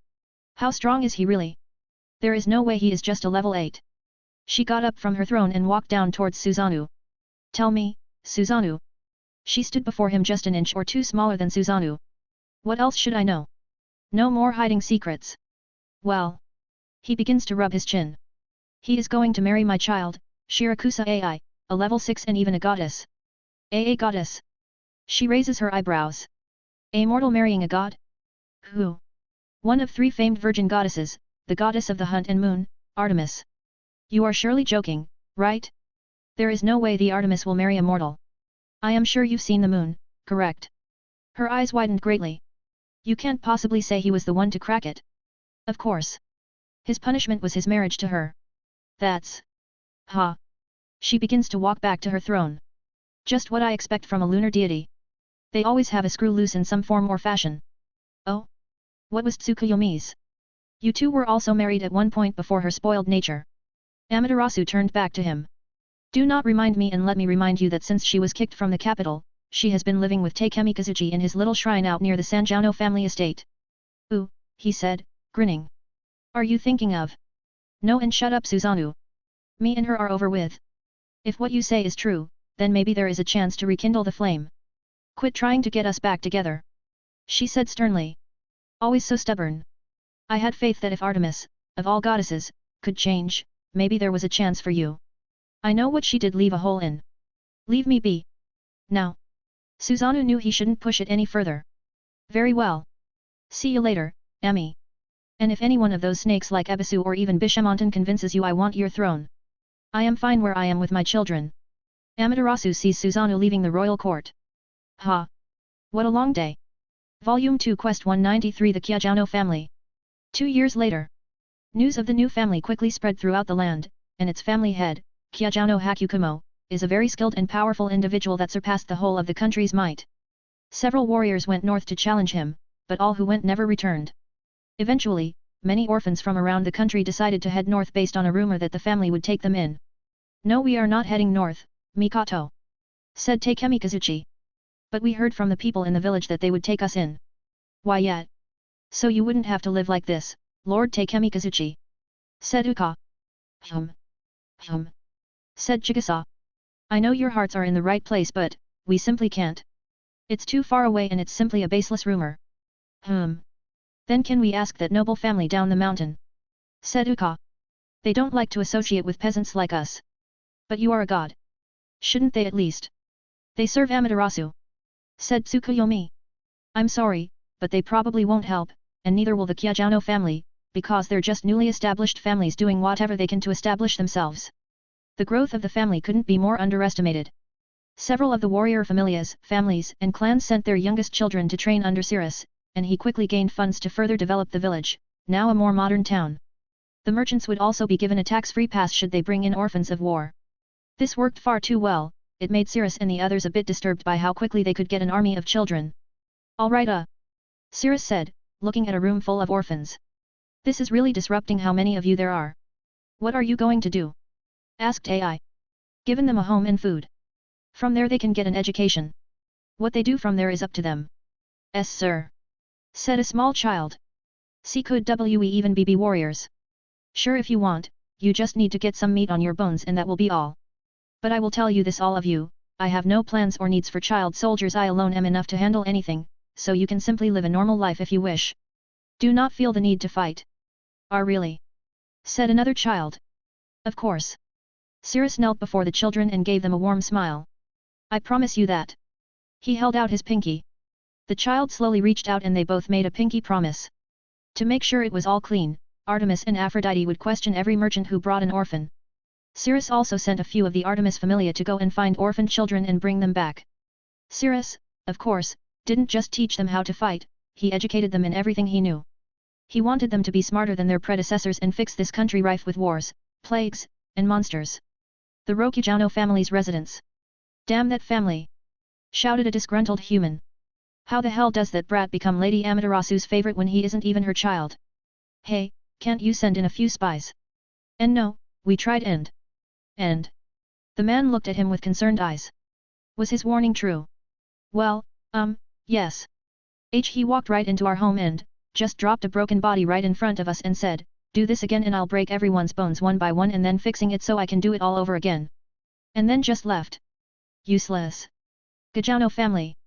How strong is he really? There is no way he is just a level 8. She got up from her throne and walked down towards Susanoo. Tell me, Susanoo. She stood before him just an inch or two smaller than Susanoo. What else should I know? No more hiding secrets. Well. He begins to rub his chin. He is going to marry my child, Shirakusa Ai, a level 6 and even a goddess. A goddess. She raises her eyebrows. A mortal marrying a god? Who? One of 3 famed virgin goddesses, the goddess of the hunt and moon, Artemis. You are surely joking, right? There is no way the Artemis will marry a mortal. I am sure you've seen the moon, correct? Her eyes widened greatly. You can't possibly say he was the one to crack it. Of course. His punishment was his marriage to her. That's... Ha. She begins to walk back to her throne. Just what I expect from a lunar deity. They always have a screw loose in some form or fashion. Oh? What was Tsukuyomi's? You two were also married at one point before her spoiled nature. Amaterasu turned back to him. Do not remind me, and let me remind you that since she was kicked from the capital, she has been living with Takemi Kazuchi in his little shrine out near the Sanjano family estate. Ooh, he said, grinning. Are you thinking of? No, and shut up, Susanoo. Me and her are over with. If what you say is true, then maybe there is a chance to rekindle the flame. Quit trying to get us back together. She said sternly. Always so stubborn. I had faith that if Artemis, of all goddesses, could change, maybe there was a chance for you. I know what she did leave a hole in. Leave me be. Now. Susanoo knew he shouldn't push it any further. Very well. See you later, Ami. And if any one of those snakes like Ebisu or even Bishamontan convinces you I want your throne. I am fine where I am with my children. Amaterasu sees Susanoo leaving the royal court. Ha! What a long day. Volume 2 Quest 193 The Kyajano Family. 2 years later. News of the new family quickly spread throughout the land, and its family head, Kyajano Hakukumo, is a very skilled and powerful individual that surpassed the whole of the country's might. Several warriors went north to challenge him, but all who went never returned. Eventually, many orphans from around the country decided to head north based on a rumor that the family would take them in. No, we are not heading north, Mikoto. Said Takemi Kazuchi. But we heard from the people in the village that they would take us in. Why yet? So you wouldn't have to live like this, Lord Takemi Kazuchi. Said Uka. Said Chigusa. I know your hearts are in the right place, but we simply can't. It's too far away and it's simply a baseless rumor. Then can we ask that noble family down the mountain? Said Uka. They don't like to associate with peasants like us. But you are a god. Shouldn't they at least? They serve Amaterasu. Said Tsukuyomi. I'm sorry, but they probably won't help, and neither will the Kyajano family, because they're just newly established families doing whatever they can to establish themselves. The growth of the family couldn't be more underestimated. Several of the warrior familias, families, and clans sent their youngest children to train under Cirrus, and he quickly gained funds to further develop the village, now a more modern town. The merchants would also be given a tax-free pass should they bring in orphans of war. This worked far too well, it made Cirrus and the others a bit disturbed by how quickly they could get an army of children. Alright Cirrus said, looking at a room full of orphans. This is really disrupting how many of you there are. What are you going to do? Asked Ai. Given them a home and food. From there they can get an education. What they do from there is up to them. Yes, sir. Said a small child. See, could we even be warriors? Sure, if you want, you just need to get some meat on your bones and that will be all. But I will tell you this, all of you, I have no plans or needs for child soldiers. I alone am enough to handle anything, so you can simply live a normal life if you wish. Do not feel the need to fight. Really? Said another child. Of course. Cirrus knelt before the children and gave them a warm smile. I promise you that. He held out his pinky. The child slowly reached out and they both made a pinky promise. To make sure it was all clean, Artemis and Aphrodite would question every merchant who brought an orphan. Cirrus also sent a few of the Artemis familia to go and find orphaned children and bring them back. Cirrus, of course, didn't just teach them how to fight, he educated them in everything he knew. He wanted them to be smarter than their predecessors and fix this country rife with wars, plagues, and monsters. The Rokujano family's residence. Damn that family! Shouted a disgruntled human. How the hell does that brat become Lady Amaterasu's favorite when he isn't even her child? Hey, can't you send in a few spies? And no, we tried and. The man looked at him with concerned eyes. Was his warning true? Well, yes. He walked right into our home and, just dropped a broken body right in front of us and said, do this again and I'll break everyone's bones one by one and then fixing it so I can do it all over again. And then just left. Useless. Gajano family.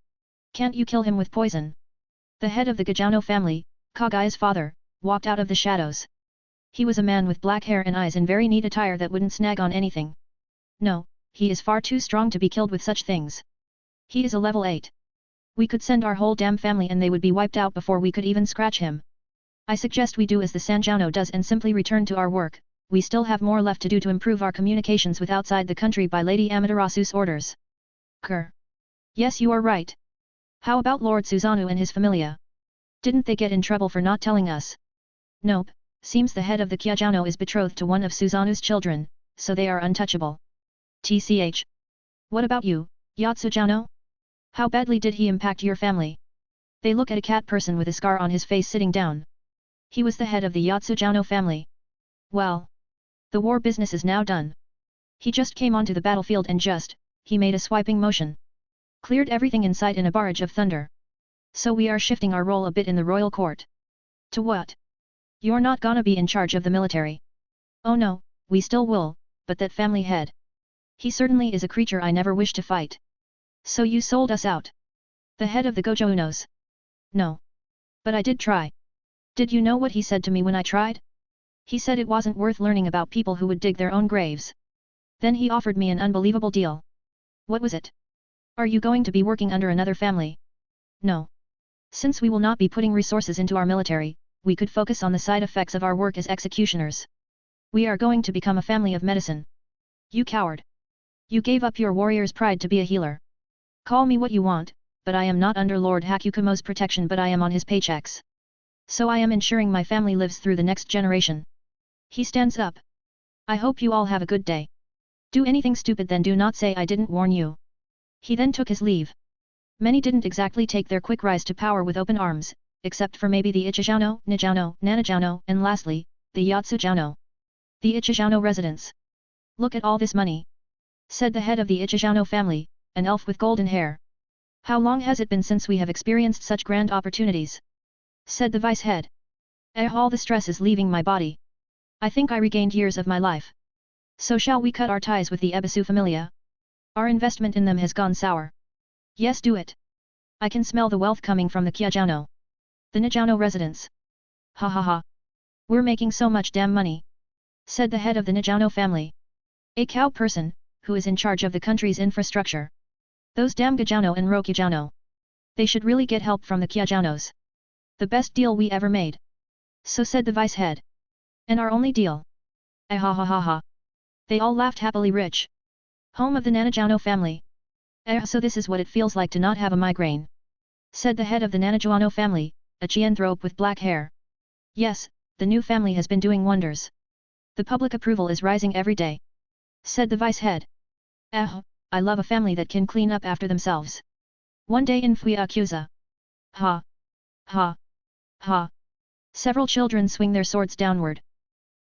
Can't you kill him with poison? The head of the Gajano family, Kagaya's father, walked out of the shadows. He was a man with black hair and eyes in very neat attire that wouldn't snag on anything. No, he is far too strong to be killed with such things. He is a level 8. We could send our whole damn family and they would be wiped out before we could even scratch him. I suggest we do as the Sanjano does and simply return to our work. We still have more left to do to improve our communications with outside the country by Lady Amaterasu's orders. Kerr. Yes, you are right. How about Lord Susanoo and his familia? Didn't they get in trouble for not telling us? Nope, seems the head of the Kyajano is betrothed to one of Susanoo's children, so they are untouchable. TCH. What about you, Yatsujano? How badly did he impact your family? They look at a cat person with a scar on his face sitting down. He was the head of the Yatsujano family. Well. The war business is now done. He just came onto the battlefield and he made a swiping motion. Cleared everything in sight in a barrage of thunder. So we are shifting our role a bit in the royal court. To what? You're not gonna be in charge of the military. Oh no, we still will, but that family head. He certainly is a creature I never wish to fight. So you sold us out. The head of the Gojo Unos. No. But I did try. Did you know what he said to me when I tried? He said it wasn't worth learning about people who would dig their own graves. Then he offered me an unbelievable deal. What was it? Are you going to be working under another family? No. Since we will not be putting resources into our military, we could focus on the side effects of our work as executioners. We are going to become a family of medicine. You coward. You gave up your warrior's pride to be a healer. Call me what you want, but I am not under Lord Hakukumo's protection but I am on his paychecks. So I am ensuring my family lives through the next generation. He stands up. I hope you all have a good day. Do anything stupid then do not say I didn't warn you. He then took his leave. Many didn't exactly take their quick rise to power with open arms, except for maybe the Ichijano, Nijano, Nanajano, and lastly, the Yatsujano. The Ichijano residence. Look at all this money. Said the head of the Ichijano family, an elf with golden hair. How long has it been since we have experienced such grand opportunities? Said the vice head. All the stress is leaving my body. I think I regained years of my life. So shall we cut our ties with the Ebisu familia? Our investment in them has gone sour. Yes, do it. I can smell the wealth coming from the Kyajano. The Nijano residence. Ha ha ha. We're making so much damn money. Said the head of the Nijano family. A cow person, who is in charge of the country's infrastructure. Those damn Gajano and Rokujano. They should really get help from the Kyajanos. The best deal we ever made. So said the vice head. And our only deal. Ha ha ha ha. They all laughed happily. Rich. Home of the Nanajano family. So this is what it feels like to not have a migraine. Said the head of the Nanajuano family, a Chianthrope with black hair. Yes, the new family has been doing wonders. The public approval is rising every day. Said the vice head. I love a family that can clean up after themselves. One day in Fuyakuza. Ha. Ha. Ha. Several children swing their swords downward.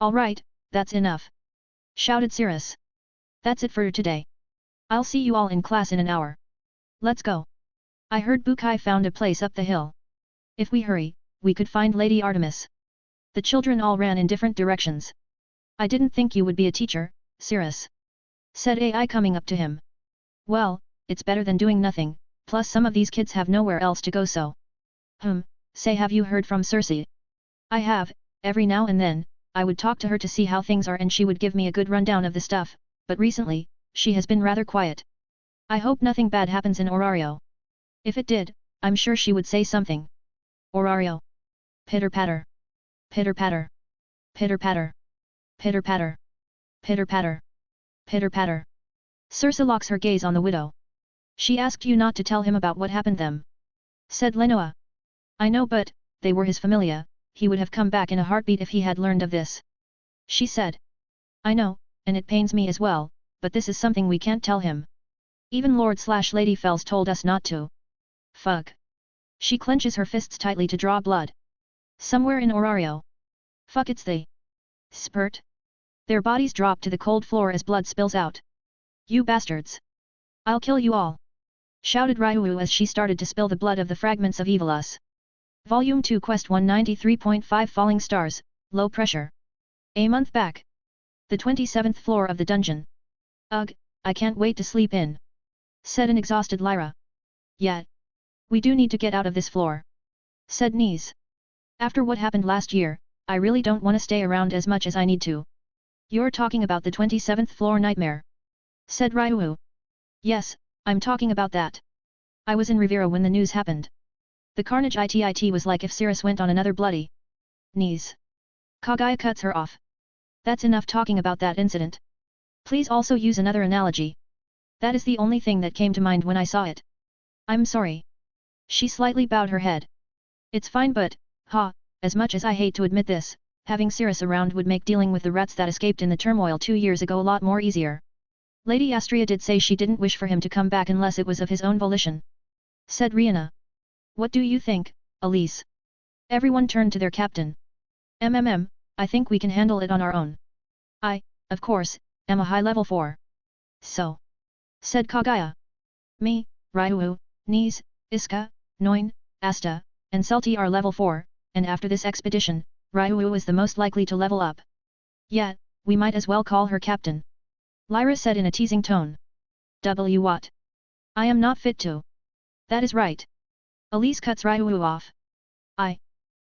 All right, that's enough. Shouted Cirrus. That's it for today. I'll see you all in class in an hour. Let's go. I heard Bukai found a place up the hill. If we hurry, we could find Lady Artemis. The children all ran in different directions. I didn't think you would be a teacher, Cirrus. Said AI coming up to him. Well, it's better than doing nothing, plus some of these kids have nowhere else to go so. Say have you heard from Circe? I have, every now and then, I would talk to her to see how things are and she would give me a good rundown of the stuff, but recently, she has been rather quiet. I hope nothing bad happens in Orario. If it did, I'm sure she would say something. Orario. Pitter-patter. Pitter-patter. Pitter-patter. Pitter-patter. Pitter-patter. Pitter-patter. Circe locks her gaze on the widow. She asked you not to tell him about what happened them. Said Lenoa. I know but, they were his familia, he would have come back in a heartbeat if he had learned of this. She said. I know, and it pains me as well, but this is something we can't tell him. Even Lord/Lady Fells told us not to. Fuck. She clenches her fists tightly to draw blood. Somewhere in Orario. Fuck, it's the spurt. Their bodies drop to the cold floor as blood spills out. You bastards! I'll kill you all! Shouted Ryu as she started to spill the blood of the fragments of Evilus. Volume 2 Quest 193.5 Falling Stars, Low Pressure. A month back. The 27th floor of the dungeon. Ugh, I can't wait to sleep in. Said an exhausted Lyra. Yet. We do need to get out of this floor. Said Knees. After what happened last year, I really don't want to stay around as much as I need to. You're talking about the 27th floor nightmare. Said Ryu. Yes, I'm talking about that. I was in Rivera when the news happened. The carnage it was like if Cirrus went on another bloody knees. Kaguya cuts her off. That's enough talking about that incident. Please also use another analogy. That is the only thing that came to mind when I saw it. I'm sorry. She slightly bowed her head. It's fine, but, as much as I hate to admit this, having Cirrus around would make dealing with the rats that escaped in the turmoil 2 years ago a lot more easier. Lady Astria did say she didn't wish for him to come back unless it was of his own volition. Said Rihanna. What do you think, Elise? Everyone turned to their captain. I think we can handle it on our own. I, of course, am a high level 4. So. Said Kaguya. Me, Ryu, Knees, Iska, Noin, Asta, and Selti are level 4, and after this expedition, Ryu is the most likely to level up. Yet, we might as well call her captain. Lyra said in a teasing tone. What? I am not fit to. That is right. Elise cuts Ryu off.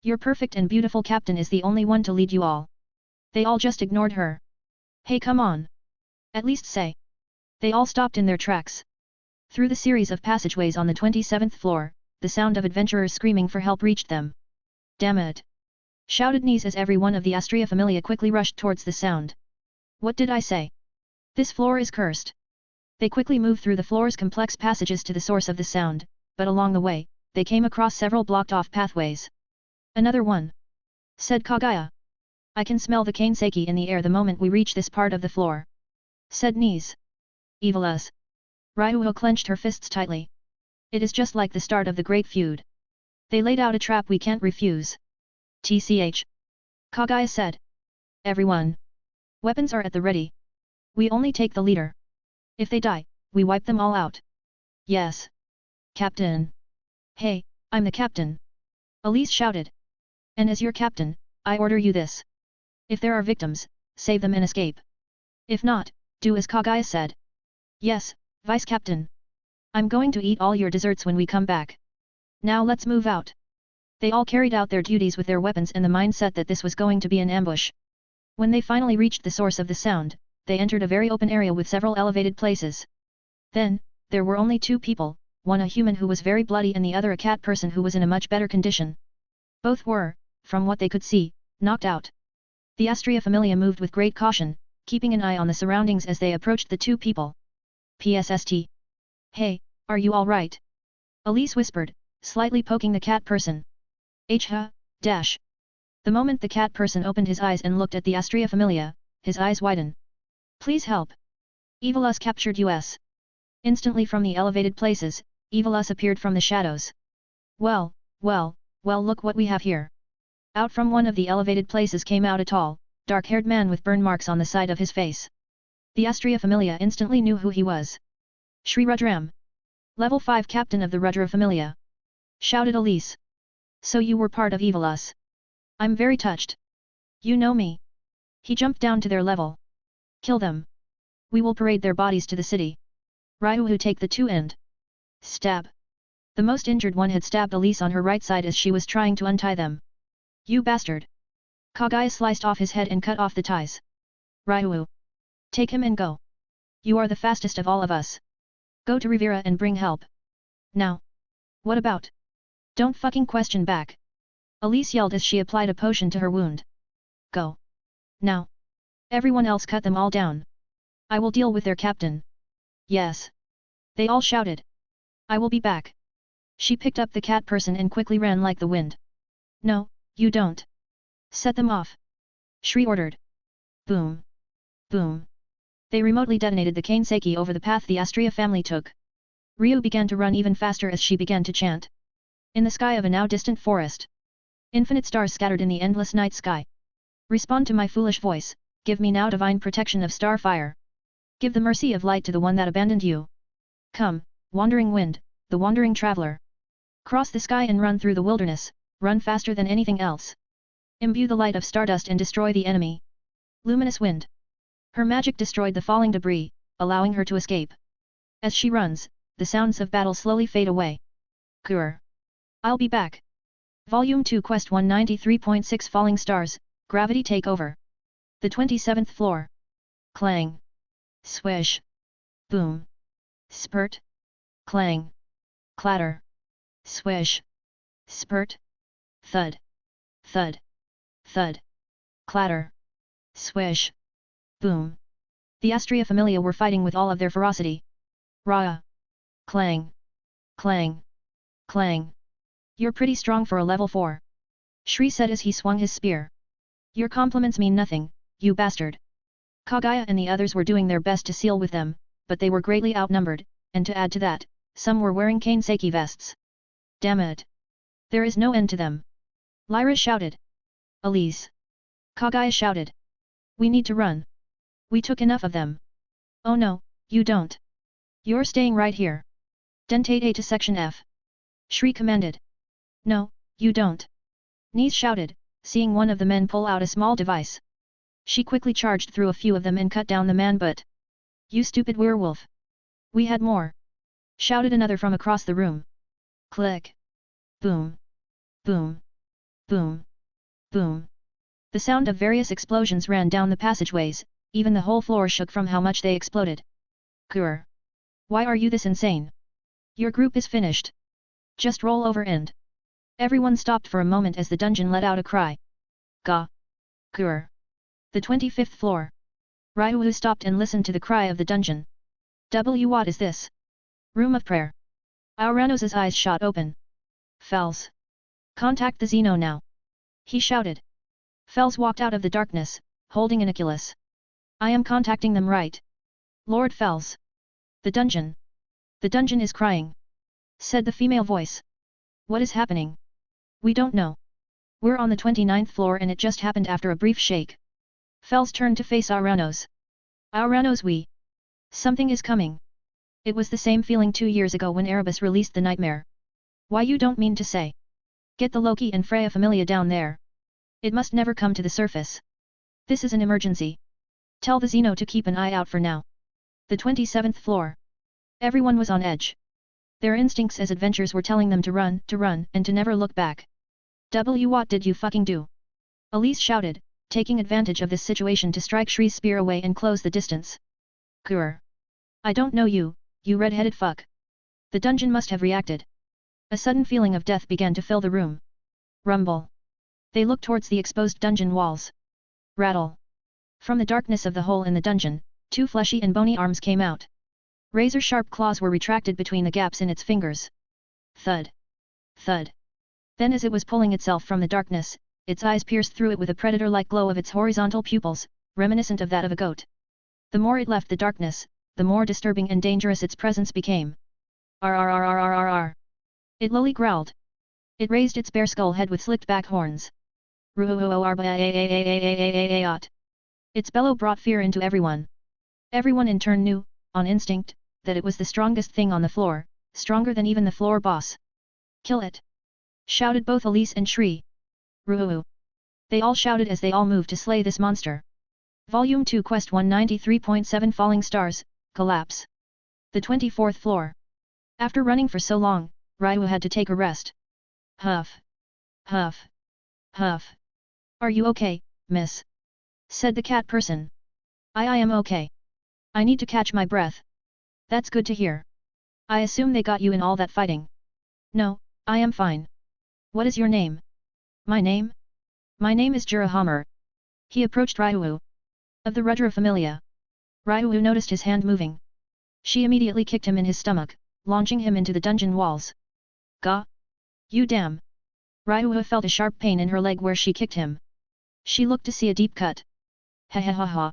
Your perfect and beautiful captain is the only one to lead you all. They all just ignored her. Hey, come on. At least say. They all stopped in their tracks. Through the series of passageways on the 27th floor, the sound of adventurers screaming for help reached them. Damn it! Shouted Knees as every one of the Astria Familia quickly rushed towards the sound. What did I say? This floor is cursed. They quickly moved through the floor's complex passages to the source of the sound, but along the way, they came across several blocked-off pathways. Another one. Said Kaguya. I can smell the kaneseki in the air the moment we reach this part of the floor. Said Knees. Evilus. Ryu clenched her fists tightly. It is just like the start of the Great Feud. They laid out a trap we can't refuse. TCH. Kaguya said. Everyone. Weapons are at the ready. We only take the leader. If they die, we wipe them all out. Yes. Captain. Hey, I'm the captain. Elise shouted. And as your captain, I order you this. If there are victims, save them and escape. If not, do as Kaguya said. Yes, Vice Captain. I'm going to eat all your desserts when we come back. Now let's move out. They all carried out their duties with their weapons and the mindset that this was going to be an ambush. When they finally reached the source of the sound, they entered a very open area with several elevated places. Then, there were only 2 people, one a human who was very bloody and the other a cat person who was in a much better condition. Both were, from what they could see, knocked out. The Astria Familia moved with great caution, keeping an eye on the surroundings as they approached the 2 people. PSST. Hey, are you all right? Elise whispered, slightly poking the cat person. Dash. The moment the cat person opened his eyes and looked at the Astria Familia, his eyes widen. Please help. Evilus captured us. Instantly from the elevated places, Evilus appeared from the shadows. Well, look what we have here. Out from one of the elevated places came out a tall, dark-haired man with burn marks on the side of his face. The Astria Familia instantly knew who he was. Sri Rudram. Level 5 captain of the Rudra Familia. Shouted Elise. So you were part of Evilus. I'm very touched. You know me. He jumped down to their level. Kill them. We will parade their bodies to the city. Ryu take the 2 and stab. The most injured one had stabbed Elise on her right side as she was trying to untie them. You bastard. Kaguya sliced off his head and cut off the ties. Ryu. Take him and go. You are the fastest of all of us. Go to Rivera and bring help. Now. What about? Don't fucking question back. Elise yelled as she applied a potion to her wound. Go. Now. Everyone else cut them all down. I will deal with their captain. Yes. They all shouted. I will be back. She picked up the cat person and quickly ran like the wind. No, you don't. Set them off. Shri ordered. Boom. Boom. They remotely detonated the Kanseki over the path the Astria family took. Ryu began to run even faster as she began to chant. In the sky of a now distant forest. Infinite stars scattered in the endless night sky. Respond to my foolish voice, give me now divine protection of star fire. Give the mercy of light to the one that abandoned you. Come, wandering wind, the wandering traveler. Cross the sky and run through the wilderness, run faster than anything else. Imbue the light of stardust and destroy the enemy. Luminous wind. Her magic destroyed the falling debris, allowing her to escape. As she runs, the sounds of battle slowly fade away. Cure. I'll be back. Volume 2 Quest 193.6 Falling Stars, Gravity Take Over. The 27th floor. Clang. Swish. Boom. Spurt. Clang. Clatter. Swish. Spurt. Thud. Thud. Thud. Clatter. Swish. Boom. The Astria Familia were fighting with all of their ferocity. Rah. Clang. Clang. Clang. You're pretty strong for a level 4. Shri said as he swung his spear. Your compliments mean nothing, you bastard. Kagaya and the others were doing their best to seal with them, but they were greatly outnumbered, and to add to that, some were wearing Kanseki vests. Damn it. There is no end to them. Lyra shouted. Elise. Kagaya shouted. We need to run. We took enough of them. Oh no, you don't. You're staying right here. Dentate to section F. Shri commanded. No, you don't. Nise shouted, seeing one of the men pull out a small device. She quickly charged through a few of them and cut down the man but... You stupid werewolf. We had more. Shouted another from across the room. Click. Boom. Boom. Boom. Boom. The sound of various explosions ran down the passageways, even the whole floor shook from how much they exploded. Grr. Why are you this insane? Your group is finished. Just roll over and... Everyone stopped for a moment as the dungeon let out a cry. Gah. Grr. The 25th floor. Ryu stopped and listened to the cry of the dungeon. What is this? Room of prayer. Auranos' eyes shot open. Fells. Contact the Xeno now. He shouted. Fells walked out of the darkness, holding an Oculus. I am contacting them right. Lord Fells. The dungeon. The dungeon is crying. Said the female voice. What is happening? We don't know. We're on the 29th floor and it just happened after a brief shake. Fells turned to face Auranos. Auranos we. Something is coming. It was the same feeling 2 years ago when Erebus released the nightmare. Why you don't mean to say? Get the Loki and Freya Familia down there. It must never come to the surface. This is an emergency. Tell the Xeno to keep an eye out for now. The 27th floor. Everyone was on edge. Their instincts as adventurers were telling them to run, and to never look back. What did you fucking do? Elise shouted, taking advantage of this situation to strike Shri's spear away and close the distance. Grr. I don't know you, you red-headed fuck. The dungeon must have reacted. A sudden feeling of death began to fill the room. Rumble. They looked towards the exposed dungeon walls. Rattle. From the darkness of the hole in the dungeon, 2 fleshy and bony arms came out. Razor-sharp claws were retracted between the gaps in its fingers. Thud. Thud. Then as it was pulling itself from the darkness, its eyes pierced through it with a predator-like glow of its horizontal pupils, reminiscent of that of a goat. The more it left the darkness, the more disturbing and dangerous its presence became. Rrrrrrrrrr. It lowly growled. It raised its bare skull head with slicked-back horns. Its bellow brought fear into everyone. Everyone in turn knew, on instinct, that it was the strongest thing on the floor, stronger than even the floor boss. Kill it! Shouted both Elise and Shri. Ruuu. They all shouted as they all moved to slay this monster. Volume 2 Quest 193.7 Falling Stars, Collapse. The 24th floor. After running for so long, Ryu had to take a rest. Huff. Huff. Huff. Are you okay, miss? Said the cat person. I am okay. I need to catch my breath. That's good to hear. I assume they got you in all that fighting. No, I am fine. What is your name? My name? My name is Jurahammer. He approached Ryu. Of the Rudra Familia. Ryu noticed his hand moving. She immediately kicked him in his stomach, launching him into the dungeon walls. Gah! You damn! Ryu felt a sharp pain in her leg where she kicked him. She looked to see a deep cut. Ha ha ha ha.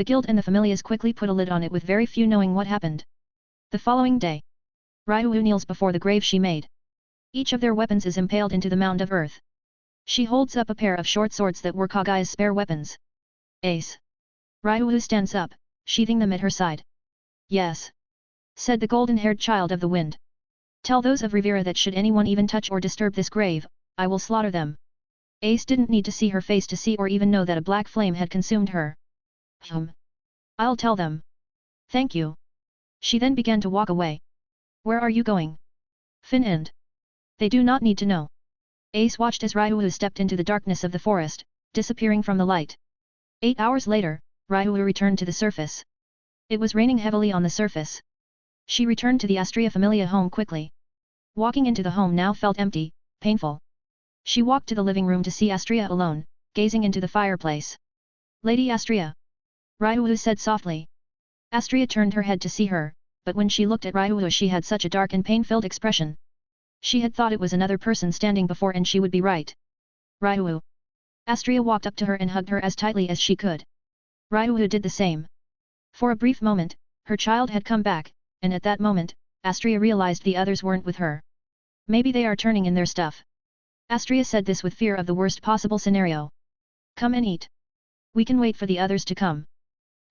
The guild and the familias quickly put a lid on it with very few knowing what happened. The following day, Ryu kneels before the grave she made. Each of their weapons is impaled into the mound of earth. She holds up a pair of short swords that were Kagaya's spare weapons. Ace. Ryu stands up, sheathing them at her side. Yes. Said the golden-haired child of the wind. Tell those of Rivera that should anyone even touch or disturb this grave, I will slaughter them. Ace didn't need to see her face to see or even know that a black flame had consumed her. I'll tell them. Thank you. She then began to walk away. Where are you going? Fin end. They do not need to know. Ace watched as Ryu stepped into the darkness of the forest, disappearing from the light. 8 hours later, Ryu returned to the surface. It was raining heavily on the surface. She returned to the Astria Familia home quickly. Walking into the home now felt empty, painful. She walked to the living room to see Astria alone, gazing into the fireplace. Lady Astria. Ryu said softly. Astria turned her head to see her, but when she looked at Ryu she had such a dark and pain-filled expression. She had thought it was another person standing before and she would be right. Ryu. Astria walked up to her and hugged her as tightly as she could. Ryu did the same. For a brief moment, her child had come back, and at that moment, Astria realized the others weren't with her. Maybe they are turning in their stuff. Astria said this with fear of the worst possible scenario. Come and eat. We can wait for the others to come.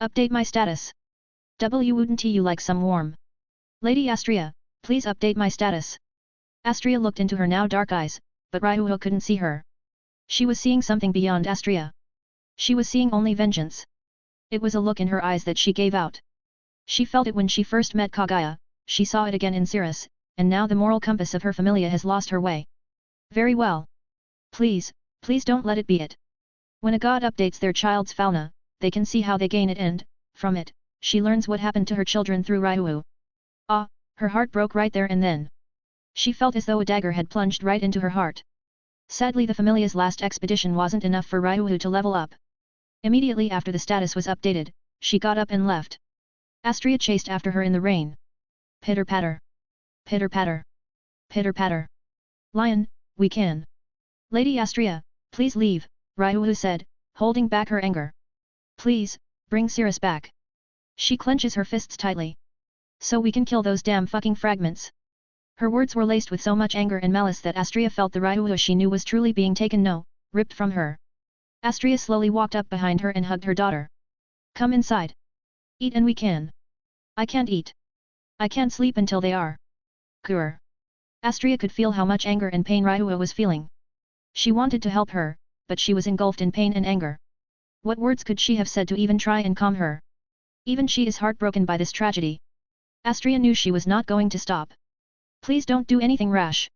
Update my status. Wouldn't you like some warm? Lady Astria, please update my status. Astria looked into her now dark eyes, but Ryu couldn't see her. She was seeing something beyond Astria. She was seeing only vengeance. It was a look in her eyes that she gave out. She felt it when she first met Kagaya, she saw it again in Cirrus, and now the moral compass of her familia has lost her way. Very well. Please, please don't let it be it. When a god updates their child's fauna, they can see how they gain it and, from it, she learns what happened to her children through Ryu. Ah, her heart broke right there and then. She felt as though a dagger had plunged right into her heart. Sadly the familia's last expedition wasn't enough for Ryu to level up. Immediately after the status was updated, she got up and left. Astria chased after her in the rain. Pitter-patter. Pitter-patter. Pitter-patter. Lion, we can. Lady Astria, please leave, Ryu said, holding back her anger. Please, bring Cirrus back. She clenches her fists tightly. So we can kill those damn fucking fragments. Her words were laced with so much anger and malice that Astria felt the Ryu she knew was truly being ripped from her. Astria slowly walked up behind her and hugged her daughter. Come inside. Eat and we can. I can't eat. I can't sleep until they are. Grr. Astria could feel how much anger and pain Ryu was feeling. She wanted to help her, but she was engulfed in pain and anger. What words could she have said to even try and calm her? Even she is heartbroken by this tragedy. Astria knew she was not going to stop. Please don't do anything rash.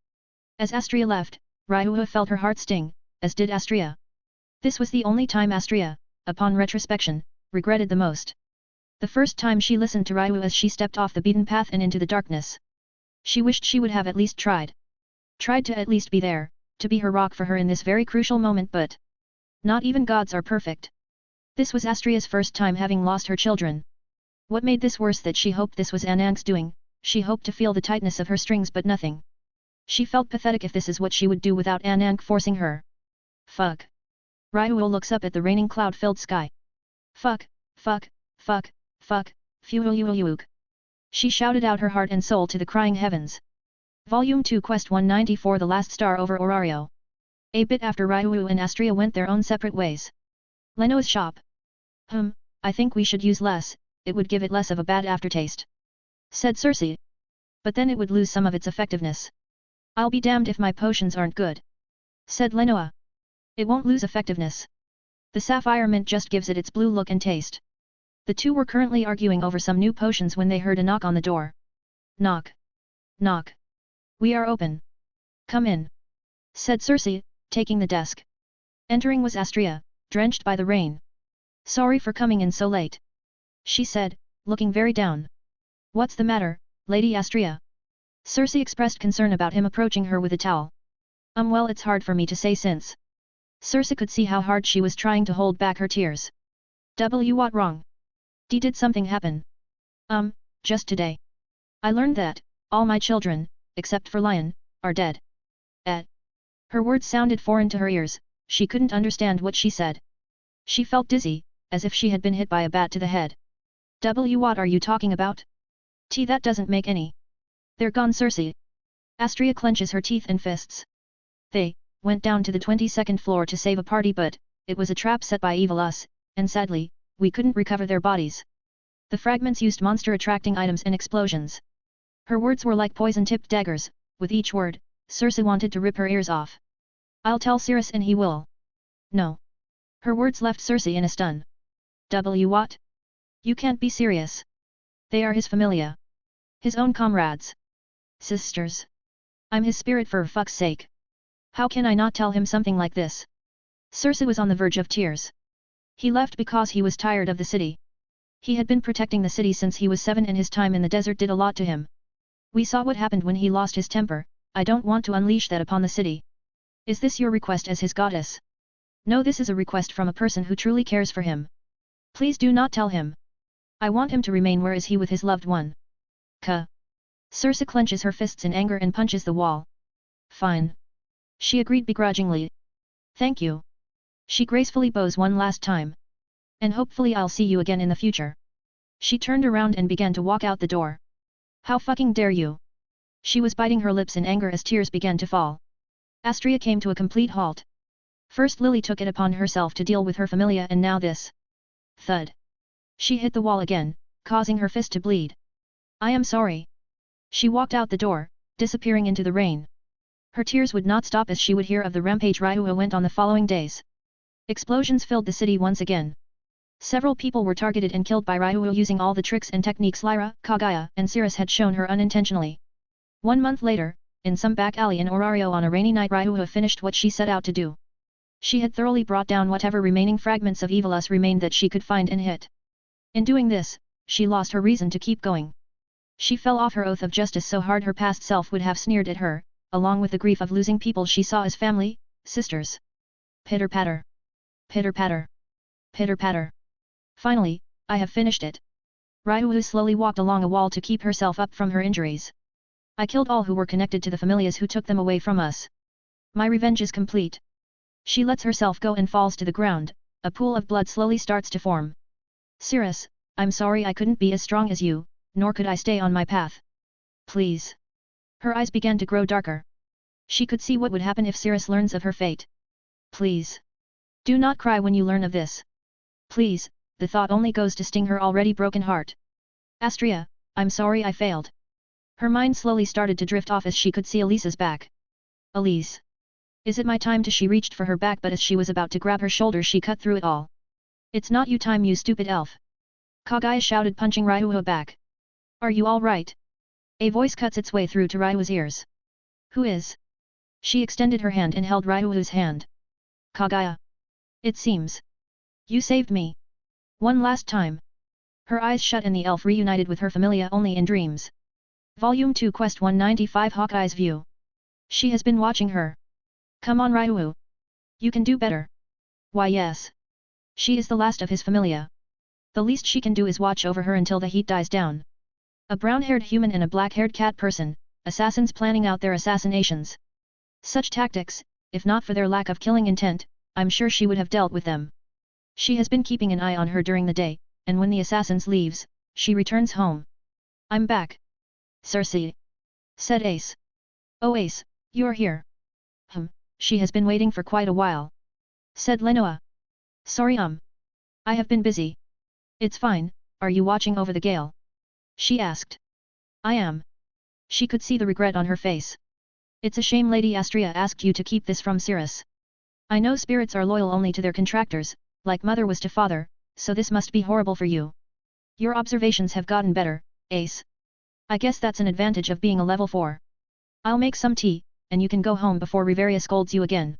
As Astria left, Ryu felt her heart sting, as did Astria. This was the only time Astria, upon retrospection, regretted the most. The first time she listened to Ryu as she stepped off the beaten path and into the darkness. She wished she would have at least tried. Tried to at least be there, to be her rock for her in this very crucial moment, but not even gods are perfect. This was Astria's first time having lost her children. What made this worse that she hoped this was Anang's doing, she hoped to feel the tightness of her strings but nothing. She felt pathetic if this is what she would do without Anang forcing her. Fuck. Ryu looks up at the raining cloud-filled sky. Fuck, fuck, fuck, fuck, fuck. She shouted out her heart and soul to the crying heavens. Volume 2 Quest 194 The Last Star over Orario. A bit after Ryu and Astria went their own separate ways. Leno's shop. I think we should use less, it would give it less of a bad aftertaste. Said Cersei. But then it would lose some of its effectiveness. I'll be damned if my potions aren't good. Said Lenoa. It won't lose effectiveness. The sapphire mint just gives it its blue look and taste. The two were currently arguing over some new potions when they heard a knock on the door. Knock. Knock. We are open. Come in. Said Cersei, taking the desk. Entering was Astria, drenched by the rain. Sorry for coming in so late. She said, looking very down. What's the matter, Lady Astria? Cersei expressed concern about him approaching her with a towel. Well, it's hard for me to say since. Cersei could see how hard she was trying to hold back her tears. What wrong? Did something happen? Just today. I learned that all my children, except for Lion, are dead. Her words sounded foreign to her ears, she couldn't understand what she said. She felt dizzy, as if she had been hit by a bat to the head. What are you talking about? That doesn't make any. They're gone, Cersei. Astria clenches her teeth and fists. They went down to the 22nd floor to save a party, but it was a trap set by evil us, and sadly, we couldn't recover their bodies. The fragments used monster-attracting items and explosions. Her words were like poison-tipped daggers. With each word, Cersei wanted to rip her ears off. I'll tell Sirius and he will. No. Her words left Cersei in a stun. What? You can't be serious. They are his familia. His own comrades. Sisters. I'm his spirit for fuck's sake. How can I not tell him something like this? Cersei was on the verge of tears. He left because he was tired of the city. He had been protecting the city since he was 7 and his time in the desert did a lot to him. We saw what happened when he lost his temper. I don't want to unleash that upon the city. Is this your request as his goddess? No, this is a request from a person who truly cares for him. Please do not tell him. I want him to remain where is he with his loved one. Cersei clenches her fists in anger and punches the wall. Fine. She agreed begrudgingly. Thank you. She gracefully bows one last time. And hopefully I'll see you again in the future. She turned around and began to walk out the door. How fucking dare you? She was biting her lips in anger as tears began to fall. Astria came to a complete halt. First Lily took it upon herself to deal with her familia and now this. Thud. She hit the wall again, causing her fist to bleed. I am sorry. She walked out the door, disappearing into the rain. Her tears would not stop as she would hear of the rampage Ryuho went on the following days. Explosions filled the city once again. Several people were targeted and killed by Ryuho using all the tricks and techniques Lyra, Kaguya, and Sirius had shown her unintentionally. 1 month later, in some back alley in Orario on a rainy night Ryuho finished what she set out to do. She had thoroughly brought down whatever remaining fragments of evil us remained that she could find and hit. In doing this, she lost her reason to keep going. She fell off her oath of justice so hard her past self would have sneered at her, along with the grief of losing people she saw as family, sisters. Pitter-patter. Pitter-patter. Pitter-patter. Finally, I have finished it. Ryuho slowly walked along a wall to keep herself up from her injuries. I killed all who were connected to the familias who took them away from us. My revenge is complete. She lets herself go and falls to the ground, a pool of blood slowly starts to form. Sirius, I'm sorry I couldn't be as strong as you, nor could I stay on my path. Please. Her eyes began to grow darker. She could see what would happen if Sirius learns of her fate. Please. Do not cry when you learn of this. Please, the thought only goes to sting her already broken heart. Astria, I'm sorry I failed. Her mind slowly started to drift off as she could see Elisa's back. Elise. Is it my time to she reached for her back but as she was about to grab her shoulder she cut through it all. It's not you time you stupid elf. Kaguya shouted punching Ryuho back. Are you all right? A voice cuts its way through to Ryuho's ears. Who is? She extended her hand and held Ryuho's hand. Kaguya. It seems. You saved me. One last time. Her eyes shut and the elf reunited with her familia only in dreams. Volume 2 Quest 195 Hawkeye's View. She has been watching her. Come on Ryuho. You can do better. Why yes. She is the last of his familia. The least she can do is watch over her until the heat dies down. A brown-haired human and a black-haired cat person, assassins planning out their assassinations. Such tactics, if not for their lack of killing intent, I'm sure she would have dealt with them. She has been keeping an eye on her during the day, and when the assassins leaves, she returns home. I'm back. Cersei. Said Ace. Oh Ace, you're here. She has been waiting for quite a while. Said Lenoa. Sorry I have been busy. It's fine, are you watching over the gale? She asked. I am. She could see the regret on her face. It's a shame Lady Astria asked you to keep this from Sirius. I know spirits are loyal only to their contractors, like mother was to father, so this must be horrible for you. Your observations have gotten better, Ace. I guess that's an advantage of being a level 4. I'll make some tea, and you can go home before Riveria scolds you again.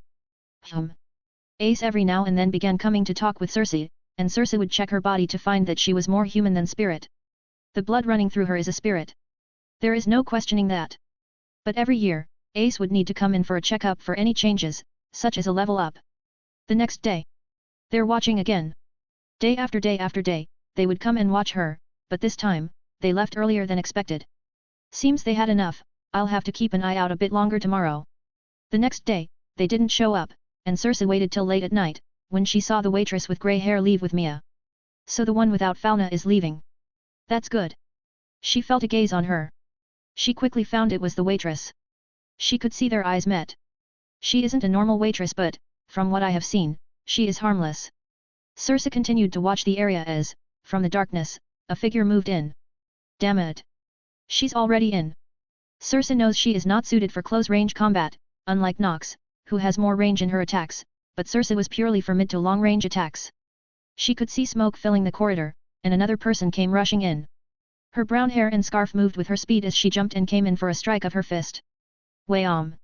Ace every now and then began coming to talk with Cersei, and Cersei would check her body to find that she was more human than spirit. The blood running through her is a spirit. There is no questioning that. But every year, Ace would need to come in for a checkup for any changes, such as a level up. The next day. They're watching again. Day after day after day, they would come and watch her, but this time, they left earlier than expected. Seems they had enough, I'll have to keep an eye out a bit longer tomorrow. The next day, they didn't show up, and Cersei waited till late at night, when she saw the waitress with grey hair leave with Mia. So the one without fauna is leaving. That's good. She felt a gaze on her. She quickly found it was the waitress. She could see their eyes met. She isn't a normal waitress but, from what I have seen, she is harmless. Circe continued to watch the area as, from the darkness, a figure moved in. Damn it. She's already in. Circe knows she is not suited for close-range combat, unlike Nox, who has more range in her attacks, but Circe was purely for mid to long-range attacks. She could see smoke filling the corridor, and another person came rushing in. Her brown hair and scarf moved with her speed as she jumped and came in for a strike of her fist. Wham!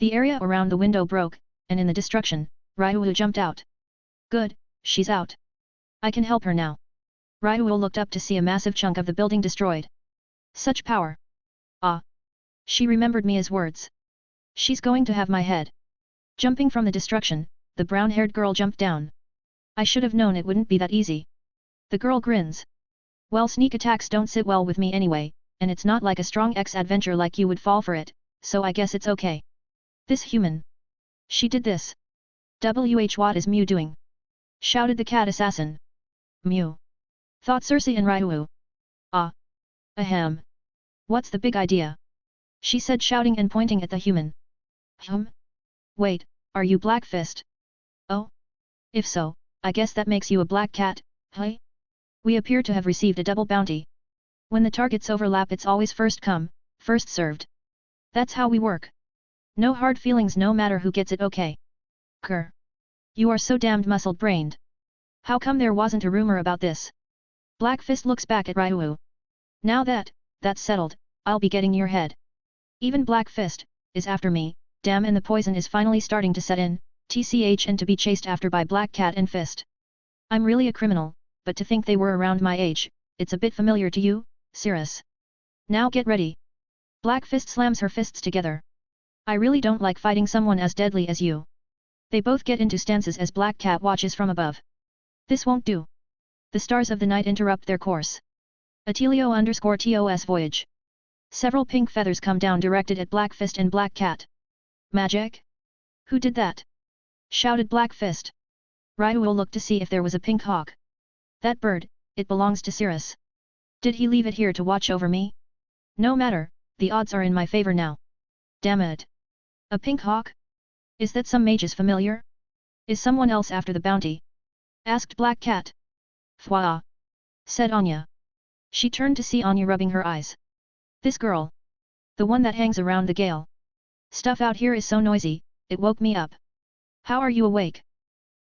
The area around the window broke, and in the destruction, Ryuwu jumped out. Good, she's out. I can help her now. Ryuwu looked up to see a massive chunk of the building destroyed. Such power! Ah! She remembered Mia's words. She's going to have my head. Jumping from the destruction, the brown-haired girl jumped down. I should have known it wouldn't be that easy. The girl grins. Well, sneak attacks don't sit well with me anyway, and it's not like a strong ex-adventure like you would fall for it, so I guess it's okay. This human. She did this. What is Mew doing? Shouted the cat assassin. Mew. Thought Circe and Ryuwu. Ah. Ahem. What's the big idea? She said, shouting and pointing at the human. Wait, are you Black Fist? Oh? If so, I guess that makes you a black cat, hey? We appear to have received a double bounty. When the targets overlap it's always first come, first served. That's how we work. No hard feelings no matter who gets it, okay? Grr. You are so damned muscle-brained. How come there wasn't a rumor about this? Black Fist looks back at Ryuwu. Now that's settled, I'll be getting your head. Even Black Fist is after me, damn, and the poison is finally starting to set in, tch, and to be chased after by Black Cat and Fist. I'm really a criminal, but to think they were around my age, it's a bit familiar to you, Circe. Now get ready. Black Fist slams her fists together. I really don't like fighting someone as deadly as you. They both get into stances as Black Cat watches from above. This won't do. The stars of the night interrupt their course. Atelio_TOS voyage. Several pink feathers come down directed at Black Fist and Black Cat. Magic? Who did that? Shouted Black Fist. Ryuwu looked to see if there was a pink hawk. That bird, it belongs to Circe. Did he leave it here to watch over me? No matter, the odds are in my favor now. Damn it. A pink hawk? Is that some mage's familiar? Is someone else after the bounty? Asked Black Cat. Fwa! Said Anya. She turned to see Anya rubbing her eyes. This girl. The one that hangs around the gale. Stuff out here is so noisy, it woke me up. How are you awake?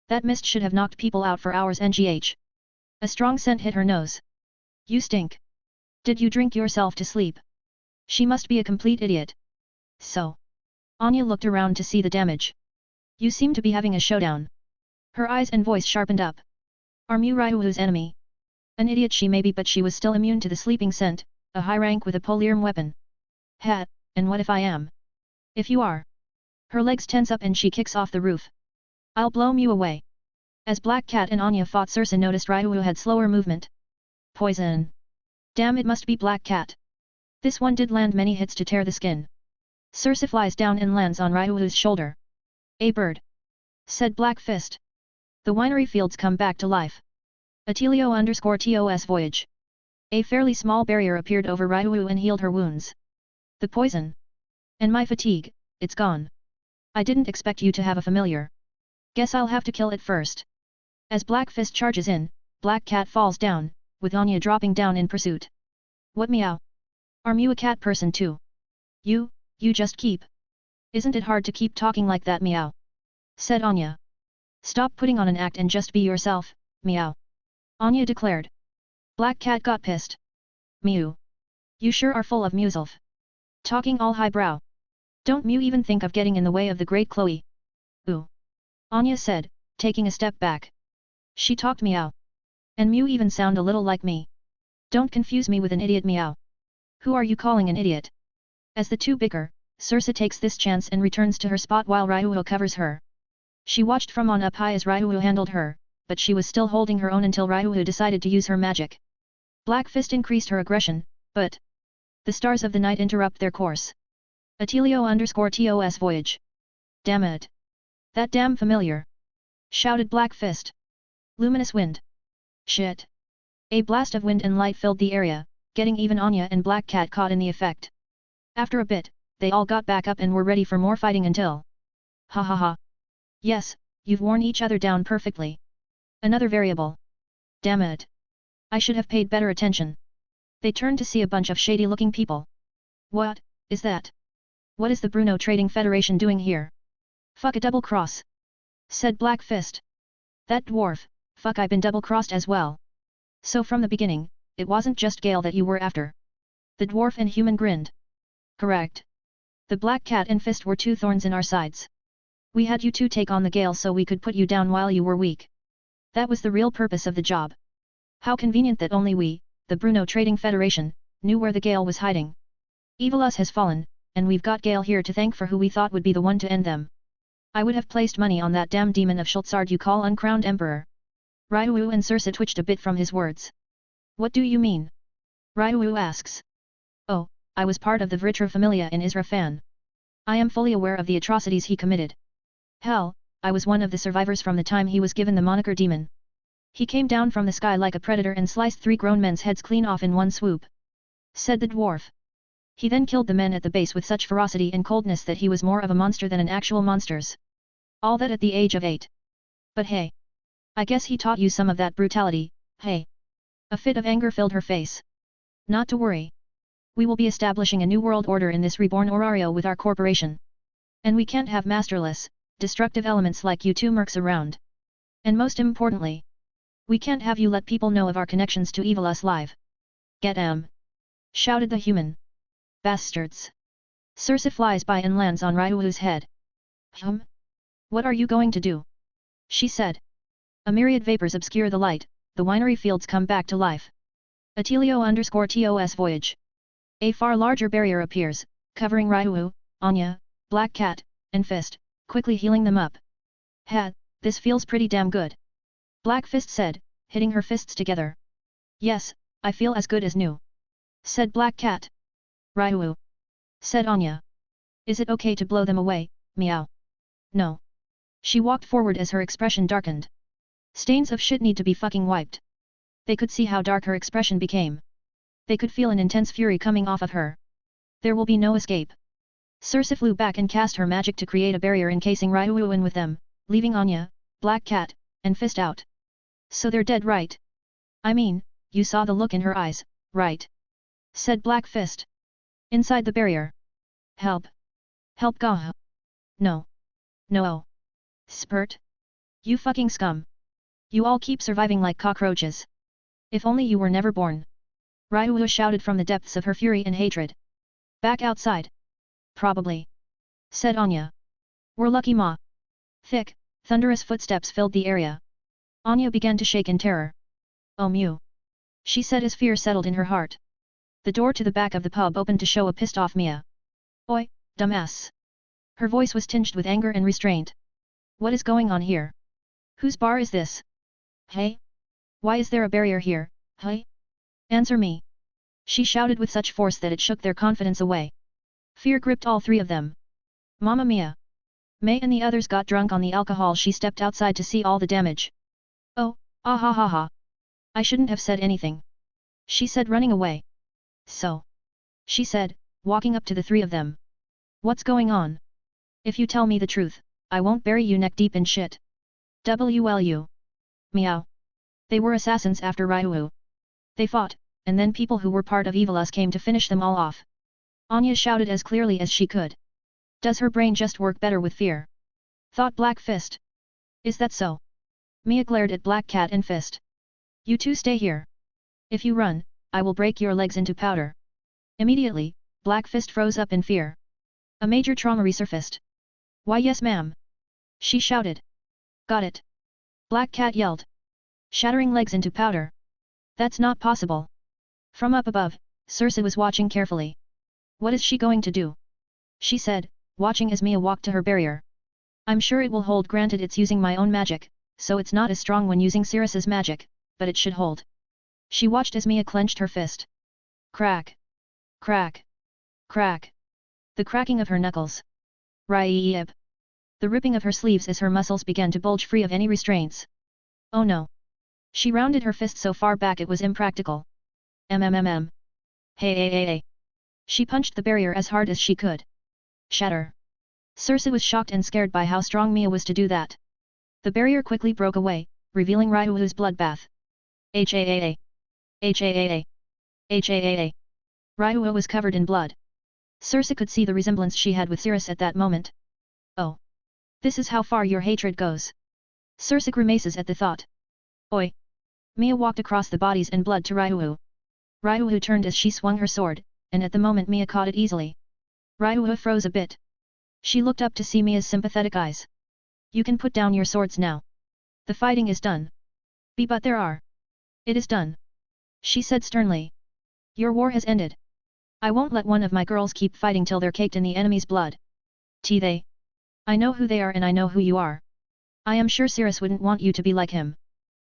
That mist should have knocked people out for hours. Ngh. A strong scent hit her nose. You stink. Did you drink yourself to sleep? She must be a complete idiot. So. Anya looked around to see the damage. You seem to be having a showdown. Her eyes and voice sharpened up. Are Mew Ryuwu's enemy? An idiot she may be, but she was still immune to the sleeping scent, a high rank with a polearm weapon. Hat, and what if I am? If you are. Her legs tense up and she kicks off the roof. I'll blow Mew away. As Black Cat and Anya fought, Circe noticed Ryuwu had slower movement. Poison. Damn, it must be Black Cat. This one did land many hits to tear the skin. Circe flies down and lands on Ryuwu's shoulder. A bird. Said Black Fist. The winery fields come back to life. Atelio_TOS voyage. A fairly small barrier appeared over Ryuwu and healed her wounds. The poison. And my fatigue, it's gone. I didn't expect you to have a familiar. Guess I'll have to kill it first. As Black Fist charges in, Black Cat falls down, with Anya dropping down in pursuit. What meow? Are you a cat person too? You just keep. Isn't it hard to keep talking like that, meow? Said Anya. Stop putting on an act and just be yourself, meow. Anya declared. Black Cat got pissed. Mew. You sure are full of muself. Talking all highbrow. Don't Mew even think of getting in the way of the great Chloe. Ooh. Anya said, taking a step back. She talked meow. And Mew even sound a little like me. Don't confuse me with an idiot, meow. Who are you calling an idiot? As the two bicker, Circe takes this chance and returns to her spot while Ryuwu covers her. She watched from on up high as Ryuwu handled her, but she was still holding her own until Ryuwu decided to use her magic. Black Fist increased her aggression, but the stars of the night interrupt their course. Atelio_TOS voyage. Damn it. That damn familiar. Shouted Black Fist. Luminous wind. Shit. A blast of wind and light filled the area, getting even Anya and Black Cat caught in the effect. After a bit, they all got back up and were ready for more fighting until... Ha ha ha. Yes, you've worn each other down perfectly. Another variable. Damn it. I should have paid better attention. They turned to see a bunch of shady-looking people. What is that? What is the Bruno Trading Federation doing here? Fuck a double cross. Said Black Fist. That dwarf, fuck, I've been double-crossed as well. So from the beginning, it wasn't just Gale that you were after. The dwarf and human grinned. Correct. The Black Cat and Fist were two thorns in our sides. We had you two take on the Gale so we could put you down while you were weak. That was the real purpose of the job. How convenient that only we, the Bruno Trading Federation, knew where the Gale was hiding. Evilus has fallen, and we've got Gale here to thank for who we thought would be the one to end them. I would have placed money on that damn demon of Schultzard you call uncrowned emperor. Ryu and Circe twitched a bit from his words. What do you mean? Ryu asks. Oh, I was part of the Vritra Familia in Israfan. I am fully aware of the atrocities he committed. Hell, I was one of the survivors from the time he was given the moniker demon. He came down from the sky like a predator and sliced 3 grown men's heads clean off in one swoop. Said the dwarf. He then killed the men at the base with such ferocity and coldness that he was more of a monster than an actual monsters. All that at the age of 8. But hey. I guess he taught you some of that brutality, hey. A fit of anger filled her face. Not to worry. We will be establishing a new world order in this reborn Orario with our corporation. And we can't have masterless, destructive elements like you two mercs around. And most importantly, we can't have you let people know of our connections to Evilus live. Get 'em! Shouted the human. Bastards! Circe flies by and lands on Ryuu's head. What are you going to do? She said. A myriad vapors obscure the light, the winery fields come back to life. Atelio_TOS voyage. A far larger barrier appears, covering Ryu, Anya, Black Cat, and Fist, quickly healing them up. This feels pretty damn good. Black Fist said, hitting her fists together. Yes, I feel as good as new. Said Black Cat. Ryu. Said Anya. Is it okay to blow them away, meow? No. She walked forward as her expression darkened. Stains of shit need to be fucking wiped. They could see how dark her expression became. They could feel an intense fury coming off of her. There will be no escape. Circe flew back and cast her magic to create a barrier encasing Ryu in with them, leaving Anya, Black Cat, and Fist out. So they're dead, right? I mean, you saw the look in her eyes, right? Said Black Fist. Inside the barrier. Help. Help Gah. No. No. Spurt. You fucking scum. You all keep surviving like cockroaches. If only you were never born. Ryu shouted from the depths of her fury and hatred. Back outside. Probably. Said Anya. We're lucky, ma. Thick, thunderous footsteps filled the area. Anya began to shake in terror. Oh mew. She said as fear settled in her heart. The door to the back of the pub opened to show a pissed-off Mia. Oi, dumbass. Her voice was tinged with anger and restraint. What is going on here? Whose bar is this? Hey? Why is there a barrier here, hey? Answer me. She shouted with such force that it shook their confidence away. Fear gripped all 3 of them. Mamma mia. May and the others got drunk on the alcohol. She stepped outside to see all the damage. Oh, ah ha ha ha. I shouldn't have said anything. She said, running away. So. She said, walking up to the 3 of them. What's going on? If you tell me the truth, I won't bury you neck deep in shit. WLU. Meow. They were assassins after Ryu. They fought, and then people who were part of Evilus came to finish them all off. Anya shouted as clearly as she could. Does her brain just work better with fear? Thought Black Fist. Is that so? Mia glared at Black Cat and Fist. You two stay here. If you run, I will break your legs into powder. Immediately, Black Fist froze up in fear. A major trauma resurfaced. Why yes ma'am. She shouted. Got it. Black Cat yelled. Shattering legs into powder. That's not possible. From up above, Circe was watching carefully. What is she going to do? She said, watching as Mia walked to her barrier. I'm sure it will hold, granted it's using my own magic, so it's not as strong when using Circe's magic, but it should hold. She watched as Mia clenched her fist. Crack. Crack. Crack. The cracking of her knuckles. Ryeb. The ripping of her sleeves as her muscles began to bulge free of any restraints. Oh no. She rounded her fist so far back it was impractical. MMMM. Hey hey hey hey. She punched the barrier as hard as she could. Shatter. Circe was shocked and scared by how strong Mia was to do that. The barrier quickly broke away, revealing Ryuu's bloodbath. HAAA. HAAA. HAAA. Ryuu was covered in blood. Circe could see the resemblance she had with Cirrus at that moment. Oh. This is how far your hatred goes. Circe grimaces at the thought. Oi. Mia walked across the bodies and blood to Ryuu. Ryuu turned as she swung her sword, and at the moment Mia caught it easily. Ryuu froze a bit. She looked up to see Mia's sympathetic eyes. You can put down your swords now. The fighting is done. But there are. It is done. She said sternly. Your war has ended. I won't let one of my girls keep fighting till they're caked in the enemy's blood. They. I know who they are and I know who you are. I am sure Cirrus wouldn't want you to be like him.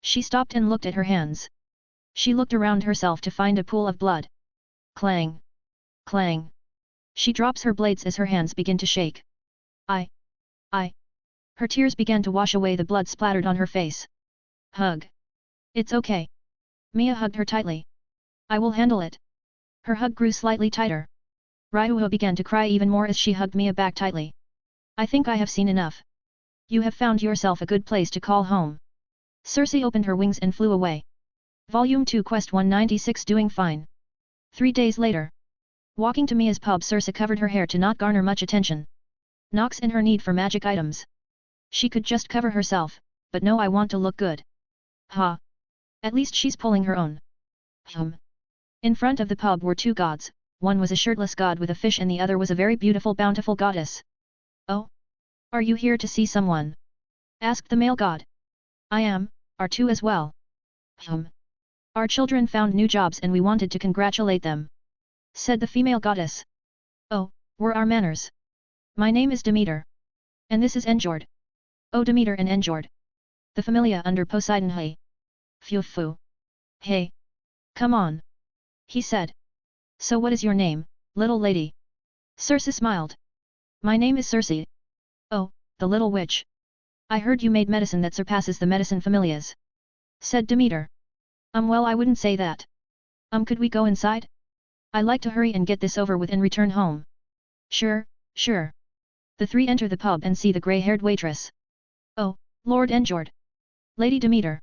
She stopped and looked at her hands. She looked around herself to find a pool of blood. Clang. Clang. She drops her blades as her hands begin to shake. I. Her tears began to wash away the blood splattered on her face. Hug. It's okay. Mia hugged her tightly. I will handle it. Her hug grew slightly tighter. Ryuu began to cry even more as she hugged Mia back tightly. I think I have seen enough. You have found yourself a good place to call home. Circe opened her wings and flew away. Volume 2 Quest 196 Doing fine. 3 days later. Walking to Mia's pub, Circe covered her hair to not garner much attention. Knocks in her need for magic items. She could just cover herself, but no, I want to look good. Ha. At least she's pulling her own. In front of the pub were 2 gods, one was a shirtless god with a fish and the other was a very beautiful bountiful goddess. Oh? Are you here to see someone? Asked the male god. I am, are 2 as well. Our children found new jobs and we wanted to congratulate them. Said the female goddess. Oh, were our manners. My name is Demeter. And this is Njord. Oh Demeter and Njord. The familia under Poseidon. Hey. Phew. Hey. Come on. He said. So what is your name, little lady? Circe smiled. My name is Circe. Oh, the little witch. I heard you made medicine that surpasses the medicine familias. Said Demeter. Well, I wouldn't say that. Could we go inside? I like to hurry and get this over with and return home. Sure. The 3 enter the pub and see the grey-haired waitress. Oh, Lord Njord. Lady Demeter.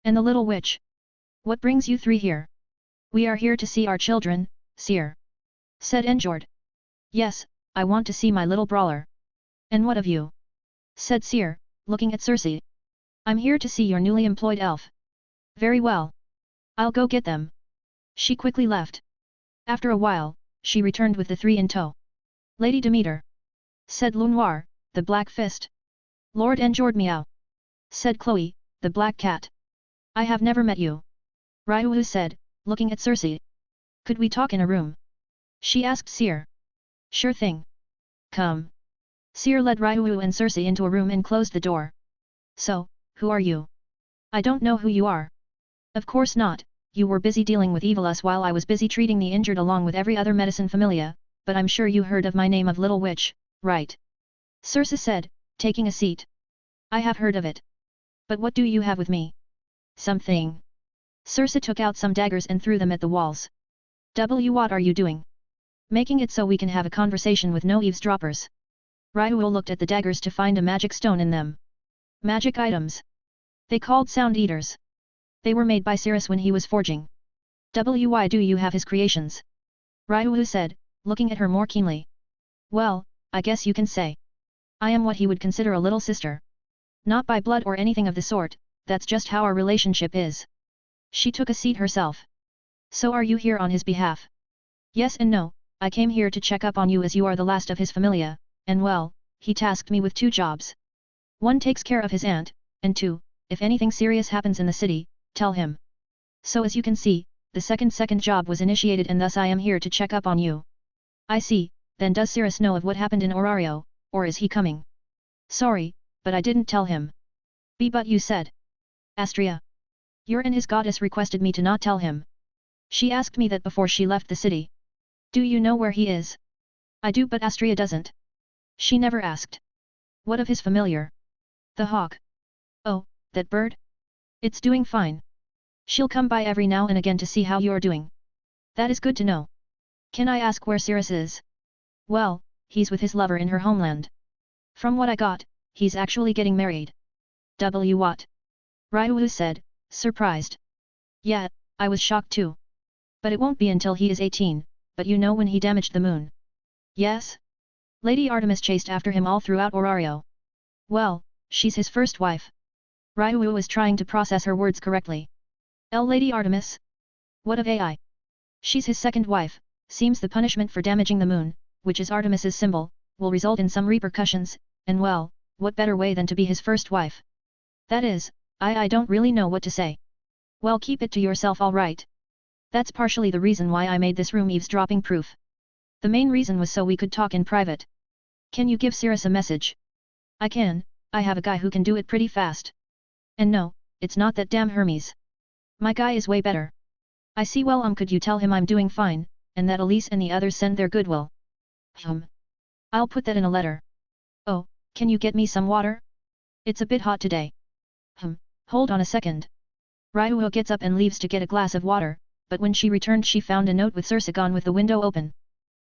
And the little witch. What brings you 3 here? We are here to see our children, Seer. Said Njord. Yes, I want to see my little brawler. And what of you? Said Seer, looking at Circe. I'm here to see your newly employed elf. Very well. I'll go get them. She quickly left. After a while, she returned with the 3 in tow. Lady Demeter. Said Lunoir, the black fist. Lord Njord meow. Said Chloe, the black cat. I have never met you. Ryuu said, looking at Circe. Could we talk in a room? She asked Seer. Sure thing. Come. Seer led Ryuu and Circe into a room and closed the door. So, who are you? I don't know who you are. Of course not, you were busy dealing with Evilus while I was busy treating the injured along with every other medicine familia, but I'm sure you heard of my name of Little Witch, right? Circe said, taking a seat. I have heard of it. But what do you have with me? Something. Circe took out some daggers and threw them at the walls. What are you doing? Making it so we can have a conversation with no eavesdroppers. Ryuu looked at the daggers to find a magic stone in them. Magic items. They called sound eaters. They were made by Cirrus when he was forging. Why do you have his creations? Ryuu said, looking at her more keenly. Well, I guess you can say. I am what he would consider a little sister. Not by blood or anything of the sort, that's just how our relationship is. She took a seat herself. So are you here on his behalf? Yes and no, I came here to check up on you as you are the last of his familia, and well, he tasked me with 2 jobs. 1 takes care of his aunt, and 2, if anything serious happens in the city, tell him. So as you can see, the second job was initiated and thus I am here to check up on you. I see, then does Cirrus know of what happened in Orario, or is he coming? Sorry, but I didn't tell him. But you said. Astria. Your and his goddess requested me to not tell him. She asked me that before she left the city. Do you know where he is? I do, but Astria doesn't. She never asked. What of his familiar? The hawk. Oh, that bird? It's doing fine. She'll come by every now and again to see how you're doing. That is good to know. Can I ask where Cirrus is? Well, he's with his lover in her homeland. From what I got, he's actually getting married. What? Ryu said, surprised. Yeah, I was shocked too. But it won't be until he is 18, but you know when he damaged the moon. Yes? Lady Artemis chased after him all throughout Orario. Well, she's his first wife. Ryu was trying to process her words correctly. Lady Artemis? What of AI? She's his second wife. Seems the punishment for damaging the moon, which is Artemis's symbol, will result in some repercussions, and well, what better way than to be his first wife? That is, I don't really know what to say. Well, keep it to yourself, all right. That's partially the reason why I made this room eavesdropping proof. The main reason was so we could talk in private. Can you give Cirrus a message? I can, I have a guy who can do it pretty fast. And no, it's not that damn Hermes. My guy is way better. I see. Well, could you tell him I'm doing fine, and that Elise and the others send their goodwill? I'll put that in a letter. Oh, can you get me some water? It's a bit hot today. Hold on a second. Ryu gets up and leaves to get a glass of water, but when she returned she found a note with Circe gone with the window open.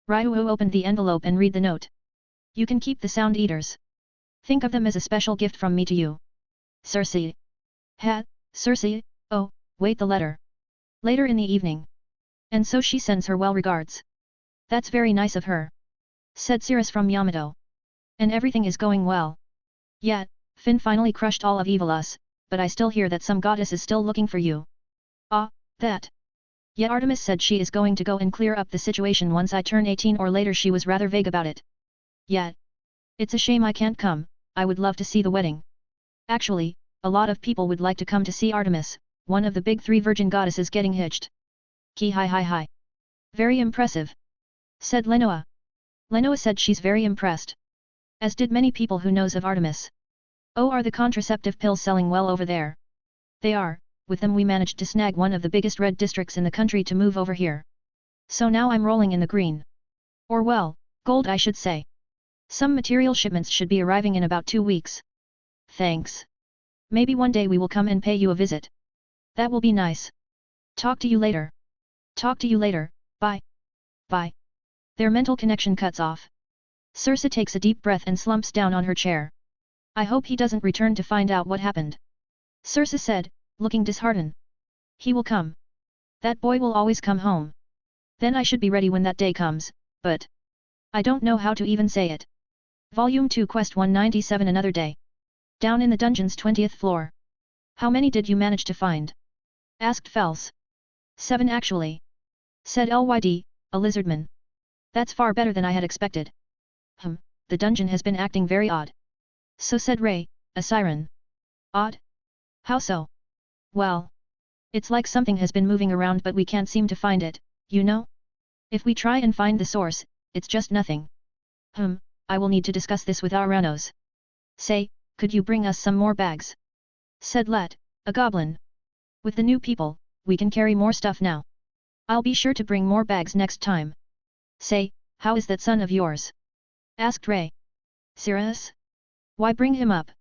Ryu opened the envelope and read the note. You can keep the sound eaters. Think of them as a special gift from me to you. Circe. Circe, oh, wait, the letter. Later in the evening. And so she sends her well regards. That's very nice of her. Said Cirrus from Yamato. And everything is going well. Yeah, Finn finally crushed all of Evilus, but I still hear that some goddess is still looking for you. Ah, that. Yet Artemis said she is going to go and clear up the situation once I turn 18 or later. She was rather vague about it. Yeah. It's a shame I can't come, I would love to see the wedding. Actually, a lot of people would like to come to see Artemis, one of the big 3 virgin goddesses getting hitched. Hi. Very impressive. Said Lenoa. Lenoa said she's very impressed. As did many people who knows of Artemis. Oh, are the contraceptive pills selling well over there? They are, with them we managed to snag one of the biggest red districts in the country to move over here. So now I'm rolling in the green. Or well, gold I should say. Some material shipments should be arriving in about 2 weeks. Thanks. Maybe one day we will come and pay you a visit. That will be nice. Talk to you later. Talk to you later, bye. Bye. Their mental connection cuts off. Circe takes a deep breath and slumps down on her chair. I hope he doesn't return to find out what happened. Circe said, looking disheartened. He will come. That boy will always come home. Then I should be ready when that day comes, but I don't know how to even say it. Volume 2 Quest 197 Another Day. Down in the dungeon's 20th floor. How many did you manage to find? Asked Fels. 7 actually. Said Lyd, a lizardman. That's far better than I had expected. The dungeon has been acting very odd. So said Ray, a siren. Odd? How so? Well, it's like something has been moving around but we can't seem to find it, you know? If we try and find the source, it's just nothing. I will need to discuss this with Aranos. Say, could you bring us some more bags? Said Let, a goblin. With the new people, we can carry more stuff now. I'll be sure to bring more bags next time. Say, how is that son of yours? Asked Ray. Cirrus? Why bring him up?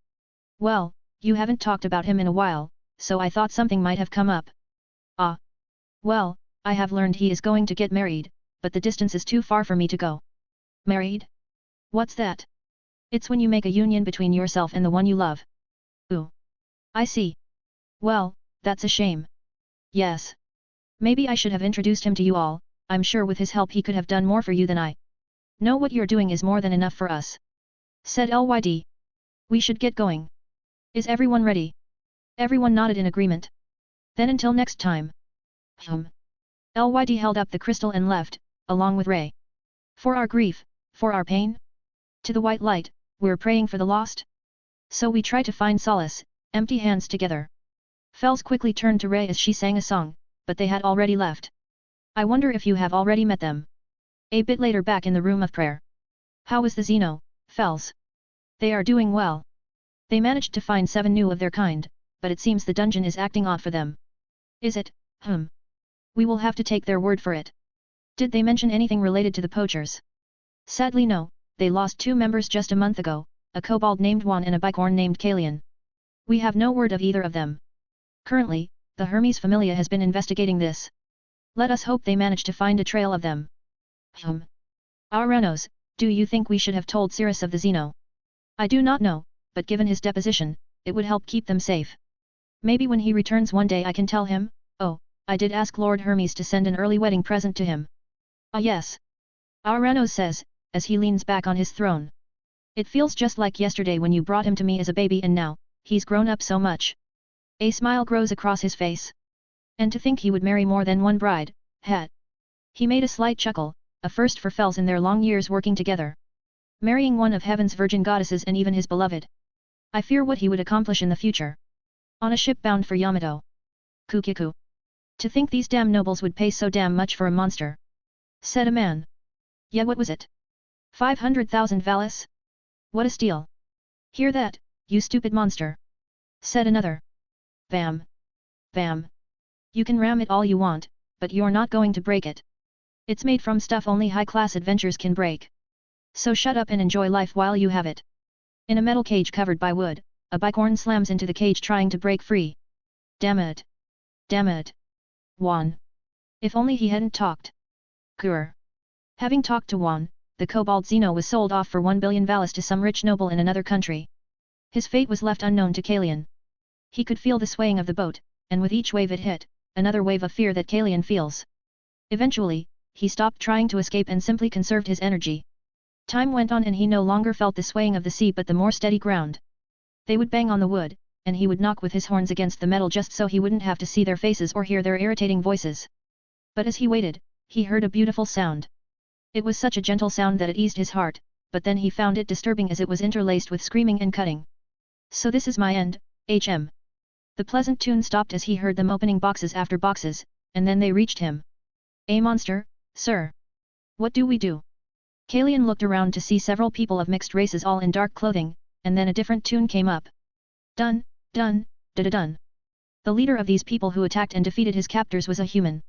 Well, you haven't talked about him in a while, so I thought something might have come up. Ah. Well, I have learned he is going to get married, but the distance is too far for me to go. Married? What's that? It's when you make a union between yourself and the one you love. Ooh. I see. Well, that's a shame. Yes. Maybe I should have introduced him to you all. I'm sure with his help he could have done more for you than I. Know what you're doing is more than enough for us. Said Lyd. We should get going. Is everyone ready? Everyone nodded in agreement. Then until next time. Lyd held up the crystal and left, along with Ray. For our grief, for our pain? To the white light, we're praying for the lost? So we try to find solace, empty hands together. Fels quickly turned to Ray as she sang a song, but they had already left. I wonder if you have already met them. A bit later back in the room of prayer. How was the Xeno, Fels? They are doing well. They managed to find 7 new of their kind, but it seems the dungeon is acting odd for them. Is it? We will have to take their word for it. Did they mention anything related to the poachers? Sadly no, they lost 2 members just a month ago, a kobold named Juan and a bicorn named Kalian. We have no word of either of them. Currently, the Hermes Familia has been investigating this. Let us hope they manage to find a trail of them. Auranos, do you think we should have told Cirrus of the Zeno? I do not know, but given his deposition, it would help keep them safe. Maybe when he returns one day I can tell him. Oh, I did ask Lord Hermes to send an early wedding present to him. Ah yes. Auranos says, as he leans back on his throne. It feels just like yesterday when you brought him to me as a baby and now, he's grown up so much. A smile grows across his face. And to think he would marry more than one bride, hat. He made a slight chuckle, a first for Fels in their long years working together. Marrying one of heaven's virgin goddesses and even his beloved. I fear what he would accomplish in the future. On a ship bound for Yamato. Kukiku. To think these damn nobles would pay so damn much for a monster. Said a man. Yeah, what was it? 500,000 valis? What a steal. Hear that, you stupid monster. Said another. Bam. Bam. You can ram it all you want, but you're not going to break it. It's made from stuff only high-class adventures can break. So shut up and enjoy life while you have it. In a metal cage covered by wood, a bicorn slams into the cage trying to break free. Damn it. Damn it. Juan. If only he hadn't talked. Grr. Having talked to Juan, the Cobalt Zeno was sold off for 1 billion valis to some rich noble in another country. His fate was left unknown to Kalian. He could feel the swaying of the boat, and with each wave it hit, another wave of fear that Kalian feels. Eventually, he stopped trying to escape and simply conserved his energy. Time went on and he no longer felt the swaying of the sea but the more steady ground. They would bang on the wood, and he would knock with his horns against the metal just so he wouldn't have to see their faces or hear their irritating voices. But as he waited, he heard a beautiful sound. It was such a gentle sound that it eased his heart, but then he found it disturbing as it was interlaced with screaming and cutting. So this is my end, HM. The pleasant tune stopped as he heard them opening boxes after boxes, and then they reached him. A monster, sir. What do we do? Kalian looked around to see several people of mixed races all in dark clothing, and then a different tune came up. Done, done, da-da-done. The leader of these people who attacked and defeated his captors was a human.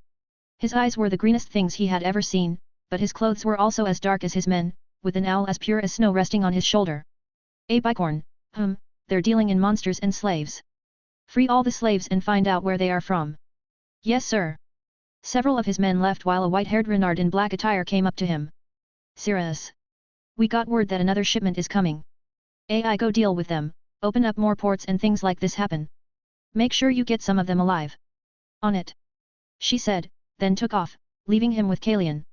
His eyes were the greenest things he had ever seen, but his clothes were also as dark as his men, with an owl as pure as snow resting on his shoulder. A bicorn, they're dealing in monsters and slaves. Free all the slaves and find out where they are from. Yes sir. Several of his men left while a white-haired Renard in black attire came up to him. Cirrus. We got word that another shipment is coming. AI go deal with them, open up more ports and things like this happen. Make sure you get some of them alive. On it. She said, then took off, leaving him with Kalian.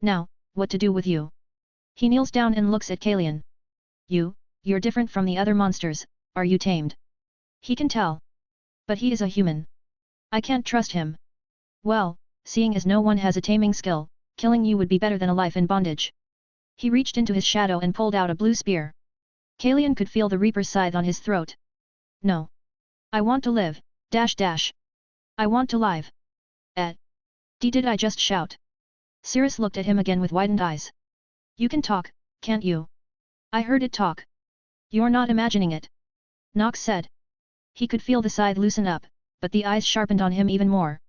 Now, what to do with you? He kneels down and looks at Kalian. You're different from the other monsters, are you tamed? He can tell. But he is a human. I can't trust him. Well, seeing as no one has a taming skill, killing you would be better than a life in bondage. He reached into his shadow and pulled out a blue spear. Kalian could feel the Reaper's scythe on his throat. No. I want to live, dash dash. I want to live. Did I just shout? Cirrus looked at him again with widened eyes. You can talk, can't you? I heard it talk. You're not imagining it. Nox said. He could feel the scythe loosen up, but the eyes sharpened on him even more.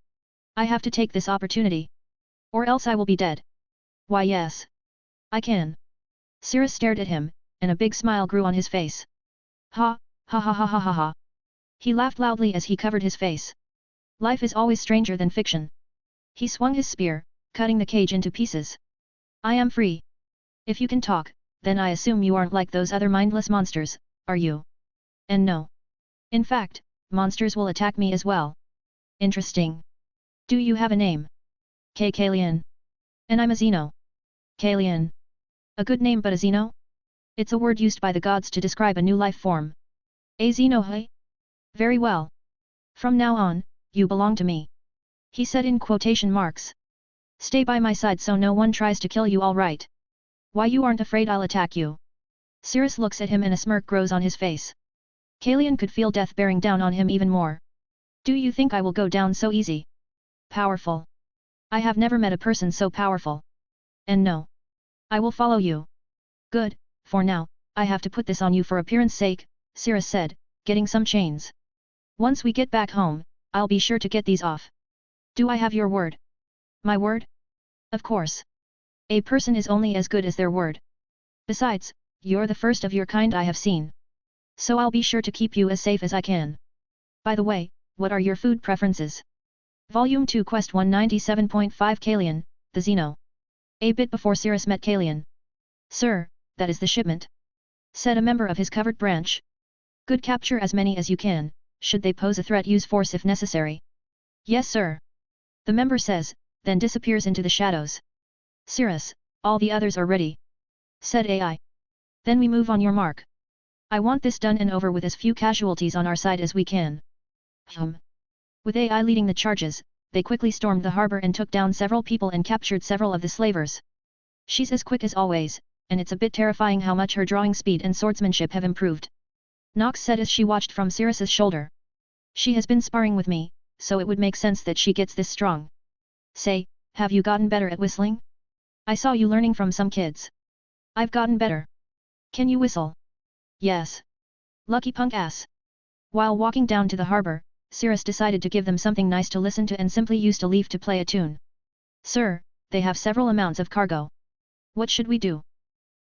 I have to take this opportunity. Or else I will be dead. Why yes. I can. Cirrus stared at him, and a big smile grew on his face. Ha, ha ha ha ha ha ha. He laughed loudly as he covered his face. Life is always stranger than fiction. He swung his spear, cutting the cage into pieces. I am free. If you can talk, then I assume you aren't like those other mindless monsters, are you? And no. In fact, monsters will attack me as well. Interesting. Do you have a name? Kalian. And I'm a Zeno. Kalian. A good name but a Zeno? It's a word used by the gods to describe a new life form. A Zeno hey? Very well. From now on, you belong to me. He said in quotation marks. Stay by my side so no one tries to kill you all right. Why you aren't afraid I'll attack you? Cirrus looks at him and a smirk grows on his face. Kalian could feel death bearing down on him even more. Do you think I will go down so easy? Powerful. I have never met a person so powerful. And no. I will follow you. Good, for now, I have to put this on you for appearance sake, Cirrus said, getting some chains. Once we get back home, I'll be sure to get these off. Do I have your word? My word? Of course. A person is only as good as their word. Besides, you're the first of your kind I have seen. So I'll be sure to keep you as safe as I can. By the way, what are your food preferences? Volume 2 Quest 197.5 Kalian, the Xeno. A bit before Cirrus met Kalian. Sir, that is the shipment. Said a member of his covered branch. Good, capture as many as you can, should they pose a threat use force if necessary. Yes sir. The member says, then disappears into the shadows. Cirrus, all the others are ready. Said AI. Then we move on your mark. I want this done and over with as few casualties on our side as we can. With AI leading the charges, they quickly stormed the harbor and took down several people and captured several of the slavers. She's as quick as always, and it's a bit terrifying how much her drawing speed and swordsmanship have improved. Nox said as she watched from Cirrus's shoulder. She has been sparring with me, so it would make sense that she gets this strong. Say, have you gotten better at whistling? I saw you learning from some kids. I've gotten better. Can you whistle? Yes. Lucky punk ass. While walking down to the harbor, Cirrus decided to give them something nice to listen to and simply used a leaf to play a tune. Sir, they have several amounts of cargo. What should we do?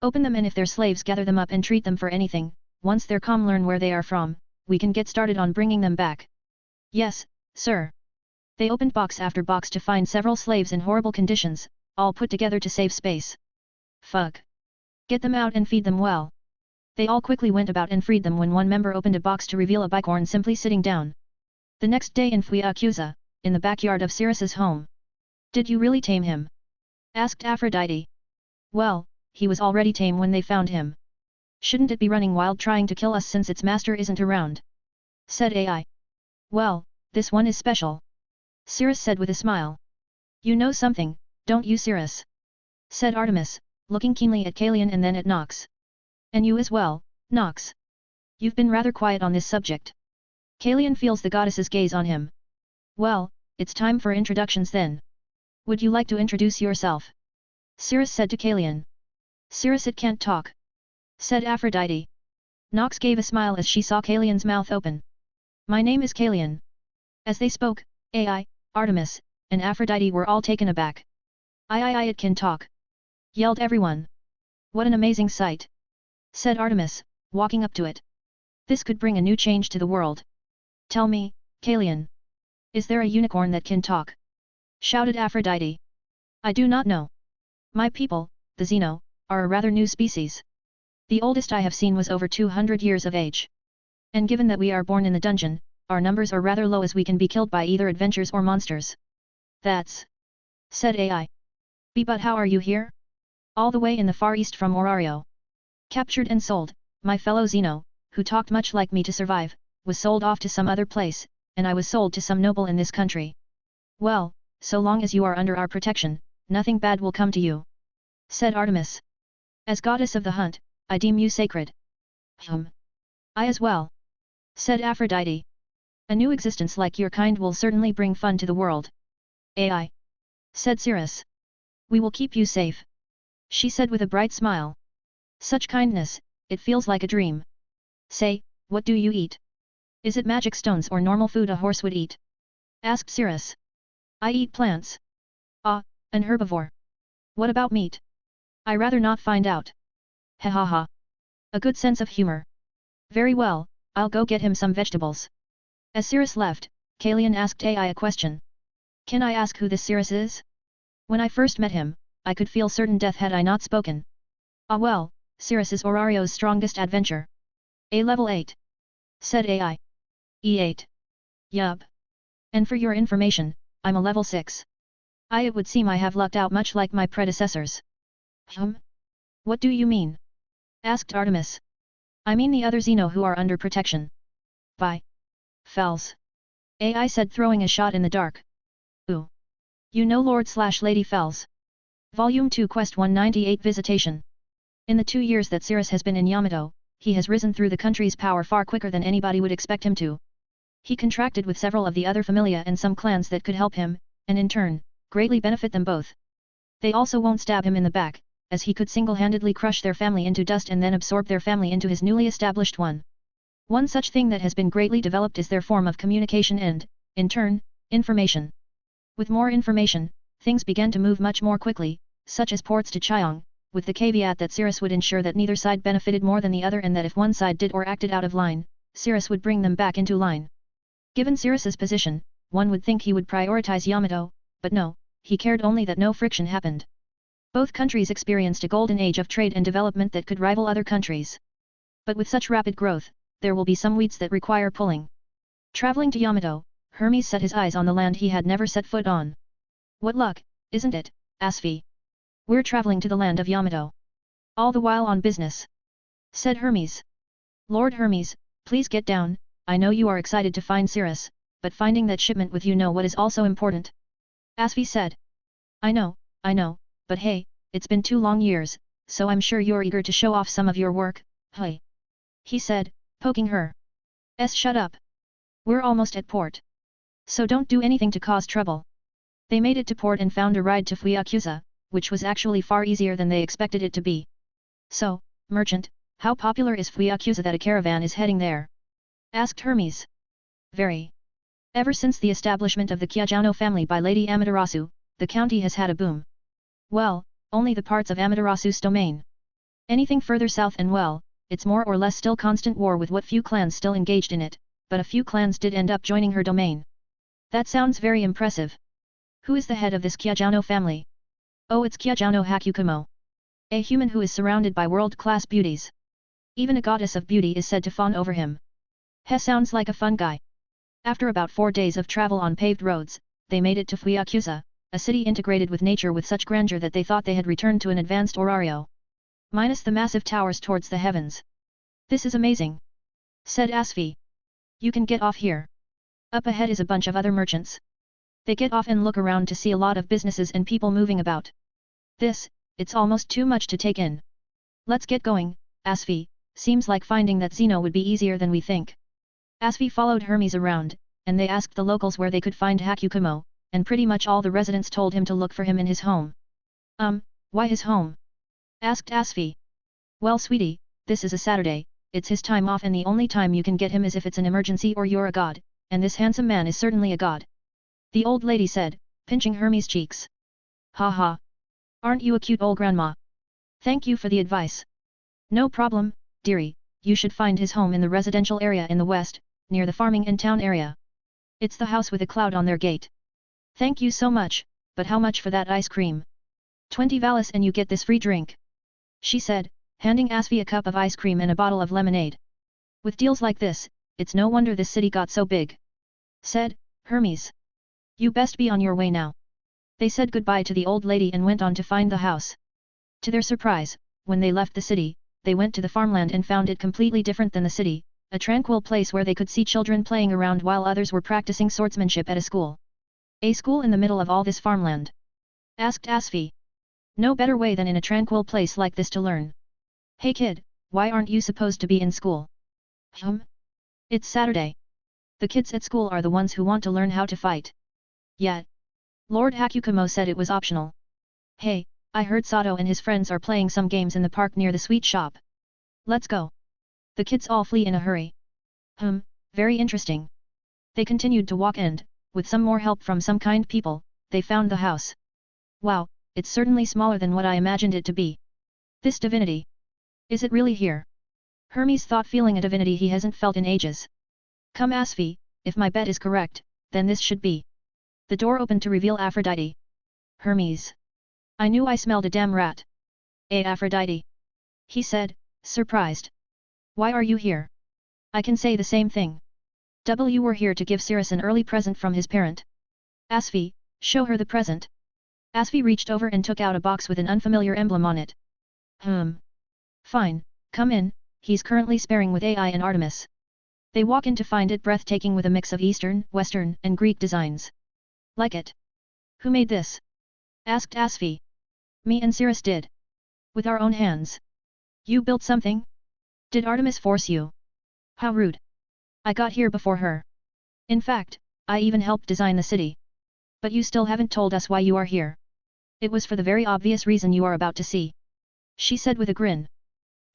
Open them and if they're slaves gather them up and treat them for anything, once they're calm learn where they are from, we can get started on bringing them back. Yes, sir. They opened box after box to find several slaves in horrible conditions, all put together to save space. Fuck. Get them out and feed them well. They all quickly went about and freed them when one member opened a box to reveal a bicorn simply sitting down. The next day in Fuyakuza, in the backyard of Cirrus's home. Did you really tame him? Asked Aphrodite. Well, he was already tame when they found him. Shouldn't it be running wild trying to kill us since its master isn't around? Said AI. Well, this one is special. Cirrus said with a smile. You know something, don't you Cirrus? Said Artemis, looking keenly at Kalian and then at Nox. And you as well, Nox. You've been rather quiet on this subject. Kalian feels the goddess's gaze on him. Well, it's time for introductions then. Would you like to introduce yourself? Cirrus said to Kalian. Cirrus, it can't talk. Said Aphrodite. Nox gave a smile as she saw Kalian's mouth open. My name is Kalian. As they spoke, AI, Artemis, and Aphrodite were all taken aback. It can talk. Yelled everyone. What an amazing sight. Said Artemis, walking up to it. This could bring a new change to the world. Tell me, Kalian. Is there a unicorn that can talk? Shouted Aphrodite. I do not know. My people, the Xeno, are a rather new species. The oldest I have seen was over 200 years of age. And given that we are born in the dungeon, our numbers are rather low as we can be killed by either adventures or monsters. That's... Said AI. But how are you here? All the way in the far east from Orario. Captured and sold, my fellow Xeno, who talked much like me to survive, was sold off to some other place, and I was sold to some noble in this country. Well, so long as you are under our protection, nothing bad will come to you. Said Artemis. As goddess of the hunt, I deem you sacred. I as well. Said Aphrodite. A new existence like your kind will certainly bring fun to the world. AI. Said Cirrus. We will keep you safe. She said with a bright smile. Such kindness, it feels like a dream. Say, what do you eat? Is it magic stones or normal food a horse would eat? Asked Cirrus. I eat plants. Ah, an herbivore. What about meat? I rather not find out. Ha ha ha. A good sense of humor. Very well, I'll go get him some vegetables. As Cirrus left, Kalian asked AI a question. Can I ask who this Cirrus is? When I first met him, I could feel certain death had I not spoken. Ah well, Cirrus is Orario's strongest adventure. A level 8. Said AI. E8. Yup. And for your information, I'm a level 6. It would seem I have lucked out much like my predecessors. What do you mean? Asked Artemis. I mean the other Xeno who are under protection. By Fells. AI said throwing a shot in the dark. Ooh. You know Lord/Lady Fells. Volume 2 Quest 198 Visitation. In the 2 years that Cirrus has been in Yamato, he has risen through the country's power far quicker than anybody would expect him to. He contracted with several of the other familia and some clans that could help him, and in turn, greatly benefit them both. They also won't stab him in the back, as he could single-handedly crush their family into dust and then absorb their family into his newly established one. One such thing that has been greatly developed is their form of communication and, in turn, information. With more information, things began to move much more quickly, such as ports to Chiang, with the caveat that Cirrus would ensure that neither side benefited more than the other and that if one side did or acted out of line, Cirrus would bring them back into line. Given Cirrus's position, one would think he would prioritize Yamato, but no, he cared only that no friction happened. Both countries experienced a golden age of trade and development that could rival other countries. But with such rapid growth, there will be some weeds that require pulling. Traveling to Yamato, Hermes set his eyes on the land he had never set foot on. What luck, isn't it, Asfi? We're traveling to the land of Yamato. All the while on business. Said Hermes. Lord Hermes, please get down, I know you are excited to find Cirrus, but finding that shipment with you know what is also important. Asfi said. I know, but hey, it's been 2 long years, so I'm sure you're eager to show off some of your work, hey. He said, poking her. Shut up. We're almost at port. So don't do anything to cause trouble. They made it to port and found a ride to Fuyakuza, which was actually far easier than they expected it to be. So, merchant, how popular is Fuyakuza that a caravan is heading there? Asked Hermes. Very. Ever since the establishment of the Kyajano family by Lady Amaterasu, the county has had a boom. Well, only the parts of Amaterasu's domain. Anything further south and well, it's more or less still constant war with what few clans still engaged in it, but a few clans did end up joining her domain. That sounds very impressive. Who is the head of this Kyajano family? Oh, it's Kyajano Hakukumo. A human who is surrounded by world-class beauties. Even a goddess of beauty is said to fawn over him. He sounds like a fun guy. After about 4 days of travel on paved roads, they made it to Fuyakuza, a city integrated with nature with such grandeur that they thought they had returned to an advanced Orario. Minus the massive towers towards the heavens. This is amazing. Said Asfi. You can get off here. Up ahead is a bunch of other merchants. They get off and look around to see a lot of businesses and people moving about. It's almost too much to take in. Let's get going, Asfi, seems like finding that Zeno would be easier than we think. Asfi followed Hermes around, and they asked the locals where they could find Hakukumo, and pretty much all the residents told him to look for him in his home. Why his home? Asked Asfi. Well sweetie, this is a Saturday, it's his time off and the only time you can get him is if it's an emergency or you're a god, and this handsome man is certainly a god. The old lady said, pinching Hermes' cheeks. Ha ha. Aren't you a cute old grandma? Thank you for the advice. No problem, dearie, you should find his home in the residential area in the west, near the farming and town area. It's the house with a cloud on their gate. Thank you so much, but how much for that ice cream? 20 valis and you get this free drink. She said, handing Asfi a cup of ice cream and a bottle of lemonade. With deals like this, it's no wonder this city got so big. Said, Hermes. You best be on your way now. They said goodbye to the old lady and went on to find the house. To their surprise, when they left the city, they went to the farmland and found it completely different than the city, a tranquil place where they could see children playing around while others were practicing swordsmanship at a school. A school in the middle of all this farmland? Asked Asfi. No better way than in a tranquil place like this to learn. Hey kid, why aren't you supposed to be in school? It's Saturday. The kids at school are the ones who want to learn how to fight. Yet. Lord Hakukumo said it was optional. Hey, I heard Sato and his friends are playing some games in the park near the sweet shop. Let's go. The kids all flee in a hurry. Very interesting. They continued to walk and, with some more help from some kind people, they found the house. Wow, it's certainly smaller than what I imagined it to be. This divinity. Is it really here? Hermes thought, feeling a divinity he hasn't felt in ages. Come Asfi, if my bet is correct, then this should be. The door opened to reveal Aphrodite. Hermes. I knew I smelled a damn rat. Aphrodite. He said, surprised. Why are you here? I can say the same thing. W were here to give Cirrus an early present from his parent. Asfi, show her the present. Asfi reached over and took out a box with an unfamiliar emblem on it. Fine, come in, he's currently sparring with AI and Artemis. They walk in to find it breathtaking with a mix of Eastern, Western, and Greek designs. Like it? Who made this? Asked Asfi. Me and Cirrus did. With our own hands. You built something? Did Artemis force you? How rude. I got here before her. In fact, I even helped design the city. But you still haven't told us why you are here. It was for the very obvious reason you are about to see. She said with a grin.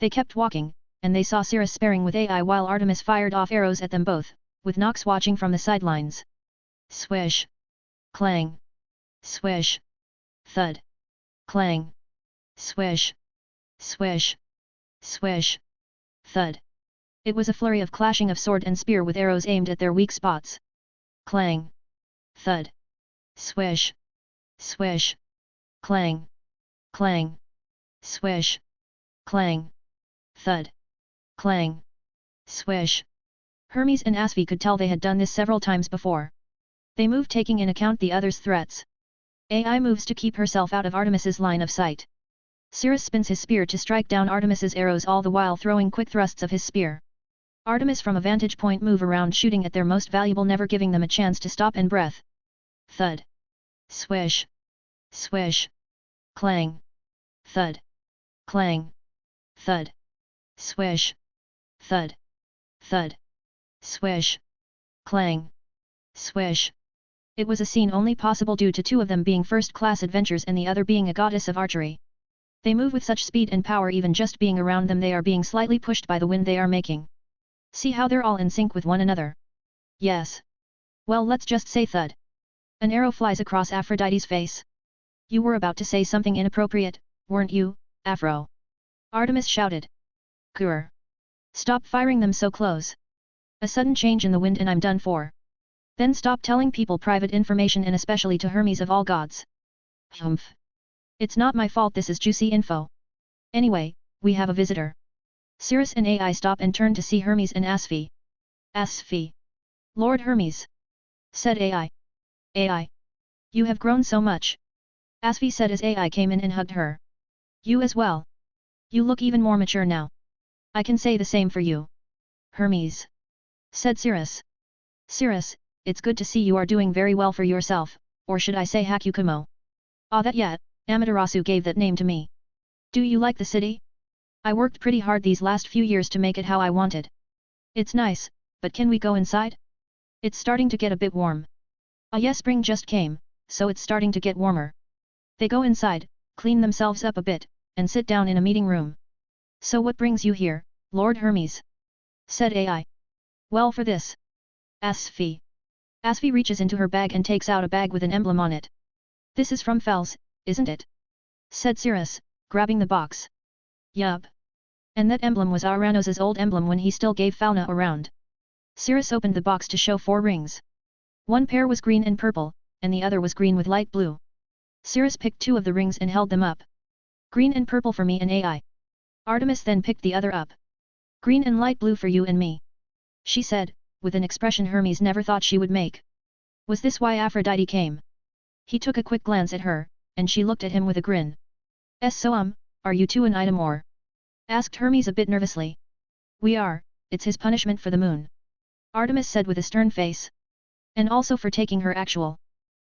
They kept walking, and they saw Cirrus sparring with AI while Artemis fired off arrows at them both, with Nox watching from the sidelines. Swish. Clang. Swish. Thud. Clang. Swish. Swish. Swish. Thud. It was a flurry of clashing of sword and spear with arrows aimed at their weak spots, clang, thud, swish, swish, clang, clang, swish, clang, thud, clang, swish. Hermes and Asvi could tell they had done this several times before. They moved taking in account the others' threats. AI moves to keep herself out of Artemis's line of sight. Cirrus spins his spear to strike down Artemis's arrows, all the while throwing quick thrusts of his spear. Artemis from a vantage point move around, shooting at their most valuable, never giving them a chance to stop and breath. Thud. Swish. Swish. Clang. Thud. Clang. Thud. Swish. Thud. Thud. Swish. Clang. Swish. It was a scene only possible due to two of them being first-class adventurers and the other being a goddess of archery. They move with such speed and power, even just being around them they are being slightly pushed by the wind they are making. See how they're all in sync with one another? Yes. Well, let's just say thud. An arrow flies across Aphrodite's face. You were about to say something inappropriate, weren't you, Aphro? Artemis shouted. Grr. Stop firing them so close. A sudden change in the wind and I'm done for. Then stop telling people private information, and especially to Hermes of all gods. Humph. It's not my fault, this is juicy info. Anyway, we have a visitor. Cirrus and AI stop and turn to see Hermes and Asvi. Asvi. Lord Hermes. Said AI. AI. You have grown so much. Asvi said as AI came in and hugged her. You as well. You look even more mature now. I can say the same for you. Hermes. Said Cirrus. Cirrus, it's good to see you are doing very well for yourself, or should I say Hakukumo? Ah, that yet, Amaterasu gave that name to me. Do you like the city? I worked pretty hard these last few years to make it how I wanted. It's nice, but can we go inside? It's starting to get a bit warm. Ah yes, spring just came, so it's starting to get warmer. They go inside, clean themselves up a bit, and sit down in a meeting room. So what brings you here, Lord Hermes? Said AI. Well, for this. Asvi. Asvi reaches into her bag and takes out a bag with an emblem on it. This is from Fels, isn't it? Said Cirrus, grabbing the box. Yup. And that emblem was Aranos's old emblem when he still gave Fauna a round. Cirrus opened the box to show 4 rings. One pair was green and purple, and the other was green with light blue. Cirrus picked 2 of the rings and held them up. Green and purple for me and AI. Artemis then picked the other up. Green and light blue for you and me. She said, with an expression Hermes never thought she would make. Was this why Aphrodite came? He took a quick glance at her, and she looked at him with a grin. So are you two an item or? Asked Hermes a bit nervously. We are, it's his punishment for the moon. Artemis said with a stern face. And also for taking her actual.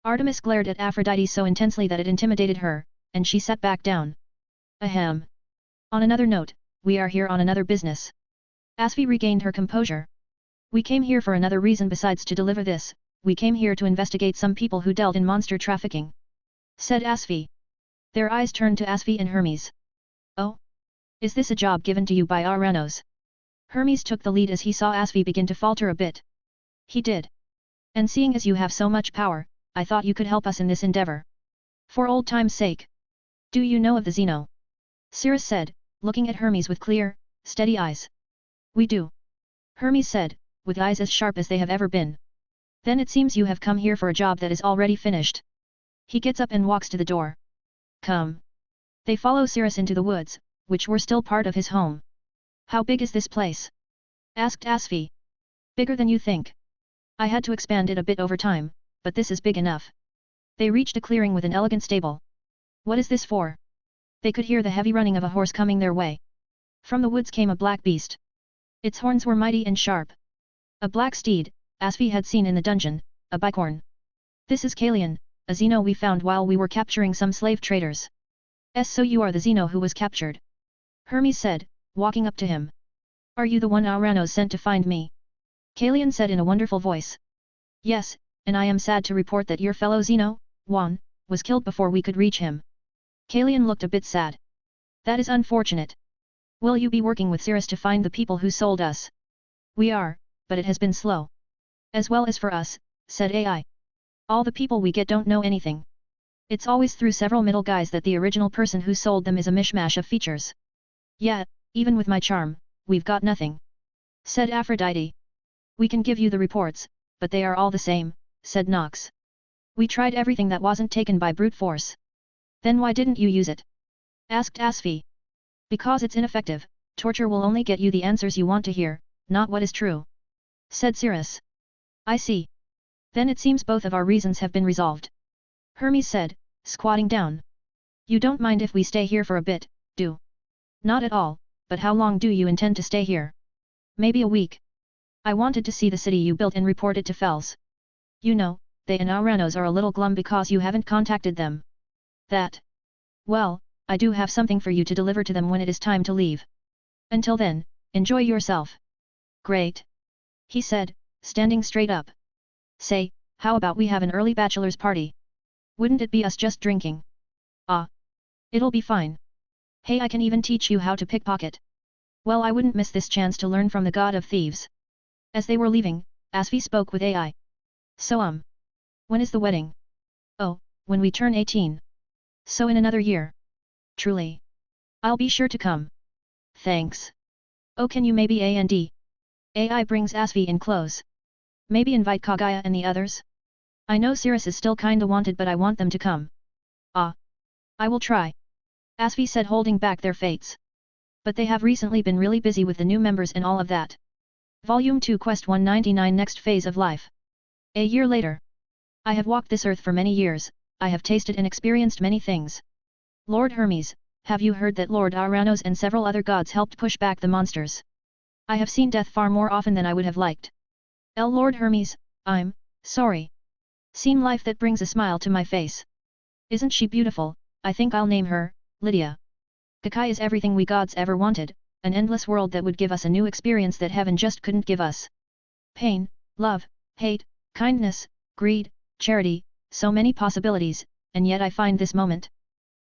Artemis glared at Aphrodite so intensely that it intimidated her, and she sat back down. Ahem. On another note, we are here on another business. Asvi regained her composure. We came here for another reason besides to deliver this, we came here to investigate some people who dealt in monster trafficking. Said Asvi. Their eyes turned to Asvi and Hermes. Oh? Is this a job given to you by Aranos? Hermes took the lead as he saw Asvi begin to falter a bit. He did. And seeing as you have so much power, I thought you could help us in this endeavor. For old time's sake. Do you know of the Zeno? Cirrus said, looking at Hermes with clear, steady eyes. We do. Hermes said, with eyes as sharp as they have ever been. Then it seems you have come here for a job that is already finished. He gets up and walks to the door. Come. They follow Cirrus into the woods, which were still part of his home. How big is this place? Asked Asvi. Bigger than you think. I had to expand it a bit over time, but this is big enough. They reached a clearing with an elegant stable. What is this for? They could hear the heavy running of a horse coming their way. From the woods came a black beast. Its horns were mighty and sharp. A black steed, Asvi had seen in the dungeon, a bicorn. This is Kalian, a Zeno we found while we were capturing some slave traders. So you are the Zeno who was captured? Hermes said, walking up to him. Are you the one Aranos sent to find me? Kalian said in a wonderful voice. Yes, and I am sad to report that your fellow Zeno, Juan, was killed before we could reach him. Kalian looked a bit sad. That is unfortunate. Will you be working with Cirrus to find the people who sold us? We are, but it has been slow. As well as for us, said AI. All the people we get don't know anything. It's always through several middle guys that the original person who sold them is a mishmash of features. Yeah, even with my charm, we've got nothing. Said Aphrodite. We can give you the reports, but they are all the same, said Nox. We tried everything that wasn't taken by brute force. Then why didn't you use it? Asked Asfi. Because it's ineffective, torture will only get you the answers you want to hear, not what is true. Said Cirrus. I see. Then it seems both of our reasons have been resolved. Hermes said, squatting down. You don't mind if we stay here for a bit, do? Not at all, but how long do you intend to stay here? Maybe a week. I wanted to see the city you built and report it to Fels. You know, they and Auranos are a little glum because you haven't contacted them. That. Well, I do have something for you to deliver to them when it is time to leave. Until then, enjoy yourself. Great. He said, standing straight up. Say, how about we have an early bachelor's party? Wouldn't it be us just drinking? Ah. It'll be fine. Hey, I can even teach you how to pickpocket. Well, I wouldn't miss this chance to learn from the god of thieves. As they were leaving, Asfi spoke with AI. So when is the wedding? Oh, when we turn 18. So in another year. Truly. I'll be sure to come. Thanks. Oh, can you maybe A&D? AI brings Asfi in close. Maybe invite Kagaya and the others? I know Cirrus is still kinda wanted, but I want them to come. Ah. I will try. Asfi said, holding back their fates. But they have recently been really busy with the new members and all of that. Volume 2 Quest 199 Next Phase of Life. A year later. I have walked this earth for many years, I have tasted and experienced many things. Lord Hermes, have you heard that Lord Auranos and several other gods helped push back the monsters? I have seen death far more often than I would have liked. Lord Hermes, I'm sorry. Seen life that brings a smile to my face. Isn't she beautiful? I think I'll name her Lydia. Kakai is everything we gods ever wanted, an endless world that would give us a new experience that heaven just couldn't give us. Pain, love, hate, kindness, greed, charity, so many possibilities, and yet I find this moment.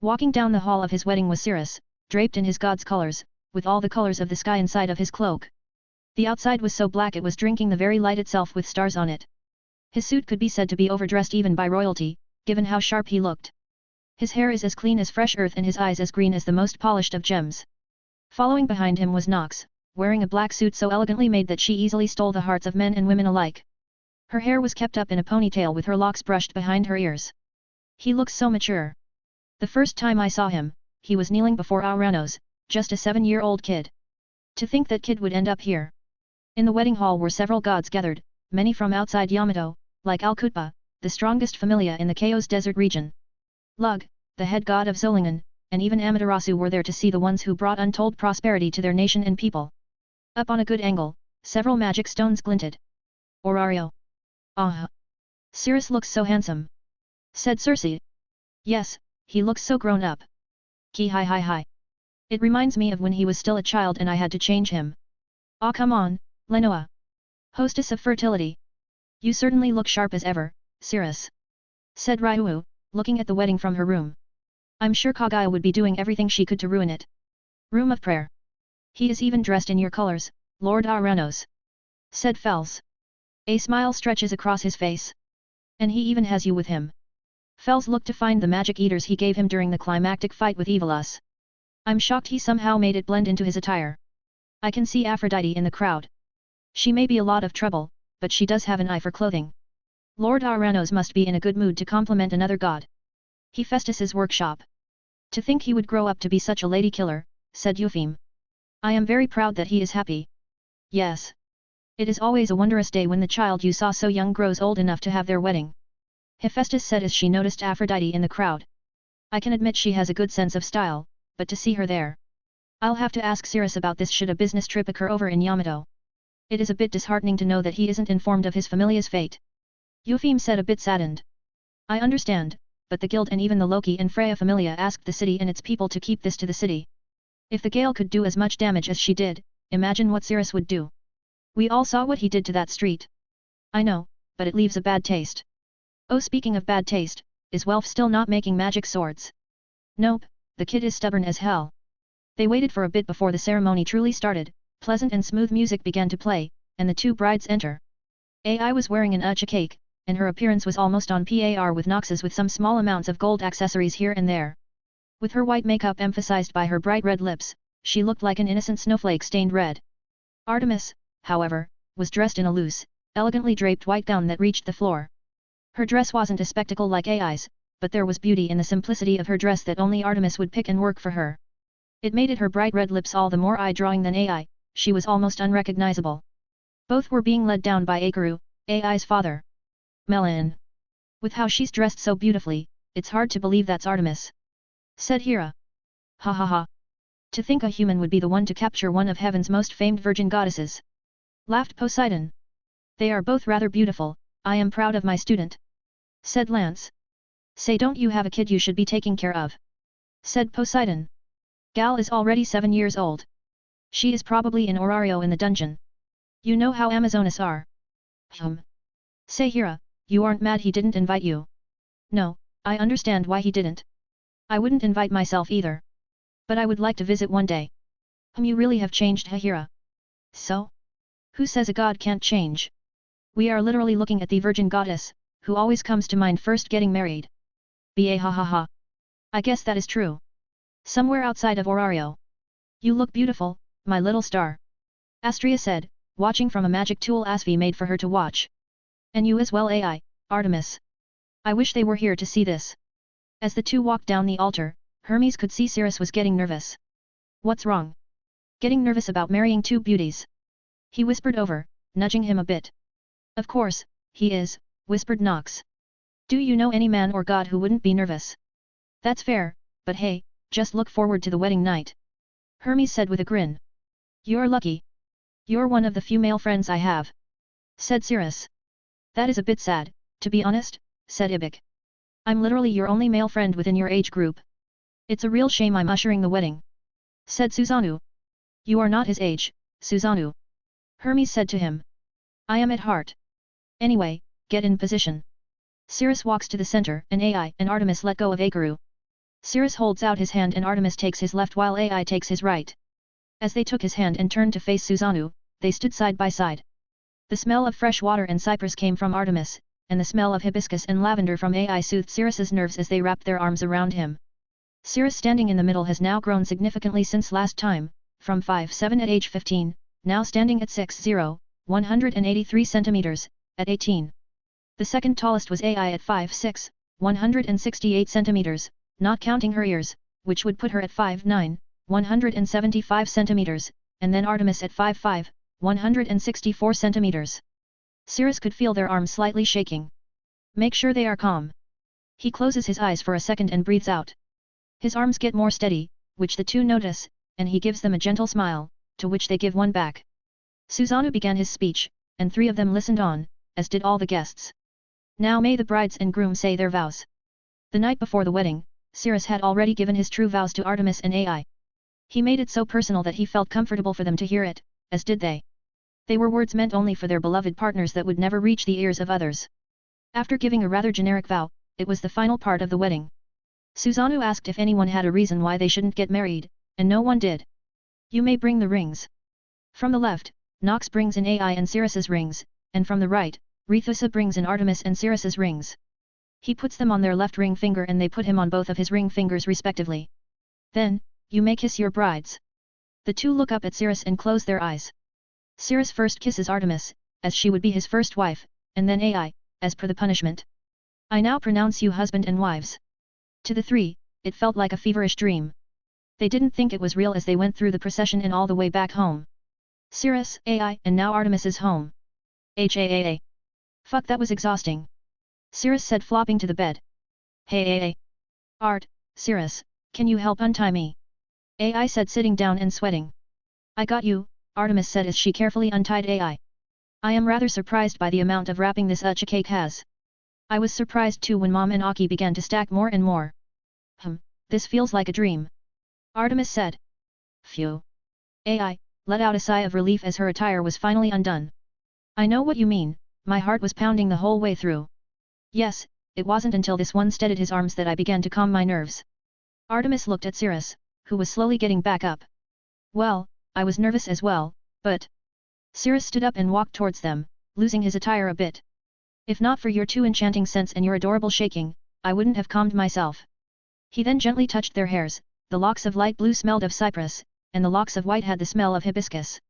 Walking down the hall of his wedding was Cirrus, draped in his god's colors, with all the colors of the sky inside of his cloak. The outside was so black it was drinking the very light itself with stars on it. His suit could be said to be overdressed even by royalty, given how sharp he looked. His hair is as clean as fresh earth and his eyes as green as the most polished of gems. Following behind him was Nox, wearing a black suit so elegantly made that she easily stole the hearts of men and women alike. Her hair was kept up in a ponytail with her locks brushed behind her ears. He looked so mature. The first time I saw him, he was kneeling before Auranos, just a 7-year-old kid. To think that kid would end up here. In the wedding hall were several gods gathered, many from outside Yamato, like Alkutpa, the strongest familia in the Chaos Desert region. Lug, the head god of Zolingen, and even Amaterasu were there to see the ones who brought untold prosperity to their nation and people. Up on a good angle, several magic stones glinted. Orario. Ah. Cirrus looks so handsome. Said Circe. Yes, he looks so grown up. Ki hi hi hi. It reminds me of when he was still a child and I had to change him. Ah, come on, Lenoa. Hostess of fertility. You certainly look sharp as ever, Cirrus. Said Ryuu, looking at the wedding from her room. I'm sure Kagaya would be doing everything she could to ruin it. Room of prayer. He is even dressed in your colors, Lord Auranos. Said Fels. A smile stretches across his face. And he even has you with him. Fels looked to find the magic eaters he gave him during the climactic fight with Evilus. I'm shocked he somehow made it blend into his attire. I can see Aphrodite in the crowd. She may be a lot of trouble, but she does have an eye for clothing. Lord Auranos must be in a good mood to compliment another god. Hephaestus's workshop. To think he would grow up to be such a lady killer, said Eupheme. I am very proud that he is happy. Yes. It is always a wondrous day when the child you saw so young grows old enough to have their wedding. Hephaestus said as she noticed Aphrodite in the crowd. I can admit she has a good sense of style, but to see her there. I'll have to ask Cirrus about this should a business trip occur over in Yamato. It is a bit disheartening to know that he isn't informed of his familia's fate. Eupheme said a bit saddened. I understand, but the guild and even the Loki and Freya familia asked the city and its people to keep this to the city. If the gale could do as much damage as she did, imagine what Cirrus would do. We all saw what he did to that street. I know, but it leaves a bad taste. Oh, speaking of bad taste, is Welf still not making magic swords? Nope, the kid is stubborn as hell. They waited for a bit before the ceremony truly started, pleasant and smooth music began to play, and the two brides enter. AI was wearing an ucha cake, and her appearance was almost on par with Nox's with some small amounts of gold accessories here and there. With her white makeup emphasized by her bright red lips, she looked like an innocent snowflake stained red. Artemis, however, was dressed in a loose, elegantly draped white gown that reached the floor. Her dress wasn't a spectacle like Ai's, but there was beauty in the simplicity of her dress that only Artemis would pick and work for her. It made her bright red lips all the more eye-drawing than Ai, she was almost unrecognizable. Both were being led down by Akaru, Ai's father. Melon. With how she's dressed so beautifully, it's hard to believe that's Artemis. Said Hera. Ha ha ha. To think a human would be the one to capture one of heaven's most famed virgin goddesses. Laughed Poseidon. They are both rather beautiful, I am proud of my student. Said Lance. Say don't you have a kid you should be taking care of? Said Poseidon. Gal is already 7 years old. She is probably in Orario in the dungeon. You know how Amazonas are. Say Hera, you aren't mad he didn't invite you? No, I understand why he didn't. I wouldn't invite myself either. But I would like to visit one day. You really have changed, Hera. So? Who says a god can't change? We are literally looking at the virgin goddess, who always comes to mind first getting married. Ba ha ha ha. I guess that is true. Somewhere outside of Orario. You look beautiful, my little star. Astria said, watching from a magic tool Asvi made for her to watch. And you as well Ai, Artemis. I wish they were here to see this. As the two walked down the altar, Hermes could see Cirrus was getting nervous. What's wrong? Getting nervous about marrying two beauties. He whispered over, nudging him a bit. Of course, he is, whispered Nox. Do you know any man or god who wouldn't be nervous? That's fair, but hey, just look forward to the wedding night. Hermes said with a grin. You're lucky. You're one of the few male friends I have. Said Cirrus. That is a bit sad, to be honest, said Ibik. I'm literally your only male friend within your age group. It's a real shame I'm ushering the wedding. Said Susanoo. You are not his age, Susanoo. Hermes said to him. I am at heart. Anyway, get in position. Cirrus walks to the center and Ai and Artemis let go of Akaru. Cirrus holds out his hand and Artemis takes his left while Ai takes his right. As they took his hand and turned to face Susanoo, they stood side by side. The smell of fresh water and cypress came from Artemis, and the smell of hibiscus and lavender from Ai soothed Cirrus's nerves as they wrapped their arms around him. Cirrus standing in the middle has now grown significantly since last time, from 5'7" at age 15, now standing at 6'0", 183 centimeters, at 18. The second tallest was Ai at 5'6", 168 centimeters, not counting her ears, which would put her at 5'9", 175 centimeters, and then Artemis at 5'5", 164 centimeters. Cirrus could feel their arms slightly shaking. Make sure they are calm. He closes his eyes for a second and breathes out. His arms get more steady, which the two notice, and he gives them a gentle smile, to which they give one back. Susanoo began his speech, and 3 of them listened on, as did all the guests. Now may the brides and groom say their vows. The night before the wedding, Cirrus had already given his true vows to Artemis and Ai. He made it so personal that he felt comfortable for them to hear it, as did they. They were words meant only for their beloved partners that would never reach the ears of others. After giving a rather generic vow, it was the final part of the wedding. Susanoo asked if anyone had a reason why they shouldn't get married, and no one did. You may bring the rings. From the left, Nox brings in Ai and Cirrus's rings, and from the right, Rethusa brings in Artemis and Cirrus's rings. He puts them on their left ring finger and they put him on both of his ring fingers respectively. Then, you may kiss your brides. The two look up at Cirrus and close their eyes. Cirrus first kisses Artemis, as she would be his first wife, and then Ai, as per the punishment. I now pronounce you husband and wives. To the 3, it felt like a feverish dream. They didn't think it was real as they went through the procession and all the way back home. Cirrus, Ai, and now Artemis is home. HAAA. Fuck, that was exhausting. Cirrus said, flopping to the bed. Hey. Art, Cirrus, can you help untie me? Ai said, sitting down and sweating. I got you, Artemis said as she carefully untied Ai. I am rather surprised by the amount of wrapping this acha cake has. I was surprised too when Mom and Aki began to stack more and more. This feels like a dream. Artemis said. Phew. Ai let out a sigh of relief as her attire was finally undone. I know what you mean, my heart was pounding the whole way through. Yes, it wasn't until this one steadied his arms that I began to calm my nerves. Artemis looked at Cirrus, who was slowly getting back up. Well, I was nervous as well, but... Cirrus stood up and walked towards them, losing his attire a bit. If not for your 2 enchanting scents and your adorable shaking, I wouldn't have calmed myself. He then gently touched their hairs, the locks of light blue smelled of cypress, and the locks of white had the smell of hibiscus.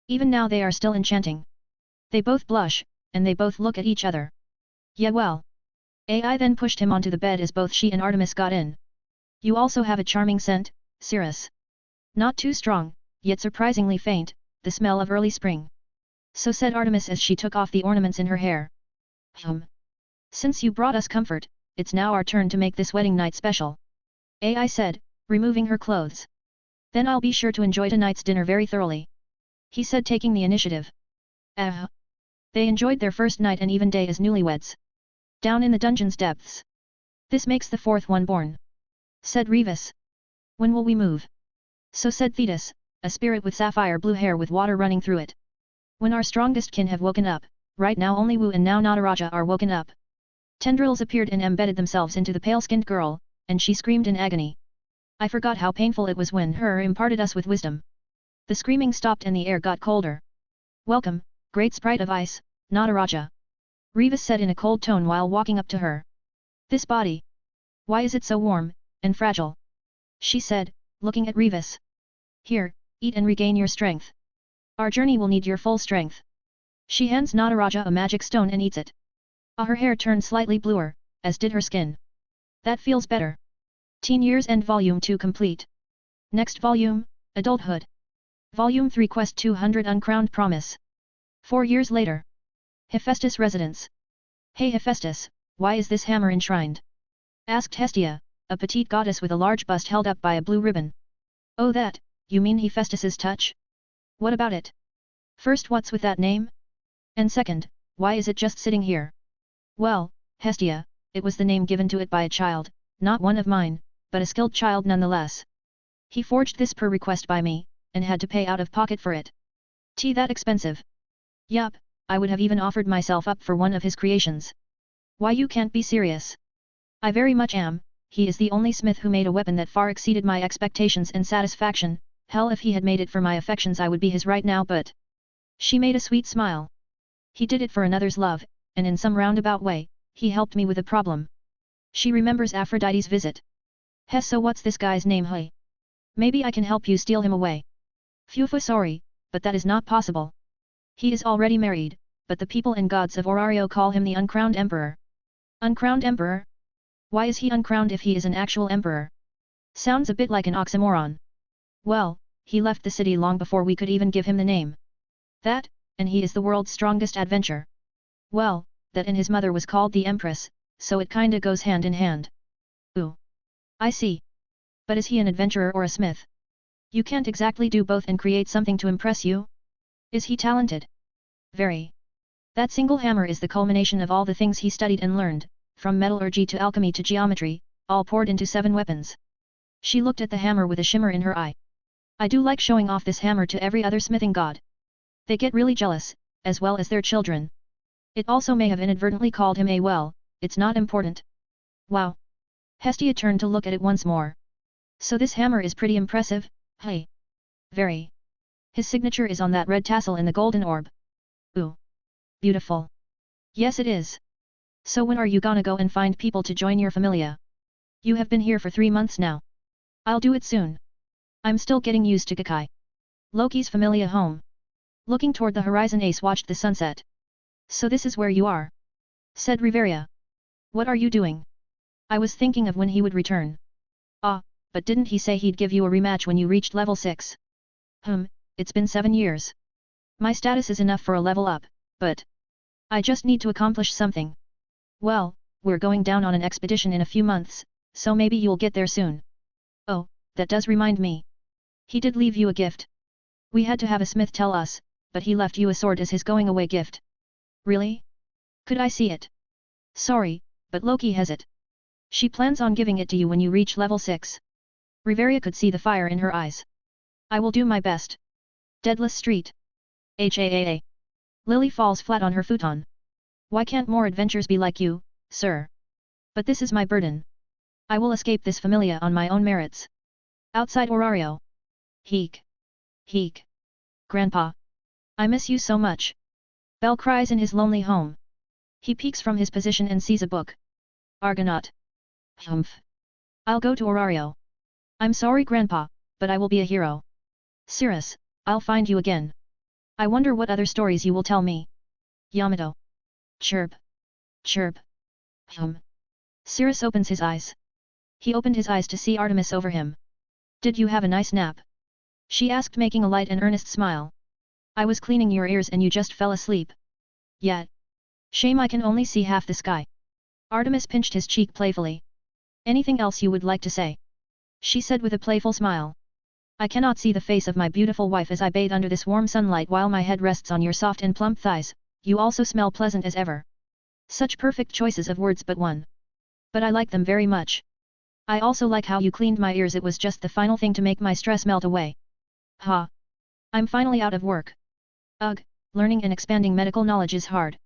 Even now they are still enchanting. They both blush, and they both look at each other. Yeah well. AI then pushed him onto the bed as both she and Artemis got in. You also have a charming scent, Cirrus. Not too strong, yet surprisingly faint, the smell of early spring. So said Artemis as she took off the ornaments in her hair. Since you brought us comfort, it's now our turn to make this wedding night special. AI said, removing her clothes. Then I'll be sure to enjoy tonight's dinner very thoroughly. He said taking the initiative. They enjoyed their first night and even day as newlyweds. Down in the dungeon's depths. This makes the fourth one born. Said Revis. When will we move? So said Thetis, a spirit with sapphire blue hair with water running through it. When our strongest kin have woken up, right now only Wu and now Nataraja are woken up. Tendrils appeared and embedded themselves into the pale-skinned girl, and she screamed in agony. I forgot how painful it was when her imparted us with wisdom. The screaming stopped and the air got colder. Welcome, great sprite of ice, Nataraja. Revis said in a cold tone while walking up to her. This body. Why is it so warm, and fragile? She said, looking at Revis. Here, eat and regain your strength. Our journey will need your full strength. She hands Nataraja a magic stone and eats it. Her hair turned slightly bluer, as did her skin. That feels better. Teen Years End Volume 2 complete. Next volume, Adulthood. Volume 3 Quest 200 Uncrowned Promise. 4 years later. Hephaestus' residence. Hey Hephaestus, why is this hammer enshrined? Asked Hestia, a petite goddess with a large bust held up by a blue ribbon. Oh that, you mean Hephaestus' touch? What about it? First, what's with that name? And second, why is it just sitting here? Well, Hestia, it was the name given to it by a child, not one of mine, but a skilled child nonetheless. He forged this per request by me, and had to pay out of pocket for it. That expensive? Yup, I would have even offered myself up for one of his creations. Why you can't be serious? I very much am. He is the only smith who made a weapon that far exceeded my expectations and satisfaction. Hell, if he had made it for my affections I would be his right now, but... She made a sweet smile. He did it for another's love, and in some roundabout way, he helped me with a problem. She remembers Aphrodite's visit. Hess, so what's this guy's name? Hey? Maybe I can help you steal him away. Phew, sorry, but that is not possible. He is already married, but the people and gods of Orario call him the uncrowned emperor. Uncrowned emperor? Why is he uncrowned if he is an actual emperor? Sounds a bit like an oxymoron. Well, he left the city long before we could even give him the name. That, and he is the world's strongest adventurer. Well, that and his mother was called the Empress, so it kinda goes hand in hand. Ooh. I see. But is he an adventurer or a smith? You can't exactly do both and create something to impress you? Is he talented? Very. That single hammer is the culmination of all the things he studied and learned, from metallurgy to alchemy to geometry, all poured into 7 weapons. She looked at the hammer with a shimmer in her eye. I do like showing off this hammer to every other smithing god. They get really jealous, as well as their children. It also may have inadvertently called him a well, it's not important. Wow. Hestia turned to look at it once more. So this hammer is pretty impressive, hey? Very. His signature is on that red tassel in the golden orb. Ooh. Beautiful. Yes it is. So when are you gonna go and find people to join your familia? You have been here for 3 months now. I'll do it soon. I'm still getting used to Gakai. Loki's familia home. Looking toward the horizon, Ace watched the sunset. So this is where you are? Said Riveria. What are you doing? I was thinking of when he would return. Ah, but didn't he say he'd give you a rematch when you reached level 6? It's been 7 years. My status is enough for a level up, but... I just need to accomplish something. Well, we're going down on an expedition in a few months, so maybe you'll get there soon. Oh, that does remind me. He did leave you a gift. We had to have a smith tell us, but he left you a sword as his going-away gift. Really? Could I see it? Sorry, but Loki has it. She plans on giving it to you when you reach level 6. Riveria could see the fire in her eyes. I will do my best. Deadless Street. HAAA. Lily falls flat on her futon. Why can't more adventures be like you, sir? But this is my burden. I will escape this familia on my own merits. Outside Orario. Heek. Heek. Grandpa. I miss you so much. Bell cries in his lonely home. He peeks from his position and sees a book. Argonaut. Humph. I'll go to Orario. I'm sorry Grandpa, but I will be a hero. Cirrus, I'll find you again. I wonder what other stories you will tell me. Yamato. Chirp. Chirp. Cirrus opens his eyes. He opened his eyes to see Artemis over him. Did you have a nice nap? She asked, making a light and earnest smile. I was cleaning your ears and you just fell asleep. Yet. Shame I can only see half the sky. Artemis pinched his cheek playfully. Anything else you would like to say? She said with a playful smile. I cannot see the face of my beautiful wife as I bathe under this warm sunlight while my head rests on your soft and plump thighs. You also smell pleasant as ever. Such perfect choices of words, but one. But I like them very much. I also like how you cleaned my ears. It was just the final thing to make my stress melt away. Ha! I'm finally out of work. Ugh, learning and expanding medical knowledge is hard.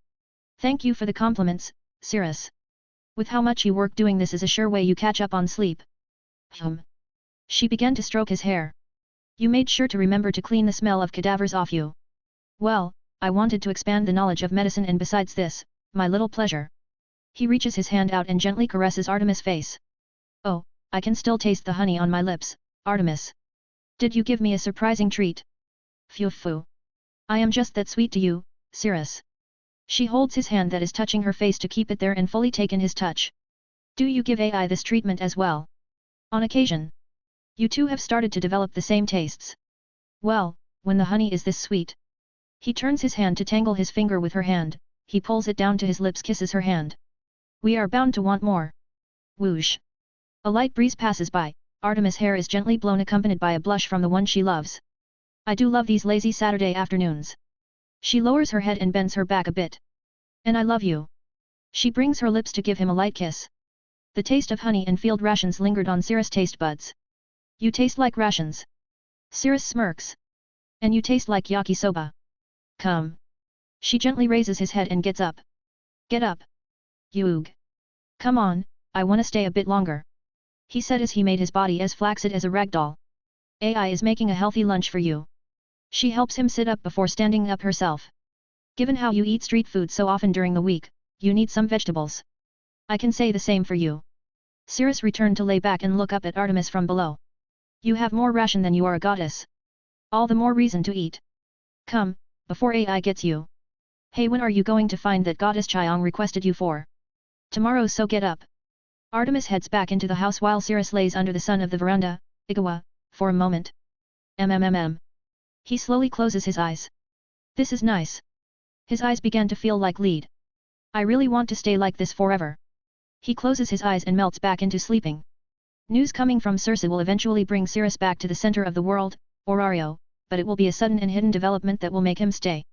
Thank you for the compliments, Cirrus. With how much you work doing this is a sure way you catch up on sleep. She began to stroke his hair. You made sure to remember to clean the smell of cadavers off you. Well, I wanted to expand the knowledge of medicine, and besides this, my little pleasure. He reaches his hand out and gently caresses Artemis' face. Oh, I can still taste the honey on my lips, Artemis. Did you give me a surprising treat? Phew. I am just that sweet to you, Cirrus. She holds his hand that is touching her face to keep it there and fully take in his touch. Do you give AI this treatment as well? On occasion. You two have started to develop the same tastes. Well, when the honey is this sweet. He turns his hand to tangle his finger with her hand, he pulls it down to his lips, kisses her hand. We are bound to want more. Whoosh. A light breeze passes by, Artemis' hair is gently blown accompanied by a blush from the one she loves. I do love these lazy Saturday afternoons. She lowers her head and bends her back a bit. And I love you. She brings her lips to give him a light kiss. The taste of honey and field rations lingered on Cirrus' taste buds. You taste like rations. Cirrus smirks. And you taste like yakisoba. Come. She gently raises his head and gets up. Get up. Yoog. Come on, I wanna stay a bit longer. He said as he made his body as flaccid as a rag doll. AI is making a healthy lunch for you. She helps him sit up before standing up herself. Given how you eat street food so often during the week, you need some vegetables. I can say the same for you. Cirrus returned to lay back and look up at Artemis from below. You have more ration than you are a goddess. All the more reason to eat. Come, before AI gets you. Hey, when are you going to find that goddess Chiang requested you for? Tomorrow, so get up. Artemis heads back into the house while Cirrus lays under the sun of the veranda, Igawa, for a moment. He slowly closes his eyes. This is nice. His eyes began to feel like lead. I really want to stay like this forever. He closes his eyes and melts back into sleeping. News coming from Circe will eventually bring Cirrus back to the center of the world, Orario, but it will be a sudden and hidden development that will make him stay.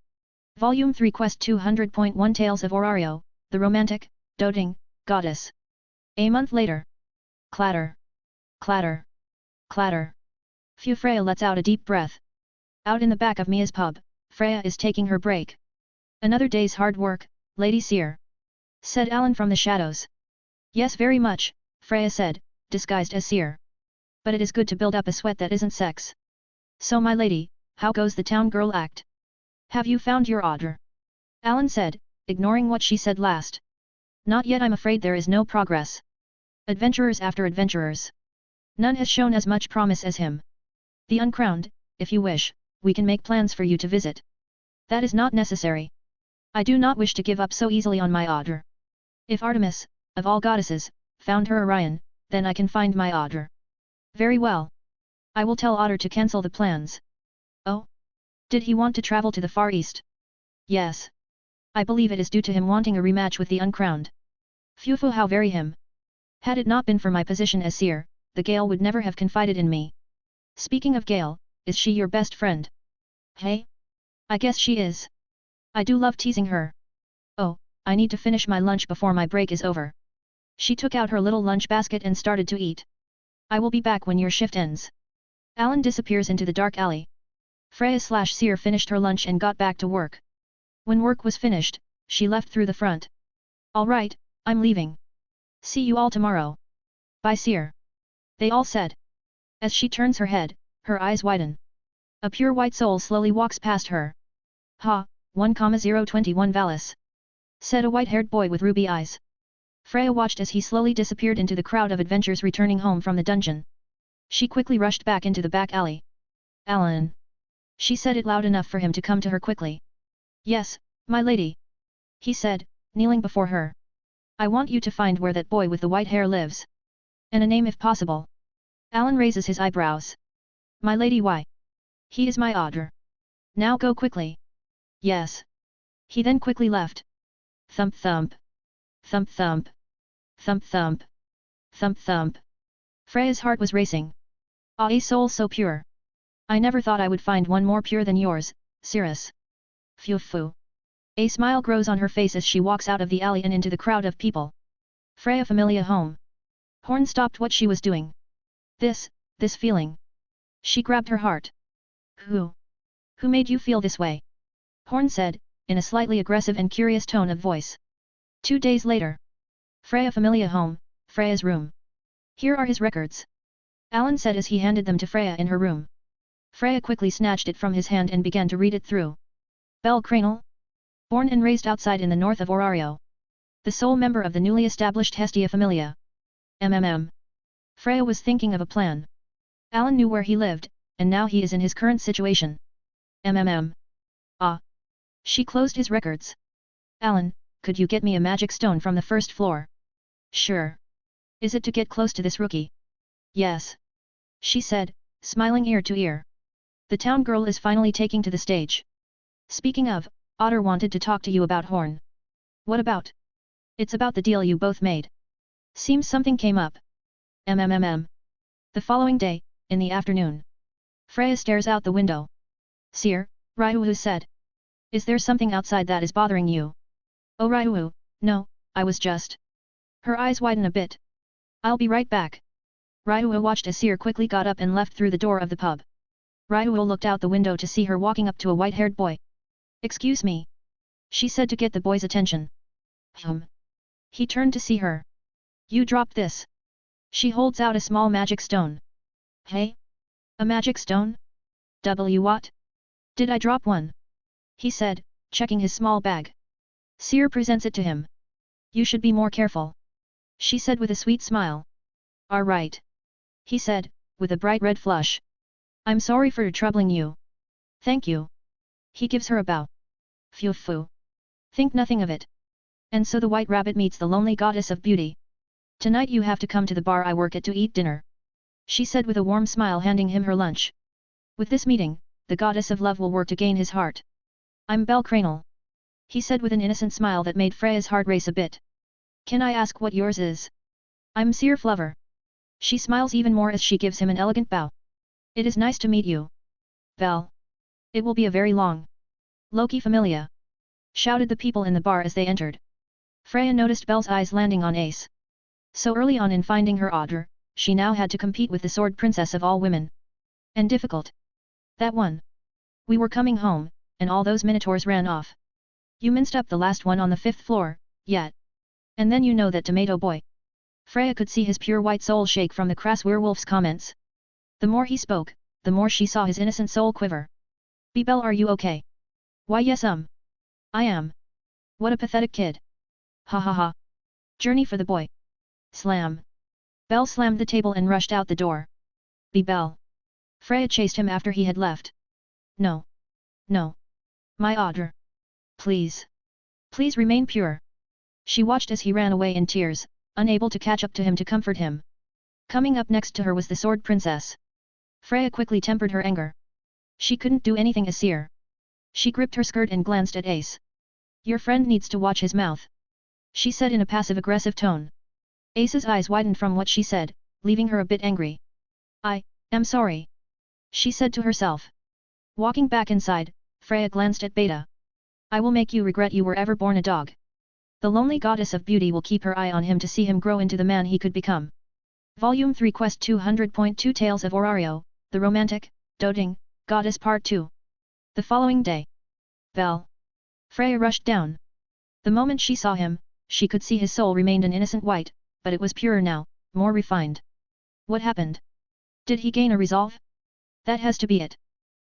Volume 3 Quest 200.1 Tales of Orario, the romantic, doting, goddess. A month later. Clatter. Clatter. Clatter. Phew. Freya lets out a deep breath. Out in the back of Mia's pub, Freya is taking her break. Another day's hard work, Lady Seer. Said Alan from the shadows. Yes, very much, Freya said, disguised as Seer. But it is good to build up a sweat that isn't sex. So my lady, how goes the town girl act? Have you found your otter? Alan said, ignoring what she said last. Not yet, I'm afraid there is no progress. Adventurers after adventurers. None has shown as much promise as him. The uncrowned, if you wish, we can make plans for you to visit. That is not necessary. I do not wish to give up so easily on my otter. If Artemis, of all goddesses, found her Orion, then I can find my otter. Very well. I will tell Otter to cancel the plans. Oh? Did he want to travel to the Far East? Yes. I believe it is due to him wanting a rematch with the uncrowned. Phew, how very him. Had it not been for my position as seer, the Gale would never have confided in me. Speaking of Gale, is she your best friend? Hey? I guess she is. I do love teasing her. Oh, I need to finish my lunch before my break is over. She took out her little lunch basket and started to eat. I will be back when your shift ends. Alan disappears into the dark alley. Freya/Seer finished her lunch and got back to work. When work was finished, she left through the front. All right, I'm leaving. See you all tomorrow. Bye, Seer. They all said. As she turns her head, her eyes widen. A pure white soul slowly walks past her. Ha, 1,021 Valis. Said a white-haired boy with ruby eyes. Freya watched as he slowly disappeared into the crowd of adventurers returning home from the dungeon. She quickly rushed back into the back alley. Alan. She said it loud enough for him to come to her quickly. Yes, my lady. He said, kneeling before her. I want you to find where that boy with the white hair lives. And a name if possible. Alan raises his eyebrows. My lady, why? He is my order. Now go quickly. Yes. He then quickly left. Thump thump. Thump thump. Thump thump. Thump thump. Freya's heart was racing. Ah, a soul so pure. I never thought I would find one more pure than yours, Cirrus. Phew phew. A smile grows on her face as she walks out of the alley and into the crowd of people. Freya Familia home. Horn stopped what she was doing. This feeling. She grabbed her heart. Who made you feel this way? Horn said, in a slightly aggressive and curious tone of voice. 2 days later. Freya Familia home, Freya's room. Here are his records. Alan said as he handed them to Freya in her room. Freya quickly snatched it from his hand and began to read it through. Belle Cranel. Born and raised outside in the north of Orario. The sole member of the newly established Hestia Familia. Freya was thinking of a plan. Alan knew where he lived, and now he is in his current situation. Ah. She closed his records. Alan, could you get me a magic stone from the first floor? Sure. Is it to get close to this rookie? Yes. She said, smiling ear to ear. The town girl is finally taking to the stage. Speaking of, Otter wanted to talk to you about Horn. What about? It's about the deal you both made. Seems something came up. The following day, in the afternoon. Freya stares out the window. Seer, Ryuhu said. Is there something outside that is bothering you? Oh Ryuhu, no, I was just. Her eyes widen a bit. I'll be right back. Ryuhu watched as Seer quickly got up and left through the door of the pub. Ryuhu looked out the window to see her walking up to a white-haired boy. Excuse me. She said to get the boy's attention. He turned to see her. You dropped this. She holds out a small magic stone. Hey? A magic stone? What? Did I drop one? He said, checking his small bag. Seer presents it to him. You should be more careful. She said with a sweet smile. Right. He said, with a bright red flush. I'm sorry for troubling you. Thank you. He gives her a bow. Phew phew. Think nothing of it. And so the white rabbit meets the lonely goddess of beauty. Tonight you have to come to the bar I work at to eat dinner. She said with a warm smile, handing him her lunch. With this meeting, the goddess of love will work to gain his heart. I'm Belle Cranel. He said with an innocent smile that made Freya's heart race a bit. Can I ask what yours is? I'm Seer Flover. She smiles even more as she gives him an elegant bow. It is nice to meet you. Belle. It will be a very long. Loki Familia. Shouted the people in the bar as they entered. Freya noticed Belle's eyes landing on Ace. So early on in finding her order, she now had to compete with the sword princess of all women. And difficult. That one. We were coming home, and all those minotaurs ran off. You minced up the last one on the 5th floor, yet. And then you know that tomato boy. Freya could see his pure white soul shake from the crass werewolf's comments. The more he spoke, the more she saw his innocent soul quiver. Belle, are you okay? Why yes I am. What a pathetic kid. Ha ha ha. Journey for the boy. Slam. Belle slammed the table and rushed out the door. Belle. Freya chased him after he had left. No. No. My order. Please. Please remain pure. She watched as he ran away in tears, unable to catch up to him to comfort him. Coming up next to her was the sword princess. Freya quickly tempered her anger. She couldn't do anything as Seer. She gripped her skirt and glanced at Ace. Your friend needs to watch his mouth. She said in a passive-aggressive tone. Ace's eyes widened from what she said, leaving her a bit angry. I'm sorry. She said to herself. Walking back inside, Freya glanced at Beta. I will make you regret you were ever born a dog. The lonely goddess of beauty will keep her eye on him to see him grow into the man he could become. Volume 3 Quest 200.2 Tales of Orario, The Romantic, Doting, Goddess Part 2. The following day. Belle. Freya rushed down. The moment she saw him, she could see his soul remained an innocent white, but it was purer now, more refined. What happened? Did he gain a resolve? That has to be it.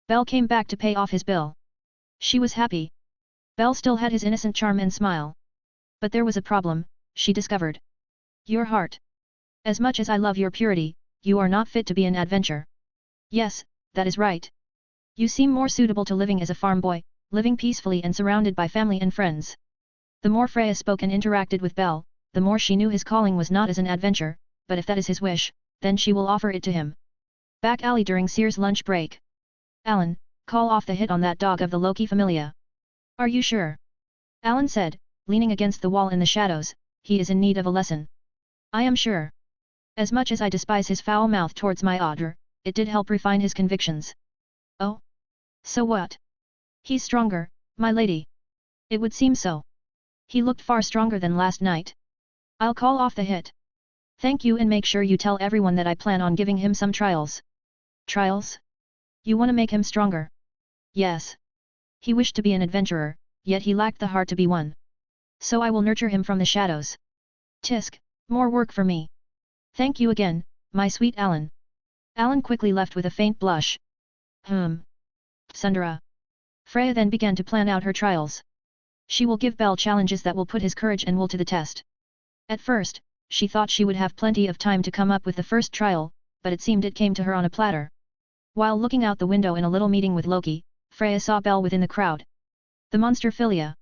Belle came back to pay off his bill. She was happy. Belle still had his innocent charm and smile. But there was a problem, she discovered. Your heart. As much as I love your purity, you are not fit to be an adventurer. Yes, that is right. You seem more suitable to living as a farm boy, living peacefully and surrounded by family and friends. The more Freya spoke and interacted with Belle, the more she knew his calling was not as an adventure, but if that is his wish, then she will offer it to him. Back alley during Seer's lunch break. Alan, call off the hit on that dog of the Loki familia. Are you sure? Alan said, leaning against the wall in the shadows, he is in need of a lesson. I am sure. As much as I despise his foul mouth towards my otter, it did help refine his convictions. Oh? So what? He's stronger, my lady. It would seem so. He looked far stronger than last night. I'll call off the hit. Thank you, and make sure you tell everyone that I plan on giving him some trials. Trials? You want to make him stronger? Yes. He wished to be an adventurer, yet he lacked the heart to be one. So I will nurture him from the shadows. Tisk, more work for me. Thank you again, my sweet Alan. Alan quickly left with a faint blush. Sundara. Freya then began to plan out her trials. She will give Belle challenges that will put his courage and will to the test. At first, she thought she would have plenty of time to come up with the first trial, but it seemed it came to her on a platter. While looking out the window in a little meeting with Loki, Freya saw Belle within the crowd. The monster philia.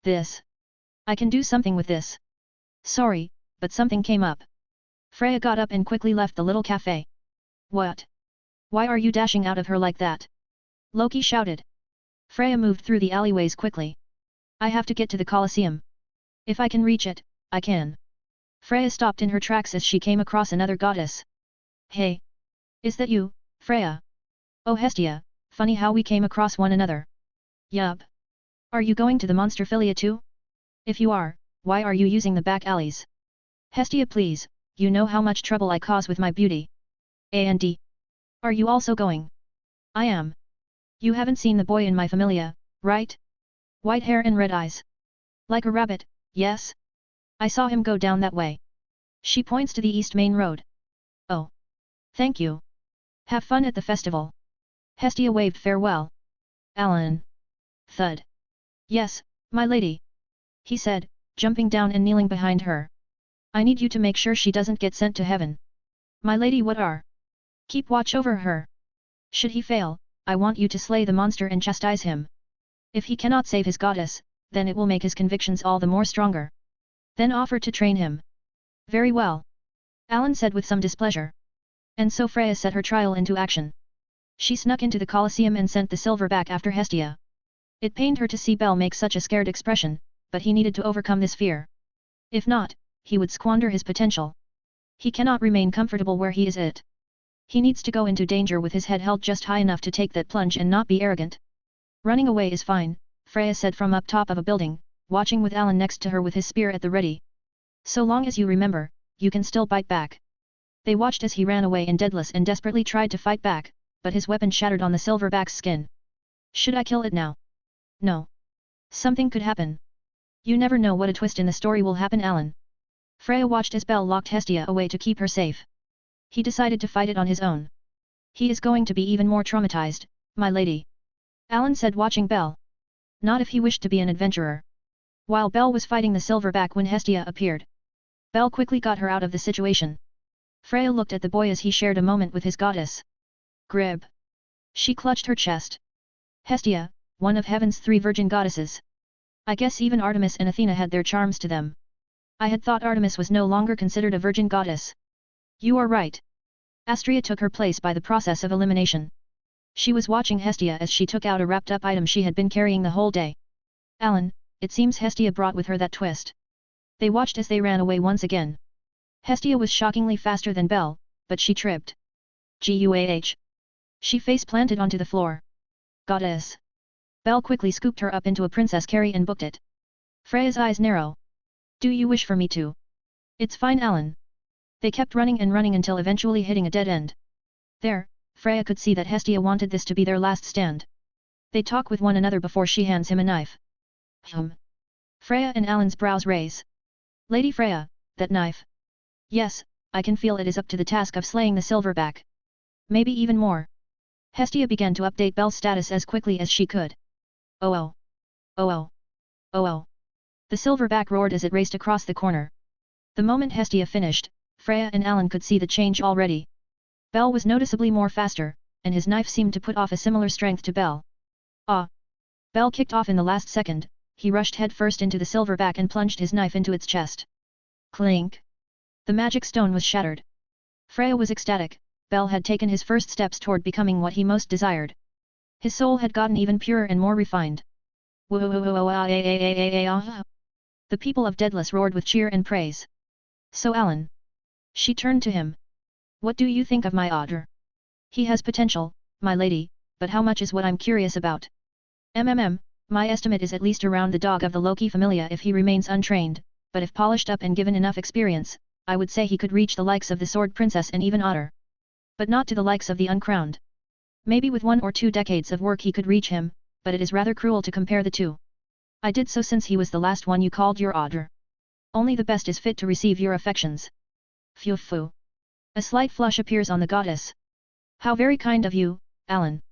This. I can do something with this. Sorry, but something came up. Freya got up and quickly left the little cafe. What? Why are you dashing out of her like that? Loki shouted. Freya moved through the alleyways quickly. I have to get to the Colosseum. If I can reach it, I can. Freya stopped in her tracks as she came across another goddess. Hey! Is that you, Freya? Oh Hestia, funny how we came across one another. Yup. Are you going to the monster philia too? If you are, why are you using the back alleys? Hestia please, you know how much trouble I cause with my beauty. And are you also going? I am. You haven't seen the boy in my familia, right? White hair and red eyes. Like a rabbit, yes? I saw him go down that way. She points to the East Main Road. Oh. Thank you. Have fun at the festival. Hestia waved farewell. Alan. Thud. Yes, my lady. He said, jumping down and kneeling behind her. I need you to make sure she doesn't get sent to heaven. My lady, what are? Keep watch over her. Should he fail, I want you to slay the monster and chastise him. If he cannot save his goddess, then it will make his convictions all the more stronger. Then offer to train him. Very well. Alan said with some displeasure. And so Freya set her trial into action. She snuck into the Colosseum and sent the silverback after Hestia. It pained her to see Belle make such a scared expression, but he needed to overcome this fear. If not, he would squander his potential. He cannot remain comfortable where he is at. He needs to go into danger with his head held just high enough to take that plunge and not be arrogant. Running away is fine, Freya said from up top of a building, watching with Alan next to her with his spear at the ready. So long as you remember, you can still bite back. They watched as he ran away in Daedalus and desperately tried to fight back, but his weapon shattered on the silverback's skin. Should I kill it now? No. Something could happen. You never know what a twist in the story will happen, Alan. Freya watched as Belle locked Hestia away to keep her safe. He decided to fight it on his own. He is going to be even more traumatized, my lady. Alan said watching Belle. Not if he wished to be an adventurer. While Belle was fighting the silverback when Hestia appeared. Belle quickly got her out of the situation. Freya looked at the boy as he shared a moment with his goddess. Grib. She clutched her chest. Hestia, one of heaven's 3 virgin goddesses. I guess even Artemis and Athena had their charms to them. I had thought Artemis was no longer considered a virgin goddess. You are right. Astrea took her place by the process of elimination. She was watching Hestia as she took out a wrapped-up item she had been carrying the whole day. Alan, it seems Hestia brought with her that twist. They watched as they ran away once again. Hestia was shockingly faster than Belle, but she tripped. Guah. She face-planted onto the floor. Goddess. Belle quickly scooped her up into a princess carry and booked it. Freya's eyes narrow. Do you wish for me to? It's fine, Alan. They kept running and running until eventually hitting a dead end. There, Freya could see that Hestia wanted this to be their last stand. They talk with one another before she hands him a knife. Freya and Alan's brows raise. Lady Freya, that knife. Yes, I can feel it is up to the task of slaying the silverback. Maybe even more. Hestia began to update Belle's status as quickly as she could. Oh oh. Oh oh. Oh oh. The silverback roared as it raced across the corner. The moment Hestia finished, Freya and Alan could see the change already. Belle was noticeably more faster, and his knife seemed to put off a similar strength to Belle. Ah! Belle kicked off in the last second, he rushed headfirst into the silverback and plunged his knife into its chest. Clink! The magic stone was shattered. Freya was ecstatic. Bell had taken his first steps toward becoming what he most desired. His soul had gotten even purer and more refined. The people of Daedalus roared with cheer and praise. So Alan. She turned to him. What do you think of my otter? He has potential, my lady, but how much is what I'm curious about. My estimate is at least around the dog of the Loki familia if he remains untrained, but if polished up and given enough experience, I would say he could reach the likes of the Sword Princess and even Otter. But not to the likes of the Uncrowned. Maybe with 1 or 2 decades of work he could reach him, but it is rather cruel to compare the two. I did so since he was the last one you called your Otter. Only the best is fit to receive your affections. Phew. A slight flush appears on the goddess. How very kind of you, Alan.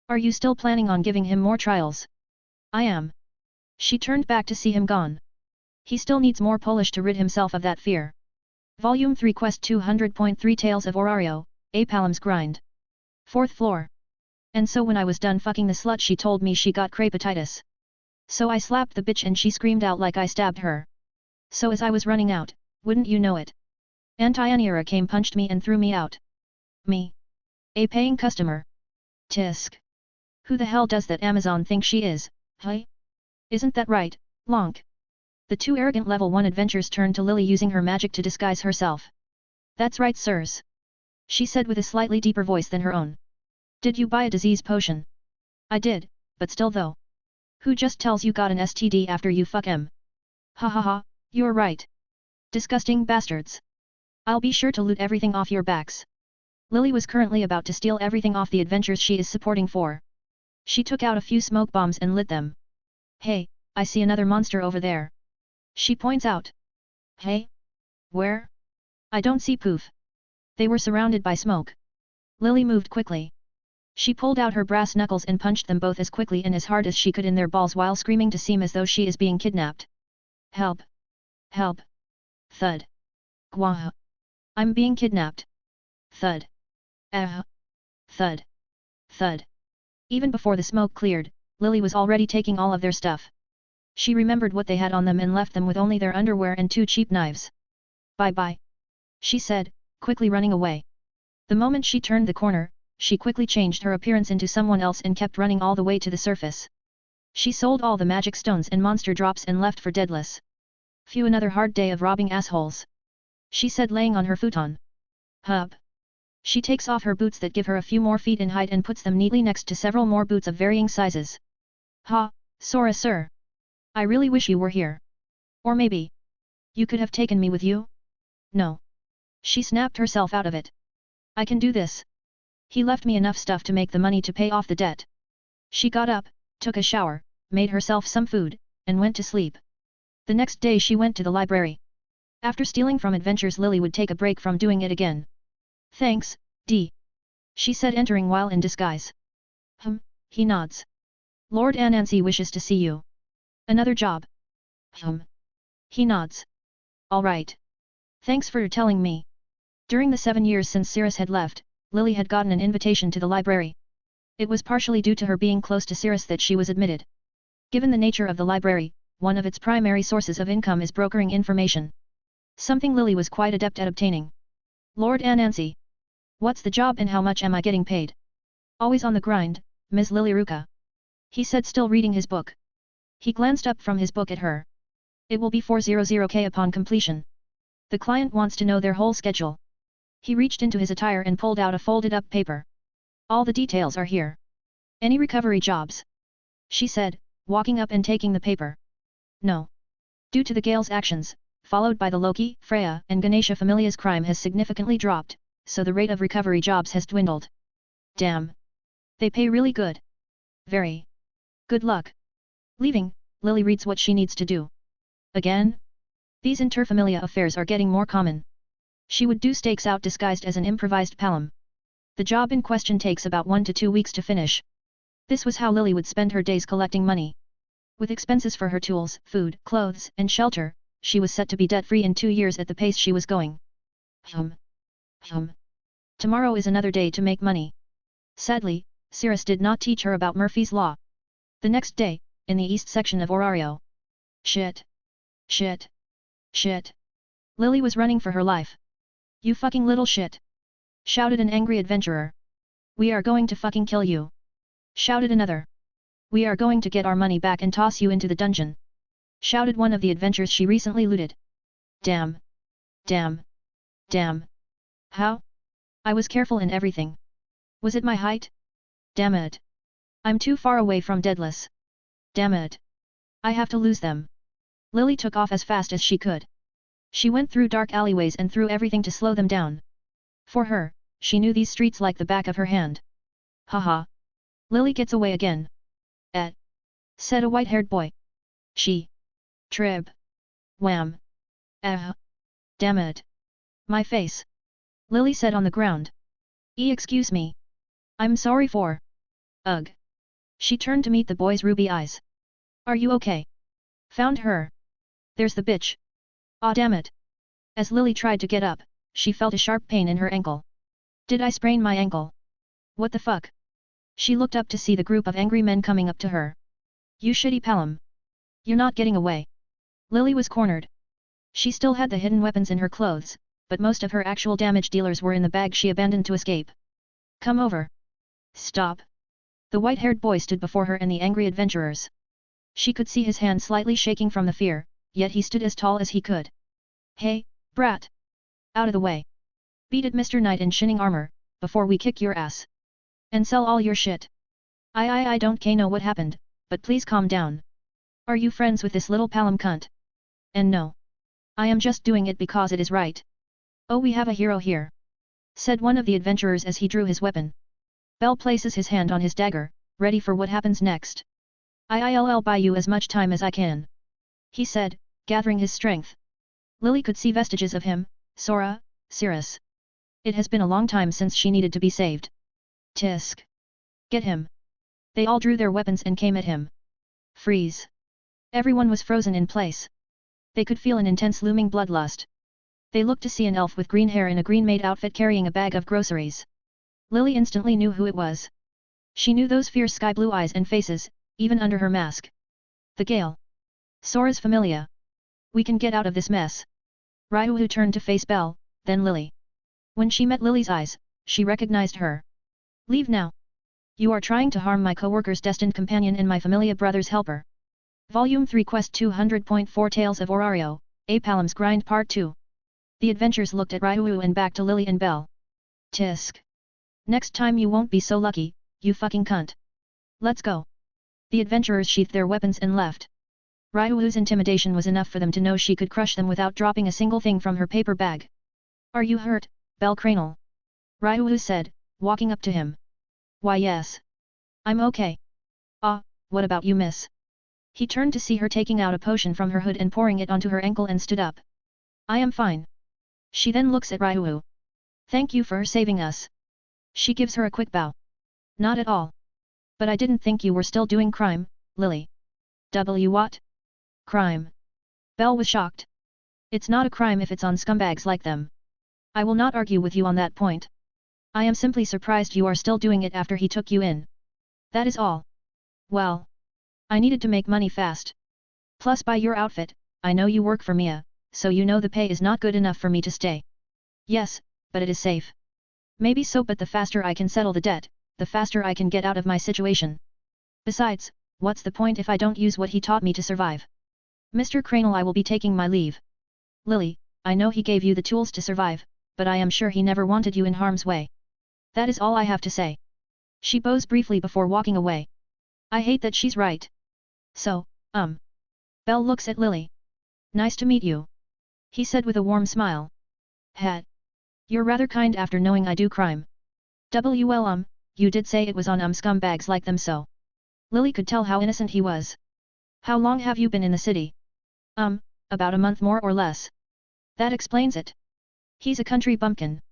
Are you still planning on giving him more trials? I am. She turned back to see him gone. He still needs more polish to rid himself of that fear. Volume 3 Quest 200.3 Tales of Orario, A Palam's Grind. 4th floor. And so when I was done fucking the slut she told me she got crepatitis. So I slapped the bitch and she screamed out like I stabbed her. So as I was running out, wouldn't you know it? Antianiera came punched me and threw me out. Me? A paying customer? Tisk. Who the hell does that Amazon think she is, huh? Isn't that right, Lonk? The 2 arrogant level 1 adventurers turned to Lily using her magic to disguise herself. That's right sirs. She said with a slightly deeper voice than her own. Did you buy a disease potion? I did, but still though. Who just tells you got an STD after you fuck him? Ha ha ha, you're right. Disgusting bastards. I'll be sure to loot everything off your backs. Lily was currently about to steal everything off the adventures she is supporting for. She took out a few smoke bombs and lit them. Hey, I see another monster over there. She points out. Hey? Where? I don't see poof. They were surrounded by smoke. Lily moved quickly. She pulled out her brass knuckles and punched them both as quickly and as hard as she could in their balls while screaming to seem as though she is being kidnapped. Help! Help! Thud. Gwah! I'm being kidnapped. Thud. Thud. Thud. Even before the smoke cleared, Lily was already taking all of their stuff. She remembered what they had on them and left them with only their underwear and 2 cheap knives. Bye-bye. She said, quickly running away. The moment she turned the corner, she quickly changed her appearance into someone else and kept running all the way to the surface. She sold all the magic stones and monster drops and left for Daedalus. Phew, another hard day of robbing assholes. She said laying on her futon. Hup. She takes off her boots that give her a few more feet in height and puts them neatly next to several more boots of varying sizes. Ha, Sora sir. I really wish you were here. Or maybe. You could have taken me with you? No. She snapped herself out of it. I can do this. He left me enough stuff to make the money to pay off the debt. She got up, took a shower, made herself some food, and went to sleep. The next day she went to the library. After stealing from adventures Lily would take a break from doing it again. Thanks, Dee. She said entering while in disguise. He nods. Lord Anansi wishes to see you. Another job? He nods. All right. Thanks for telling me. During the 7 years since Cirrus had left, Lily had gotten an invitation to the library. It was partially due to her being close to Cirrus that she was admitted. Given the nature of the library, one of its primary sources of income is brokering information. Something Lily was quite adept at obtaining. Lord Anansi. What's the job and how much am I getting paid? Always on the grind, Ms. Lilyruka. He said still reading his book. He glanced up from his book at her. It will be 400k upon completion. The client wants to know their whole schedule. He reached into his attire and pulled out a folded up paper. All the details are here. Any recovery jobs? She said, walking up and taking the paper. No. Due to the Gale's actions, followed by the Loki, Freya, and Ganesha familia's crime has significantly dropped, so the rate of recovery jobs has dwindled. Damn. They pay really good. Very. Good luck. Leaving, Lily reads what she needs to do. Again? These interfamilia affairs are getting more common. She would do stakes out disguised as an improvised palom. The job in question takes about 1 to 2 weeks to finish. This was how Lily would spend her days collecting money. With expenses for her tools, food, clothes, and shelter, she was set to be debt-free in 2 years at the pace she was going. Tomorrow is another day to make money. Sadly, Cirrus did not teach her about Murphy's Law. The next day, in the east section of Orario, Shit. Shit. Shit. Lily was running for her life. You fucking little shit! Shouted an angry adventurer. We are going to fucking kill you! Shouted another. We are going to get our money back and toss you into the dungeon! Shouted one of the adventurers she recently looted. Damn! Damn! Damn! How? I was careful in everything. Was it my height? Damn it! I'm too far away from Deadless. Damn it! I have to lose them. Lily took off as fast as she could. She went through dark alleyways and threw everything to slow them down. For her, she knew these streets like the back of her hand. Haha! Lily gets away again. Said a white-haired boy. She. Trib. Wham. Damn it. My face. Lily said on the ground. Excuse me. I'm sorry for. Ugh. She turned to meet the boy's ruby eyes. Are you okay? Found her. There's the bitch. Aw damn it. As Lily tried to get up, she felt a sharp pain in her ankle. Did I sprain my ankle? What the fuck? She looked up to see the group of angry men coming up to her. You shitty palom. You're not getting away. Lily was cornered. She still had the hidden weapons in her clothes, but most of her actual damage dealers were in the bag she abandoned to escape. Come over. Stop. The white-haired boy stood before her and the angry adventurers. She could see his hand slightly shaking from the fear, yet he stood as tall as he could. Hey, brat! Out of the way! Beat it Mr. Knight in shining armor, before we kick your ass. And sell all your shit. I don't know what happened, but please calm down. Are you friends with this little palom cunt? And no. I am just doing it because it is right. Oh, we have a hero here. Said one of the adventurers as he drew his weapon. Bell places his hand on his dagger, ready for what happens next. I'll buy you as much time as I can. He said, gathering his strength. Lily could see vestiges of him, Sora, Cirrus. It has been a long time since she needed to be saved. Tisk. Get him. They all drew their weapons and came at him. Freeze. Everyone was frozen in place. They could feel an intense looming bloodlust. They looked to see an elf with green hair in a green-made outfit carrying a bag of groceries. Lily instantly knew who it was. She knew those fierce sky-blue eyes and faces, even under her mask. The Gale. Sora's familia. We can get out of this mess. Ryu turned to face Belle, then Lily. When she met Lily's eyes, she recognized her. Leave now. You are trying to harm my co-worker's destined companion and my familia brother's helper. Volume 3 Quest 200.4 Tales of Orario, A Palom's Grind Part 2. The adventurers looked at Ryu and back to Lily and Belle. Tisk. Next time you won't be so lucky, you fucking cunt. Let's go. The adventurers sheathed their weapons and left. Ryu's intimidation was enough for them to know she could crush them without dropping a single thing from her paper bag. Are you hurt, Belle Cranel? Ryu said, walking up to him. Why yes. I'm okay. Ah, what about you miss? He turned to see her taking out a potion from her hood and pouring it onto her ankle and stood up. I am fine. She then looks at Ryu. Thank you for saving us. She gives her a quick bow. Not at all. But I didn't think you were still doing crime, Lily. What? Crime. Belle was shocked. It's not a crime if it's on scumbags like them. I will not argue with you on that point. I am simply surprised you are still doing it after he took you in. That is all. Well. I needed to make money fast. Plus by your outfit, I know you work for Mia, so you know the pay is not good enough for me to stay. Yes, but it is safe. Maybe so, but the faster I can settle the debt, the faster I can get out of my situation. Besides, what's the point if I don't use what he taught me to survive? Mr. Cranel, I will be taking my leave. Lily, I know he gave you the tools to survive, but I am sure he never wanted you in harm's way. That is all I have to say. She bows briefly before walking away. I hate that she's right. So, Belle looks at Lily. Nice to meet you. He said with a warm smile. Hat. You're rather kind after knowing I do crime. Well, you did say it was on scumbags like them, so. Lily could tell how innocent he was. How long have you been in the city? About a month more or less. That explains it. He's a country bumpkin.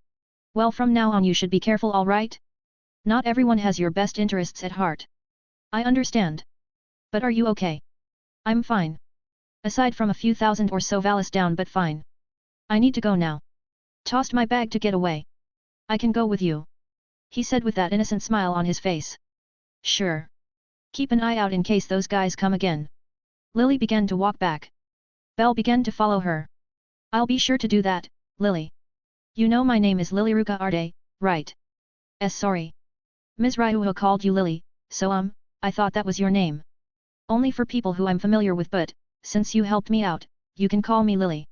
Well, from now on you should be careful, all right? Not everyone has your best interests at heart. I understand. But are you okay? I'm fine. Aside from a few thousand or so valis down, but fine. I need to go now. Tossed my bag to get away. I can go with you. He said with that innocent smile on his face. Sure. Keep an eye out in case those guys come again. Lily began to walk back. Belle began to follow her. I'll be sure to do that, Lily. You know my name is Lilyruka Arde, right? Sorry. Ms. Ryuho called you Lily, so I thought that was your name. Only for people who I'm familiar with, but, since you helped me out, you can call me Lily.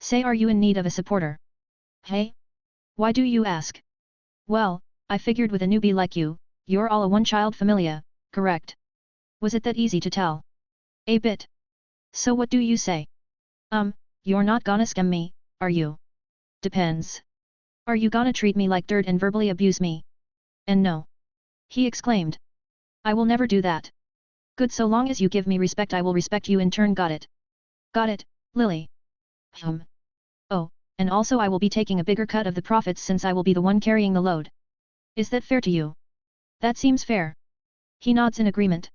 Say, are you in need of a supporter? Hey? Why do you ask? Well, I figured with a newbie like you, you're all a one-child familia, correct? Was it that easy to tell? A bit. So what do you say? You're not gonna scam me, are you? Depends. Are you gonna treat me like dirt and verbally abuse me? And no. He exclaimed. I will never do that. Good, so long as you give me respect I will respect you in turn, got it? Got it, Lily. Oh, and also I will be taking a bigger cut of the profits since I will be the one carrying the load. Is that fair to you? That seems fair. He nods in agreement.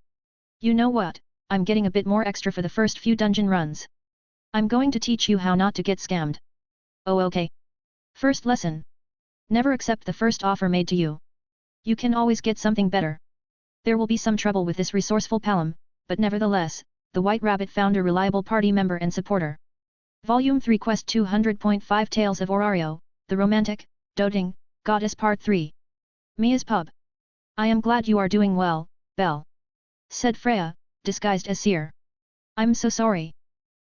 You know what, I'm getting a bit more extra for the first few dungeon runs. I'm going to teach you how not to get scammed. Oh okay. First lesson. Never accept the first offer made to you. You can always get something better. There will be some trouble with this resourceful palom, but nevertheless, the White Rabbit found a reliable party member and supporter. Volume 3 Quest 200.5 Tales of Orario, The Romantic, Doting, Goddess Part 3. Mia's Pub. I am glad you are doing well, Belle. Said Freya, disguised as Seer. I'm so sorry.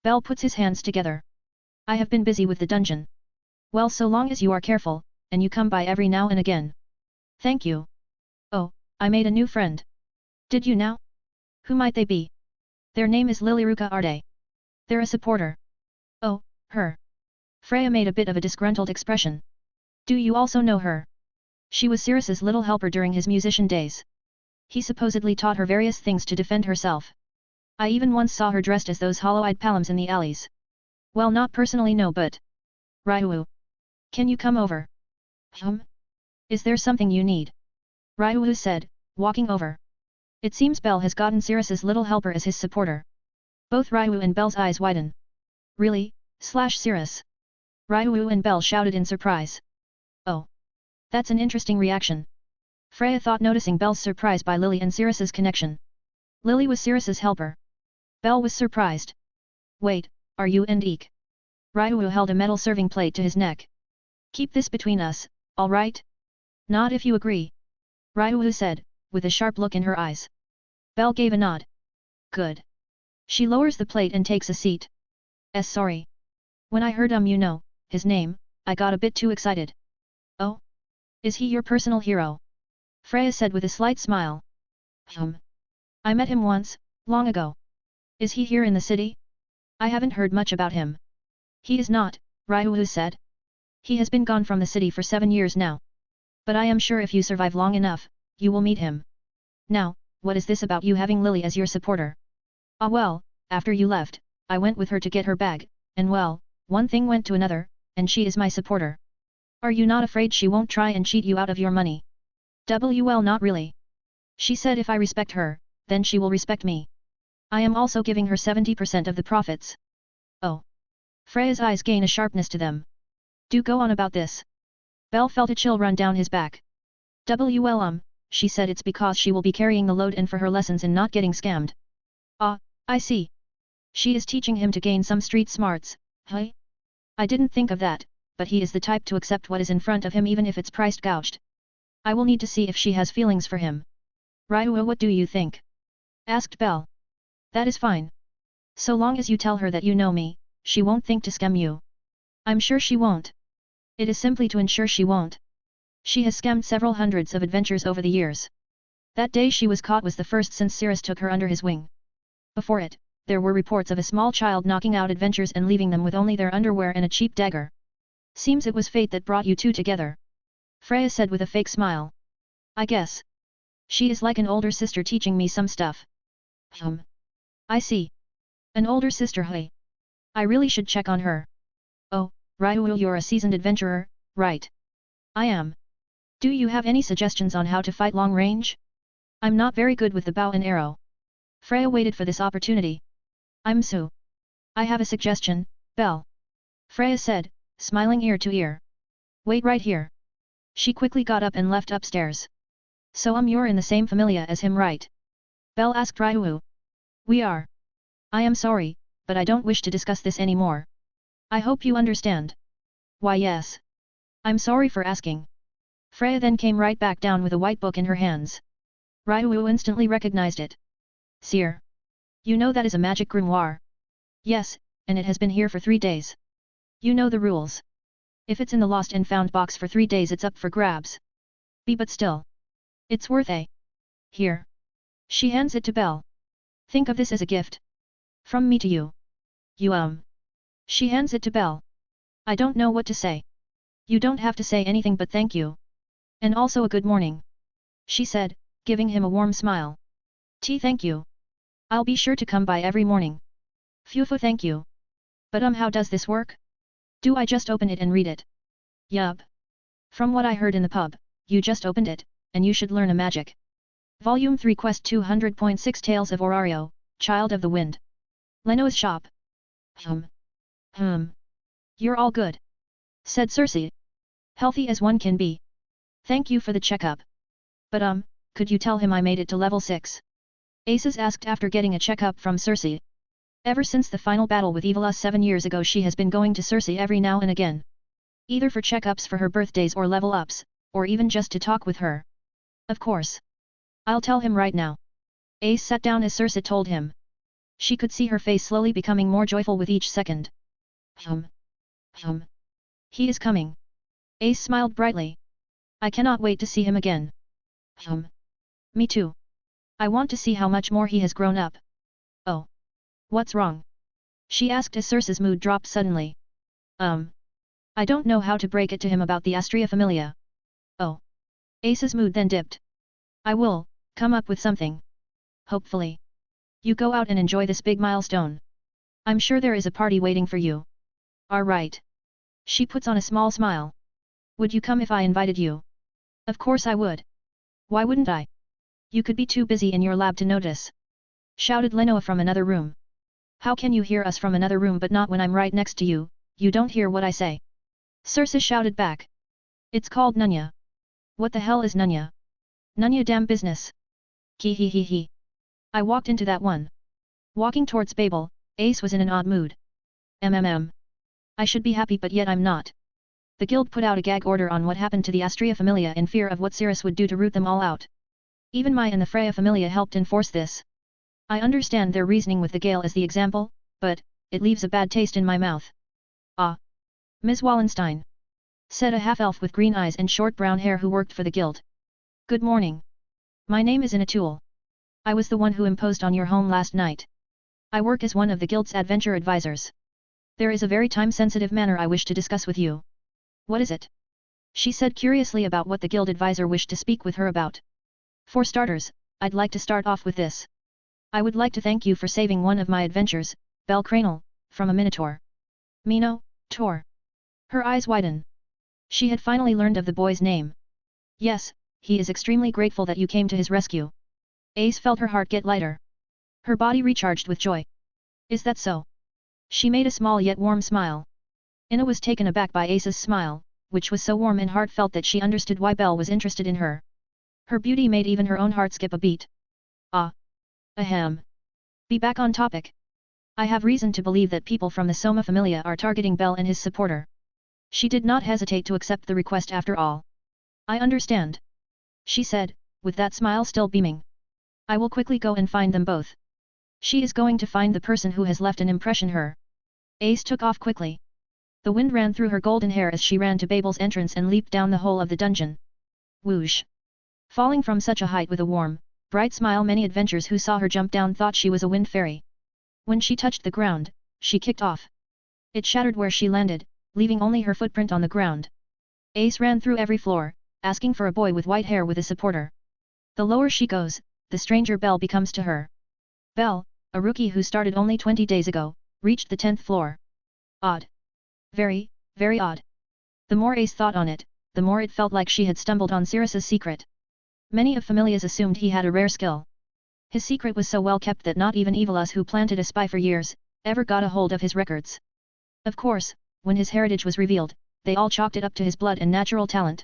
Belle puts his hands together. I have been busy with the dungeon. Well, so long as you are careful, and you come by every now and again. Thank you. Oh, I made a new friend. Did you now? Who might they be? Their name is Lilyruka Arde. They're a supporter. Oh, her. Freya made a bit of a disgruntled expression. Do you also know her? She was Sirius's little helper during his musician days. He supposedly taught her various things to defend herself. I even once saw her dressed as those hollow-eyed paloms in the alleys. Well, not personally no, but... Ryu. Can you come over? Is there something you need? Ryu said, walking over. It seems Belle has gotten Sirius's little helper as his supporter. Both Ryu and Belle's eyes widen. Really? Sirius. Ryu and Belle shouted in surprise. Oh. That's an interesting reaction. Freya thought, noticing Belle's surprise by Lily and Sirius's connection. Lily was Sirius's helper. Belle was surprised. Wait, are you and Eek? Ryu held a metal serving plate to his neck. Keep this between us, all right? Not if you agree. Ryu said, with a sharp look in her eyes. Belle gave a nod. Good. She lowers the plate and takes a seat. Sorry. When I heard you know, his name, I got a bit too excited. Oh? Is he your personal hero? Freya said with a slight smile. I met him once, long ago. Is he here in the city? I haven't heard much about him. He is not, Ryu said. He has been gone from the city for 7 years now. But I am sure if you survive long enough, you will meet him. Now, what is this about you having Lily as your supporter? Ah well, after you left, I went with her to get her bag, and well, one thing went to another, and she is my supporter. Are you not afraid she won't try and cheat you out of your money? Well, not really. She said if I respect her, then she will respect me. I am also giving her 70% of the profits. Oh. Freya's eyes gain a sharpness to them. Do go on about this. Belle felt a chill run down his back. She said it's because she will be carrying the load and for her lessons in not getting scammed. Ah, I see. She is teaching him to gain some street smarts, hey? I didn't think of that, but he is the type to accept what is in front of him even if it's priced gouged. I will need to see if she has feelings for him. Ryu, what do you think? Asked Belle. That is fine. So long as you tell her that you know me, she won't think to scam you. I'm sure she won't. It is simply to ensure she won't. She has scammed several hundreds of adventures over the years. That day she was caught was the first since Sirius took her under his wing. Before it, there were reports of a small child knocking out adventures and leaving them with only their underwear and a cheap dagger. Seems it was fate that brought you two together. Freya said with a fake smile. I guess. She is like an older sister teaching me some stuff. I see. An older sister, hey. I really should check on her. Oh, Ryu, you're a seasoned adventurer, right? I am. Do you have any suggestions on how to fight long range? I'm not very good with the bow and arrow. Freya waited for this opportunity. I'm Sue. I have a suggestion, Belle. Freya said, smiling ear to ear. Wait right here. She quickly got up and left upstairs. So you're in the same familia as him, right? Belle asked Ryu. We are. I am sorry, but I don't wish to discuss this anymore. I hope you understand. Why yes. I'm sorry for asking. Freya then came right back down with a white book in her hands. Ryu instantly recognized it. Seer. You know that is a magic grimoire. Yes, and it has been here for 3 days. You know the rules. If it's in the lost and found box for 3 days it's up for grabs. But still. It's worth a. Here. She hands it to Belle. Think of this as a gift. From me to you. You She hands it to Belle. I don't know what to say. You don't have to say anything but thank you. And also a good morning. She said, giving him a warm smile. Thank you. I'll be sure to come by every morning. Phew thank you. But how does this work? Do I just open it and read it? Yup. From what I heard in the pub, you just opened it, and you should learn a magic. Volume 3 Quest 200.6 Tales of Orario, Child of the Wind. Leno's shop. You're all good. Said Cersei. Healthy as one can be. Thank you for the checkup. But could you tell him I made it to level 6? Aces asked after getting a checkup from Cersei. Ever since the final battle with Evilus 7 years ago she has been going to Cersei every now and again. Either for checkups for her birthdays or level ups, or even just to talk with her. Of course. I'll tell him right now. Ace sat down as Cersei told him. She could see her face slowly becoming more joyful with each second. He is coming. Ace smiled brightly. I cannot wait to see him again. Me too. I want to see how much more he has grown up. Oh. What's wrong? She asked as Cersei's mood dropped suddenly. I don't know how to break it to him about the Astria Familia. Oh. Ace's mood then dipped. I will come up with something. Hopefully. You go out and enjoy this big milestone. I'm sure there is a party waiting for you. Alright. She puts on a small smile. Would you come if I invited you? Of course I would. Why wouldn't I? You could be too busy in your lab to notice. Shouted Lenoa from another room. How can you hear us from another room but not when I'm right next to you? You don't hear what I say. Cersei shouted back. It's called Nunya. What the hell is Nunya? Nunya damn business. He. I walked into that one. Walking towards Babel, Ace was in an odd mood. I should be happy but yet I'm not. The guild put out a gag order on what happened to the Astria Familia in fear of what Cirrus would do to root them all out. Even Mai and the Freya Familia helped enforce this. I understand their reasoning with the Gale as the example, but it leaves a bad taste in my mouth. Ah. Ms. Wallenstein. Said a half-elf with green eyes and short brown hair who worked for the guild. Good morning. My name is Inatul. I was the one who imposed on your home last night. I work as one of the guild's adventure advisors. There is a very time-sensitive matter I wish to discuss with you. What is it? She said curiously about what the guild advisor wished to speak with her about. For starters, I'd like to start off with this. I would like to thank you for saving one of my adventures, Bel Cranel, from a minotaur. Mino, Tor. Her eyes widen. She had finally learned of the boy's name. Yes, he is extremely grateful that you came to his rescue. Ace felt her heart get lighter. Her body recharged with joy. Is that so? She made a small yet warm smile. Ina was taken aback by Ace's smile, which was so warm and heartfelt that she understood why Belle was interested in her. Her beauty made even her own heart skip a beat. Ah. Ahem. Be back on topic. I have reason to believe that people from the Soma Familia are targeting Belle and his supporter. She did not hesitate to accept the request after all. I understand. She said, with that smile still beaming. I will quickly go and find them both. She is going to find the person who has left an impression her. Ace took off quickly. The wind ran through her golden hair as she ran to Babel's entrance and leaped down the hole of the dungeon. Whoosh! Falling from such a height with a warm, bright smile, many adventurers who saw her jump down thought she was a wind fairy. When she touched the ground, she kicked off. It shattered where she landed, leaving only her footprint on the ground. Ace ran through every floor, asking for a boy with white hair with a supporter. The lower she goes, the stranger Belle becomes to her. Belle, a rookie who started only 20 days ago, reached the 10th floor. Odd. Very, very odd. The more Ace thought on it, the more it felt like she had stumbled on Cirrus's secret. Many of Familias assumed he had a rare skill. His secret was so well kept that not even Evilus, who planted a spy for years, ever got a hold of his records. Of course, when his heritage was revealed, they all chalked it up to his blood and natural talent.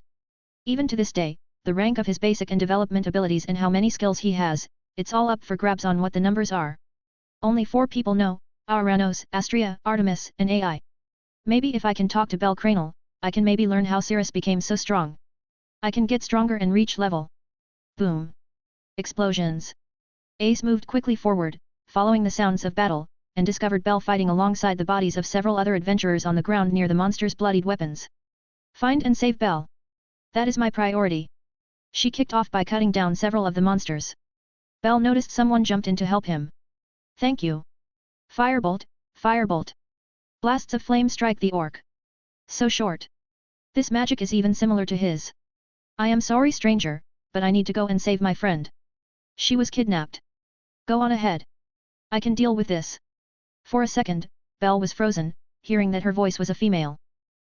Even to this day, the rank of his basic and development abilities and how many skills he has, it's all up for grabs on what the numbers are. Only 4 people know, Auranos, Astria, Artemis, and AI. Maybe if I can talk to Bell Cranel, I can maybe learn how Cirrus became so strong. I can get stronger and reach level. Boom. Explosions. Ace moved quickly forward, following the sounds of battle, and discovered Bell fighting alongside the bodies of several other adventurers on the ground near the monster's bloodied weapons. Find and save Bell. That is my priority. She kicked off by cutting down several of the monsters. Bell noticed someone jumped in to help him. Thank you. Firebolt, firebolt. Blasts of flame strike the orc. So short. This magic is even similar to his. I am sorry, stranger, but I need to go and save my friend. She was kidnapped. Go on ahead. I can deal with this. For a second, Bell was frozen, hearing that her voice was a female.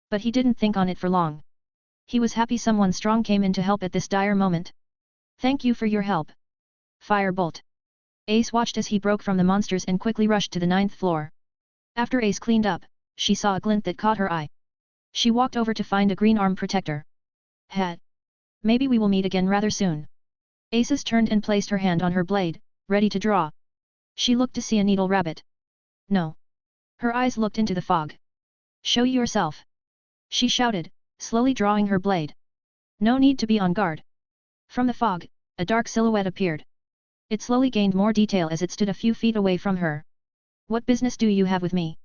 But he didn't think on it for long. He was happy someone strong came in to help at this dire moment. Thank you for your help. Firebolt. Ace watched as he broke from the monsters and quickly rushed to the 9th floor. After Ace cleaned up, she saw a glint that caught her eye. She walked over to find a green arm protector. Hat. Maybe we will meet again rather soon. Aces turned and placed her hand on her blade, ready to draw. She looked to see a needle rabbit. No. Her eyes looked into the fog. Show yourself. She shouted, slowly drawing her blade. No need to be on guard. From the fog, a dark silhouette appeared. It slowly gained more detail as it stood a few feet away from her. What business do you have with me?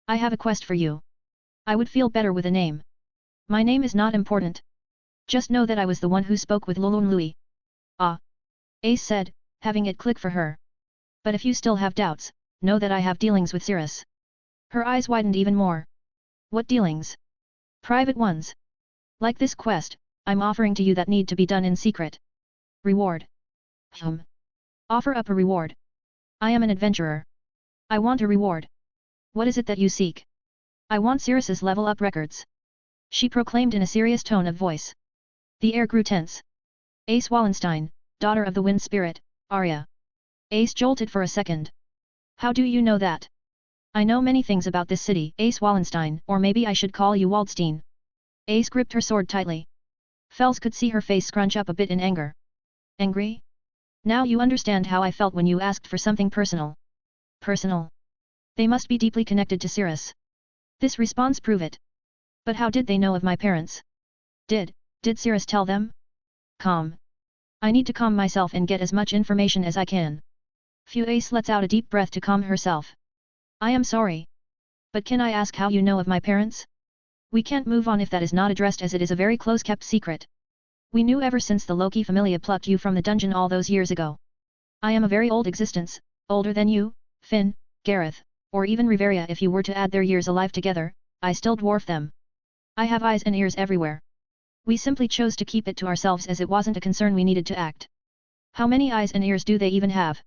I have a quest for you. I would feel better with a name. My name is not important. Just know that I was the one who spoke with Lulun Lui. Ah. Ace said, having it click for her. But if you still have doubts, know that I have dealings with Cirrus. Her eyes widened even more. What dealings? Private ones. Like this quest, I'm offering to you that need to be done in secret. Reward. Offer up a reward. I am an adventurer. I want a reward. What is it that you seek? I want Cirrus's level up records. She proclaimed in a serious tone of voice. The air grew tense. Ace Wallenstein, daughter of the wind spirit, Arya. Ace jolted for a second. How do you know that? I know many things about this city, Ace Wallenstein, or maybe I should call you Waldstein. Ace gripped her sword tightly. Fels could see her face scrunch up a bit in anger. Angry? Now you understand how I felt when you asked for something personal. Personal? They must be deeply connected to Cirrus. This response prove it. But how did they know of my parents? Did Cirrus tell them? Calm. I need to calm myself and get as much information as I can. Ace lets out a deep breath to calm herself. I am sorry. But can I ask how you know of my parents? We can't move on if that is not addressed, as it is a very close-kept secret. We knew ever since the Loki familia plucked you from the dungeon all those years ago. I am a very old existence, older than you, Finn, Gareth, or even Riveria. If you were to add their years alive together, I still dwarf them. I have eyes and ears everywhere. We simply chose to keep it to ourselves as it wasn't a concern we needed to act. How many eyes and ears do they even have?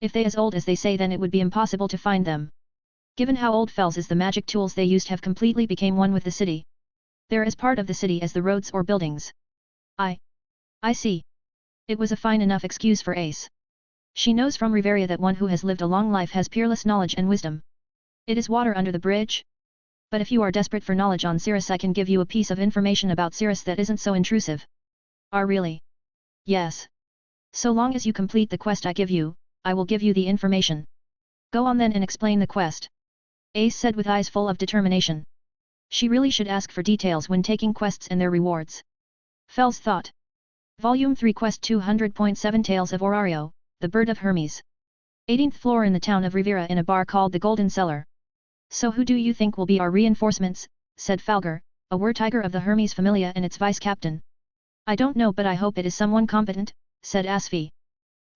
If they as old as they say, then it would be impossible to find them. Given how old Fels is, the magic tools they used have completely became one with the city. They're as part of the city as the roads or buildings. I see. It was a fine enough excuse for Ace. She knows from Riveria that one who has lived a long life has peerless knowledge and wisdom. It is water under the bridge? But if you are desperate for knowledge on Cirrus, I can give you a piece of information about Cirrus that isn't so intrusive. Are really? Yes. So long as you complete the quest I give you, I will give you the information. Go on then and explain the quest. Ace said with eyes full of determination. She really should ask for details when taking quests and their rewards. Fels thought. Volume 3 Quest 200.7 Tales of Orario, the Bird of Hermes. 18th floor in the town of Rivera, in a bar called the Golden Cellar. So who do you think will be our reinforcements? Said Falgar, a war-tiger of the Hermes familia and its vice-captain. I don't know, but I hope it is someone competent, said Asfi.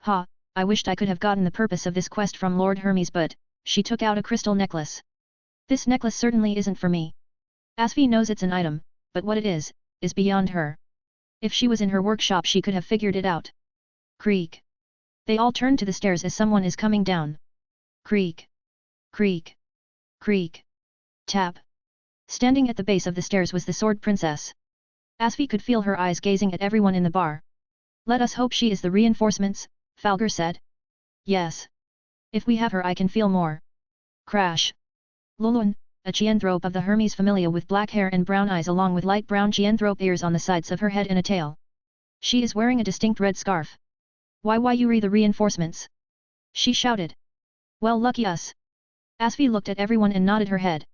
Ha, I wished I could have gotten the purpose of this quest from Lord Hermes, but, she took out a crystal necklace. This necklace certainly isn't for me. Asfi knows it's an item, but what it is beyond her. If she was in her workshop she could have figured it out. Creak. They all turned to the stairs as someone is coming down. Creak. Creak. Creak. Tap. Standing at the base of the stairs was the Sword Princess. Asfi could feel her eyes gazing at everyone in the bar. Let us hope she is the reinforcements, Falgar said. Yes. If we have her I can feel more. Crash. Lulun, a Chianthrope of the Hermes familia with black hair and brown eyes along with light brown Chianthrope ears on the sides of her head and a tail. She is wearing a distinct red scarf. Why you re the reinforcements? She shouted. Well, lucky us. Asvi looked at everyone and nodded her head.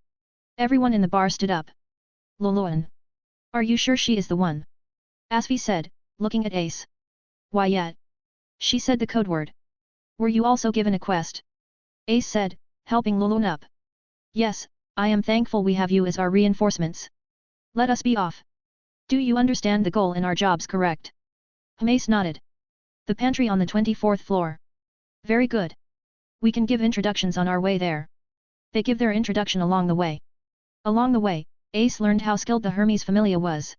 Everyone in the bar stood up. Luluan. Are you sure she is the one? Asvi said, looking at Ace. Why yet? She said the code word. Were you also given a quest? Ace said, helping Luluan up. Yes, I am thankful we have you as our reinforcements. Let us be off. Do you understand the goal in our jobs, correct? Ace nodded. The pantry on the 24th floor. Very good. We can give introductions on our way there. They give their introduction along the way. Along the way, Ace learned how skilled the Hermes Familia was.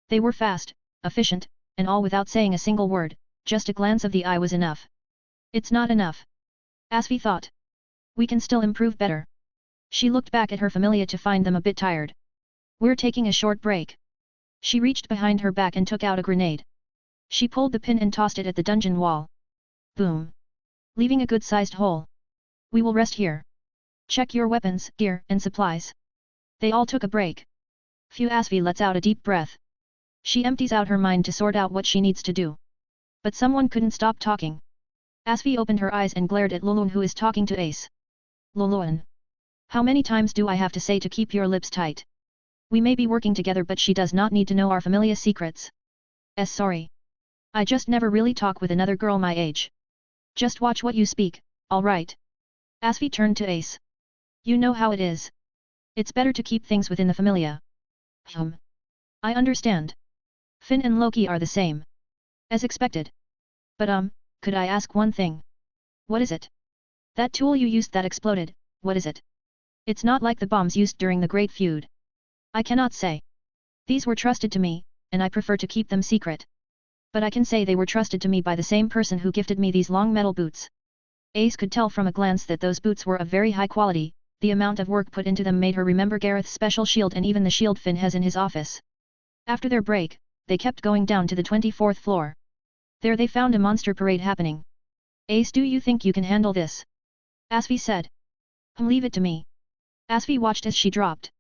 They were fast, efficient, and all without saying a single word, just a glance of the eye was enough. It's not enough. Asvi thought. We can still improve better. She looked back at her Familia to find them a bit tired. We're taking a short break. She reached behind her back and took out a grenade. She pulled the pin and tossed it at the dungeon wall. Boom. Leaving a good-sized hole. We will rest here. Check your weapons, gear, and supplies. They all took a break. Phew, Asvi lets out a deep breath. She empties out her mind to sort out what she needs to do. But someone couldn't stop talking. Asvi opened her eyes and glared at Luluan, who is talking to Ace. Luluan. How many times do I have to say to keep your lips tight? We may be working together, but she does not need to know our familiar secrets. Sorry. I just never really talk with another girl my age. Just watch what you speak, alright? Asvi turned to Ace. You know how it is. It's better to keep things within the familia. I understand. Finn and Loki are the same. As expected. But could I ask one thing? What is it? That tool you used that exploded, what is it? It's not like the bombs used during the Great Feud. I cannot say. These were trusted to me, and I prefer to keep them secret. But I can say they were trusted to me by the same person who gifted me these long metal boots. Ace could tell from a glance that those boots were of very high quality. The amount of work put into them made her remember Gareth's special shield and even the shield Finn has in his office. After their break, they kept going down to the 24th floor. There they found a monster parade happening. Ace, do you think you can handle this? Asvi said. Leave it to me. Asvi watched as she dropped.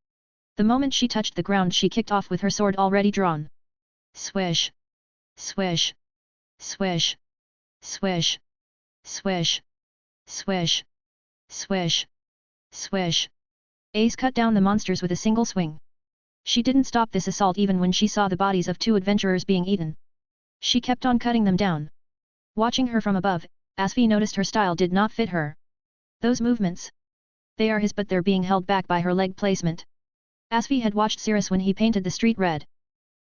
The moment she touched the ground, she kicked off with her sword already drawn. Swish. Swish. Swish. Swish. Swish. Swish. Swish. Swish. Ace cut down the monsters with a single swing. She didn't stop this assault even when she saw the bodies of two adventurers being eaten. She kept on cutting them down. Watching her from above, Asvi noticed her style did not fit her. Those movements. They are his, but they're being held back by her leg placement. Asvi had watched Cirrus when he painted the street red.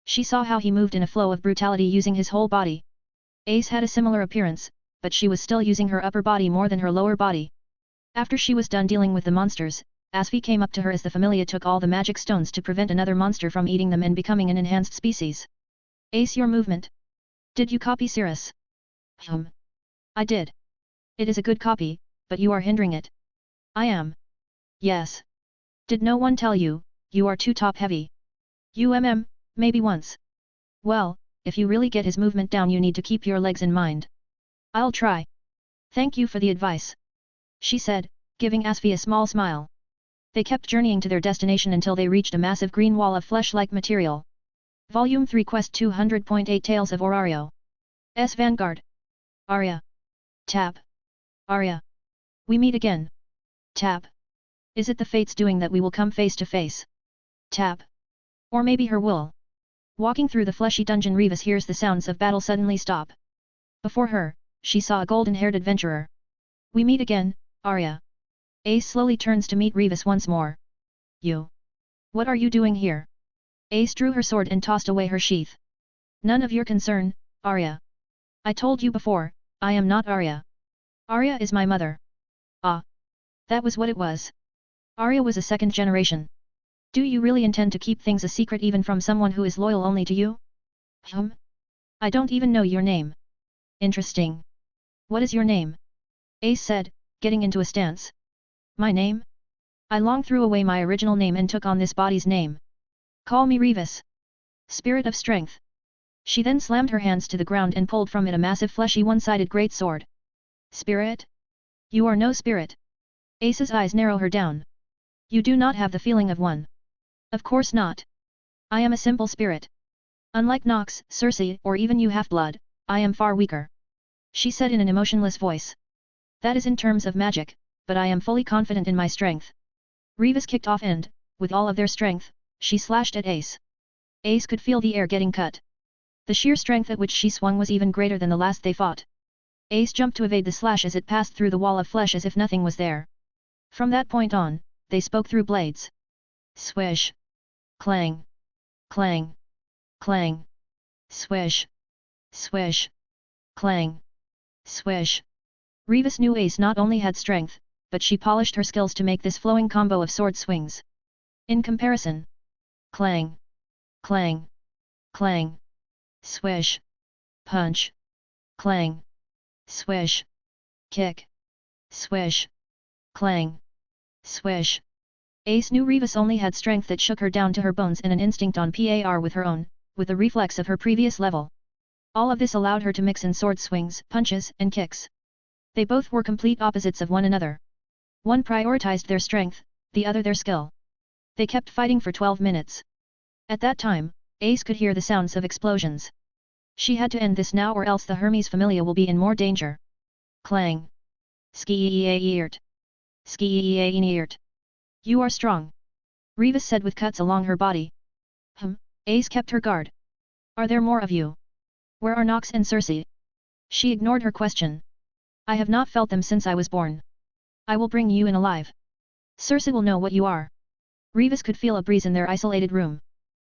She saw how he moved in a flow of brutality using his whole body. Ace had a similar appearance, but she was still using her upper body more than her lower body. After she was done dealing with the monsters, Asvi came up to her as the familia took all the magic stones to prevent another monster from eating them and becoming an enhanced species. Ace, your movement. Did you copy Cirrus? I did. It is a good copy, but you are hindering it. I am. Yes. Did no one tell you, you are too top heavy? Maybe once. Well, if you really get his movement down you need to keep your legs in mind. I'll try. Thank you for the advice. She said, giving Asvi a small smile. They kept journeying to their destination until they reached a massive green wall of flesh-like material. Volume 3 Quest 200.8 Tales of Orario. S. Vanguard. Arya. Tap. Arya. We meet again. Tap. Is it the fates doing that we will come face to face? Tap. Or maybe her will. Walking through the fleshy dungeon, Revis hears the sounds of battle suddenly stop. Before her, she saw a golden-haired adventurer. We meet again, Arya. Ace slowly turns to meet Revis once more. You. What are you doing here? Ace drew her sword and tossed away her sheath. None of your concern, Arya. I told you before, I am not Arya. Arya is my mother. Ah. That was what it was. Arya was a second generation. Do you really intend to keep things a secret even from someone who is loyal only to you? I don't even know your name. Interesting. What is your name? Ace said, getting into a stance. My name? I long threw away my original name and took on this body's name. Call me Revis. Spirit of Strength. She then slammed her hands to the ground and pulled from it a massive fleshy one-sided great sword. Spirit? You are no spirit. Ace's eyes narrow her down. You do not have the feeling of one. Of course not. I am a simple spirit. Unlike Nox, Cersei, or even you half-blood, I am far weaker. She said in an emotionless voice. That is in terms of magic, but I am fully confident in my strength. Revis kicked off and, with all of their strength, she slashed at Ace. Ace could feel the air getting cut. The sheer strength at which she swung was even greater than the last they fought. Ace jumped to evade the slash as it passed through the wall of flesh as if nothing was there. From that point on, they spoke through blades. Swish. Clang. Clang. Clang. Swish. Swish. Clang. Swish. Revis knew Ace not only had strength, but she polished her skills to make this flowing combo of sword swings. In comparison. Clang. Clang. Clang. Swish. Punch. Clang. Swish. Kick. Swish. Clang. Swish. Ace knew Revis only had strength that shook her down to her bones and an instinct on par with her own, with the reflex of her previous level. All of this allowed her to mix in sword swings, punches, and kicks. They both were complete opposites of one another. One prioritized their strength, the other their skill. They kept fighting for 12 minutes. At that time, Ace could hear the sounds of explosions. She had to end this now or else the Hermes Familia will be in more danger. Clang. Ski-eert. Ski-eert. You are strong. Revis said with cuts along her body. Ace kept her guard. Are there more of you? Where are Nox and Circe? She ignored her question. I have not felt them since I was born. I will bring you in alive. Circe will know what you are. Revis could feel a breeze in their isolated room.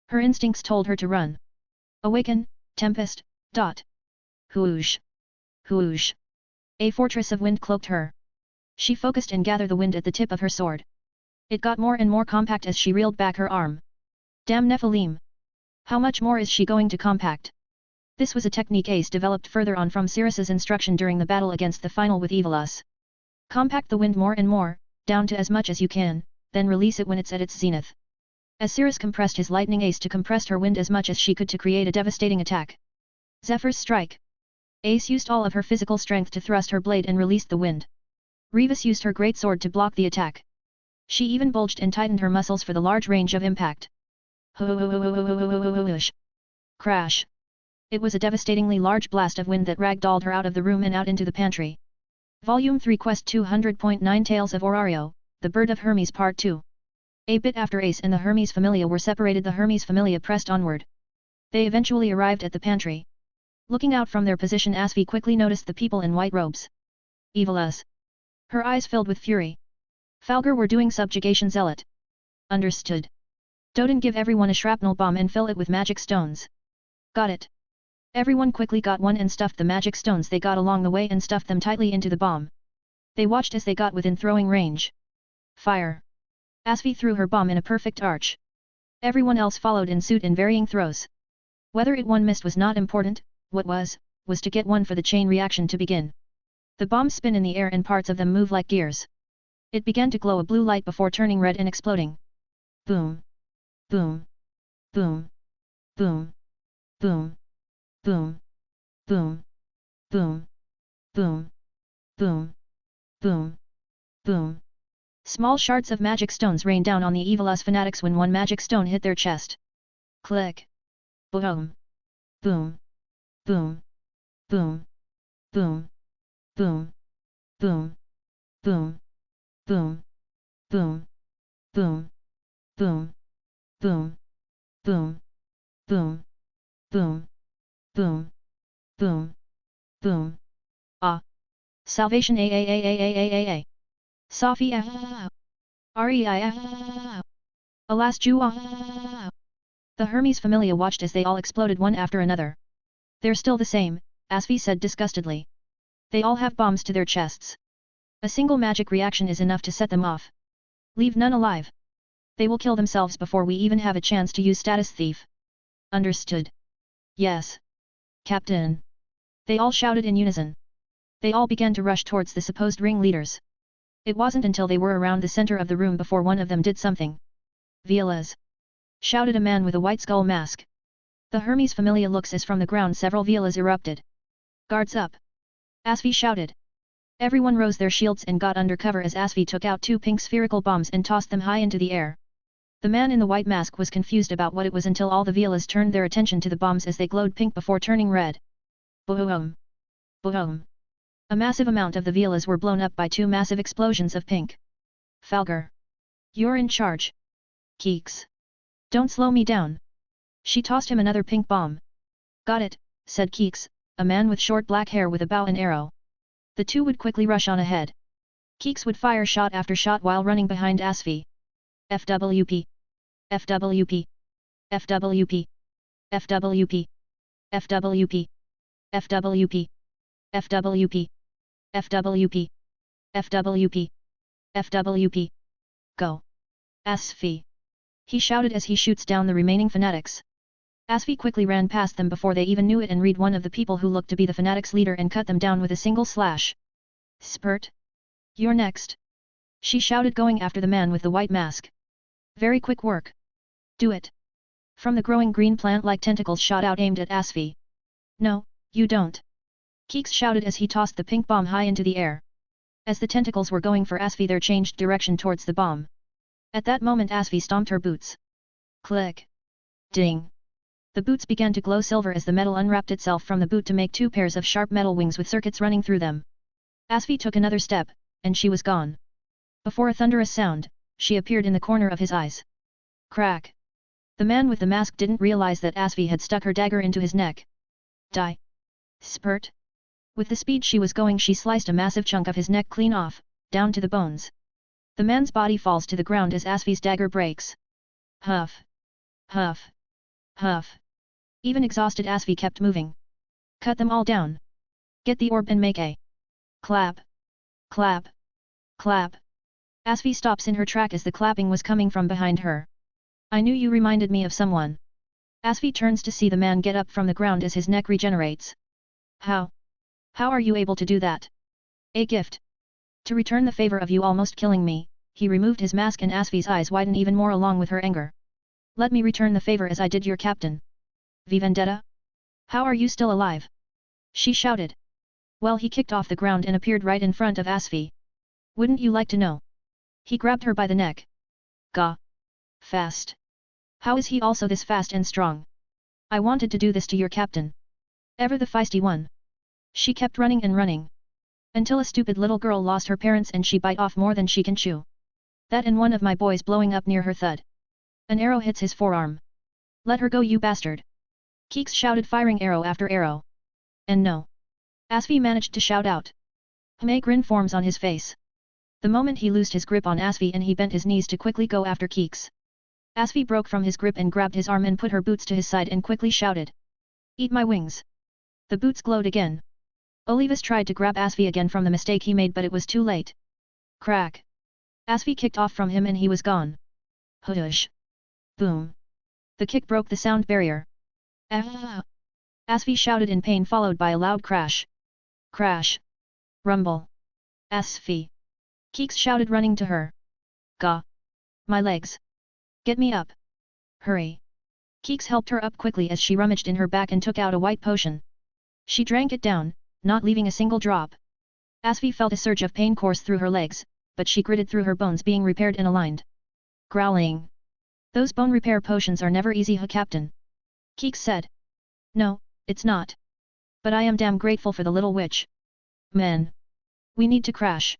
Her instincts told her to run. Awaken, Tempest. Whoosh. Whoosh. A fortress of wind cloaked her. She focused and gathered the wind at the tip of her sword. It got more and more compact as she reeled back her arm. Damn Nephilim! How much more is she going to compact? This was a technique Ace developed further on from Circe's instruction during the battle against the final with Evilus. Compact the wind more and more, down to as much as you can, then release it when it's at its zenith. As Circe compressed his lightning Ace to compress her wind as much as she could to create a devastating attack. Zephyr's strike. Ace used all of her physical strength to thrust her blade and released the wind. Revis used her great sword to block the attack. She even bulged and tightened her muscles for the large range of impact. Whoosh. Crash. It was a devastatingly large blast of wind that ragdolled her out of the room and out into the pantry. Volume 3 Quest 200.9 Tales of Orario, The Bird of Hermes Part 2. A bit after Ace and the Hermes Familia were separated, the Hermes Familia pressed onward. They eventually arrived at the pantry. Looking out from their position, Asvi quickly noticed the people in white robes. Evilus. Her eyes filled with fury. Falgar were doing subjugation zealot. Understood. Doden, give everyone a shrapnel bomb and fill it with magic stones. Got it. Everyone quickly got one and stuffed the magic stones they got along the way and stuffed them tightly into the bomb. They watched as they got within throwing range. Fire. Asvi threw her bomb in a perfect arch. Everyone else followed in suit in varying throws. Whether it one missed was not important, what was to get one for the chain reaction to begin. The bombs spin in the air and parts of them move like gears. It began to glow a blue light before turning red and exploding. Boom. Boom. Boom. Boom. Boom. Boom. Boom. Boom. Boom. Boom. Boom. Boom. Small shards of magic stones rained down on the Evilus fanatics when one magic stone hit their chest. Click. Boom. Boom. Boom. Boom. Boom. Boom. Boom. Boom. Boom. Boom. Boom. Boom. Boom. Boom. Boom. Boom. Boom. Boom. Boom. Ah. Salvation a. Safi a. Rei. Alas Jew a. The Hermes Familia watched as they all exploded one after another. They're still the same, Asvi said disgustedly. They all have bombs to their chests. A single magic reaction is enough to set them off. Leave none alive. They will kill themselves before we even have a chance to use status thief. Understood. Yes. Captain. They all shouted in unison. They all began to rush towards the supposed ringleaders. It wasn't until they were around the center of the room before one of them did something. Vielas! Shouted a man with a white skull mask. The Hermes Familia looks as from the ground several Vielas erupted. Guards up! Asvi shouted. Everyone rose their shields and got under cover as Asvi took out two pink spherical bombs and tossed them high into the air. The man in the white mask was confused about what it was until all the Vielas turned their attention to the bombs as they glowed pink before turning red. Boom! Boom! A massive amount of the villas were blown up by two massive explosions of pink. Falger. You're in charge. Keeks. Don't slow me down. She tossed him another pink bomb. Got it, said Keeks, a man with short black hair with a bow and arrow. The two would quickly rush on ahead. Keeks would fire shot after shot while running behind Asfi. FWP. FWP. FWP. FWP. FWP. FWP. FWP. FWP. FWP. FWP. Go. Asfi. He shouted as he shoots down the remaining fanatics. Asfi quickly ran past them before they even knew it and read one of the people who looked to be the fanatics' leader and cut them down with a single slash. Spurt. You're next. She shouted going after the man with the white mask. Very quick work. Do it. From the growing green plant-like tentacles shot out aimed at Asfi. No, you don't. Keeks shouted as he tossed the pink bomb high into the air. As the tentacles were going for Asfi, they changed direction towards the bomb. At that moment Asfi stomped her boots. Click. Ding. The boots began to glow silver as the metal unwrapped itself from the boot to make two pairs of sharp metal wings with circuits running through them. Asfi took another step, and she was gone. Before a thunderous sound, she appeared in the corner of his eyes. Crack. The man with the mask didn't realize that Asfi had stuck her dagger into his neck. Die. Spurt. With the speed she was going, she sliced a massive chunk of his neck clean off, down to the bones. The man's body falls to the ground as Asfi's dagger breaks. Huff. Huff. Huff. Even exhausted Asfi kept moving. Cut them all down. Get the orb and make a clap. Clap. Clap. Asfi stops in her track as the clapping was coming from behind her. I knew you reminded me of someone. Asfi turns to see the man get up from the ground as his neck regenerates. How? How are you able to do that? A gift. To return the favor of you almost killing me, he removed his mask and Asfi's eyes widened even more along with her anger. Let me return the favor as I did your captain. V Vendetta? How are you still alive? She shouted. Well, he kicked off the ground and appeared right in front of Asfi. Wouldn't you like to know? He grabbed her by the neck. Gah. Fast. How is he also this fast and strong? I wanted to do this to your captain. Ever the feisty one. She kept running and running. Until a stupid little girl lost her parents and she bite off more than she can chew. That and one of my boys blowing up near her thud. An arrow hits his forearm. Let her go, you bastard. Keeks shouted, firing arrow after arrow. And no. Asfi managed to shout out. A grin forms on his face. The moment he loosed his grip on Asfi and he bent his knees to quickly go after Keeks. Asfi broke from his grip and grabbed his arm and put her boots to his side and quickly shouted. Eat my wings. The boots glowed again. Olivas tried to grab Asfi again from the mistake he made, but it was too late. Crack. Asfi kicked off from him and he was gone. Hush. Boom. The kick broke the sound barrier. Ah! Asfi shouted in pain, followed by a loud crash. Crash. Rumble. Asfi. Keeks shouted, running to her. Gah. My legs. Get me up. Hurry. Keeks helped her up quickly as she rummaged in her back and took out a white potion. She drank it down, not leaving a single drop. Asfi felt a surge of pain course through her legs, but she gritted through her bones being repaired and aligned. Growling. Those bone repair potions are never easy, huh, Captain? Keeks said. No, it's not. But I am damn grateful for the little witch. Men. We need to crash.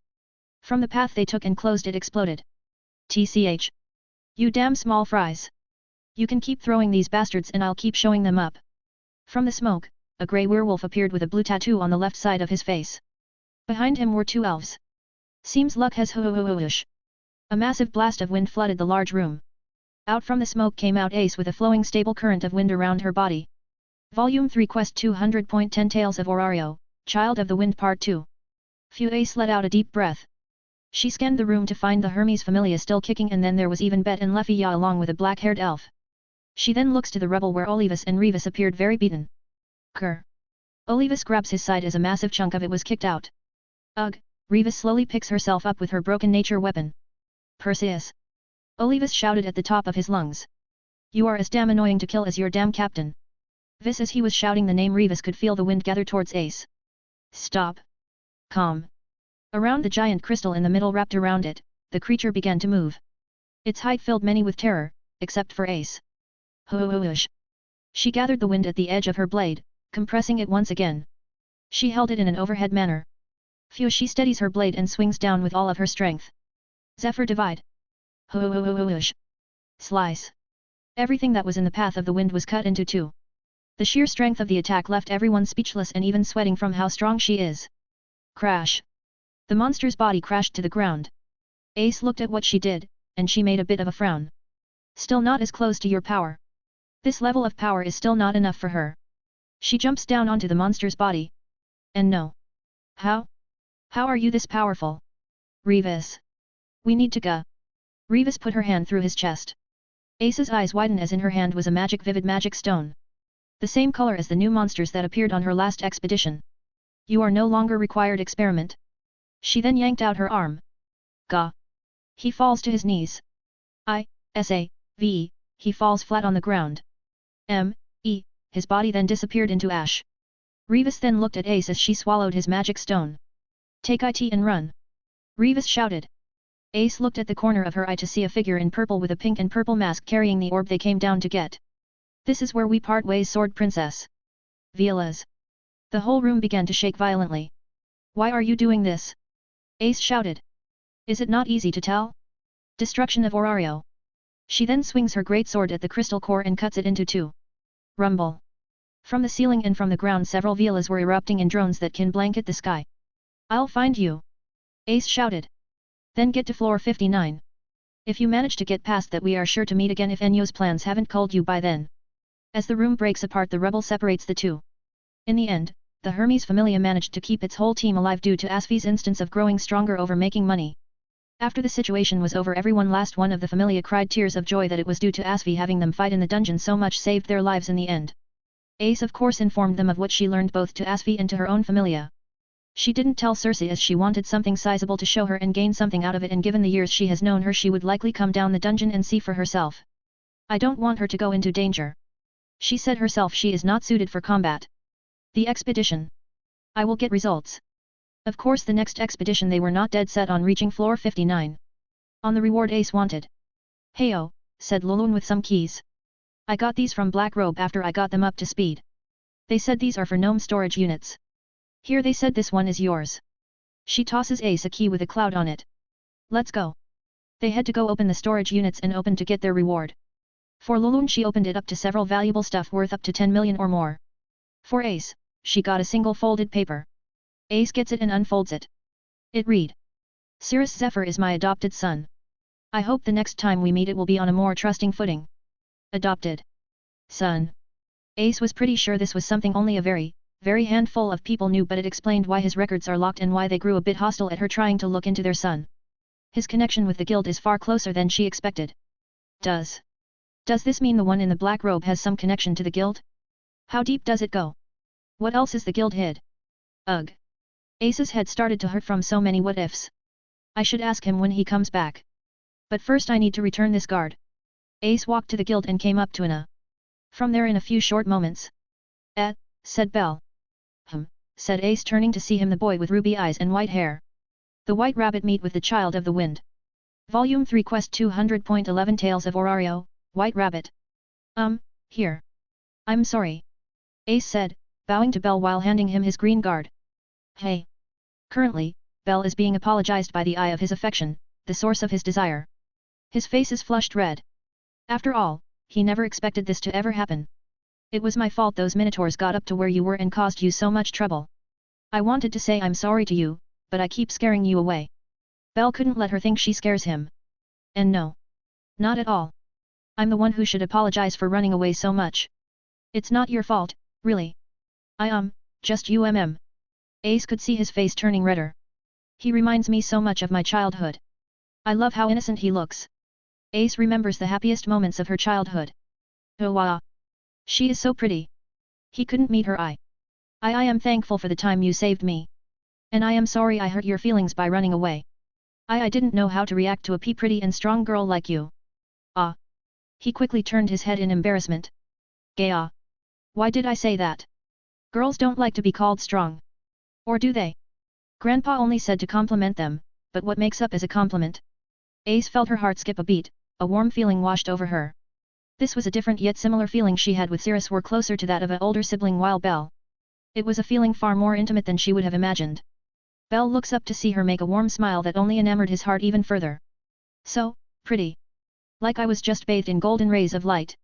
From the path they took and closed it exploded. TCH. You damn small fries. You can keep throwing these bastards and I'll keep showing them up. From the smoke, a grey werewolf appeared with a blue tattoo on the left side of his face. Behind him were two elves. Seems luck has ho-ho-ho-ho-ish. A massive blast of wind flooded the large room. Out from the smoke came out Ace with a flowing stable current of wind around her body. Volume 3 Quest 200.10 Tales of Orario, Child of the Wind Part 2. Phew, Ace let out a deep breath. She scanned the room to find the Hermes Familia still kicking, and then there was even Bet and Lefia along with a black-haired elf. She then looks to the rubble where Olivas and Revis appeared very beaten. Grr. Olivas grabs his side as a massive chunk of it was kicked out. Ugh, Revis slowly picks herself up with her broken nature weapon. Perseus. Olivas shouted at the top of his lungs. You are as damn annoying to kill as your damn captain. Vis as he was shouting the name Revis could feel the wind gather towards Ace. Stop. Calm. Around the giant crystal in the middle wrapped around it, the creature began to move. Its height filled many with terror, except for Ace. Ho-ho-ho-ish. She gathered the wind at the edge of her blade, compressing it once again. She held it in an overhead manner. Phew, she steadies her blade and swings down with all of her strength. Zephyr divide. Hoosh. Slice. Everything that was in the path of the wind was cut into two. The sheer strength of the attack left everyone speechless and even sweating from how strong she is. Crash. The monster's body crashed to the ground. Ace looked at what she did, and she made a bit of a frown. Still not as close to your power. This level of power is still not enough for her. She jumps down onto the monster's body. And no. How? How are you this powerful? Revis. We need to go. Revis put her hand through his chest. Ace's eyes widen as in her hand was a vivid magic stone. The same color as the new monsters that appeared on her last expedition. You are no longer required experiment. She then yanked out her arm. Gah. He falls to his knees. He falls flat on the ground. His body then disappeared into ash. Revis then looked at Ace as she swallowed his magic stone. Take it and run. Revis shouted. Ace looked at the corner of her eye to see a figure in purple with a pink and purple mask carrying the orb they came down to get. This is where we part ways, Sword Princess. Violas. The whole room began to shake violently. Why are you doing this? Ace shouted. Is it not easy to tell? Destruction of Orario. She then swings her great sword at the crystal core and cuts it into two. Rumble. From the ceiling and from the ground several violas were erupting in drones that can blanket the sky. I'll find you. Ace shouted. Then get to floor 59. If you manage to get past that we are sure to meet again if Enyo's plans haven't called you by then. As the room breaks apart the rebel separates the two. In the end, the Hermes Familia managed to keep its whole team alive due to Asfi's instance of growing stronger over making money. After the situation was over everyone last one of the Familia cried tears of joy that it was due to Asfi having them fight in the dungeon so much saved their lives in the end. Ace of course informed them of what she learned both to Asfi and to her own Familia. She didn't tell Cersei as she wanted something sizable to show her and gain something out of it, and given the years she has known her she would likely come down the dungeon and see for herself. I don't want her to go into danger. She said herself she is not suited for combat. The expedition. I will get results. Of course the next expedition they were not dead set on reaching floor 59. On the reward Ace wanted. Heyo, said Lulun with some keys. I got these from Black Robe after I got them up to speed. They said these are for gnome storage units. Here they said this one is yours. She tosses Ace a key with a cloud on it. Let's go. They had to go open the storage units and open to get their reward. For Lulun she opened it up to several valuable stuff worth up to 10 million or more. For Ace, she got a single folded paper. Ace gets it and unfolds it. It read. Cirrus Zephyr is my adopted son. I hope the next time we meet it will be on a more trusting footing. Adopted. Son. Ace was pretty sure this was something only a very handful of people knew, but it explained why his records are locked and why they grew a bit hostile at her trying to look into their son. His connection with the guild is far closer than she expected. Does this mean the one in the black robe has some connection to the guild? How deep does it go? What else is the guild hid? Ugh. Ace's head started to hurt from so many what-ifs. I should ask him when he comes back. But first I need to return this guard. Ace walked to the guild and came up to Anna. From there in a few short moments. Said Belle. Said Ace turning to see him, the boy with ruby eyes and white hair. The White Rabbit meet with the Child of the Wind. Volume 3 Quest 200.11 Tales of Orario, White Rabbit. Here. I'm sorry. Ace said, bowing to Belle while handing him his green guard. Hey. Currently, Belle is being apologized by the eye of his affection, the source of his desire. His face is flushed red. After all, he never expected this to ever happen. It was my fault those minotaurs got up to where you were and caused you so much trouble. I wanted to say I'm sorry to you, but I keep scaring you away. Belle couldn't let her think she scares him. And no. Not at all. I'm the one who should apologize for running away so much. It's not your fault, really. Just Ace could see his face turning redder. He reminds me so much of my childhood. I love how innocent he looks. Ace remembers the happiest moments of her childhood. Oh wow. She is so pretty. He couldn't meet her eye. I am thankful for the time you saved me. And I am sorry I hurt your feelings by running away. I didn't know how to react to a pretty and strong girl like you. He quickly turned his head in embarrassment. Gaya. Why did I say that? Girls don't like to be called strong. Or do they? Grandpa only said to compliment them, but what makes up as a compliment? Ace felt her heart skip a beat, a warm feeling washed over her. This was a different yet similar feeling she had with Cirrus, were closer to that of an older sibling while Belle. It was a feeling far more intimate than she would have imagined. Belle looks up to see her make a warm smile that only enamored his heart even further. So, pretty. Like I was just bathed in golden rays of light.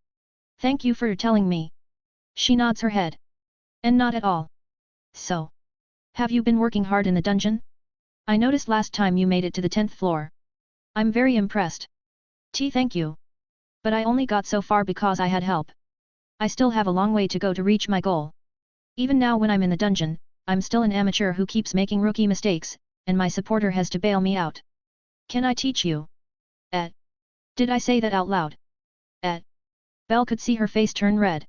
Thank you for telling me. She nods her head. And not at all. So. Have you been working hard in the dungeon? I noticed last time you made it to the 10th floor. I'm very impressed. Thank you. But I only got so far because I had help. I still have a long way to go to reach my goal. Even now when I'm in the dungeon, I'm still an amateur who keeps making rookie mistakes, and my supporter has to bail me out. Can I teach you? Did I say that out loud? Belle could see her face turn red.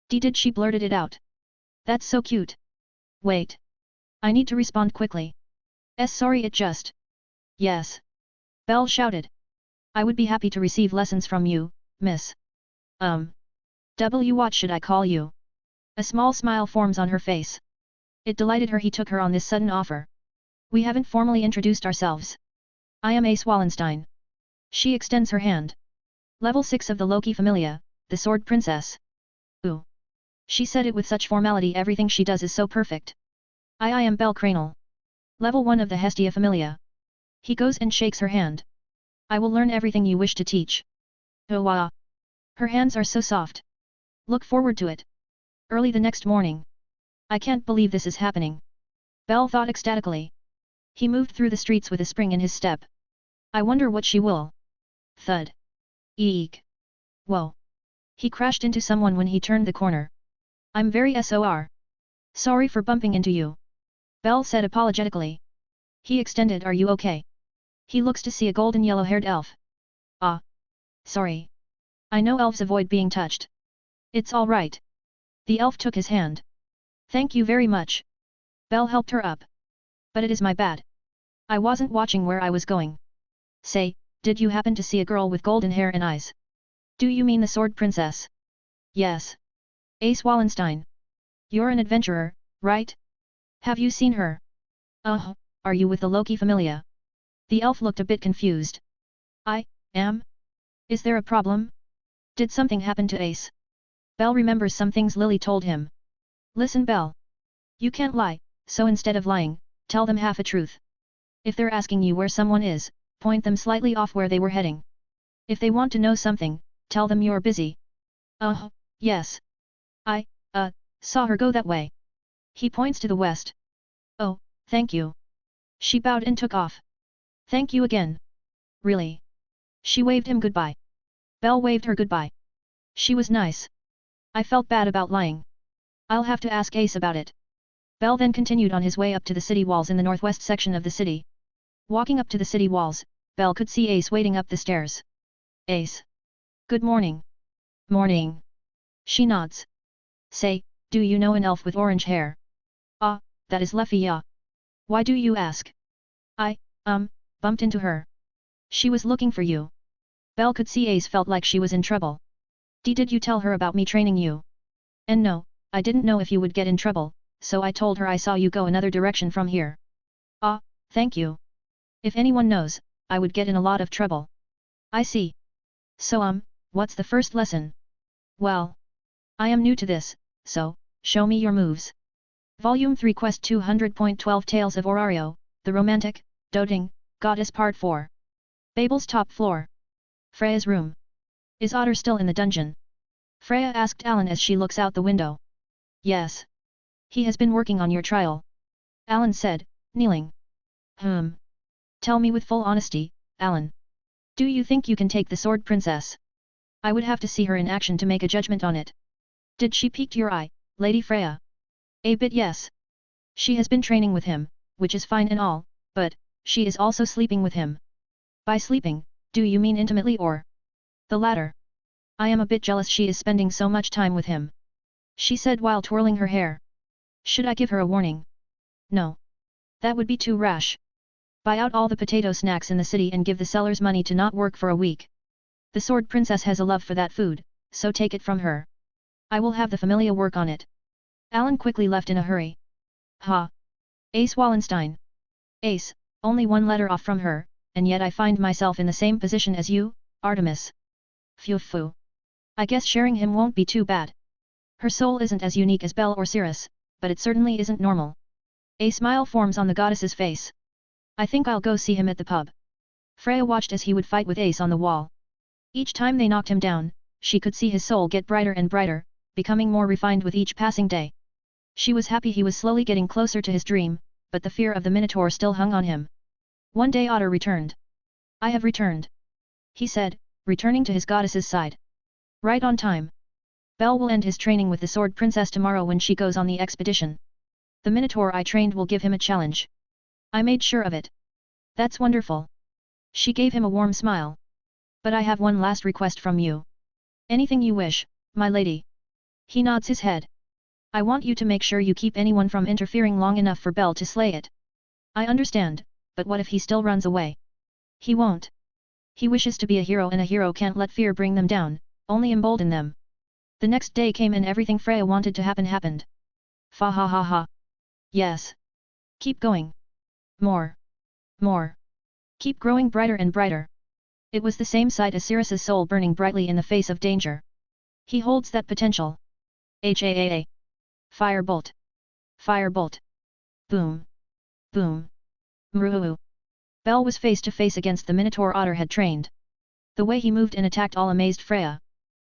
Did she blurted it out? That's so cute. Wait. I need to respond quickly. Sorry it just. Yes. Belle shouted. I would be happy to receive lessons from you, miss. What should I call you? A small smile forms on her face. It delighted her he took her on this sudden offer. We haven't formally introduced ourselves. I am Ace Wallenstein. She extends her hand. Level 6 of the Loki Familia, the Sword Princess. Ooh. She said it with such formality, everything she does is so perfect. I am Belle Cranel. Level 1 of the Hestia Familia. He goes and shakes her hand. I will learn everything you wish to teach. Oh wow. Her hands are so soft. Look forward to it. Early the next morning. I can't believe this is happening. Belle thought ecstatically. He moved through the streets with a spring in his step. I wonder what she will. Thud. Eek. Whoa. He crashed into someone when he turned the corner. I'm very sorry for bumping into you. Belle said apologetically. He extended, are you okay? He looks to see a golden yellow-haired elf. Ah. Sorry. I know elves avoid being touched. It's all right. The elf took his hand. Thank you very much. Belle helped her up. But it is my bad. I wasn't watching where I was going. Say, did you happen to see a girl with golden hair and eyes? Do you mean the Sword Princess? Yes. Ace Wallenstein. You're an adventurer, right? Have you seen her? Are you with the Loki Familia? The elf looked a bit confused. I am? Is there a problem? Did something happen to Ace? Belle remembers some things Lily told him. Listen, Belle. You can't lie, so instead of lying, tell them half a truth. If they're asking you where someone is, point them slightly off where they were heading. If they want to know something, tell them you're busy. Yes. I saw her go that way. He points to the west. Oh, thank you. She bowed and took off. Thank you again. Really? She waved him goodbye. Belle waved her goodbye. She was nice. I felt bad about lying. I'll have to ask Ace about it. Belle then continued on his way up to the city walls in the northwest section of the city. Walking up to the city walls, Belle could see Ace waiting up the stairs. Ace. Good morning. Morning. She nods. Say, do you know an elf with orange hair? That is Leffia. Why do you ask? I bumped into her. She was looking for you. Belle could see Ace felt like she was in trouble. Did you tell her about me training you? And no, I didn't know if you would get in trouble, so I told her I saw you go another direction from here. Thank you. If anyone knows, I would get in a lot of trouble. I see. So what's the first lesson? Well, I am new to this, so, show me your moves. Volume 3 Quest 200.12 Tales of Orario, The Romantic, Doting, Goddess Part 4. Babel's top floor. Freya's room. Is Otter still in the dungeon? Freya asked Alan as she looks out the window. Yes. He has been working on your trial. Alan said, kneeling. Tell me with full honesty, Alan. Do you think you can take the Sword Princess? I would have to see her in action to make a judgment on it. Did she pique your eye, Lady Freya? A bit, yes. She has been training with him, which is fine and all, but she is also sleeping with him. By sleeping, do you mean intimately or? The latter. I am a bit jealous she is spending so much time with him. She said while twirling her hair. Should I give her a warning? No. That would be too rash. Buy out all the potato snacks in the city and give the sellers money to not work for a week. The Sword Princess has a love for that food, so take it from her. I will have the Familia work on it. Alan quickly left in a hurry. Ace Wallenstein. Ace, only one letter off from her, and yet I find myself in the same position as you, Artemis. Phew. I guess sharing him won't be too bad. Her soul isn't as unique as Belle or Cirrus, but it certainly isn't normal. A smile forms on the goddess's face. I think I'll go see him at the pub. Freya watched as he would fight with Ace on the wall. Each time they knocked him down, she could see his soul get brighter and brighter, becoming more refined with each passing day. She was happy he was slowly getting closer to his dream, but the fear of the Minotaur still hung on him. One day Otter returned. I have returned, he said, returning to his goddess's side. Right on time. Bell will end his training with the Sword Princess tomorrow when she goes on the expedition. The Minotaur I trained will give him a challenge. I made sure of it. That's wonderful. She gave him a warm smile. But I have one last request from you. Anything you wish, my lady. He nods his head. I want you to make sure you keep anyone from interfering long enough for Bell to slay it. I understand, but what if he still runs away? He won't. He wishes to be a hero and a hero can't let fear bring them down, only embolden them. The next day came and everything Freya wanted to happen happened. Fa ha ha ha. Yes. Keep going. More. More. Keep growing brighter and brighter. It was the same sight as Sirius's soul burning brightly in the face of danger. He holds that potential. HAAA. Firebolt. Firebolt. Boom. Boom. Mruhu. Bell was face to face against the Minotaur Otter had trained. The way he moved and attacked all amazed Freya.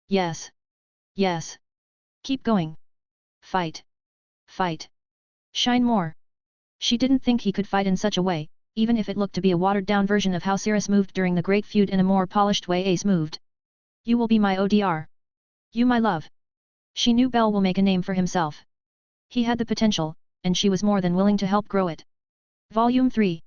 Yes. Yes. Keep going. Fight. Fight. Shine more. She didn't think he could fight in such a way, even if it looked to be a watered-down version of how Sirius moved during the Great Feud in a more polished way Ace moved. You will be my ODR. You my love. She knew Bell will make a name for himself. He had the potential, and she was more than willing to help grow it. Volume 3.